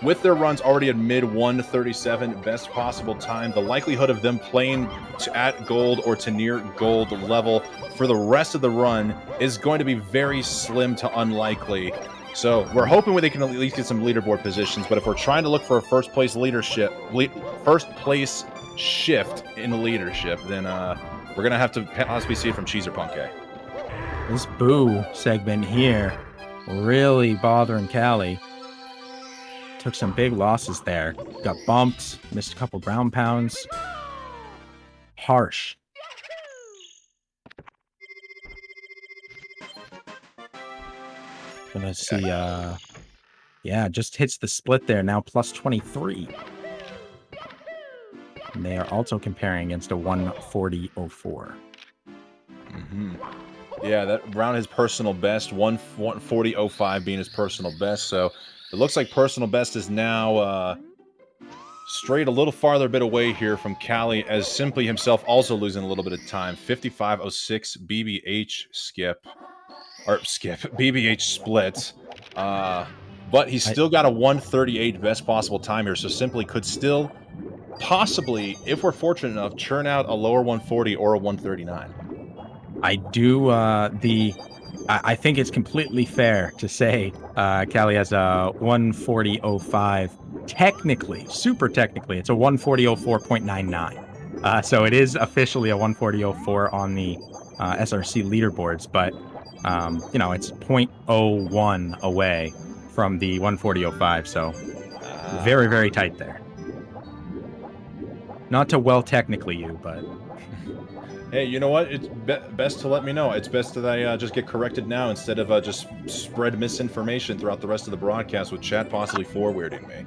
With their runs already at mid 137 best possible time, the likelihood of them playing at gold or to near gold level for the rest of the run is going to be very slim to unlikely. So we're hoping they can at least get some leaderboard positions, but if we're trying to look for a first place shift in the leadership, then we're going to have to possibly see it from Cheese or Punke. This boo segment here really bothering Callie. Took some big losses there. Got bumped, missed a couple ground pounds. Harsh. Gonna see, yeah, just hits the split there, now plus 23. And they are also comparing against a 140.04. Yeah, that round his personal best, 140.05 being his personal best, so it looks like personal best is now strayed a little farther bit away here from Callie, as Simply himself also losing a little bit of time. 55.06 BBH BBH split. But he's still got a 138 best possible time here, so Simply could still possibly, if we're fortunate enough, churn out a lower 140 or a 139. I do, I think it's completely fair to say Callie has a 140.05. Technically, super technically, it's a 140.04.99. So it is officially a 140.04 on the SRC leaderboards, but you know, it's 0.01 away from the 140.05. So very, very tight there. Not to well technically you, but Hey, you know what? It's best to let me know. It's best that I just get corrected now instead of just spread misinformation throughout the rest of the broadcast with chat possibly forwarding me.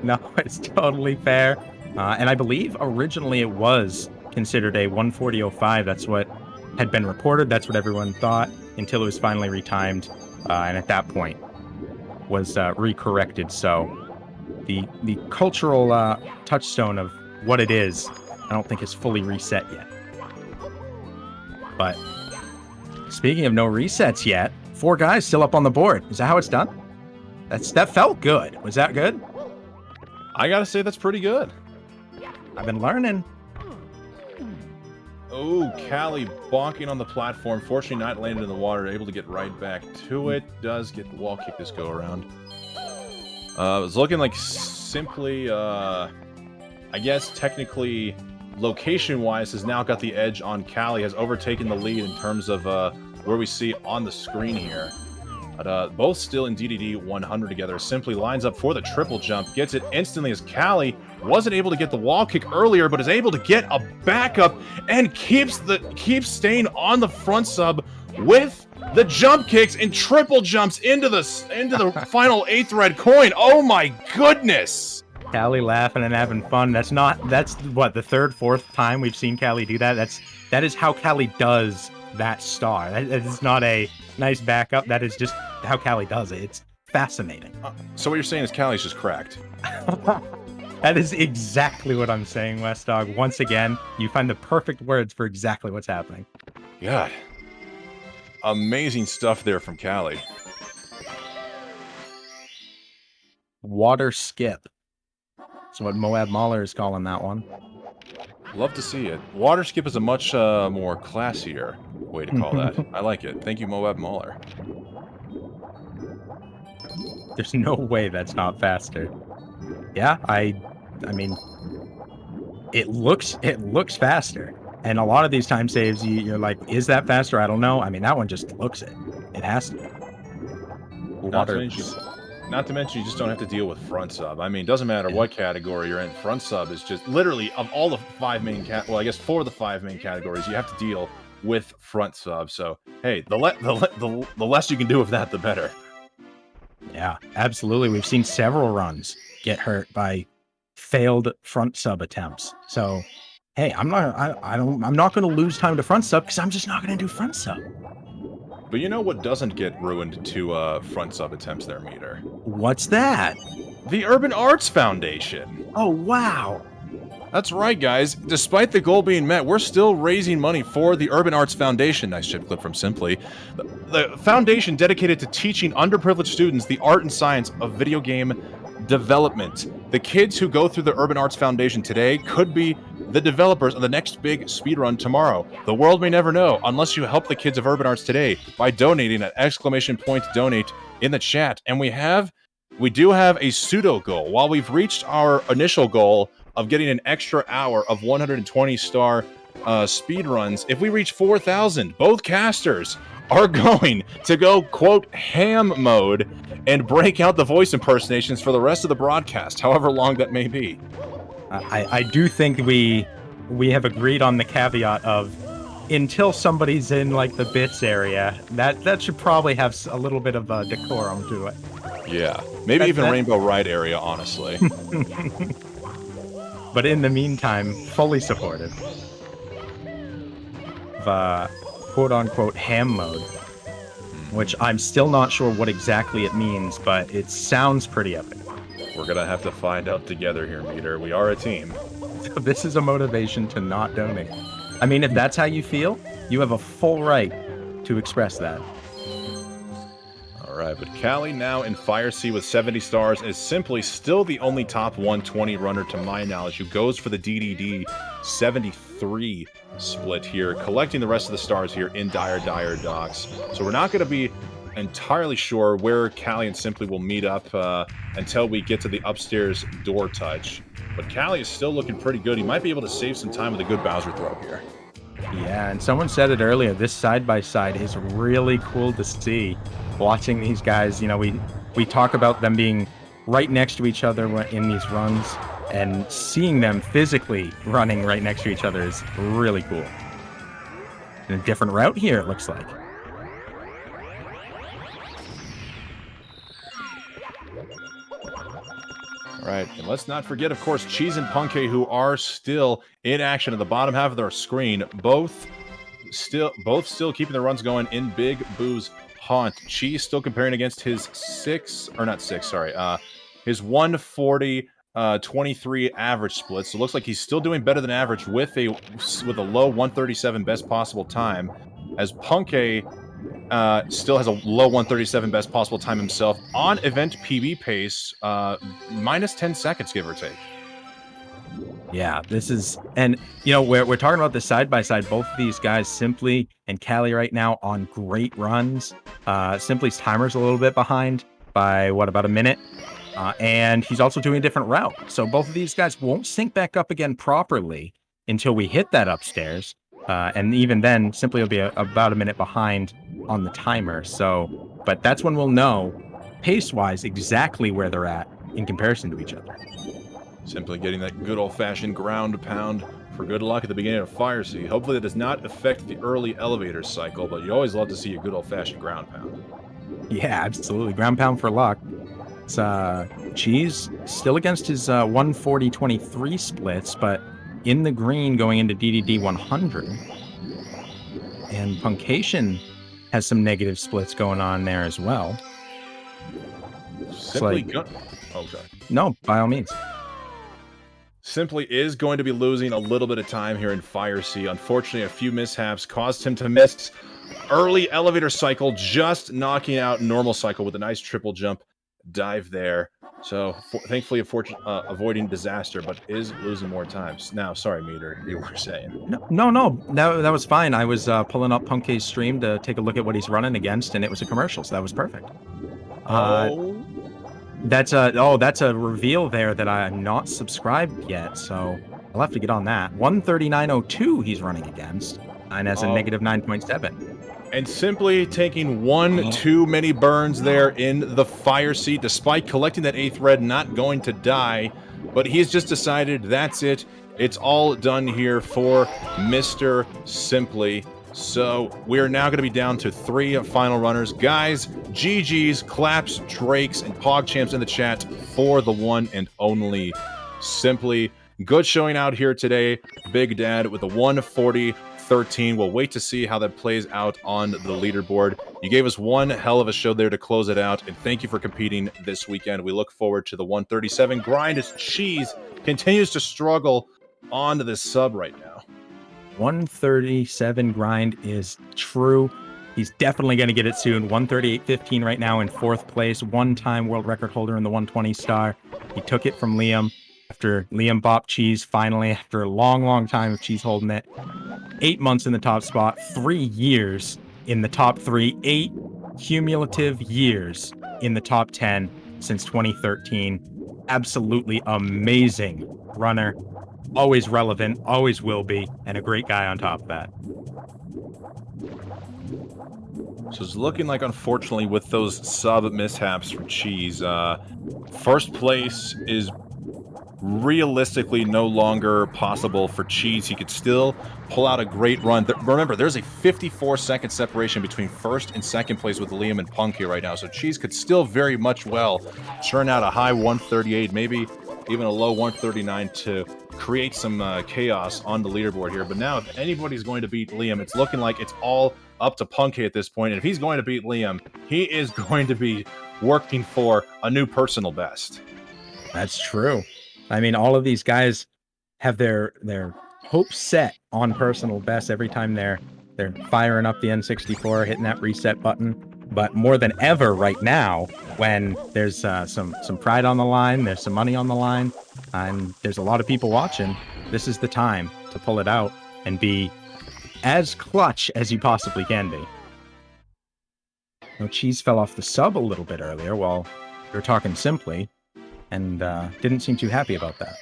no, it's totally fair. And I believe originally it was considered a 140.05. That's what had been reported. That's what everyone thought until it was finally retimed. And at that point was recorrected. So the cultural touchstone of what it is, I don't think is fully reset yet. But speaking of no resets yet, 4 guys still up on the board. Is that how it's done? That felt good. Was that good? I gotta say that's pretty good. I've been learning. Oh, Callie bonking on the platform. Fortunately not landed in the water, able to get right back to it. Does get the wall kick this go around. It was looking like simply, I guess technically, location-wise, has now got the edge on Callie, has overtaken the lead in terms of where we see on the screen here. But both still in DDD 100 together. Simply lines up for the triple jump, gets it instantly as Callie wasn't able to get the wall kick earlier, but is able to get a backup and keeps staying on the front sub with the jump kicks and triple jumps into the final 8th red coin. Oh my goodness! Callie laughing and having fun. That's what, the 3rd, 4th time we've seen Callie do that. That is how Callie does that star. That is not a nice backup. That is just how Callie does it. It's fascinating. So what you're saying is Callie's just cracked. That is exactly what I'm saying, West Dog. Once again, you find the perfect words for exactly what's happening. God. Amazing stuff there from Callie. Water skip. That's what Moab Mahler is calling that one. Love to see it. Water skip is a much more classier way to call that. I like it. Thank you, Moab Mahler. There's no way that's not faster. Yeah, I mean, it looks faster. And a lot of these time saves, you're like, is that faster? I don't know. I mean, that one just looks it. It has to be. Not to mention, you just don't have to deal with front sub. I mean, it doesn't matter what category you're in. Front sub is just literally, of all the 5 main well, I guess 4 of the 5 main categories, you have to deal with front sub. So, hey, the less you can do of that, the better. Yeah, absolutely. We've seen several runs get hurt by failed front sub attempts. So, hey, I'm not going to lose time to front sub because I'm just not going to do front sub. But you know what doesn't get ruined to front sub attempts there, Meter? What's that? The Urban Arts Foundation. Oh, wow. That's right, guys. Despite the goal being met, we're still raising money for the Urban Arts Foundation. Nice chip clip from Simply. The foundation dedicated to teaching underprivileged students the art and science of video game development. The kids who go through the Urban Arts Foundation today could be the developers of the next big speedrun tomorrow. The world may never know unless you help the kids of Urban Arts today by donating at !donate in the chat. And we do have a pseudo goal. While we've reached our initial goal of getting an extra hour of 120-star speedruns, if we reach 4,000, both casters are going to go, quote, ham mode and break out the voice impersonations for the rest of the broadcast, however long that may be. I do think we have agreed on the caveat of until somebody's in like the bits area, that should probably have a little bit of decorum to it. Yeah, maybe even Rainbow Ride area, honestly. But in the meantime, fully supportive of quote-unquote ham mode, which I'm still not sure what exactly it means, but it sounds pretty epic. We're gonna have to find out together here, Meter. We are a team. This is a motivation to not donate. I mean, if that's how you feel, you have a full right to express that. Alright, but Callie now in Fire Sea with 70 stars is simply still the only top 120 runner to my knowledge who goes for the DDD 73 split here, collecting the rest of the stars here in Dire Docks. So we're not going to be entirely sure where Callie and Simply will meet up until we get to the upstairs door touch. But Callie is still looking pretty good. He might be able to save some time with a good Bowser throw here. Yeah, and someone said it earlier, this side-by-side is really cool to see. Watching these guys, you know, we talk about them being right next to each other in these runs, and seeing them physically running right next to each other is really cool. And a different route here, it looks like. All right, and let's not forget, of course, Cheese and Punke, who are still in action at the bottom half of their screen. Both still keeping their runs going in Big Boo's haunt. Cheese still comparing against his his 140 23 average split. So it looks like he's still doing better than average with a low 137 best possible time, as Punke still has a low 137 best possible time himself on event PB pace, minus 10 seconds, give or take. Yeah, this is, and you know, we're talking about the side by side. Both of these guys, Simply and Callie, right now on great runs. Simply's timer's a little bit behind by about a minute, and he's also doing a different route. So both of these guys won't sync back up again properly until we hit that upstairs, and even then, Simply will be about a minute behind on the timer. So, but that's when we'll know pace-wise exactly where they're at in comparison to each other. Simply getting that good old-fashioned ground pound for good luck at the beginning of Fire Sea. Hopefully that does not affect the early elevator cycle, but you always love to see a good old-fashioned ground pound. Yeah, absolutely. Ground pound for luck. It's Cheese still against his 140-23 splits, but in the green going into DDD 100. And Puncation has some negative splits going on there as well. Simply No, by all means. Simply is going to be losing a little bit of time here in Fire Sea. Unfortunately, a few mishaps caused him to miss early elevator cycle, just knocking out normal cycle with a nice triple jump dive there. So, thankfully, avoiding disaster, but is losing more times. Now, sorry, Meter, you were saying. No, that was fine. I was pulling up Punke's stream to take a look at what he's running against, and it was a commercial, so that was perfect. That's a reveal there that I'm not subscribed yet, so I'll have to get on that. 139.02 he's running against, and has a negative 9.7. And Simply taking one too many burns there in the Fire Sea, despite collecting that 8th red, not going to die, but he's just decided that's it. It's all done here for Mr. Simply. So we're now going to be down to 3 final runners. Guys, GG's, claps, Drakes, and PogChamps in the chat for the one and only Simply. Good showing out here today, Big Dad, with a 140-13. We'll wait to see how that plays out on the leaderboard. You gave us one hell of a show there to close it out, and thank you for competing this weekend. We look forward to the 137 grind as Cheese continues to struggle on this sub right now. 137 grind is true. He's definitely going to get it soon. 138.15 right now in 4th place. One-time world record holder in the 120 star. He took it from Liam after Liam bopped Cheese finally after a long time of Cheese holding it. 8 months in the top spot. 3 years in the top 3. 8 cumulative years in the top 10 since 2013. Absolutely amazing runner. Always relevant, always will be, and a great guy on top of that. So it's looking like, unfortunately, with those sub mishaps from Cheese, first place is realistically no longer possible for Cheese. He could still pull out a great run. Remember, there's a 54-second separation between 1st and 2nd place with Liam and Punky right now, so Cheese could still very much well churn out a high 138, maybe even a low 139 to create some chaos on the leaderboard here. But now, if anybody's going to beat Liam, it's looking like it's all up to Punky at this point. And if he's going to beat Liam, he is going to be working for a new personal best. That's true. I mean, all of these guys have their hopes set on personal best every time they're firing up the N64, hitting that reset button. But more than ever right now, when there's some pride on the line, there's some money on the line, and there's a lot of people watching, this is the time to pull it out and be as clutch as you possibly can be. Now, Cheese fell off the sub a little bit earlier while we were talking Simply, and didn't seem too happy about that,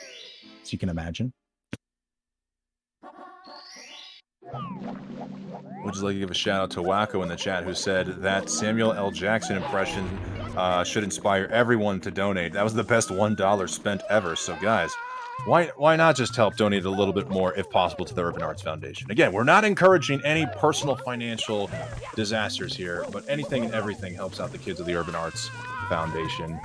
as you can imagine. Would just like to give a shout out to Wacko in the chat, who said that Samuel L. Jackson impression should inspire everyone to donate. That was the best $1 spent ever. So guys, why not just help donate a little bit more, if possible, to the Urban Arts Foundation? Again, we're not encouraging any personal financial disasters here, but anything and everything helps out the kids of the Urban Arts Foundation.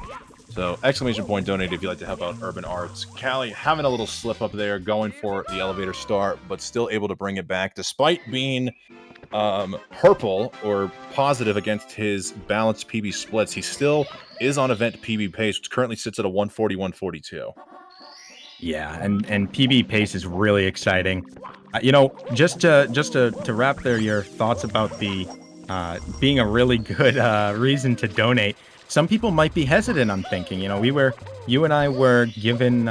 So, exclamation point donate if you'd like to help out Urban Arts. Callie having a little slip up there, going for the elevator start, but still able to bring it back, despite being purple or positive against his balanced PB splits. He still is on event PB pace, which currently sits at a 140-142. Yeah, and PB pace is really exciting. You know, just to wrap there your thoughts about the being a really good reason to donate. Some people might be hesitant on thinking. You know, you and I were given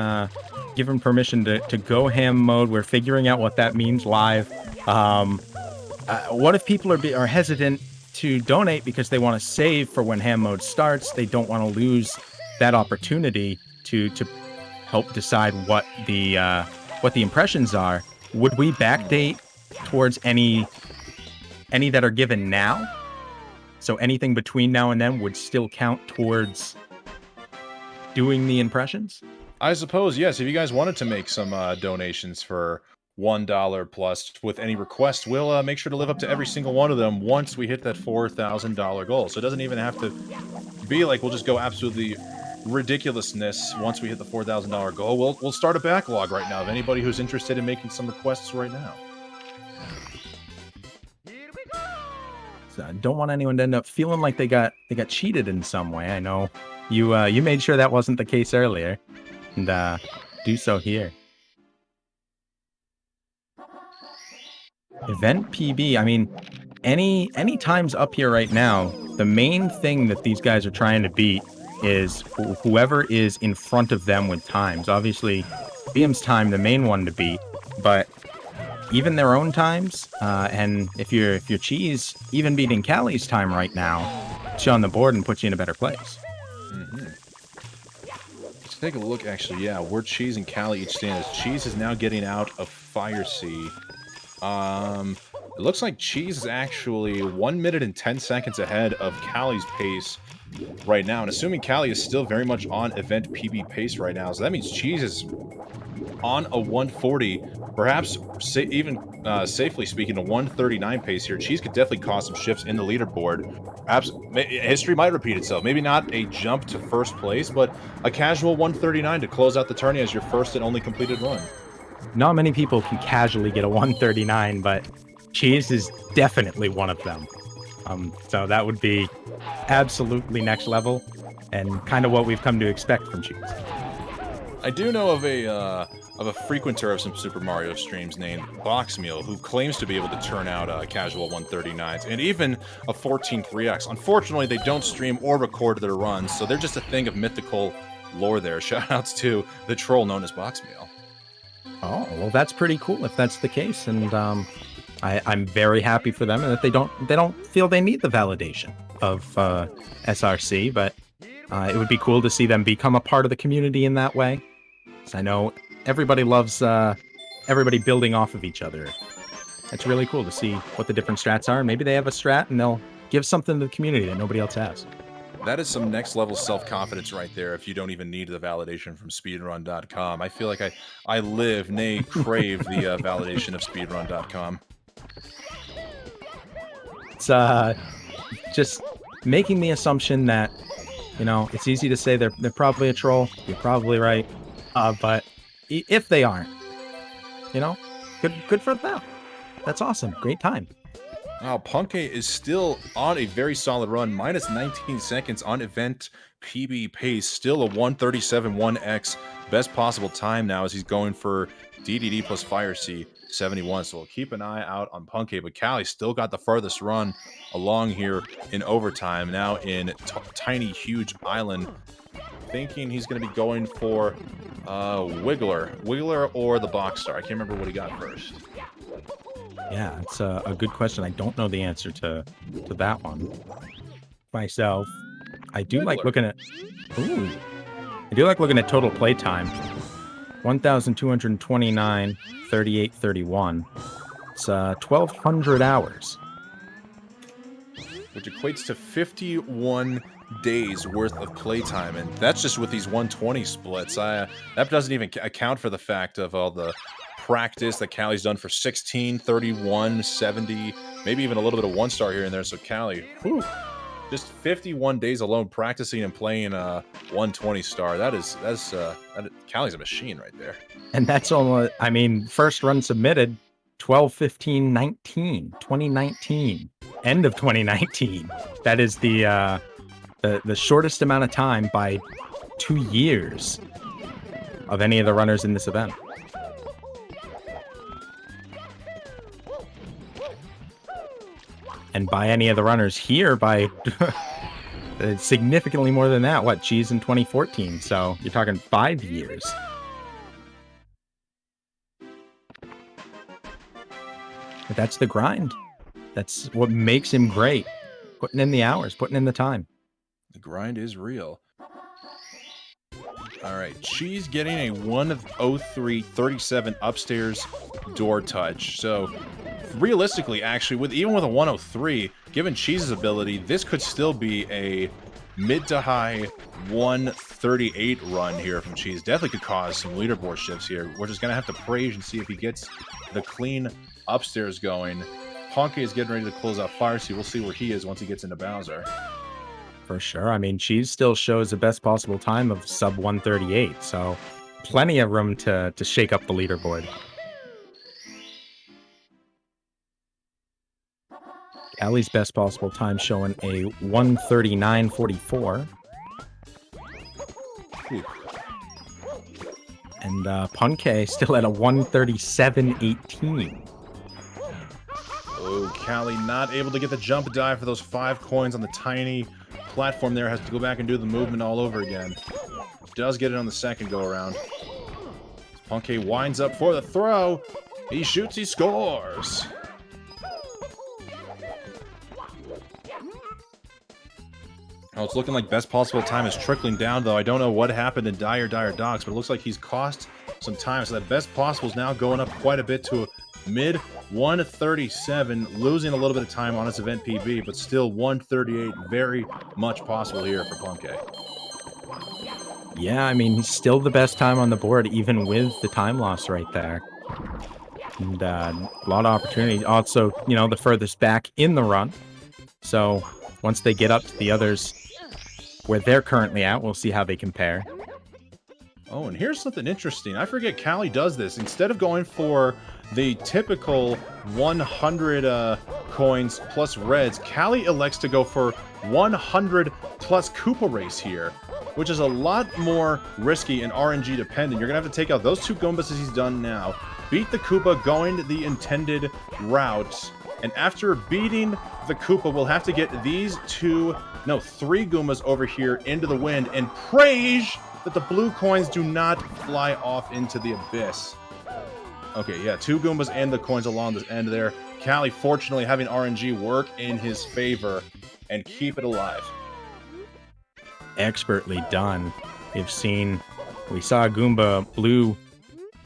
permission to go ham mode. We're figuring out what that means live. What if people are hesitant to donate because they want to save for when ham mode starts? They don't want to lose that opportunity to help decide what the impressions are. Would we backdate towards any that are given now? So anything between now and then would still count towards doing the impressions? I suppose, yes. If you guys wanted to make some donations for $1 plus with any request, we'll make sure to live up to every single one of them once we hit that $4,000 goal. So it doesn't even have to be like we'll just go absolutely ridiculousness once we hit the $4,000 goal. We'll start a backlog right now of anybody who's interested in making some requests right now. So I don't want anyone to end up feeling like they got cheated in some way. I know you made sure that wasn't the case earlier, and do so here. Event PB, I mean, any times up here right now, the main thing that these guys are trying to beat is whoever is in front of them with times. Obviously, BM's time, the main one to beat, but even their own times, and if you're Cheese, even beating Callie's time right now, puts you on the board and puts you in a better place. Mm-hmm. Let's take a look, actually, yeah, where Cheese and Callie each stand is. Cheese is now getting out of Fire Sea. It looks like Cheese is actually 1 minute and 10 seconds ahead of Callie's pace right now, and assuming Callie is still very much on event PB pace right now, so that means Cheese is on a 140, perhaps even safely speaking, a 139 pace here. Cheese could definitely cause some shifts in the leaderboard. Perhaps history might repeat itself. Maybe not a jump to first place, but a casual 139 to close out the tourney as your first and only completed run. Not many people can casually get a 139, but Cheese is definitely one of them. So that would be absolutely next level, and kind of what we've come to expect from Cheese. I do know of a frequenter of some Super Mario streams named Boxmeal, who claims to be able to turn out casual 139s and even a 14 3x. Unfortunately, they don't stream or record their runs, so they're just a thing of mythical lore there. Shoutouts to the troll known as Boxmeal. Oh, well, that's pretty cool if that's the case, and I'm very happy for them, and that they don't feel they need the validation of SRC, but it would be cool to see them become a part of the community in that way. So I know everybody loves everybody building off of each other. It's really cool to see what the different strats are, and maybe they have a strat and they'll give something to the community that nobody else has. That is some next level self-confidence right there if you don't even need the validation from speedrun.com. I feel like I live, nay, crave the validation of speedrun.com. It's just making the assumption that, you know, it's easy to say they're probably a troll. You're probably right. But if they aren't, you know, good for them. That's awesome. Great time. Wow, Punke is still on a very solid run, minus 19 seconds on event PB pace, still a 137-1x, best possible time now as he's going for DDD plus Fire Sea 71. So we'll keep an eye out on Punke, but Callie still got the farthest run along here in overtime, now in tiny, huge island. Thinking he's going to be going for Wiggler or the Box Star. I can't remember what he got first. Yeah, it's a good question. I don't know the answer to that one myself. I do like looking at total play time. 1,229, 38, 31. It's 1,200 hours. which equates to 51 days worth of playtime, and that's just with these 120 splits. That doesn't even account for the fact of all the practice that Callie's done for 16, 31, 70, maybe even a little bit of 1-star here and there. So Callie, whew, just 51 days alone practicing and playing 120 star. Callie's a machine right there. And that's almost, I mean, first run submitted 12/15/19, 2019, end of 2019. That is the shortest amount of time by 2 years of any of the runners in this event. And by any of the runners here by significantly more than that. What, Cheese in 2014, so you're talking 5 years. But that's the grind. That's what makes him great. Putting in the hours, putting in the time. The grind is real. All right, Cheese getting a 103.37 upstairs door touch. So realistically, actually, even with a 103, given Cheese's ability, this could still be a mid to high 138 run here from Cheese. Definitely could cause some leaderboard shifts here. We're just going to have to praise and see if he gets the clean upstairs going. Ponke is getting ready to close out Fire Sea. We'll see where he is once he gets into Bowser. For sure. I mean, Cheese still shows the best possible time of sub 138, so plenty of room to shake up the leaderboard. Allie's best possible time showing a 139.44. And Punke still at a 137.18. Oh, Callie not able to get the jump dive for those 5 coins on the tiny platform there. Has to go back and do the movement all over again. Does get it on the second go around. Punke winds up for the throw. He shoots, he scores. Oh, it's looking like best possible time is trickling down, though. I don't know what happened in Dire Docks, but it looks like he's cost some time. So that best possible is now going up quite a bit to a mid 137, losing a little bit of time on its event PB, but still 138, very much possible here for Punke. Yeah, I mean, he's still the best time on the board, even with the time loss right there. And a lot of opportunity. Also, you know, the furthest back in the run. So once they get up to the others where they're currently at, we'll see how they compare. Oh, and here's something interesting. I forget Callie does this. Instead of going for the typical 100 coins plus reds, Callie elects to go for 100 plus Koopa Race here, which is a lot more risky and RNG dependent. You're going to have to take out those 2 Goombas as he's done now, beat the Koopa going the intended route, and after beating the Koopa, we'll have to get these 3 Goombas over here into the wind and praise that the blue coins do not fly off into the abyss. Okay, yeah, 2 Goombas and the coins along the end there. Callie, fortunately, having RNG work in his favor and keep it alive. Expertly done. We saw a Goomba blue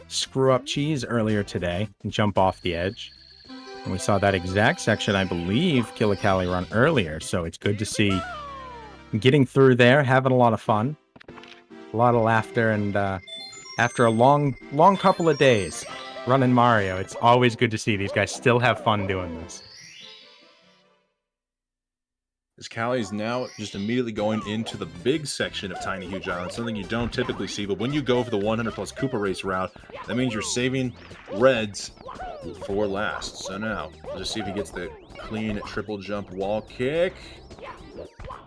screw up Cheese earlier today and jump off the edge. And we saw that exact section, I believe, Kill a Callie run earlier. So it's good to see getting through there, having a lot of fun, a lot of laughter, and after a long couple of days running Mario, it's always good to see these guys still have fun doing this. As Callie is now just immediately going into the big section of Tiny Huge Island, something you don't typically see, but when you go for the 100 plus Koopa Race route, that means you're saving reds for last. So now, let's just see if he gets the clean triple jump wall kick.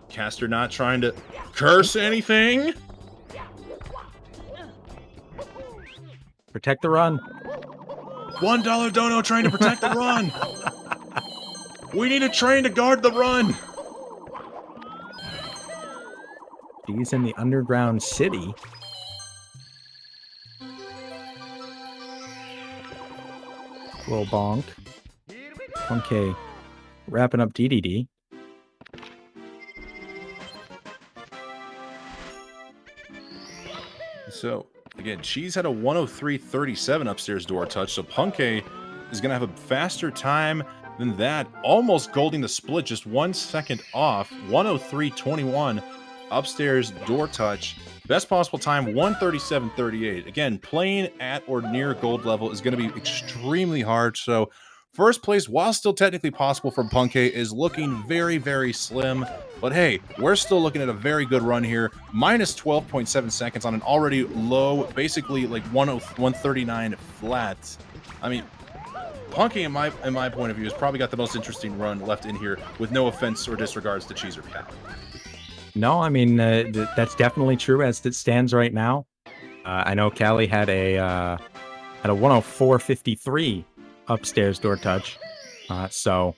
Caster not trying to curse anything. Protect the run. $1 dono trying to protect the run. We need a train to guard the run. He's in the underground city. Little bonk. Okay. Wrapping up DDD. So, again, Cheese had a 103.37 upstairs door touch, so Punke is going to have a faster time Then that almost golding the split, just 1 second off. 103.21. Upstairs door touch. Best possible time, 137.38. Again, playing at or near gold level is going to be extremely hard. So first place, while still technically possible for Punkay, is looking very, very slim. But hey, we're still looking at a very good run here. Minus 12.7 seconds on an already low, basically like 139 flat. I mean, Punkay, in my point of view, has probably got the most interesting run left in here, with no offense or disregards to Cheese or Cal. No, I mean, that's definitely true as it stands right now. I know Callie had a 104.53 upstairs door touch. So,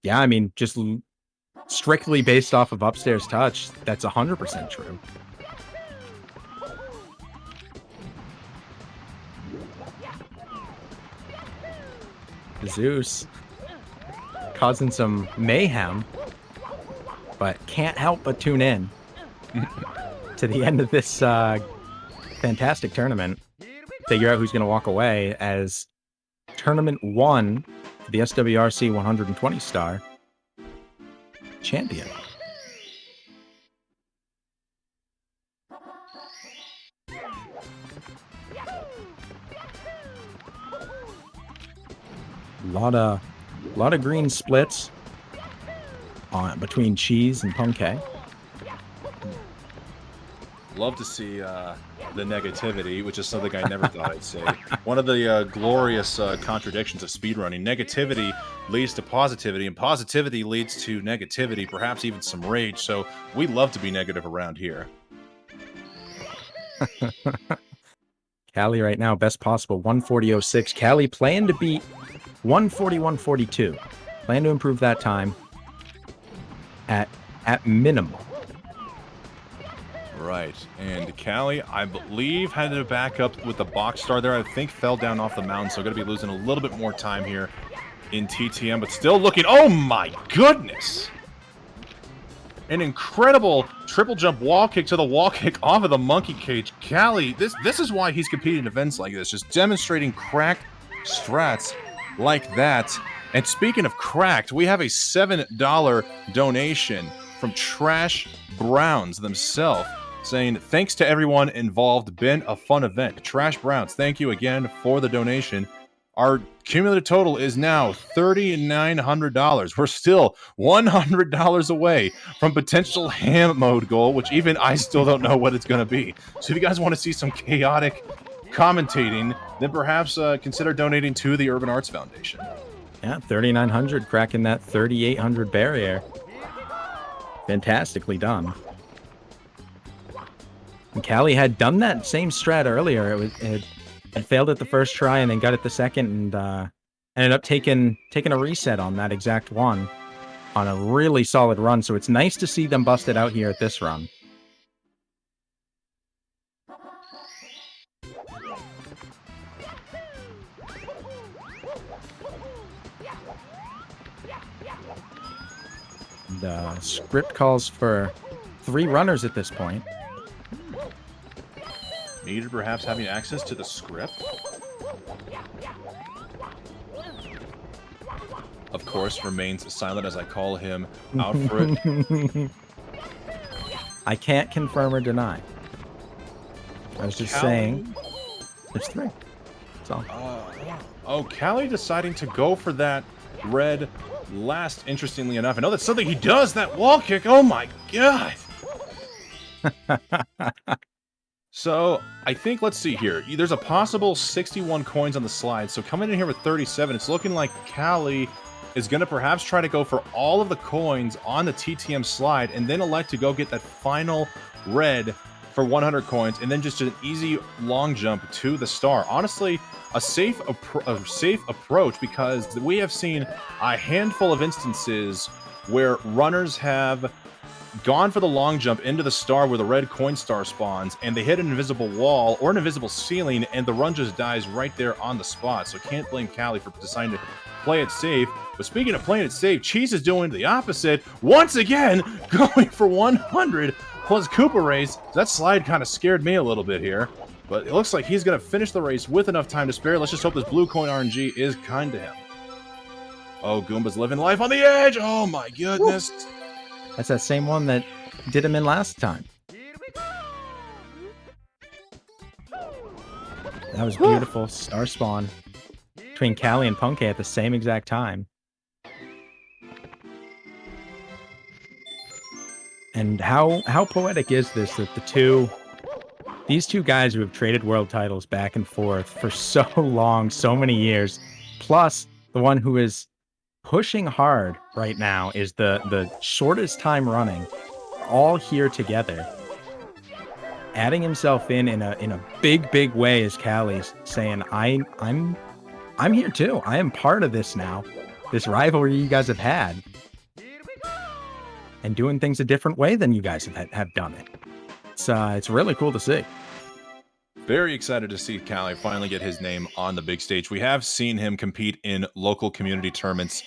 yeah, I mean, just strictly based off of upstairs touch, that's 100% true. Zeus causing some mayhem, but can't help but tune in to the end of this fantastic tournament. Figure out who's going to walk away as Tournament 1 for the SWRC 120 star champion. A lot of green splits between Cheese and Punkay. Love to see the negativity, which is something I never thought I'd say. One of the glorious contradictions of speedrunning. Negativity leads to positivity, and positivity leads to negativity, perhaps even some rage. So we love to be negative around here. Callie right now, best possible, 140.06. Callie playing to beat 141.42. Plan to improve that time at minimum. Right, and Callie, I believe, had to back up with the box star there. I think fell down off the mountain, so going to be losing a little bit more time here in TTM, but still looking... Oh my goodness! An incredible triple jump wall kick to the wall kick off of the monkey cage. Callie, this is why he's competing in events like this, just demonstrating cracked strats like that. And speaking of cracked, we have a $7 donation from Trash Browns themselves, saying, thanks to everyone involved, been a fun event. Trash Browns, thank you again for the donation. Our cumulative total is now $3,900. We're still $100 away from potential ham mode goal, which even I still don't know what it's going to be. So if you guys want to see some chaotic commentating, then perhaps consider donating to the Urban Arts Foundation. Yeah, 3,900, cracking that 3,800 barrier. Fantastically done. And Callie had done that same strat earlier. It failed at the first try and then got it the second, and ended up taking a reset on that exact one on a really solid run. So it's nice to see them bust it out here at this run. The script calls for 3 runners at this point. Needed perhaps having access to the script. Of course, remains silent as I call him out for it. I can't confirm or deny. I was just saying there's 3. That's all. Oh, Callie deciding to go for that red last, interestingly enough. I know that's something he does, that wall kick. Oh my god. So, I think, let's see here. There's a possible 61 coins on the slide. So coming in here with 37, it's looking like Callie is going to perhaps try to go for all of the coins on the TTM slide and then elect to go get that final red for 100 coins and then just an easy long jump to the star. Honestly, a safe approach, because we have seen a handful of instances where runners have gone for the long jump into the star where the red coin star spawns, and they hit an invisible wall or an invisible ceiling, and the run just dies right there on the spot. So can't blame Callie for deciding to play it safe. But speaking of playing it safe, Cheese is doing the opposite. Once again, going for 100 plus Koopa race. That slide kind of scared me a little bit here. But it looks like he's going to finish the race with enough time to spare. Let's just hope this blue coin RNG is kind to him. Oh, Goomba's living life on the edge. Oh my goodness. That's that same one that did him in last time. That was beautiful. Star spawn between Callie and Punke at the same exact time. And how poetic is this that these two guys who have traded world titles back and forth for so long, so many years, plus the one who is pushing hard right now is the shortest time running, all here together. Adding himself in a big way as Callie's saying, I'm here too. I am part of this now. This rivalry you guys have had. And doing things a different way than you guys have done it. It's really cool to see. Very excited to see Callie finally get his name on the big stage. We have seen him compete in local community tournaments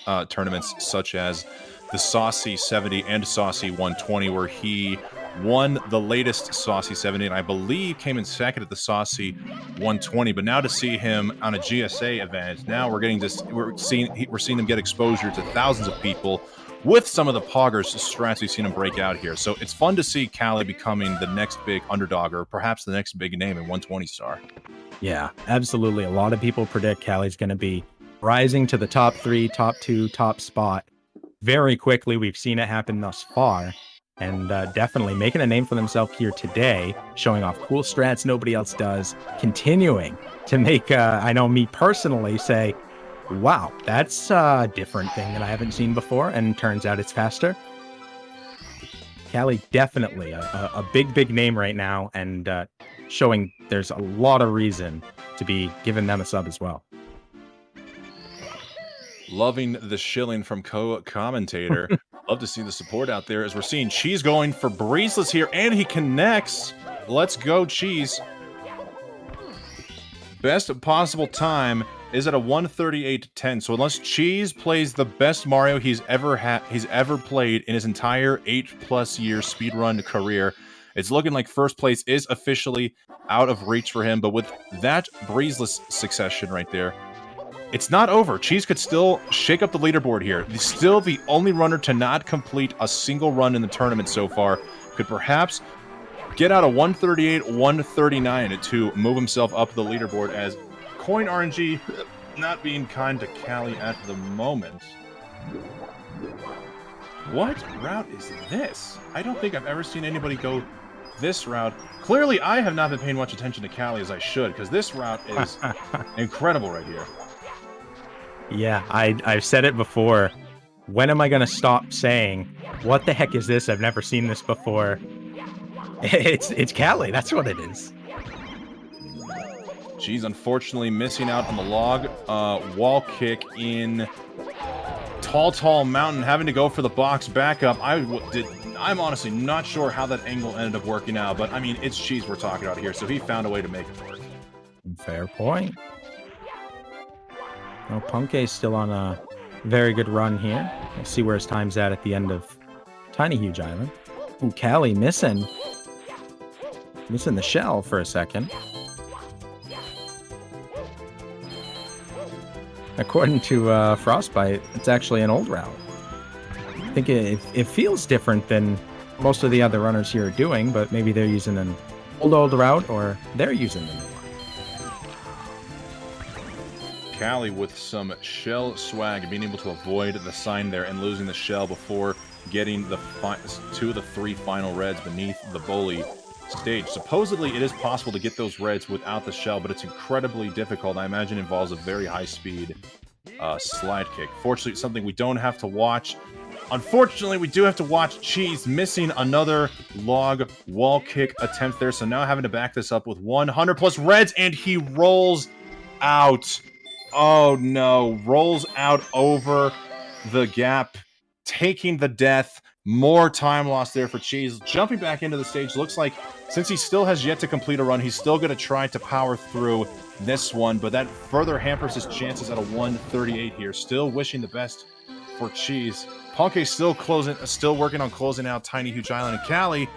such as the Saucy 70 and Saucy 120, where he won the latest Saucy 70, and I believe came in second at the Saucy 120. But now to see him on a GSA event, now we're seeing him get exposure to thousands of people with some of the poggers strats we've seen him break out here. So it's fun to see Callie becoming the next big underdog, or perhaps the next big name in 120 star. Yeah, absolutely. A lot of people predict Callie's going to be rising to the top 3, top 2, top spot very quickly. We've seen it happen thus far, and definitely making a name for themselves here today, showing off cool strats nobody else does, continuing to make, I know me personally, say, wow, that's a different thing that I haven't seen before, and turns out it's faster. Callie definitely a big name right now, and showing there's a lot of reason to be giving them a sub as well. Loving the shilling from co-commentator. Love to see the support out there as we're seeing Cheese going for Breezeless here, and he connects. Let's go, Cheese. Best possible time is at a 1:38.10. So unless Cheese plays the best Mario he's ever played in his entire 8+ year speedrun career, it's looking like first place is officially out of reach for him. But with that Breezeless succession right there, it's not over. Cheese could still shake up the leaderboard here. He's still the only runner to not complete a single run in the tournament so far. Could perhaps get out a 138, 139 to move himself up the leaderboard, as Coin RNG not being kind to Callie at the moment. What route is this? I don't think I've ever seen anybody go this route. Clearly, I have not been paying much attention to Callie as I should, because this route is incredible right here. Yeah, I've said it before. When am I going to stop saying, what the heck is this? I've never seen this before. It's Callie, that's what it is. She's unfortunately missing out on the log wall kick in Tall Mountain, having to go for the box backup. I'm honestly not sure how that angle ended up working out, but I mean, it's Cheese we're talking about here, so he found a way to make it work. Fair point. Well, Punke's still on a very good run here. We'll see where his time's at the end of Tiny Huge Island. Ooh, Callie missing the shell for a second. According to Frostbite, it's actually an old route. I think it feels different than most of the other runners here are doing, but maybe they're using an old route, or they're using the new one. Callie with some shell swag, being able to avoid the sign there and losing the shell before getting the 2 of the 3 final reds beneath the bully stage. Supposedly, it is possible to get those reds without the shell, but it's incredibly difficult. I imagine it involves a very high-speed slide kick. Fortunately, it's something we don't have to watch. Unfortunately, we do have to watch Cheese missing another log wall kick attempt there, so now having to back this up with 100+ reds, and he rolls out. Oh no, rolls out over the gap, taking the death. More time lost there for Cheese. Jumping back into the stage, looks like since he still has yet to complete a run, he's still going to try to power through this one, but that further hampers his chances at a 138 here. Still wishing the best for Cheese. Punke still working on closing out Tiny Huge Island, and Callie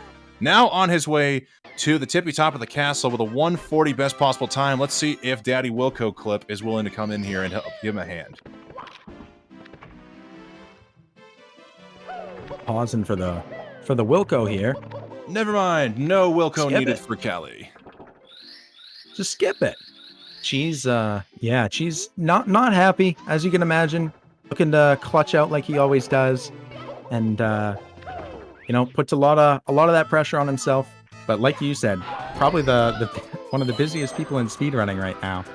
now on his way to the tippy top of the castle with a 140 best possible time. Let's see if Daddy Wilco Clip is willing to come in here and help give him a hand. Pausing for the Wilco here. Never mind. No Wilco Skip needed it. for Callie. Just skip it. She's she's not happy, as you can imagine. Looking to clutch out like he always does, and puts a lot of that pressure on himself. But like you said, probably the one of the busiest people in speedrunning right now.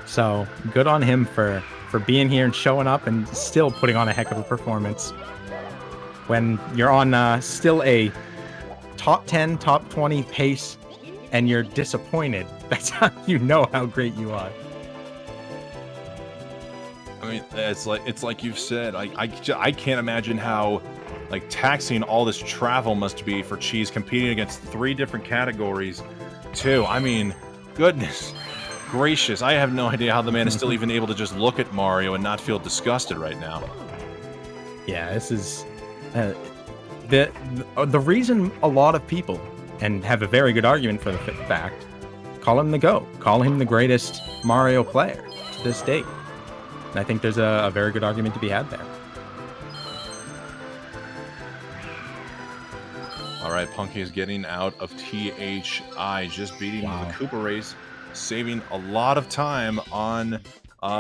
So good on him for being here and showing up and still putting on a heck of a performance. When you're on still a top 10, top 20 pace, and you're disappointed, that's how you know how great you are. I mean, it's like you've said. I can't imagine how taxing all this travel must be for Cheese, competing against 3 different categories, too. I mean, goodness gracious, I have no idea how the man is still even able to just look at Mario and not feel disgusted right now. Yeah, this is the reason a lot of people, and have a very good argument for the fact, call him the GOAT, call him the greatest Mario player to this date. And I think there's a very good argument to be had there. All right, Punky is getting out of THI, just beating the Koopa race, saving a lot of time on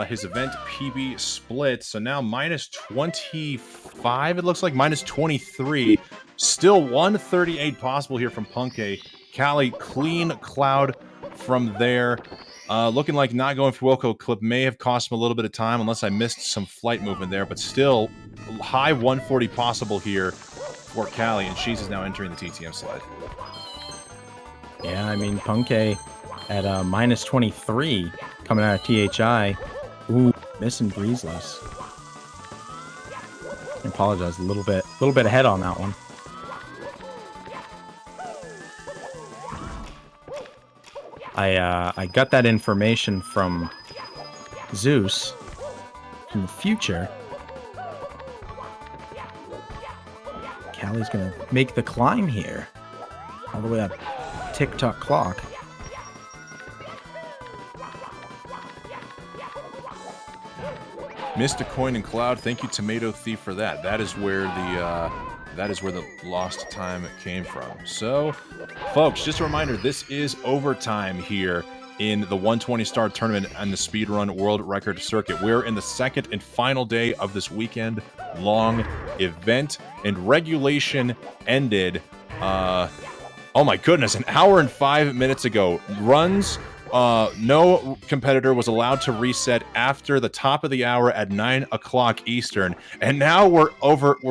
his event PB split. So now minus 25, it looks like, minus 23. Still 138 possible here from Punky. Callie, clean cloud from there. Looking like not going for Wilco clip may have cost him a little bit of time, unless I missed some flight movement there, but still high 140 possible here for Callie, and Cheese is now entering the TTM slide. Yeah, I mean, Punky at minus 23 coming out of THI. Ooh, missing Breezeless. I apologize, a little bit ahead on that one. I got that information from Zeus in the future. Callie's gonna make the climb here, all the way up tick-tock clock. Missed a coin in cloud. Thank you, Tomato Thief, for that. That is where the lost time came from. So, folks, just a reminder: this is overtime here in the 120-star tournament and the Speedrun World Record Circuit. We're in the second and final day of this weekend-long event, and regulation ended. Oh my goodness, an hour and 5 minutes ago. Runs. No competitor was allowed to reset after the top of the hour at 9 o'clock Eastern. And now we're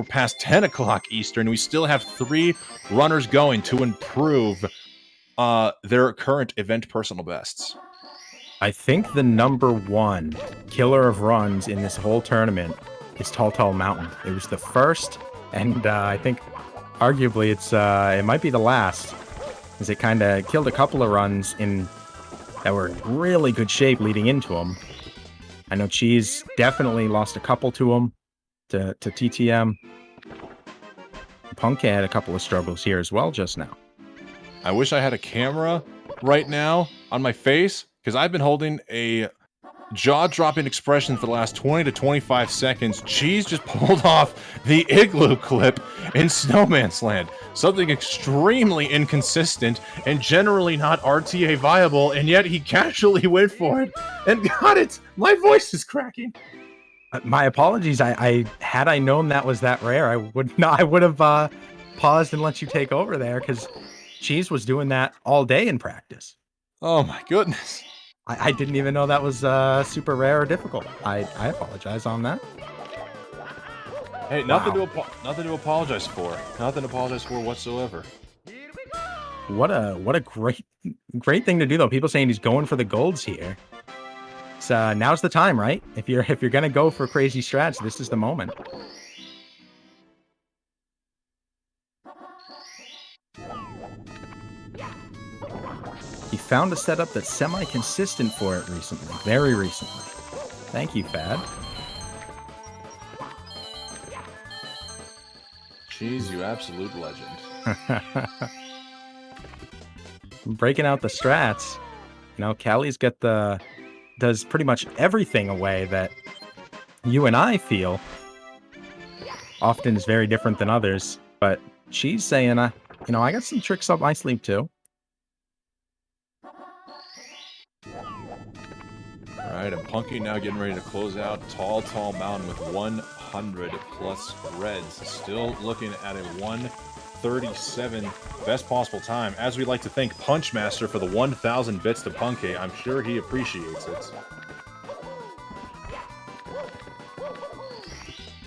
past 10 o'clock Eastern. We still have 3 runners going to improve their current event personal bests. I think the #1 killer of runs in this whole tournament is Tall Tall Mountain. It was the first, and I think arguably it might be the last, as it kind of killed a couple of runs that were in really good shape leading into him. I know Cheese definitely lost a couple to him, to TTM. Punky had a couple of struggles here as well just now. I wish I had a camera right now on my face, because I've been holding a jaw-dropping expression for the last 20 to 25 seconds. Cheese just pulled off the igloo clip in Snowman's Land. Something extremely inconsistent and generally not RTA viable, and yet he casually went for it and got it. My voice is cracking. My apologies. Had I known that was that rare, I would have paused and let you take over there, because Cheese was doing that all day in practice. Oh my goodness. I didn't even know that was super rare or difficult. I apologize on that. Hey, nothing to apologize for. Nothing to apologize for whatsoever. What a great thing to do, though. People saying he's going for the golds here. So now's the time, right? If you're gonna go for crazy strats, this is the moment. He found a setup that's semi-consistent for it recently, very recently. Thank you, Fad. Cheese, you absolute legend. Breaking out the strats. You know, Callie's does pretty much everything away that you and I feel often is very different than others, but she's saying, you know, I got some tricks up my sleeve too. All right, and Punky now getting ready to close out Tall Mountain with 100 plus reds. Still looking at a 137 best possible time. As we like to thank Punchmaster for the 1,000 bits to Punky. I'm sure he appreciates it.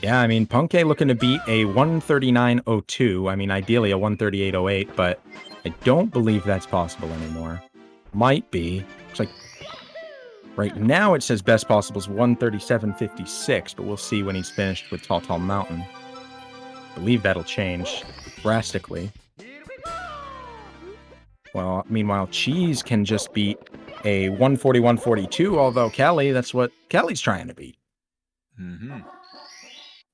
Yeah, I mean, Punky looking to beat a 139.02. I mean, ideally a 138.08, but I don't believe that's possible anymore. Might be. It's like right now it says best possible is 137.56, but we'll see when he's finished with Tall Mountain. I believe that'll change drastically. Well, meanwhile, Cheese can just beat a 141.42, although Callie, that's what Callie's trying to beat. Mm-hmm.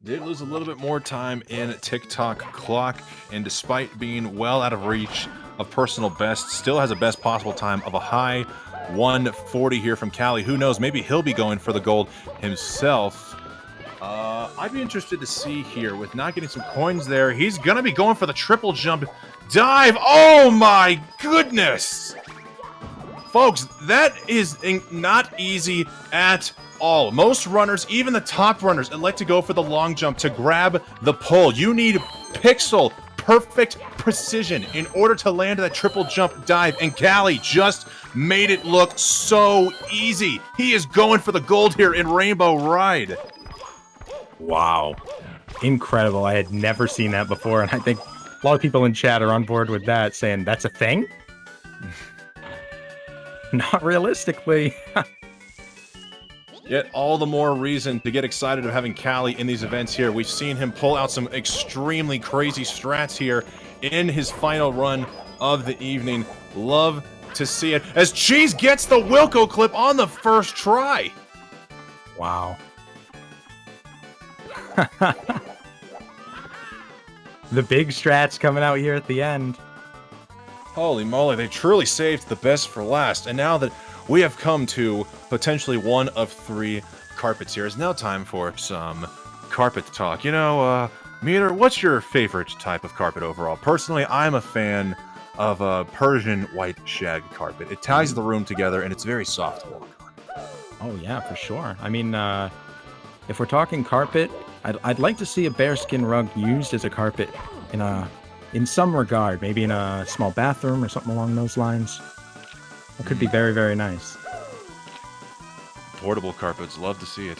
Did lose a little bit more time in TikTok clock, and despite being well out of reach of personal best, still has a best possible time of a high 140 here from Callie. Who knows? Maybe he'll be going for the gold himself. I'd be interested to see here with not getting some coins there. He's gonna be going for the triple jump dive. Oh my goodness, folks, that is not easy at all. Most runners, even the top runners, elect to go for the long jump to grab the pole. You need pixel perfect precision in order to land that triple jump dive, and Callie just made it look so easy. He is going for the gold here in Rainbow Ride. Wow. Incredible. I had never seen that before, and I think a lot of people in chat are on board with that, saying that's a thing? Not realistically. Yet all the more reason to get excited of having Callie in these events here. We've seen him pull out some extremely crazy strats here in his final run of the evening. Love to see it as Cheese gets the Wilco clip on the first try. Wow. The big strats coming out here at the end. Holy moly, they truly saved the best for last. And now that we have come to potentially one of 3 carpets here, it's now time for some carpet talk. You know, Meter, what's your favorite type of carpet overall? Personally, I'm a fan of a Persian white shag carpet. It ties the room together and it's very soft to walk on. Oh yeah, for sure. I mean, if we're talking carpet, I'd like to see a bearskin rug used as a carpet in some regard, maybe in a small bathroom or something along those lines. It could be very, very nice. Portable carpets, love to see it.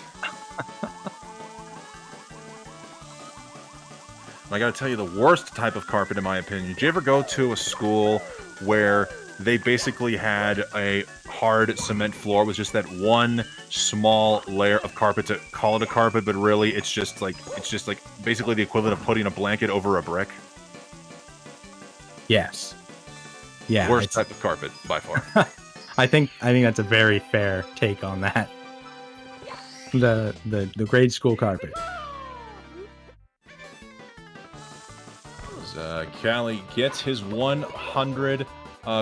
I gotta tell you, the worst type of carpet, in my opinion. Did you ever go to a school where they basically had a hard cement floor with just that one small layer of carpet to call it a carpet, but really it's just like basically the equivalent of putting a blanket over a brick? Yes. Yeah. Worst type of carpet by far. I think that's a very fair take on that. The grade school carpet. Callie gets his 100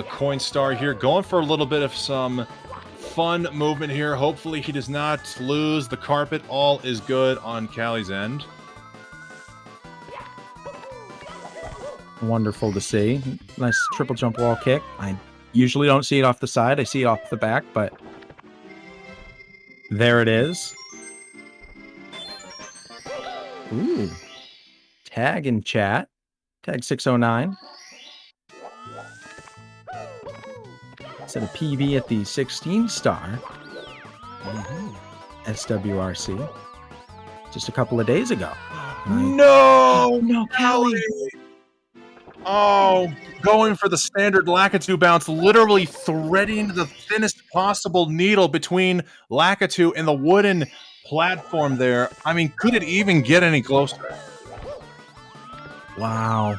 coin star here, going for a little bit of some fun movement here. Hopefully he does not lose the carpet. All is good on Callie's end. Wonderful to see. Nice triple jump wall kick. I usually don't see it off the side. I see it off the back, but there it is. Ooh. Tag in chat. Tag 609. Set a PB at the 16 star. SWRC. Just a couple of days ago. No! No, Callie! Oh, going for the standard Lakitu bounce, literally threading the thinnest possible needle between Lakitu and the wooden platform there. I mean, could it even get any closer? Wow.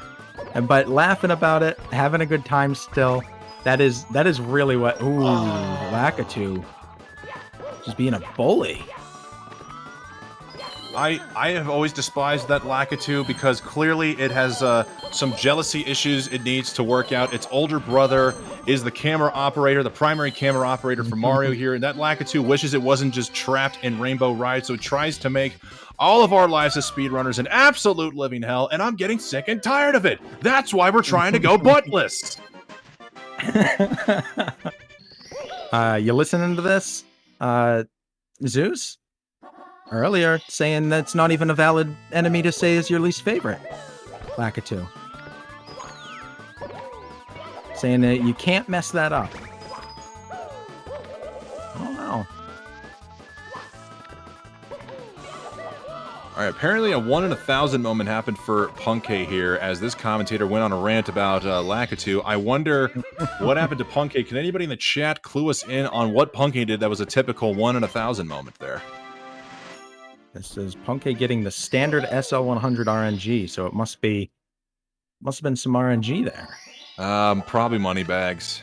But laughing about it, having a good time still. That is really what... Ooh, Lakitu. Just being a bully. I have always despised that Lakitu because clearly it has some jealousy issues it needs to work out. Its older brother is the camera operator, the primary camera operator for Mario here, and that Lakitu wishes it wasn't just trapped in Rainbow Ride, so it tries to make all of our lives as speedrunners an absolute living hell, and I'm getting sick and tired of it. That's why we're trying to go buttless. You listening to this? Zeus? Earlier, saying that's not even a valid enemy to say is your least favorite. Lakitu. Saying that you can't mess that up. I don't know. Alright, apparently a 1 in 1,000 moment happened for Punkay here as this commentator went on a rant about Lakitu. I wonder what happened to Punkay. Can anybody in the chat clue us in on what Punkay did that was a typical 1 in 1,000 moment there? This is Punkay getting the standard SL100 RNG, so it must have been some RNG there. Probably money bags.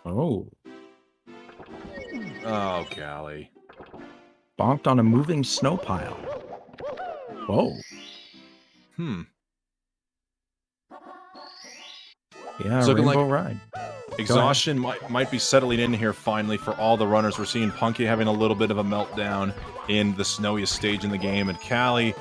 Oh. Oh, golly. Bonked on a moving snow pile. Whoa. Yeah, It's looking Rainbow like Ride. exhaustion might be settling in here finally for all the runners. We're seeing Punkay having a little bit of a meltdown in the snowiest stage in the game, and Callie,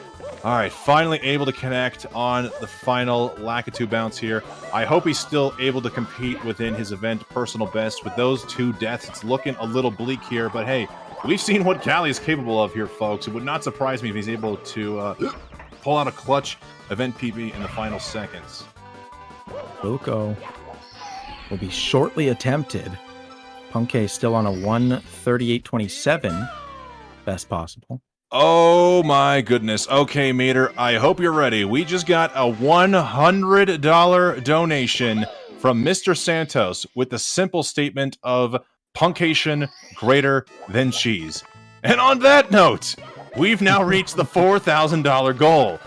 all right, finally able to connect on the final Lakitu bounce here. I hope he's still able to compete within his event personal best. With those 2 deaths, it's looking a little bleak here, but hey, we've seen what Callie is capable of here, folks. It would not surprise me if he's able to pull out a clutch event PB in the final seconds. Wilco will be shortly attempted. Punkay still on a 1:38.27, best possible. Oh my goodness. Okay, Meter, I hope you're ready. We just got a $100 donation from Mr. Santos with the simple statement of Punkation greater than cheese. And on that note, we've now reached the $4,000 goal.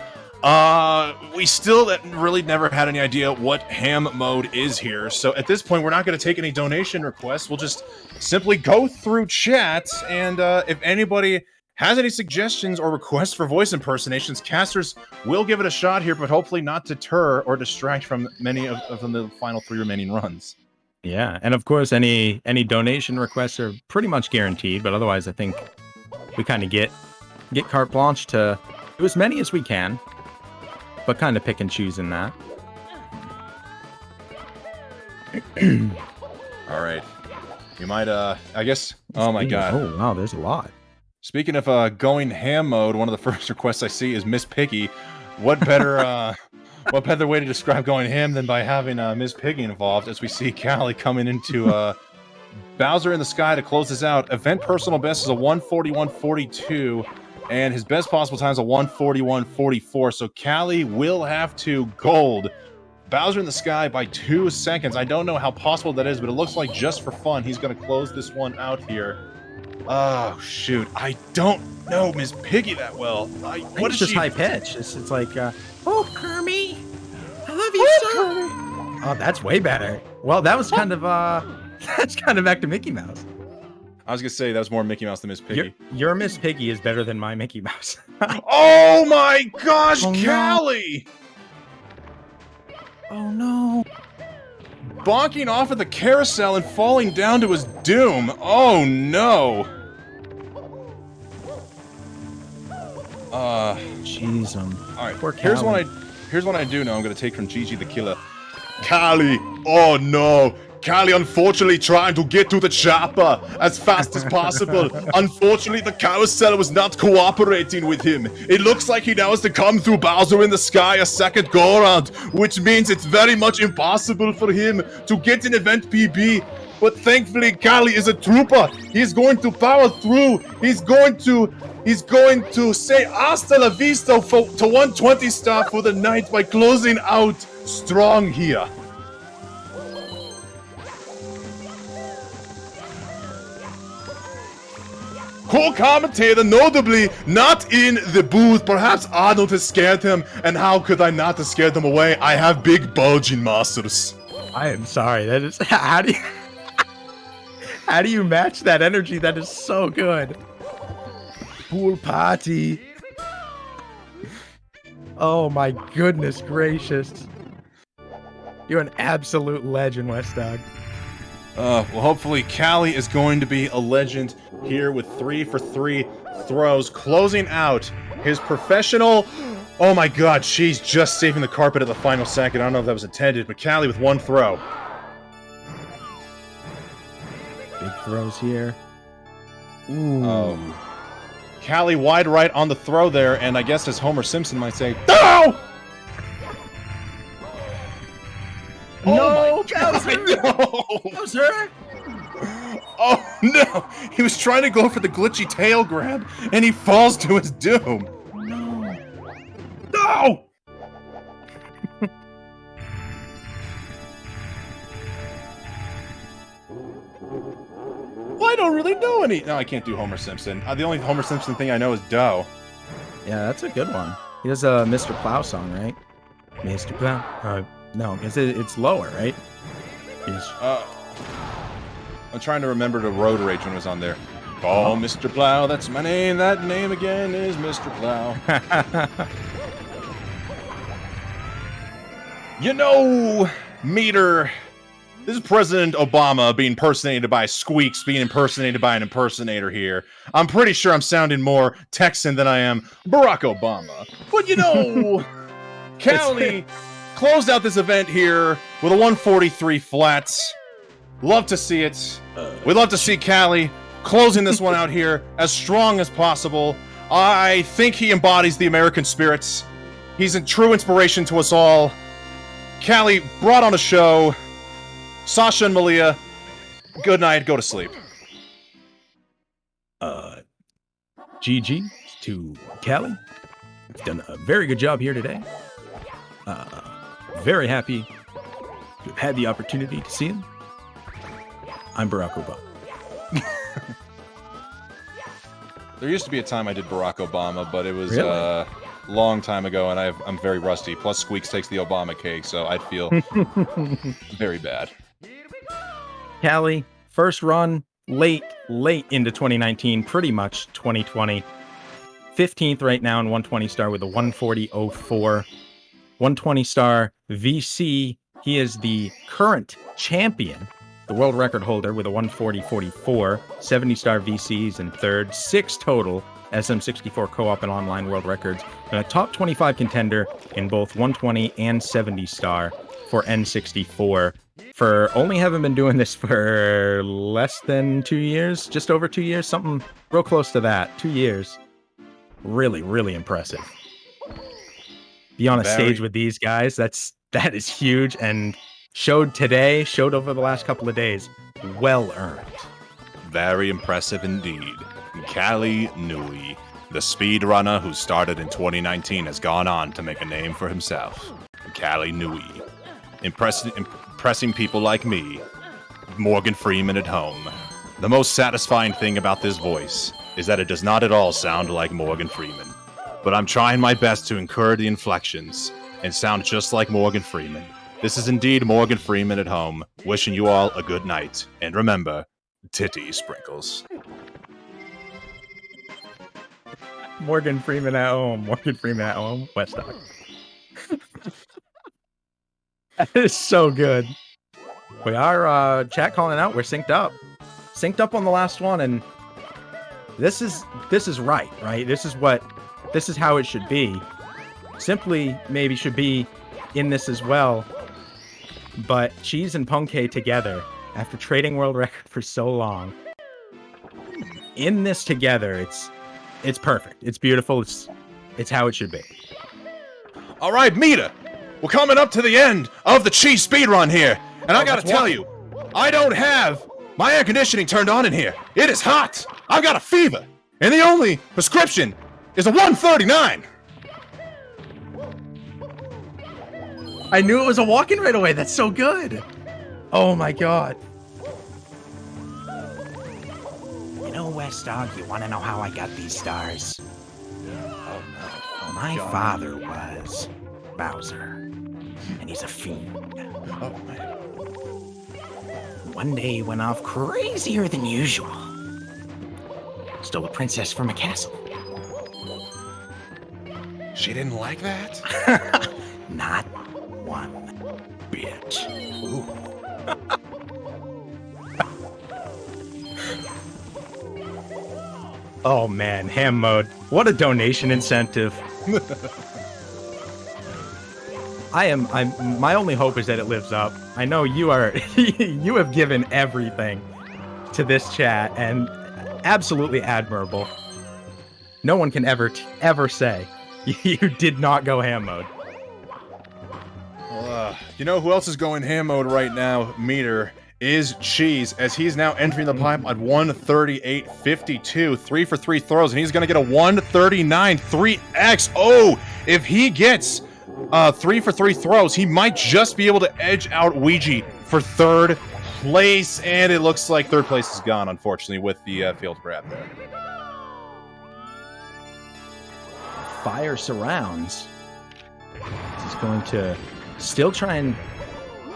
We still really never had any idea what ham mode is here, so at this point we're not going to take any donation requests. We'll just simply go through chat, and if anybody has any suggestions or requests for voice impersonations, casters will give it a shot here, but hopefully not deter or distract from many of the final 3 remaining runs. Yeah, and of course any donation requests are pretty much guaranteed, but otherwise I think we kind of get carte blanche to do as many as we can, but kind of pick and choose in that. All right. You might, I guess... Oh my god. Oh, wow, there's a lot. Speaking of going ham mode, one of the first requests I see is Miss Piggy. What better what better way to describe going ham than by having Miss Piggy involved, as we see Callie coming into Bowser in the Sky to close this out. Event personal best is a 141.42, and his best possible time is a 141.44, so Callie will have to gold Bowser in the Sky by 2 seconds. I don't know how possible that is, but it looks like just for fun, he's going to close this one out here. Oh, shoot. I don't know Miss Piggy that well. What is just she? high pitch. It's like, oh, Kermie, I love you, sir. Oh, that's way better. Well, that was kind of, that's kind of back to Mickey Mouse. I was going to say that was more Mickey Mouse than Miss Piggy. Your Miss Piggy is better than my Mickey Mouse. Oh my gosh, Oh, no. Callie! Oh, no. Bonking off of the carousel and falling down to his doom. Oh no. Jeez, all right. poor Here's Callie. what I do know. I'm gonna take from Gigi the Killer. Callie, oh no. Callie unfortunately trying to get to the chopper as fast as possible. Unfortunately, the carousel was not cooperating with him. It looks like he now has to come through Bowser in the Sky a second go-around, which means it's very much impossible for him to get an event PB. But thankfully, Callie is a trooper. He's going to power through. He's going to say hasta la vista to 120 star for the night by closing out strong here. Co-commentator, notably not in the booth. Perhaps Arnold has scared him, and how could I not have scared him away? I have big bulging muscles. I am sorry. That is how do you How do you match that energy? That is so good. Pool party. Oh my goodness gracious. You're an absolute legend, West Dog. Well, hopefully Callie is going to be a legend here with 3 for 3 throws, closing out his professional... Oh my god, she's just saving the carpet at the final second. I don't know if that was intended, but Callie with 1 throw. Big throws here. Ooh. Oh. Callie wide right on the throw there, and I guess as Homer Simpson might say, no! No, Bowser! No! Bowser! Oh no! He was trying to go for the glitchy tail grab, and he falls to his doom. No! No! Well, I don't really know any. No, I can't do Homer Simpson. The only Homer Simpson thing I know is Doe. Yeah, that's a good one. He does a Mr. Plow song, right? Mr. Plow? No, because it's lower, right? I'm trying to remember the Road Rage when it was on there. Oh, Mr. Plow, that's my name. That name again is Mr. Plow. You know, Meter, this is President Obama being impersonated by Squeaks, being impersonated by an impersonator here. I'm pretty sure I'm sounding more Texan than I am Barack Obama. But you know, Callie closed out this event here with a 143 flats. Love to see it. We'd love to see Callie closing this one out here as strong as possible. I think he embodies the American spirits. He's a true inspiration to us all. Callie brought on a show. Sasha and Malia, good night. Go to sleep. GG to Callie. Done a very good job here today. Very happy to have had the opportunity to see him. I'm Barack Obama. There used to be a time I did Barack Obama, but it was Really? long time ago, and I'm very rusty. Plus, Squeaks takes the Obama cake, so I'd feel very bad. Callie, first run, late into 2019, pretty much 2020. 15th right now in 120 star with a 140.04. 120 star VC. He is the current champion, the world record holder with a 140.44. 70 star VCs in third. 6 total SM64 co-op and online world records. And a top 25 contender in both 120 and 70 star for N64. For only having been doing this for less than 2 years, just over 2 years, something real close to that. 2 years. Really, really impressive. Be on a stage with these guys, that is huge, and showed over the last couple of days. Well earned. Very impressive indeed. Callie Nui, the speedrunner who started in 2019, has gone on to make a name for himself. Callie Nui. Impressing people like me, Morgan Freeman at home. The most satisfying thing about this voice is that it does not at all sound like Morgan Freeman. But I'm trying my best to incur the inflections and sound just like Morgan Freeman. This is indeed Morgan Freeman at home, wishing you all a good night. And remember, titty sprinkles. Morgan Freeman at home. Morgan Freeman at home. West Dog. That is so good. We are chat calling out. We're synced up. Synced up on the last one, and this is right? This is how it should be. Simply maybe should be in this as well. But Cheese and Punkay together, after trading world record for so long, in this together, it's perfect. It's beautiful. It's how it should be. All right, Mita, we're coming up to the end of the Cheese speedrun here, and I gotta tell you, I don't have my air conditioning turned on in here. It is hot. I've got a fever, and the only prescription is a 139. I knew it was a walk-in right away. That's so good. Oh my god. You know, West Dog, you want to know how I got these stars? Oh no. My father was Bowser, and he's a fiend. Oh man. one day went off crazier than usual. Stole a princess from a castle. She didn't like that? Not one bit. Ooh. Oh man, ham mode. What a donation incentive. My only hope is that it lives up. I know you have given everything to this chat, and absolutely admirable. No one can ever say you did not go ham mode. You know who else is going ham mode right now, Meter, is Cheese, as he's now entering the pipe at 138.52, 3 for 3 throws, and he's going to get a 139 3x. Oh, if he gets 3 for 3 throws, he might just be able to edge out Ouija for 3rd place, and it looks like 3rd place is gone, unfortunately, with the field grab there. Fire surrounds. He's going to still try and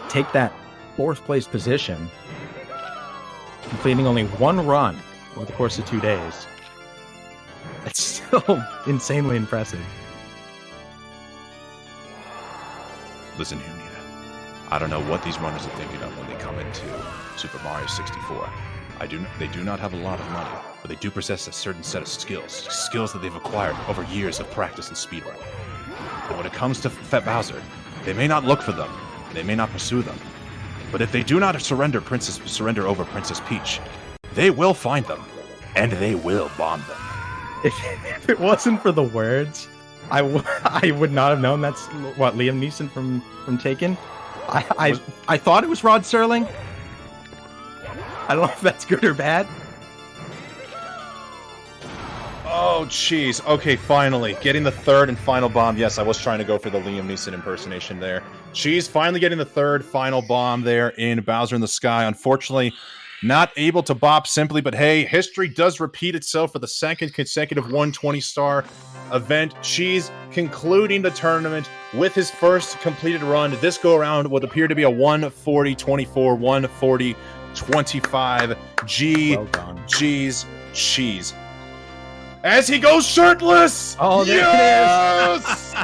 take that 4th place position, completing only 1 run over the course of 2 days. That's still insanely impressive. Listen here, Nita. I don't know what these runners are thinking of when they come into Super Mario 64. They do not have a lot of money, but they do possess a certain set of skills that they've acquired over years of practice and speedrun. And when it comes to Fat Bowser, they may not look for them, they may not pursue them, but if they do not surrender over Princess Peach, they will find them, and they will bomb them. If it wasn't for the words, I would not have known that's what Liam Neeson from Taken. I thought it was Rod Serling. I don't know if that's good or bad. Oh, jeez. Okay, finally. Getting the 3rd and final bomb. Yes, I was trying to go for the Liam Neeson impersonation there. Cheese finally getting the 3rd final bomb there in Bowser in the Sky. Unfortunately, not able to bop simply, but hey, history does repeat itself for the 2nd consecutive 120-star event. Cheese concluding the tournament with his first completed run. This go-around would appear to be a 140-24, 140-25. Cheese. As he goes shirtless! Oh, there it is!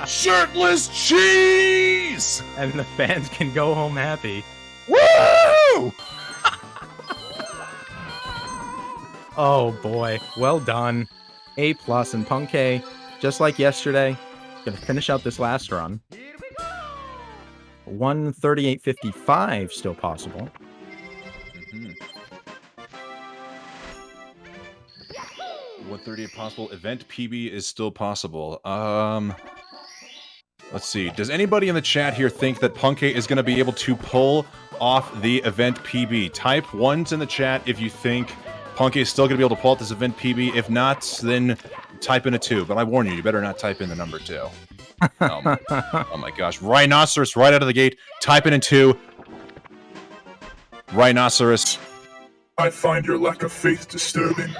Shirtless Cheese! And the fans can go home happy. Woo! Oh boy, well done. A+, and Punkay, just like yesterday, gonna finish out this last run. 138.55 still possible. 138 possible. Event PB is still possible. Let's see. Does anybody in the chat here think that Punkay is going to be able to pull off the event PB? Type 1s in the chat if you think Punkay is still going to be able to pull out this event PB. If not, then type in a 2. But I warn you, you better not type in the number 2. Oh my gosh. Rhinoceros right out of the gate. Type in a 2. Rhinoceros. I find your lack of faith disturbing.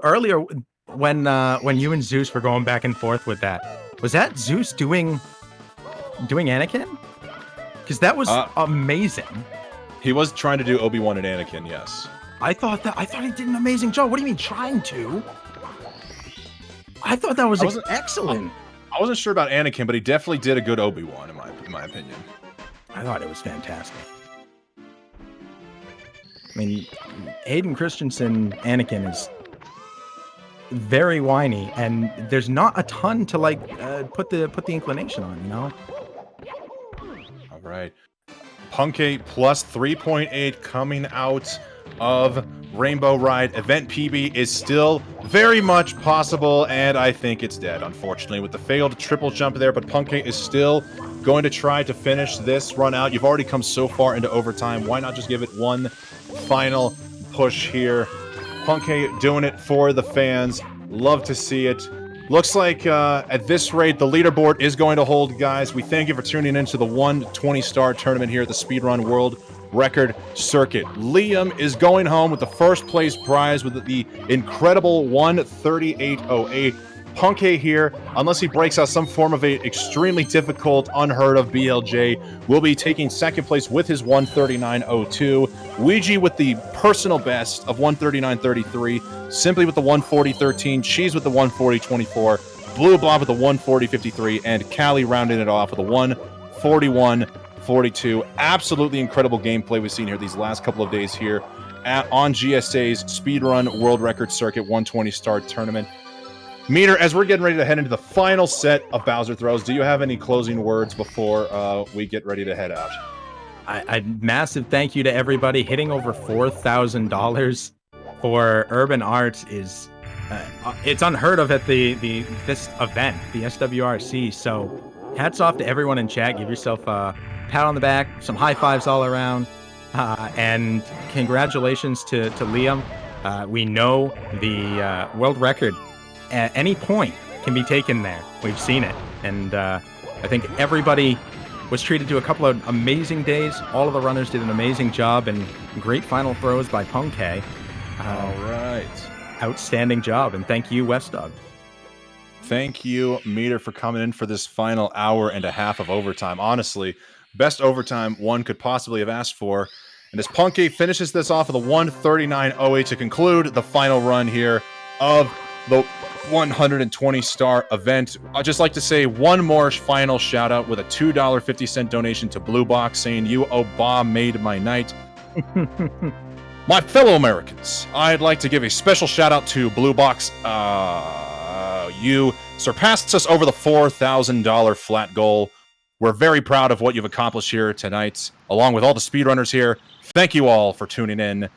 Earlier, when you and Zeus were going back and forth with that, was that Zeus doing Anakin? Because that was amazing. He was trying to do Obi-Wan and Anakin, yes. I thought he did an amazing job. What do you mean trying to? I thought that was excellent. I wasn't sure about Anakin, but he definitely did a good Obi-Wan in my opinion. I thought it was fantastic. I mean, Hayden Christensen Anakin is very whiny, and there's not a ton to put the inclination on, you know. All right, Punkay plus 3.8 coming out of Rainbow Ride. Event PB is still very much possible, and I think it's dead, unfortunately, with the failed triple jump there. But Punkay is still going to try to finish this run out. You've already come so far into overtime. Why not just give it one final push here? Punkay doing it for the fans. Love to see it. Looks like at this rate, the leaderboard is going to hold, guys. We thank you for tuning into the 120-star tournament here at the Speedrun World Record Circuit. Liam is going home with the first place prize with the incredible 138.08. Punke here, unless he breaks out some form of a extremely difficult, unheard of BLJ, will be taking second place with his 139.02. Ouija with the personal best of 139.33, Simply with the 140.13, Cheese with the 140.24, Blue Blob with the 140.53, and Callie rounding it off with a 141.42. Absolutely incredible gameplay we've seen here these last couple of days here on GSA's Speedrun World Record Circuit 120 Star Tournament. Meter, as we're getting ready to head into the final set of Bowser Throws, do you have any closing words before we get ready to head out? A massive thank you to everybody. Hitting over $4,000 for Urban Arts is it's unheard of at this event, the SWRC. So hats off to everyone in chat. Give yourself a pat on the back, some high fives all around, and congratulations to Liam. We know the world record at any point can be taken there. We've seen it, and I think everybody was treated to a couple of amazing days. All of the runners did an amazing job, and great final throws by Punke. All right. Outstanding job, and thank you, West Dog. Thank you, Meter, for coming in for this final hour and a half of overtime. Honestly, best overtime one could possibly have asked for. And as Punke finishes this off with a 139.08 to conclude the final run here of the 120-star event. I'd just like to say one more final shout out with a $2.50 donation to Blue Box, saying, "You Obama made my night." My fellow Americans, I'd like to give a special shout out to Blue Box. You surpassed us over the $4,000 flat goal. We're very proud of what you've accomplished here tonight, along with all the speedrunners here. Thank you all for tuning in.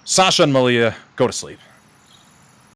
Sasha and Malia, go to sleep.